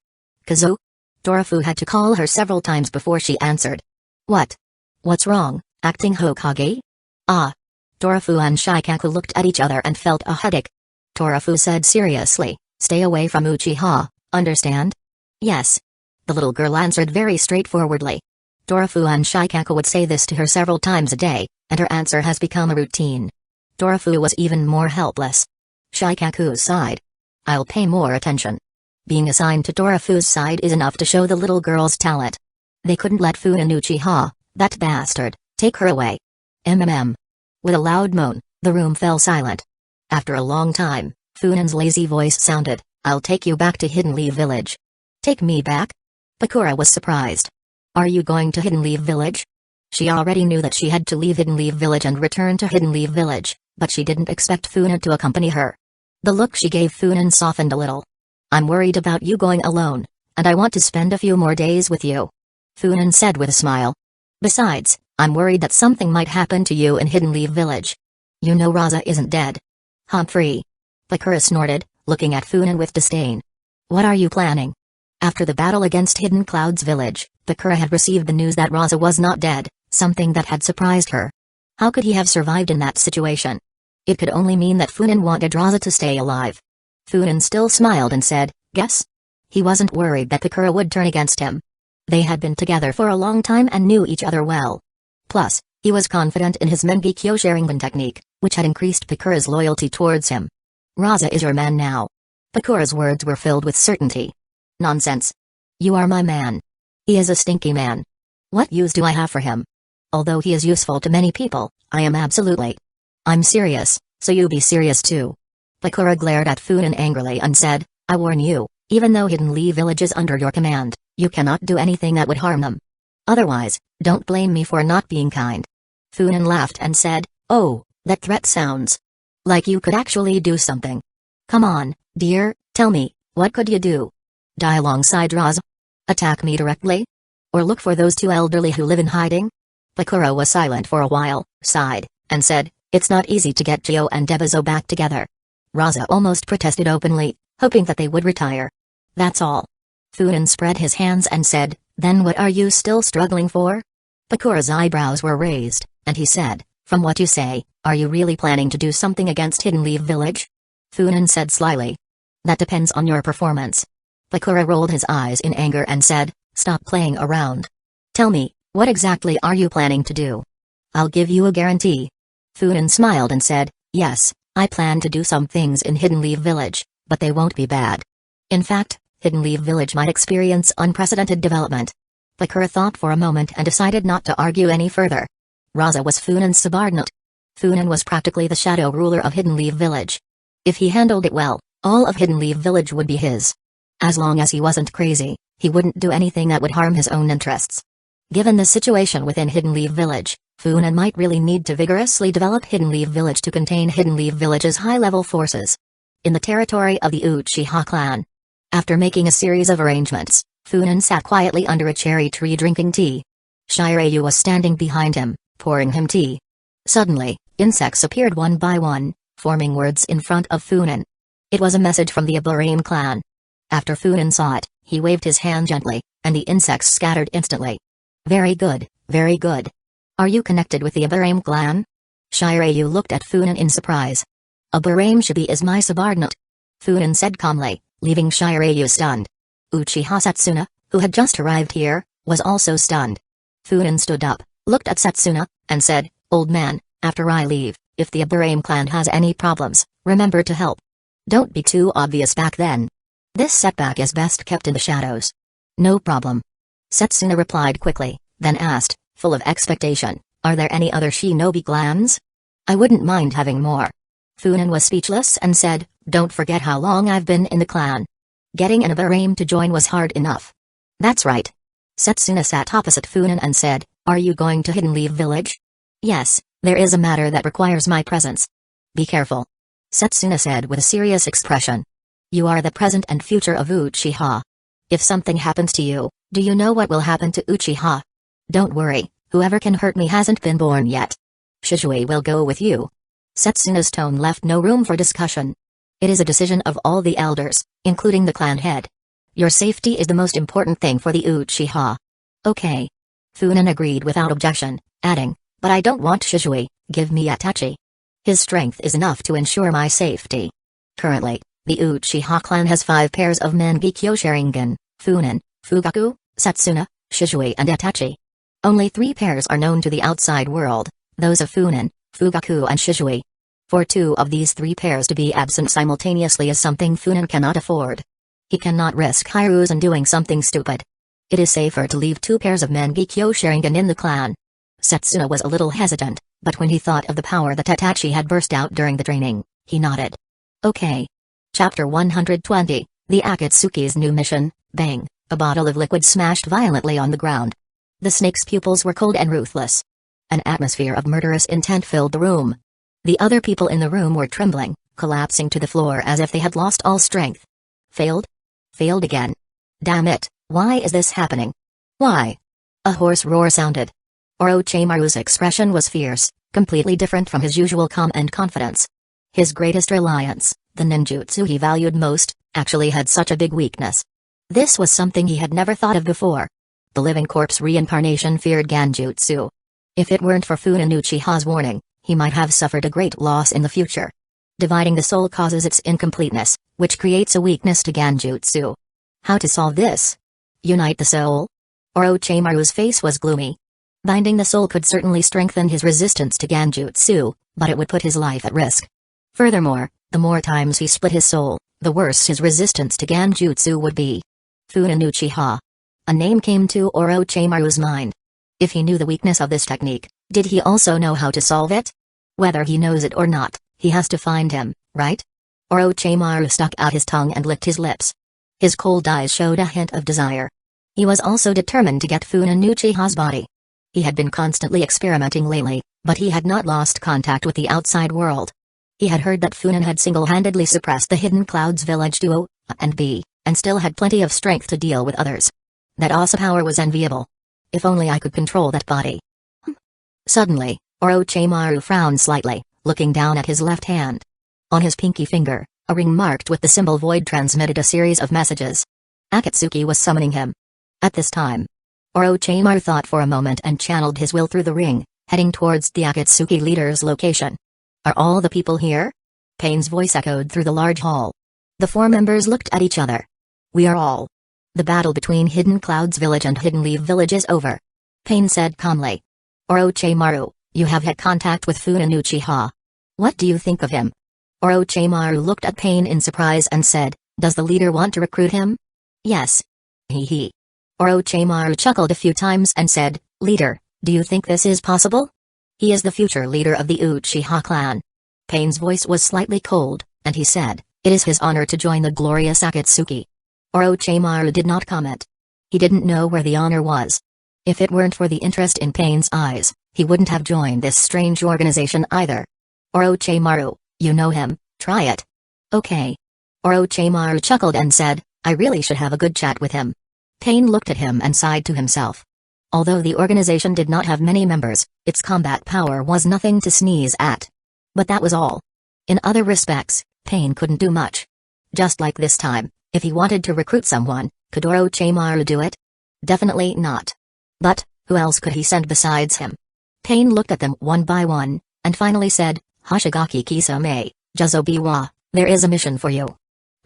Kazu? Torafu had to call her several times before she answered. What? What's wrong, acting Hokage? Ah. Torafu and Shikaku looked at each other and felt a headache. Torafu said seriously, stay away from Uchiha, understand? Yes. The little girl answered very straightforwardly. Torafu and Shikaku would say this to her several times a day, and her answer has become a routine. Torafu was even more helpless. Shikaku sighed. I'll pay more attention. Being assigned to Torafu's side is enough to show the little girl's talent. They couldn't let Funan Uchiha, that bastard, take her away. With a loud moan, the room fell silent. After a long time, Funan's lazy voice sounded, I'll take you back to Hidden Leaf Village. Take me back? Bakura was surprised. Are you going to Hidden Leaf Village? She already knew that she had to leave Hidden Leaf Village and return to Hidden Leaf Village, but she didn't expect Funan to accompany her. The look she gave Funan softened a little. I'm worried about you going alone, and I want to spend a few more days with you. Funan said with a smile. Besides, I'm worried that something might happen to you in Hidden Leaf Village. You know Raza isn't dead. Humphrey. Bakura snorted, looking at Funan with disdain. What are you planning? After the battle against Hidden Cloud's village, Bakura had received the news that Raza was not dead, something that had surprised her. How could he have survived in that situation? It could only mean that Funan wanted Raza to stay alive. Funan still smiled and said, guess? He wasn't worried that Bakura would turn against him. They had been together for a long time and knew each other well. Plus, he was confident in his Mengekyo Sharingan technique, which had increased Bakura's loyalty towards him. Raza is your man now. Bakura's words were filled with certainty. Nonsense. You are my man. He is a stinky man. What use do I have for him? Although he is useful to many people, I am absolutely. I'm serious, so you be serious too. Bakura glared at Funan angrily and said, I warn you, even though Hidden Leaf Village is under your command, you cannot do anything that would harm them. Otherwise, don't blame me for not being kind. Funan laughed and said, oh, that threat sounds like you could actually do something. Come on, dear, tell me, what could you do? Die alongside Raza? Attack me directly? Or look for those two elderly who live in hiding? Bakura was silent for a while, sighed, and said, it's not easy to get Gio and Debazo back together. Raza almost protested openly, hoping that they would retire. That's all. Funan spread his hands and said, then what are you still struggling for? Bakura's eyebrows were raised, and he said, from what you say, are you really planning to do something against Hidden Leaf Village? Funan said slyly. That depends on your performance. Bakura rolled his eyes in anger and said, stop playing around. Tell me, what exactly are you planning to do? I'll give you a guarantee. Funan smiled and said, yes, I plan to do some things in Hidden Leaf Village, but they won't be bad. In fact, Hidden Leaf Village might experience unprecedented development. Bakura thought for a moment and decided not to argue any further. Raza was Funan's subordinate. Funan was practically the shadow ruler of Hidden Leaf Village. If he handled it well, all of Hidden Leaf Village would be his. As long as he wasn't crazy, he wouldn't do anything that would harm his own interests. Given the situation within Hidden Leaf Village, Funan might really need to vigorously develop Hidden Leaf Village to contain Hidden Leaf Village's high-level forces. In the territory of the Uchiha clan. After making a series of arrangements, Funan sat quietly under a cherry tree drinking tea. Shiryu was standing behind him, pouring him tea. Suddenly, insects appeared one by one, forming words in front of Funan. It was a message from the Aburame clan. After Funan saw it, he waved his hand gently, and the insects scattered instantly. Very good, very good. Are you connected with the Aburame clan? Shiryu looked at Funan in surprise. Aburame Shibi is my subordinate. Funan said calmly, leaving Shiryu stunned. Uchiha Setsuna, who had just arrived here, was also stunned. Funan stood up, looked at Setsuna, and said, Old man, after I leave, if the Aburame clan has any problems, remember to help. Don't be too obvious back then. This setback is best kept in the shadows. No problem. Setsuna replied quickly, then asked, full of expectation, are there any other shinobi clans? I wouldn't mind having more. Funan was speechless and said, don't forget how long I've been in the clan. Getting an Aburame to join was hard enough. That's right. Setsuna sat opposite Funan and said, are you going to Hidden Leaf Village? Yes, there is a matter that requires my presence. Be careful. Setsuna said with a serious expression. You are the present and future of Uchiha. If something happens to you, do you know what will happen to Uchiha? Don't worry, whoever can hurt me hasn't been born yet. Shizui will go with you. Setsuna's tone left no room for discussion. It is a decision of all the elders, including the clan head. Your safety is the most important thing for the Uchiha. Okay. Funan agreed without objection, adding, but I don't want Shizui, give me Itachi. His strength is enough to ensure my safety. Currently, the Uchiha clan has 5 pairs of Mangekyo Sharingan, Funan, Fugaku, Setsuna, Shizui and Itachi. Only 3 pairs are known to the outside world, those of Funan, Fugaku and Shizui. For 2 of these 3 pairs to be absent simultaneously is something Funan cannot afford. He cannot risk Hiruzen doing something stupid. It is safer to leave 2 pairs of Mangekyo Sharingan in the clan. Setsuna was a little hesitant, but when he thought of the power that Itachi had burst out during the training, he nodded. Okay. Chapter 120, The Akatsuki's New Mission, Bang, a bottle of liquid smashed violently on the ground. The snake's pupils were cold and ruthless. An atmosphere of murderous intent filled the room. The other people in the room were trembling, collapsing to the floor as if they had lost all strength. Failed? Failed again. Damn it, why is this happening? Why? A hoarse roar sounded. Orochimaru's expression was fierce, completely different from his usual calm and confidence. His greatest reliance, the ninjutsu he valued most, actually had such a big weakness. This was something he had never thought of before. The living corpse reincarnation feared Genjutsu. If it weren't for Funan Uchiha's warning, he might have suffered a great loss in the future. Dividing the soul causes its incompleteness, which creates a weakness to Genjutsu. How to solve this? Unite the soul? Orochimaru's face was gloomy. Binding the soul could certainly strengthen his resistance to Genjutsu, but it would put his life at risk. Furthermore, the more times he split his soul, the worse his resistance to Genjutsu would be. Funan Uchiha. A name came to Orochimaru's mind. If he knew the weakness of this technique, did he also know how to solve it? Whether he knows it or not, he has to find him, right? Orochimaru stuck out his tongue and licked his lips. His cold eyes showed a hint of desire. He was also determined to get Funan Uchiha's body. He had been constantly experimenting lately, but he had not lost contact with the outside world. He had heard that Funan had single-handedly suppressed the Hidden Clouds village duo, A and B, and still had plenty of strength to deal with others. That Asa power was enviable. If only I could control that body. Suddenly, Orochimaru frowned slightly, looking down at his left hand. On his pinky finger, a ring marked with the symbol void transmitted a series of messages. Akatsuki was summoning him. At this time, Orochimaru thought for a moment and channeled his will through the ring, heading towards the Akatsuki leader's location. Are all the people here? Pain's voice echoed through the large hall. The 4 members looked at each other. We are all. The battle between Hidden Clouds Village and Hidden Leaf Village is over. Pain said calmly. Orochimaru, you have had contact with Funan Uchiha. What do you think of him? Orochimaru looked at Pain in surprise and said, does the leader want to recruit him? Yes. Hee. Orochimaru chuckled a few times and said, Leader, do you think this is possible? He is the future leader of the Uchiha clan. Pain's voice was slightly cold, and he said, it is his honor to join the glorious Akatsuki. Orochimaru did not comment. He didn't know where the honor was. If it weren't for the interest in Pain's eyes, he wouldn't have joined this strange organization either. Orochimaru, you know him, try it. Okay. Orochimaru chuckled and said, I really should have a good chat with him. Pain looked at him and sighed to himself. Although the organization did not have many members, its combat power was nothing to sneeze at. But that was all. In other respects, Pain couldn't do much. Just like this time, if he wanted to recruit someone, could Orochimaru do it? Definitely not. But, who else could he send besides him? Pain looked at them one by one, and finally said, Hoshigaki Kisame, Juzobiwa, there is a mission for you.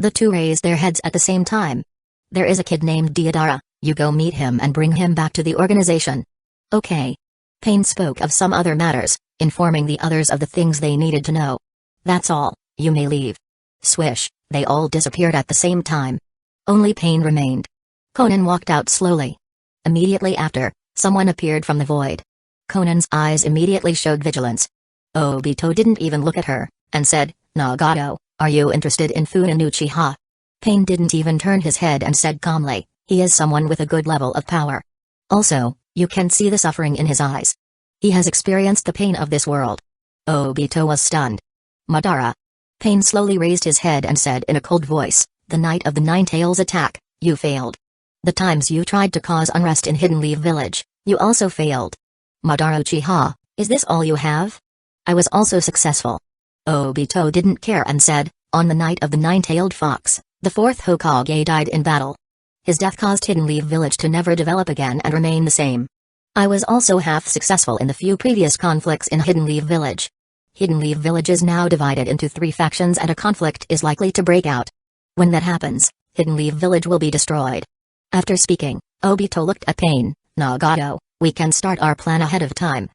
The two raised their heads at the same time. There is a kid named Deodara, you go meet him and bring him back to the organization. Okay. Pain spoke of some other matters, informing the others of the things they needed to know. That's all, you may leave. Swish, they all disappeared at the same time. Only Pain remained. Conan walked out slowly. Immediately after, someone appeared from the void. Conan's eyes immediately showed vigilance. Obito didn't even look at her, and said, Nagato, are you interested in Funin Uchiha? Pain didn't even turn his head and said calmly, he is someone with a good level of power. Also, you can see the suffering in his eyes. He has experienced the pain of this world. Obito was stunned. Madara. Pain slowly raised his head and said in a cold voice, the night of the Nine-Tails attack, you failed. The times you tried to cause unrest in Hidden Leaf Village, you also failed. Madara Uchiha, is this all you have? I was also successful. Obito didn't care and said, on the night of the Nine-Tailed Fox, the fourth Hokage died in battle. His death caused Hidden Leaf Village to never develop again and remain the same. I was also half successful in the few previous conflicts in Hidden Leaf Village. Hidden Leaf Village is now divided into 3 factions and a conflict is likely to break out. When that happens, Hidden Leaf Village will be destroyed. After speaking, Obito looked at Pain. Nagato, we can start our plan ahead of time.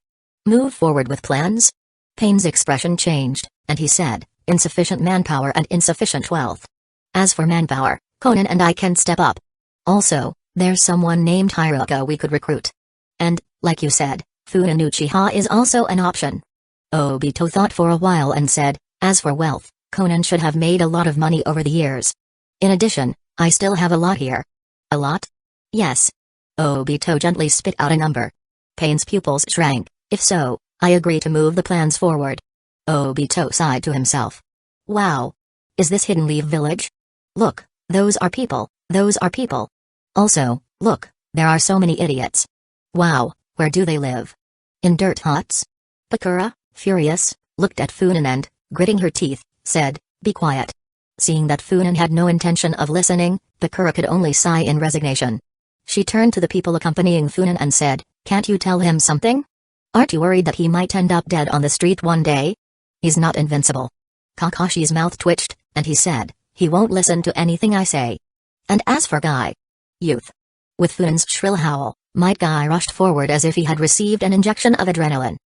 Move forward with plans? Pain's expression changed, and he said, insufficient manpower and insufficient wealth. As for manpower, Conan and I can step up. Also, there's someone named Hiruka we could recruit. And, like you said, Funin Uchiha is also an option. Obito thought for a while and said, as for wealth, Conan should have made a lot of money over the years. In addition, I still have a lot here. A lot? Yes. Obito gently spit out a number. Pain's pupils shrank. If so, I agree to move the plans forward. Obito sighed to himself. Wow. Is this Hidden Leaf Village? Look, those are people, those are people. Also, look, there are so many idiots. Wow, where do they live? In dirt huts? Bakura, furious, looked at Funin and, gritting her teeth, said, be quiet. Seeing that Funin had no intention of listening, Bakura could only sigh in resignation. She turned to the people accompanying Funin and said, can't you tell him something? Aren't you worried that he might end up dead on the street one day? He's not invincible. Kakashi's mouth twitched, and he said, he won't listen to anything I say. And as for Guy. Youth. With Funin's shrill howl, Might Guy rushed forward as if he had received an injection of adrenaline.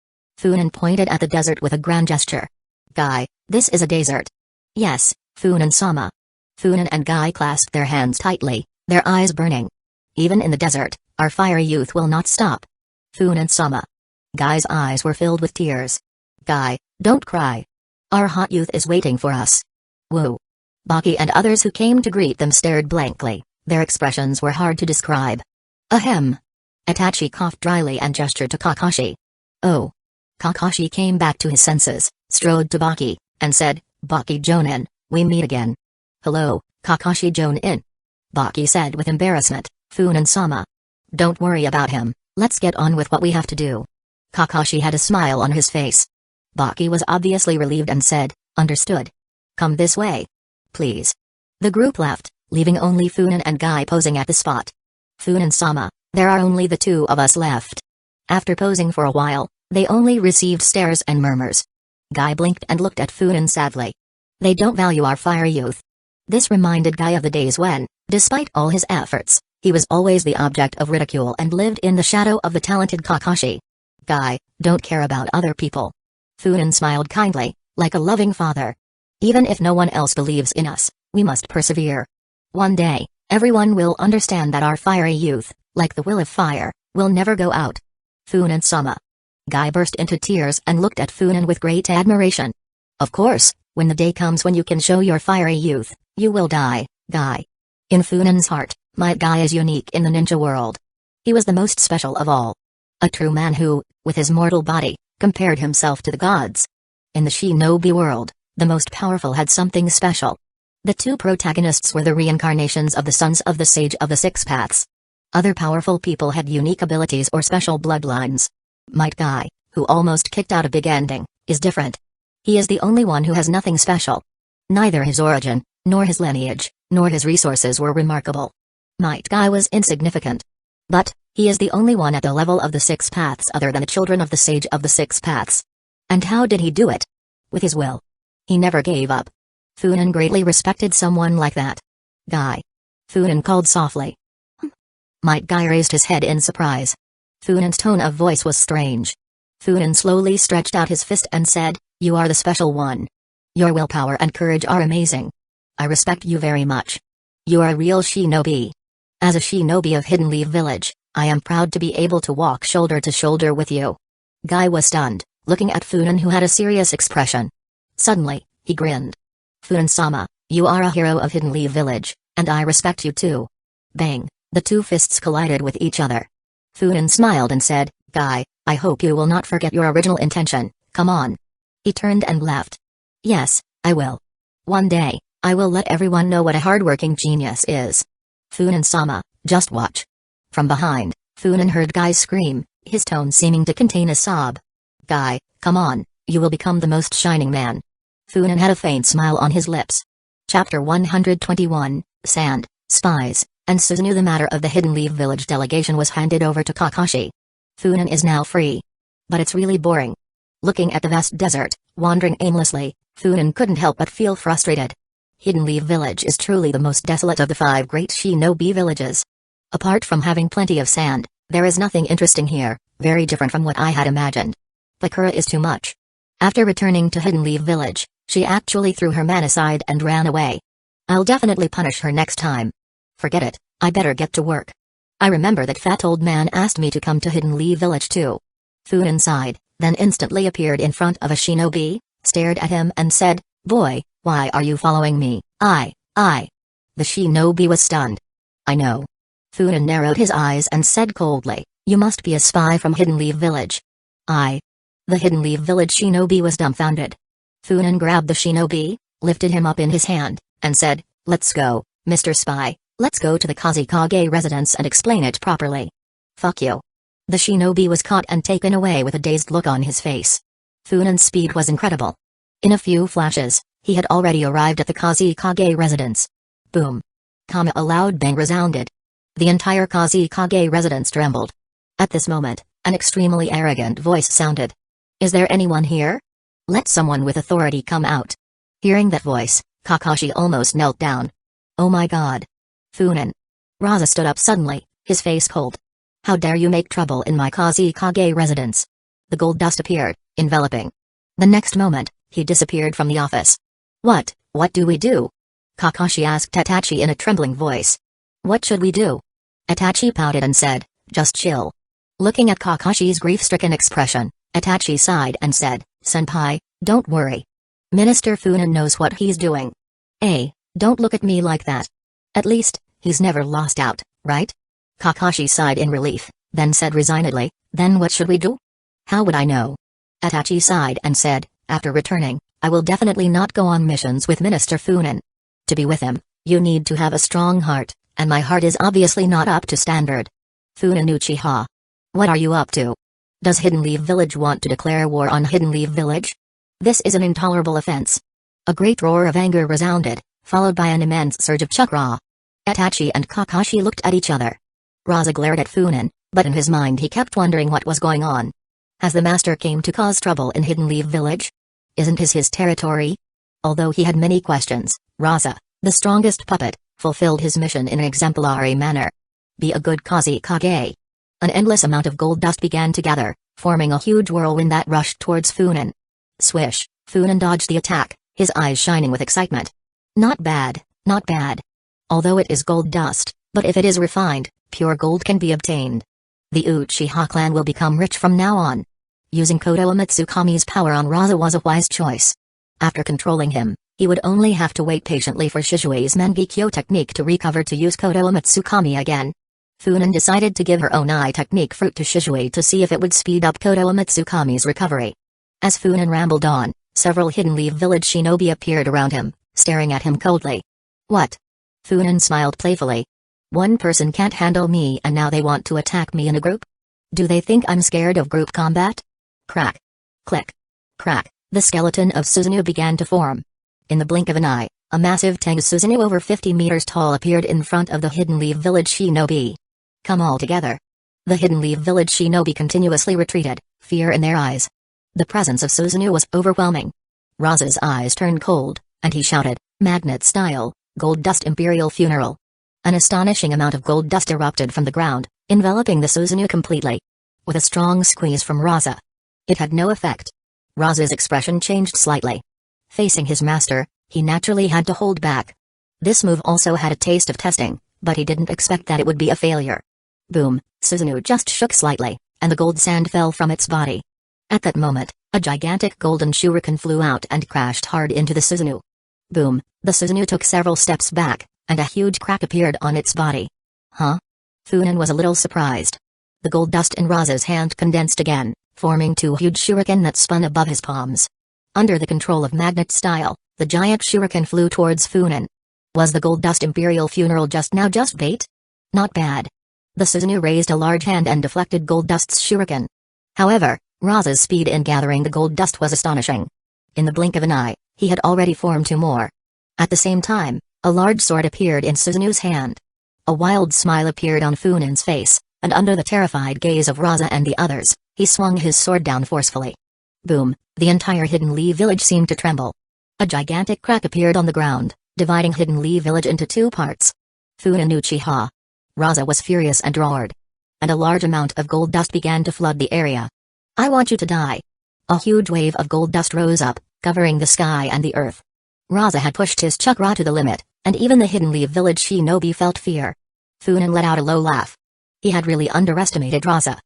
Funin pointed at the desert with a grand gesture. Guy, this is a desert. Yes, Funin-sama. Funin and Guy clasped their hands tightly, their eyes burning. Even in the desert, our fiery youth will not stop. Funin-sama. Guy's eyes were filled with tears. Guy, don't cry. Our hot youth is waiting for us. Woo. Baki and others who came to greet them stared blankly, their expressions were hard to describe. Ahem. Itachi coughed dryly and gestured to Kakashi. Oh. Kakashi came back to his senses, strode to Baki, and said, Baki Jonin, we meet again. Hello, Kakashi Jonin. Baki said with embarrassment, Funin-sama. Don't worry about him, let's get on with what we have to do. Kakashi had a smile on his face. Baki was obviously relieved and said, understood. Come this way. Please. The group left, leaving only Funin and Guy posing at the spot. Funin-sama, there are only the two of us left. After posing for a while, they only received stares and murmurs. Guy blinked and looked at Funin sadly. They don't value our fiery youth. This reminded Guy of the days when, despite all his efforts, he was always the object of ridicule and lived in the shadow of the talented Kakashi. Guy, don't care about other people. Funin smiled kindly, like a loving father. Even if no one else believes in us, we must persevere. One day, everyone will understand that our fiery youth, like the will of fire, will never go out. Funin-sama. Guy burst into tears and looked at Funin with great admiration. Of course, when the day comes when you can show your fiery youth, you will die, Guy. In Funin's heart, Might Guy is unique in the ninja world. He was the most special of all. A true man who, with his mortal body, compared himself to the gods. In the shinobi world, the most powerful had something special. The two protagonists were the reincarnations of the sons of the Sage of the Six Paths. Other powerful people had unique abilities or special bloodlines. Might Guy, who almost kicked out a big ending, is different. He is the only one who has nothing special. Neither his origin, nor his lineage, nor his resources were remarkable. Might Guy was insignificant. But, he is the only one at the level of the Six Paths other than the children of the Sage of the Six Paths. And how did he do it? With his will. He never gave up. Funan greatly respected someone like that. Guy. Funan called softly. Might Guy raised his head in surprise. Funan's tone of voice was strange. Funan slowly stretched out his fist and said, "You are the special one. Your willpower and courage are amazing. I respect you very much. You are a real shinobi. As a shinobi of Hidden Leaf Village, I am proud to be able to walk shoulder to shoulder with you." Guy was stunned, looking at Funan who had a serious expression. Suddenly, he grinned. "Funan-sama, you are a hero of Hidden Leaf Village, and I respect you too." Bang, the two fists collided with each other. Funan smiled and said, "Guy, I hope you will not forget your original intention, come on." He turned and left. "Yes, I will. One day, I will let everyone know what a hardworking genius is. Funan-sama, just watch." From behind, Funan heard Guy scream, his tone seeming to contain a sob. "Guy, come on, you will become the most shining man." Funan had a faint smile on his lips. Chapter 121, Sand, Spies, and Suzuno. The matter of the Hidden Leaf Village delegation was handed over to Kakashi. Funan is now free. But it's really boring. Looking at the vast desert, wandering aimlessly, Funan couldn't help but feel frustrated. Hidden Leaf Village is truly the most desolate of the 5 great shinobi villages. Apart from having plenty of sand, there is nothing interesting here, very different from what I had imagined. Bakura is too much. After returning to Hidden Leaf Village, she actually threw her man aside and ran away. I'll definitely punish her next time. Forget it, I better get to work. I remember that fat old man asked me to come to Hidden Leaf Village too. Funan sighed, then instantly appeared in front of a shinobi, stared at him and said, "Boy, why are you following me?" I. The shinobi was stunned. "I know." Funan narrowed his eyes and said coldly, "You must be a spy from Hidden Leaf Village." "I." The Hidden Leaf Village shinobi was dumbfounded. Funan grabbed the shinobi, lifted him up in his hand, and said, "Let's go, Mr. Spy, let's go to the Kusagakure residence and explain it properly." "Fuck you." The shinobi was caught and taken away with a dazed look on his face. Funan's speed was incredible. In a few flashes, he had already arrived at the Kusagakure residence. Boom. A loud bang resounded. The entire Kusagakure residence trembled. At this moment, an extremely arrogant voice sounded. "Is there anyone here? Let someone with authority come out." Hearing that voice, Kakashi almost knelt down. "Oh my god. Funan." Raza stood up suddenly, his face cold. "How dare you make trouble in my Kusagakure residence?" The gold dust appeared, enveloping. The next moment, he disappeared from the office. What do we do?" Kakashi asked Itachi in a trembling voice. "What should we do?" Itachi pouted and said, "Just chill." Looking at Kakashi's grief-stricken expression, Itachi sighed and said, "Senpai, don't worry. Minister Funan knows what he's doing." "Hey, don't look at me like that. At least, he's never lost out, right?" Kakashi sighed in relief, then said resignedly, "Then what should we do?" "How would I know?" Itachi sighed and said, "After returning, I will definitely not go on missions with Minister Funan. To be with him, you need to have a strong heart, and my heart is obviously not up to standard." "Funan Uchiha. What are you up to? Does Hidden Leaf Village want to declare war on Hidden Leaf Village? This is an intolerable offense." A great roar of anger resounded, followed by an immense surge of chakra. Itachi and Kakashi looked at each other. Raza glared at Funan, but in his mind he kept wondering what was going on. Has the master came to cause trouble in Hidden Leaf Village? Isn't his territory? Although he had many questions, Raza, the strongest puppet, fulfilled his mission in an exemplary manner. Be a good Kusagakure. An endless amount of gold dust began to gather, forming a huge whirlwind that rushed towards Funan. Swish, Funan dodged the attack, his eyes shining with excitement. Not bad, not bad. Although it is gold dust, but if it is refined, pure gold can be obtained. The Uchiha clan will become rich from now on. Using Kotoa Mitsukami's power on Raza was a wise choice. After controlling him, he would only have to wait patiently for Shishui's Mangekyo technique to recover to use Kotoa Mitsukami again. Funan decided to give her own eye technique fruit to Shizui to see if it would speed up Koto Mitsukami's recovery. As Funan rambled on, several Hidden Leaf Village shinobi appeared around him, staring at him coldly. What? Funan smiled playfully. One person can't handle me and now they want to attack me in a group? Do they think I'm scared of group combat? Crack. Click. Crack. The skeleton of Susanoo began to form. In the blink of an eye, a massive Tengu Susanoo over 50 meters tall appeared in front of the Hidden Leaf Village shinobi. Come all together. The Hidden Leaf Village shinobi continuously retreated, fear in their eyes. The presence of Susanoo was overwhelming. Raza's eyes turned cold, and he shouted, "Magnet style, gold dust imperial funeral." An astonishing amount of gold dust erupted from the ground, enveloping the Susanoo completely. With a strong squeeze from Raza, it had no effect. Raza's expression changed slightly. Facing his master, he naturally had to hold back. This move also had a taste of testing, but he didn't expect that it would be a failure. Boom, Susanoo just shook slightly, and the gold sand fell from its body. At that moment, a gigantic golden shuriken flew out and crashed hard into the Susanoo. Boom, the Susanoo took several steps back, and a huge crack appeared on its body. Huh? Funan was a little surprised. The gold dust in Raza's hand condensed again, forming two huge shuriken that spun above his palms. Under the control of magnet style, the giant shuriken flew towards Funan. Was the gold dust imperial funeral just bait? Not bad. The Susanoo raised a large hand and deflected gold dust's shuriken. However, Raza's speed in gathering the gold dust was astonishing. In the blink of an eye, he had already formed two more. At the same time, a large sword appeared in Susanoo's hand. A wild smile appeared on Funan's face, and under the terrified gaze of Raza and the others, he swung his sword down forcefully. Boom, the entire Hidden Leaf Village seemed to tremble. A gigantic crack appeared on the ground, dividing Hidden Leaf Village into two parts. Funan Uchiha. Raza was furious and roared. And a large amount of gold dust began to flood the area. I want you to die. A huge wave of gold dust rose up, covering the sky and the earth. Raza had pushed his chakra to the limit, and even the Hidden Leaf Village shinobi felt fear. Funan let out a low laugh. He had really underestimated Raza.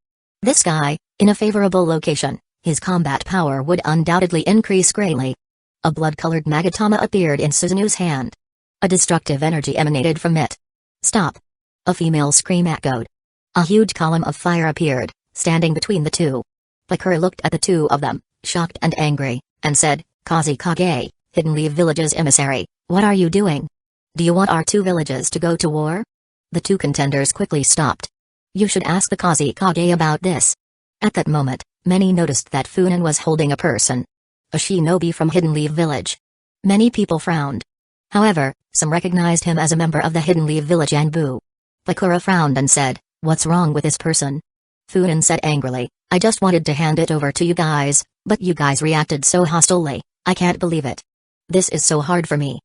This guy, in a favorable location, his combat power would undoubtedly increase greatly. A blood-colored magatama appeared in Susanoo's hand. A destructive energy emanated from it. Stop! A female scream echoed. A huge column of fire appeared, standing between the two. Bakura looked at the two of them, shocked and angry, and said, Kusagakure, Hidden Leaf Village's emissary, what are you doing? Do you want our two villages to go to war? The two contenders quickly stopped. You should ask the Kusagakure about this. At that moment, many noticed that Funan was holding a person. A shinobi from Hidden Leaf Village. Many people frowned. However, some recognized him as a member of the Hidden Leaf Village Anbu. Bakura frowned and said, what's wrong with this person? Funan said angrily, I just wanted to hand it over to you guys, but you guys reacted so hostilely, I can't believe it. This is so hard for me.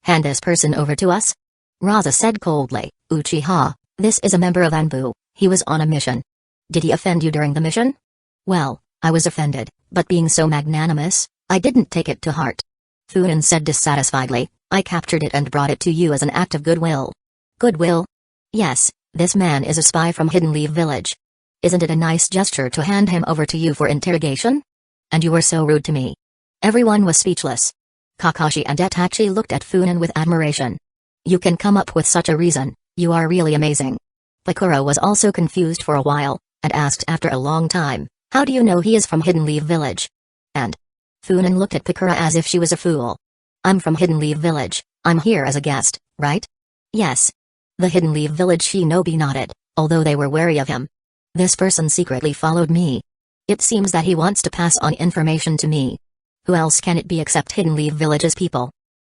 Hand this person over to us? Raza said coldly, Uchiha, this is a member of Anbu, he was on a mission. Did he offend you during the mission? Well, I was offended, but being so magnanimous, I didn't take it to heart. Funan said dissatisfiedly, I captured it and brought it to you as an act of goodwill. Goodwill? Yes, this man is a spy from Hidden Leaf Village. Isn't it a nice gesture to hand him over to you for interrogation? And you were so rude to me. Everyone was speechless. Kakashi and Itachi looked at Funan with admiration. You can come up with such a reason, you are really amazing. Bakura was also confused for a while, and asked after a long time, how do you know he is from Hidden Leaf Village? And Funan looked at Bakura as if she was a fool. I'm from Hidden Leaf Village, I'm here as a guest, right? Yes. The Hidden Leaf Village shinobi nodded, although they were wary of him. This person secretly followed me. It seems that he wants to pass on information to me. Who else can it be except Hidden Leaf Village's people?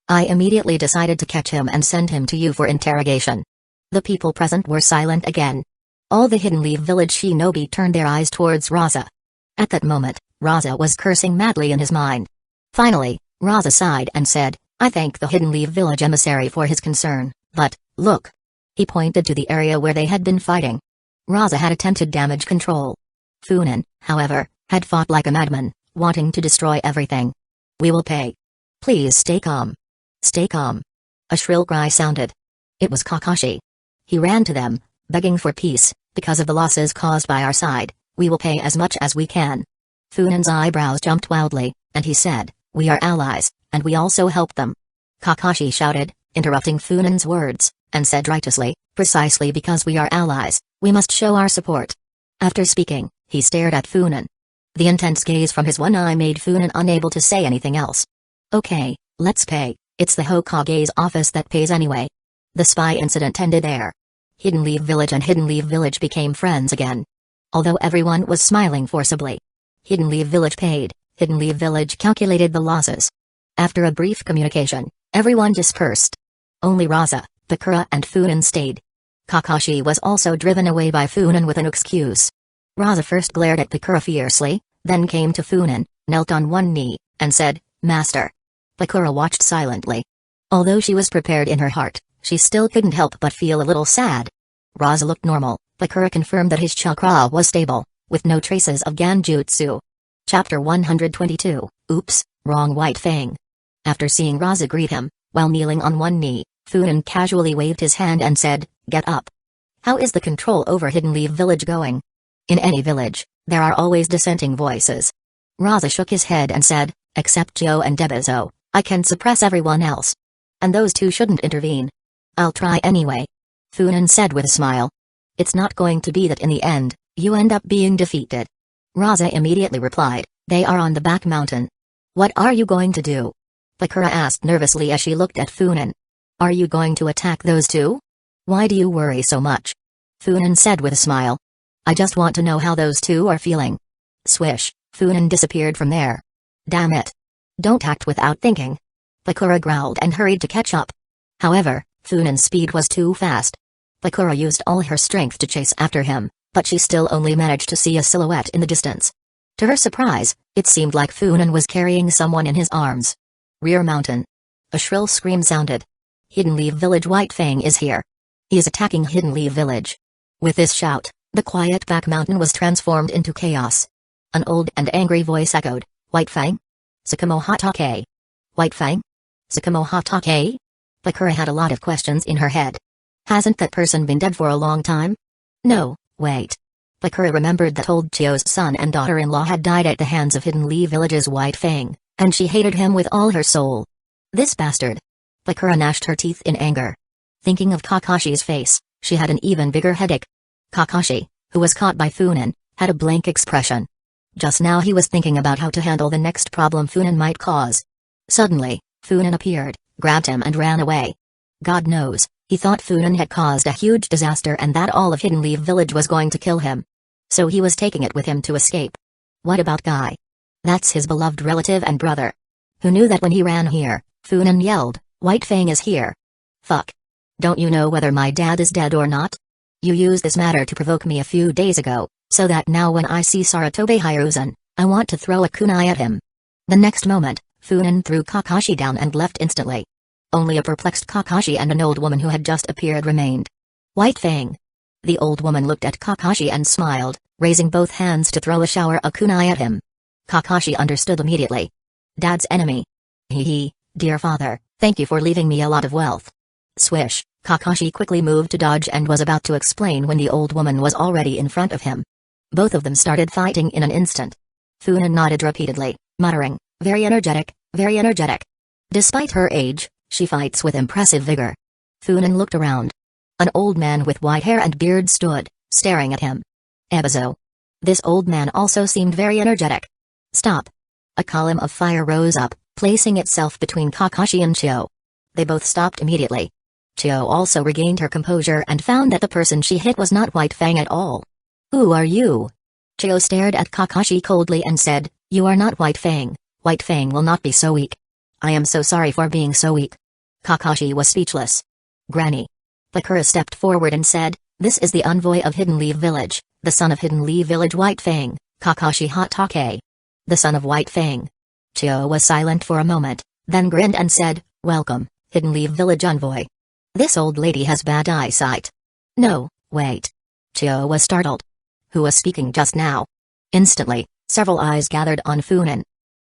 I immediately decided to catch him and send him to you for interrogation. The people present were silent again. All the Hidden Leaf Village shinobi turned their eyes towards Raza. At that moment, Raza was cursing madly in his mind. Finally, Raza sighed and said, I thank the Hidden Leaf Village emissary for his concern, but, look. He pointed to the area where they had been fighting. Raza had attempted damage control. Funan, however, had fought like a madman, wanting to destroy everything. We will pay. Please stay calm. Stay calm. A shrill cry sounded. It was Kakashi. He ran to them, begging for peace, because of the losses caused by our side, we will pay as much as we can. Funan's eyebrows jumped wildly, and he said, we are allies, and we also help them. Kakashi shouted, interrupting Funan's words, and said righteously, precisely because we are allies, we must show our support. After speaking, he stared at Funan. The intense gaze from his one eye made Funan unable to say anything else. Okay, let's pay, it's the Hokage's office that pays anyway. The spy incident ended there. Hidden Leaf Village and Hidden Leaf Village became friends again. Although everyone was smiling forcibly. Hidden Leaf Village paid, Hidden Leaf Village calculated the losses. After a brief communication, everyone dispersed. Only Raza, Bakura and Funan stayed. Kakashi was also driven away by Funan with an excuse. Raza first glared at Bakura fiercely, then came to Funan, knelt on one knee, and said, Master. Bakura watched silently. Although she was prepared in her heart, she still couldn't help but feel a little sad. Raza looked normal. Bakura confirmed that his chakra was stable, with no traces of Genjutsu. Chapter 122, Oops, Wrong White Fang. After seeing Raza greet him, while kneeling on one knee, Funan casually waved his hand and said, Get up. How is the control over Hidden Leaf Village going? In any village, there are always dissenting voices. Raza shook his head and said, Except Joe and Debezo, I can suppress everyone else. And those two shouldn't intervene. I'll try anyway. Funan said with a smile. It's not going to be that in the end, you end up being defeated. Raza immediately replied, They are on the back mountain. What are you going to do? Bakura asked nervously as she looked at Funan. Are you going to attack those two? Why do you worry so much? Funan said with a smile. I just want to know how those two are feeling. Swish, Funan disappeared from there. Damn it. Don't act without thinking. Bakura growled and hurried to catch up. However, Funan's speed was too fast. Bakura used all her strength to chase after him, but she still only managed to see a silhouette in the distance. To her surprise, it seemed like Funan was carrying someone in his arms. Rear mountain. A shrill scream sounded. Hidden Leaf Village White Fang is here. He is attacking Hidden Leaf Village. With this shout, the quiet back mountain was transformed into chaos. An old and angry voice echoed, White Fang? Sakamo Hatake. White Fang? Sakamo Hatake? Bakura had a lot of questions in her head. Hasn't that person been dead for a long time? No, wait. Bakura remembered that old Chio's son and daughter-in-law had died at the hands of Hidden Leaf Village's White Fang, and she hated him with all her soul. This bastard. Bakura gnashed her teeth in anger. Thinking of Kakashi's face, she had an even bigger headache. Kakashi, who was caught by Funan, had a blank expression. Just now he was thinking about how to handle the next problem Funan might cause. Suddenly, Funan appeared, grabbed him and ran away. God knows, he thought Funan had caused a huge disaster and that all of Hidden Leaf Village was going to kill him. So he was taking it with him to escape. What about Guy? That's his beloved relative and brother. Who knew that when he ran here, Funan yelled, White Fang is here. Fuck. Don't you know whether my dad is dead or not? You used this matter to provoke me a few days ago, so that now when I see Saratobe Hiruzen, I want to throw a kunai at him. The next moment, Funan threw Kakashi down and left instantly. Only a perplexed Kakashi and an old woman who had just appeared remained. White Fang. The old woman looked at Kakashi and smiled, raising both hands to throw a shower of kunai at him. Kakashi understood immediately. Dad's enemy. Hee, dear father, thank you for leaving me a lot of wealth. Swish, Kakashi quickly moved to dodge and was about to explain when the old woman was already in front of him. Both of them started fighting in an instant. Funan nodded repeatedly, muttering, very energetic, very energetic. Despite her age, she fights with impressive vigor. Funan looked around. An old man with white hair and beard stood, staring at him. Ebizo. This old man also seemed very energetic. Stop. A column of fire rose up, placing itself between Kakashi and Chio. They both stopped immediately. Chio also regained her composure and found that the person she hit was not White Fang at all. Who are you? Chio stared at Kakashi coldly and said, You are not White Fang. White Fang will not be so weak. I am so sorry for being so weak. Kakashi was speechless. Granny. Bakura stepped forward and said, This is the envoy of Hidden Leaf Village, the son of Hidden Leaf Village White Fang, Kakashi Hatake. The son of White Fang. Chio was silent for a moment, then grinned and said, Welcome, Hidden Leaf Village envoy. This old lady has bad eyesight. No, wait. Chio was startled. Who was speaking just now? Instantly, several eyes gathered on Funan.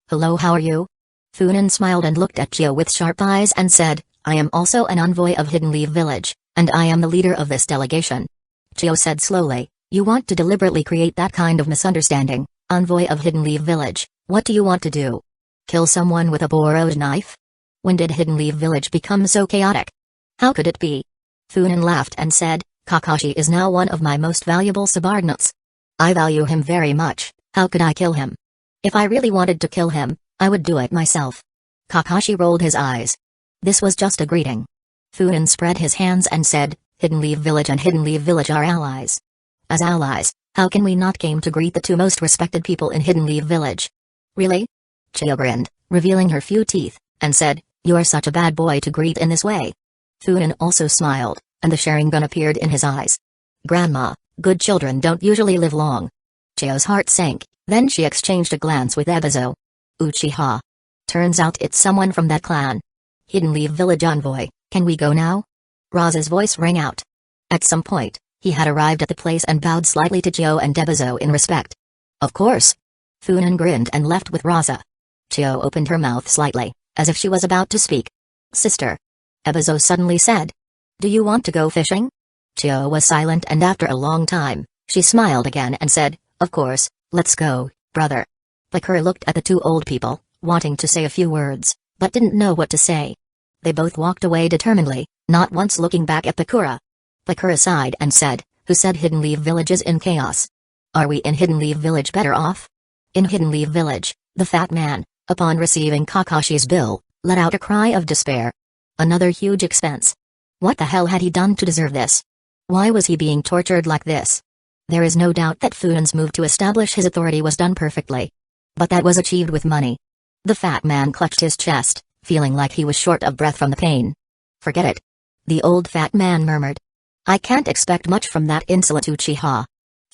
Hello, how are you? Funan smiled and looked at Chio with sharp eyes and said, I am also an envoy of Hidden Leaf Village, and I am the leader of this delegation. Chio said slowly, You want to deliberately create that kind of misunderstanding, envoy of Hidden Leaf Village, what do you want to do? Kill someone with a borrowed knife? When did Hidden Leaf Village become so chaotic? How could it be? Funan laughed and said, Kakashi is now one of my most valuable subordinates. I value him very much. How could I kill him? If I really wanted to kill him, I would do it myself. Kakashi rolled his eyes. This was just a greeting. Funan spread his hands and said, Hidden Leaf Village and Hidden Leaf Village are allies. As allies, how can we not came to greet the two most respected people in Hidden Leaf Village? Really? Chio grinned, revealing her few teeth, and said, You are such a bad boy to greet in this way. Funan also smiled, and the Sharingan appeared in his eyes. Grandma, good children don't usually live long. Chio's heart sank, then she exchanged a glance with Ebizo. Uchiha. Turns out it's someone from that clan. Hidden Leaf Village envoy, can we go now? Roz's voice rang out. At some point, he had arrived at the place and bowed slightly to Chio and Ebizo in respect. Of course. Funan grinned and left with Roza. Chio opened her mouth slightly, as if she was about to speak. Sister. Ebizo suddenly said. Do you want to go fishing? Chio was silent and after a long time, she smiled again and said, Of course, let's go, brother. Bakura looked at the two old people, wanting to say a few words, but didn't know what to say. They both walked away determinedly, not once looking back at Bakura. Bakura sighed and said, Who said Hidden Leaf Village is in chaos? Are we in Hidden Leaf Village better off? In Hidden Leaf Village, the fat man, upon receiving Kakashi's bill, let out a cry of despair. Another huge expense. What the hell had he done to deserve this? Why was he being tortured like this? There is no doubt that Funan's move to establish his authority was done perfectly. But that was achieved with money. The fat man clutched his chest, feeling like he was short of breath from the pain. Forget it. The old fat man murmured. I can't expect much from that insolent Uchiha.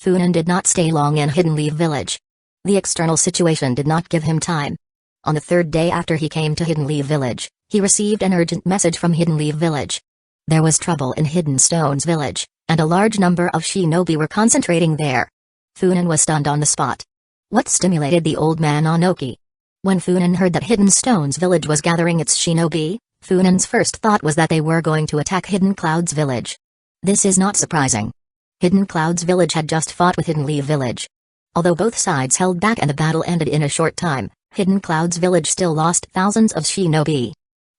Funan did not stay long in Hidden Leaf Village. The external situation did not give him time. On the third day after he came to Hidden Leaf Village, he received an urgent message from Hidden Leaf Village. There was trouble in Hidden Stones Village, and a large number of shinobi were concentrating there. Funan was stunned on the spot. What stimulated the old man Onoki? When Funan heard that Hidden Stones Village was gathering its shinobi, Funan's first thought was that they were going to attack Hidden Clouds Village. This is not surprising. Hidden Clouds Village had just fought with Hidden Leaf Village. Although both sides held back and the battle ended in a short time, Hidden Clouds Village still lost thousands of shinobi.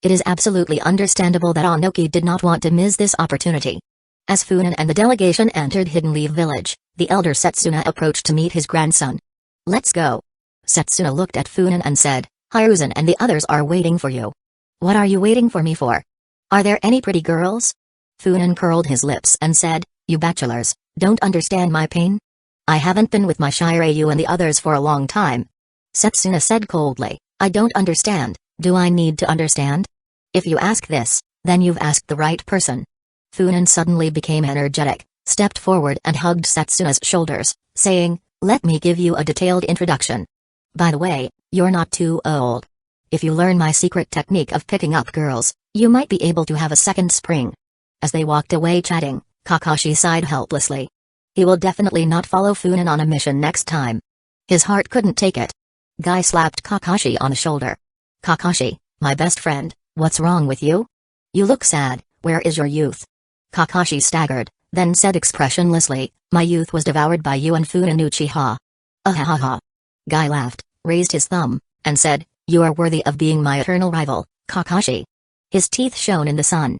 It is absolutely understandable that Onoki did not want to miss this opportunity. As Funan and the delegation entered Hidden Leaf Village, the elder Setsuna approached to meet his grandson. Let's go. Setsuna looked at Funan and said, Hiruzen and the others are waiting for you. What are you waiting for me for? Are there any pretty girls? Funan curled his lips and said, You bachelors, don't understand my pain? I haven't been with my Shiryu and the others for a long time. Setsuna said coldly, I don't understand, do I need to understand? If you ask this, then you've asked the right person. Funan suddenly became energetic, stepped forward and hugged Setsuna's shoulders, saying, Let me give you a detailed introduction. By the way, you're not too old. If you learn my secret technique of picking up girls, you might be able to have a second spring. As they walked away chatting, Kakashi sighed helplessly. He will definitely not follow Funan on a mission next time. His heart couldn't take it. Guy slapped Kakashi on the shoulder. Kakashi, my best friend, what's wrong with you? You look sad, where is your youth? Kakashi staggered, then said expressionlessly, My youth was devoured by you and Funan Uchiha. Ahahaha. Guy laughed, raised his thumb, and said, You are worthy of being my eternal rival, Kakashi. His teeth shone in the sun.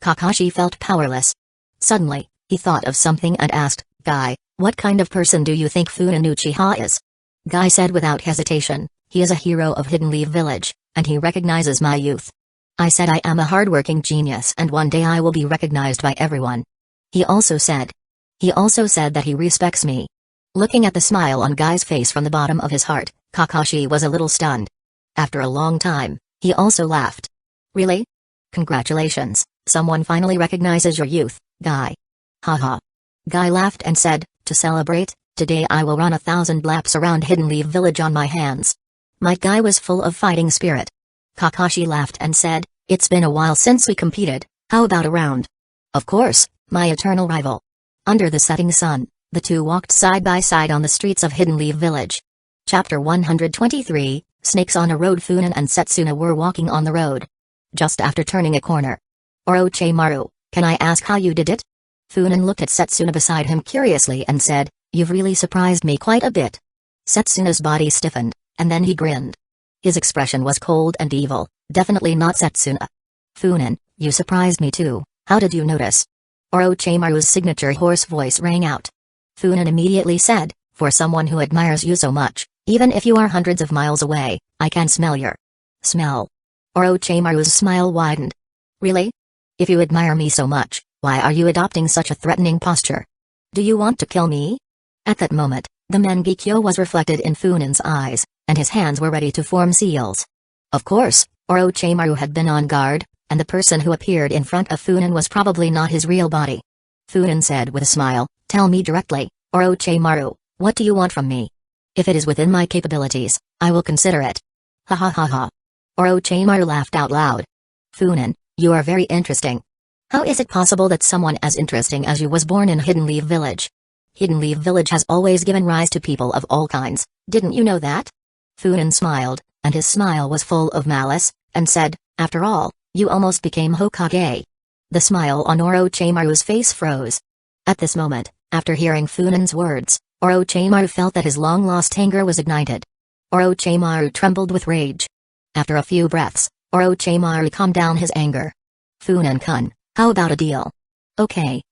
Kakashi felt powerless. Suddenly, he thought of something and asked, Guy, what kind of person do you think Funan Uchiha is? Guy said without hesitation, He is a hero of Hidden Leaf Village, and he recognizes my youth. I said I am a hardworking genius and one day I will be recognized by everyone. He also said that he respects me. Looking at the smile on Guy's face from the bottom of his heart, Kakashi was a little stunned. After a long time, he also laughed. Really? Congratulations, someone finally recognizes your youth, Guy. Haha. Guy laughed and said, To celebrate, today I will run 1,000 laps around Hidden Leaf Village on my hands. My Guy was full of fighting spirit. Kakashi laughed and said, It's been a while since we competed, how about a round? Of course, my eternal rival. Under the setting sun, the two walked side by side on the streets of Hidden Leaf Village. Chapter 123, Snakes on a Road. Funan and Setsuna were walking on the road. Just after turning a corner. Orochimaru, can I ask how you did it? Funan looked at Setsuna beside him curiously and said, You've really surprised me quite a bit. Setsuna's body stiffened, and then he grinned. His expression was cold and evil, definitely not Setsuna. Funan, you surprised me too, how did you notice? Orochimaru's signature hoarse voice rang out. Funan immediately said, "For someone who admires you so much, even if you are hundreds of miles away, I can smell your smell." Orochimaru's smile widened. "Really? If you admire me so much, why are you adopting such a threatening posture? Do you want to kill me?" At that moment, the Mangekyo was reflected in Funan's eyes, and his hands were ready to form seals. Of course, Orochimaru had been on guard, and the person who appeared in front of Funan was probably not his real body. Funan said with a smile, "Tell me directly, Orochimaru, what do you want from me? If it is within my capabilities, I will consider it." "Ha ha ha ha." Orochimaru laughed out loud. "Funan, you are very interesting. How is it possible that someone as interesting as you was born in Hidden Leaf Village? Hidden Leaf Village has always given rise to people of all kinds, didn't you know that?" Funan smiled, and his smile was full of malice, and said, "After all, you almost became Hokage." The smile on Orochimaru's face froze. At this moment, after hearing Funan's words, Orochimaru felt that his long-lost anger was ignited. Orochimaru trembled with rage. After a few breaths, Orochimaru calmed down his anger. "Funan-kun, how about a deal?" Okay.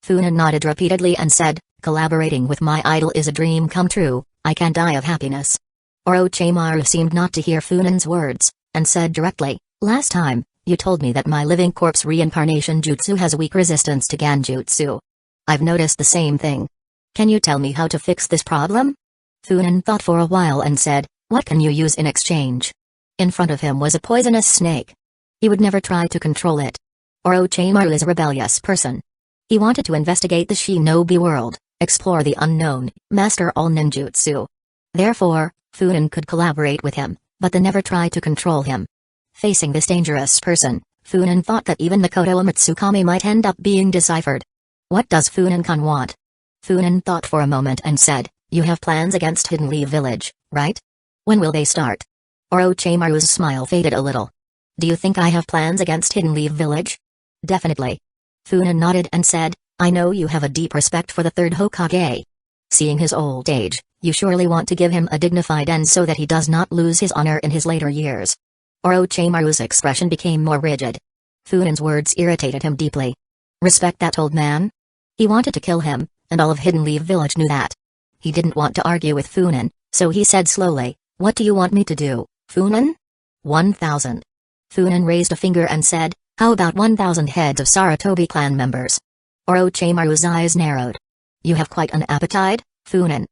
Funan nodded repeatedly and said, "Collaborating with my idol is a dream come true, I can die of happiness." Orochimaru seemed not to hear Funan's words, and said directly, "Last time, you told me that my living corpse reincarnation jutsu has weak resistance to Genjutsu. I've noticed the same thing. Can you tell me how to fix this problem?" Funan thought for a while and said, "What can you use in exchange?" In front of him was a poisonous snake. He would never try to control it. Orochimaru is a rebellious person. He wanted to investigate the shinobi world, explore the unknown, master all ninjutsu. Therefore, Funan could collaborate with him, but they never try to control him. Facing this dangerous person, Funan thought that even the Koto Umatsukami might end up being deciphered. What does Funan-kun want? Funan thought for a moment and said, "You have plans against Hidden Leaf Village, right? When will they start?" Orochimaru's smile faded a little. "Do you think I have plans against Hidden Leaf Village?" "Definitely." Funan nodded and said, "I know you have a deep respect for the third Hokage. Seeing his old age, you surely want to give him a dignified end so that he does not lose his honor in his later years." Orochimaru's expression became more rigid. Funan's words irritated him deeply. Respect that old man? He wanted to kill him, and all of Hidden Leaf Village knew that. He didn't want to argue with Funan, so he said slowly, "What do you want me to do, Funan?" 1,000. Funan raised a finger and said, "How about 1,000 heads of Sarutobi clan members?" Orochimaru's eyes narrowed. "You have quite an appetite, Funan."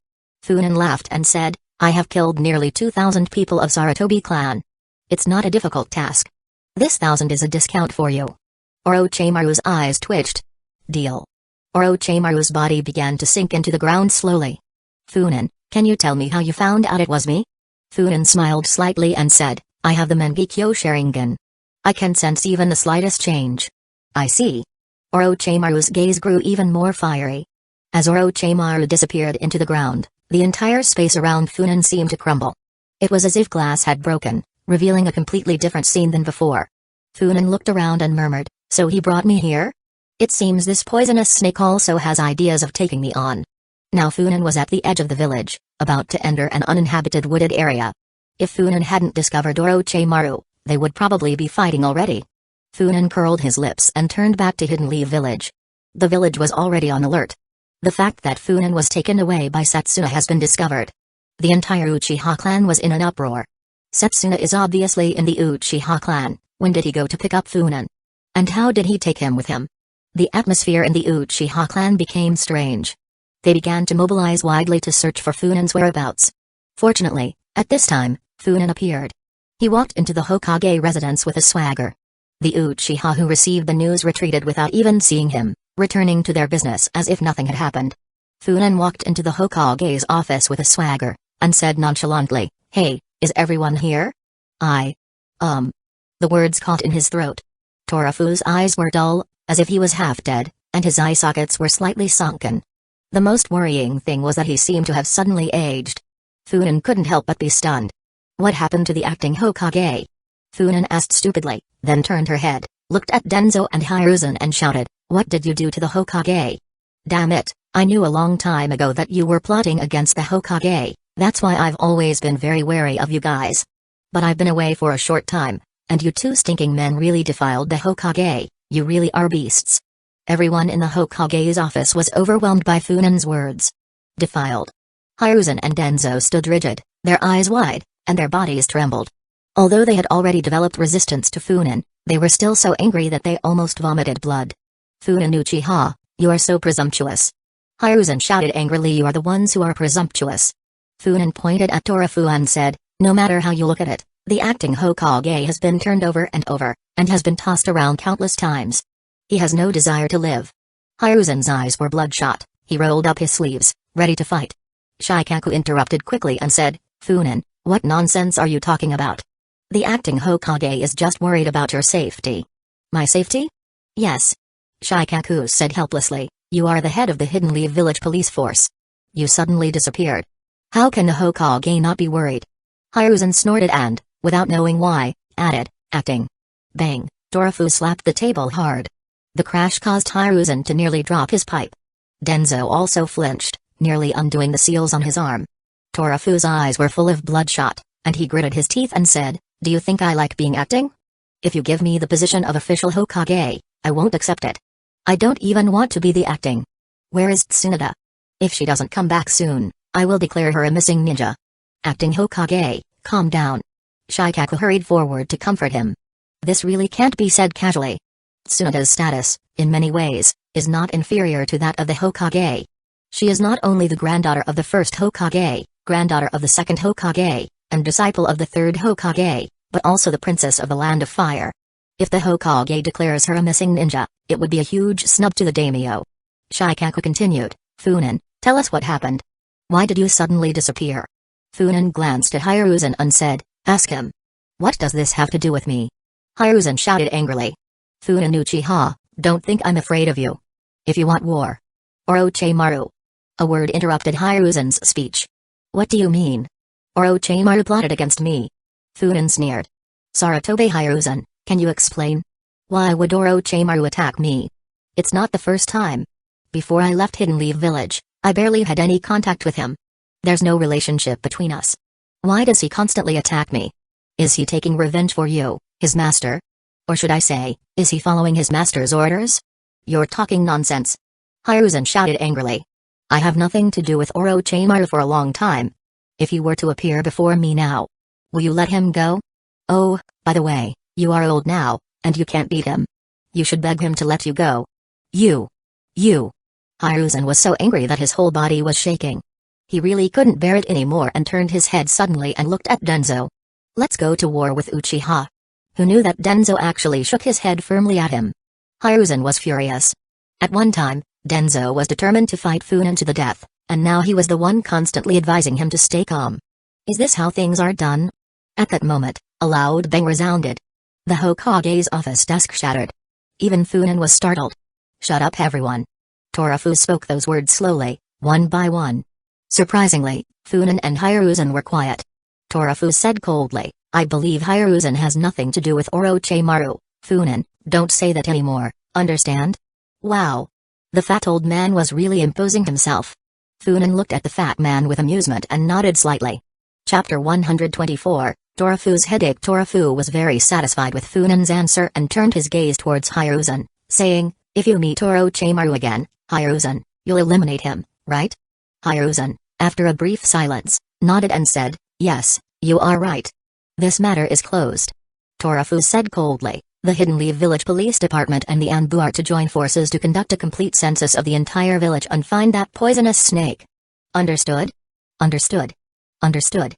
Funan laughed and said, "I have killed nearly 2,000 people of Sarutobi clan. It's not a difficult task. This 1,000 is a discount for you." Orochimaru's eyes twitched. "Deal." Orochimaru's body began to sink into the ground slowly. "Funan, can you tell me how you found out it was me?" Funan smiled slightly and said, "I have the Mangekyo Sharingan. I can sense even the slightest change." "I see." Orochimaru's gaze grew even more fiery. As Orochimaru disappeared into the ground, the entire space around Funan seemed to crumble. It was as if glass had broken, revealing a completely different scene than before. Funan looked around and murmured, "So he brought me here? It seems this poisonous snake also has ideas of taking me on." Now Funan was at the edge of the village, about to enter an uninhabited wooded area. If Funan hadn't discovered Orochimaru, they would probably be fighting already. Funan curled his lips and turned back to Hidden Leaf Village. The village was already on alert. The fact that Funan was taken away by Setsuna has been discovered. The entire Uchiha clan was in an uproar. Setsuna is obviously in the Uchiha clan. When did he go to pick up Funan? And how did he take him with him? The atmosphere in the Uchiha clan became strange. They began to mobilize widely to search for Funan's whereabouts. Fortunately, at this time, Funan appeared. He walked into the Hokage residence with a swagger. The Uchiha who received the news retreated without even seeing him, returning to their business as if nothing had happened. Funan walked into the Hokage's office with a swagger, and said nonchalantly, "Hey, is everyone here?" The words caught in his throat. Torafu's eyes were dull, as if he was half dead, and his eye sockets were slightly sunken. The most worrying thing was that he seemed to have suddenly aged. Funan couldn't help but be stunned. "What happened to the acting Hokage?" Funan asked stupidly, then turned her head, looked at Denzo and Hiruzen and shouted, "What did you do to the Hokage? Damn it, I knew a long time ago that you were plotting against the Hokage, that's why I've always been very wary of you guys. But I've been away for a short time, and you two stinking men really defiled the Hokage, you really are beasts." Everyone in the Hokage's office was overwhelmed by Funen's words. Defiled. Hiruzen and Denzo stood rigid, their eyes wide, and their bodies trembled. Although they had already developed resistance to Funen, they were still so angry that they almost vomited blood. Funen Uchiha, you are so presumptuous. Hiruzen shouted angrily, you are the ones who are presumptuous. Funen pointed at Torafu and said, no matter how you look at it, the acting Hokage has been turned over, and has been tossed around countless times. He has no desire to live. Hiruzen's eyes were bloodshot, he rolled up his sleeves, ready to fight. Shikaku interrupted quickly and said, Funen, what nonsense are you talking about? The acting Hokage is just worried about your safety. My safety? Yes. Shikaku said helplessly, you are the head of the Hidden Leaf Village police force. You suddenly disappeared. How can the Hokage not be worried? Hiruzen snorted and, without knowing why, added, acting. Bang, Torafu slapped the table hard. The crash caused Hiruzen to nearly drop his pipe. Denzo also flinched, nearly undoing the seals on his arm. Torafu's eyes were full of bloodshot, and he gritted his teeth and said, do you think I like being acting? If you give me the position of official Hokage, I won't accept it. I don't even want to be the acting. Where is Tsunade? If she doesn't come back soon, I will declare her a missing ninja. Acting Hokage, calm down. Shikaku hurried forward to comfort him. This really can't be said casually. Tsunade's status, in many ways, is not inferior to that of the Hokage. She is not only the granddaughter of the first Hokage, granddaughter of the second Hokage, and disciple of the third Hokage, but also the princess of the Land of Fire. If the Hokage declares her a missing ninja, it would be a huge snub to the daimyo. Shikaku continued, Funen, tell us what happened. Why did you suddenly disappear? Funen glanced at Hiruzen and said, ask him. What does this have to do with me? Hiruzen shouted angrily. Funen Uchiha, don't think I'm afraid of you. If you want war. Orochimaru. A word interrupted Hiruzen's speech. What do you mean? Orochimaru plotted against me. Funen sneered. Sarutobi Hiruzen, can you explain? Why would Orochimaru attack me? It's not the first time. Before I left Hidden Leaf Village, I barely had any contact with him. There's no relationship between us. Why does he constantly attack me? Is he taking revenge for you, his master? Or should I say, is he following his master's orders? You're talking nonsense. Hiruzen shouted angrily. I have nothing to do with Orochimaru for a long time. If he were to appear before me now, will you let him go? Oh, by the way, you are old now, and you can't beat him. You should beg him to let you go. You. Hiruzen was so angry that his whole body was shaking. He really couldn't bear it anymore and turned his head suddenly and looked at Denzo. Let's go to war with Uchiha. Who knew that Denzo actually shook his head firmly at him? Hiruzen was furious. At one time, Denzo was determined to fight Funen to the death, and now he was the one constantly advising him to stay calm. Is this how things are done? At that moment, a loud bang resounded. The Hokage's office desk shattered. Even Funen was startled. Shut up everyone. Torafu spoke those words slowly, one by one. Surprisingly, Funen and Hiruzen were quiet. Torafu said coldly, I believe Hiruzen has nothing to do with Orochimaru. Funen, don't say that anymore, understand? Wow. The fat old man was really imposing himself. Funen looked at the fat man with amusement and nodded slightly. Chapter 124, Torafu's headache. Torafu was very satisfied with Funen's answer and turned his gaze towards Hiruzen, saying, if you meet Orochimaru again, Hiruzen, you'll eliminate him, right? Hiruzen, after a brief silence, nodded and said, yes, you are right. This matter is closed. Torafu said coldly, the Hidden Leaf Village Police Department and the Anbu are to join forces to conduct a complete census of the entire village and find that poisonous snake. Understood? Understood. Understood.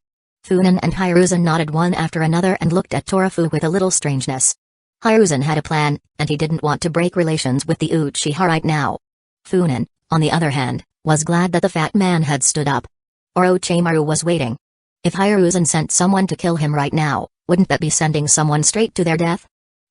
Funen and Hiruzen nodded one after another and looked at Torafu with a little strangeness. Hiruzen had a plan, and he didn't want to break relations with the Uchiha right now. Funen, on the other hand, was glad that the fat man had stood up. Orochimaru was waiting. If Hiruzen sent someone to kill him right now, wouldn't that be sending someone straight to their death?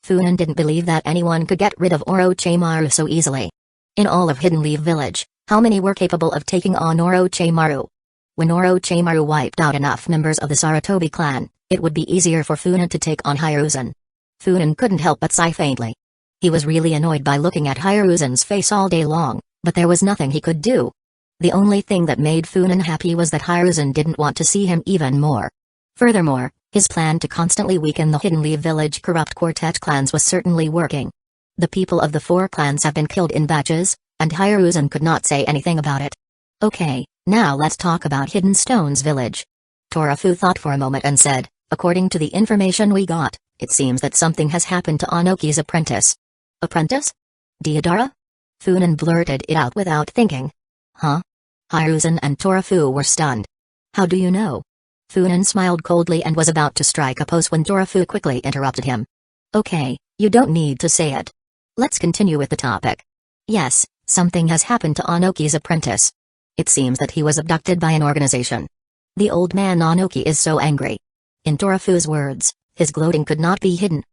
Funen didn't believe that anyone could get rid of Orochimaru so easily. In all of Hidden Leaf Village, how many were capable of taking on Orochimaru? When Orochimaru wiped out enough members of the Sarutobi clan, it would be easier for Funen to take on Hiruzen. Funen couldn't help but sigh faintly. He was really annoyed by looking at Hiruzen's face all day long, but there was nothing he could do. The only thing that made Funen happy was that Hiruzen didn't want to see him even more. Furthermore, his plan to constantly weaken the Hidden Leaf Village corrupt quartet clans was certainly working. The people of the four clans have been killed in batches, and Hiruzen could not say anything about it. Okay, now let's talk about Hidden Stones Village. Torafu thought for a moment and said, according to the information we got, it seems that something has happened to Anoki's apprentice. Apprentice? Deidara? Funan blurted it out without thinking. Huh? Hiruzen and Torafu were stunned. How do you know? Funan smiled coldly and was about to strike a pose when Torafu quickly interrupted him. Okay, you don't need to say it. Let's continue with the topic. Yes, something has happened to Anoki's apprentice. It seems that he was abducted by an organization. The old man Anoki is so angry. In Torafu's words, his gloating could not be hidden.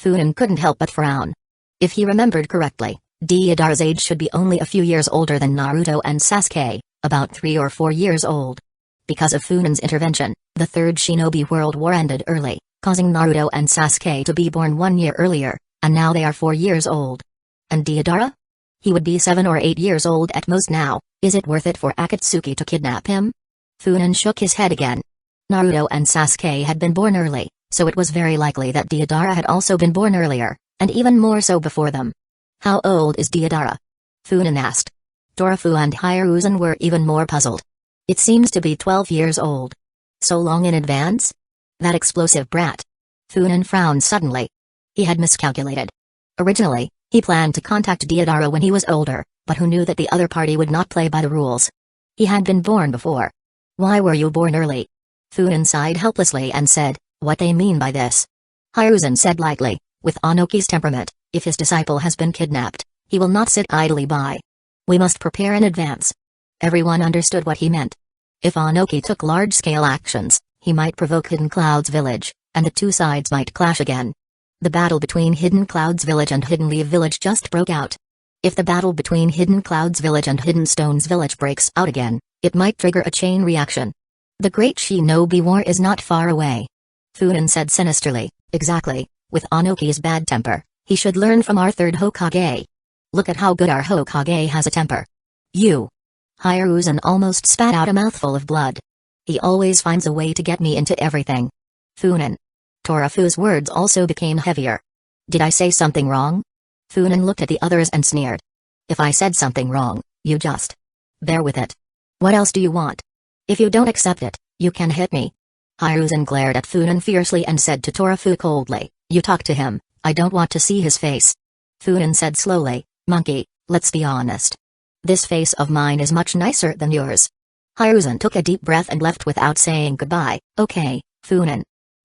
Funan couldn't help but frown. If he remembered correctly, Deidara's age should be only a few years older than Naruto and Sasuke, about 3 or 4 years old. Because of Funan's intervention, the Third Shinobi World War ended early, causing Naruto and Sasuke to be born 1 year earlier, and now they are 4 years old. And Deidara? He would be 7 or 8 years old at most now. Is it worth it for Akatsuki to kidnap him? Funan shook his head again. Naruto and Sasuke had been born early, so it was very likely that Deidara had also been born earlier, and even more so before them. How old is Deidara? Funan asked. Torafu and Hiruzen were even more puzzled. It seems to be 12 years old. So long in advance? That explosive brat. Funan frowned suddenly. He had miscalculated. Originally, he planned to contact Deidara when he was older, but who knew that the other party would not play by the rules? He had been born before. Why were you born early? Funan sighed helplessly and said, what they mean by this? Hiruzen said lightly, with Anoki's temperament, if his disciple has been kidnapped, he will not sit idly by. We must prepare in advance. Everyone understood what he meant. If Anoki took large-scale actions, he might provoke Hidden Clouds Village, and the two sides might clash again. The battle between Hidden Clouds Village and Hidden Leaf Village just broke out. If the battle between Hidden Clouds Village and Hidden Stones Village breaks out again, it might trigger a chain reaction. The Great Shinobi War is not far away. Funan said sinisterly, exactly, with Anoki's bad temper, he should learn from our third Hokage. Look at how good our Hokage has a temper. You. Hiruzen almost spat out a mouthful of blood. He always finds a way to get me into everything. Funan. Torafu's words also became heavier. Did I say something wrong? Funan looked at the others and sneered. If I said something wrong, you just bear with it. What else do you want? If you don't accept it, you can hit me. Hiruzen glared at Funan fiercely and said to Torafu coldly, you talk to him, I don't want to see his face. Funan said slowly, monkey, let's be honest. This face of mine is much nicer than yours. Hiruzen took a deep breath and left without saying goodbye. Okay, Funan.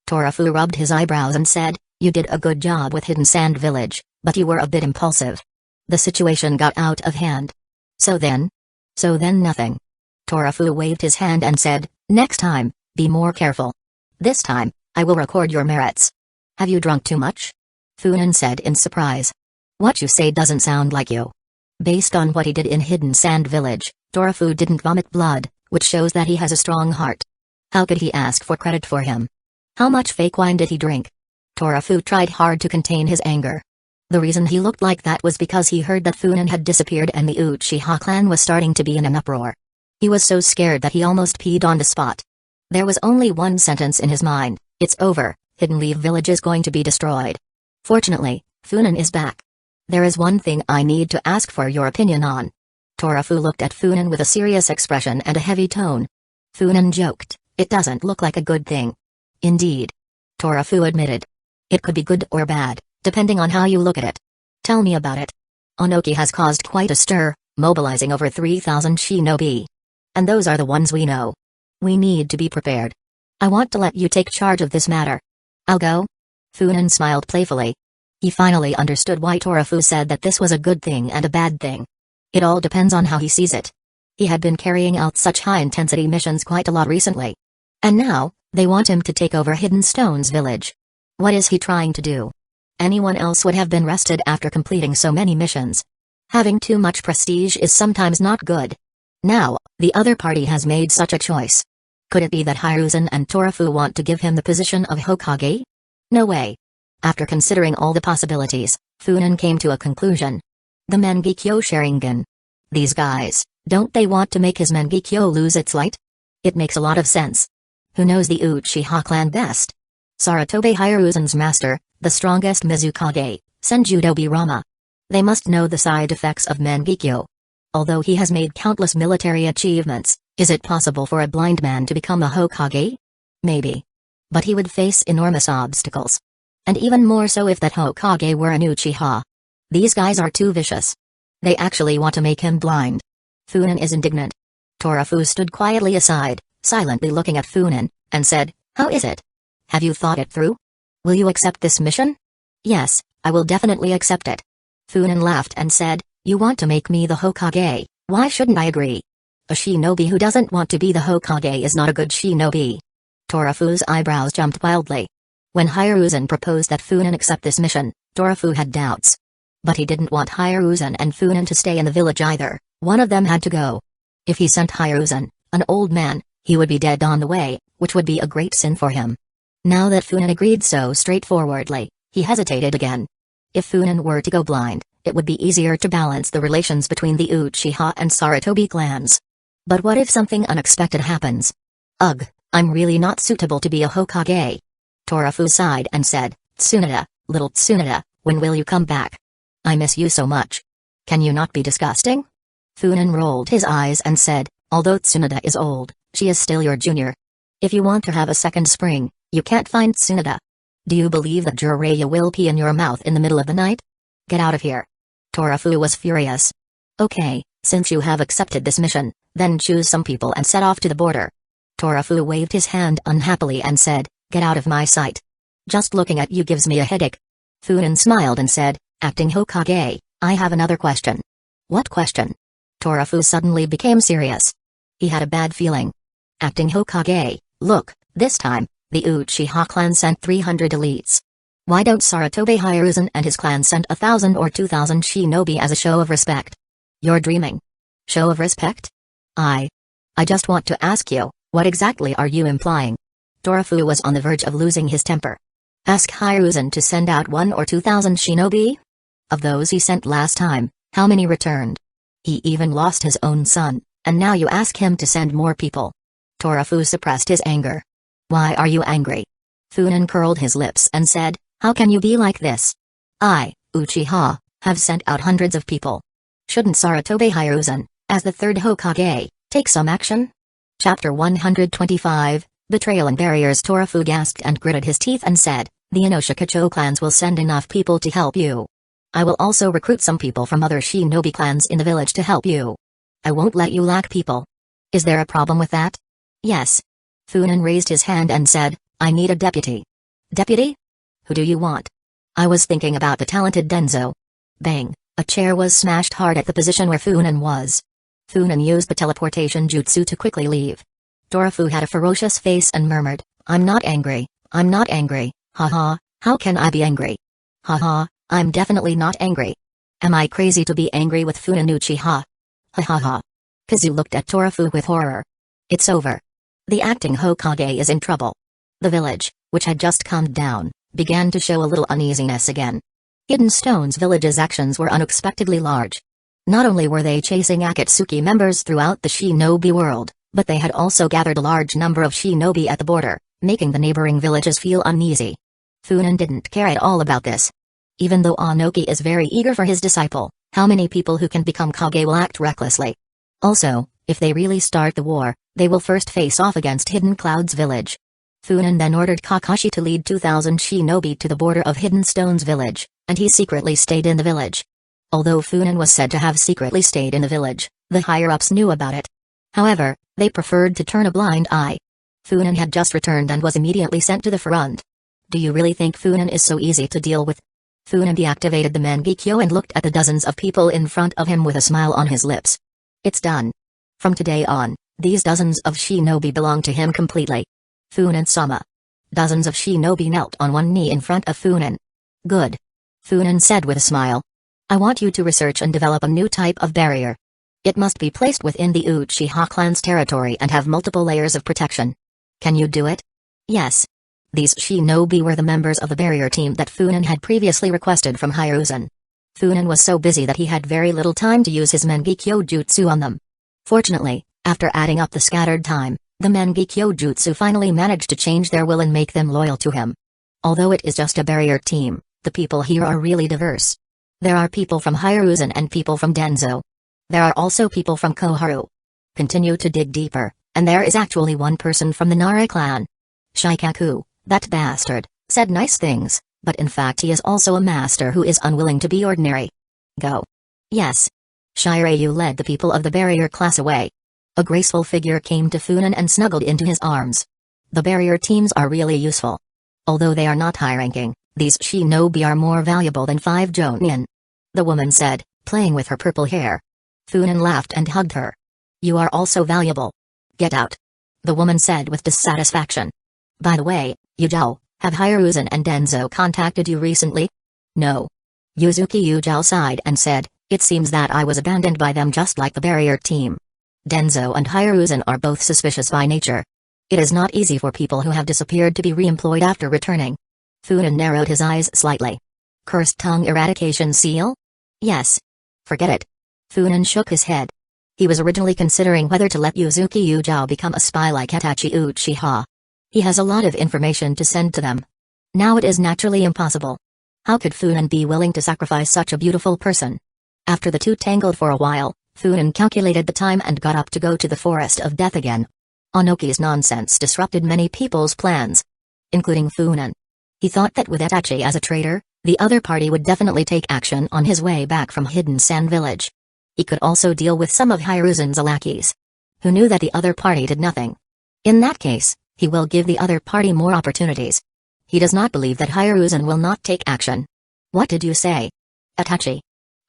Torafu rubbed his eyebrows and said, you did a good job with Hidden Sand Village, but you were a bit impulsive. The situation got out of hand. So then? So then nothing. Torafu waved his hand and said, next time, be more careful. This time, I will record your merits. Have you drunk too much? Funan said in surprise. What you say doesn't sound like you. Based on what he did in Hidden Sand Village, Torafu didn't vomit blood, which shows that he has a strong heart. How could he ask for credit for him? How much fake wine did he drink? Torafu tried hard to contain his anger. The reason he looked like that was because he heard that Funan had disappeared and the Uchiha clan was starting to be in an uproar. He was so scared that he almost peed on the spot. There was only one sentence in his mind, it's over, Hidden Leaf Village is going to be destroyed. Fortunately, Funan is back. There is one thing I need to ask for your opinion on. Torafu looked at Funan with a serious expression and a heavy tone. Funan joked, it doesn't look like a good thing. Indeed. Torafu admitted. It could be good or bad, depending on how you look at it. Tell me about it. Anoki has caused quite a stir, mobilizing over 3,000 shinobi. And those are the ones we know. We need to be prepared. I want to let you take charge of this matter. I'll go? Funan smiled playfully. He finally understood why Torafu said that this was a good thing and a bad thing. It all depends on how he sees it. He had been carrying out such high-intensity missions quite a lot recently. And now, they want him to take over Hidden Stones Village. What is he trying to do? Anyone else would have been rested after completing so many missions. Having too much prestige is sometimes not good. Now, the other party has made such a choice. Could it be that Hiruzen and Torafu want to give him the position of Hokage? No way. After considering all the possibilities, Funan came to a conclusion. The Mangekyo Sharingan. These guys, don't they want to make his Mangekyo lose its light? It makes a lot of sense. Who knows the Uchiha clan best? Saratobe Hiruzen's master, the strongest Mizukage, Senjudobi Rama. They must know the side effects of Mangekyo. Although he has made countless military achievements, is it possible for a blind man to become a Hokage? Maybe. But he would face enormous obstacles. And even more so if that Hokage were an Uchiha. These guys are too vicious. They actually want to make him blind. Funen is indignant. Torafu stood quietly aside, silently looking at Funen, and said, "How is it? Have you thought it through? Will you accept this mission?" "Yes, I will definitely accept it." Funen laughed and said, "You want to make me the Hokage, why shouldn't I agree? A shinobi who doesn't want to be the Hokage is not a good shinobi." Torafu's eyebrows jumped wildly. When Hiruzen proposed that Funen accept this mission, Torafu had doubts. But he didn't want Hiruzen and Funen to stay in the village either, one of them had to go. If he sent Hiruzen, an old man, he would be dead on the way, which would be a great sin for him. Now that Funen agreed so straightforwardly, he hesitated again. If Funen were to go blind, it would be easier to balance the relations between the Uchiha and Sarutobi clans. But what if something unexpected happens? Ugh, I'm really not suitable to be a Hokage. Torafu sighed and said, "Tsunade, little Tsunade, when will you come back? I miss you so much. Can you not be disgusting?" Funen rolled his eyes and said, "Although Tsunade is old, she is still your junior. If you want to have a second spring, you can't find Tsunade. Do you believe that Jiraiya will pee in your mouth in the middle of the night? Get out of here." Torafu was furious. "Okay, since you have accepted this mission, then choose some people and set off to the border." Torafu waved his hand unhappily and said, "Get out of my sight. Just looking at you gives me a headache." Funen smiled and said, "Acting Hokage, I have another question." "What question?" Torafu suddenly became serious. He had a bad feeling. "Acting Hokage, look, this time, the Uchiha clan sent 300 elites. Why don't Sarutobi Hiruzen and his clan send 1,000 or 2,000 shinobi as a show of respect?" "You're dreaming. Show of respect? I just want to ask you, what exactly are you implying?" Torafu was on the verge of losing his temper. "Ask Hiruzen to send out 1 or 2,000 shinobi? Of those he sent last time, how many returned? He even lost his own son, and now you ask him to send more people." Torafu suppressed his anger. "Why are you angry?" Funen curled his lips and said, "How can you be like this? I, Uchiha, have sent out hundreds of people. Shouldn't Sarutobi Hiruzen, as the third Hokage, take some action?" Chapter 125, Betrayal and Barriers. Torafu gasped and gritted his teeth and said, "The Inoshikacho clans will send enough people to help you. I will also recruit some people from other shinobi clans in the village to help you. I won't let you lack people. Is there a problem with that?" "Yes." Funen raised his hand and said, "I need a deputy." "Deputy? Who do you want?" "I was thinking about the talented Denzo." Bang, a chair was smashed hard at the position where Funen was. Funen used the teleportation jutsu to quickly leave. Torafu had a ferocious face and murmured, I'm not angry, haha, how can I be angry? Haha, I'm definitely not angry. Am I crazy to be angry with Funen Uchiha? Ha ha ha. Kazu looked at Torafu with horror. It's over. The acting Hokage is in trouble. The village, which had just calmed down, began to show a little uneasiness again. Hidden Stone's village's actions were unexpectedly large. Not only were they chasing Akatsuki members throughout the shinobi world, but they had also gathered a large number of shinobi at the border, making the neighboring villages feel uneasy. Funen didn't care at all about this. Even though Anoki is very eager for his disciple, how many people who can become Kage will act recklessly? Also, if they really start the war, they will first face off against Hidden Cloud's village. Funen then ordered Kakashi to lead 2,000 shinobi to the border of Hidden Stone's village, and he secretly stayed in the village. Although Funen was said to have secretly stayed in the village, the higher-ups knew about it. However, they preferred to turn a blind eye. Funen had just returned and was immediately sent to the front. Do you really think Funen is so easy to deal with? Funen deactivated the Mangekyo and looked at the dozens of people in front of him with a smile on his lips. It's done. From today on, these dozens of shinobi belong to him completely. Funen-sama. Dozens of shinobi knelt on one knee in front of Funen. Good. Funen said with a smile. I want you to research and develop a new type of barrier. It must be placed within the Uchiha clan's territory and have multiple layers of protection. Can you do it? Yes. These shinobi were the members of the barrier team that Funen had previously requested from Hiruzen. Funen was so busy that he had very little time to use his Mangekyo jutsu on them. Fortunately, after adding up the scattered time, the Mangekyo jutsu finally managed to change their will and make them loyal to him. Although it is just a barrier team, the people here are really diverse. There are people from Hiruzen and people from Denzo. There are also people from Koharu. Continue to dig deeper, and there is actually one person from the Nara clan. Shikaku, that bastard, said nice things, but in fact he is also a master who is unwilling to be ordinary. Go. Yes. Shiryu led the people of the barrier class away. A graceful figure came to Funan and snuggled into his arms. The barrier teams are really useful. Although they are not high-ranking, these shinobi are more valuable than 5 jonin. The woman said, playing with her purple hair. Funan laughed and hugged her. You are also valuable. Get out. The woman said with dissatisfaction. By the way, Yujao, have Hiruzen and Denzo contacted you recently? No. Yuzuki Yujao sighed and said, it seems that I was abandoned by them just like the barrier team. Denzo and Hiruzen are both suspicious by nature. It is not easy for people who have disappeared to be re-employed after returning. Funan narrowed his eyes slightly. Cursed tongue eradication seal? Yes. Forget it. Funan shook his head. He was originally considering whether to let Yuzuki Yujao become a spy like Itachi Uchiha. He has a lot of information to send to them. Now it is naturally impossible. How could Funan be willing to sacrifice such a beautiful person? After the two tangled for a while, Funan calculated the time and got up to go to the Forest of Death again. Onoki's nonsense disrupted many people's plans, including Funan. He thought that with Itachi as a traitor, the other party would definitely take action on his way back from Hidden Sand Village. He could also deal with some of Hiruzen's lackeys, who knew that the other party did nothing. In that case, he will give the other party more opportunities. He does not believe that Hiruzen will not take action. What did you say? Itachi.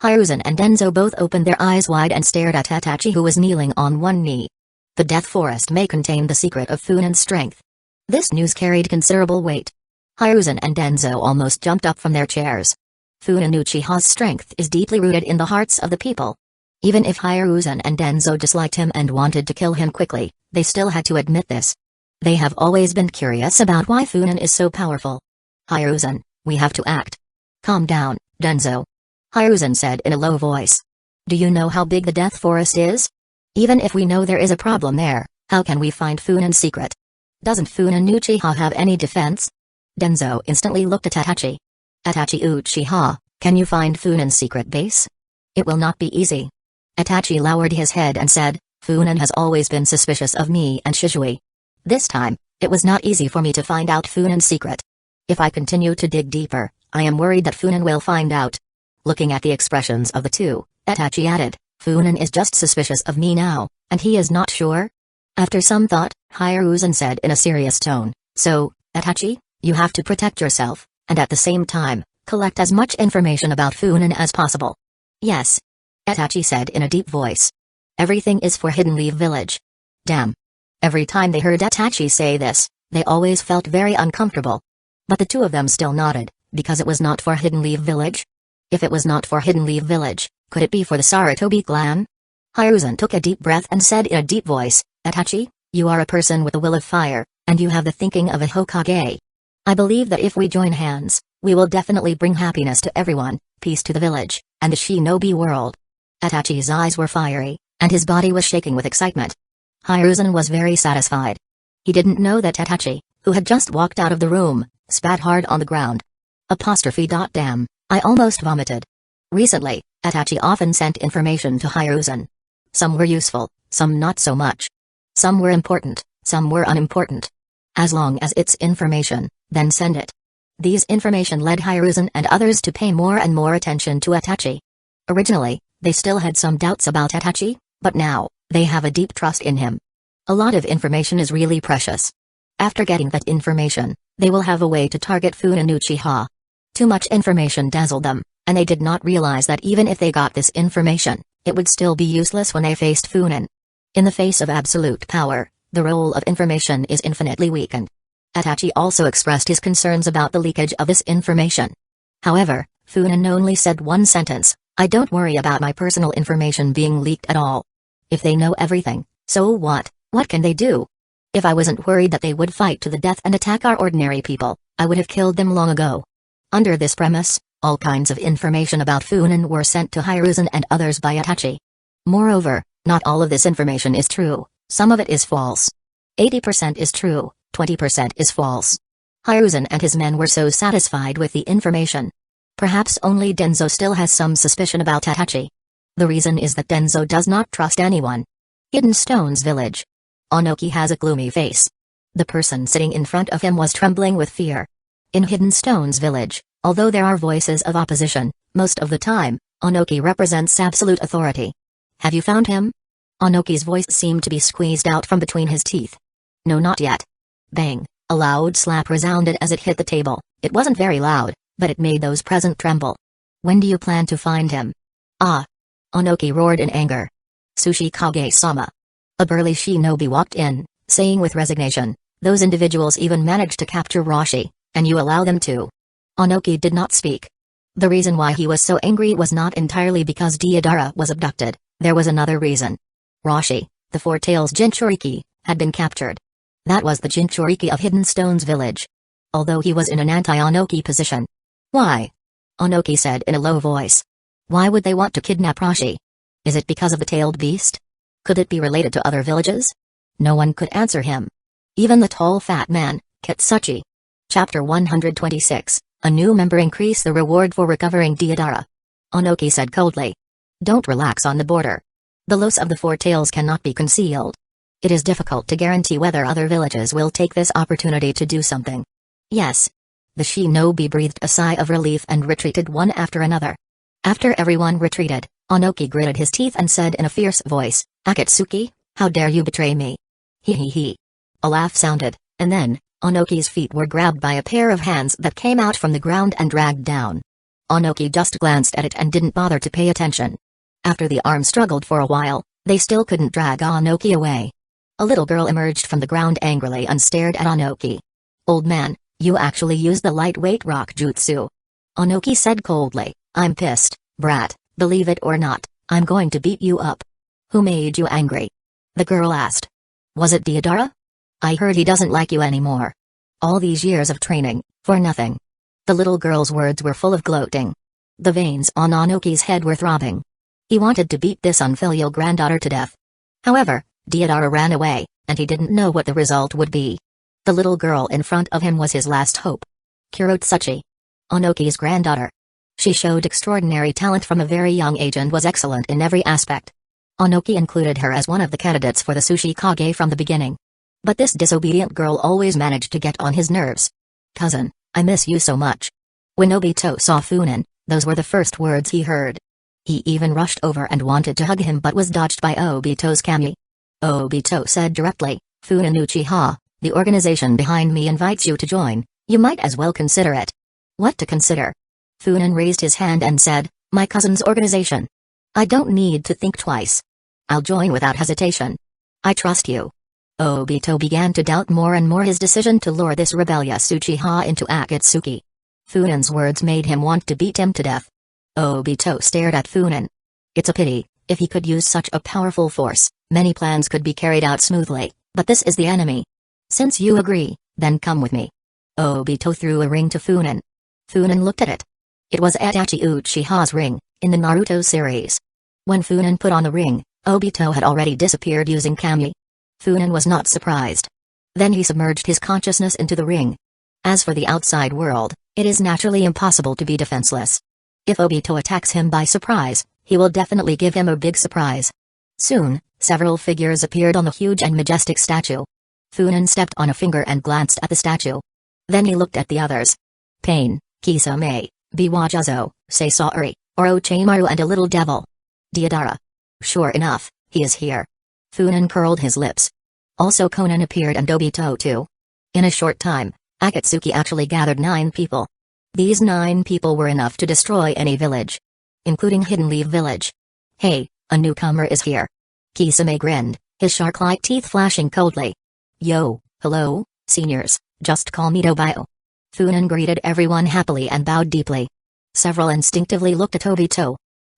Hiruzen and Denzo both opened their eyes wide and stared at Itachi, who was kneeling on one knee. The Death Forest may contain the secret of Funan's strength. This news carried considerable weight. Hiruzen and Denzo almost jumped up from their chairs. Funan Uchiha's strength is deeply rooted in the hearts of the people. Even if Hiruzen and Denzo disliked him and wanted to kill him quickly, they still had to admit this. They have always been curious about why Funan is so powerful. Hiruzen, we have to act. Calm down, Denzo. Hiruzen said in a low voice. Do you know how big the Death Forest is? Even if we know there is a problem there, how can we find Funan's secret? Doesn't Funan Uchiha have any defense? Denzo instantly looked at Itachi. Itachi Uchiha, can you find Funan's secret base? It will not be easy. Itachi lowered his head and said, Funan has always been suspicious of me and Shishui. This time, it was not easy for me to find out Funan's secret. If I continue to dig deeper, I am worried that Funan will find out. Looking at the expressions of the two, Itachi added, Funan is just suspicious of me now, and he is not sure? After some thought, Hiruzen said in a serious tone, so, Itachi, you have to protect yourself, and at the same time, collect as much information about Funan as possible. Yes. Itachi said in a deep voice. Everything is for Hidden Leaf Village. Damn. Every time they heard Itachi say this, they always felt very uncomfortable. But the two of them still nodded, because it was not for Hidden Leaf Village? If it was not for Hidden Leaf Village, could it be for the Sarutobi clan? Hiruzen took a deep breath and said in a deep voice, Itachi, you are a person with a will of fire, and you have the thinking of a Hokage. I believe that if we join hands, we will definitely bring happiness to everyone, peace to the village, and the shinobi world. Itachi's eyes were fiery, and his body was shaking with excitement. Hiruzen was very satisfied. He didn't know that Itachi, who had just walked out of the room, spat hard on the ground. Damn, I almost vomited. Recently, Itachi often sent information to Hiruzen. Some were useful, some not so much. Some were important, some were unimportant. As long as it's information, then send it. These information led Hiruzen and others to pay more and more attention to Itachi. Originally, they still had some doubts about Itachi, but now, they have a deep trust in him. A lot of information is really precious. After getting that information, they will have a way to target Funan Uchiha. Too much information dazzled them, and they did not realize that even if they got this information, it would still be useless when they faced Funan. In the face of absolute power, the role of information is infinitely weakened. Itachi also expressed his concerns about the leakage of this information. However, Funan only said one sentence, I don't worry about my personal information being leaked at all. If they know everything, so what? What can they do? If I wasn't worried that they would fight to the death and attack our ordinary people, I would have killed them long ago. Under this premise, all kinds of information about Funan were sent to Hiruzen and others by Itachi. Moreover, not all of this information is true, some of it is false. 80% is true, 20% is false. Hiruzen and his men were so satisfied with the information. Perhaps only Denzo still has some suspicion about Tatachi. The reason is that Denzo does not trust anyone. Hidden Stones Village. Onoki has a gloomy face. The person sitting in front of him was trembling with fear. In Hidden Stones Village, although there are voices of opposition, most of the time, Onoki represents absolute authority. Have you found him? Onoki's voice seemed to be squeezed out from between his teeth. No, not yet. Bang, a loud slap resounded as it hit the table. It wasn't very loud, but it made those present tremble. When do you plan to find him? Ah! Onoki roared in anger. Sushi Kage-sama. A burly shinobi walked in, saying with resignation, those individuals even managed to capture Roshi, and you allow them to. Onoki did not speak. The reason why he was so angry was not entirely because Deidara was abducted, there was another reason. Roshi, the Four-Tails Jinchuriki, had been captured. That was the Jinchuriki of Hidden Stones Village. Although he was in an anti-Onoki position. Why? Onoki said in a low voice. Why would they want to kidnap Roshi? Is it because of the tailed beast? Could it be related to other villages? No one could answer him. Even the tall fat man, Kitsuchi. Chapter 126, a new member increase the reward for recovering Deidara. Onoki said coldly. Don't relax on the border. The loss of the Four Tails cannot be concealed. It is difficult to guarantee whether other villages will take this opportunity to do something. Yes. The shinobi breathed a sigh of relief and retreated one after another. After everyone retreated, Onoki gritted his teeth and said in a fierce voice, Akatsuki, how dare you betray me? He. A laugh sounded, and then, Onoki's feet were grabbed by a pair of hands that came out from the ground and dragged down. Onoki just glanced at it and didn't bother to pay attention. After the arms struggled for a while, they still couldn't drag Onoki away. A little girl emerged from the ground angrily and stared at Onoki. Old man, you actually used the lightweight rock jutsu. Onoki said coldly, I'm pissed, brat, believe it or not, I'm going to beat you up. Who made you angry? The girl asked. Was it Deidara? I heard he doesn't like you anymore. All these years of training, for nothing. The little girl's words were full of gloating. The veins on Onoki's head were throbbing. He wanted to beat this unfilial granddaughter to death. However, Deidara ran away, and he didn't know what the result would be. The little girl in front of him was his last hope. Kurotsuchi. Onoki's granddaughter. She showed extraordinary talent from a very young age and was excellent in every aspect. Onoki included her as one of the candidates for the Sushi Kage from the beginning. But this disobedient girl always managed to get on his nerves. Cousin, I miss you so much. When Obito saw Funin, those were the first words he heard. He even rushed over and wanted to hug him but was dodged by Obito's kami. Obito said directly, Funin Uchiha, the organization behind me invites you to join, you might as well consider it. What to consider? Funin raised his hand and said, my cousin's organization. I don't need to think twice. I'll join without hesitation. I trust you. Obito began to doubt more and more his decision to lure this rebellious Uchiha into Akatsuki. Funin's words made him want to beat him to death. Obito stared at Funin. It's a pity, if he could use such a powerful force, many plans could be carried out smoothly, but this is the enemy. Since you agree, then come with me. Obito threw a ring to Funin. Funin looked at it. It was Itachi Uchiha's ring, in the Naruto series. When Funin put on the ring, Obito had already disappeared using kami. Funin was not surprised. Then he submerged his consciousness into the ring. As for the outside world, it is naturally impossible to be defenseless. If Obito attacks him by surprise, he will definitely give him a big surprise. Soon, several figures appeared on the huge and majestic statue. Funin stepped on a finger and glanced at the statue. Then he looked at the others. Pain, Kisame, Biwajazo, Seisaori, Orochimaru and a little devil. Deidara. Sure enough, he is here. Funin curled his lips. Also Konan appeared and Obito too. In a short time, Akatsuki actually gathered 9 people. These 9 people were enough to destroy any village. Including Hidden Leaf Village. Hey, a newcomer is here. Kisame grinned, his shark-like teeth flashing coldly. Yo, hello, seniors, just call me Tobio. Funin greeted everyone happily and bowed deeply. Several instinctively looked at Obito.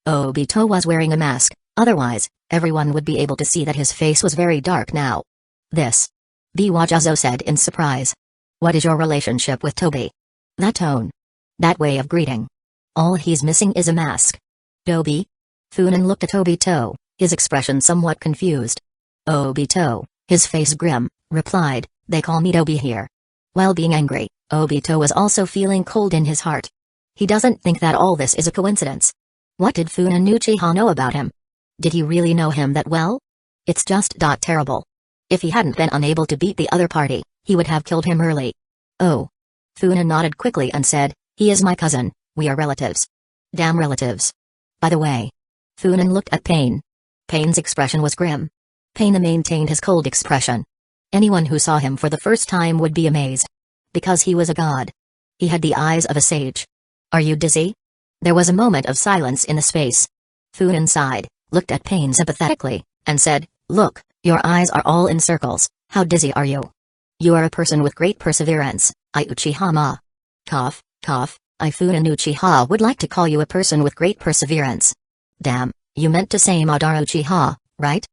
Obito was wearing a mask, otherwise, everyone would be able to see that his face was very dark now. This. Biwajazo said in surprise. What is your relationship with Tobi? That tone. That way of greeting. All he's missing is a mask. Tobi? Funin looked at Obito, his expression somewhat confused. Obito, his face grim, replied, they call me Tobi here. While being angry, Obito was also feeling cold in his heart. He doesn't think that all this is a coincidence. What did Funan Uchiha know about him? Did he really know him that well? It's just terrible. If he hadn't been unable to beat the other party, he would have killed him early. Oh. Funan nodded quickly and said, he is my cousin, we are relatives. Damn relatives. By the way. Funan looked at Pain. Pain's expression was grim. Pain maintained his cold expression. Anyone who saw him for the first time would be amazed. Because he was a god. He had the eyes of a sage. Are you dizzy? There was a moment of silence in the space. Funan sighed, looked at Pain sympathetically, and said, look, your eyes are all in circles, how dizzy are you? You are a person with great perseverance, I Uchiha-ma. Cough, cough, I Funan Uchiha would like to call you a person with great perseverance. Damn, you meant to say Madara Uchiha, right?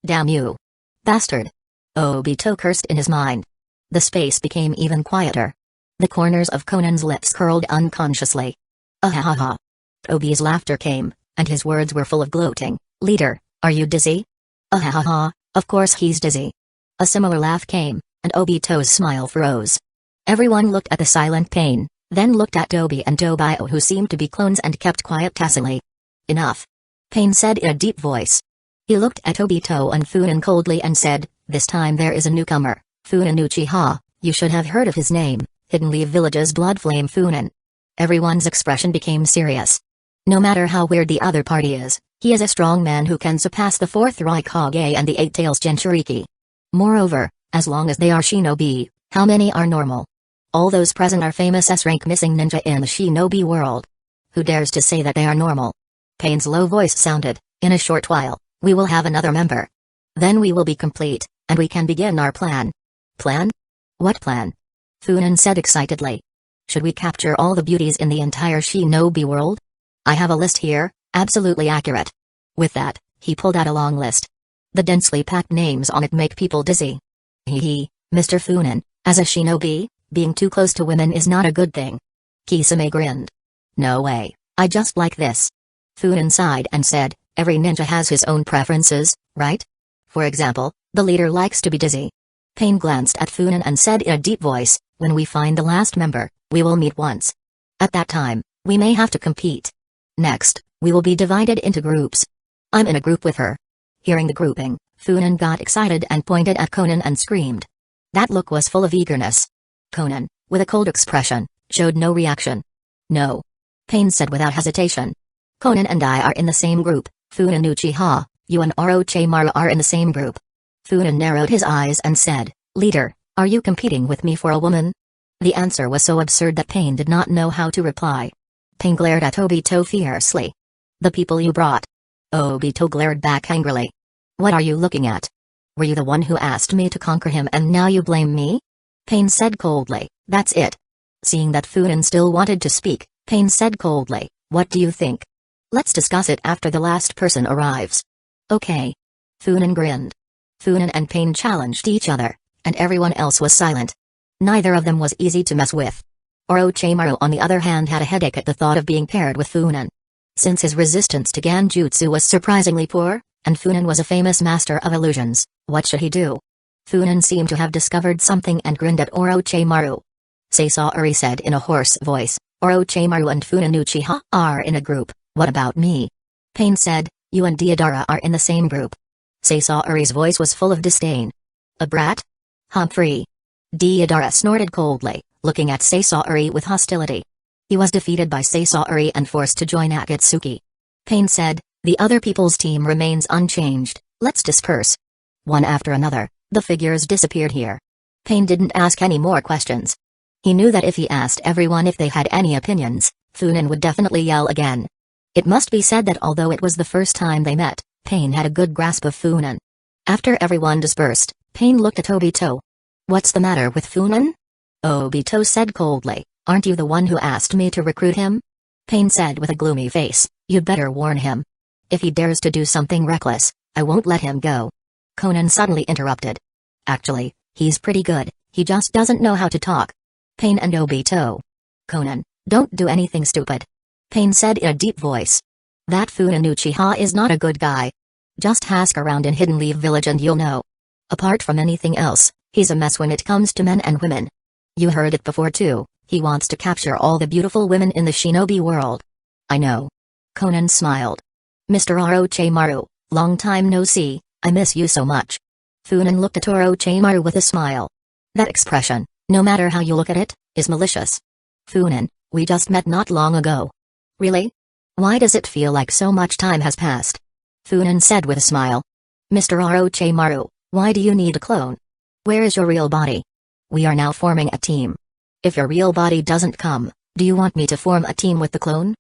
Damn you. Bastard. Obito cursed in his mind. The space became even quieter. The corners of Conan's lips curled unconsciously. Ahahaha. Obi's laughter came, and his words were full of gloating. Leader, are you dizzy? Ahahaha, of course he's dizzy. A similar laugh came, and Obito's smile froze. Everyone looked at the silent Pain, then looked at Dobi and Dobio who seemed to be clones and kept quiet tacitly. Enough. Pain said in a deep voice. He looked at Obito and Funan coldly and said, this time there is a newcomer, Funan Uchiha, you should have heard of his name, Hidden Leaf Village's Bloodflame Funan. Everyone's expression became serious. No matter how weird the other party is, he is a strong man who can surpass the 4th Raikage and the 8 Tails Jinchuriki. Moreover, as long as they are shinobi, how many are normal? All those present are famous S-rank missing ninja in the shinobi world. Who dares to say that they are normal? Pain's low voice sounded, in a short while, we will have another member. Then we will be complete, and we can begin our plan. Plan? What plan? Funan said excitedly. Should we capture all the beauties in the entire shinobi world? I have a list here, absolutely accurate. With that, he pulled out a long list. The densely packed names on it make people dizzy. Hee, Mr. Funan, as a shinobi, being too close to women is not a good thing. Kisame grinned. No way, I just like this. Funan sighed and said, every ninja has his own preferences, right? For example, the leader likes to be dizzy. Pain glanced at Funan and said in a deep voice, when we find the last member, we will meet once. At that time, we may have to compete. Next, we will be divided into groups. I'm in a group with her. Hearing the grouping, Funan got excited and pointed at Conan and screamed. That look was full of eagerness. Conan, with a cold expression, showed no reaction. No. Pain said without hesitation. Conan and I are in the same group, Funan Uchiha, you and Orochimaru are in the same group. Funan narrowed his eyes and said, Leader, are you competing with me for a woman? The answer was so absurd that Pain did not know how to reply. Pain glared at Obito fiercely. The people you brought. Obito glared back angrily. What are you looking at? Were you the one who asked me to conquer him and now you blame me? Pain said coldly, that's it. Seeing that Funan still wanted to speak, Pain said coldly, what do you think? Let's discuss it after the last person arrives. Okay. Funan grinned. Funan and Pain challenged each other, and everyone else was silent. Neither of them was easy to mess with. Orochimaru on the other hand had a headache at the thought of being paired with Funan. Since his resistance to Genjutsu was surprisingly poor, and Funan was a famous master of illusions, what should he do? Funan seemed to have discovered something and grinned at Orochimaru. Sasori said in a hoarse voice, Orochimaru and Funan Uchiha are in a group, what about me? Pain said, you and Deidara are in the same group. Sasori's voice was full of disdain. A brat? Humphrey. Deidara snorted coldly, looking at Sasori with hostility. He was defeated by Sasori and forced to join Akatsuki. Pain said, the other people's team remains unchanged, let's disperse. One after another, the figures disappeared here. Pain didn't ask any more questions. He knew that if he asked everyone if they had any opinions, Funan would definitely yell again. It must be said that although it was the first time they met, Pain had a good grasp of Funan. After everyone dispersed, Pain looked at Obito. What's the matter with Funan? Obito said coldly, aren't you the one who asked me to recruit him? Pain said with a gloomy face, you'd better warn him. If he dares to do something reckless, I won't let him go. Conan suddenly interrupted. Actually, he's pretty good, he just doesn't know how to talk. Pain and Obito. Conan, don't do anything stupid. Pain said in a deep voice. That Funan Uchiha is not a good guy. Just ask around in Hidden Leaf Village and you'll know. Apart from anything else, he's a mess when it comes to men and women. You heard it before too, He wants to capture all the beautiful women in the shinobi world. I know. Conan smiled. Mr. Orochimaru, long time no see, I miss you so much. Funan looked at Orochimaru with a smile. That expression, no matter how you look at it, is malicious. Funan, we just met not long ago. Really? Why does it feel like so much time has passed? Funan said with a smile. Mr. Orochimaru, why do you need a clone? Where is your real body? We are now forming a team. If your real body doesn't come, do you want me to form a team with the clone?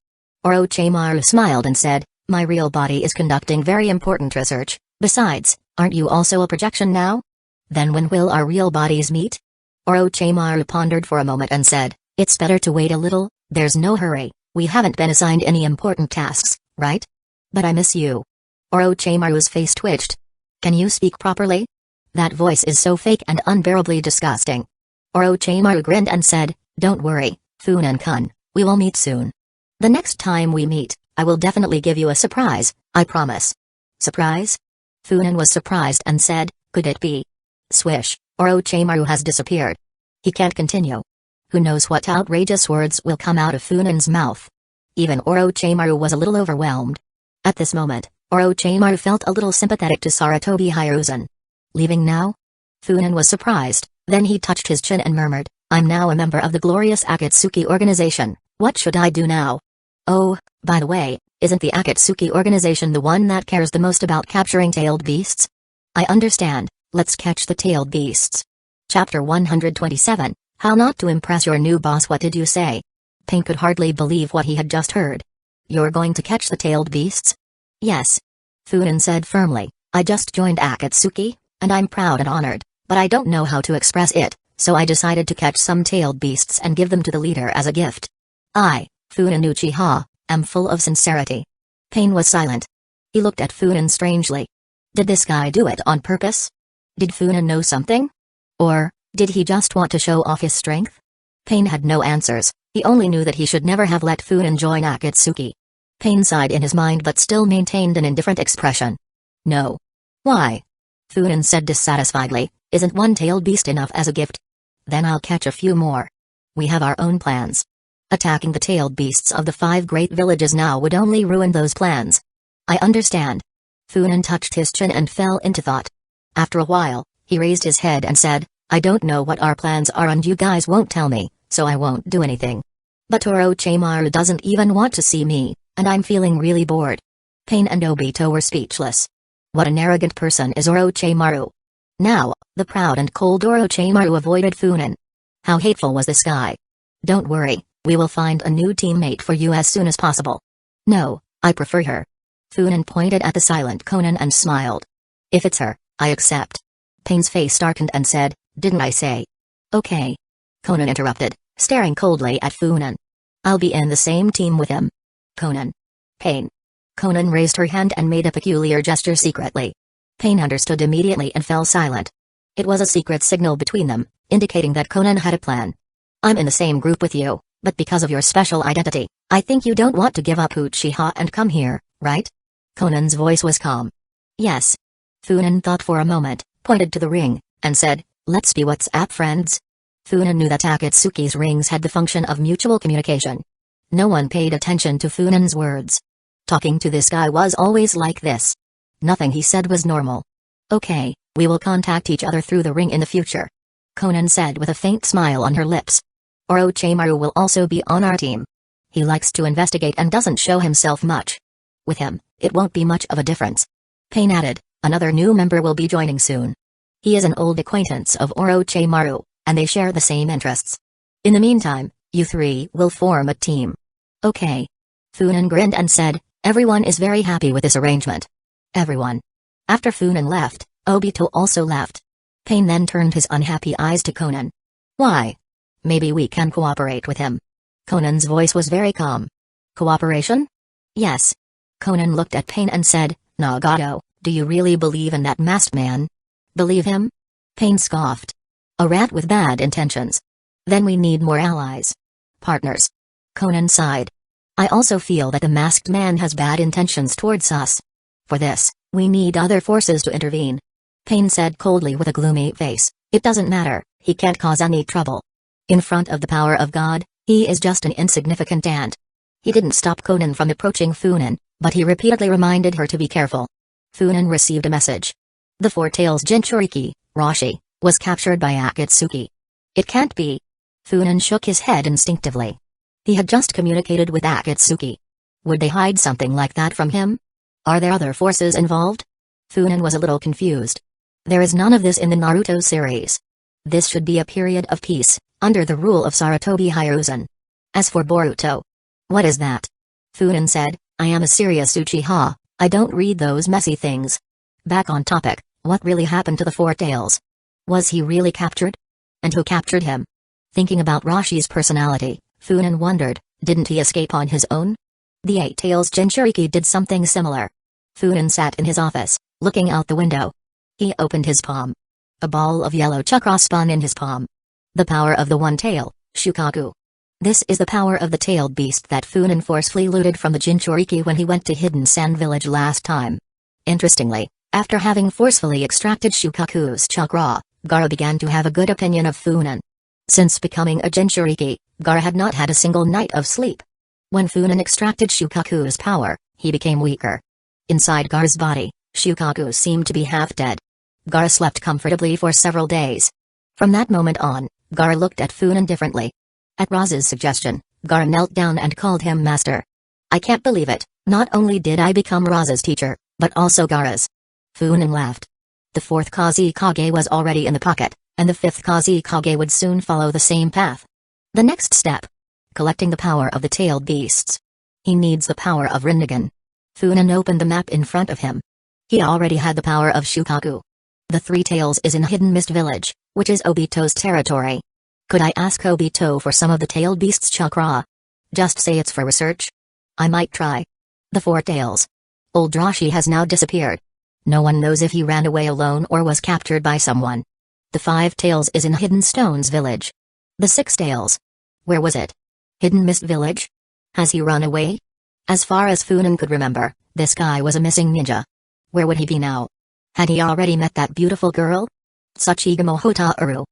Orochimaru smiled and said, my real body is conducting very important research, besides, aren't you also a projection now? Then when will our real bodies meet? Orochimaru pondered for a moment and said, it's better to wait a little, there's no hurry, we haven't been assigned any important tasks, right? But I miss you. Orochimaru's face twitched. Can you speak properly? That voice is so fake and unbearably disgusting. Orochimaru grinned and said, don't worry, Funan-kun, we will meet soon. The next time we meet, I will definitely give you a surprise, I promise. Surprise? Funan was surprised and said, could it be? Swish, Orochimaru has disappeared. He can't continue. Who knows what outrageous words will come out of Funan's mouth. Even Orochimaru was a little overwhelmed. At this moment, Orochimaru felt a little sympathetic to Sarutobi Hiruzen. Leaving now? Funan was surprised, then he touched his chin and murmured, I'm now a member of the glorious Akatsuki organization, what should I do now? Oh, by the way, isn't the Akatsuki organization the one that cares the most about capturing tailed beasts? I understand, let's catch the tailed beasts. Chapter 127, How Not to Impress Your New Boss. What did you say? Pain could hardly believe what he had just heard. You're going to catch the tailed beasts? Yes. Funan said firmly, I just joined Akatsuki, and I'm proud and honored, but I don't know how to express it, so I decided to catch some tailed beasts and give them to the leader as a gift. I, Funan Uchiha, am full of sincerity. Pain was silent. He looked at Funan strangely. Did this guy do it on purpose? Did Funan know something? Or, did he just want to show off his strength? Pain had no answers, he only knew that he should never have let Funan join Akatsuki. Pain sighed in his mind but still maintained an indifferent expression. No. Why? Funan said dissatisfiedly, isn't one tailed beast enough as a gift? Then I'll catch a few more. We have our own plans. Attacking the tailed beasts of the 5 great villages now would only ruin those plans. I understand. Funan touched his chin and fell into thought. After a while, he raised his head and said, I don't know what our plans are and you guys won't tell me, so I won't do anything. But Orochimaru doesn't even want to see me, and I'm feeling really bored. Pain and Obito were speechless. What an arrogant person is Orochimaru. Now, the proud and cold Orochimaru avoided Funan. How hateful was this guy? Don't worry, we will find a new teammate for you as soon as possible. No, I prefer her. Funan pointed at the silent Conan and smiled. If it's her, I accept. Pain's face darkened and said, didn't I say? Okay. Conan interrupted, staring coldly at Funan. I'll be in the same team with him. Conan. Pain. Conan raised her hand and made a peculiar gesture secretly. Pain understood immediately and fell silent. It was a secret signal between them, indicating that Conan had a plan. I'm in the same group with you, but because of your special identity, I think you don't want to give up Uchiha and come here, right? Conan's voice was calm. Yes. Funan thought for a moment, pointed to the ring, and said, let's be WhatsApp friends. Funan knew that Akatsuki's rings had the function of mutual communication. No one paid attention to Funan's words. Talking to this guy was always like this. Nothing he said was normal. Okay, we will contact each other through the ring in the future. Conan said with a faint smile on her lips. Orochimaru will also be on our team. He likes to investigate and doesn't show himself much. With him, it won't be much of a difference. Pain added, another new member will be joining soon. He is an old acquaintance of Orochimaru, and they share the same interests. In the meantime, you 3 will form a team. Okay. Funan grinned and said, everyone is very happy with this arrangement. Everyone. After Funan left, Obito also left. Pain then turned his unhappy eyes to Conan. Why? Maybe we can cooperate with him. Conan's voice was very calm. Cooperation? Yes. Conan looked at Pain and said, Nagato, do you really believe in that masked man? Believe him? Pain scoffed. A rat with bad intentions. Then we need more allies. Partners. Conan sighed. I also feel that the masked man has bad intentions towards us. For this, we need other forces to intervene. Pain said coldly with a gloomy face, it doesn't matter, he can't cause any trouble. In front of the power of God, he is just an insignificant ant. He didn't stop Conan from approaching Funan, but he repeatedly reminded her to be careful. Funan received a message. The Four-Tails Jinchuriki, Roshi, was captured by Akatsuki. It can't be. Funan shook his head instinctively. He had just communicated with Akatsuki. Would they hide something like that from him? Are there other forces involved? Funan was a little confused. There is none of this in the Naruto series. This should be a period of peace, under the rule of Sarutobi Hiruzen. As for Boruto. What is that? Funan said, I am a serious Uchiha, I don't read those messy things. Back on topic, what really happened to the Four-Tails? Was he really captured? And who captured him? Thinking about Roshi's personality, Funan wondered, didn't he escape on his own? The Eight-Tails Jinchuriki did something similar. Funan sat in his office, looking out the window. He opened his palm. A ball of yellow chakra spun in his palm. The power of the One Tail, Shukaku. This is the power of the tailed beast that Funan forcefully looted from the Jinchuriki when he went to Hidden Sand Village last time. Interestingly, after having forcefully extracted Shukaku's chakra, Gaara began to have a good opinion of Funan. Since becoming a Jinchuriki, Gaara had not had a single night of sleep. When Funan extracted Shukaku's power, he became weaker. Inside Gaara's body, Shukaku seemed to be half dead. Gaara slept comfortably for several days. From that moment on, Gaara looked at Funan differently. At Roz's suggestion, Gaara knelt down and called him master. I can't believe it, not only did I become Roz's teacher, but also Gaara's. Funan laughed. The fourth Kazekage was already in the pocket, and the fifth Kazekage would soon follow the same path. The next step. Collecting the power of the tailed beasts. He needs the power of Rinnegan. Funan opened the map in front of him. He already had the power of Shukaku. The Three Tails is in Hidden Mist Village, which is Obito's territory. Could I ask Obito for some of the tailed beast's chakra? Just say it's for research? I might try. The Four Tails. Old Roshi has now disappeared. No one knows if he ran away alone or was captured by someone. The Five Tails is in Hidden Stones Village. The Six Tails. Where was it? Hidden Mist Village? Has he run away? As far as Funan could remember, this guy was a missing ninja. Where would he be now? Had he already met that beautiful girl? Tsuchigamo Hotaru.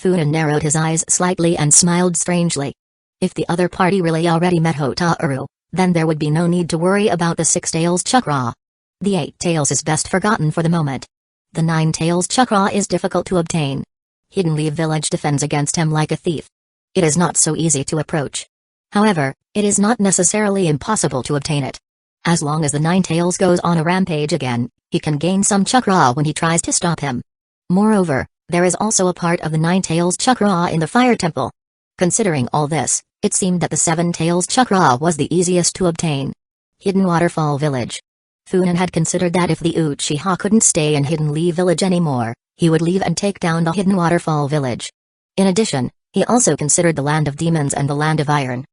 Funan narrowed his eyes slightly and smiled strangely. If the other party really already met Hotaru, then there would be no need to worry about the Six Tails chakra. The Eight Tails is best forgotten for the moment. The Nine Tails chakra is difficult to obtain. Hidden Leaf Village defends against him like a thief. It is not so easy to approach. However, it is not necessarily impossible to obtain it. As long as the Nine Tails goes on a rampage again, he can gain some chakra when he tries to stop him. Moreover, there is also a part of the Nine Tails chakra in the Fire Temple. Considering all this, it seemed that the Seven Tails chakra was the easiest to obtain. Hidden Waterfall Village. Funan had considered that if the Uchiha couldn't stay in Hidden Leaf Village anymore, he would leave and take down the Hidden Waterfall Village. In addition, he also considered the Land of Demons and the Land of Iron.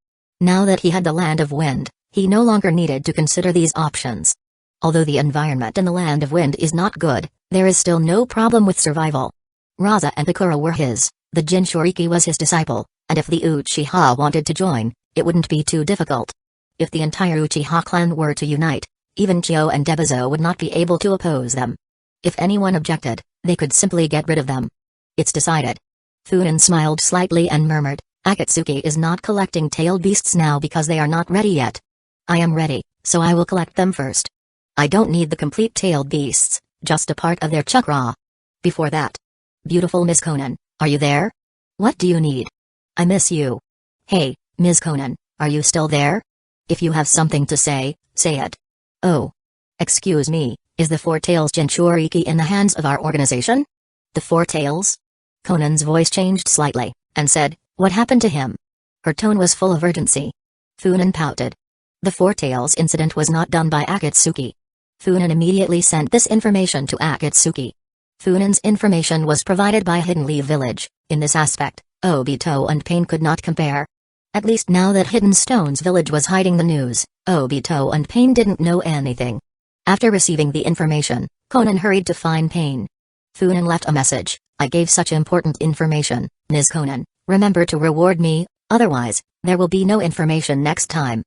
Now that he had the Land of Wind, he no longer needed to consider these options. Although the environment in the Land of Wind is not good, there is still no problem with survival. Raza and Akura were his, the Jinchuriki was his disciple, and if the Uchiha wanted to join, it wouldn't be too difficult. If the entire Uchiha clan were to unite, even Chio and Debizo would not be able to oppose them. If anyone objected, they could simply get rid of them. It's decided. Funan smiled slightly and murmured, Akatsuki is not collecting tailed beasts now because they are not ready yet. I am ready, so I will collect them first. I don't need the complete tailed beasts, just a part of their chakra. Before that. Beautiful Miss Conan, are you there? What do you need? I miss you. Hey, Ms. Conan, are you still there? If you have something to say, say it. Oh. Excuse me, is the Four Tails Jinchuriki in the hands of our organization? The Four Tails? Conan's voice changed slightly, and said, what happened to him? Her tone was full of urgency. Funan pouted. The Four Tails incident was not done by Akatsuki. Funan immediately sent this information to Akatsuki. Funan's information was provided by Hidden Leaf Village. In this aspect, Obito and Pain could not compare. At least now that Hidden Stones Village was hiding the news, Obito and Pain didn't know anything. After receiving the information, Conan hurried to find Pain. Funan left a message, I gave such important information, Ms. Conan, remember to reward me, otherwise, there will be no information next time.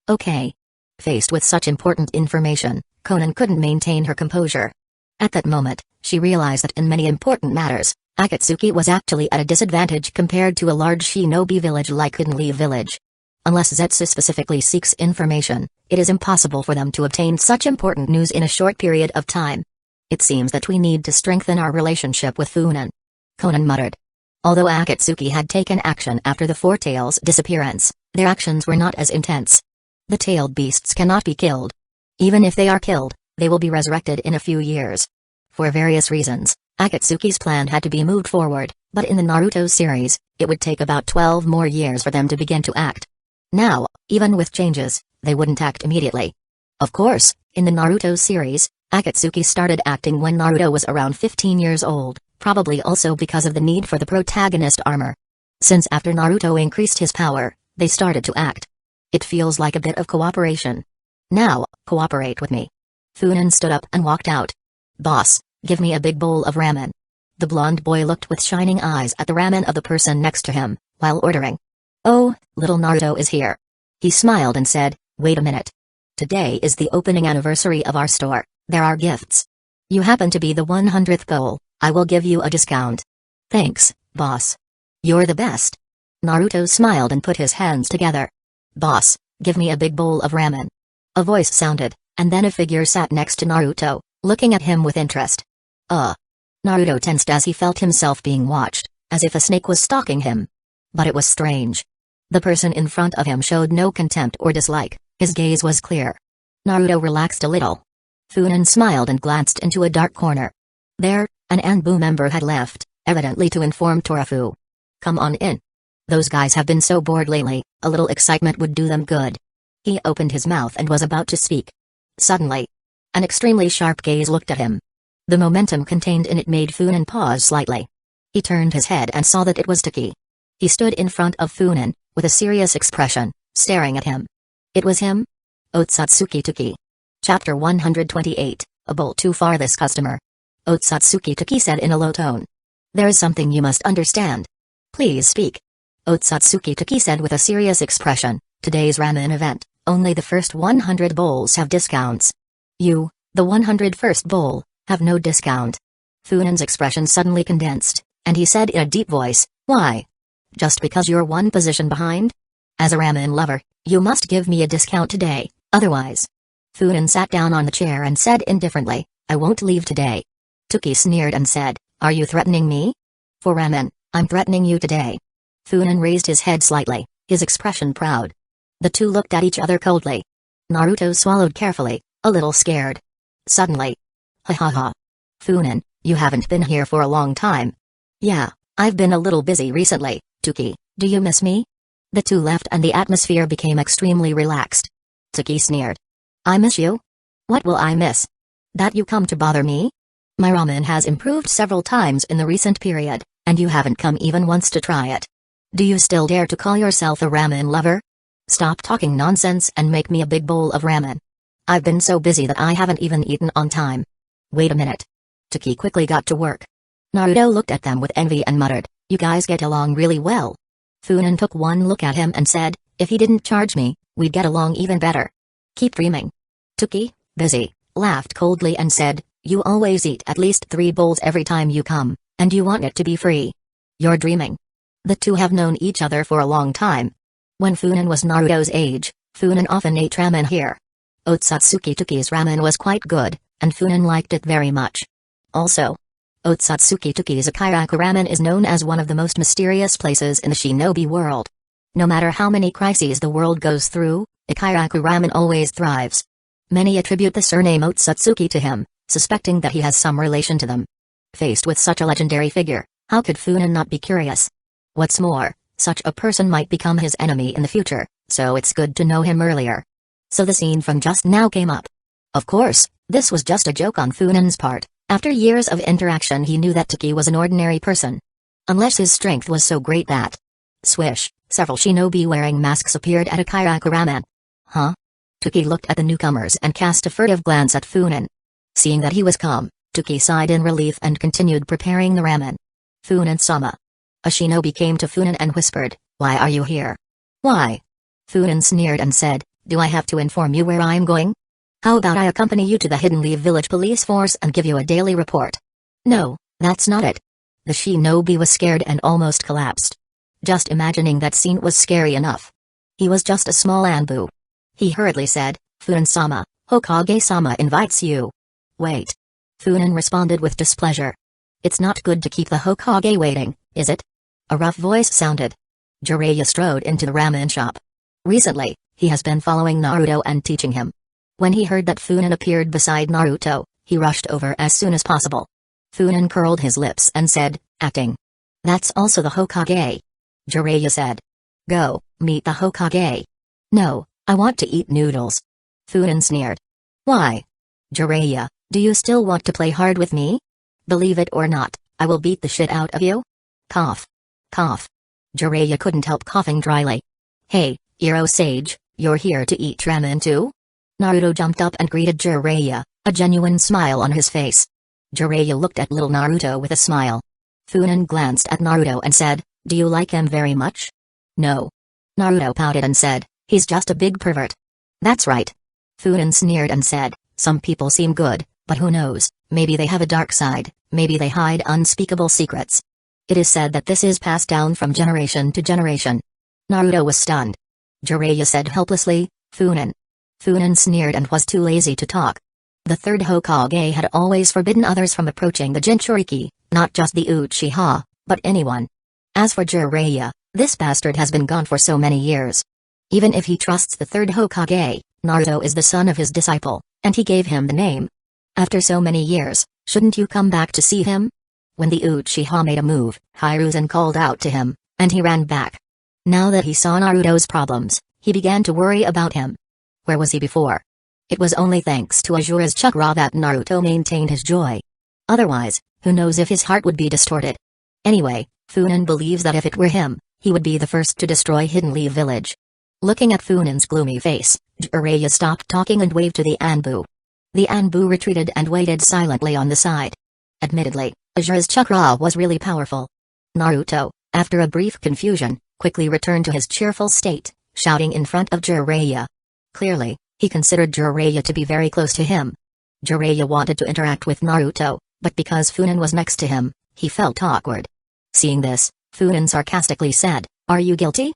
Okay. Faced with such important information, Conan couldn't maintain her composure. At that moment, she realized that in many important matters, Akatsuki was actually at a disadvantage compared to a large shinobi village like Hidden Village. Unless Zetsu specifically seeks information, it is impossible for them to obtain such important news in a short period of time. It seems that we need to strengthen our relationship with Funan. Conan muttered. Although Akatsuki had taken action after the Four Tails' disappearance, their actions were not as intense. The tailed beasts cannot be killed. Even if they are killed, they will be resurrected in a few years. For various reasons, Akatsuki's plan had to be moved forward, but in the Naruto series, it would take about 12 more years for them to begin to act. Now, even with changes, they wouldn't act immediately. Of course, in the Naruto series, Akatsuki started acting when Naruto was around 15 years old, probably also because of the need for the protagonist armor. Since after Naruto increased his power, they started to act. It feels like a bit of cooperation. Now, cooperate with me. Funan stood up and walked out. Boss, give me a big bowl of ramen. The blonde boy looked with shining eyes at the ramen of the person next to him, while ordering. Oh, little Naruto is here. He smiled and said, wait a minute. Today is the opening anniversary of our store, there are gifts. You happen to be the 100th bowl, I will give you a discount. Thanks, boss. You're the best. Naruto smiled and put his hands together. Boss, give me a big bowl of ramen. A voice sounded, and then a figure sat next to Naruto, looking at him with interest. Naruto tensed as he felt himself being watched, as if a snake was stalking him. But it was strange. The person in front of him showed no contempt or dislike, his gaze was clear. Naruto relaxed a little. Funan smiled and glanced into a dark corner. There, an Anbu member had left, evidently to inform Torafu. Come on in. Those guys have been so bored lately, a little excitement would do them good. He opened his mouth and was about to speak. Suddenly, an extremely sharp gaze looked at him. The momentum contained in it made Funan pause slightly. He turned his head and saw that it was Taki. He stood in front of Funan, with a serious expression, staring at him. It was him? Otsutsuki Taki. Chapter 128, A bolt too far this customer. Otsutsuki Taki said in a low tone. There is something you must understand. Please speak. Otsutsuki Taki said with a serious expression, today's ramen event, only the first 100 bowls have discounts. You, the 101st bowl, have no discount. Funan's expression suddenly condensed, and he said in a deep voice, why? Just because you're one position behind? As a ramen lover, you must give me a discount today, otherwise. Funan sat down on the chair and said indifferently, I won't leave today. Taki sneered and said, are you threatening me? For ramen, I'm threatening you today. Funan raised his head slightly, his expression proud. The two looked at each other coldly. Naruto swallowed carefully, a little scared. Suddenly. Ha ha ha. Funan, you haven't been here for a long time. Yeah, I've been a little busy recently, Taki, do you miss me? The two left and the atmosphere became extremely relaxed. Taki sneered. I miss you? What will I miss? That you come to bother me? My ramen has improved several times in the recent period, and you haven't come even once to try it. Do you still dare to call yourself a ramen lover? Stop talking nonsense and make me a big bowl of ramen. I've been so busy that I haven't even eaten on time. Wait a minute. Taki quickly got to work. Naruto looked at them with envy and muttered, you guys get along really well. Funan took one look at him and said, if he didn't charge me, we'd get along even better. Keep dreaming. Taki, busy, laughed coldly and said, you always eat at least 3 bowls every time you come, and you want it to be free. You're dreaming. The two have known each other for a long time. When Funan was Naruto's age, Funan often ate ramen here. Otsutsuki Taki's ramen was quite good, and Funan liked it very much. Also, Otsutsuki Taki's Akiraku ramen is known as one of the most mysterious places in the shinobi world. No matter how many crises the world goes through, Akiraku ramen always thrives. Many attribute the surname Otsutsuki to him, suspecting that he has some relation to them. Faced with such a legendary figure, how could Funan not be curious? What's more, such a person might become his enemy in the future, so it's good to know him earlier. So the scene from just now came up. Of course, this was just a joke on Funan's part. After years of interaction he knew that Taki was an ordinary person. Unless his strength was so great that... Swish, several shinobi wearing masks appeared at Akiraku ramen. Huh? Taki looked at the newcomers and cast a furtive glance at Funan. Seeing that he was calm, Taki sighed in relief and continued preparing the ramen. Funan-sama. A shinobi came to Funan and whispered, why are you here? Why? Funan sneered and said, do I have to inform you where I'm going? How about I accompany you to the Hidden Village police force and give you a daily report? No, that's not it. The shinobi was scared and almost collapsed. Just imagining that scene was scary enough. He was just a small Anbu. He hurriedly said, "Funan-sama, Hokage-sama invites you." "Wait." Funan responded with displeasure. "It's not good to keep the Hokage waiting, is it?" A rough voice sounded. Jiraiya strode into the ramen shop. Recently, he has been following Naruto and teaching him. When he heard that Funan appeared beside Naruto, he rushed over as soon as possible. Funan curled his lips and said, acting. "That's also the Hokage." Jiraiya said. "Go, meet the Hokage." "No, I want to eat noodles." Funan sneered. "Why?" "Jiraiya, do you still want to play hard with me? Believe it or not, I will beat the shit out of you." Cough. Cough. Jiraiya couldn't help coughing dryly. "Hey, Iro Sage, you're here to eat ramen too?" Naruto jumped up and greeted Jiraiya, a genuine smile on his face. Jiraiya looked at little Naruto with a smile. Funan glanced at Naruto and said, "Do you like him very much?" "No." Naruto pouted and said, "He's just a big pervert." "That's right." Funan sneered and said, "Some people seem good, but who knows, maybe they have a dark side, maybe they hide unspeakable secrets. It is said that this is passed down from generation to generation." Naruto was stunned. Jiraiya said helplessly, "Funan." Funan sneered and was too lazy to talk. The third Hokage had always forbidden others from approaching the Jinchuriki, not just the Uchiha, but anyone. As for Jiraiya, this bastard has been gone for so many years. Even if he trusts the third Hokage, Naruto is the son of his disciple, and he gave him the name. After so many years, shouldn't you come back to see him? When the Uchiha made a move, Hiruzen called out to him, and he ran back. Now that he saw Naruto's problems, he began to worry about him. Where was he before? It was only thanks to Azura's chakra that Naruto maintained his joy. Otherwise, who knows if his heart would be distorted. Anyway, Funan believes that if it were him, he would be the first to destroy Hidden Leaf Village. Looking at Funan's gloomy face, Jiraiya stopped talking and waved to the Anbu. The Anbu retreated and waited silently on the side. Admittedly, Azura's chakra was really powerful. Naruto, after a brief confusion, quickly returned to his cheerful state, shouting in front of Jiraiya. Clearly, he considered Jiraiya to be very close to him. Jiraiya wanted to interact with Naruto, but because Funan was next to him, he felt awkward. Seeing this, Funan sarcastically said, "Are you guilty?"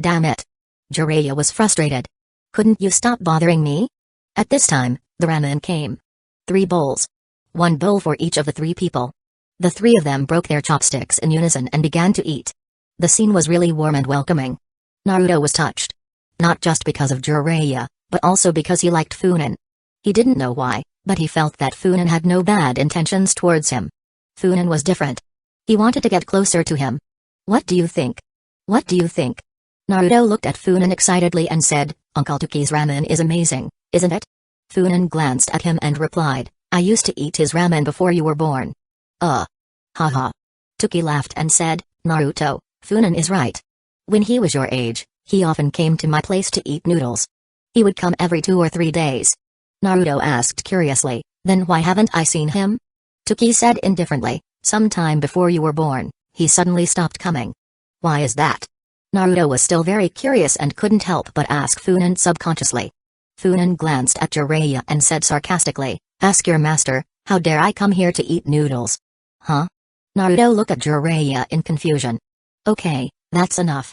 "Damn it." Jiraiya was frustrated. "Couldn't you stop bothering me?" At this time, the ramen came. 3 bowls. 1 bowl for each of the 3 people. The 3 of them broke their chopsticks in unison and began to eat. The scene was really warm and welcoming. Naruto was touched. Not just because of Jiraiya, but also because he liked Funan. He didn't know why, but he felt that Funan had no bad intentions towards him. Funan was different. He wanted to get closer to him. "What do you think? What do you think?" Naruto looked at Funan excitedly and said, "Uncle Toki's ramen is amazing, isn't it?" Funan glanced at him and replied, "I used to eat his ramen before you were born." Haha. Toki laughed and said, "Naruto, Funan is right. When he was your age, he often came to my place to eat noodles. He would come every 2 or 3 days." Naruto asked curiously, "Then why haven't I seen him?" Toki said indifferently, "Some time before you were born, he suddenly stopped coming." "Why is that?" Naruto was still very curious and couldn't help but ask Funan subconsciously. Funan glanced at Jiraiya and said sarcastically, "Ask your master, how dare I come here to eat noodles?" "Huh?" Naruto looked at Jiraiya in confusion. "Okay, that's enough."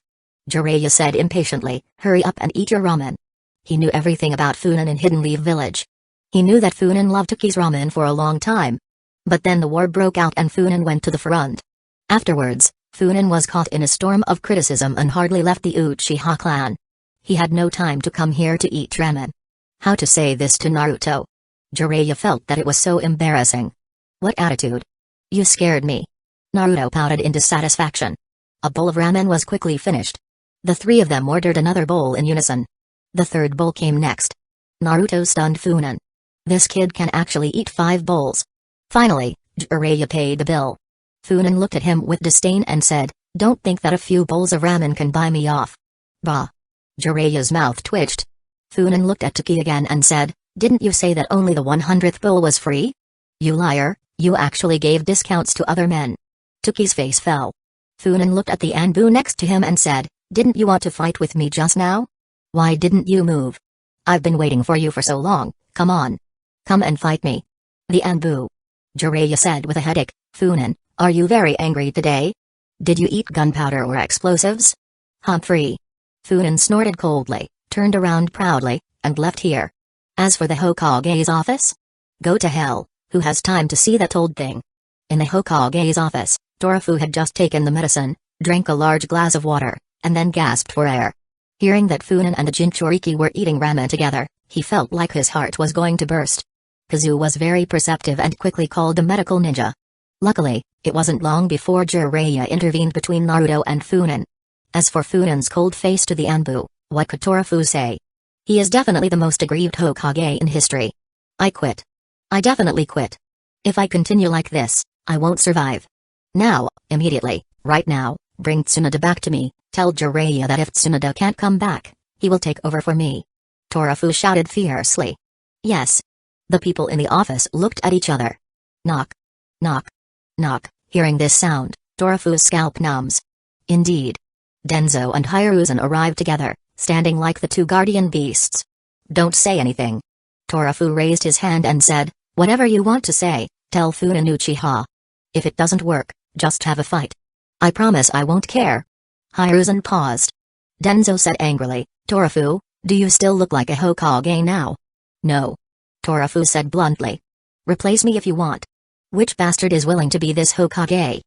Jiraiya said impatiently, "Hurry up and eat your ramen." He knew everything about Funan in Hidden Leaf Village. He knew that Funan loved Toki's ramen for a long time. But then the war broke out and Funan went to the front. Afterwards, Funan was caught in a storm of criticism and hardly left the Uchiha clan. He had no time to come here to eat ramen. How to say this to Naruto? Jiraiya felt that it was so embarrassing. "What attitude? You scared me." Naruto pouted in dissatisfaction. A bowl of ramen was quickly finished. The 3 of them ordered another bowl in unison. The 3rd bowl came next. Naruto stunned Funan. This kid can actually eat 5 bowls. Finally, Jiraiya paid the bill. Funan looked at him with disdain and said, "Don't think that a few bowls of ramen can buy me off." Bah. Jiraiya's mouth twitched. Funan looked at Toki again and said, "Didn't you say that only the 100th bowl was free? You liar, you actually gave discounts to other men." Toki's face fell. Funan looked at the Anbu next to him and said, "Didn't you want to fight with me just now? Why didn't you move? I've been waiting for you for so long, come on. Come and fight me." The Anbu. Jiraiya said with a headache, "Funan, Are you very angry today? Did you eat gunpowder or explosives? Humphrey. Funan snorted coldly, turned around proudly, and left here. As for the Hokage's office? Go to hell, who has time to see that old thing? In the Hokage's office, Torafu had just taken the medicine, drank a large glass of water, and then gasped for air. Hearing that Funan and the Jinchuriki were eating ramen together, he felt like his heart was going to burst. Kazu was very perceptive and quickly called a medical ninja. Luckily, it wasn't long before Jiraiya intervened between Naruto and Funan. As for Funan's cold face to the Anbu, what could Torafu say? He is definitely the most aggrieved Hokage in history. I quit. I definitely quit. If I continue like this, I won't survive. Now, immediately, right now, bring Tsunade back to me. Tell Jiraiya that if Tsunade can't come back, he will take over for me. Torafu shouted fiercely. Yes. The people in the office looked at each other. Knock. Knock. Knock. Hearing this sound, Torafu's scalp numbs. Indeed. Denzo and Hiruzen arrived together, standing like the two guardian beasts. Don't say anything. Torafu raised his hand and said, whatever you want to say, tell Funan Uchiha. If it doesn't work, just have a fight. I promise I won't care. Hiruzen paused. Denzo said angrily, Torafu, do you still look like a Hokage now? No. Torafu said bluntly. Replace me if you want. Which bastard is willing to be this Hokage?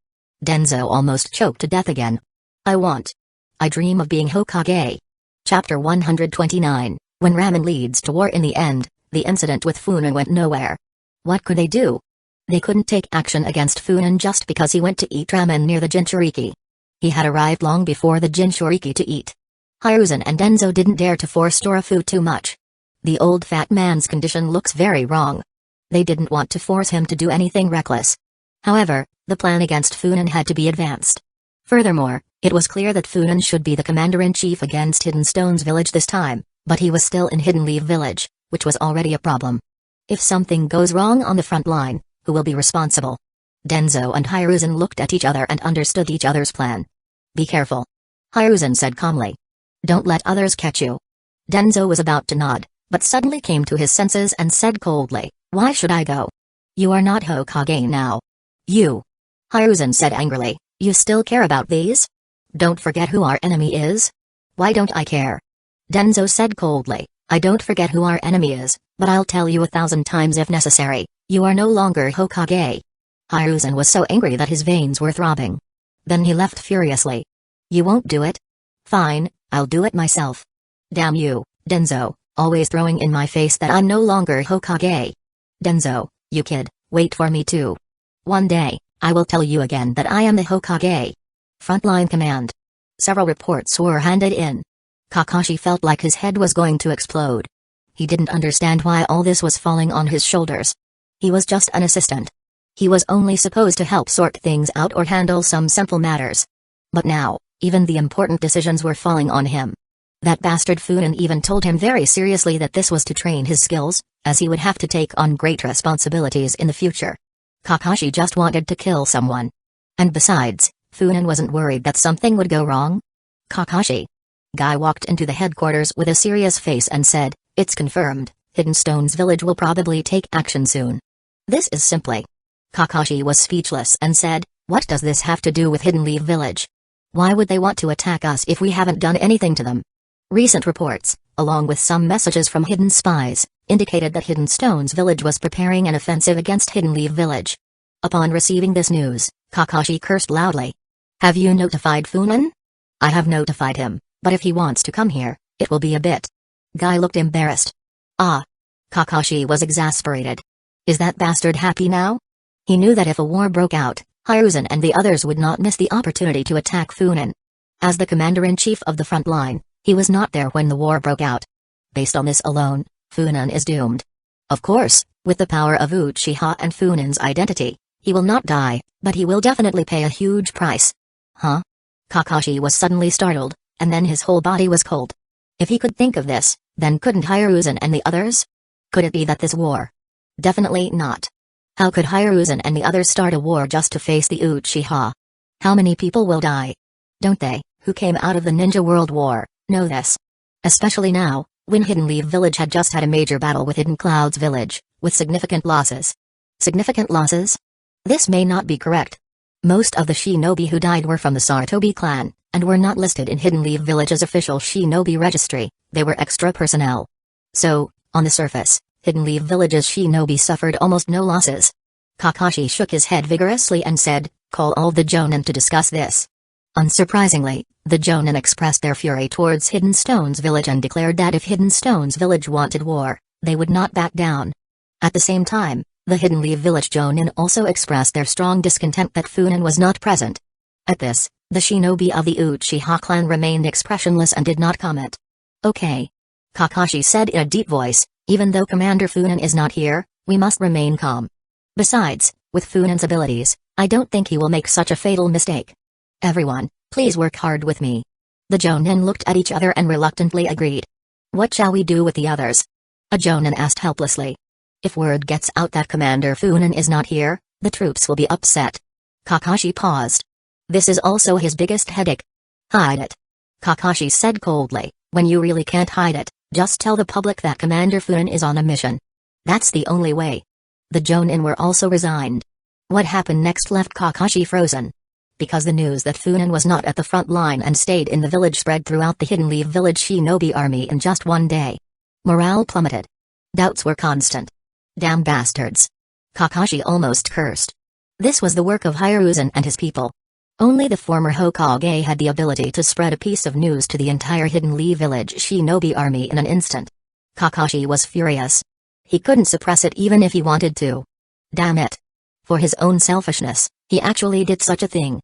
Denzo almost choked to death again. I want. I dream of being Hokage. Chapter 129, When Ramen Leads to War. In the end, the incident with Funan went nowhere. What could they do? They couldn't take action against Funan just because he went to eat ramen near the Jinchuriki. He had arrived long before the Jinchuriki to eat. Hiruzen and Denzo didn't dare to force Torafu too much. The old fat man's condition looks very wrong. They didn't want to force him to do anything reckless. However, the plan against Funan had to be advanced. Furthermore, it was clear that Funan should be the commander-in-chief against Hidden Stone's village this time, but he was still in Hidden Leaf village, which was already a problem. If something goes wrong on the front line, who will be responsible? Denzo and Hiruzen looked at each other and understood each other's plan. Be careful. Hiruzen said calmly. Don't let others catch you. Denzo was about to nod, but suddenly came to his senses and said coldly, why should I go? You are not Hokage now. You. Hiruzen said angrily, you still care about these? Don't forget who our enemy is? Why don't I care? Denzo said coldly, I don't forget who our enemy is, but I'll tell you 1,000 times if necessary, you are no longer Hokage. Hiruzen was so angry that his veins were throbbing. Then he left furiously. You won't do it? Fine, I'll do it myself. Damn you, Denzo, always throwing in my face that I'm no longer Hokage. Denzo, you kid, wait for me too. One day, I will tell you again that I am the Hokage. Frontline command. Several reports were handed in. Kakashi felt like his head was going to explode. He didn't understand why all this was falling on his shoulders. He was just an assistant. He was only supposed to help sort things out or handle some simple matters. But now, even the important decisions were falling on him. That bastard Funan even told him very seriously that this was to train his skills, as he would have to take on great responsibilities in the future. Kakashi just wanted to kill someone. And besides, Funan wasn't worried that something would go wrong. Kakashi. Guy walked into the headquarters with a serious face and said, it's confirmed, Hidden Stone's village will probably take action soon. This is simply. Kakashi was speechless and said, what does this have to do with Hidden Leaf village? Why would they want to attack us if we haven't done anything to them? Recent reports, along with some messages from hidden spies, indicated that Hidden Stone's village was preparing an offensive against Hidden Leaf village. Upon receiving this news, Kakashi cursed loudly. Have you notified Funan? I have notified him, but if he wants to come here, it will be a bit. Guy looked embarrassed. Ah. Kakashi was exasperated. Is that bastard happy now? He knew that if a war broke out, Hiruzen and the others would not miss the opportunity to attack Funan. As the commander-in-chief of the front line, he was not there when the war broke out. Based on this alone, Funan is doomed. Of course, with the power of Uchiha and Funan's identity, he will not die, but he will definitely pay a huge price. Huh? Kakashi was suddenly startled, and then his whole body was cold. If he could think of this, then couldn't Hiruzen and the others? Could it be that this war? Definitely not. How could Hiruzen and the others start a war just to face the Uchiha? How many people will die? Don't they, who came out of the Ninja World War, know this? Especially now, when Hidden Leaf Village had just had a major battle with Hidden Cloud's village, with significant losses. Significant losses? This may not be correct. Most of the shinobi who died were from the Saratobi clan, and were not listed in Hidden Leaf Village's official shinobi registry. They were extra personnel. So, on the surface, Hidden Leaf Village's shinobi suffered almost no losses. Kakashi shook his head vigorously and said, "Call all the Jonin to discuss this." Unsurprisingly, the Jonin expressed their fury towards Hidden Stones Village and declared that if Hidden Stones Village wanted war, they would not back down. At the same time, the Hidden Leaf Village Jonin also expressed their strong discontent that Funen was not present. At this, the shinobi of the Uchiha clan remained expressionless and did not comment. "Okay," Kakashi said in a deep voice, "even though Commander Funen is not here, we must remain calm. Besides, with Funen's abilities, I don't think he will make such a fatal mistake. Everyone, please work hard with me." The Jonin looked at each other and reluctantly agreed. "What shall we do with the others?" a Jonin asked helplessly. "If word gets out that Commander Funen is not here, the troops will be upset." Kakashi paused. "This is also his biggest headache." "Hide it," Kakashi said coldly. "When you really can't hide it, just tell the public that Commander Funen is on a mission. That's the only way." The Jonin were also resigned. What happened next left Kakashi frozen. Because the news that Funen was not at the front line and stayed in the village spread throughout the Hidden Leaf Village shinobi army in just one day. Morale plummeted. Doubts were constant. "Damn bastards." Kakashi almost cursed. This was the work of Hiruzen and his people. Only the former Hokage had the ability to spread a piece of news to the entire Hidden Leaf Village shinobi army in an instant. Kakashi was furious. He couldn't suppress it even if he wanted to. Damn it. For his own selfishness, he actually did such a thing.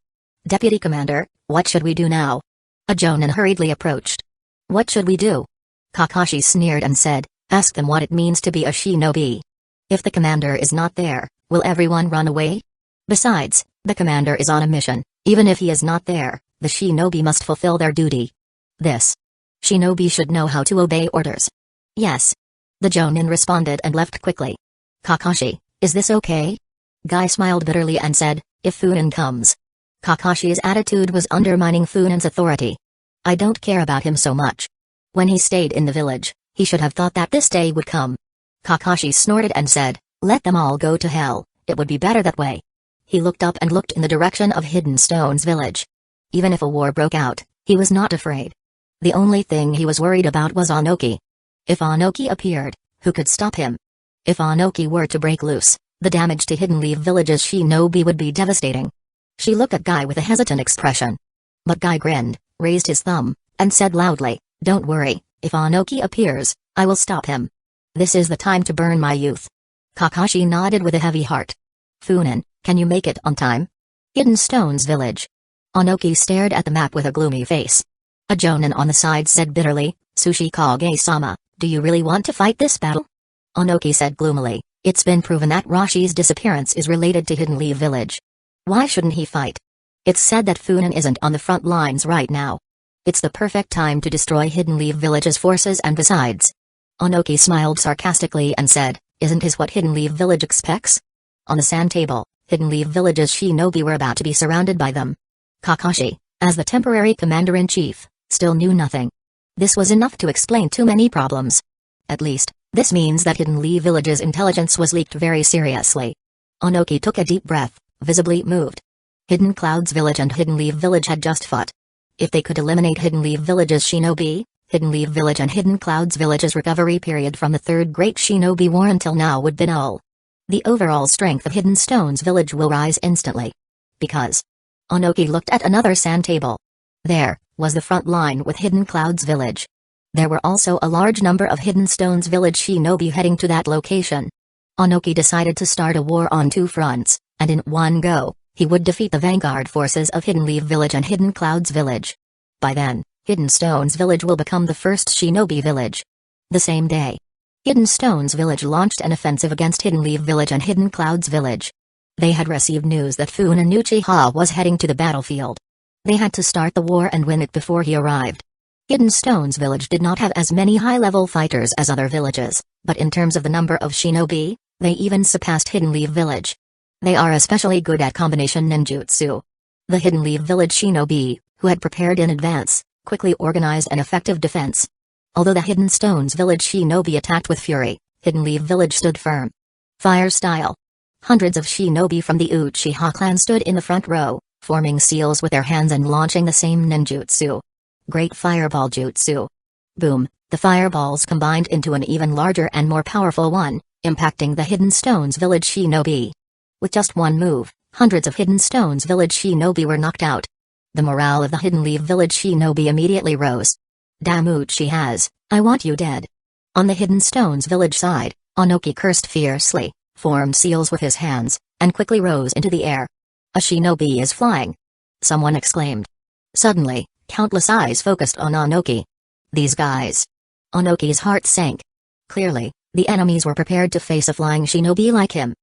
"Deputy Commander, what should we do now?" a Jonin hurriedly approached. "What should we do?" Kakashi sneered and said, "Ask them what it means to be a shinobi. If the commander is not there, will everyone run away? Besides, the commander is on a mission. Even if he is not there, the shinobi must fulfill their duty. This shinobi should know how to obey orders." "Yes." The Jonin responded and left quickly. "Kakashi, is this okay?" Guy smiled bitterly and said, "If Funen comes." Kakashi's attitude was undermining Funen's authority. "I don't care about him so much. When he stayed in the village, he should have thought that this day would come." Kakashi snorted and said, "Let them all go to hell, it would be better that way." He looked up and looked in the direction of Hidden Stones Village. Even if a war broke out, he was not afraid. The only thing he was worried about was Anoki. If Anoki appeared, who could stop him? If Anoki were to break loose, the damage to Hidden Leaf Village's shinobi would be devastating. She looked at Guy with a hesitant expression. But Guy grinned, raised his thumb, and said loudly, "Don't worry, if Anoki appears, I will stop him. This is the time to burn my youth." Kakashi nodded with a heavy heart. "Funen, can you make it on time?" "Hidden Stones Village." Anoki stared at the map with a gloomy face. A Jonin on the side said bitterly, "Sushi Kage-sama, do you really want to fight this battle?" Anoki said gloomily, "It's been proven that Rashi's disappearance is related to Hidden Leaf Village. Why shouldn't he fight? It's said that Funen isn't on the front lines right now. It's the perfect time to destroy Hidden Leaf Village's forces and besides." Anoki smiled sarcastically and said, "Isn't this what Hidden Leaf Village expects?" On the sand table, Hidden Leaf Village's shinobi were about to be surrounded by them. Kakashi, as the temporary commander-in-chief, still knew nothing. This was enough to explain too many problems. At least, this means that Hidden Leaf Village's intelligence was leaked very seriously. Anoki took a deep breath, visibly moved. Hidden Clouds Village and Hidden Leaf Village had just fought. If they could eliminate Hidden Leaf Village's shinobi, Hidden Leaf Village and Hidden Clouds Village's recovery period from the Third Great Shinobi War until now would be null. The overall strength of Hidden Stones Village will rise instantly. Because Anoki looked at another sand table. There was the front line with Hidden Clouds Village. There were also a large number of Hidden Stones Village shinobi heading to that location. Anoki decided to start a war on two fronts, and in one go, he would defeat the vanguard forces of Hidden Leaf Village and Hidden Clouds Village. By then, Hidden Stones Village will become the first shinobi village. The same day, Hidden Stones Village launched an offensive against Hidden Leaf Village and Hidden Clouds Village. They had received news that Funen Uchiha was heading to the battlefield. They had to start the war and win it before he arrived. Hidden Stones Village did not have as many high-level fighters as other villages, but in terms of the number of shinobi, they even surpassed Hidden Leaf Village. They are especially good at combination ninjutsu. The Hidden Leaf Village shinobi, who had prepared in advance, quickly organized an effective defense. Although the Hidden Stones Village shinobi attacked with fury, Hidden Leaf Village stood firm. Fire style. Hundreds of shinobi from the Uchiha clan stood in the front row, forming seals with their hands and launching the same ninjutsu. Great Fireball Jutsu. Boom, the fireballs combined into an even larger and more powerful one, impacting the Hidden Stones Village shinobi. With just one move, hundreds of Hidden Stones Village shinobi were knocked out. The morale of the Hidden Leaf Village shinobi immediately rose. Damn Uchihas, I want you dead. On the Hidden Stones Village side, Onoki cursed fiercely, formed seals with his hands, and quickly rose into the air. A shinobi is flying! Someone exclaimed. Suddenly, countless eyes focused on Onoki. These guys. Onoki's heart sank. Clearly, the enemies were prepared to face a flying shinobi like him.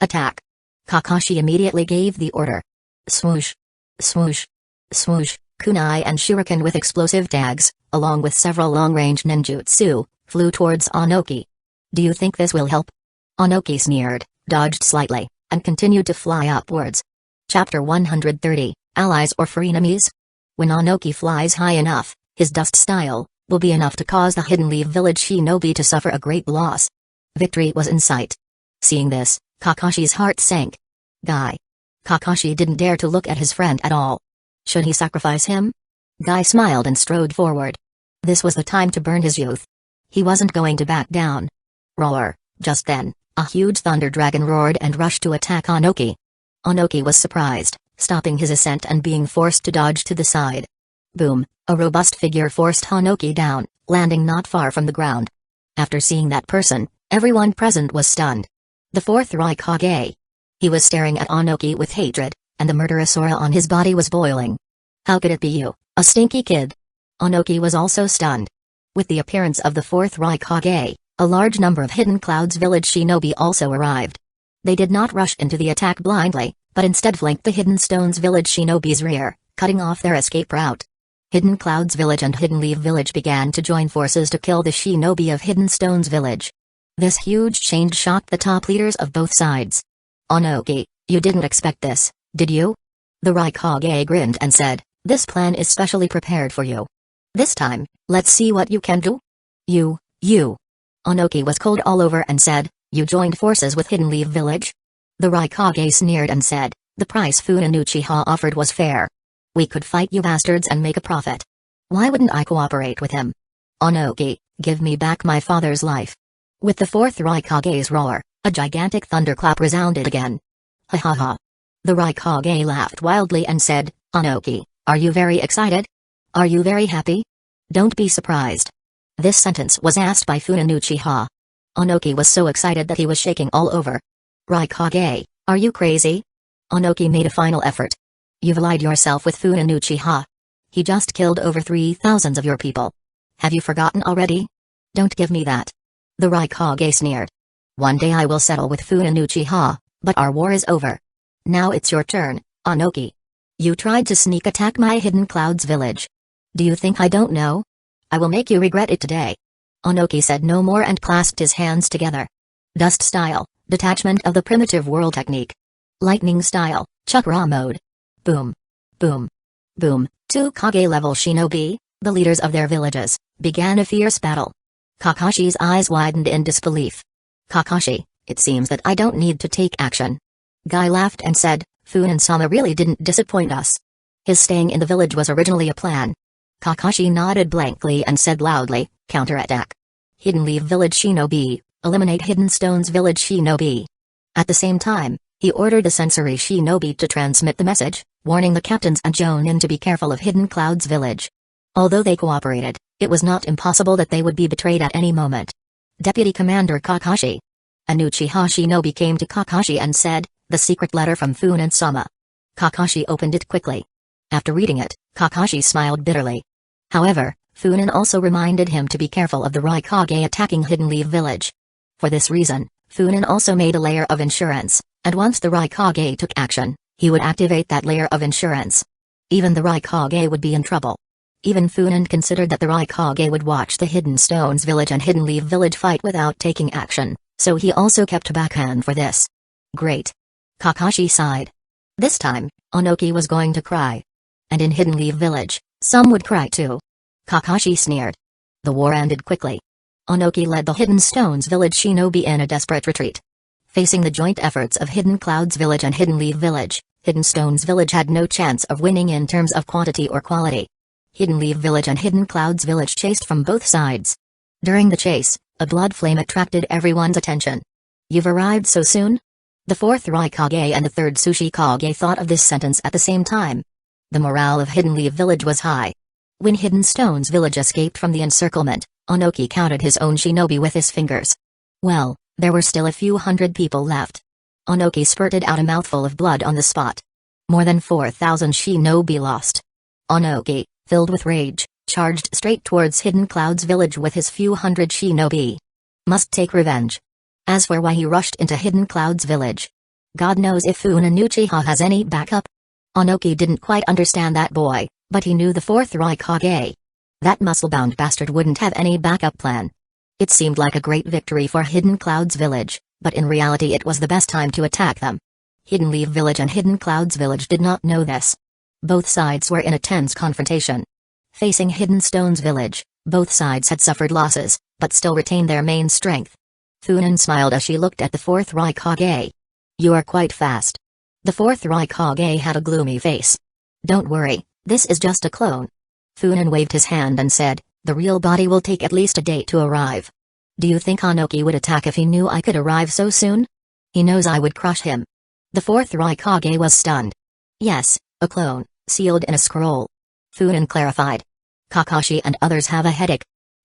Attack! Kakashi immediately gave the order. Swoosh! Swoosh! Swoosh! Kunai and shuriken with explosive tags, along with several long-range ninjutsu, flew towards Onoki. Do you think this will help? Onoki sneered, dodged slightly, and continued to fly upwards. Chapter 130, Allies or Frenemies? When Onoki flies high enough, his dust style will be enough to cause the Hidden Leaf Village shinobi to suffer a great loss. Victory was in sight. Seeing this, Kakashi's heart sank. Guy. Kakashi didn't dare to look at his friend at all. Should he sacrifice him? Guy smiled and strode forward. This was the time to burn his youth. He wasn't going to back down. Roar! Just then, a huge thunder dragon roared and rushed to attack Onoki. Onoki was surprised, stopping his ascent and being forced to dodge to the side. Boom, a robust figure forced Onoki down, landing not far from the ground. After seeing that person, everyone present was stunned. The fourth Raikage. He was staring at Onoki with hatred, and the murderous aura on his body was boiling. How could it be you, a stinky kid? Onoki was also stunned. With the appearance of the fourth Raikage, a large number of Hidden Clouds Village shinobi also arrived. They did not rush into the attack blindly, but instead flanked the Hidden Stones Village shinobi's rear, cutting off their escape route. Hidden Clouds Village and Hidden Leaf Village began to join forces to kill the shinobi of Hidden Stones Village. This huge change shocked the top leaders of both sides. Onoki, you didn't expect this, did you? The Raikage grinned and said, this plan is specially prepared for you. This time, let's see what you can do. You. Onoki was cold all over and said, you joined forces with Hidden Leaf Village? The Raikage sneered and said, the price Funin Uchiha offered was fair. We could fight you bastards and make a profit. Why wouldn't I cooperate with him? Onoki, give me back my father's life. With the fourth Raikage's roar, a gigantic thunderclap resounded again. Ha ha ha. The Raikage laughed wildly and said, Onoki, are you very excited? Are you very happy? Don't be surprised. This sentence was asked by Funin Uchiha. Onoki was so excited that he was shaking all over. Raikage, are you crazy? Onoki made a final effort. You've allied yourself with Funin Uchiha. He just killed over 3,000 of your people. Have you forgotten already? Don't give me that. The Raikage sneered. One day I will settle with Funin Uchiha, but our war is over. Now it's your turn, Onoki. You tried to sneak attack my Hidden Clouds Village. Do you think I don't know? I will make you regret it today. Onoki said no more and clasped his hands together. Dust style, detachment of the primitive whirl technique. Lightning style, chakra mode. Boom. Boom. Boom. Two Kage-level shinobi, the leaders of their villages, began a fierce battle. Kakashi's eyes widened in disbelief. Kakashi, it seems that I don't need to take action. Guy laughed and said, Funin-sama really didn't disappoint us. His staying in the village was originally a plan. Kakashi nodded blankly and said loudly, counterattack. Hidden Leaf Village shinobi, eliminate Hidden Stones Village shinobi. At the same time, he ordered the sensory shinobi to transmit the message, warning the captains and Jonin to be careful of Hidden Clouds Village. Although they cooperated, it was not impossible that they would be betrayed at any moment. Deputy Commander Kakashi. An Uchiha shinobi came to Kakashi and said, the secret letter from Funin-sama. Kakashi opened it quickly. After reading it, Kakashi smiled bitterly. However, Funin also reminded him to be careful of the Raikage attacking Hidden Leaf Village. For this reason, Funin also made a layer of insurance, and once the Raikage took action, he would activate that layer of insurance. Even the Raikage would be in trouble. Even Funin considered that the Raikage would watch the Hidden Stones Village and Hidden Leaf Village fight without taking action, so he also kept a backhand for this. Great. Kakashi sighed. This time, Onoki was going to cry. And in Hidden Leaf Village, some would cry too. Kakashi sneered. The war ended quickly. Onoki led the Hidden Stones Village shinobi in a desperate retreat. Facing the joint efforts of Hidden Cloud's village and Hidden Leaf village, Hidden Stone's village had no chance of winning in terms of quantity or quality. Hidden Leaf village and Hidden Cloud's village chased from both sides. During the chase, a blood flame attracted everyone's attention. "You've arrived so soon?" The fourth Raikage and the third Tsuchikage thought of this sentence at the same time. The morale of Hidden Leaf village was high. When Hidden Stone's village escaped from the encirclement, Onoki counted his own shinobi with his fingers. Well, there were still a few hundred people left. Onoki spurted out a mouthful of blood on the spot. More than 4,000 shinobi lost. Onoki, filled with rage, charged straight towards Hidden Cloud's village with his few hundred shinobi. Must take revenge. As for why he rushed into Hidden Cloud's village, God knows if Funen Uchiha has any backup. Onoki didn't quite understand that boy, but he knew the fourth Raikage. That muscle-bound bastard wouldn't have any backup plan. It seemed like a great victory for Hidden Cloud's village, but in reality it was the best time to attack them. Hidden Leaf village and Hidden Cloud's village did not know this. Both sides were in a tense confrontation. Facing Hidden Stone's village, both sides had suffered losses, but still retained their main strength. Funen smiled as she looked at the fourth Raikage. "You are quite fast." The fourth Raikage had a gloomy face. "Don't worry, this is just a clone." Funen waved his hand and said, "The real body will take at least a day to arrive." "Do you think Onoki would attack if he knew I could arrive so soon?" "He knows I would crush him." The fourth Raikage was stunned. "Yes, a clone, sealed in a scroll." Funen clarified. "Kakashi and others have a headache."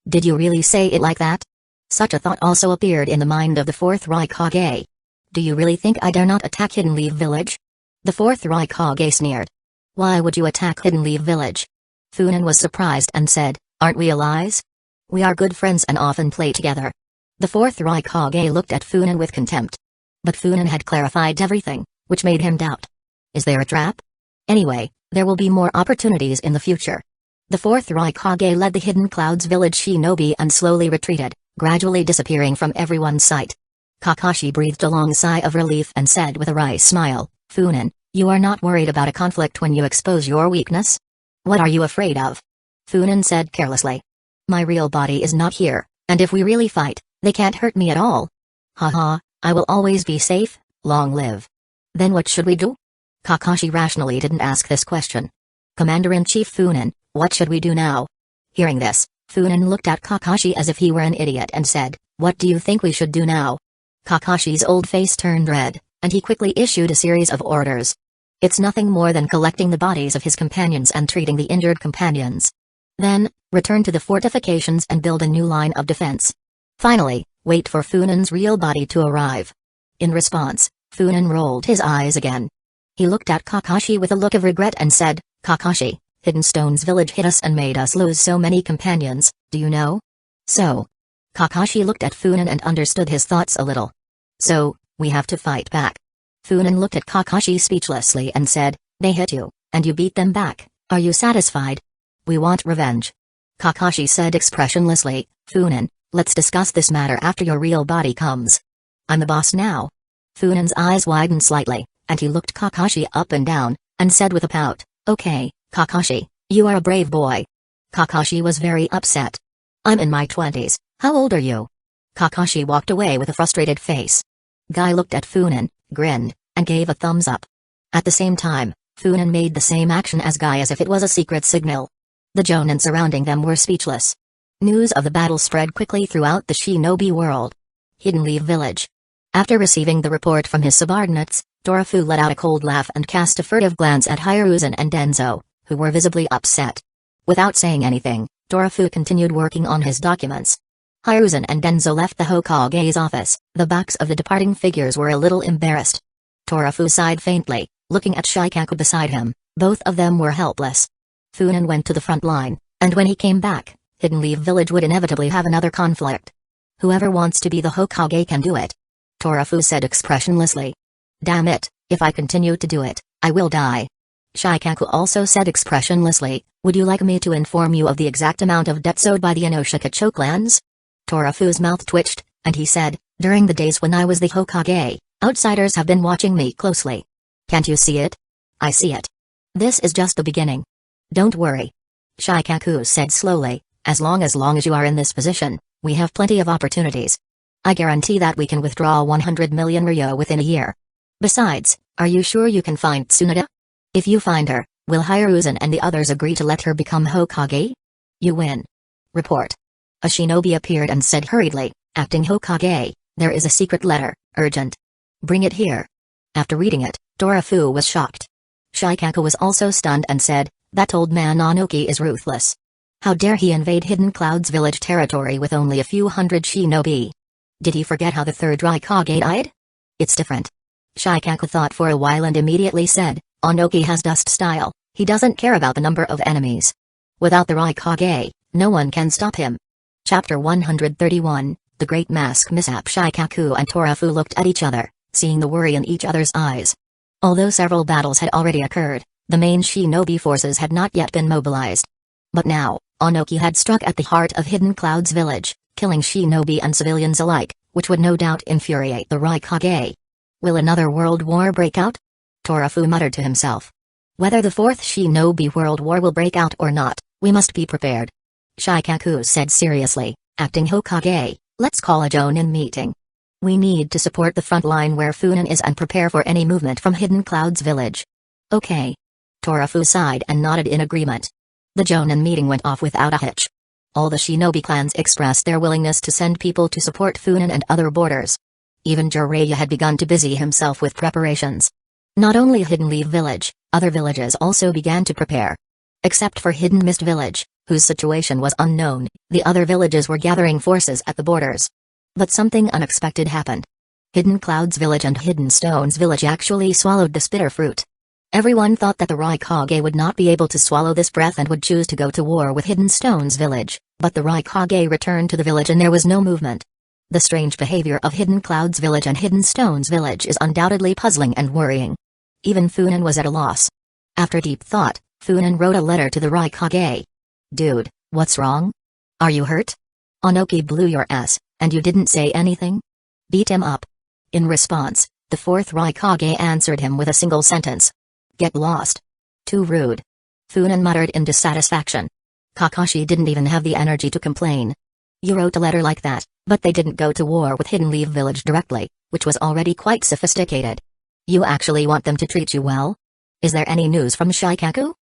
"Did you really say it like that?" Such a thought also appeared in the mind of the fourth Raikage. "Do you really think I dare not attack Hidden Leaf village?" The fourth Raikage sneered. "Why would you attack Hidden Leaf village?" Funen was surprised and said, "Aren't we allies? We are good friends and often play together." The fourth Raikage looked at Funen with contempt. But Funen had clarified everything, which made him doubt. Is there a trap? Anyway, there will be more opportunities in the future. The fourth Raikage led the Hidden Cloud's village shinobi and slowly retreated, gradually disappearing from everyone's sight. Kakashi breathed a long sigh of relief and said with a wry smile, "Funen, you are not worried about a conflict when you expose your weakness? What are you afraid of?" Funen said carelessly. "My real body is not here, and if we really fight, they can't hurt me at all. Haha, I will always be safe, long live." "Then what should we do?" Kakashi rationally didn't ask this question. "Commander-in-Chief Funen, what should we do now?" Hearing this, Funen looked at Kakashi as if he were an idiot and said, "What do you think we should do now?" Kakashi's old face turned red, and he quickly issued a series of orders. "It's nothing more than collecting the bodies of his companions and treating the injured companions. Then, return to the fortifications and build a new line of defense. Finally, wait for Funen's real body to arrive." In response, Funen rolled his eyes again. He looked at Kakashi with a look of regret and said, "Kakashi, Hidden Stone's village hit us and made us lose so many companions, do you know?" "So?" Kakashi looked at Funen and understood his thoughts a little. "So, we have to fight back." Funen looked at Kakashi speechlessly and said, "They hit you, and you beat them back, are you satisfied?" "We want revenge." Kakashi said expressionlessly, "Funen, let's discuss this matter after your real body comes. I'm the boss now." Funen's eyes widened slightly, and he looked Kakashi up and down, and said with a pout, "Okay, Kakashi, you are a brave boy." Kakashi was very upset. "I'm in my 20s, how old are you?" Kakashi walked away with a frustrated face. Guy looked at Funen, grinned, and gave a thumbs up. At the same time, Funen made the same action as Guy as if it was a secret signal. The Jonin surrounding them were speechless. News of the battle spread quickly throughout the shinobi world. Hidden Leaf village. After receiving the report from his subordinates, Dorofu let out a cold laugh and cast a furtive glance at Hiruzen and Denzo, who were visibly upset. Without saying anything, Dorofu continued working on his documents. Hiruzen and Denzo left the Hokage's office. The backs of the departing figures were a little embarrassed. Dorofu sighed faintly, looking at Shikaku beside him. Both of them were helpless. Funen went to the front line, and when he came back, Hidden Leaf village would inevitably have another conflict. "Whoever wants to be the Hokage can do it," Dorofu said expressionlessly. "Damn it, if I continue to do it, I will die." Shikaku also said expressionlessly, "Would you like me to inform you of the exact amount of debts owed by the Inoshika clans?" Dorofu's mouth twitched, and he said, "During the days when I was the Hokage, outsiders have been watching me closely. Can't you see it?" "I see it. This is just the beginning. Don't worry." Shikaku said slowly, as long as you are in this position, we have plenty of opportunities." I guarantee that we can withdraw 100 million ryo within a year. Besides, are you sure you can find Tsunade? If you find her, will Hiruzen and the others agree to let her become Hokage? You win. Report. A shinobi appeared and said hurriedly, acting Hokage, there is a secret letter, urgent. Bring it here. After reading it, Torafu was shocked. Shikaku was also stunned and said, that old man Onoki is ruthless. How dare he invade Hidden Cloud's village territory with only a few hundred shinobi? Did he forget how the third Raikage died? It's different. Shikaku thought for a while and immediately said, Onoki has dust style, he doesn't care about the number of enemies. Without the Raikage, no one can stop him. Chapter 131, The Great Mask Mishap. Shikaku and Torafu looked at each other, seeing the worry in each other's eyes. Although several battles had already occurred, the main shinobi forces had not yet been mobilized. But now, Onoki had struck at the heart of Hidden Cloud's village, killing shinobi and civilians alike, which would no doubt infuriate the Raikage. Will another world war break out? Torafu muttered to himself. Whether the fourth shinobi world war will break out or not, we must be prepared. Shikaku said seriously, acting Hokage, let's call a Jonin meeting. We need to support the front line where Funin is and prepare for any movement from Hidden Cloud's village. Okay. Torafu sighed and nodded in agreement. The Jonin meeting went off without a hitch. All the shinobi clans expressed their willingness to send people to support Funin and other borders. Even Jiraiya had begun to busy himself with preparations. Not only Hidden Leaf Village, other villages also began to prepare. Except for Hidden Mist Village, whose situation was unknown, the other villages were gathering forces at the borders. But something unexpected happened. Hidden Cloud's village and Hidden Stone's village actually swallowed the spitter fruit. Everyone thought that the Raikage would not be able to swallow this breath and would choose to go to war with Hidden Stone's village, but the Raikage returned to the village and there was no movement. The strange behavior of Hidden Cloud's village and Hidden Stone's village is undoubtedly puzzling and worrying. Even Funin was at a loss. After deep thought, Funin wrote a letter to the Raikage. Dude, what's wrong? Are you hurt? Onoki blew your ass, and you didn't say anything? Beat him up. In response, the fourth Raikage answered him with a single sentence. Get lost. Too rude. Funin muttered in dissatisfaction. Kakashi didn't even have the energy to complain. You wrote a letter like that, but they didn't go to war with Hidden Leaf Village directly, which was already quite sophisticated. You actually want them to treat you well? Is there any news from Shikaku?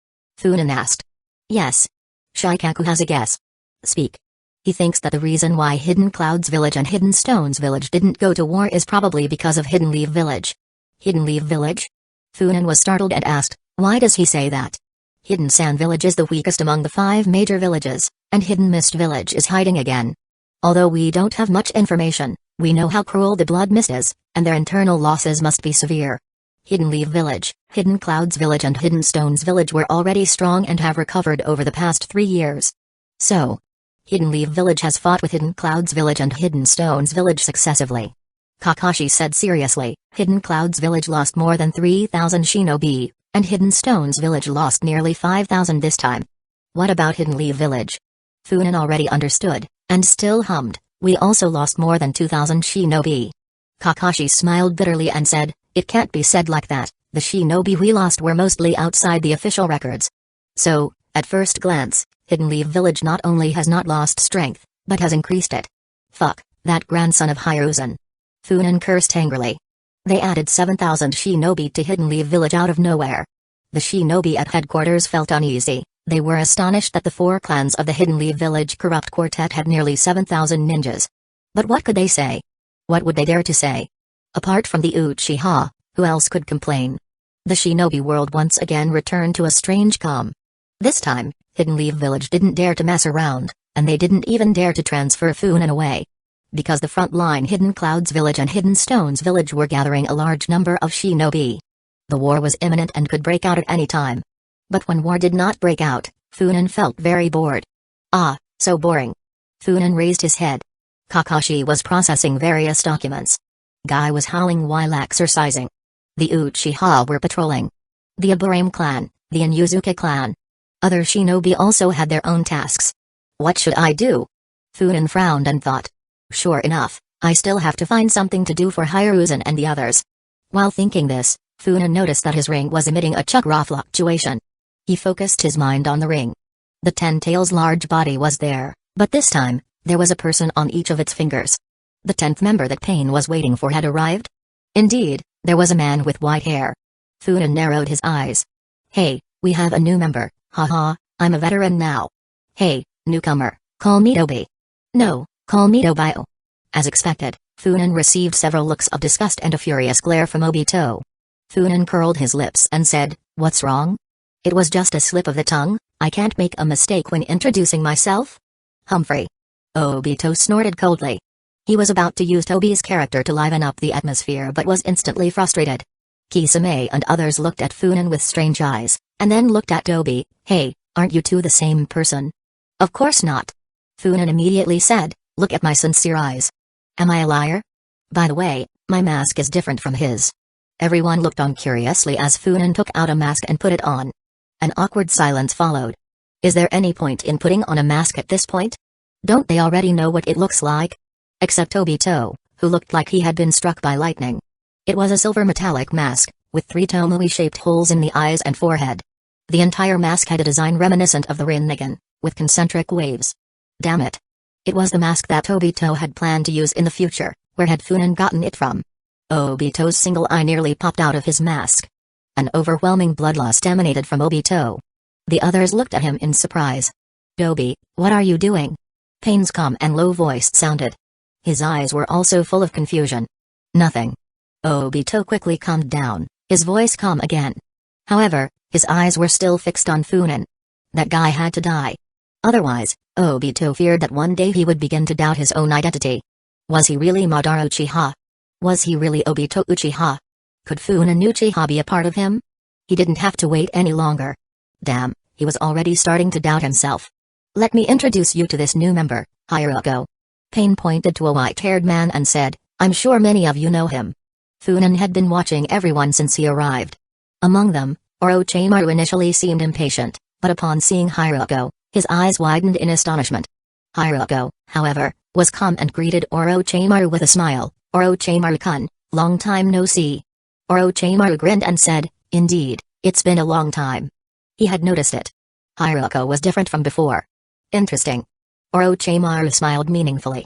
Funin asked. Yes. Shikaku has a guess. Speak. He thinks that the reason why Hidden Cloud's village and Hidden Stone's village didn't go to war is probably because of Hidden Leaf Village. Hidden Leaf Village? Funin was startled and asked, why does he say that? Hidden Sand Village is the weakest among the 5 major villages, and Hidden Mist Village is hiding again. Although we don't have much information, we know how cruel the Blood Mist is, and their internal losses must be severe. Hidden Leaf Village, Hidden Cloud's village and Hidden Stone's village were already strong and have recovered over the past 3 years. So, Hidden Leaf Village has fought with Hidden Cloud's village and Hidden Stone's village successively. Kakashi said seriously, Hidden Cloud's village lost more than 3,000 shinobi, and Hidden Stone's village lost nearly 5,000 this time. What about Hidden Leaf Village? Funin already understood, and still hummed, we also lost more than 2,000 shinobi. Kakashi smiled bitterly and said, it can't be said like that, the shinobi we lost were mostly outside the official records. So, at first glance, Hidden Leaf Village not only has not lost strength, but has increased it. Fuck, that grandson of Hiruzen. Funin cursed angrily. They added 7,000 shinobi to Hidden Leaf Village out of nowhere. The shinobi at headquarters felt uneasy. They were astonished that the 4 clans of the Hidden Leaf Village corrupt quartet had nearly 7,000 ninjas. But what could they say? What would they dare to say? Apart from the Uchiha, who else could complain? The shinobi world once again returned to a strange calm. This time, Hidden Leaf Village didn't dare to mess around, and they didn't even dare to transfer Funin away. Because the front line Hidden Cloud's village and Hidden Stone's village were gathering a large number of shinobi. The war was imminent and could break out at any time. But when war did not break out, Funin felt very bored. Ah, so boring. Funin raised his head. Kakashi was processing various documents. Guy was howling while exercising. The Uchiha were patrolling. The Aburame clan, the Inuzuka clan. Other shinobi also had their own tasks. What should I do? Funin frowned and thought. Sure enough, I still have to find something to do for Hiruzen and the others. While thinking this, Funin noticed that his ring was emitting a chakra fluctuation. He focused his mind on the ring. The 10 tails large body was there, but this time, there was a person on each of its fingers. The 10th member that Pain was waiting for had arrived? Indeed, there was a man with white hair. Funan narrowed his eyes. Hey, we have a new member, haha, I'm a veteran now. Hey, newcomer, call me Toby. No, call me Tobio. As expected, Funan received several looks of disgust and a furious glare from Obito. Funan curled his lips and said, what's wrong? It was just a slip of the tongue, I can't make a mistake when introducing myself? Humphrey. Obito snorted coldly. He was about to use Toby's character to liven up the atmosphere but was instantly frustrated. Kisame and others looked at Funan with strange eyes, and then looked at Toby. Hey, aren't you two the same person? Of course not. Funan immediately said, look at my sincere eyes. Am I a liar? By the way, my mask is different from his. Everyone looked on curiously as Funan took out a mask and put it on. An awkward silence followed. Is there any point in putting on a mask at this point? Don't they already know what it looks like? Except Obito, who looked like he had been struck by lightning. It was a silver metallic mask, with 3 tomoe-shaped holes in the eyes and forehead. The entire mask had a design reminiscent of the Rinnegan, with concentric waves. Damn it. It was the mask that Obito had planned to use in the future. Where had Funan gotten it from? Obito's single eye nearly popped out of his mask. An overwhelming bloodlust emanated from Obito. The others looked at him in surprise. Toby, what are you doing? Pain's calm and low voice sounded. His eyes were also full of confusion. Nothing. Obito quickly calmed down, his voice calm again. However, his eyes were still fixed on Funan. That guy had to die. Otherwise, Obito feared that one day he would begin to doubt his own identity. Was he really Madara Uchiha? Was he really Obito Uchiha? Could Funan Uchiha be a part of him? He didn't have to wait any longer. Damn, he was already starting to doubt himself. Let me introduce you to this new member, Haruko. Pain pointed to a white-haired man and said, I'm sure many of you know him. Funan had been watching everyone since he arrived. Among them, Orochimaru initially seemed impatient, but upon seeing Haruko, his eyes widened in astonishment. Haruko, however, was calm and greeted Orochimaru with a smile. Orochimaru-kun, long time no see. Orochimaru grinned and said, indeed, it's been a long time. He had noticed it. Haruko was different from before. Interesting. Orochimaru smiled meaningfully.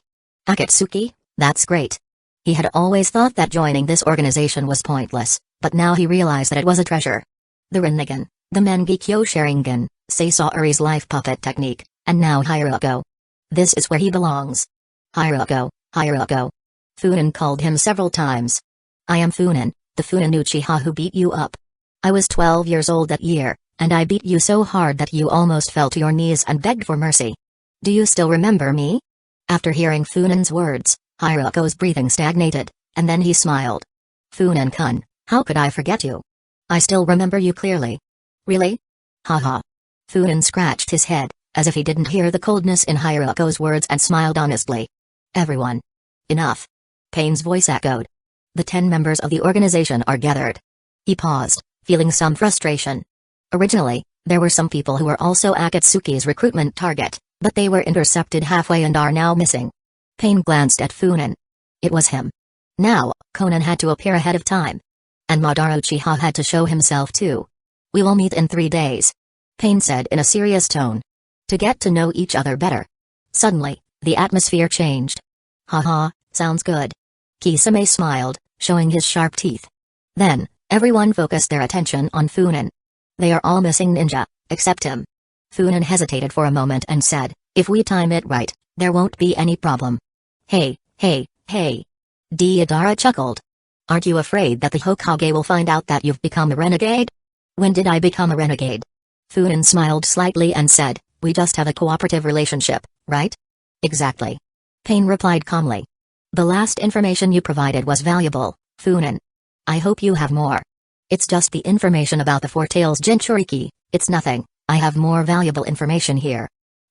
Akatsuki, that's great. He had always thought that joining this organization was pointless, but now he realized that it was a treasure. The Rinnegan, the Mangekyo Sharingan, Sasori's life puppet technique, and now Haruko. This is where he belongs. Haruko, Haruko. Funan called him several times. I am Funan, the Funan Uchiha who beat you up. I was 12 years old that year, and I beat you so hard that you almost fell to your knees and begged for mercy. Do you still remember me? After hearing Funan's words, Haruko's breathing stagnated, and then he smiled. Funan-kun, how could I forget you? I still remember you clearly. Really? Haha. Funan scratched his head, as if he didn't hear the coldness in Haruko's words and smiled honestly. Everyone. Enough. Pain's voice echoed. The 10 members of the organization are gathered. He paused, feeling some frustration. Originally, there were some people who were also Akatsuki's recruitment target, but they were intercepted halfway and are now missing. Pain glanced at Funan. It was him. Now, Conan had to appear ahead of time. And Madara Uchiha had to show himself too. We will meet in 3 days. Pain said in a serious tone. To get to know each other better. Suddenly, the atmosphere changed. Haha, sounds good. Kisame smiled, showing his sharp teeth. Then, everyone focused their attention on Funan. They are all missing ninja, except him. Funan hesitated for a moment and said, if we time it right, there won't be any problem. Hey, hey, hey. Deidara chuckled. Aren't you afraid that the Hokage will find out that you've become a renegade? When did I become a renegade? Funan smiled slightly and said, we just have a cooperative relationship, right? Exactly. Pain replied calmly. The last information you provided was valuable, Funan. I hope you have more. It's just the information about the Four Tails Jinchuriki, it's nothing, I have more valuable information here.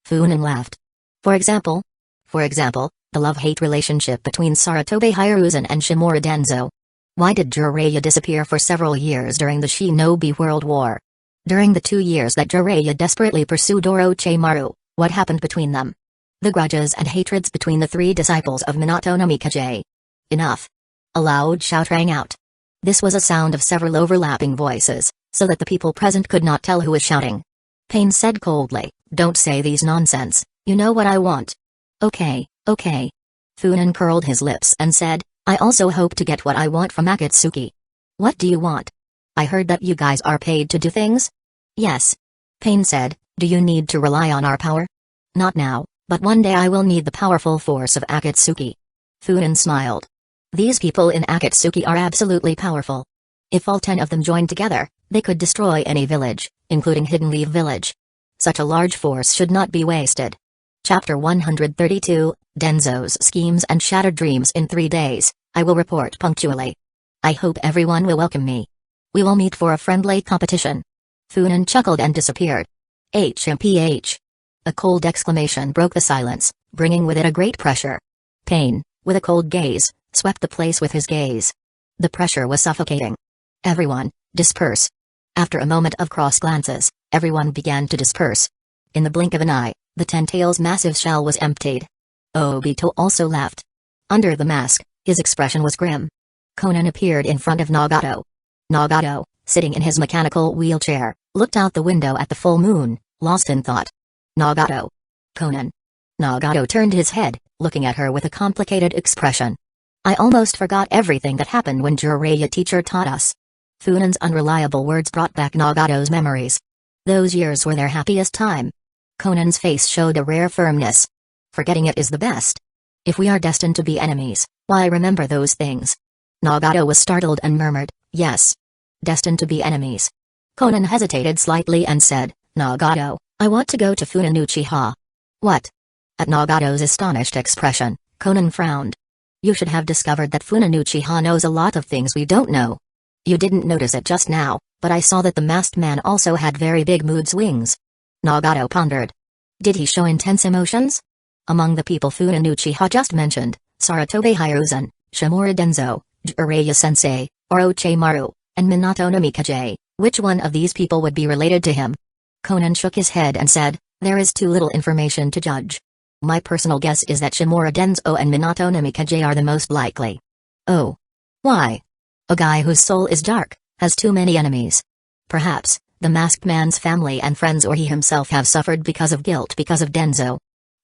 Funan laughed. For example? For example, the love-hate relationship between Saratobe Hiruzen and Shimura Denzo. Why did Jiraiya disappear for several years during the Shinobi World War? During the 2 years that Jiraiya desperately pursued Orochimaru, what happened between them? The grudges and hatreds between the 3 disciples of Minato no Mikaze. Enough. A loud shout rang out. This was a sound of several overlapping voices, so that the people present could not tell who was shouting. Pain said coldly, don't say these nonsense, you know what I want. Okay, okay. Funan curled his lips and said, I also hope to get what I want from Akatsuki. What do you want? I heard that you guys are paid to do things? Yes. Pain said, do you need to rely on our power? Not now, but one day I will need the powerful force of Akatsuki. Funan smiled. These people in Akatsuki are absolutely powerful. If all 10 of them joined together, they could destroy any village, including Hidden Leaf Village. Such a large force should not be wasted. Chapter 132, Denzo's Schemes and Shattered Dreams. In 3 days, I will report punctually. I hope everyone will welcome me. We will meet for a friendly competition. Funan chuckled and disappeared. HMPH. A cold exclamation broke the silence, bringing with it a great pressure. Pain, with a cold gaze, swept the place with his gaze. The pressure was suffocating. Everyone, disperse. After a moment of cross glances, everyone began to disperse. In the blink of an eye, the Ten-Tail's massive shell was emptied. Obito also left. Under the mask, his expression was grim. Conan appeared in front of Nagato. Nagato, sitting in his mechanical wheelchair, looked out the window at the full moon, lost in thought. Nagato. Conan. Nagato turned his head, looking at her with a complicated expression. I almost forgot everything that happened when Jiraiya teacher taught us. Funan's unreliable words brought back Nagato's memories. Those years were their happiest time. Conan's face showed a rare firmness. Forgetting it is the best. If we are destined to be enemies, why remember those things? Nagato was startled and murmured, yes. Destined to be enemies. Conan hesitated slightly and said, Nagato, I want to go to Funan Uchiha. What? At Nagato's astonished expression, Conan frowned. You should have discovered that Funan Uchiha knows a lot of things we don't know. You didn't notice it just now, but I saw that the masked man also had very big mood swings. Nagato pondered. Did he show intense emotions? Among the people Funan Uchiha just mentioned, Sarutobi Hiruzen, Shimura Denzo, Jiraiya-sensei, Orochimaru, and Minato Namikaze, which one of these people would be related to him? Conan shook his head and said, there is too little information to judge. My personal guess is that Shimura Denzo and Minato Namikaze are the most likely. Oh. Why? A guy whose soul is dark, has too many enemies. Perhaps, the masked man's family and friends or he himself have suffered because of guilt because of Denzo.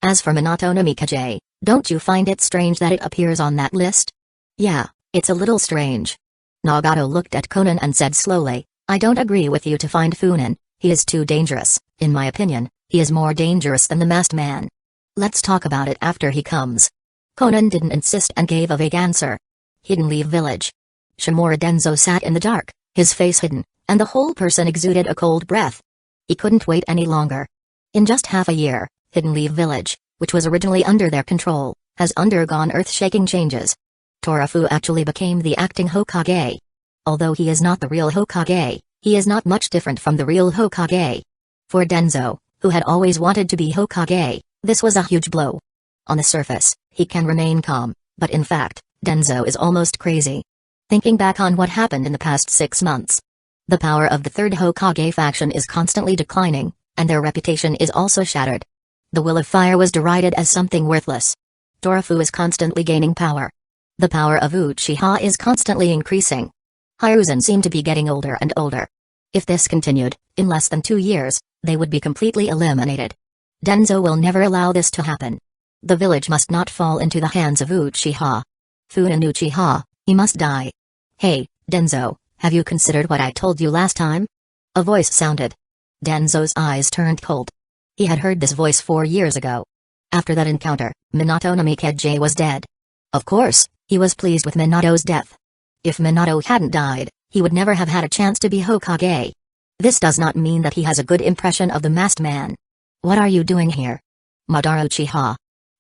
As for Minato Namikaze, don't you find it strange that it appears on that list? Yeah, it's a little strange. Nagato looked at Conan and said slowly, I don't agree with you to find Funan, he is too dangerous, in my opinion, he is more dangerous than the masked man. Let's talk about it after he comes. Conan didn't insist and gave a vague answer. Hidden Leaf Village. Shimura Denzo sat in the dark, his face hidden, and the whole person exuded a cold breath. He couldn't wait any longer. In just half a year, Hidden Leaf Village, which was originally under their control, has undergone earth-shaking changes. Torafu actually became the acting Hokage. Although he is not the real Hokage, he is not much different from the real Hokage. For Denzo, who had always wanted to be Hokage, this was a huge blow. On the surface, he can remain calm, but in fact, Denzo is almost crazy. Thinking back on what happened in the past 6 months, the power of the third Hokage faction is constantly declining, and their reputation is also shattered. The Will of Fire was derided as something worthless. Torafu is constantly gaining power. The power of Uchiha is constantly increasing. Hiruzen seemed to be getting older and older. If this continued, in less than 2 years, they would be completely eliminated. Denzo will never allow this to happen. The village must not fall into the hands of Uchiha. Funan Uchiha, he must die. Hey, Denzo, have you considered what I told you last time? A voice sounded. Denzo's eyes turned cold. He had heard this voice 4 years ago. After that encounter, Minato Namikaze was dead. Of course, he was pleased with Minato's death. If Minato hadn't died, he would never have had a chance to be Hokage. This does not mean that he has a good impression of the masked man. What are you doing here? Madara Uchiha.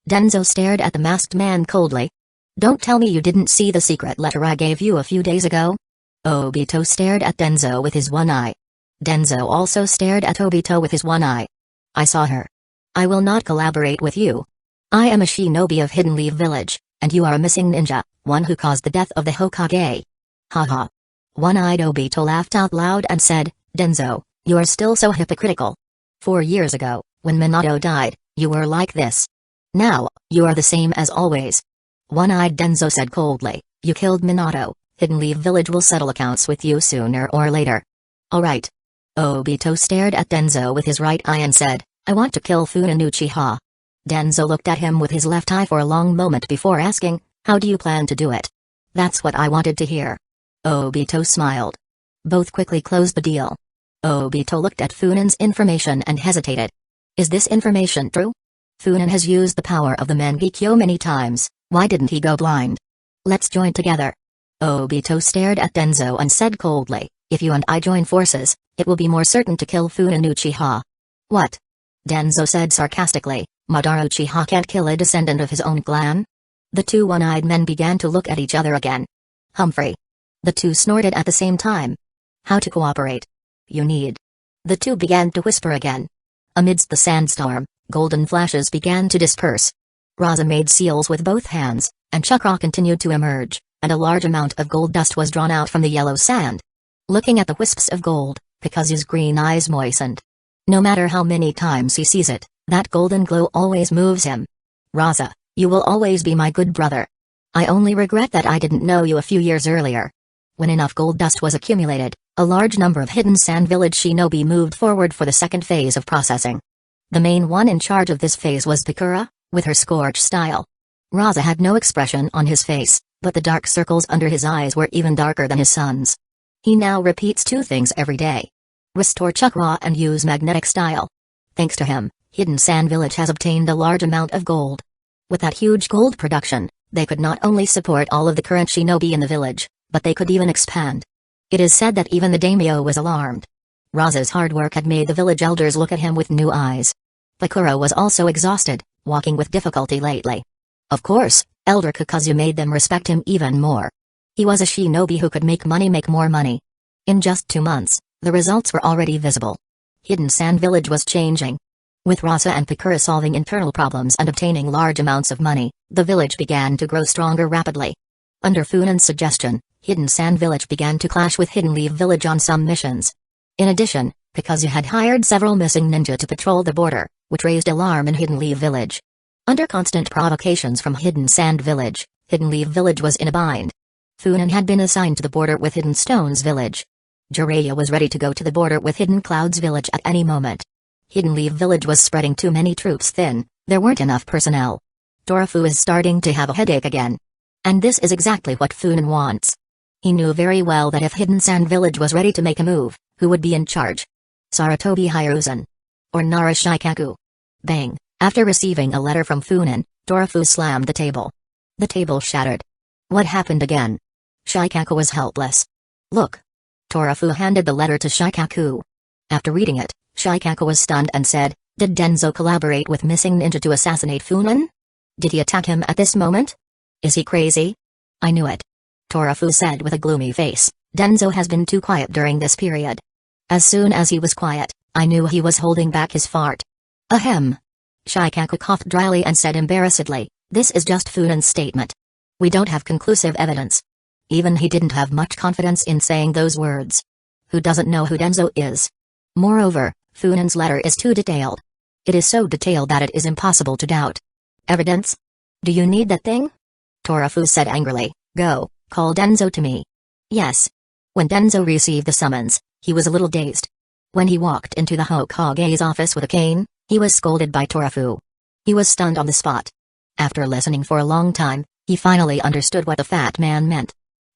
Denzo stared at the masked man coldly. Don't tell me you didn't see the secret letter I gave you a few days ago? Obito stared at Denzo with his one eye. Denzo also stared at Obito with his one eye. I saw her. I will not collaborate with you. I am a shinobi of Hidden Leaf Village, and you are a missing ninja, one who caused the death of the Hokage. Haha. One-eyed Obito laughed out loud and said, Denzo, you are still so hypocritical. 4 years ago, when Minato died, you were like this. Now, you are the same as always. One-eyed Denzo said coldly, you killed Minato, Hidden Leaf Village will settle accounts with you sooner or later. Alright. Obito stared at Denzo with his right eye and said, I want to kill Funan Uchiha. Denzo looked at him with his left eye for a long moment before asking, "How do you plan to do it?" "That's what I wanted to hear." Obito smiled. Both quickly closed the deal. Obito looked at Funan's information and hesitated. Is this information true? Funan has used the power of the Mangekyo many times, why didn't he go blind? Let's join together. Obito stared at Denzo and said coldly, if you and I join forces, it will be more certain to kill Funan Uchiha. What? Denzo said sarcastically, Madara Uchiha can't kill a descendant of his own clan? The two one-eyed men began to look at each other again. Humphrey. The two snorted at the same time. How to cooperate? You need. The two began to whisper again. Amidst the sandstorm, golden flashes began to disperse. Raza made seals with both hands, and chakra continued to emerge, and a large amount of gold dust was drawn out from the yellow sand. Looking at the wisps of gold, Pikazu's green eyes moistened. No matter how many times he sees it, that golden glow always moves him. Raza, you will always be my good brother. I only regret that I didn't know you a few years earlier. When enough gold dust was accumulated, a large number of hidden sand village shinobi moved forward for the second phase of processing. The main one in charge of this phase was Pikura, with her scorch style. Raza had no expression on his face, but the dark circles under his eyes were even darker than his son's. He now repeats two things every day. Restore chakra and use magnetic style. Thanks to him, Hidden Sand Village has obtained a large amount of gold. With that huge gold production, they could not only support all of the current shinobi in the village, but they could even expand. It is said that even the daimyo was alarmed. Raza's hard work had made the village elders look at him with new eyes. Pikura was also exhausted, walking with difficulty lately. Of course, Elder Kakazu made them respect him even more. He was a shinobi who could make more money. In just 2 months, the results were already visible. Hidden Sand Village was changing. With Raza and Pikura solving internal problems and obtaining large amounts of money, the village began to grow stronger rapidly. Under Funan's suggestion, Hidden Sand Village began to clash with Hidden Leaf Village on some missions. In addition, Pikazu had hired several missing ninja to patrol the border, which raised alarm in Hidden Leaf Village. Under constant provocations from Hidden Sand Village, Hidden Leaf Village was in a bind. Funan had been assigned to the border with Hidden Stones Village. Jiraiya was ready to go to the border with Hidden Clouds Village at any moment. Hidden Leaf Village was spreading too many troops thin, there weren't enough personnel. Torafu is starting to have a headache again. And this is exactly what Funan wants. He knew very well that if Hidden Sand Village was ready to make a move, who would be in charge? Saratobi Hiruzen. Or Nara Shikaku. Bang, after receiving a letter from Funan, Torafu slammed the table. The table shattered. What happened again? Shikaku was helpless. Look. Torafu handed the letter to Shikaku. After reading it, Shikaku was stunned and said, did Denzo collaborate with missing ninja to assassinate Funan? Did he attack him at this moment? Is he crazy? I knew it. Torafu said with a gloomy face, Denzo has been too quiet during this period. As soon as he was quiet, I knew he was holding back his fart. Ahem. Shikaku coughed dryly and said embarrassedly, this is just Funan's statement. We don't have conclusive evidence. Even he didn't have much confidence in saying those words. Who doesn't know who Denzo is? Moreover, Funan's letter is too detailed. It is so detailed that it is impossible to doubt. Evidence? Do you need that thing? Torafu said angrily, go, call Denzo to me. Yes. When Denzo received the summons, he was a little dazed. When he walked into the Hokage's office with a cane, he was scolded by Torafu. He was stunned on the spot. After listening for a long time, he finally understood what the fat man meant.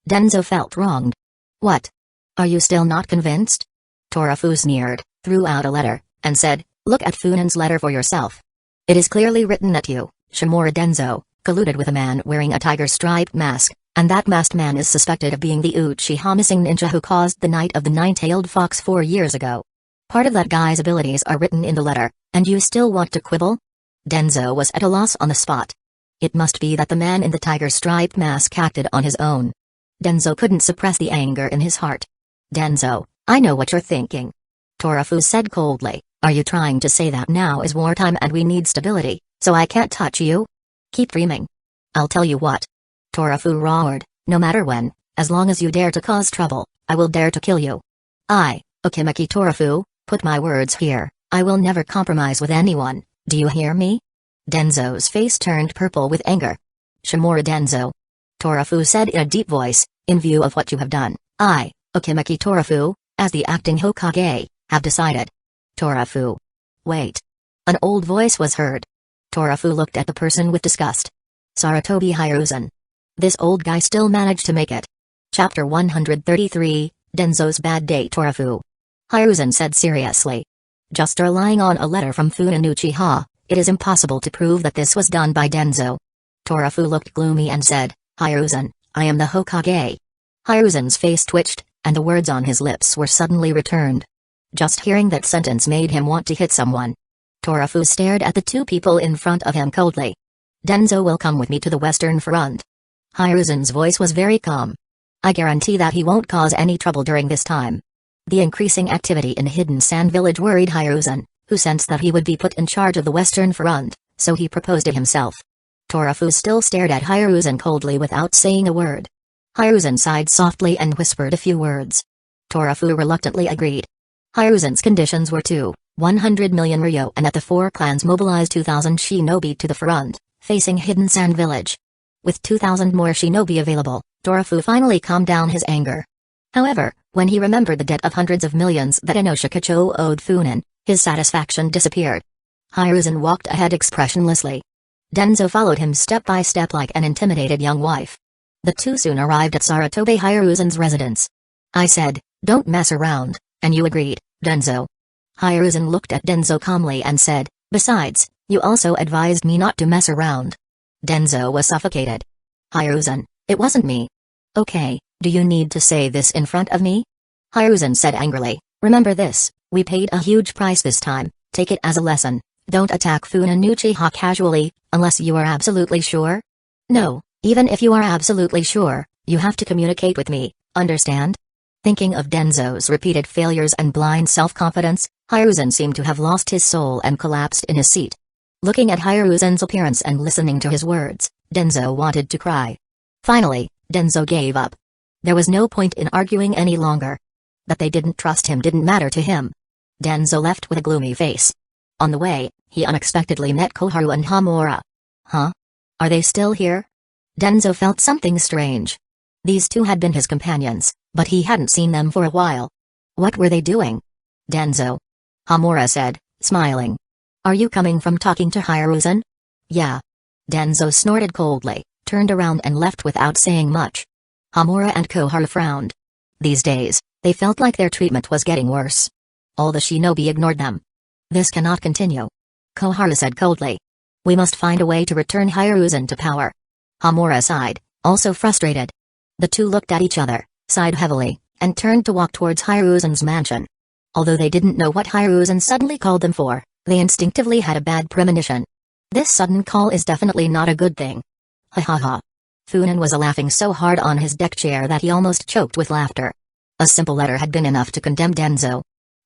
Denzo felt wronged. What? Are you still not convinced? Torafu sneered, threw out a letter, and said, look at Funan's letter for yourself. It is clearly written that you, Shimura Denzo, colluded with a man wearing a tiger-striped mask, and that masked man is suspected of being the Uchiha missing ninja who caused the Night of the Nine-Tailed Fox 4 years ago. Part of that guy's abilities are written in the letter, and you still want to quibble? Denzo was at a loss on the spot. It must be that the man in the tiger-striped mask acted on his own. Denzo couldn't suppress the anger in his heart. Denzo, I know what you're thinking. Torafu said coldly, are you trying to say that now is wartime and we need stability, so I can't touch you? Keep dreaming. I'll tell you what. Torafu roared, no matter when, as long as you dare to cause trouble, I will dare to kill you. Okimaki Torafu, put my words here, I will never compromise with anyone, do you hear me? Denzo's face turned purple with anger. Shimura Denzo. Torafu said in a deep voice, in view of what you have done, I, Okimaki Torafu, as the acting Hokage, have decided. Torafu. Wait. An old voice was heard. Torafu looked at the person with disgust. Saratobi Hiruzen. This old guy still managed to make it. Chapter 133, Denzo's Bad Day. Torafu. Hiruzen said seriously. Just relying on a letter from Funan Uchiha, it is impossible to prove that this was done by Denzo. Torafu looked gloomy and said, Hiruzen, I am the Hokage. Hiruzen's face twitched, and the words on his lips were suddenly returned. Just hearing that sentence made him want to hit someone. Torafu stared at the two people in front of him coldly. Denzo will come with me to the Western Front. Hiruzen's voice was very calm. I guarantee that he won't cause any trouble during this time. The increasing activity in Hidden Sand Village worried Hiruzen, who sensed that he would be put in charge of the Western Front, so he proposed it himself. Torafu still stared at Hiruzen coldly without saying a word. Hiruzen sighed softly and whispered a few words. Torafu reluctantly agreed. Hiruzen's conditions were 100 million ryo and that the four clans mobilize 2,000 shinobi to the front, facing Hidden Sand Village. With 2,000 more shinobi available, Torafu finally calmed down his anger. However, when he remembered the debt of hundreds of millions that Inoshikacho owed Funan, his satisfaction disappeared. Hiruzen walked ahead expressionlessly. Denzo followed him step by step like an intimidated young wife. The two soon arrived at Saratobi Hiruzen's residence. I said, don't mess around, and you agreed, Denzo. Hiruzen looked at Denzo calmly and said, besides, you also advised me not to mess around. Denzo was suffocated. Hiruzen, it wasn't me. Okay, do you need to say this in front of me? Hiruzen said angrily, remember this, we paid a huge price this time, take it as a lesson, don't attack Funan Uchiha casually, unless you are absolutely sure? No, even if you are absolutely sure, you have to communicate with me, understand? Thinking of Denzo's repeated failures and blind self-confidence, Hiruzen seemed to have lost his soul and collapsed in his seat. Looking at Hiruzen's appearance and listening to his words, Denzo wanted to cry. Finally, Denzo gave up. There was no point in arguing any longer. That they didn't trust him didn't matter to him. Denzo left with a gloomy face. On the way, he unexpectedly met Koharu and Hamura. Huh? Are they still here? Denzo felt something strange. These two had been his companions, but he hadn't seen them for a while. What were they doing? Denzo. Hamura said, smiling. Are you coming from talking to Hiruzen? Yeah. Denzo snorted coldly, turned around and left without saying much. Hamura and Koharu frowned. These days, they felt like their treatment was getting worse. All the shinobi ignored them. This cannot continue. Koharu said coldly. We must find a way to return Hiruzen to power. Hamura sighed, also frustrated. The two looked at each other, sighed heavily, and turned to walk towards Hiruzen's mansion. Although they didn't know what Hiruzen suddenly called them for, they instinctively had a bad premonition. This sudden call is definitely not a good thing. Ha ha ha. Funan was laughing so hard on his deck chair that he almost choked with laughter. A simple letter had been enough to condemn Denzo.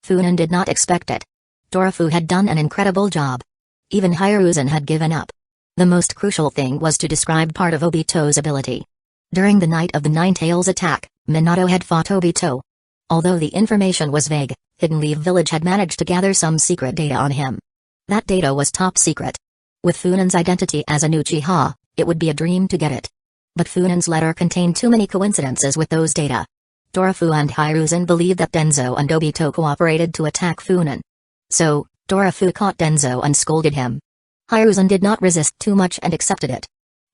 Funan did not expect it. Torafu had done an incredible job. Even Hiruzen had given up. The most crucial thing was to describe part of Obito's ability. During the night of the Nine-Tails attack, Minato had fought Obito. Although the information was vague, Hidden Leaf Village had managed to gather some secret data on him. That data was top secret. With Funan's identity as an Uchiha, it would be a dream to get it. But Funan's letter contained too many coincidences with those data. Torafu and Hiruzen believed that Denzo and Obito cooperated to attack Funan. So, Torafu caught Denzo and scolded him. Hiruzen did not resist too much and accepted it.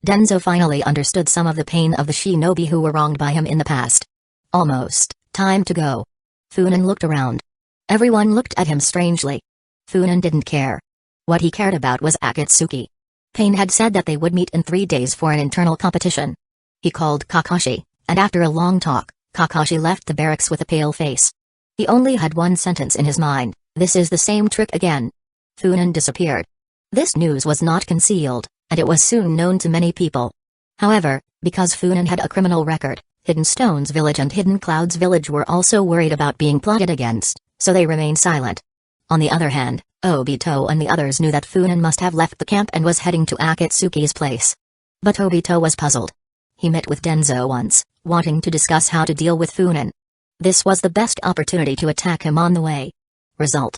Denzo finally understood some of the pain of the shinobi who were wronged by him in the past. Almost time to go. Funan looked around. Everyone looked at him strangely. Funan didn't care. What he cared about was Akatsuki. Pain had said that they would meet in 3 days for an internal competition. He called Kakashi, and after a long talk, Kakashi left the barracks with a pale face. He only had one sentence in his mind, this is the same trick again. Funan disappeared. This news was not concealed, and it was soon known to many people. However, because Funan had a criminal record, Hidden Stones Village and Hidden Clouds Village were also worried about being plotted against, so they remained silent. On the other hand, Obito and the others knew that Funan must have left the camp and was heading to Akatsuki's place. But Obito was puzzled. He met with Denzo once, wanting to discuss how to deal with Funan. This was the best opportunity to attack him on the way. Result.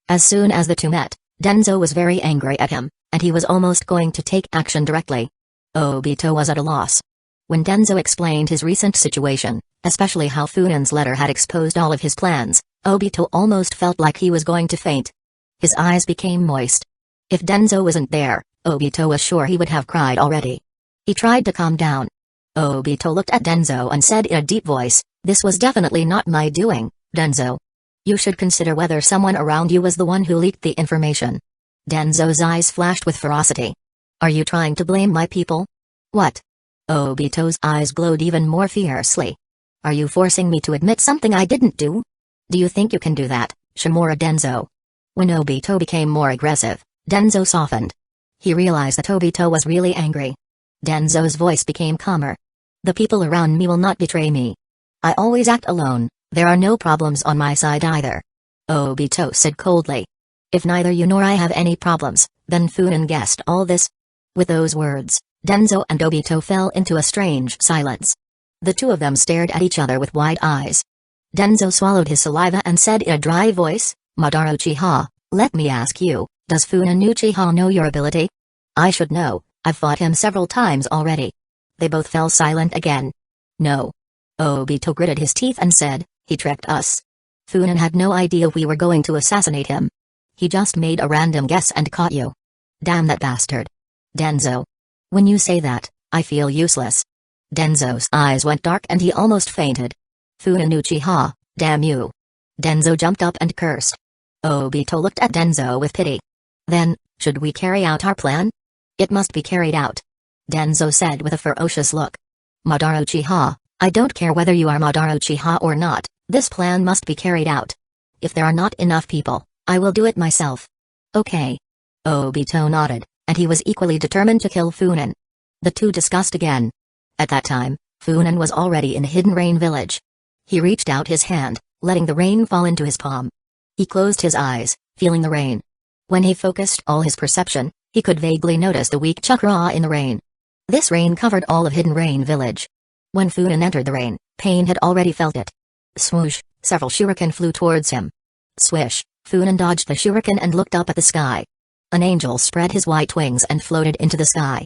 As soon as the two met, Denzo was very angry at him, and he was almost going to take action directly. Obito was at a loss. When Denzo explained his recent situation, especially how Funan's letter had exposed all of his plans, Obito almost felt like he was going to faint. His eyes became moist. If Denzo wasn't there, Obito was sure he would have cried already. He tried to calm down. Obito looked at Denzo and said in a deep voice, "This was definitely not my doing, Denzo. You should consider whether someone around you was the one who leaked the information." Denzo's eyes flashed with ferocity. "Are you trying to blame my people?" "What?" Obito's eyes glowed even more fiercely. "Are you forcing me to admit something I didn't do? Do you think you can do that, Shimura Denzo?" When Obito became more aggressive, Denzo softened. He realized that Obito was really angry. Denzo's voice became calmer. "The people around me will not betray me. I always act alone, there are no problems on my side either," Obito said coldly. "If neither you nor I have any problems, then Funen guessed all this." With those words, Denzo and Obito fell into a strange silence. The two of them stared at each other with wide eyes. Denzo swallowed his saliva and said in a dry voice, "Madara Uchiha, let me ask you, does Funen Uchiha know your ability?" "I should know, I've fought him several times already." They both fell silent again. "No." Obito gritted his teeth and said, "He tricked us. Funen had no idea we were going to assassinate him. He just made a random guess and caught you. Damn that bastard." "Denzo. When you say that, I feel useless." Denzo's eyes went dark and he almost fainted. "Funen Uchiha, damn you." Denzo jumped up and cursed. Obito looked at Denzo with pity. "Then, should we carry out our plan?" "It must be carried out," Denzo said with a ferocious look. "Madara Uchiha, I don't care whether you are Madara Uchiha or not, this plan must be carried out. If there are not enough people, I will do it myself." "Okay." Obito nodded, and he was equally determined to kill Funen. The two discussed again. At that time, Funen was already in Hidden Rain Village. He reached out his hand, letting the rain fall into his palm. He closed his eyes, feeling the rain. When he focused all his perception, he could vaguely notice the weak chakra in the rain. This rain covered all of Hidden Rain Village. When Funen entered the rain, Pain had already felt it. Swoosh, several shuriken flew towards him. Swish, Funen dodged the shuriken and looked up at the sky. An angel spread his white wings and floated into the sky.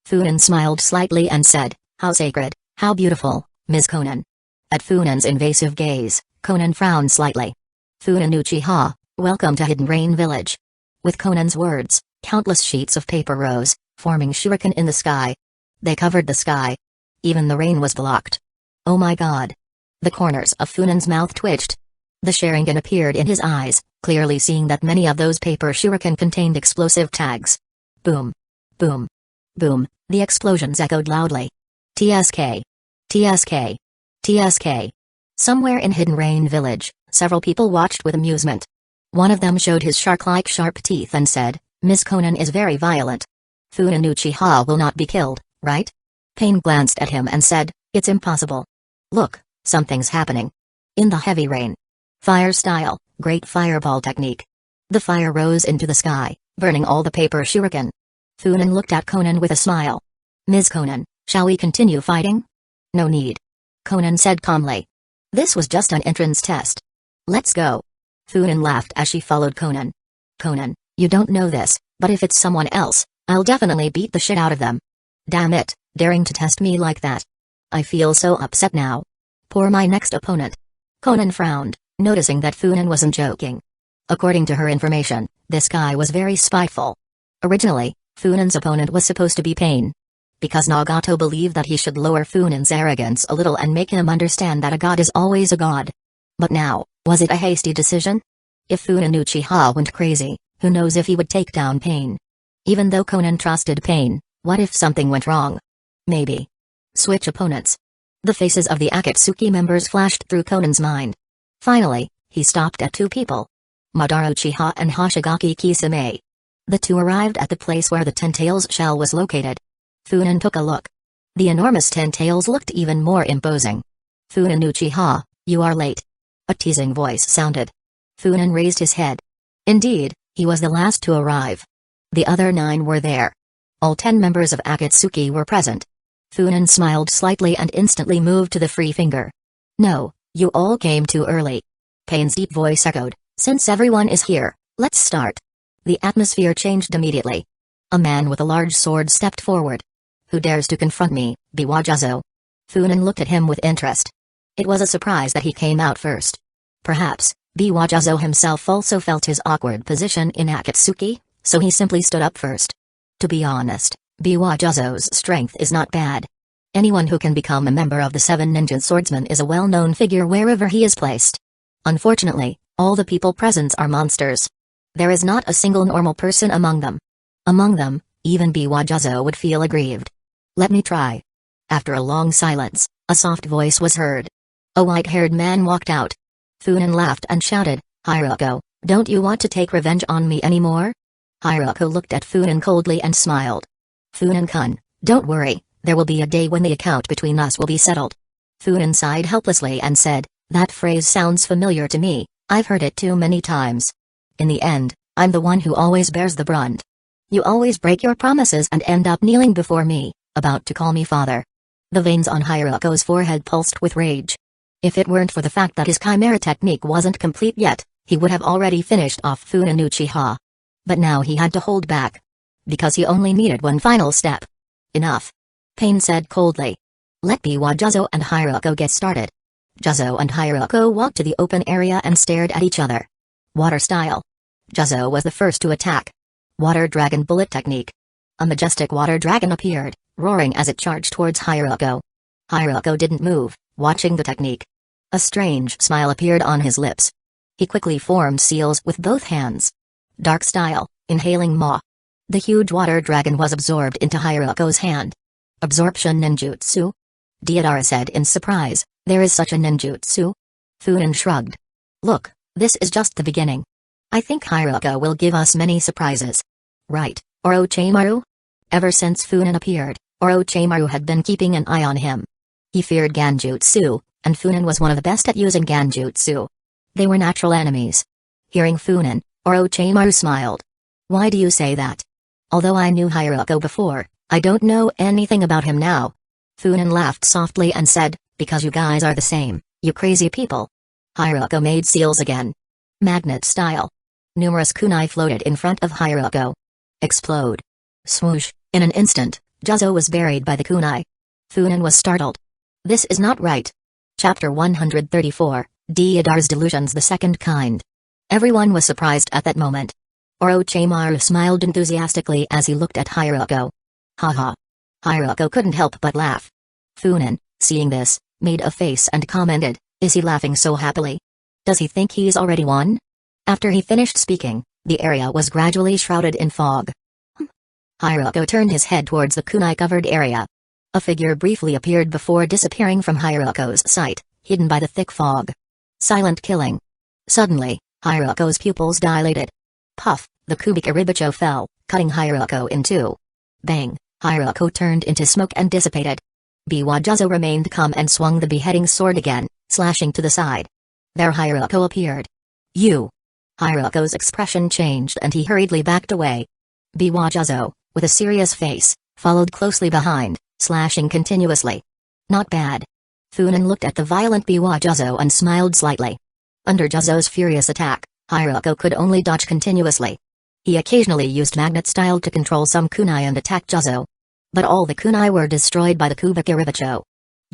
Funen smiled slightly and said, "How sacred, how beautiful, Ms. Conan." At Funen's invasive gaze, Conan frowned slightly. "Funen Uchiha, welcome to Hidden Rain Village." With Conan's words, countless sheets of paper rose, forming shuriken in the sky. They covered the sky. Even the rain was blocked. "Oh my god." The corners of Funen's mouth twitched. The Sharingan appeared in his eyes, clearly seeing that many of those paper shuriken contained explosive tags. Boom. Boom. Boom, the explosions echoed loudly. TSK. TSK. TSK. Somewhere in Hidden Rain Village, several people watched with amusement. One of them showed his shark-like sharp teeth and said, "Miss Conan is very violent. Funen Uchiha will not be killed, right?" Pain glanced at him and said, "It's impossible. Look, something's happening. In the heavy rain. Fire style, great fireball technique." The fire rose into the sky, burning all the paper shuriken. Funen looked at Conan with a smile. "Ms. Conan, shall we continue fighting?" "No need." Conan said calmly. "This was just an entrance test. Let's go." Funen laughed as she followed Conan. "Conan, you don't know this, but if it's someone else, I'll definitely beat the shit out of them. Damn it, daring to test me like that. I feel so upset now. Poor my next opponent." Conan frowned, noticing that Funen wasn't joking. According to her information, this guy was very spiteful. Originally, Funen's opponent was supposed to be Pain. Because Nagato believed that he should lower Funen's arrogance a little and make him understand that a god is always a god. But now, was it a hasty decision? If Funen Uchiha went crazy, who knows if he would take down Pain? Even though Conan trusted Pain, what if something went wrong? Maybe. Switch opponents. The faces of the Akatsuki members flashed through Conan's mind. Finally, he stopped at two people. Madara Uchiha and Hoshigaki Kisame. The two arrived at the place where the Ten-Tails shell was located. Funen took a look. The enormous Ten-Tails looked even more imposing. "Funen Uchiha, you are late." A teasing voice sounded. Funen raised his head. Indeed, he was the last to arrive. The other 9 were there. All 10 members of Akatsuki were present. Funen smiled slightly and instantly moved to the free finger. "No, you all came too early." Pain's deep voice echoed, "Since everyone is here, let's start." The atmosphere changed immediately. A man with a large sword stepped forward. "Who dares to confront me, Biwajazo?" Funen looked at him with interest. It was a surprise that he came out first. Perhaps, Biwajazo himself also felt his awkward position in Akatsuki, so he simply stood up first. To be honest, Biwajuzo's strength is not bad. Anyone who can become a member of the Seven Ninja Swordsmen is a well-known figure wherever he is placed. Unfortunately, all the people present are monsters. There is not a single normal person among them. Among them, even Biwajuzo would feel aggrieved. Let me try. After a long silence, a soft voice was heard. A white-haired man walked out. Funan laughed and shouted, Hiroko, don't you want to take revenge on me anymore? Hiroko looked at Funan coldly and smiled. Funan-kun, don't worry, there will be a day when the account between us will be settled. Funan sighed helplessly and said, that phrase sounds familiar to me, I've heard it too many times. In the end, I'm the one who always bears the brunt. You always break your promises and end up kneeling before me, about to call me father. The veins on Hiroko's forehead pulsed with rage. If it weren't for the fact that his chimera technique wasn't complete yet, he would have already finished off Funan Uchiha. But now he had to hold back. Because he only needed one final step. Enough. Pain said coldly. Let Biwajuzo and Hiroko get started. Juzo and Hiroko walked to the open area and stared at each other. Water style. Juzo was the first to attack. Water Dragon Bullet Technique. A majestic water dragon appeared, roaring as it charged towards Hiroko. Hiroko didn't move, watching the technique. A strange smile appeared on his lips. He quickly formed seals with both hands. Dark style, Inhaling Maw. The huge water dragon was absorbed into Hiroko's hand. Absorption ninjutsu? Deidara said in surprise, there is such a ninjutsu? Funan shrugged. Look, this is just the beginning. I think Hiroko will give us many surprises. Right, Orochimaru? Ever since Funan appeared, Orochimaru had been keeping an eye on him. He feared Ganjutsu, and Funan was one of the best at using Ganjutsu. They were natural enemies. Hearing Funan, Orochimaru smiled. Why do you say that? Although I knew Hiroko before, I don't know anything about him now. Funan laughed softly and said, because you guys are the same, you crazy people. Hiroko made seals again. Magnet style. Numerous kunai floated in front of Hiroko. Explode. Swoosh, in an instant, Juzo was buried by the kunai. Funan was startled. This is not right. Chapter 134, Deidara's Delusions, the Second Kind. Everyone was surprised at that moment. Orochimaru smiled enthusiastically as he looked at Hiroko. Haha. Hiroko couldn't help but laugh. Funan, seeing this, made a face and commented, is he laughing so happily? Does he think he's already won? After he finished speaking, the area was gradually shrouded in fog. Hiroko turned his head towards the kunai-covered area. A figure briefly appeared before disappearing from Hiroko's sight, hidden by the thick fog. Silent killing. Suddenly, Hiroko's pupils dilated. Puff, the Kubikaribicho fell, cutting Hiroko in two. Bang, Hiroko turned into smoke and dissipated. Biwajuzo remained calm and swung the beheading sword again, slashing to the side. There Hiroko appeared. You! Hiroko's expression changed and he hurriedly backed away. Biwajuzo, with a serious face, followed closely behind, slashing continuously. Not bad. Funan looked at the violent Biwajuzo and smiled slightly. Under Juzo's furious attack, Hiroko could only dodge continuously. He occasionally used magnet style to control some kunai and attack Juzo. But all the kunai were destroyed by the Kubikaribicho.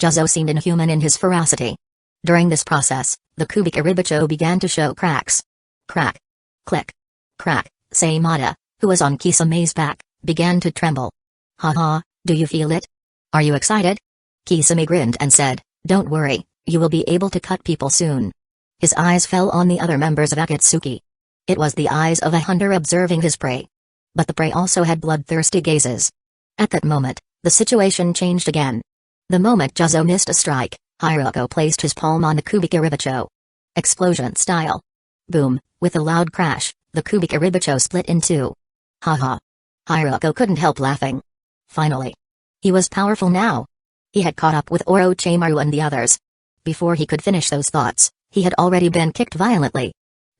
Juzo seemed inhuman in his ferocity. During this process, the Kubikaribicho began to show cracks. Crack. Click. Crack. Seimata, who was on Kisame's back, began to tremble. Haha, do you feel it? Are you excited? Kisame grinned and said, don't worry, you will be able to cut people soon. His eyes fell on the other members of Akatsuki. It was the eyes of a hunter observing his prey. But the prey also had bloodthirsty gazes. At that moment, the situation changed again. The moment Juzo missed a strike, Hiroko placed his palm on the Kubikaribicho. Explosion style. Boom, with a loud crash, the Kubikaribicho split in two. Haha. Hiroko couldn't help laughing. Finally. He was powerful now. He had caught up with Orochimaru and the others. Before he could finish those thoughts, he had already been kicked violently.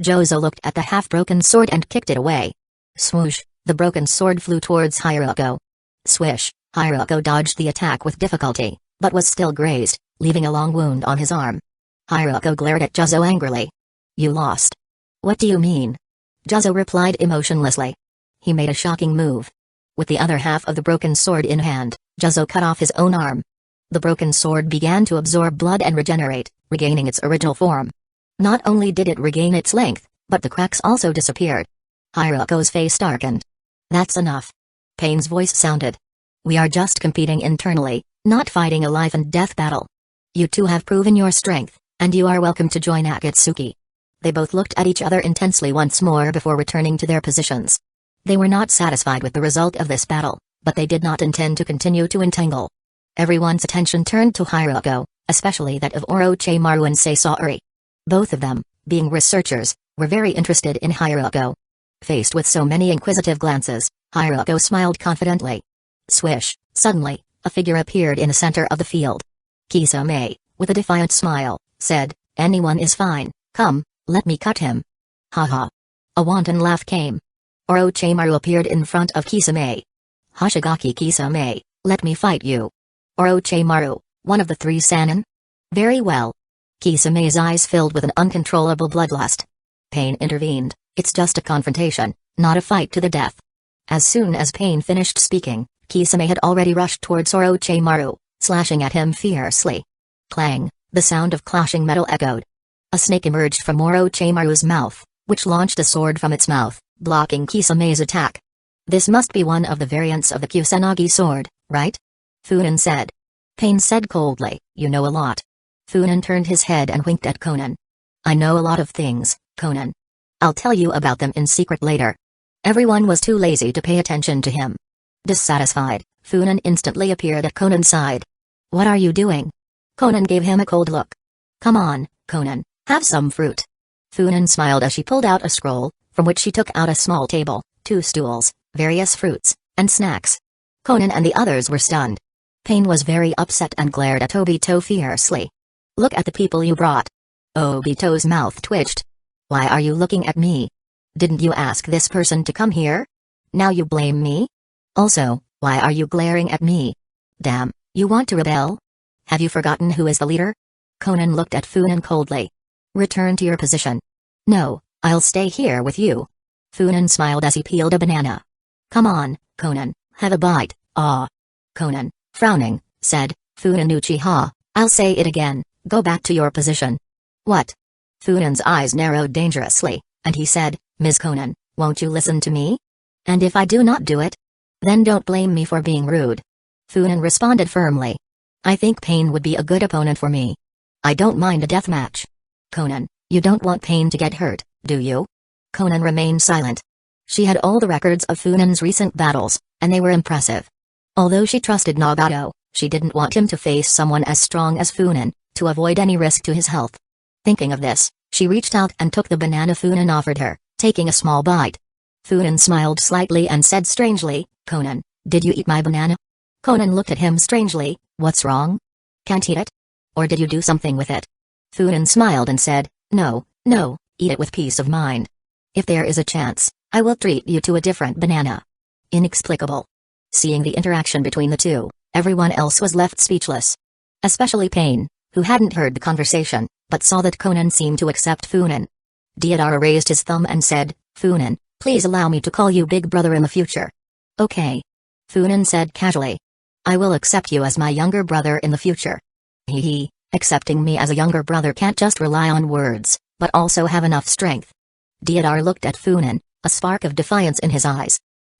Juzo looked at the half-broken sword and kicked it away. Swoosh, the broken sword flew towards Hiroko. Swish, Hiroko dodged the attack with difficulty, but was still grazed, leaving a long wound on his arm. Hiroko glared at Juzo angrily. You lost. What do you mean? Juzo replied emotionlessly. He made a shocking move. With the other half of the broken sword in hand, Juzo cut off his own arm. The broken sword began to absorb blood and regenerate, regaining its original form. Not only did it regain its length, but the cracks also disappeared. Hiroko's face darkened. That's enough. Pain's voice sounded. We are just competing internally, not fighting a life and death battle. You two have proven your strength, and you are welcome to join Akatsuki. They both looked at each other intensely once more before returning to their positions. They were not satisfied with the result of this battle, but they did not intend to continue to entangle. Everyone's attention turned to Hiroko, especially that of Orochimaru and Sasori. Both of them, being researchers, were very interested in Hiroko. Faced with so many inquisitive glances, Hiroko smiled confidently. Swish, suddenly, a figure appeared in the center of the field. Kisame, with a defiant smile, said, "Anyone is fine, come, let me cut him." Ha. A wanton laugh came. Orochimaru appeared in front of Kisame. "Hoshigaki Kisame, let me fight you." Orochimaru, one of the three Sannin? Very well. Kisame's eyes filled with an uncontrollable bloodlust. Pain intervened, it's just a confrontation, not a fight to the death. As soon as Pain finished speaking, Kisame had already rushed towards Orochimaru, slashing at him fiercely. Clang, the sound of clashing metal echoed. A snake emerged from Orochimaru's mouth, which launched a sword from its mouth, blocking Kisame's attack. This must be one of the variants of the Kusanagi sword, right? Funan said. Pain said coldly, "You know a lot." Funan turned his head and winked at Conan. "I know a lot of things, Conan. I'll tell you about them in secret later." Everyone was too lazy to pay attention to him. Dissatisfied, Funan instantly appeared at Conan's side. "What are you doing?" Conan gave him a cold look. "Come on, Conan, have some fruit." Funan smiled as she pulled out a scroll, from which she took out a small table, 2 stools, various fruits, and snacks. Conan and the others were stunned. Pain was very upset and glared at Obito fiercely. "Look at the people you brought." Obito's mouth twitched. "Why are you looking at me? Didn't you ask this person to come here? Now you blame me? Also, why are you glaring at me? Damn, you want to rebel? Have you forgotten who is the leader?" Conan looked at Funan coldly. "Return to your position." "No, I'll stay here with you." Funan smiled as he peeled a banana. "Come on, Conan, have a bite." "Ah." Conan, frowning, said, "Funan Uchiha, I'll say it again, go back to your position." "What?" Funan's eyes narrowed dangerously, and he said, "Ms. Conan, won't you listen to me? And if I do not do it? Then don't blame me for being rude." Funan responded firmly. "I think Pain would be a good opponent for me. I don't mind a death match." "Conan, you don't want Pain to get hurt, do you?" Conan remained silent. She had all the records of Funan's recent battles, and they were impressive. Although she trusted Nagato, she didn't want him to face someone as strong as Funan, to avoid any risk to his health. Thinking of this, she reached out and took the banana Funan offered her, taking a small bite. Funan smiled slightly and said strangely, "Conan, did you eat my banana?" Conan looked at him strangely, "What's wrong? Can't eat it? Or did you do something with it?" Funan smiled and said, No, eat it with peace of mind. If there is a chance, I will treat you to a different banana." Inexplicable. Seeing the interaction between the two, everyone else was left speechless. Especially Pain, who hadn't heard the conversation, but saw that Conan seemed to accept Funan. Deidara raised his thumb and said, "Funan, please allow me to call you Big Brother in the future." "Okay." Funan said casually. "I will accept you as my younger brother in the future." Hee, accepting me as a younger brother can't just rely on words, but also have enough strength. Deidara looked at Funan, a spark of defiance in his eyes.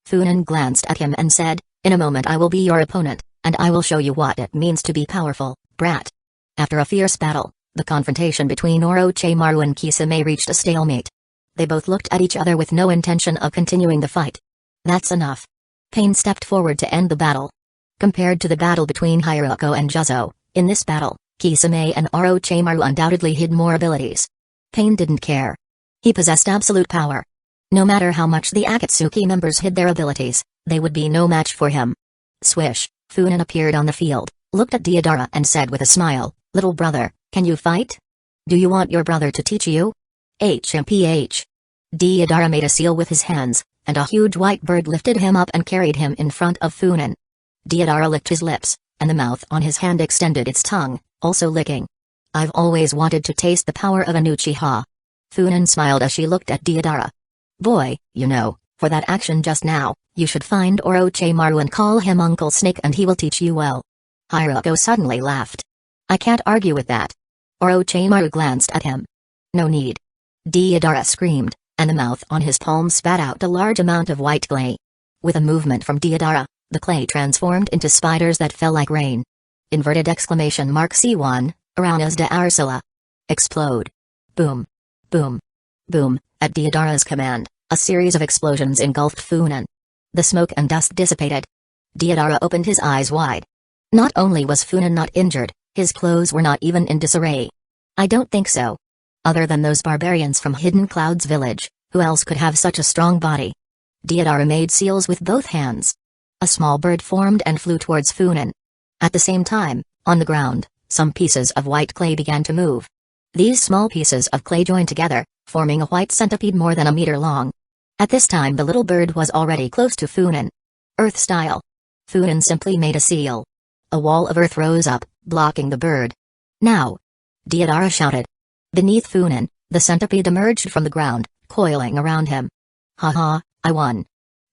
Funan glanced at him and said, "In a moment I will be your opponent, and I will show you what it means to be powerful, brat." After a fierce battle, the confrontation between Orochimaru and Kisame reached a stalemate. They both looked at each other with no intention of continuing the fight. "That's enough." Pain stepped forward to end the battle. Compared to the battle between Hiroko and Juzo, in this battle, Kisame and Orochimaru undoubtedly hid more abilities. Pain didn't care. He possessed absolute power. No matter how much the Akatsuki members hid their abilities, they would be no match for him. Swish, Funan appeared on the field, looked at Deidara and said with a smile, "Little brother, can you fight? Do you want your brother to teach you?" HMPH. Deidara made a seal with his hands, and a huge white bird lifted him up and carried him in front of Funan. Deidara licked his lips, and the mouth on his hand extended its tongue, also licking. "I've always wanted to taste the power of an Uchiha." Funan smiled as she looked at Deidara. "Boy, you know, for that action just now, you should find Orochimaru and call him Uncle Snake and he will teach you well." Hiroko suddenly laughed. "I can't argue with that." Orochimaru glanced at him. "No need." Deidara screamed, and the mouth on his palm spat out a large amount of white clay. With a movement from Deodara, the clay transformed into spiders that fell like rain. Inverted exclamation mark C1, Aranas de Arsila. Explode. Boom. Boom. Boom. At Deodara's command, a series of explosions engulfed Funan. The smoke and dust dissipated. Deodara opened his eyes wide. Not only was Funan not injured, his clothes were not even in disarray. I don't think so. Other than those barbarians from Hidden Clouds village, who else could have such a strong body? Deodara made seals with both hands. A small bird formed and flew towards Funan. At the same time, on the ground, some pieces of white clay began to move. These small pieces of clay joined together, forming a white centipede more than a meter long. At this time the little bird was already close to Funan. Earth style. Funan simply made a seal. A wall of earth rose up, blocking the bird. Now! Deodara shouted. Beneath Funan, the centipede emerged from the ground, coiling around him. Ha, I won.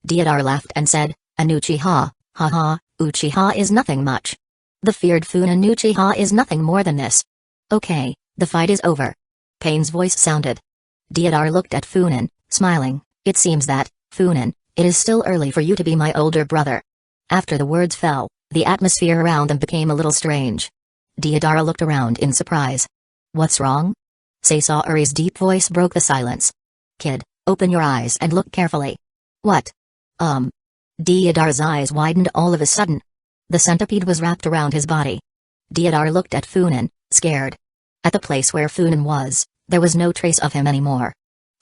Deodara laughed and said, an Uchiha, ha, Uchiha is nothing much. The feared Funan Uchiha is nothing more than this. Okay, the fight is over. Pain's voice sounded. Deodara looked at Funan, smiling. It seems that, Funan, it is still early for you to be my older brother. After the words fell, the atmosphere around them became a little strange. Deodara looked around in surprise. What's wrong? Saisari's deep voice broke the silence. Kid, open your eyes and look carefully. What? Deodara's eyes widened all of a sudden. The centipede was wrapped around his body. Deodara looked at Funan, scared. At the place where Funan was, there was no trace of him anymore.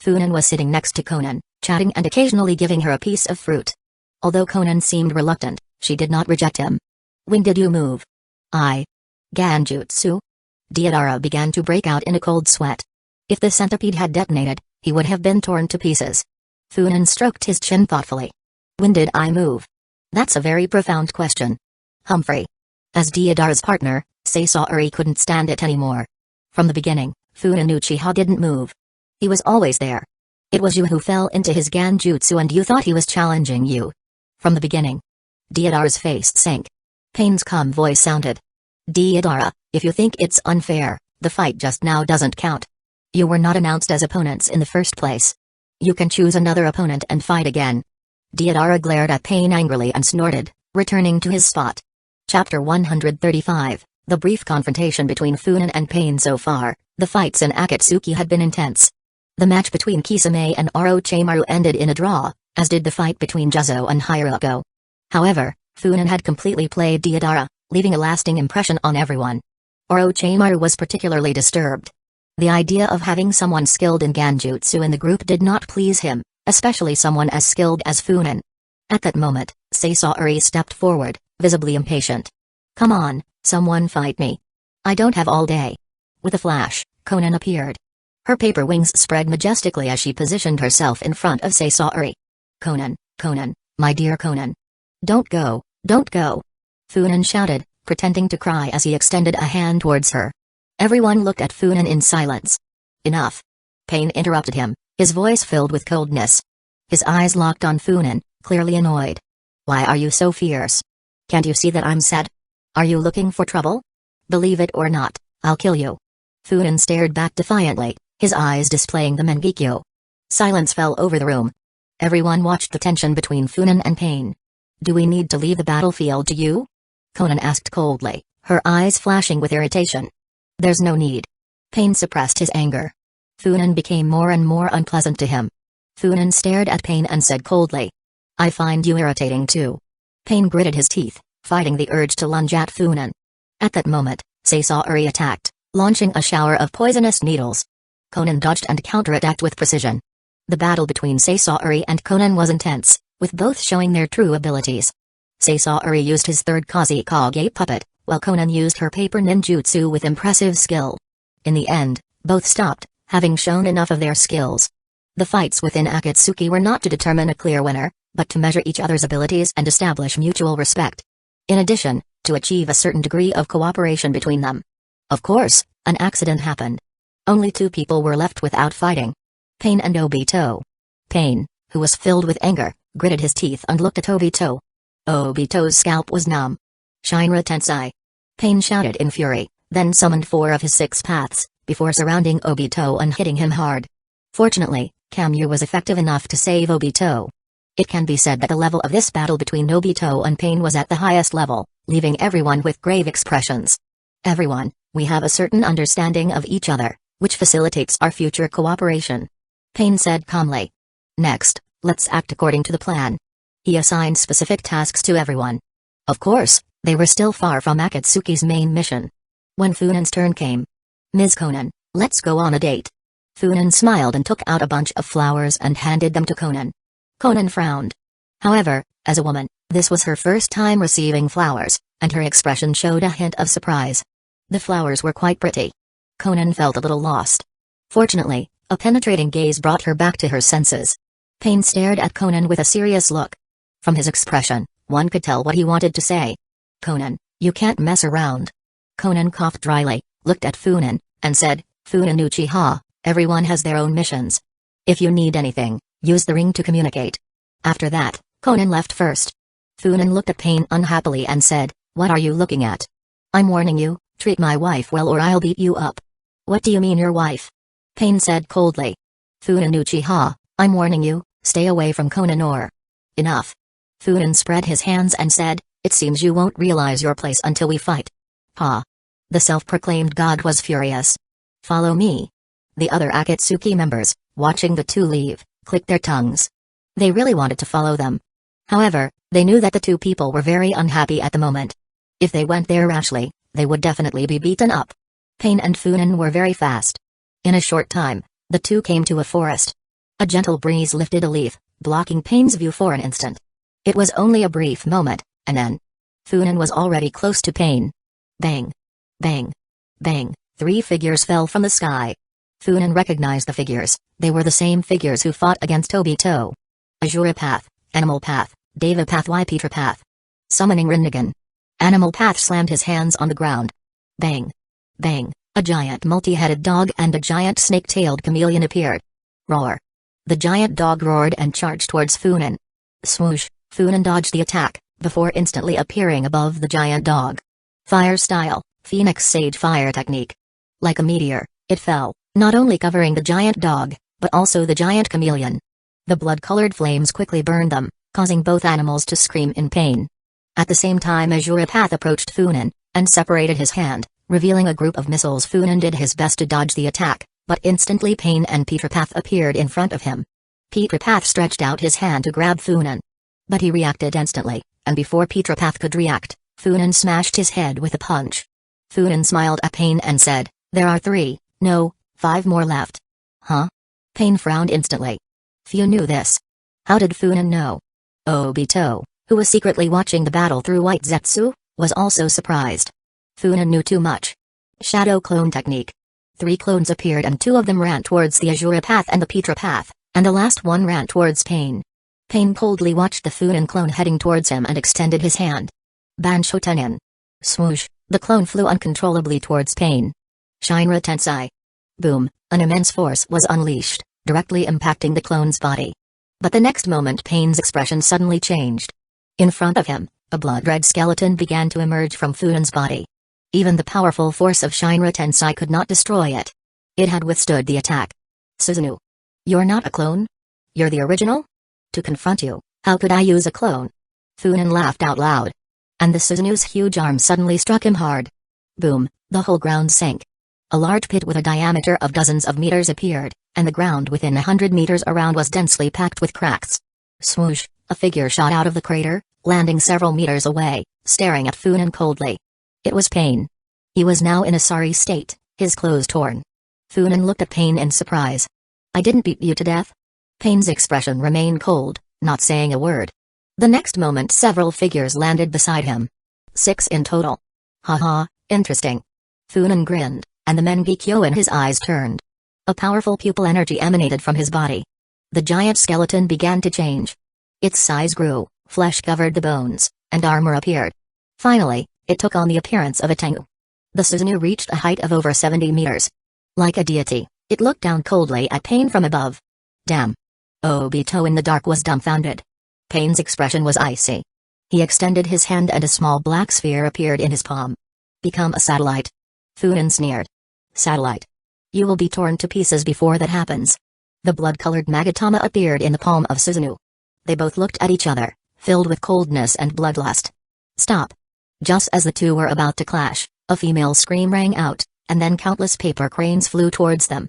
Funan was sitting next to Conan, chatting and occasionally giving her a piece of fruit. Although Conan seemed reluctant, she did not reject him. When did you move? Ganjutsu? Deodara began to break out in a cold sweat. If the centipede had detonated, he would have been torn to pieces. Funan stroked his chin thoughtfully. When did I move? That's a very profound question. Humphrey. As Deodara's partner, Saisari couldn't stand it anymore. From the beginning, Funan Uchiha didn't move. He was always there. It was you who fell into his Ganjutsu and you thought he was challenging you. From the beginning. Deodara's face sank. Pain's calm voice sounded. Deodara, if you think it's unfair, the fight just now doesn't count. You were not announced as opponents in the first place. You can choose another opponent and fight again. Deodara glared at Pain angrily and snorted, returning to his spot. Chapter 135, The brief confrontation between Funan and Pain. So far, the fights in Akatsuki had been intense. The match between Kisame and Orochimaru ended in a draw, as did the fight between Juzo and Hiruko. However, Funan had completely played Deodara, leaving a lasting impression on everyone. Orochimaru was particularly disturbed. The idea of having someone skilled in Ganjutsu in the group did not please him, especially someone as skilled as Funan. At that moment, Saisari stepped forward, visibly impatient. Come on, someone fight me. I don't have all day. With a flash, Conan appeared. Her paper wings spread majestically as she positioned herself in front of Saisari. Conan, my dear Conan. Don't go, don't go. Funan shouted, pretending to cry as he extended a hand towards her. Everyone looked at Funan in silence. Enough. Pain interrupted him, his voice filled with coldness. His eyes locked on Funan, clearly annoyed. Why are you so fierce? Can't you see that I'm sad? Are you looking for trouble? Believe it or not, I'll kill you. Funan stared back defiantly, his eyes displaying the Mangekyo. Silence fell over the room. Everyone watched the tension between Funan and Pain. Do we need to leave the battlefield to you? Conan asked coldly, her eyes flashing with irritation. There's no need. Pain suppressed his anger. Funan became more and more unpleasant to him. Funan stared at Pain and said coldly. I find you irritating too. Pain gritted his teeth, fighting the urge to lunge at Funan. At that moment, Saisari attacked, launching a shower of poisonous needles. Conan dodged and counterattacked with precision. The battle between Saisari and Conan was intense, with both showing their true abilities. Saisari used his third Kazekage puppet, while Conan used her paper ninjutsu with impressive skill. In the end, both stopped, having shown enough of their skills. The fights within Akatsuki were not to determine a clear winner, but to measure each other's abilities and establish mutual respect. In addition, to achieve a certain degree of cooperation between them. Of course, an accident happened. Only two people were left without fighting. Pain and Obito. Pain, who was filled with anger, gritted his teeth and looked at Obito. Obito's scalp was numb. Shinra Tensei. Pain shouted in fury, then summoned 4 of his 6 paths, before surrounding Obito and hitting him hard. Fortunately, Kamyu was effective enough to save Obito. It can be said that the level of this battle between Nobito and Pain was at the highest level, leaving everyone with grave expressions. Everyone, we have a certain understanding of each other, which facilitates our future cooperation. Pain said calmly. Next, let's act according to the plan. He assigned specific tasks to everyone. Of course, they were still far from Akatsuki's main mission. When Funen's turn came. Ms. Conan, let's go on a date. Funen smiled and took out a bunch of flowers and handed them to Conan. Conan frowned. However, as a woman, this was her first time receiving flowers, and her expression showed a hint of surprise. The flowers were quite pretty. Conan felt a little lost. Fortunately, a penetrating gaze brought her back to her senses. Pain stared at Conan with a serious look. From his expression, one could tell what he wanted to say. Conan, you can't mess around. Conan coughed dryly, looked at Funen, and said, Funen Uchiha, everyone has their own missions. If you need anything, use the ring to communicate. After that, Conan left first. Funen looked at Pain unhappily and said, what are you looking at? I'm warning you, treat my wife well or I'll beat you up. What do you mean your wife? Pain said coldly. Funen Uchiha, I'm warning you, stay away from Conan or... Enough. Funen spread his hands and said, it seems you won't realize your place until we fight. Ha. The self-proclaimed god was furious. Follow me. The other Akatsuki members, watching the two leave, clicked their tongues. They really wanted to follow them. However, they knew that the two people were very unhappy at the moment. If they went there rashly, they would definitely be beaten up. Pain and Funen were very fast. In a short time, the two came to a forest. A gentle breeze lifted a leaf, blocking Pain's view for an instant. It was only a brief moment, and then... Funen was already close to Pain. Bang. Bang. Bang, 3 figures fell from the sky. Funen recognized the figures, they were the same figures who fought against Obito. Azure Path, Animal Path, Deva Path y Petra Path. Summoning Rinnegan. Animal Path slammed his hands on the ground. Bang. Bang, a giant multi-headed dog and a giant snake-tailed chameleon appeared. Roar. The giant dog roared and charged towards Funen. Swoosh, Funen dodged the attack, before instantly appearing above the giant dog. Fire style, Phoenix Sage fire technique. Like a meteor, it fell, not only covering the giant dog, but also the giant chameleon. The blood-colored flames quickly burned them, causing both animals to scream in pain. At the same time Azure Path approached Funen, and separated his hand, revealing a group of missiles. Funen did his best to dodge the attack, but instantly Pain and Petra Path appeared in front of him. Petra Path stretched out his hand to grab Funen. But he reacted instantly, and before Petra Path could react, Funen smashed his head with a punch. Funen smiled at Pain and said, there are 3, no, 5 more left. Huh? Pain frowned instantly. Few knew this. How did Funen know? Obito, who was secretly watching the battle through White Zetsu, was also surprised. Funen knew too much. Shadow clone technique. 3 clones appeared and 2 of them ran towards the Azure Path and the Petra Path, and the last one ran towards Pain. Pain coldly watched the Funen clone heading towards him and extended his hand. Bansho Tenin. Swoosh, the clone flew uncontrollably towards Pain. Shinra Tensei. Boom, an immense force was unleashed, directly impacting the clone's body. But the next moment Pain's expression suddenly changed. In front of him, a blood-red skeleton began to emerge from Funen's body. Even the powerful force of Shinra Tensei could not destroy it. It had withstood the attack. Susanoo. You're not a clone? You're the original? To confront you, how could I use a clone? Funen laughed out loud. And the Susanoo's huge arm suddenly struck him hard. Boom, the whole ground sank. A large pit with a diameter of dozens of meters appeared, and the ground within 100 meters around was densely packed with cracks. Swoosh, a figure shot out of the crater, landing several meters away, staring at Funen coldly. It was Pain. He was now in a sorry state, his clothes torn. Funen looked at Pain in surprise. I didn't beat you to death? Pain's expression remained cold, not saying a word. The next moment several figures landed beside him. 6 in total. Haha, interesting. Funen grinned, and the Mengekyo in his eyes turned. A powerful pupil energy emanated from his body. The giant skeleton began to change. Its size grew, flesh covered the bones, and armor appeared. Finally, it took on the appearance of a Tengu. The Susanoo reached a height of over 70 meters. Like a deity, it looked down coldly at Pain from above. Damn. Obito in the dark was dumbfounded. Pain's expression was icy. He extended his hand and a small black sphere appeared in his palm. Become a satellite. Funen sneered. Satellite. You will be torn to pieces before that happens. The blood-colored Magatama appeared in the palm of Susanoo. They both looked at each other, filled with coldness and bloodlust. Stop. Just as the two were about to clash, a female scream rang out, and then countless paper cranes flew towards them.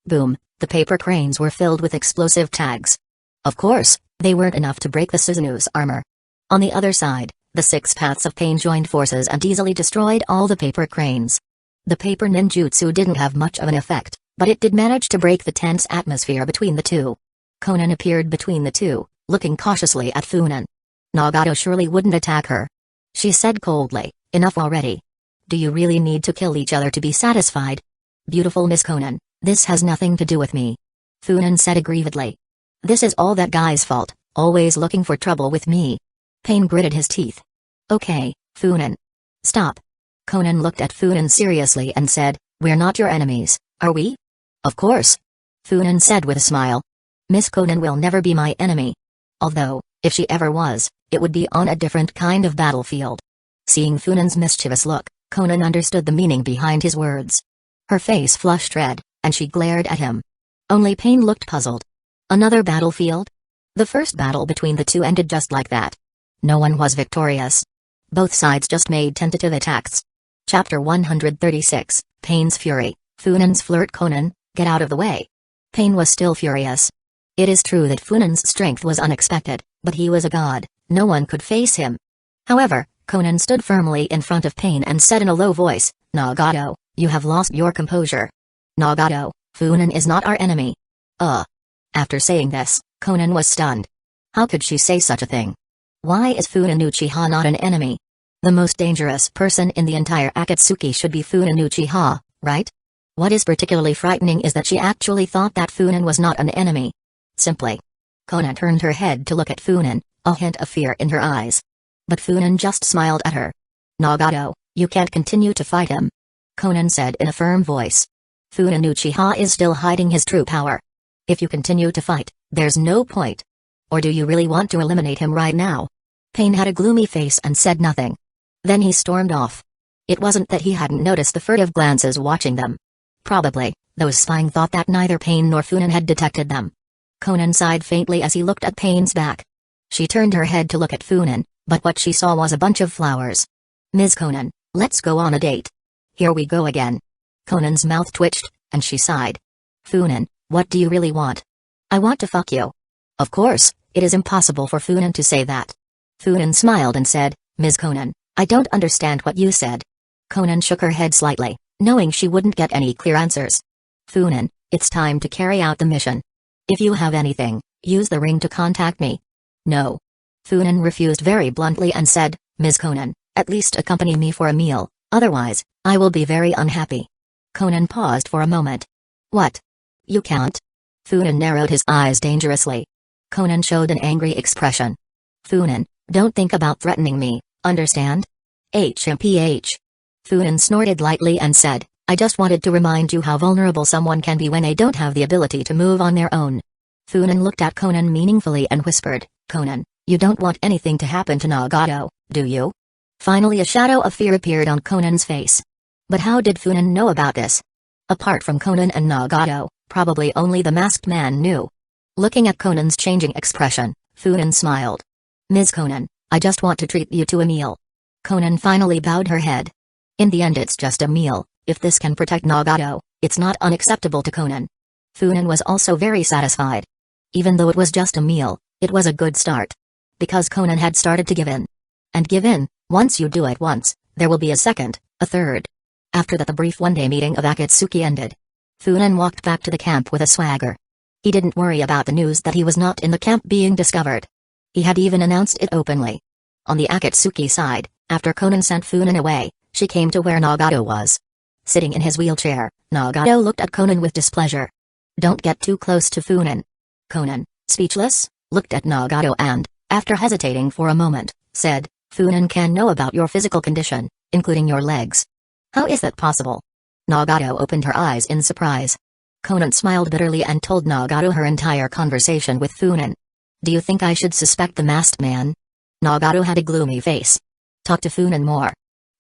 Boom, the paper cranes were filled with explosive tags. Of course, they weren't enough to break the Suzanu's armor. On the other side, the 6 paths of pain joined forces and easily destroyed all the paper cranes. The paper ninjutsu didn't have much of an effect, but it did manage to break the tense atmosphere between the two. Conan appeared between the two, looking cautiously at Funan. Nagato surely wouldn't attack her. She said coldly, enough already. Do you really need to kill each other to be satisfied? Beautiful Miss Conan, this has nothing to do with me. Funan said aggrievedly. This is all that guy's fault, always looking for trouble with me. Pain gritted his teeth. Okay, Funan. Stop. Conan looked at Funan seriously and said, we're not your enemies, are we? Of course. Funan said with a smile. Miss Conan will never be my enemy. Although, if she ever was, it would be on a different kind of battlefield. Seeing Funan's mischievous look, Conan understood the meaning behind his words. Her face flushed red, and she glared at him. Only Pain looked puzzled. Another battlefield? The first battle between the two ended just like that. No one was victorious. Both sides just made tentative attacks. Chapter 136, Pain's Fury, Funan's Flirt. Conan, get out of the way. Pain was still furious. It is true that Funan's strength was unexpected, but he was a god, no one could face him. However, Conan stood firmly in front of Pain and said in a low voice, Nagato, you have lost your composure. Nagato, Funan is not our enemy. After saying this, Conan was stunned. How could she say such a thing? Why is Funan Uchiha not an enemy? The most dangerous person in the entire Akatsuki should be Funan Uchiha, right? What is particularly frightening is that she actually thought that Funan was not an enemy. Simply. Conan turned her head to look at Funan, a hint of fear in her eyes. But Funan just smiled at her. Nagato, you can't continue to fight him. Conan said in a firm voice. Funan Uchiha is still hiding his true power. If you continue to fight, there's no point. Or do you really want to eliminate him right now? Pain had a gloomy face and said nothing. Then he stormed off. It wasn't that he hadn't noticed the furtive glances watching them. Probably, those spying thought that neither Pain nor Funan had detected them. Conan sighed faintly as he looked at Pain's back. She turned her head to look at Funan, but what she saw was a bunch of flowers. Ms. Conan, let's go on a date. Here we go again. Conan's mouth twitched, and she sighed. Funan, what do you really want? I want to fuck you. Of course, it is impossible for Funan to say that. Funan smiled and said, Ms. Conan, I don't understand what you said. Conan shook her head slightly, knowing she wouldn't get any clear answers. Funan, it's time to carry out the mission. If you have anything, use the ring to contact me. No. Funan refused very bluntly and said, Ms. Conan, at least accompany me for a meal, otherwise, I will be very unhappy. Conan paused for a moment. What? You can't? Funan narrowed his eyes dangerously. Conan showed an angry expression. Funan, don't think about threatening me, understand? HMPH. Funan snorted lightly and said, I just wanted to remind you how vulnerable someone can be when they don't have the ability to move on their own. Funan looked at Conan meaningfully and whispered, Conan, you don't want anything to happen to Nagato, do you? Finally a shadow of fear appeared on Conan's face. But how did Funan know about this? Apart from Conan and Nagato, probably only the masked man knew. Looking at Conan's changing expression, Funan smiled. Ms. Conan, I just want to treat you to a meal. Conan finally bowed her head. In the end it's just a meal, if this can protect Nagato, it's not unacceptable to Conan. Funan was also very satisfied. Even though it was just a meal, it was a good start. Because Conan had started to give in. And give in, once you do it once, there will be a second, a third. After that the brief one-day meeting of Akatsuki ended. Funan walked back to the camp with a swagger. He didn't worry about the news that he was not in the camp being discovered. He had even announced it openly. On the Akatsuki side, after Conan sent Funan away, she came to where Nagato was. Sitting in his wheelchair, Nagato looked at Conan with displeasure. Don't get too close to Funan. Conan, speechless, looked at Nagato and, after hesitating for a moment, said, Funan can know about your physical condition, including your legs. How is that possible? Nagato opened her eyes in surprise. Conan smiled bitterly and told Nagato her entire conversation with Funan. Do you think I should suspect the masked man? Nagato had a gloomy face. Talk to Funan more.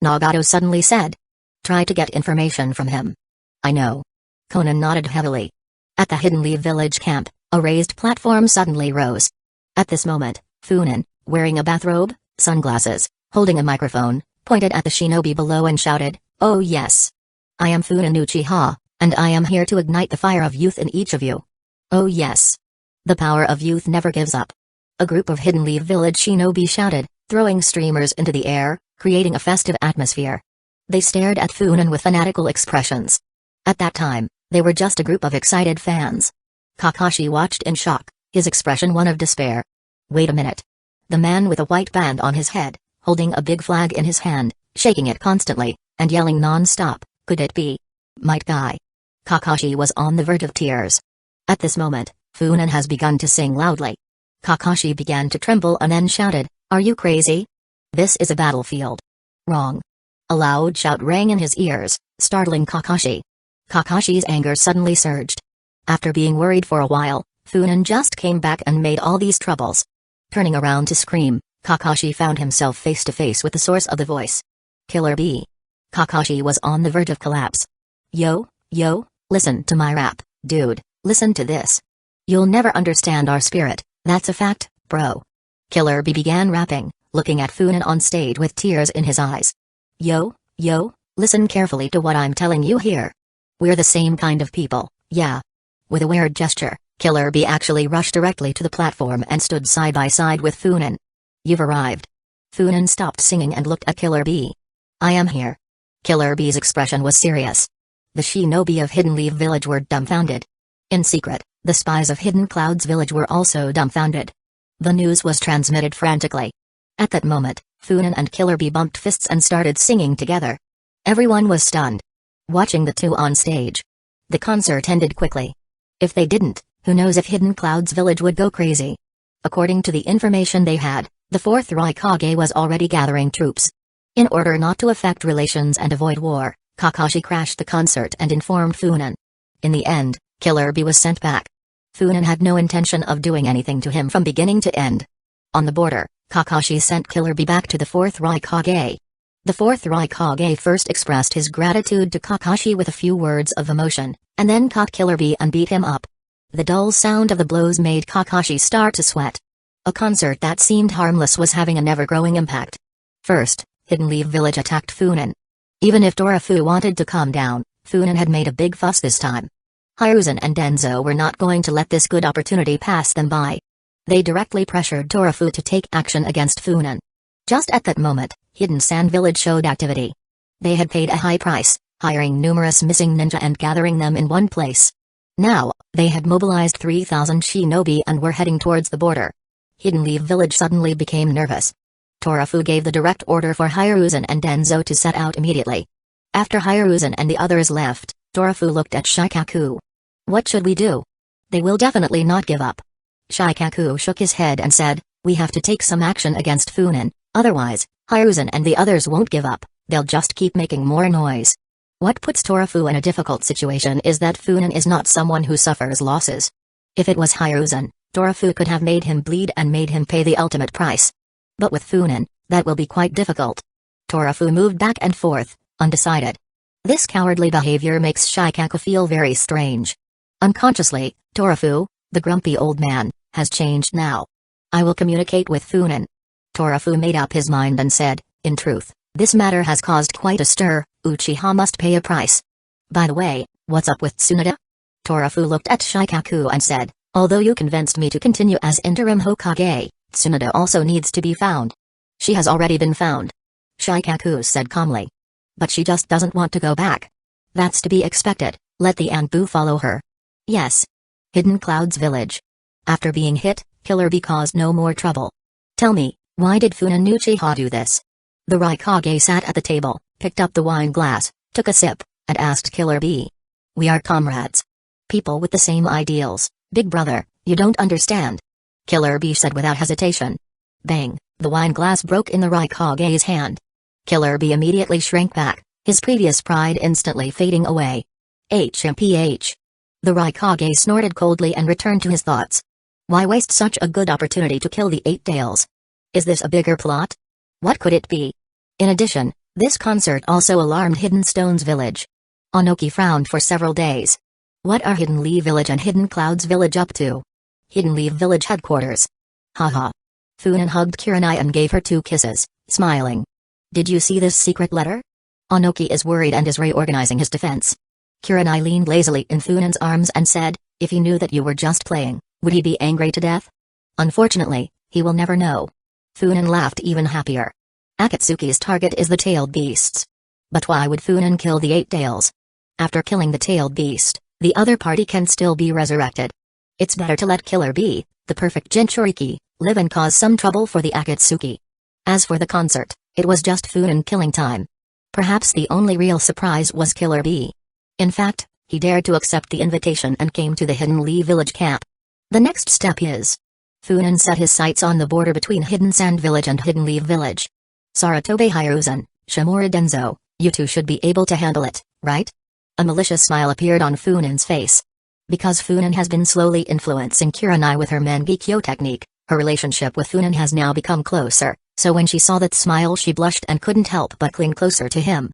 Nagato suddenly said. Try to get information from him. I know. Conan nodded heavily. At the Hidden Leaf village camp, a raised platform suddenly rose. At this moment, Funan, wearing a bathrobe, sunglasses, holding a microphone, pointed at the shinobi below and shouted, "Oh yes. I am Funan Uchiha, and I am here to ignite the fire of youth in each of you. Oh yes. The power of youth never gives up." A group of Hidden Leaf Village shinobi shouted, throwing streamers into the air, creating a festive atmosphere. They stared at Funan with fanatical expressions. At that time, they were just a group of excited fans. Kakashi watched in shock, his expression one of despair. Wait a minute. The man with a white band on his head, holding a big flag in his hand, shaking it constantly, and yelling non-stop, could it be Might Guy? Kakashi was on the verge of tears. At this moment, Funan has begun to sing loudly. Kakashi began to tremble and then shouted, "Are you crazy? This is a battlefield." Wrong. A loud shout rang in his ears, startling Kakashi. Kakashi's anger suddenly surged. After being worried for a while, Funan just came back and made all these troubles. Turning around to scream, Kakashi found himself face to face with the source of the voice. Killer Bee. Kakashi was on the verge of collapse. Yo, listen to my rap, dude, listen to this. You'll never understand our spirit, that's a fact, bro. Killer Bee began rapping, looking at Funan on stage with tears in his eyes. Yo, listen carefully to what I'm telling you here. We're the same kind of people, yeah. With a weird gesture, Killer Bee actually rushed directly to the platform and stood side by side with Funan. You've arrived. Funan stopped singing and looked at Killer Bee. I am here. Killer Bee's expression was serious. The shinobi of Hidden Leaf Village were dumbfounded. In secret, the spies of Hidden Cloud's village were also dumbfounded. The news was transmitted frantically. At that moment, Funan and Killer Bee bumped fists and started singing together. Everyone was stunned. Watching the two on stage. The concert ended quickly. If they didn't, who knows if Hidden Cloud's village would go crazy. According to the information they had, the fourth Raikage was already gathering troops. In order not to affect relations and avoid war, Kakashi crashed the concert and informed Funan. In the end, Killer Bee was sent back. Funan had no intention of doing anything to him from beginning to end. On the border, Kakashi sent Killer Bee back to the fourth Raikage. The fourth Raikage first expressed his gratitude to Kakashi with a few words of emotion, and then caught Killer Bee and beat him up. The dull sound of the blows made Kakashi start to sweat. A concert that seemed harmless was having an ever-growing impact. First, Hidden Leaf Village attacked Funan. Even if Torafu wanted to calm down, Funan had made a big fuss this time. Hiruzen and Denzo were not going to let this good opportunity pass them by. They directly pressured Torafu to take action against Funan. Just at that moment, Hidden Sand Village showed activity. They had paid a high price, hiring numerous missing ninja and gathering them in one place. Now, they had mobilized 3,000 shinobi and were heading towards the border. Hidden Leaf Village suddenly became nervous. Torafu gave the direct order for Hiruzen and Denzo to set out immediately. After Hiruzen and the others left, Torafu looked at Shikaku. What should we do? They will definitely not give up. Shikaku shook his head and said, we have to take some action against Funan, otherwise, Hiruzen and the others won't give up, they'll just keep making more noise. What puts Torafu in a difficult situation is that Funan is not someone who suffers losses. If it was Hiruzen, Torafu could have made him bleed and made him pay the ultimate price. But with Funan, that will be quite difficult. Torafu moved back and forth, undecided. This cowardly behavior makes Shikaku feel very strange. Unconsciously, Torafu, the grumpy old man, has changed now. I will communicate with Funan. Torafu made up his mind and said, in truth, this matter has caused quite a stir, Uchiha must pay a price. By the way, what's up with Tsunade? Torafu looked at Shikaku and said, although you convinced me to continue as interim Hokage, Tsunade also needs to be found. She has already been found. Shikaku said calmly. But she just doesn't want to go back. That's to be expected, let the Anbu follow her. Yes. Hidden Cloud's village. After being hit, Killer Bee caused no more trouble. Tell me, why did Funan Uchiha do this? The Raikage sat at the table, picked up the wine glass, took a sip, and asked Killer Bee. We are comrades. People with the same ideals, big brother, you don't understand. Killer Bee said without hesitation. Bang, the wine glass broke in the Raikage's hand. Killer Bee immediately shrank back, his previous pride instantly fading away. HMPH. The Raikage snorted coldly and returned to his thoughts. Why waste such a good opportunity to kill the 8 Dales? Is this a bigger plot? What could it be? In addition, this concert also alarmed Hidden Stone's village. Onoki frowned for several days. What are Hidden Leaf Village and Hidden Cloud's village up to? Hidden Leaf Village headquarters. Haha. Funan hugged Kurenai and gave her 2 kisses, smiling. Did you see this secret letter? Onoki is worried and is reorganizing his defense. Kurenai leaned lazily in Funan's arms and said, if he knew that you were just playing, would he be angry to death? Unfortunately, he will never know. Funan laughed even happier. Akatsuki's target is the tailed beasts. But why would Funan kill the 8 tails? After killing the tailed beast, the other party can still be resurrected. It's better to let Killer B, the perfect Jinchuriki, live and cause some trouble for the Akatsuki. As for the concert, it was just Funan killing time. Perhaps the only real surprise was Killer B. In fact, he dared to accept the invitation and came to the Hidden Leaf Village camp. The next step is... Funan set his sights on the border between Hidden Sand Village and Hidden Leaf Village. Saratobe Hiruzan, Shimura Denzo, you two should be able to handle it, right? A malicious smile appeared on Funan's face. Because Funan has been slowly influencing Kurenai with her Mangekyo technique, her relationship with Funan has now become closer, so when she saw that smile she blushed and couldn't help but cling closer to him.